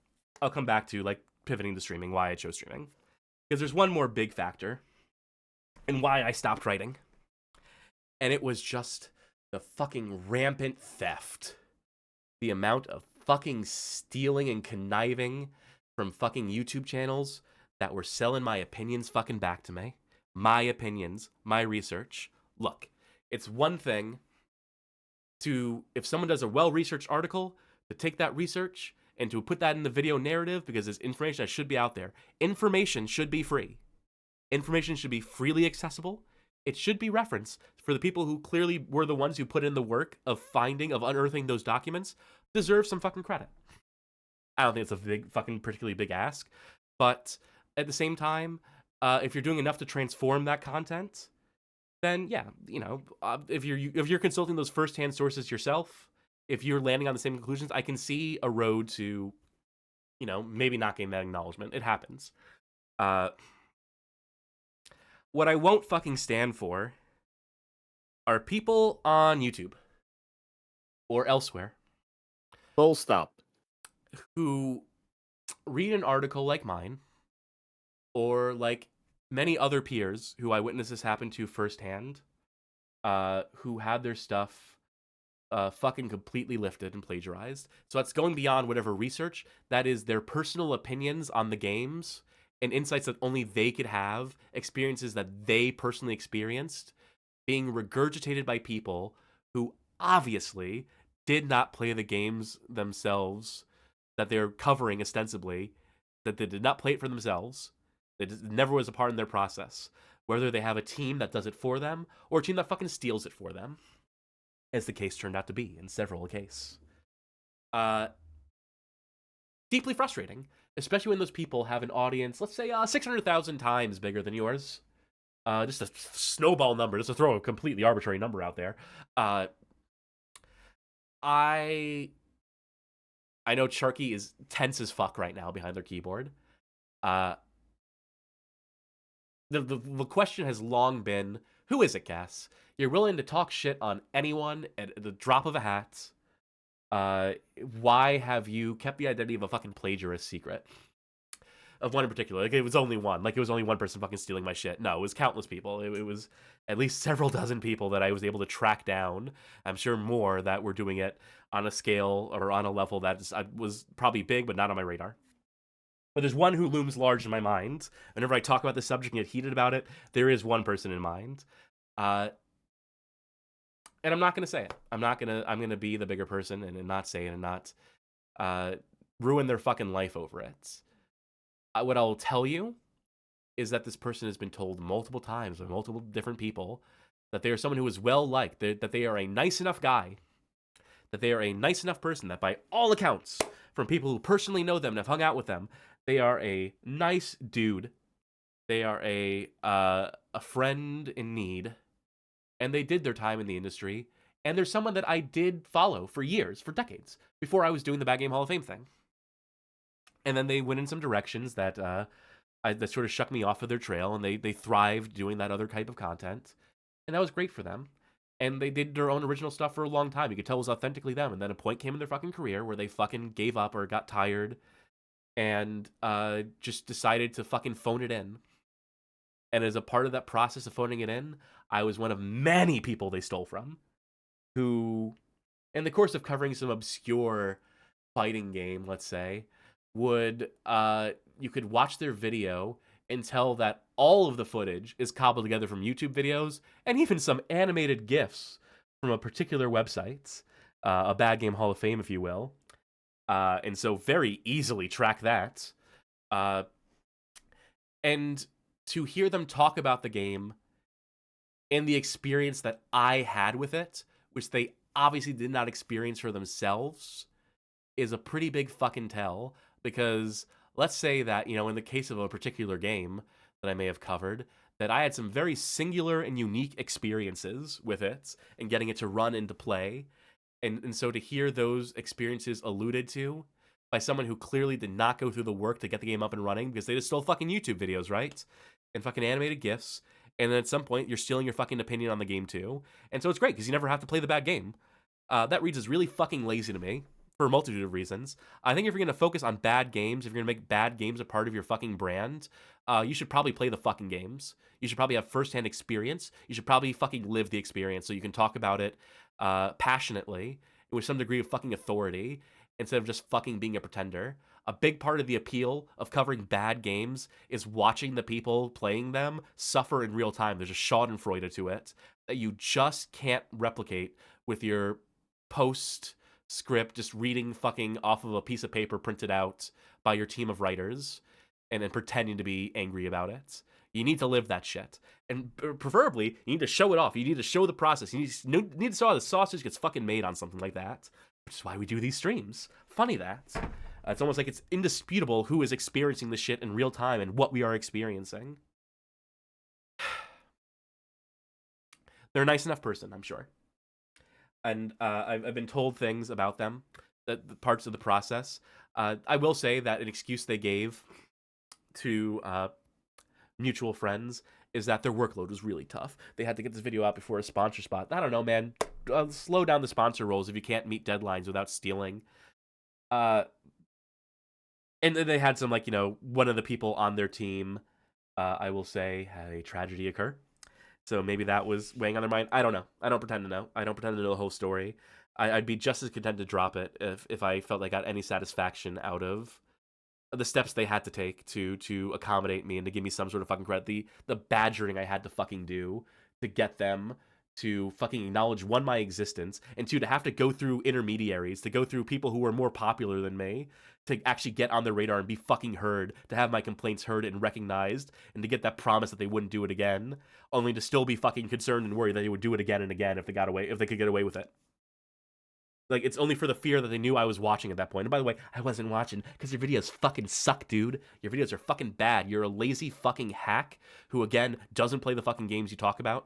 I'll come back to, like, pivoting to streaming, why I chose streaming. Because there's one more big factor in why I stopped writing. And it was just the fucking rampant theft. The amount of fucking stealing and conniving from fucking YouTube channels that were selling my opinions fucking back to me. My opinions, my research. Look, it's one thing to, if someone does a well-researched article, to take that research and to put that in the video narrative because there's information that should be out there. Information should be free. Information should be freely accessible. It should be referenced for the people who clearly were the ones who put in the work of unearthing those documents, deserve some fucking credit. I don't think it's a particularly big ask, but at the same time, if you're doing enough to transform that content, then yeah, if you're consulting those firsthand sources yourself, if you're landing on the same conclusions, I can see a road to, maybe not getting that acknowledgement. It happens. What I won't fucking stand for are people on YouTube or elsewhere. Full stop. Who read an article like mine, or like many other peers who I witnessed this happen to firsthand, who had their stuff fucking completely lifted and plagiarized. So that's going beyond whatever research. That is their personal opinions on the games and insights that only they could have, experiences that they personally experienced, being regurgitated by people who obviously did not play the games themselves that they're covering ostensibly, that they did not play it for themselves. It never was a part in their process. Whether they have a team that does it for them or a team that fucking steals it for them, as the case turned out to be in several cases. Deeply frustrating, especially when those people have an audience, let's say 600,000 times bigger than yours. Just a snowball number, just to throw a completely arbitrary number out there. I know Sharky is tense as fuck right now behind their keyboard. The question has long been, who is it, Cass? You're willing to talk shit on anyone at the drop of a hat. Why have you kept the identity of a fucking plagiarist secret? Of one in particular. Like, it was only one. Like, it was only one person fucking stealing my shit. No, it was countless people. It was at least several dozen people that I was able to track down. I'm sure more that were doing it on a scale or on a level that was probably big, but not on my radar. But there's one who looms large in my mind. Whenever I talk about this subject and get heated about it, there is one person in mind. And I'm not going to say it. I'm going to be the bigger person and not say it and not ruin their fucking life over it. What I'll tell you is that this person has been told multiple times by multiple different people that they are someone who is well-liked, that they are a nice enough guy, that they are a nice enough person, that by all accounts, from people who personally know them and have hung out with them, they are a nice dude. They are a friend in need, and they did their time in the industry, and there's someone that I did follow for years, for decades, before I was doing the Bad Game Hall of Fame thing. And then they went in some directions that that sort of shook me off of their trail, and they thrived doing that other type of content. And that was great for them. And they did their own original stuff for a long time. You could tell it was authentically them. And then a point came in their fucking career where they fucking gave up or got tired and just decided to fucking phone it in. And as a part of that process of phoning it in, I was one of many people they stole from who, in the course of covering some obscure fighting game, let's say, would you could watch their video and tell that all of the footage is cobbled together from YouTube videos and even some animated GIFs from a particular website, a Bad Game Hall of Fame, if you will. And so very easily track that. And to hear them talk about the game and the experience that I had with it, which they obviously did not experience for themselves, is a pretty big fucking tell. Because let's say that, you know, in the case of a particular game that I may have covered, that I had some very singular and unique experiences with it and getting it to run into play. And so to hear those experiences alluded to by someone who clearly did not go through the work to get the game up and running because they just stole fucking YouTube videos, right? And fucking animated GIFs. And then at some point, you're stealing your fucking opinion on the game too. And so it's great because you never have to play the bad game. That reads as really fucking lazy to me. For a multitude of reasons. I think if you're going to focus on bad games, if you're going to make bad games a part of your fucking brand, you should probably play the fucking games. You should probably have firsthand experience. You should probably fucking live the experience so you can talk about it passionately with some degree of fucking authority instead of just fucking being a pretender. A big part of the appeal of covering bad games is watching the people playing them suffer in real time. There's a schadenfreude to it that you just can't replicate with your post script, just reading fucking off of a piece of paper printed out by your team of writers and then pretending to be angry about it. You need to live that shit. And preferably, you need to show it off. You need to show the process. You need to show how the sausage gets fucking made on something like that, which is why we do these streams. Funny that. It's almost like it's indisputable who is experiencing the shit in real time and what we are experiencing. They're a nice enough person, I'm sure. And I've been told things about them, that the parts of the process. I will say that an excuse they gave to mutual friends is that their workload was really tough. They had to get this video out before a sponsor spot. I don't know, man. Slow down the sponsor roles if you can't meet deadlines without stealing. And then they had some, like, you know, one of the people on their team, I will say, had a tragedy occur. So maybe that was weighing on their mind. I don't know. I don't pretend to know. I don't pretend to know the whole story. I'd be just as content to drop it if I felt I got any satisfaction out of the steps they had to take to accommodate me and to give me some sort of fucking credit. The badgering I had to fucking do to get them to fucking acknowledge, one, my existence, and two, to have to go through intermediaries, to go through people who were more popular than me, to actually get on their radar and be fucking heard, to have my complaints heard and recognized, and to get that promise that they wouldn't do it again, only to still be fucking concerned and worried that they would do it again and again if they could get away with it. Like, it's only for the fear that they knew I was watching at that point. And by the way, I wasn't watching because your videos fucking suck, dude. Your videos are fucking bad. You're a lazy fucking hack who, again, doesn't play the fucking games you talk about.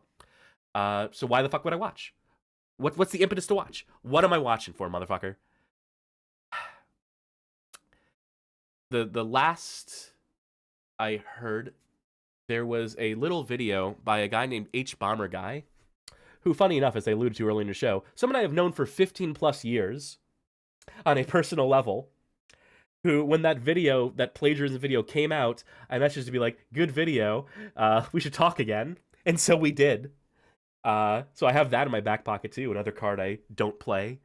So why the fuck would I watch? What's the impetus to watch? What am I watching for, motherfucker? The last I heard, there was a little video by a guy named H-Bomber Guy, who, funny enough, as I alluded to earlier in the show, someone I have known for 15 plus years on a personal level, who, when that video, that plagiarism video came out, I messaged to be like, good video, we should talk again. And so we did. So I have that in my back pocket too, another card I don't play.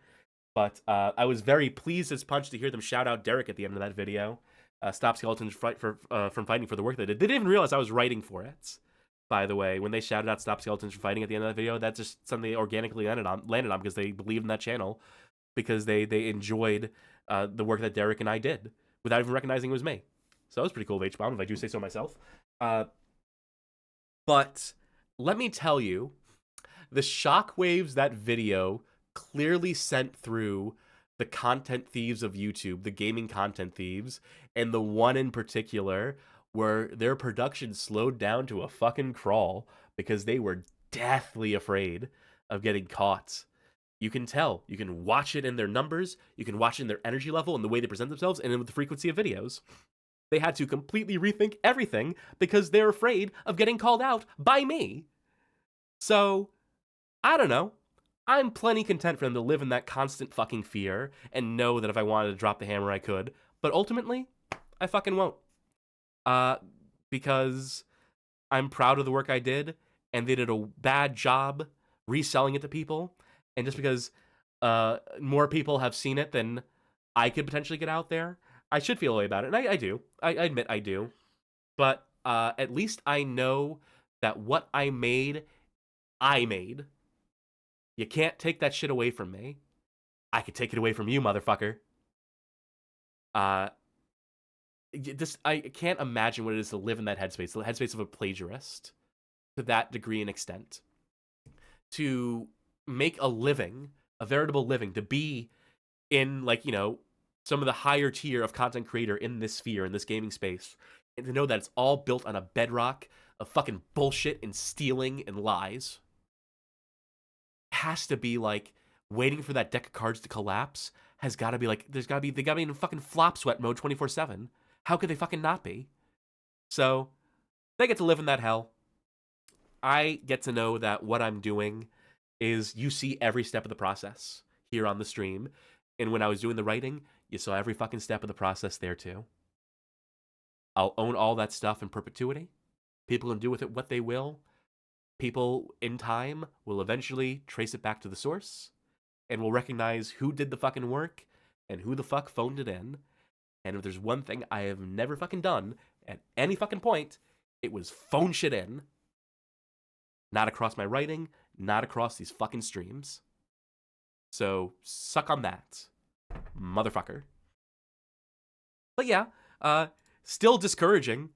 But I was very pleased as punch to hear them shout out Derek at the end of that video. Stop Skeletons from fighting for the work they did. They didn't even realize I was writing for it. By the way, when they shouted out Stop Skeletons from fighting at the end of that video, that's just something they organically landed on because they believed in that channel, because they enjoyed the work that Derek and I did without even recognizing it was me. So that was pretty cool of H-Bomb, if I do say so myself. But let me tell you, the shockwaves that video clearly sent through the content thieves of YouTube, the gaming content thieves, and the one in particular where their production slowed down to a fucking crawl because they were deathly afraid of getting caught. You can tell. You can watch it in their numbers, you can watch it in their energy level and the way they present themselves, and in the frequency of videos. They had to completely rethink everything because they're afraid of getting called out by me. So, I don't know. I'm plenty content for them to live in that constant fucking fear and know that if I wanted to drop the hammer, I could. But ultimately, I fucking won't. Because I'm proud of the work I did, and they did a bad job reselling it to people. And just because more people have seen it than I could potentially get out there, I should feel a way about it. And I do. I admit I do. But at least I know that what I made. You can't take that shit away from me. I could take it away from you, motherfucker. I can't imagine what it is to live in that headspace, the headspace of a plagiarist, to that degree and extent. To make a living, a veritable living, to be in, like, you know, some of the higher tier of content creator in this sphere, in this gaming space, and to know that it's all built on a bedrock of fucking bullshit and stealing and lies. Has to be like waiting for that deck of cards to collapse. Has got to be like, they got to be in fucking flop sweat mode 24/7. How could they fucking not be? So they get to live in that hell. I get to know that what I'm doing is, you see every step of the process here on the stream, and when I was doing the writing, you saw every fucking step of the process there too. I'll own all that stuff in perpetuity. People can do with it what they will. People in time will eventually trace it back to the source and will recognize who did the fucking work and who the fuck phoned it in. And if there's one thing I have never fucking done at any fucking point, it was phone shit in. Not across my writing, not across these fucking streams. So suck on that, motherfucker. But yeah, still discouraging.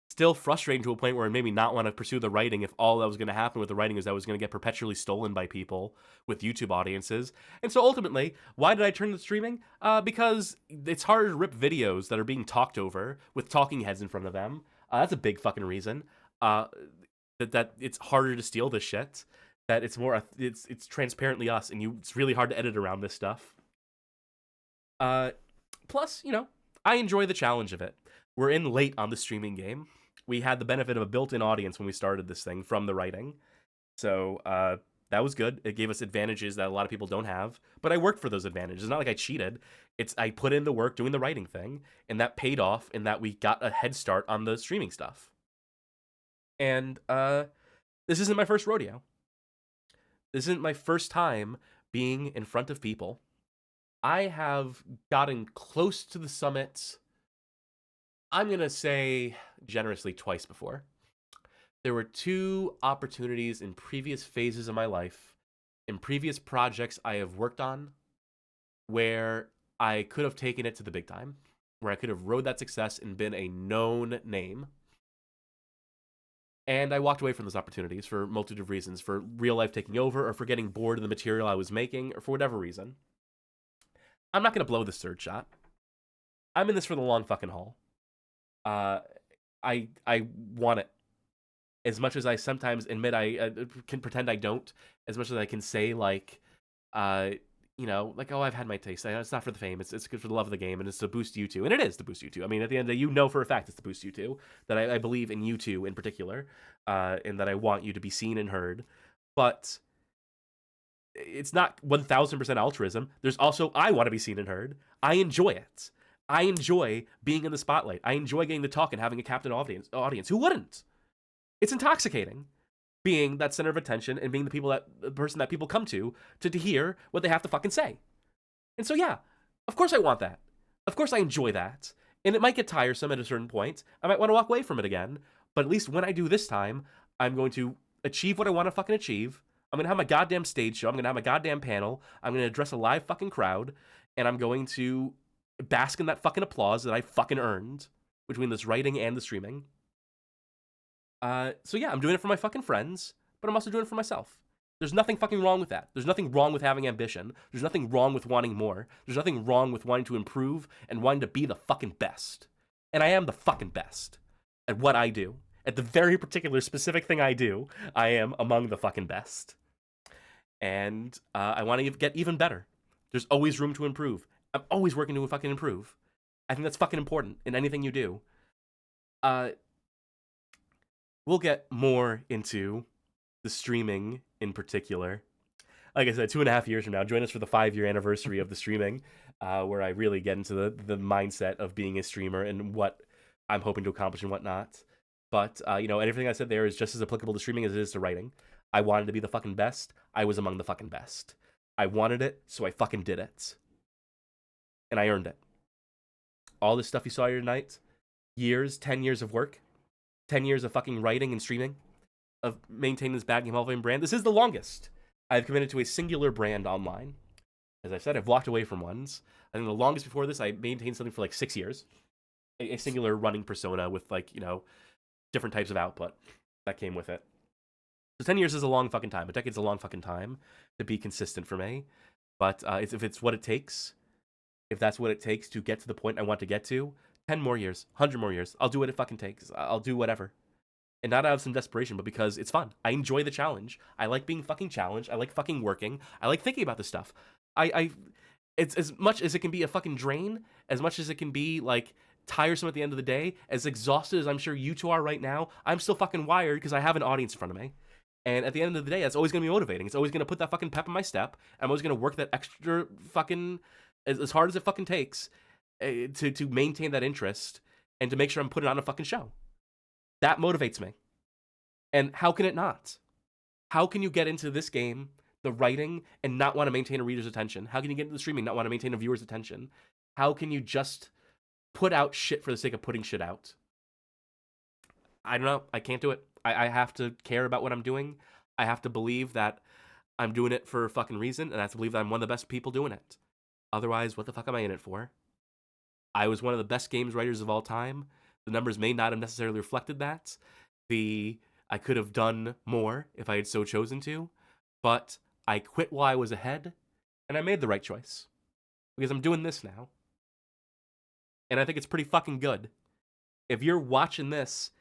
Still frustrating to a point where it made me not want to pursue the writing if all that was going to happen with the writing is that I was going to get perpetually stolen by people with YouTube audiences. And so ultimately, why did I turn to streaming? Because it's harder to rip videos that are being talked over with talking heads in front of them. That's a big fucking reason. That it's harder to steal this shit. That it's more, it's transparently us, and it's really hard to edit around this stuff. Plus, you know, I enjoy the challenge of it. We're in late on the streaming game. We had the benefit of a built-in audience when we started this thing from the writing. So that was good. It gave us advantages that a lot of people don't have. But I worked for those advantages. It's not like I cheated. I put in the work doing the writing thing, and that paid off in that we got a head start on the streaming stuff. And this isn't my first rodeo. This isn't my first time being in front of people. I have gotten close to the summit, I'm going to say generously, twice before. There were 2 opportunities in previous phases of my life, in previous projects I have worked on, where I could have taken it to the big time, where I could have rode that success and been a known name. And I walked away from those opportunities for a multitude of reasons, for real life taking over, or for getting bored of the material I was making, or for whatever reason. I'm not gonna blow this third shot. I'm in this for the long fucking haul. I want it. As much as I sometimes admit I can pretend I don't, as much as I can say, like, you know, like, oh, I've had my taste. It's not for the fame. It's good for the love of the game, and it's to boost you two. And it is to boost you two. I mean, at the end of the day, you know for a fact it's to boost you two. That I believe in you two in particular, and that I want you to be seen and heard. But it's not 1,000% altruism. There's also, I want to be seen and heard. I enjoy it. I enjoy being in the spotlight. I enjoy getting to talk and having a captive audience. Who wouldn't? It's intoxicating being that center of attention and being the person that people come to hear what they have to fucking say. And so, yeah, of course I want that. Of course I enjoy that. And it might get tiresome at a certain point. I might want to walk away from it again. But at least when I do this time, I'm going to achieve what I want to fucking achieve. I'm going to have my goddamn stage show. I'm going to have my goddamn panel. I'm going to address a live fucking crowd. And I'm going to bask in that fucking applause that I fucking earned between this writing and the streaming. So yeah, I'm doing it for my fucking friends, but I'm also doing it for myself. There's nothing fucking wrong with that. There's nothing wrong with having ambition. There's nothing wrong with wanting more. There's nothing wrong with wanting to improve and wanting to be the fucking best. And I am the fucking best at what I do. At the very particular specific thing I do, I am among the fucking best. And I want to get even better. There's always room to improve. I'm always working to fucking improve. I think that's fucking important in anything you do. We'll get more into the streaming in particular. Like I said, 2.5 years from now, join us for the 5-year anniversary of the streaming, where I really get into the mindset of being a streamer and what I'm hoping to accomplish and whatnot. But, you know, everything I said there is just as applicable to streaming as it is to writing. I wanted to be the fucking best. I was among the fucking best. I wanted it, so I fucking did it. And I earned it. All this stuff you saw here tonight, 10 years of work, 10 years of fucking writing and streaming, of maintaining this Bad Game Hall of Fame brand. This is the longest I've committed to a singular brand online. As I've said, I've walked away from ones. I think the longest before this, I maintained something for like 6 years. A singular running persona with, like, you know, different types of output that came with it. So 10 years is a long fucking time. A decade's a long fucking time to be consistent for me. But if it's what it takes, if that's what it takes to get to the point I want to get to, 10 more years, 100 more years, I'll do what it fucking takes. I'll do whatever. And not out of some desperation, but because it's fun. I enjoy the challenge. I like being fucking challenged. I like fucking working. I like thinking about this stuff. It's as much as it can be a fucking drain, as much as it can be, like, tiresome at the end of the day, as exhausted as I'm sure you two are right now, I'm still fucking wired because I have an audience in front of me. And at the end of the day, that's always going to be motivating. It's always going to put that fucking pep in my step. I'm always going to work that extra fucking, as hard as it fucking takes, to maintain that interest and to make sure I'm putting on a fucking show. That motivates me. And how can it not? How can you get into this game, the writing, and not want to maintain a reader's attention? How can you get into the streaming, not want to maintain a viewer's attention? How can you just put out shit for the sake of putting shit out? I don't know. I can't do it. I have to care about what I'm doing. I have to believe that I'm doing it for a fucking reason, and I have to believe that I'm one of the best people doing it. Otherwise, what the fuck am I in it for? I was one of the best games writers of all time. The numbers may not have necessarily reflected that. I could have done more if I had so chosen to, but I quit while I was ahead, and I made the right choice. Because I'm doing this now. And I think it's pretty fucking good. If you're watching this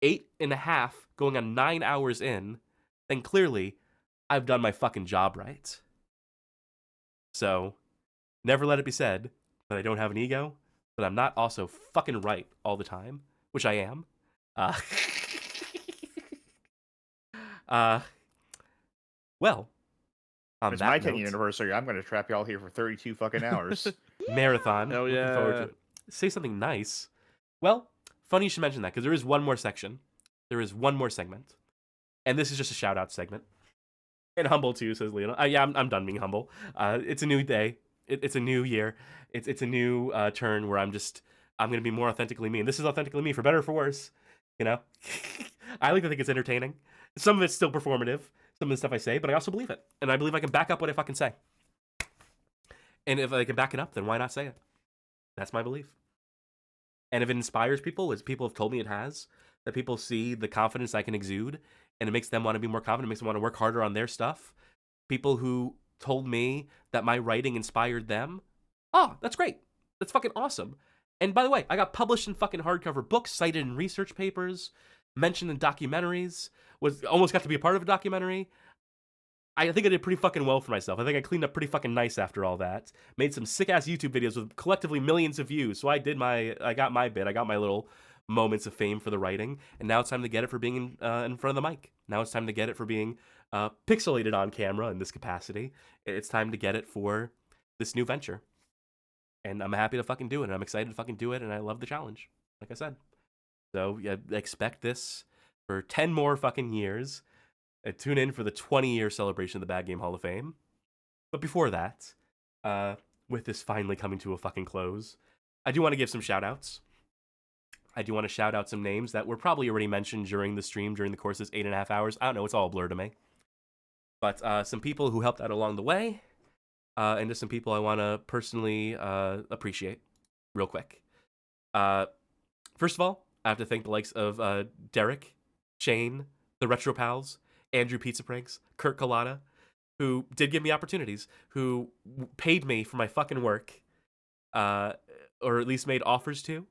8.5 going on 9 hours in, then clearly I've done my fucking job right. So, never let it be said that I don't have an ego, but I'm not also fucking right all the time, which I am. Well, on it's that my note, 10th anniversary. I'm going to trap y'all here for 32 fucking hours. Marathon. Oh, yeah. Looking forward to it. Say something nice. Well, funny you should mention that, because there is one more section. There is one more segment. And this is just a shout-out segment. And humble, too, says Leon. Yeah, I'm done being humble. It's a new day. It's a new year. It's a new turn where I'm going to be more authentically me. And this is authentically me, for better or for worse. You know? I like to think it's entertaining. Some of it's still performative, some of the stuff I say, but I also believe it. And I believe I can back up what I fucking say. And if I can back it up, then why not say it? That's my belief. And if it inspires people, as people have told me it has, that people see the confidence I can exude, and it makes them want to be more confident, makes them want to work harder on their stuff. People who told me that my writing inspired them, Oh, that's great. That's fucking awesome. And by the way, I got published in fucking hardcover books, cited in research papers, mentioned in documentaries, was almost got to be a part of a documentary. I think I did pretty fucking well for myself. I think I cleaned up pretty fucking nice after all that. Made some sick-ass YouTube videos with collectively millions of views. So I got my bit. I got my little moments of fame for the writing. And now it's time to get it for being in front of the mic. Now it's time to get it for being pixelated on camera in this capacity. It's time to get it for this new venture. And I'm happy to fucking do it. And I'm excited to fucking do it. And I love the challenge, like I said. So yeah, expect this for 10 more fucking years. Tune in for the 20-year celebration of the Bad Game Hall of Fame. But before that, with this finally coming to a fucking close, I do want to give some shout-outs. I do want to shout out some names that were probably already mentioned during the stream during the course of this 8.5 hours. I don't know, it's all a blur to me. But some people who helped out along the way, and just some people I want to personally appreciate real quick. First of all, I have to thank the likes of Derek, Shane, the Retro Pals, Andrew Pizza Pranks, Kurt Collada, who did give me opportunities, who paid me for my fucking work, or at least made offers to.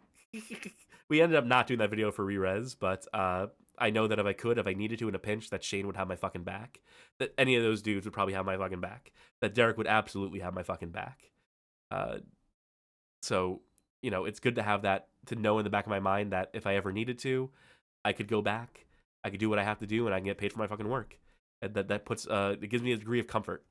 We ended up not doing that video for re-res, but I know that if I needed to in a pinch, that Shane would have my fucking back. That any of those dudes would probably have my fucking back. That Derek would absolutely have my fucking back. So, you know, it's good to have that, to know in the back of my mind that if I ever needed to, I could go back. I could do what I have to do, and I can get paid for my fucking work. And that puts it gives me a degree of comfort.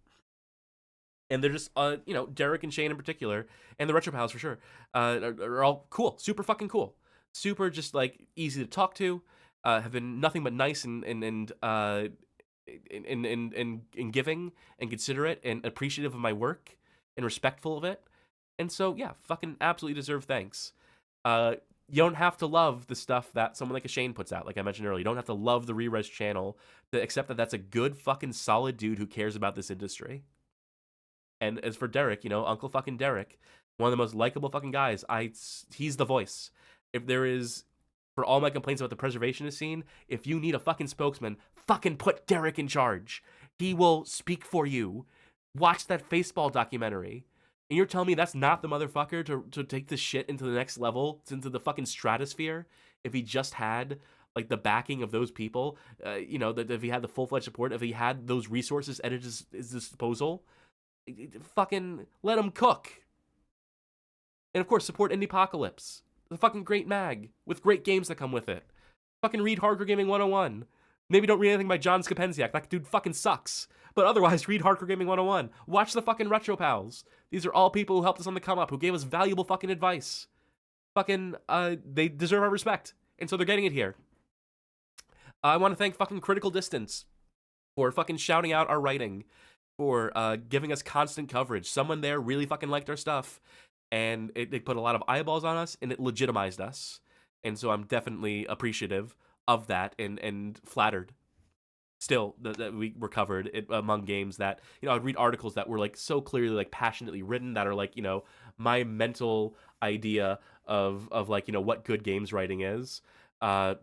And they're just you know, Derek and Shane in particular, and the Retro Pals for sure, are all cool, super fucking cool, super just like easy to talk to, have been nothing but nice and giving and considerate and appreciative of my work and respectful of it. And so yeah, fucking absolutely deserve thanks. You don't have to love the stuff that someone like a Shane puts out, like I mentioned earlier. You don't have to love the Re-Res channel to accept that that's a good fucking solid dude who cares about this industry. And as for Derek, you know, Uncle fucking Derek, one of the most likable fucking guys. He's the voice. If there is, for all my complaints about the preservationist scene, if you need a fucking spokesman, fucking put Derek in charge. He will speak for you. Watch that Faceball documentary. And you're telling me that's not the motherfucker to take this shit into the next level, into the fucking stratosphere, if he just had, like, the backing of those people, you know, that if he had the full-fledged support, if he had those resources at his disposal, fucking let him cook. And, of course, support Indiepocalypse, the fucking great mag, with great games that come with it. Fucking read Hardcore Gaming 101. Maybe don't read anything by John Skapensiak. That dude fucking sucks. But otherwise, read Hardcore Gaming 101. Watch the fucking Retro Pals. These are all people who helped us on the come up, who gave us valuable fucking advice. Fucking, they deserve our respect. And so they're getting it here. I want to thank fucking Critical Distance for fucking shouting out our writing, for giving us constant coverage. Someone there really fucking liked our stuff. And they put a lot of eyeballs on us, and it legitimized us. And so I'm definitely appreciative of that and flattered still that we were covered among games that, you know, I'd read articles that were like so clearly like passionately written that are like, you know, my mental idea of like, you know, what good games writing is. Bob,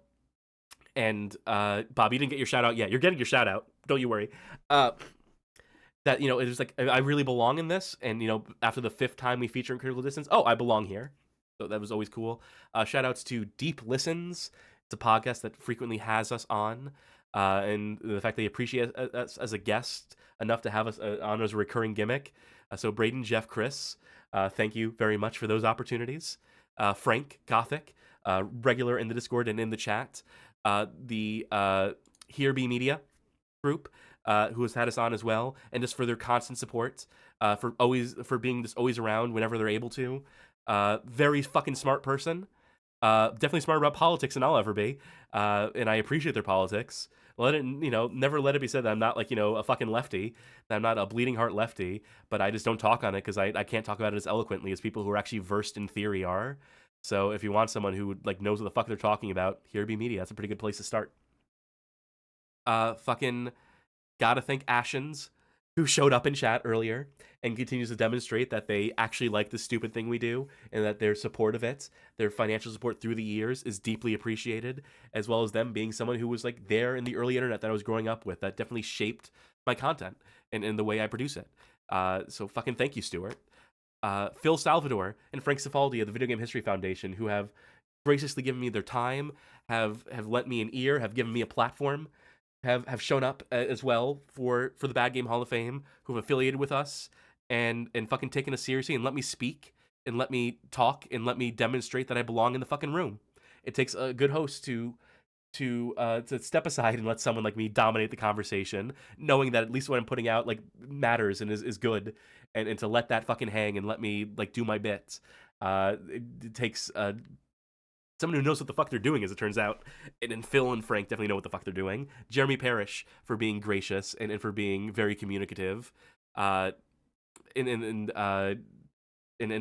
you didn't get your shout out yet. You're getting your shout out, don't you worry. That, you know, it was like, I really belong in this, and, you know, after the 5th time we feature in Critical Distance, I belong here. So that was always cool. Shout outs to Deep Listens. It's a podcast that frequently has us on, and the fact they appreciate us as a guest enough to have us on as a recurring gimmick. So Braden, Jeff, Chris, thank you very much for those opportunities. Frank, Gothic, regular in the Discord and in the chat. The Here Be Media group, who has had us on as well, and just for their constant support, for being just always around whenever they're able to. Very fucking smart person. Definitely smarter about politics than I'll ever be. And I appreciate their politics. Never let it be said that I'm not, like, you know, a fucking lefty, that I'm not a bleeding heart lefty, but I just don't talk on it because I can't talk about it as eloquently as people who are actually versed in theory are. So if you want someone who, like, knows what the fuck they're talking about, Here Be Media. That's a pretty good place to start. Fucking gotta thank Ashens, who showed up in chat earlier and continues to demonstrate that they actually like the stupid thing we do and that their support of it, their financial support through the years, is deeply appreciated, as well as them being someone who was, like, there in the early internet that I was growing up with, that definitely shaped my content and the way I produce it. So fucking thank you, Stuart. Phil Salvador and Frank Cifaldi of the Video Game History Foundation, who have graciously given me their time, have lent me an ear, have given me a platform, have shown up as well for the Bad Game Hall of Fame, who have affiliated with us and fucking taken us seriously and let me speak and let me talk and let me demonstrate that I belong in the fucking room. It takes a good host to step aside and let someone like me dominate the conversation, knowing that at least what I'm putting out like matters and is good, and to let that fucking hang and let me like do my bits. It takes someone who knows what the fuck they're doing, as it turns out. And Phil and Frank definitely know what the fuck they're doing. Jeremy Parrish for being gracious and for being very communicative, and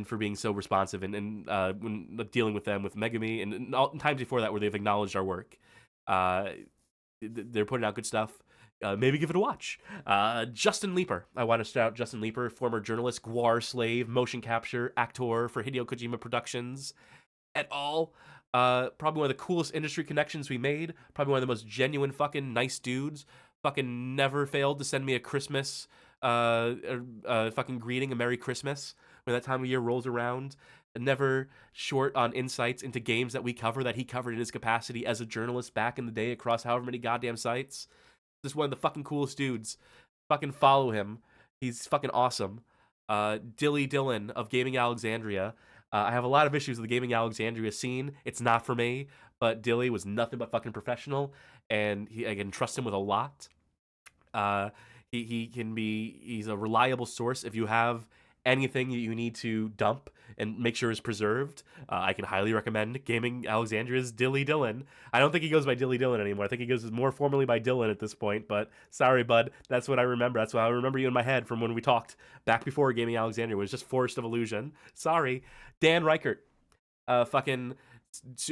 for being so responsive and when dealing with them with Megami and all times before that where they've acknowledged our work. They're putting out good stuff. Maybe give it a watch. Justin Leeper. I want to shout out Justin Leeper, former journalist, Gwar slave, motion capture, actor for Hideo Kojima Productions, et al. Probably one of the coolest industry connections we made. Probably one of the most genuine fucking nice dudes. Fucking never failed to send me a Christmas fucking greeting, a Merry Christmas when that time of year rolls around. Never short on insights into games that we cover that he covered in his capacity as a journalist back in the day across however many goddamn sites. Just one of the fucking coolest dudes. Fucking follow him. He's fucking awesome. Dilly Dillon of Gaming Alexandria. I have a lot of issues with the Gaming Alexandria scene. It's not for me, but Dilly was nothing but fucking professional, and I can trust him with a lot. He's a reliable source. If you have anything that you need to dump and make sure is preserved, I can highly recommend Gaming Alexandria's Dilly Dillon. I don't think he goes by Dilly Dillon anymore. I think he goes more formally by Dylan at this point, but sorry, bud. That's what I remember. That's what I remember you in my head from when we talked back before Gaming Alexandria. It was just Forest of Illusion. Sorry. Dan Reichert. Fucking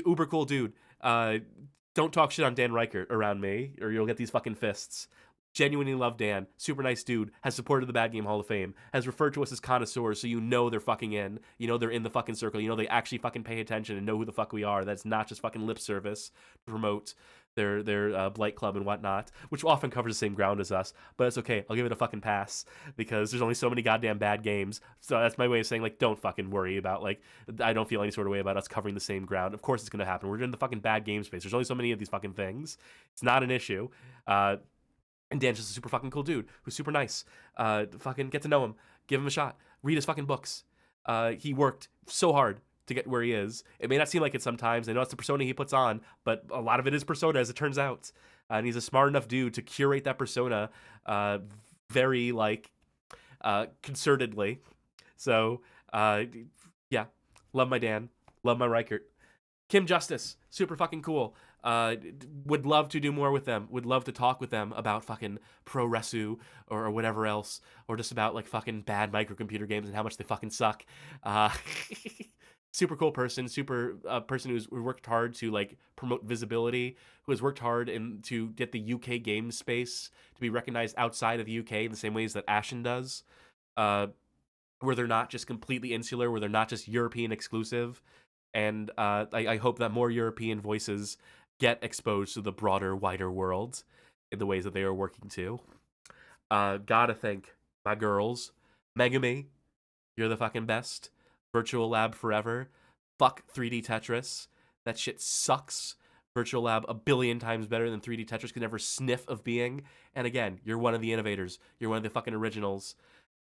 uber cool dude. Don't talk shit on Dan Reichert around me, or you'll get these fucking fists. Genuinely love Dan, super nice dude, has supported the Bad Game Hall of Fame, has referred to us as connoisseurs, so you know they're fucking in, you know they're in the fucking circle, you know they actually fucking pay attention and know who the fuck we are. That's not just fucking lip service to promote their Blight Club and whatnot, which often covers the same ground as us, but it's okay, I'll give it a fucking pass, because there's only so many goddamn bad games, so that's my way of saying, like, don't fucking worry about, like, I don't feel any sort of way about us covering the same ground. Of course it's gonna happen, we're in the fucking bad game space, there's only so many of these fucking things, it's not an issue. And Dan's just a super fucking cool dude who's super nice. Fucking get to know him. Give him a shot. Read his fucking books. He worked so hard to get where he is. It may not seem like it sometimes. I know it's the persona he puts on, but a lot of it is persona, as it turns out. And he's a smart enough dude to curate that persona very, like, concertedly. So, yeah. Love my Dan. Love my Reichert. Kim Justice. Super fucking cool. Would love to do more with them. Would love to talk with them about fucking pro resu or whatever else, or just about like fucking bad microcomputer games and how much they fucking suck. Super cool person, super person who's worked hard to like promote visibility, who has worked hard to get the UK game space to be recognized outside of the UK in the same ways that Ashen does, where they're not just completely insular, where they're not just European exclusive. And I hope that more European voices get exposed to the broader, wider world in the ways that they are working to. Gotta thank my girls. Megami, you're the fucking best. Virtual Lab forever. Fuck 3D Tetris. That shit sucks. Virtual Lab a billion times better than 3D Tetris could never sniff of being. And again, you're one of the innovators. You're one of the fucking originals.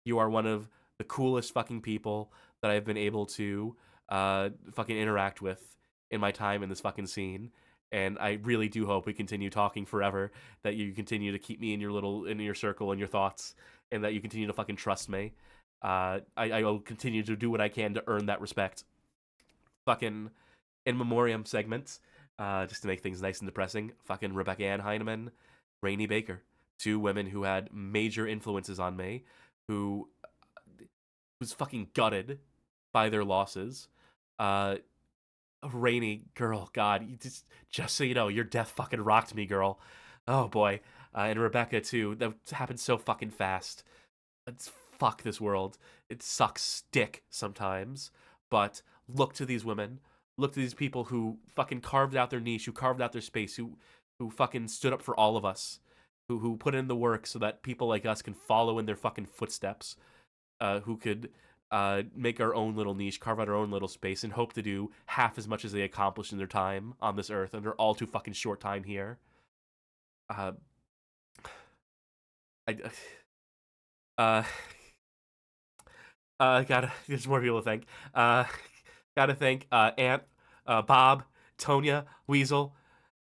You are one of the coolest fucking people that I've been able to fucking interact with in my time in this fucking scene. And I really do hope we continue talking forever, that you continue to keep me in your circle and your thoughts, and that you continue to fucking trust me. I will continue to do what I can to earn that respect. Fucking in memoriam segments, just to make things nice and depressing. Fucking Rebecca Ann Heineman, Rani Baker, two women who had major influences on me, who was fucking gutted by their losses. Rani, girl, God, you just so you know, your death fucking rocked me, girl. Oh boy. And Rebecca too. That happened so fucking fast. Fuck this world. It sucks dick sometimes. But look to these women. Look to these people who fucking carved out their niche, who carved out their space, who fucking stood up for all of us, who put in the work so that people like us can follow in their fucking footsteps, who could make our own little niche, carve out our own little space, and hope to do half as much as they accomplished in their time on this earth, and their all too fucking short time here. There's more people to thank. Gotta thank Ant, Bob, Tonya, Weasel.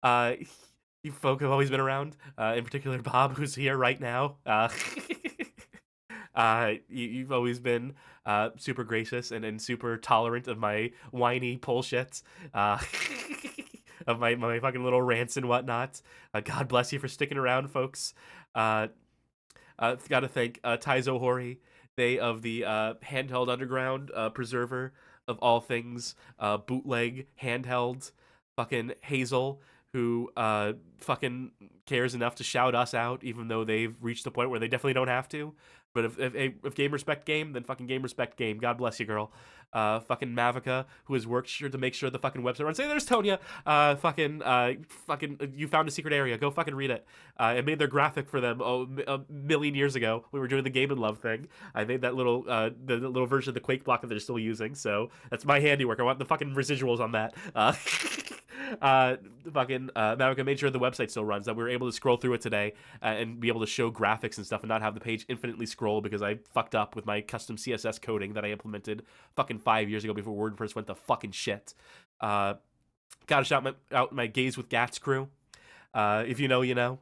You folk have always been around. In particular, Bob, who's here right now. You've always been super gracious and super tolerant of my whiny bullshit, of my fucking little rants and whatnot. God bless you for sticking around, folks. Gotta thank Taizo Hori, they of the Handheld Underground, preserver of all things bootleg handheld. Fucking Hazel, who fucking cares enough to shout us out, even though they've reached the point where they definitely don't have to. But if game respect game, then fucking game respect game. God bless you, girl. Fucking Mavica, who has worked sure to make sure the fucking website runs. Hey, there's Tonya. Fucking, you found a secret area. Go fucking read it. I made their graphic for them a million years ago. We were doing the Game and Love thing. I made that little the little version of the Quake block that they're still using. So that's my handiwork. I want the fucking residuals on that. Mavica made sure the website still runs, that we were able to scroll through it today and be able to show graphics and stuff and not have the page infinitely scroll because I fucked up with my custom CSS coding that I implemented fucking 5 years ago before WordPress went to fucking shit. Gotta shout out my Gaze with Gats crew. If you know, you know.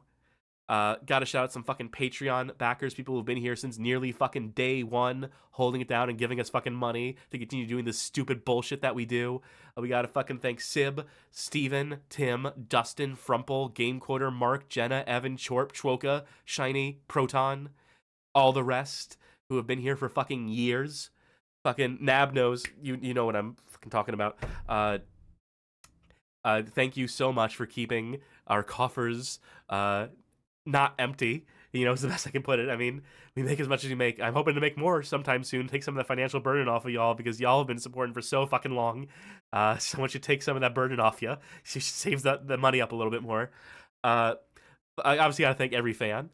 Gotta shout out some fucking Patreon backers, people who've been here since nearly fucking day one, holding it down and giving us fucking money to continue doing this stupid bullshit that we do. We gotta fucking thank Sib, Steven, Tim, Dustin, Frumple, Gamequoter, Mark, Jenna, Evan, Chorp, Chwoka, Shiny, Proton, all the rest who have been here for fucking years. Fucking Nab knows, you know what I'm fucking talking about. Thank you so much for keeping our coffers not empty, is the best I can put it. I mean, we make as much as we make. I'm hoping to make more sometime soon, take some of the financial burden off of y'all, because y'all have been supporting for so fucking long. Someone should take some of that burden off you. She saves the money up a little bit more. I obviously gotta thank every fan,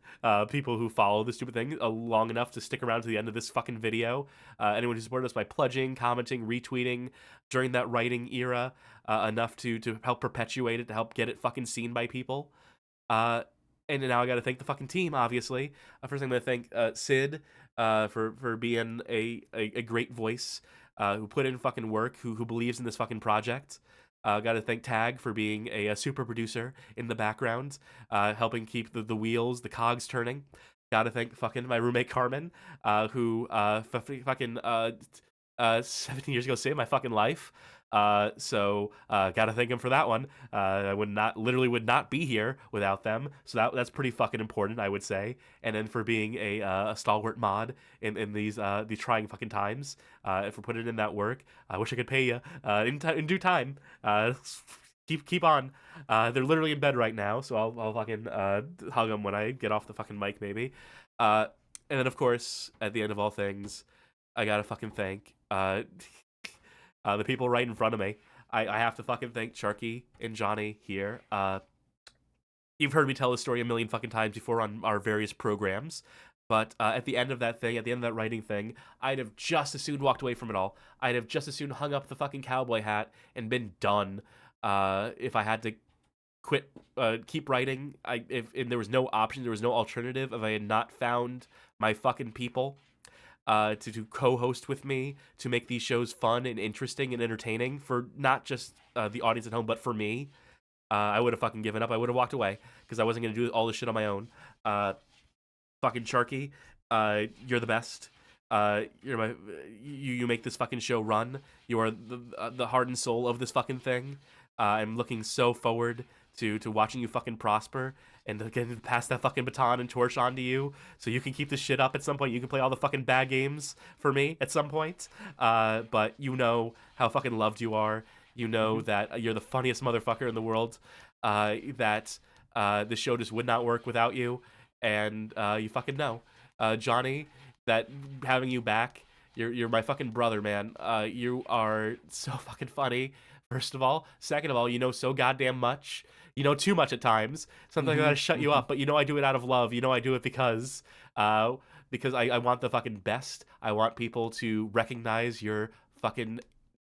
people who follow the stupid thing long enough to stick around to the end of this fucking video. Anyone who supported us by pledging, commenting, retweeting during that writing era, enough to help perpetuate it, to help get it fucking seen by people. And now I got to thank the fucking team, obviously. First, I'm going to thank Sid for being a great voice, who put in fucking work, who believes in this fucking project. Got to thank Tag for being a super producer in the background, helping keep the wheels, the cogs turning. Got to thank fucking my roommate Carmen, who fucking 17 years ago saved my fucking life. So gotta thank him for that one. I would not be here without them. So that's pretty fucking important, I would say. And then for being a stalwart mod in these trying fucking times, for putting in that work. I wish I could pay you in due time. Keep on. They're literally in bed right now, so I'll fucking hug them when I get off the fucking mic, maybe. And then of course, at the end of all things, I gotta fucking thank the people right in front of me. I have to fucking thank Sharky and Johnny here. You've heard me tell this story a million fucking times before on our various programs, but at the end of that thing, at the end of that writing thing, I'd have just as soon walked away from it all. I'd have just as soon hung up the fucking cowboy hat and been done. If I had to quit, keep writing, if there was no option, there was no alternative, if I had not found my fucking people to co-host with me, to make these shows fun and interesting and entertaining for not just the audience at home, but for me, I would have fucking given up. I would have walked away because I wasn't going to do all this shit on my own. Fucking Sharky, you're the best. You make this fucking show run. You are the heart and soul of this fucking thing. I'm looking so forward to watching you fucking prosper and to getting to pass that fucking baton and torch onto you so you can keep this shit up at some point. You can play all the fucking bad games for me at some point. But you know how fucking loved you are. You know that you're the funniest motherfucker in the world. That the show just would not work without you. And you fucking know. Johnny, that having you back, you're my fucking brother, man. You are so fucking funny, first of all. Second of all, you know so goddamn much. You know too much at times. Sometimes I gotta shut you up, but you know I do it out of love. You know I do it because because I want the fucking best. I want people to recognize your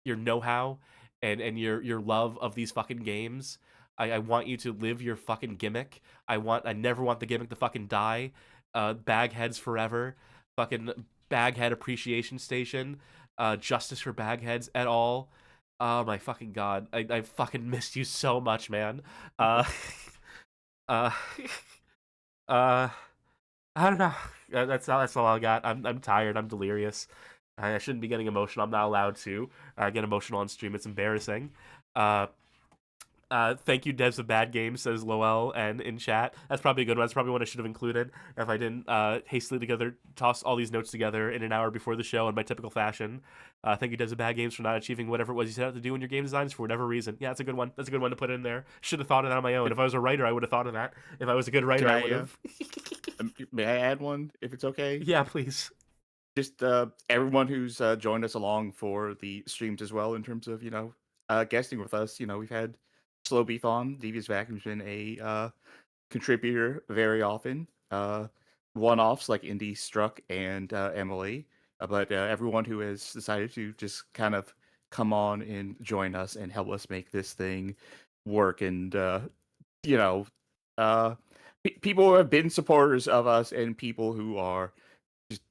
know-how and your love of these fucking games. I want you to live your fucking gimmick. I never want the gimmick to fucking die. Bagheads forever. Fucking Baghead Appreciation Station. Justice for Bagheads et al. Oh my fucking god. I fucking missed you so much, man. I don't know. That's all I got. I'm tired. I'm delirious. I shouldn't be getting emotional. I'm not allowed to get emotional on stream. It's embarrassing. Thank you, Devs of Bad Games, says Lowell, and in chat. That's probably a good one. That's probably one I should have included if I didn't hastily toss all these notes together in an hour before the show in my typical fashion. Thank you, Devs of Bad Games, for not achieving whatever it was you set out to do in your game designs for whatever reason. Yeah, that's a good one. That's a good one to put in there. Should have thought of that on my own. If I was a writer, I would have thought of that. If I was a good writer, I would have. May I add one, if it's okay? Yeah, please. Just everyone who's joined us along for the streams as well, in terms of, guesting with us. We've had Slow Beef on. Devious Vacuum's been a contributor very often. One-offs like Indy, Struck, and Emily. But everyone who has decided to just kind of come on and join us and help us make this thing work. And, people who have been supporters of us and people who are just,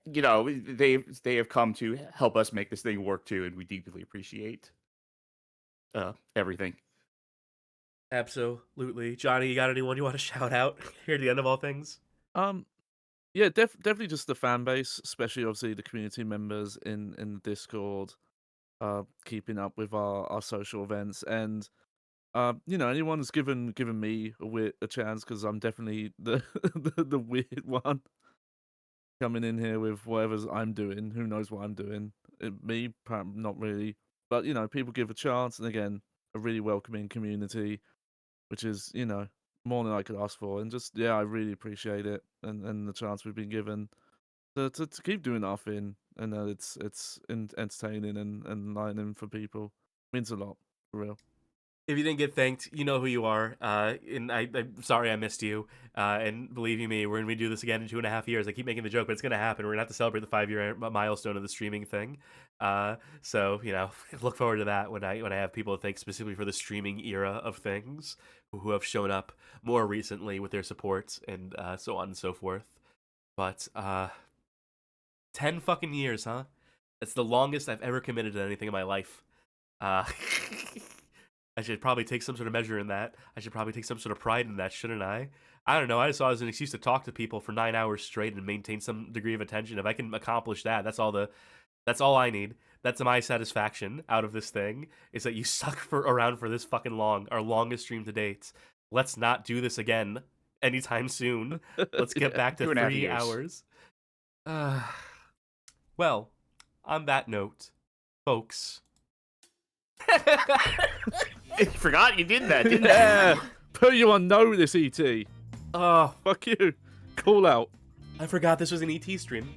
they have come to help us make this thing work too. And we deeply appreciate everything. Absolutely. Johnny, you got anyone you want to shout out here at the end of all things? Yeah, definitely just the fan base, especially obviously the community members in the Discord, keeping up with our social events, and anyone who's given me a chance, because I'm definitely the the weird one coming in here with whatever I'm doing. Who knows what I'm doing? Me, not really, but people give a chance, and again, a really welcoming community, which is more than I could ask for, and just I really appreciate it and the chance we've been given to keep doing our thing, and it's entertaining and enlightening for people. It means a lot, for real. If you didn't get thanked, you know who you are. And I'm sorry I missed you. And believe you me, we're gonna do this again in 2.5 years. I keep making the joke, but it's gonna happen. We're gonna have to celebrate the 5-year milestone of the streaming thing. So look forward to that when I have people to thank specifically for the streaming era of things, who have shown up more recently with their support and so on and so forth. But 10 fucking years, huh? That's the longest I've ever committed to anything in my life. I should probably take some sort of measure in that. I should probably take some sort of pride in that, shouldn't I? I don't know. I just saw it as an excuse to talk to people for 9 hours straight and maintain some degree of attention. If I can accomplish that, that's all I need. That's my satisfaction out of this thing, is that you suck around for this fucking long, our longest stream to date. Let's not do this again anytime soon. Let's get back to 3 hours. Well, on that note, folks. I forgot you did that, didn't you? Put you on notice, E.T. Oh, fuck you. Call out. I forgot this was an E.T. stream.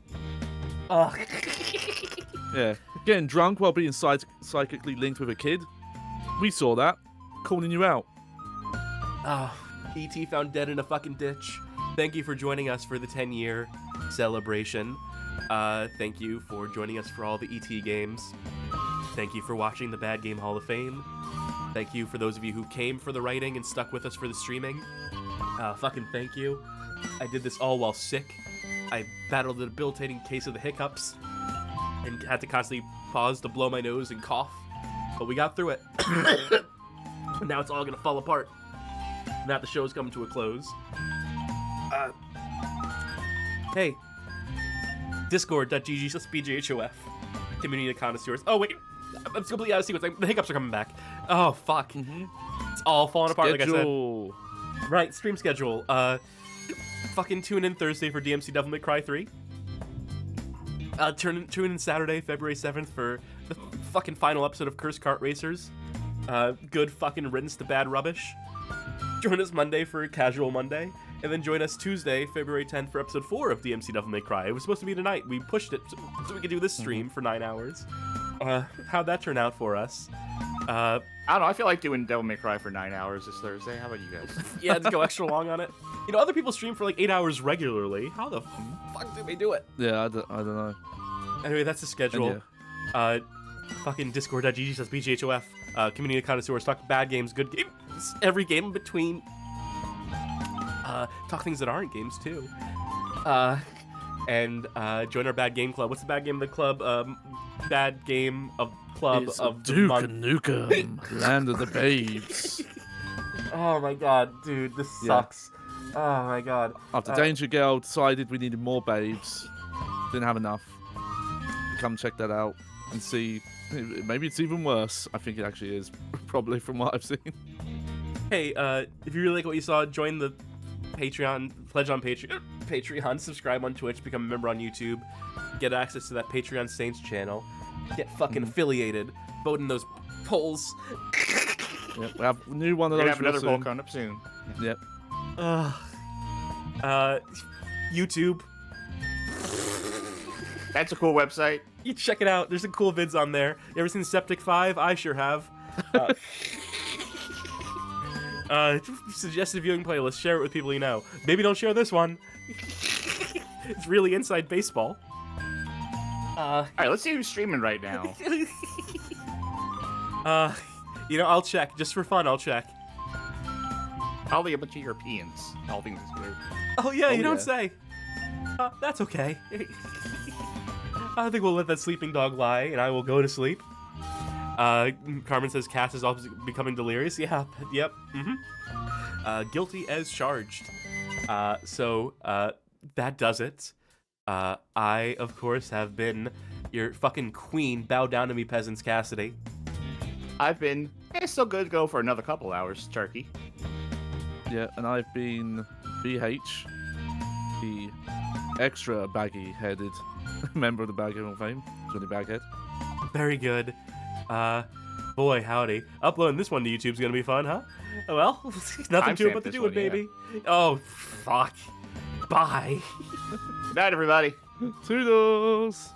Yeah. Getting drunk while being psychically linked with a kid. We saw that. Calling you out. E.T. found dead in a fucking ditch. Thank you for joining us for the 10-year celebration. Thank you for joining us for all the E.T. games. Thank you for watching the Bad Game Hall of Fame. Thank you for those of you who came for the writing and stuck with us for the streaming. Fucking thank you. I did this all while sick. I battled a debilitating case of the hiccups and had to constantly pause to blow my nose and cough. But we got through it. Now it's all gonna fall apart. Now the show's coming to a close. Hey. Discord.gg/BGHOF. Community of connoisseurs. Oh, wait. I'm completely out of sequence. The hiccups are coming back. Oh, fuck. It's all falling apart, like I said. Right, stream schedule. Fucking tune in Thursday for DMC Devil May Cry 3. Tune in Saturday, February 7th for the fucking final episode of Curse Kart Racers. Good fucking riddance to bad rubbish. Join us Monday for Casual Monday. And then join us Tuesday, February 10th for episode 4 of DMC Devil May Cry. It was supposed to be tonight. We pushed it so we could do this stream for 9 hours. How'd that turn out for us? I don't know. I feel like doing Devil May Cry for 9 hours this Thursday. How about you guys? Yeah, to go extra long on it. You know, other people stream for like 8 hours regularly. How the fuck do they do it? Yeah, I don't know. Anyway, that's the schedule. Fucking Discord.gg says BGHOF. Community connoisseurs talk bad games, good games, every game in between. Talk things that aren't games too. And join our bad game club. What's the bad game of the club? Bad game of club It's of the Duke month. Nukem, Land of the Babes. Oh my god, dude, this sucks. Oh my god. After Danger Girl decided we needed more babes, didn't have enough. Come check that out and see. Maybe it's even worse. I think it actually is, probably from what I've seen. Hey, if you really like what you saw, join the Patreon, pledge on Patreon, subscribe on Twitch, become a member on YouTube, get access to that Patreon Saints channel, get fucking affiliated, vote in those polls. Yep, we have a new one of We're those. gonna have another real poll coming up soon. Yep. YouTube. That's a cool website. You check it out. There's some cool vids on there. You ever seen Septic 5? I sure have. Suggested viewing playlist. Share it with people you know. Maybe don't share this one. It's really inside baseball. All right, let's see who's streaming right now. You know, I'll check. Just for fun, I'll check. Probably a bunch of Europeans. All things considered. Oh, yeah, you don't say. That's okay. I think we'll let that sleeping dog lie, and I will go to sleep. Carmen says Cass is also becoming delirious. Yeah, yep. Guilty as charged. So that does it. I, of course, have been your fucking queen. Bow down to me, peasants, Cassidy. I've been still good to go for another couple hours, Turkey. Yeah, and I've been BH, the extra baggy-headed member of the Bag Hall of Fame, Johnny Baghead. Very good. Boy, howdy. Uploading this one to YouTube's gonna be fun, huh? Well, nothing to it but to do it, baby. Yeah. Oh, fuck. Bye. Good night, everybody. Toodles.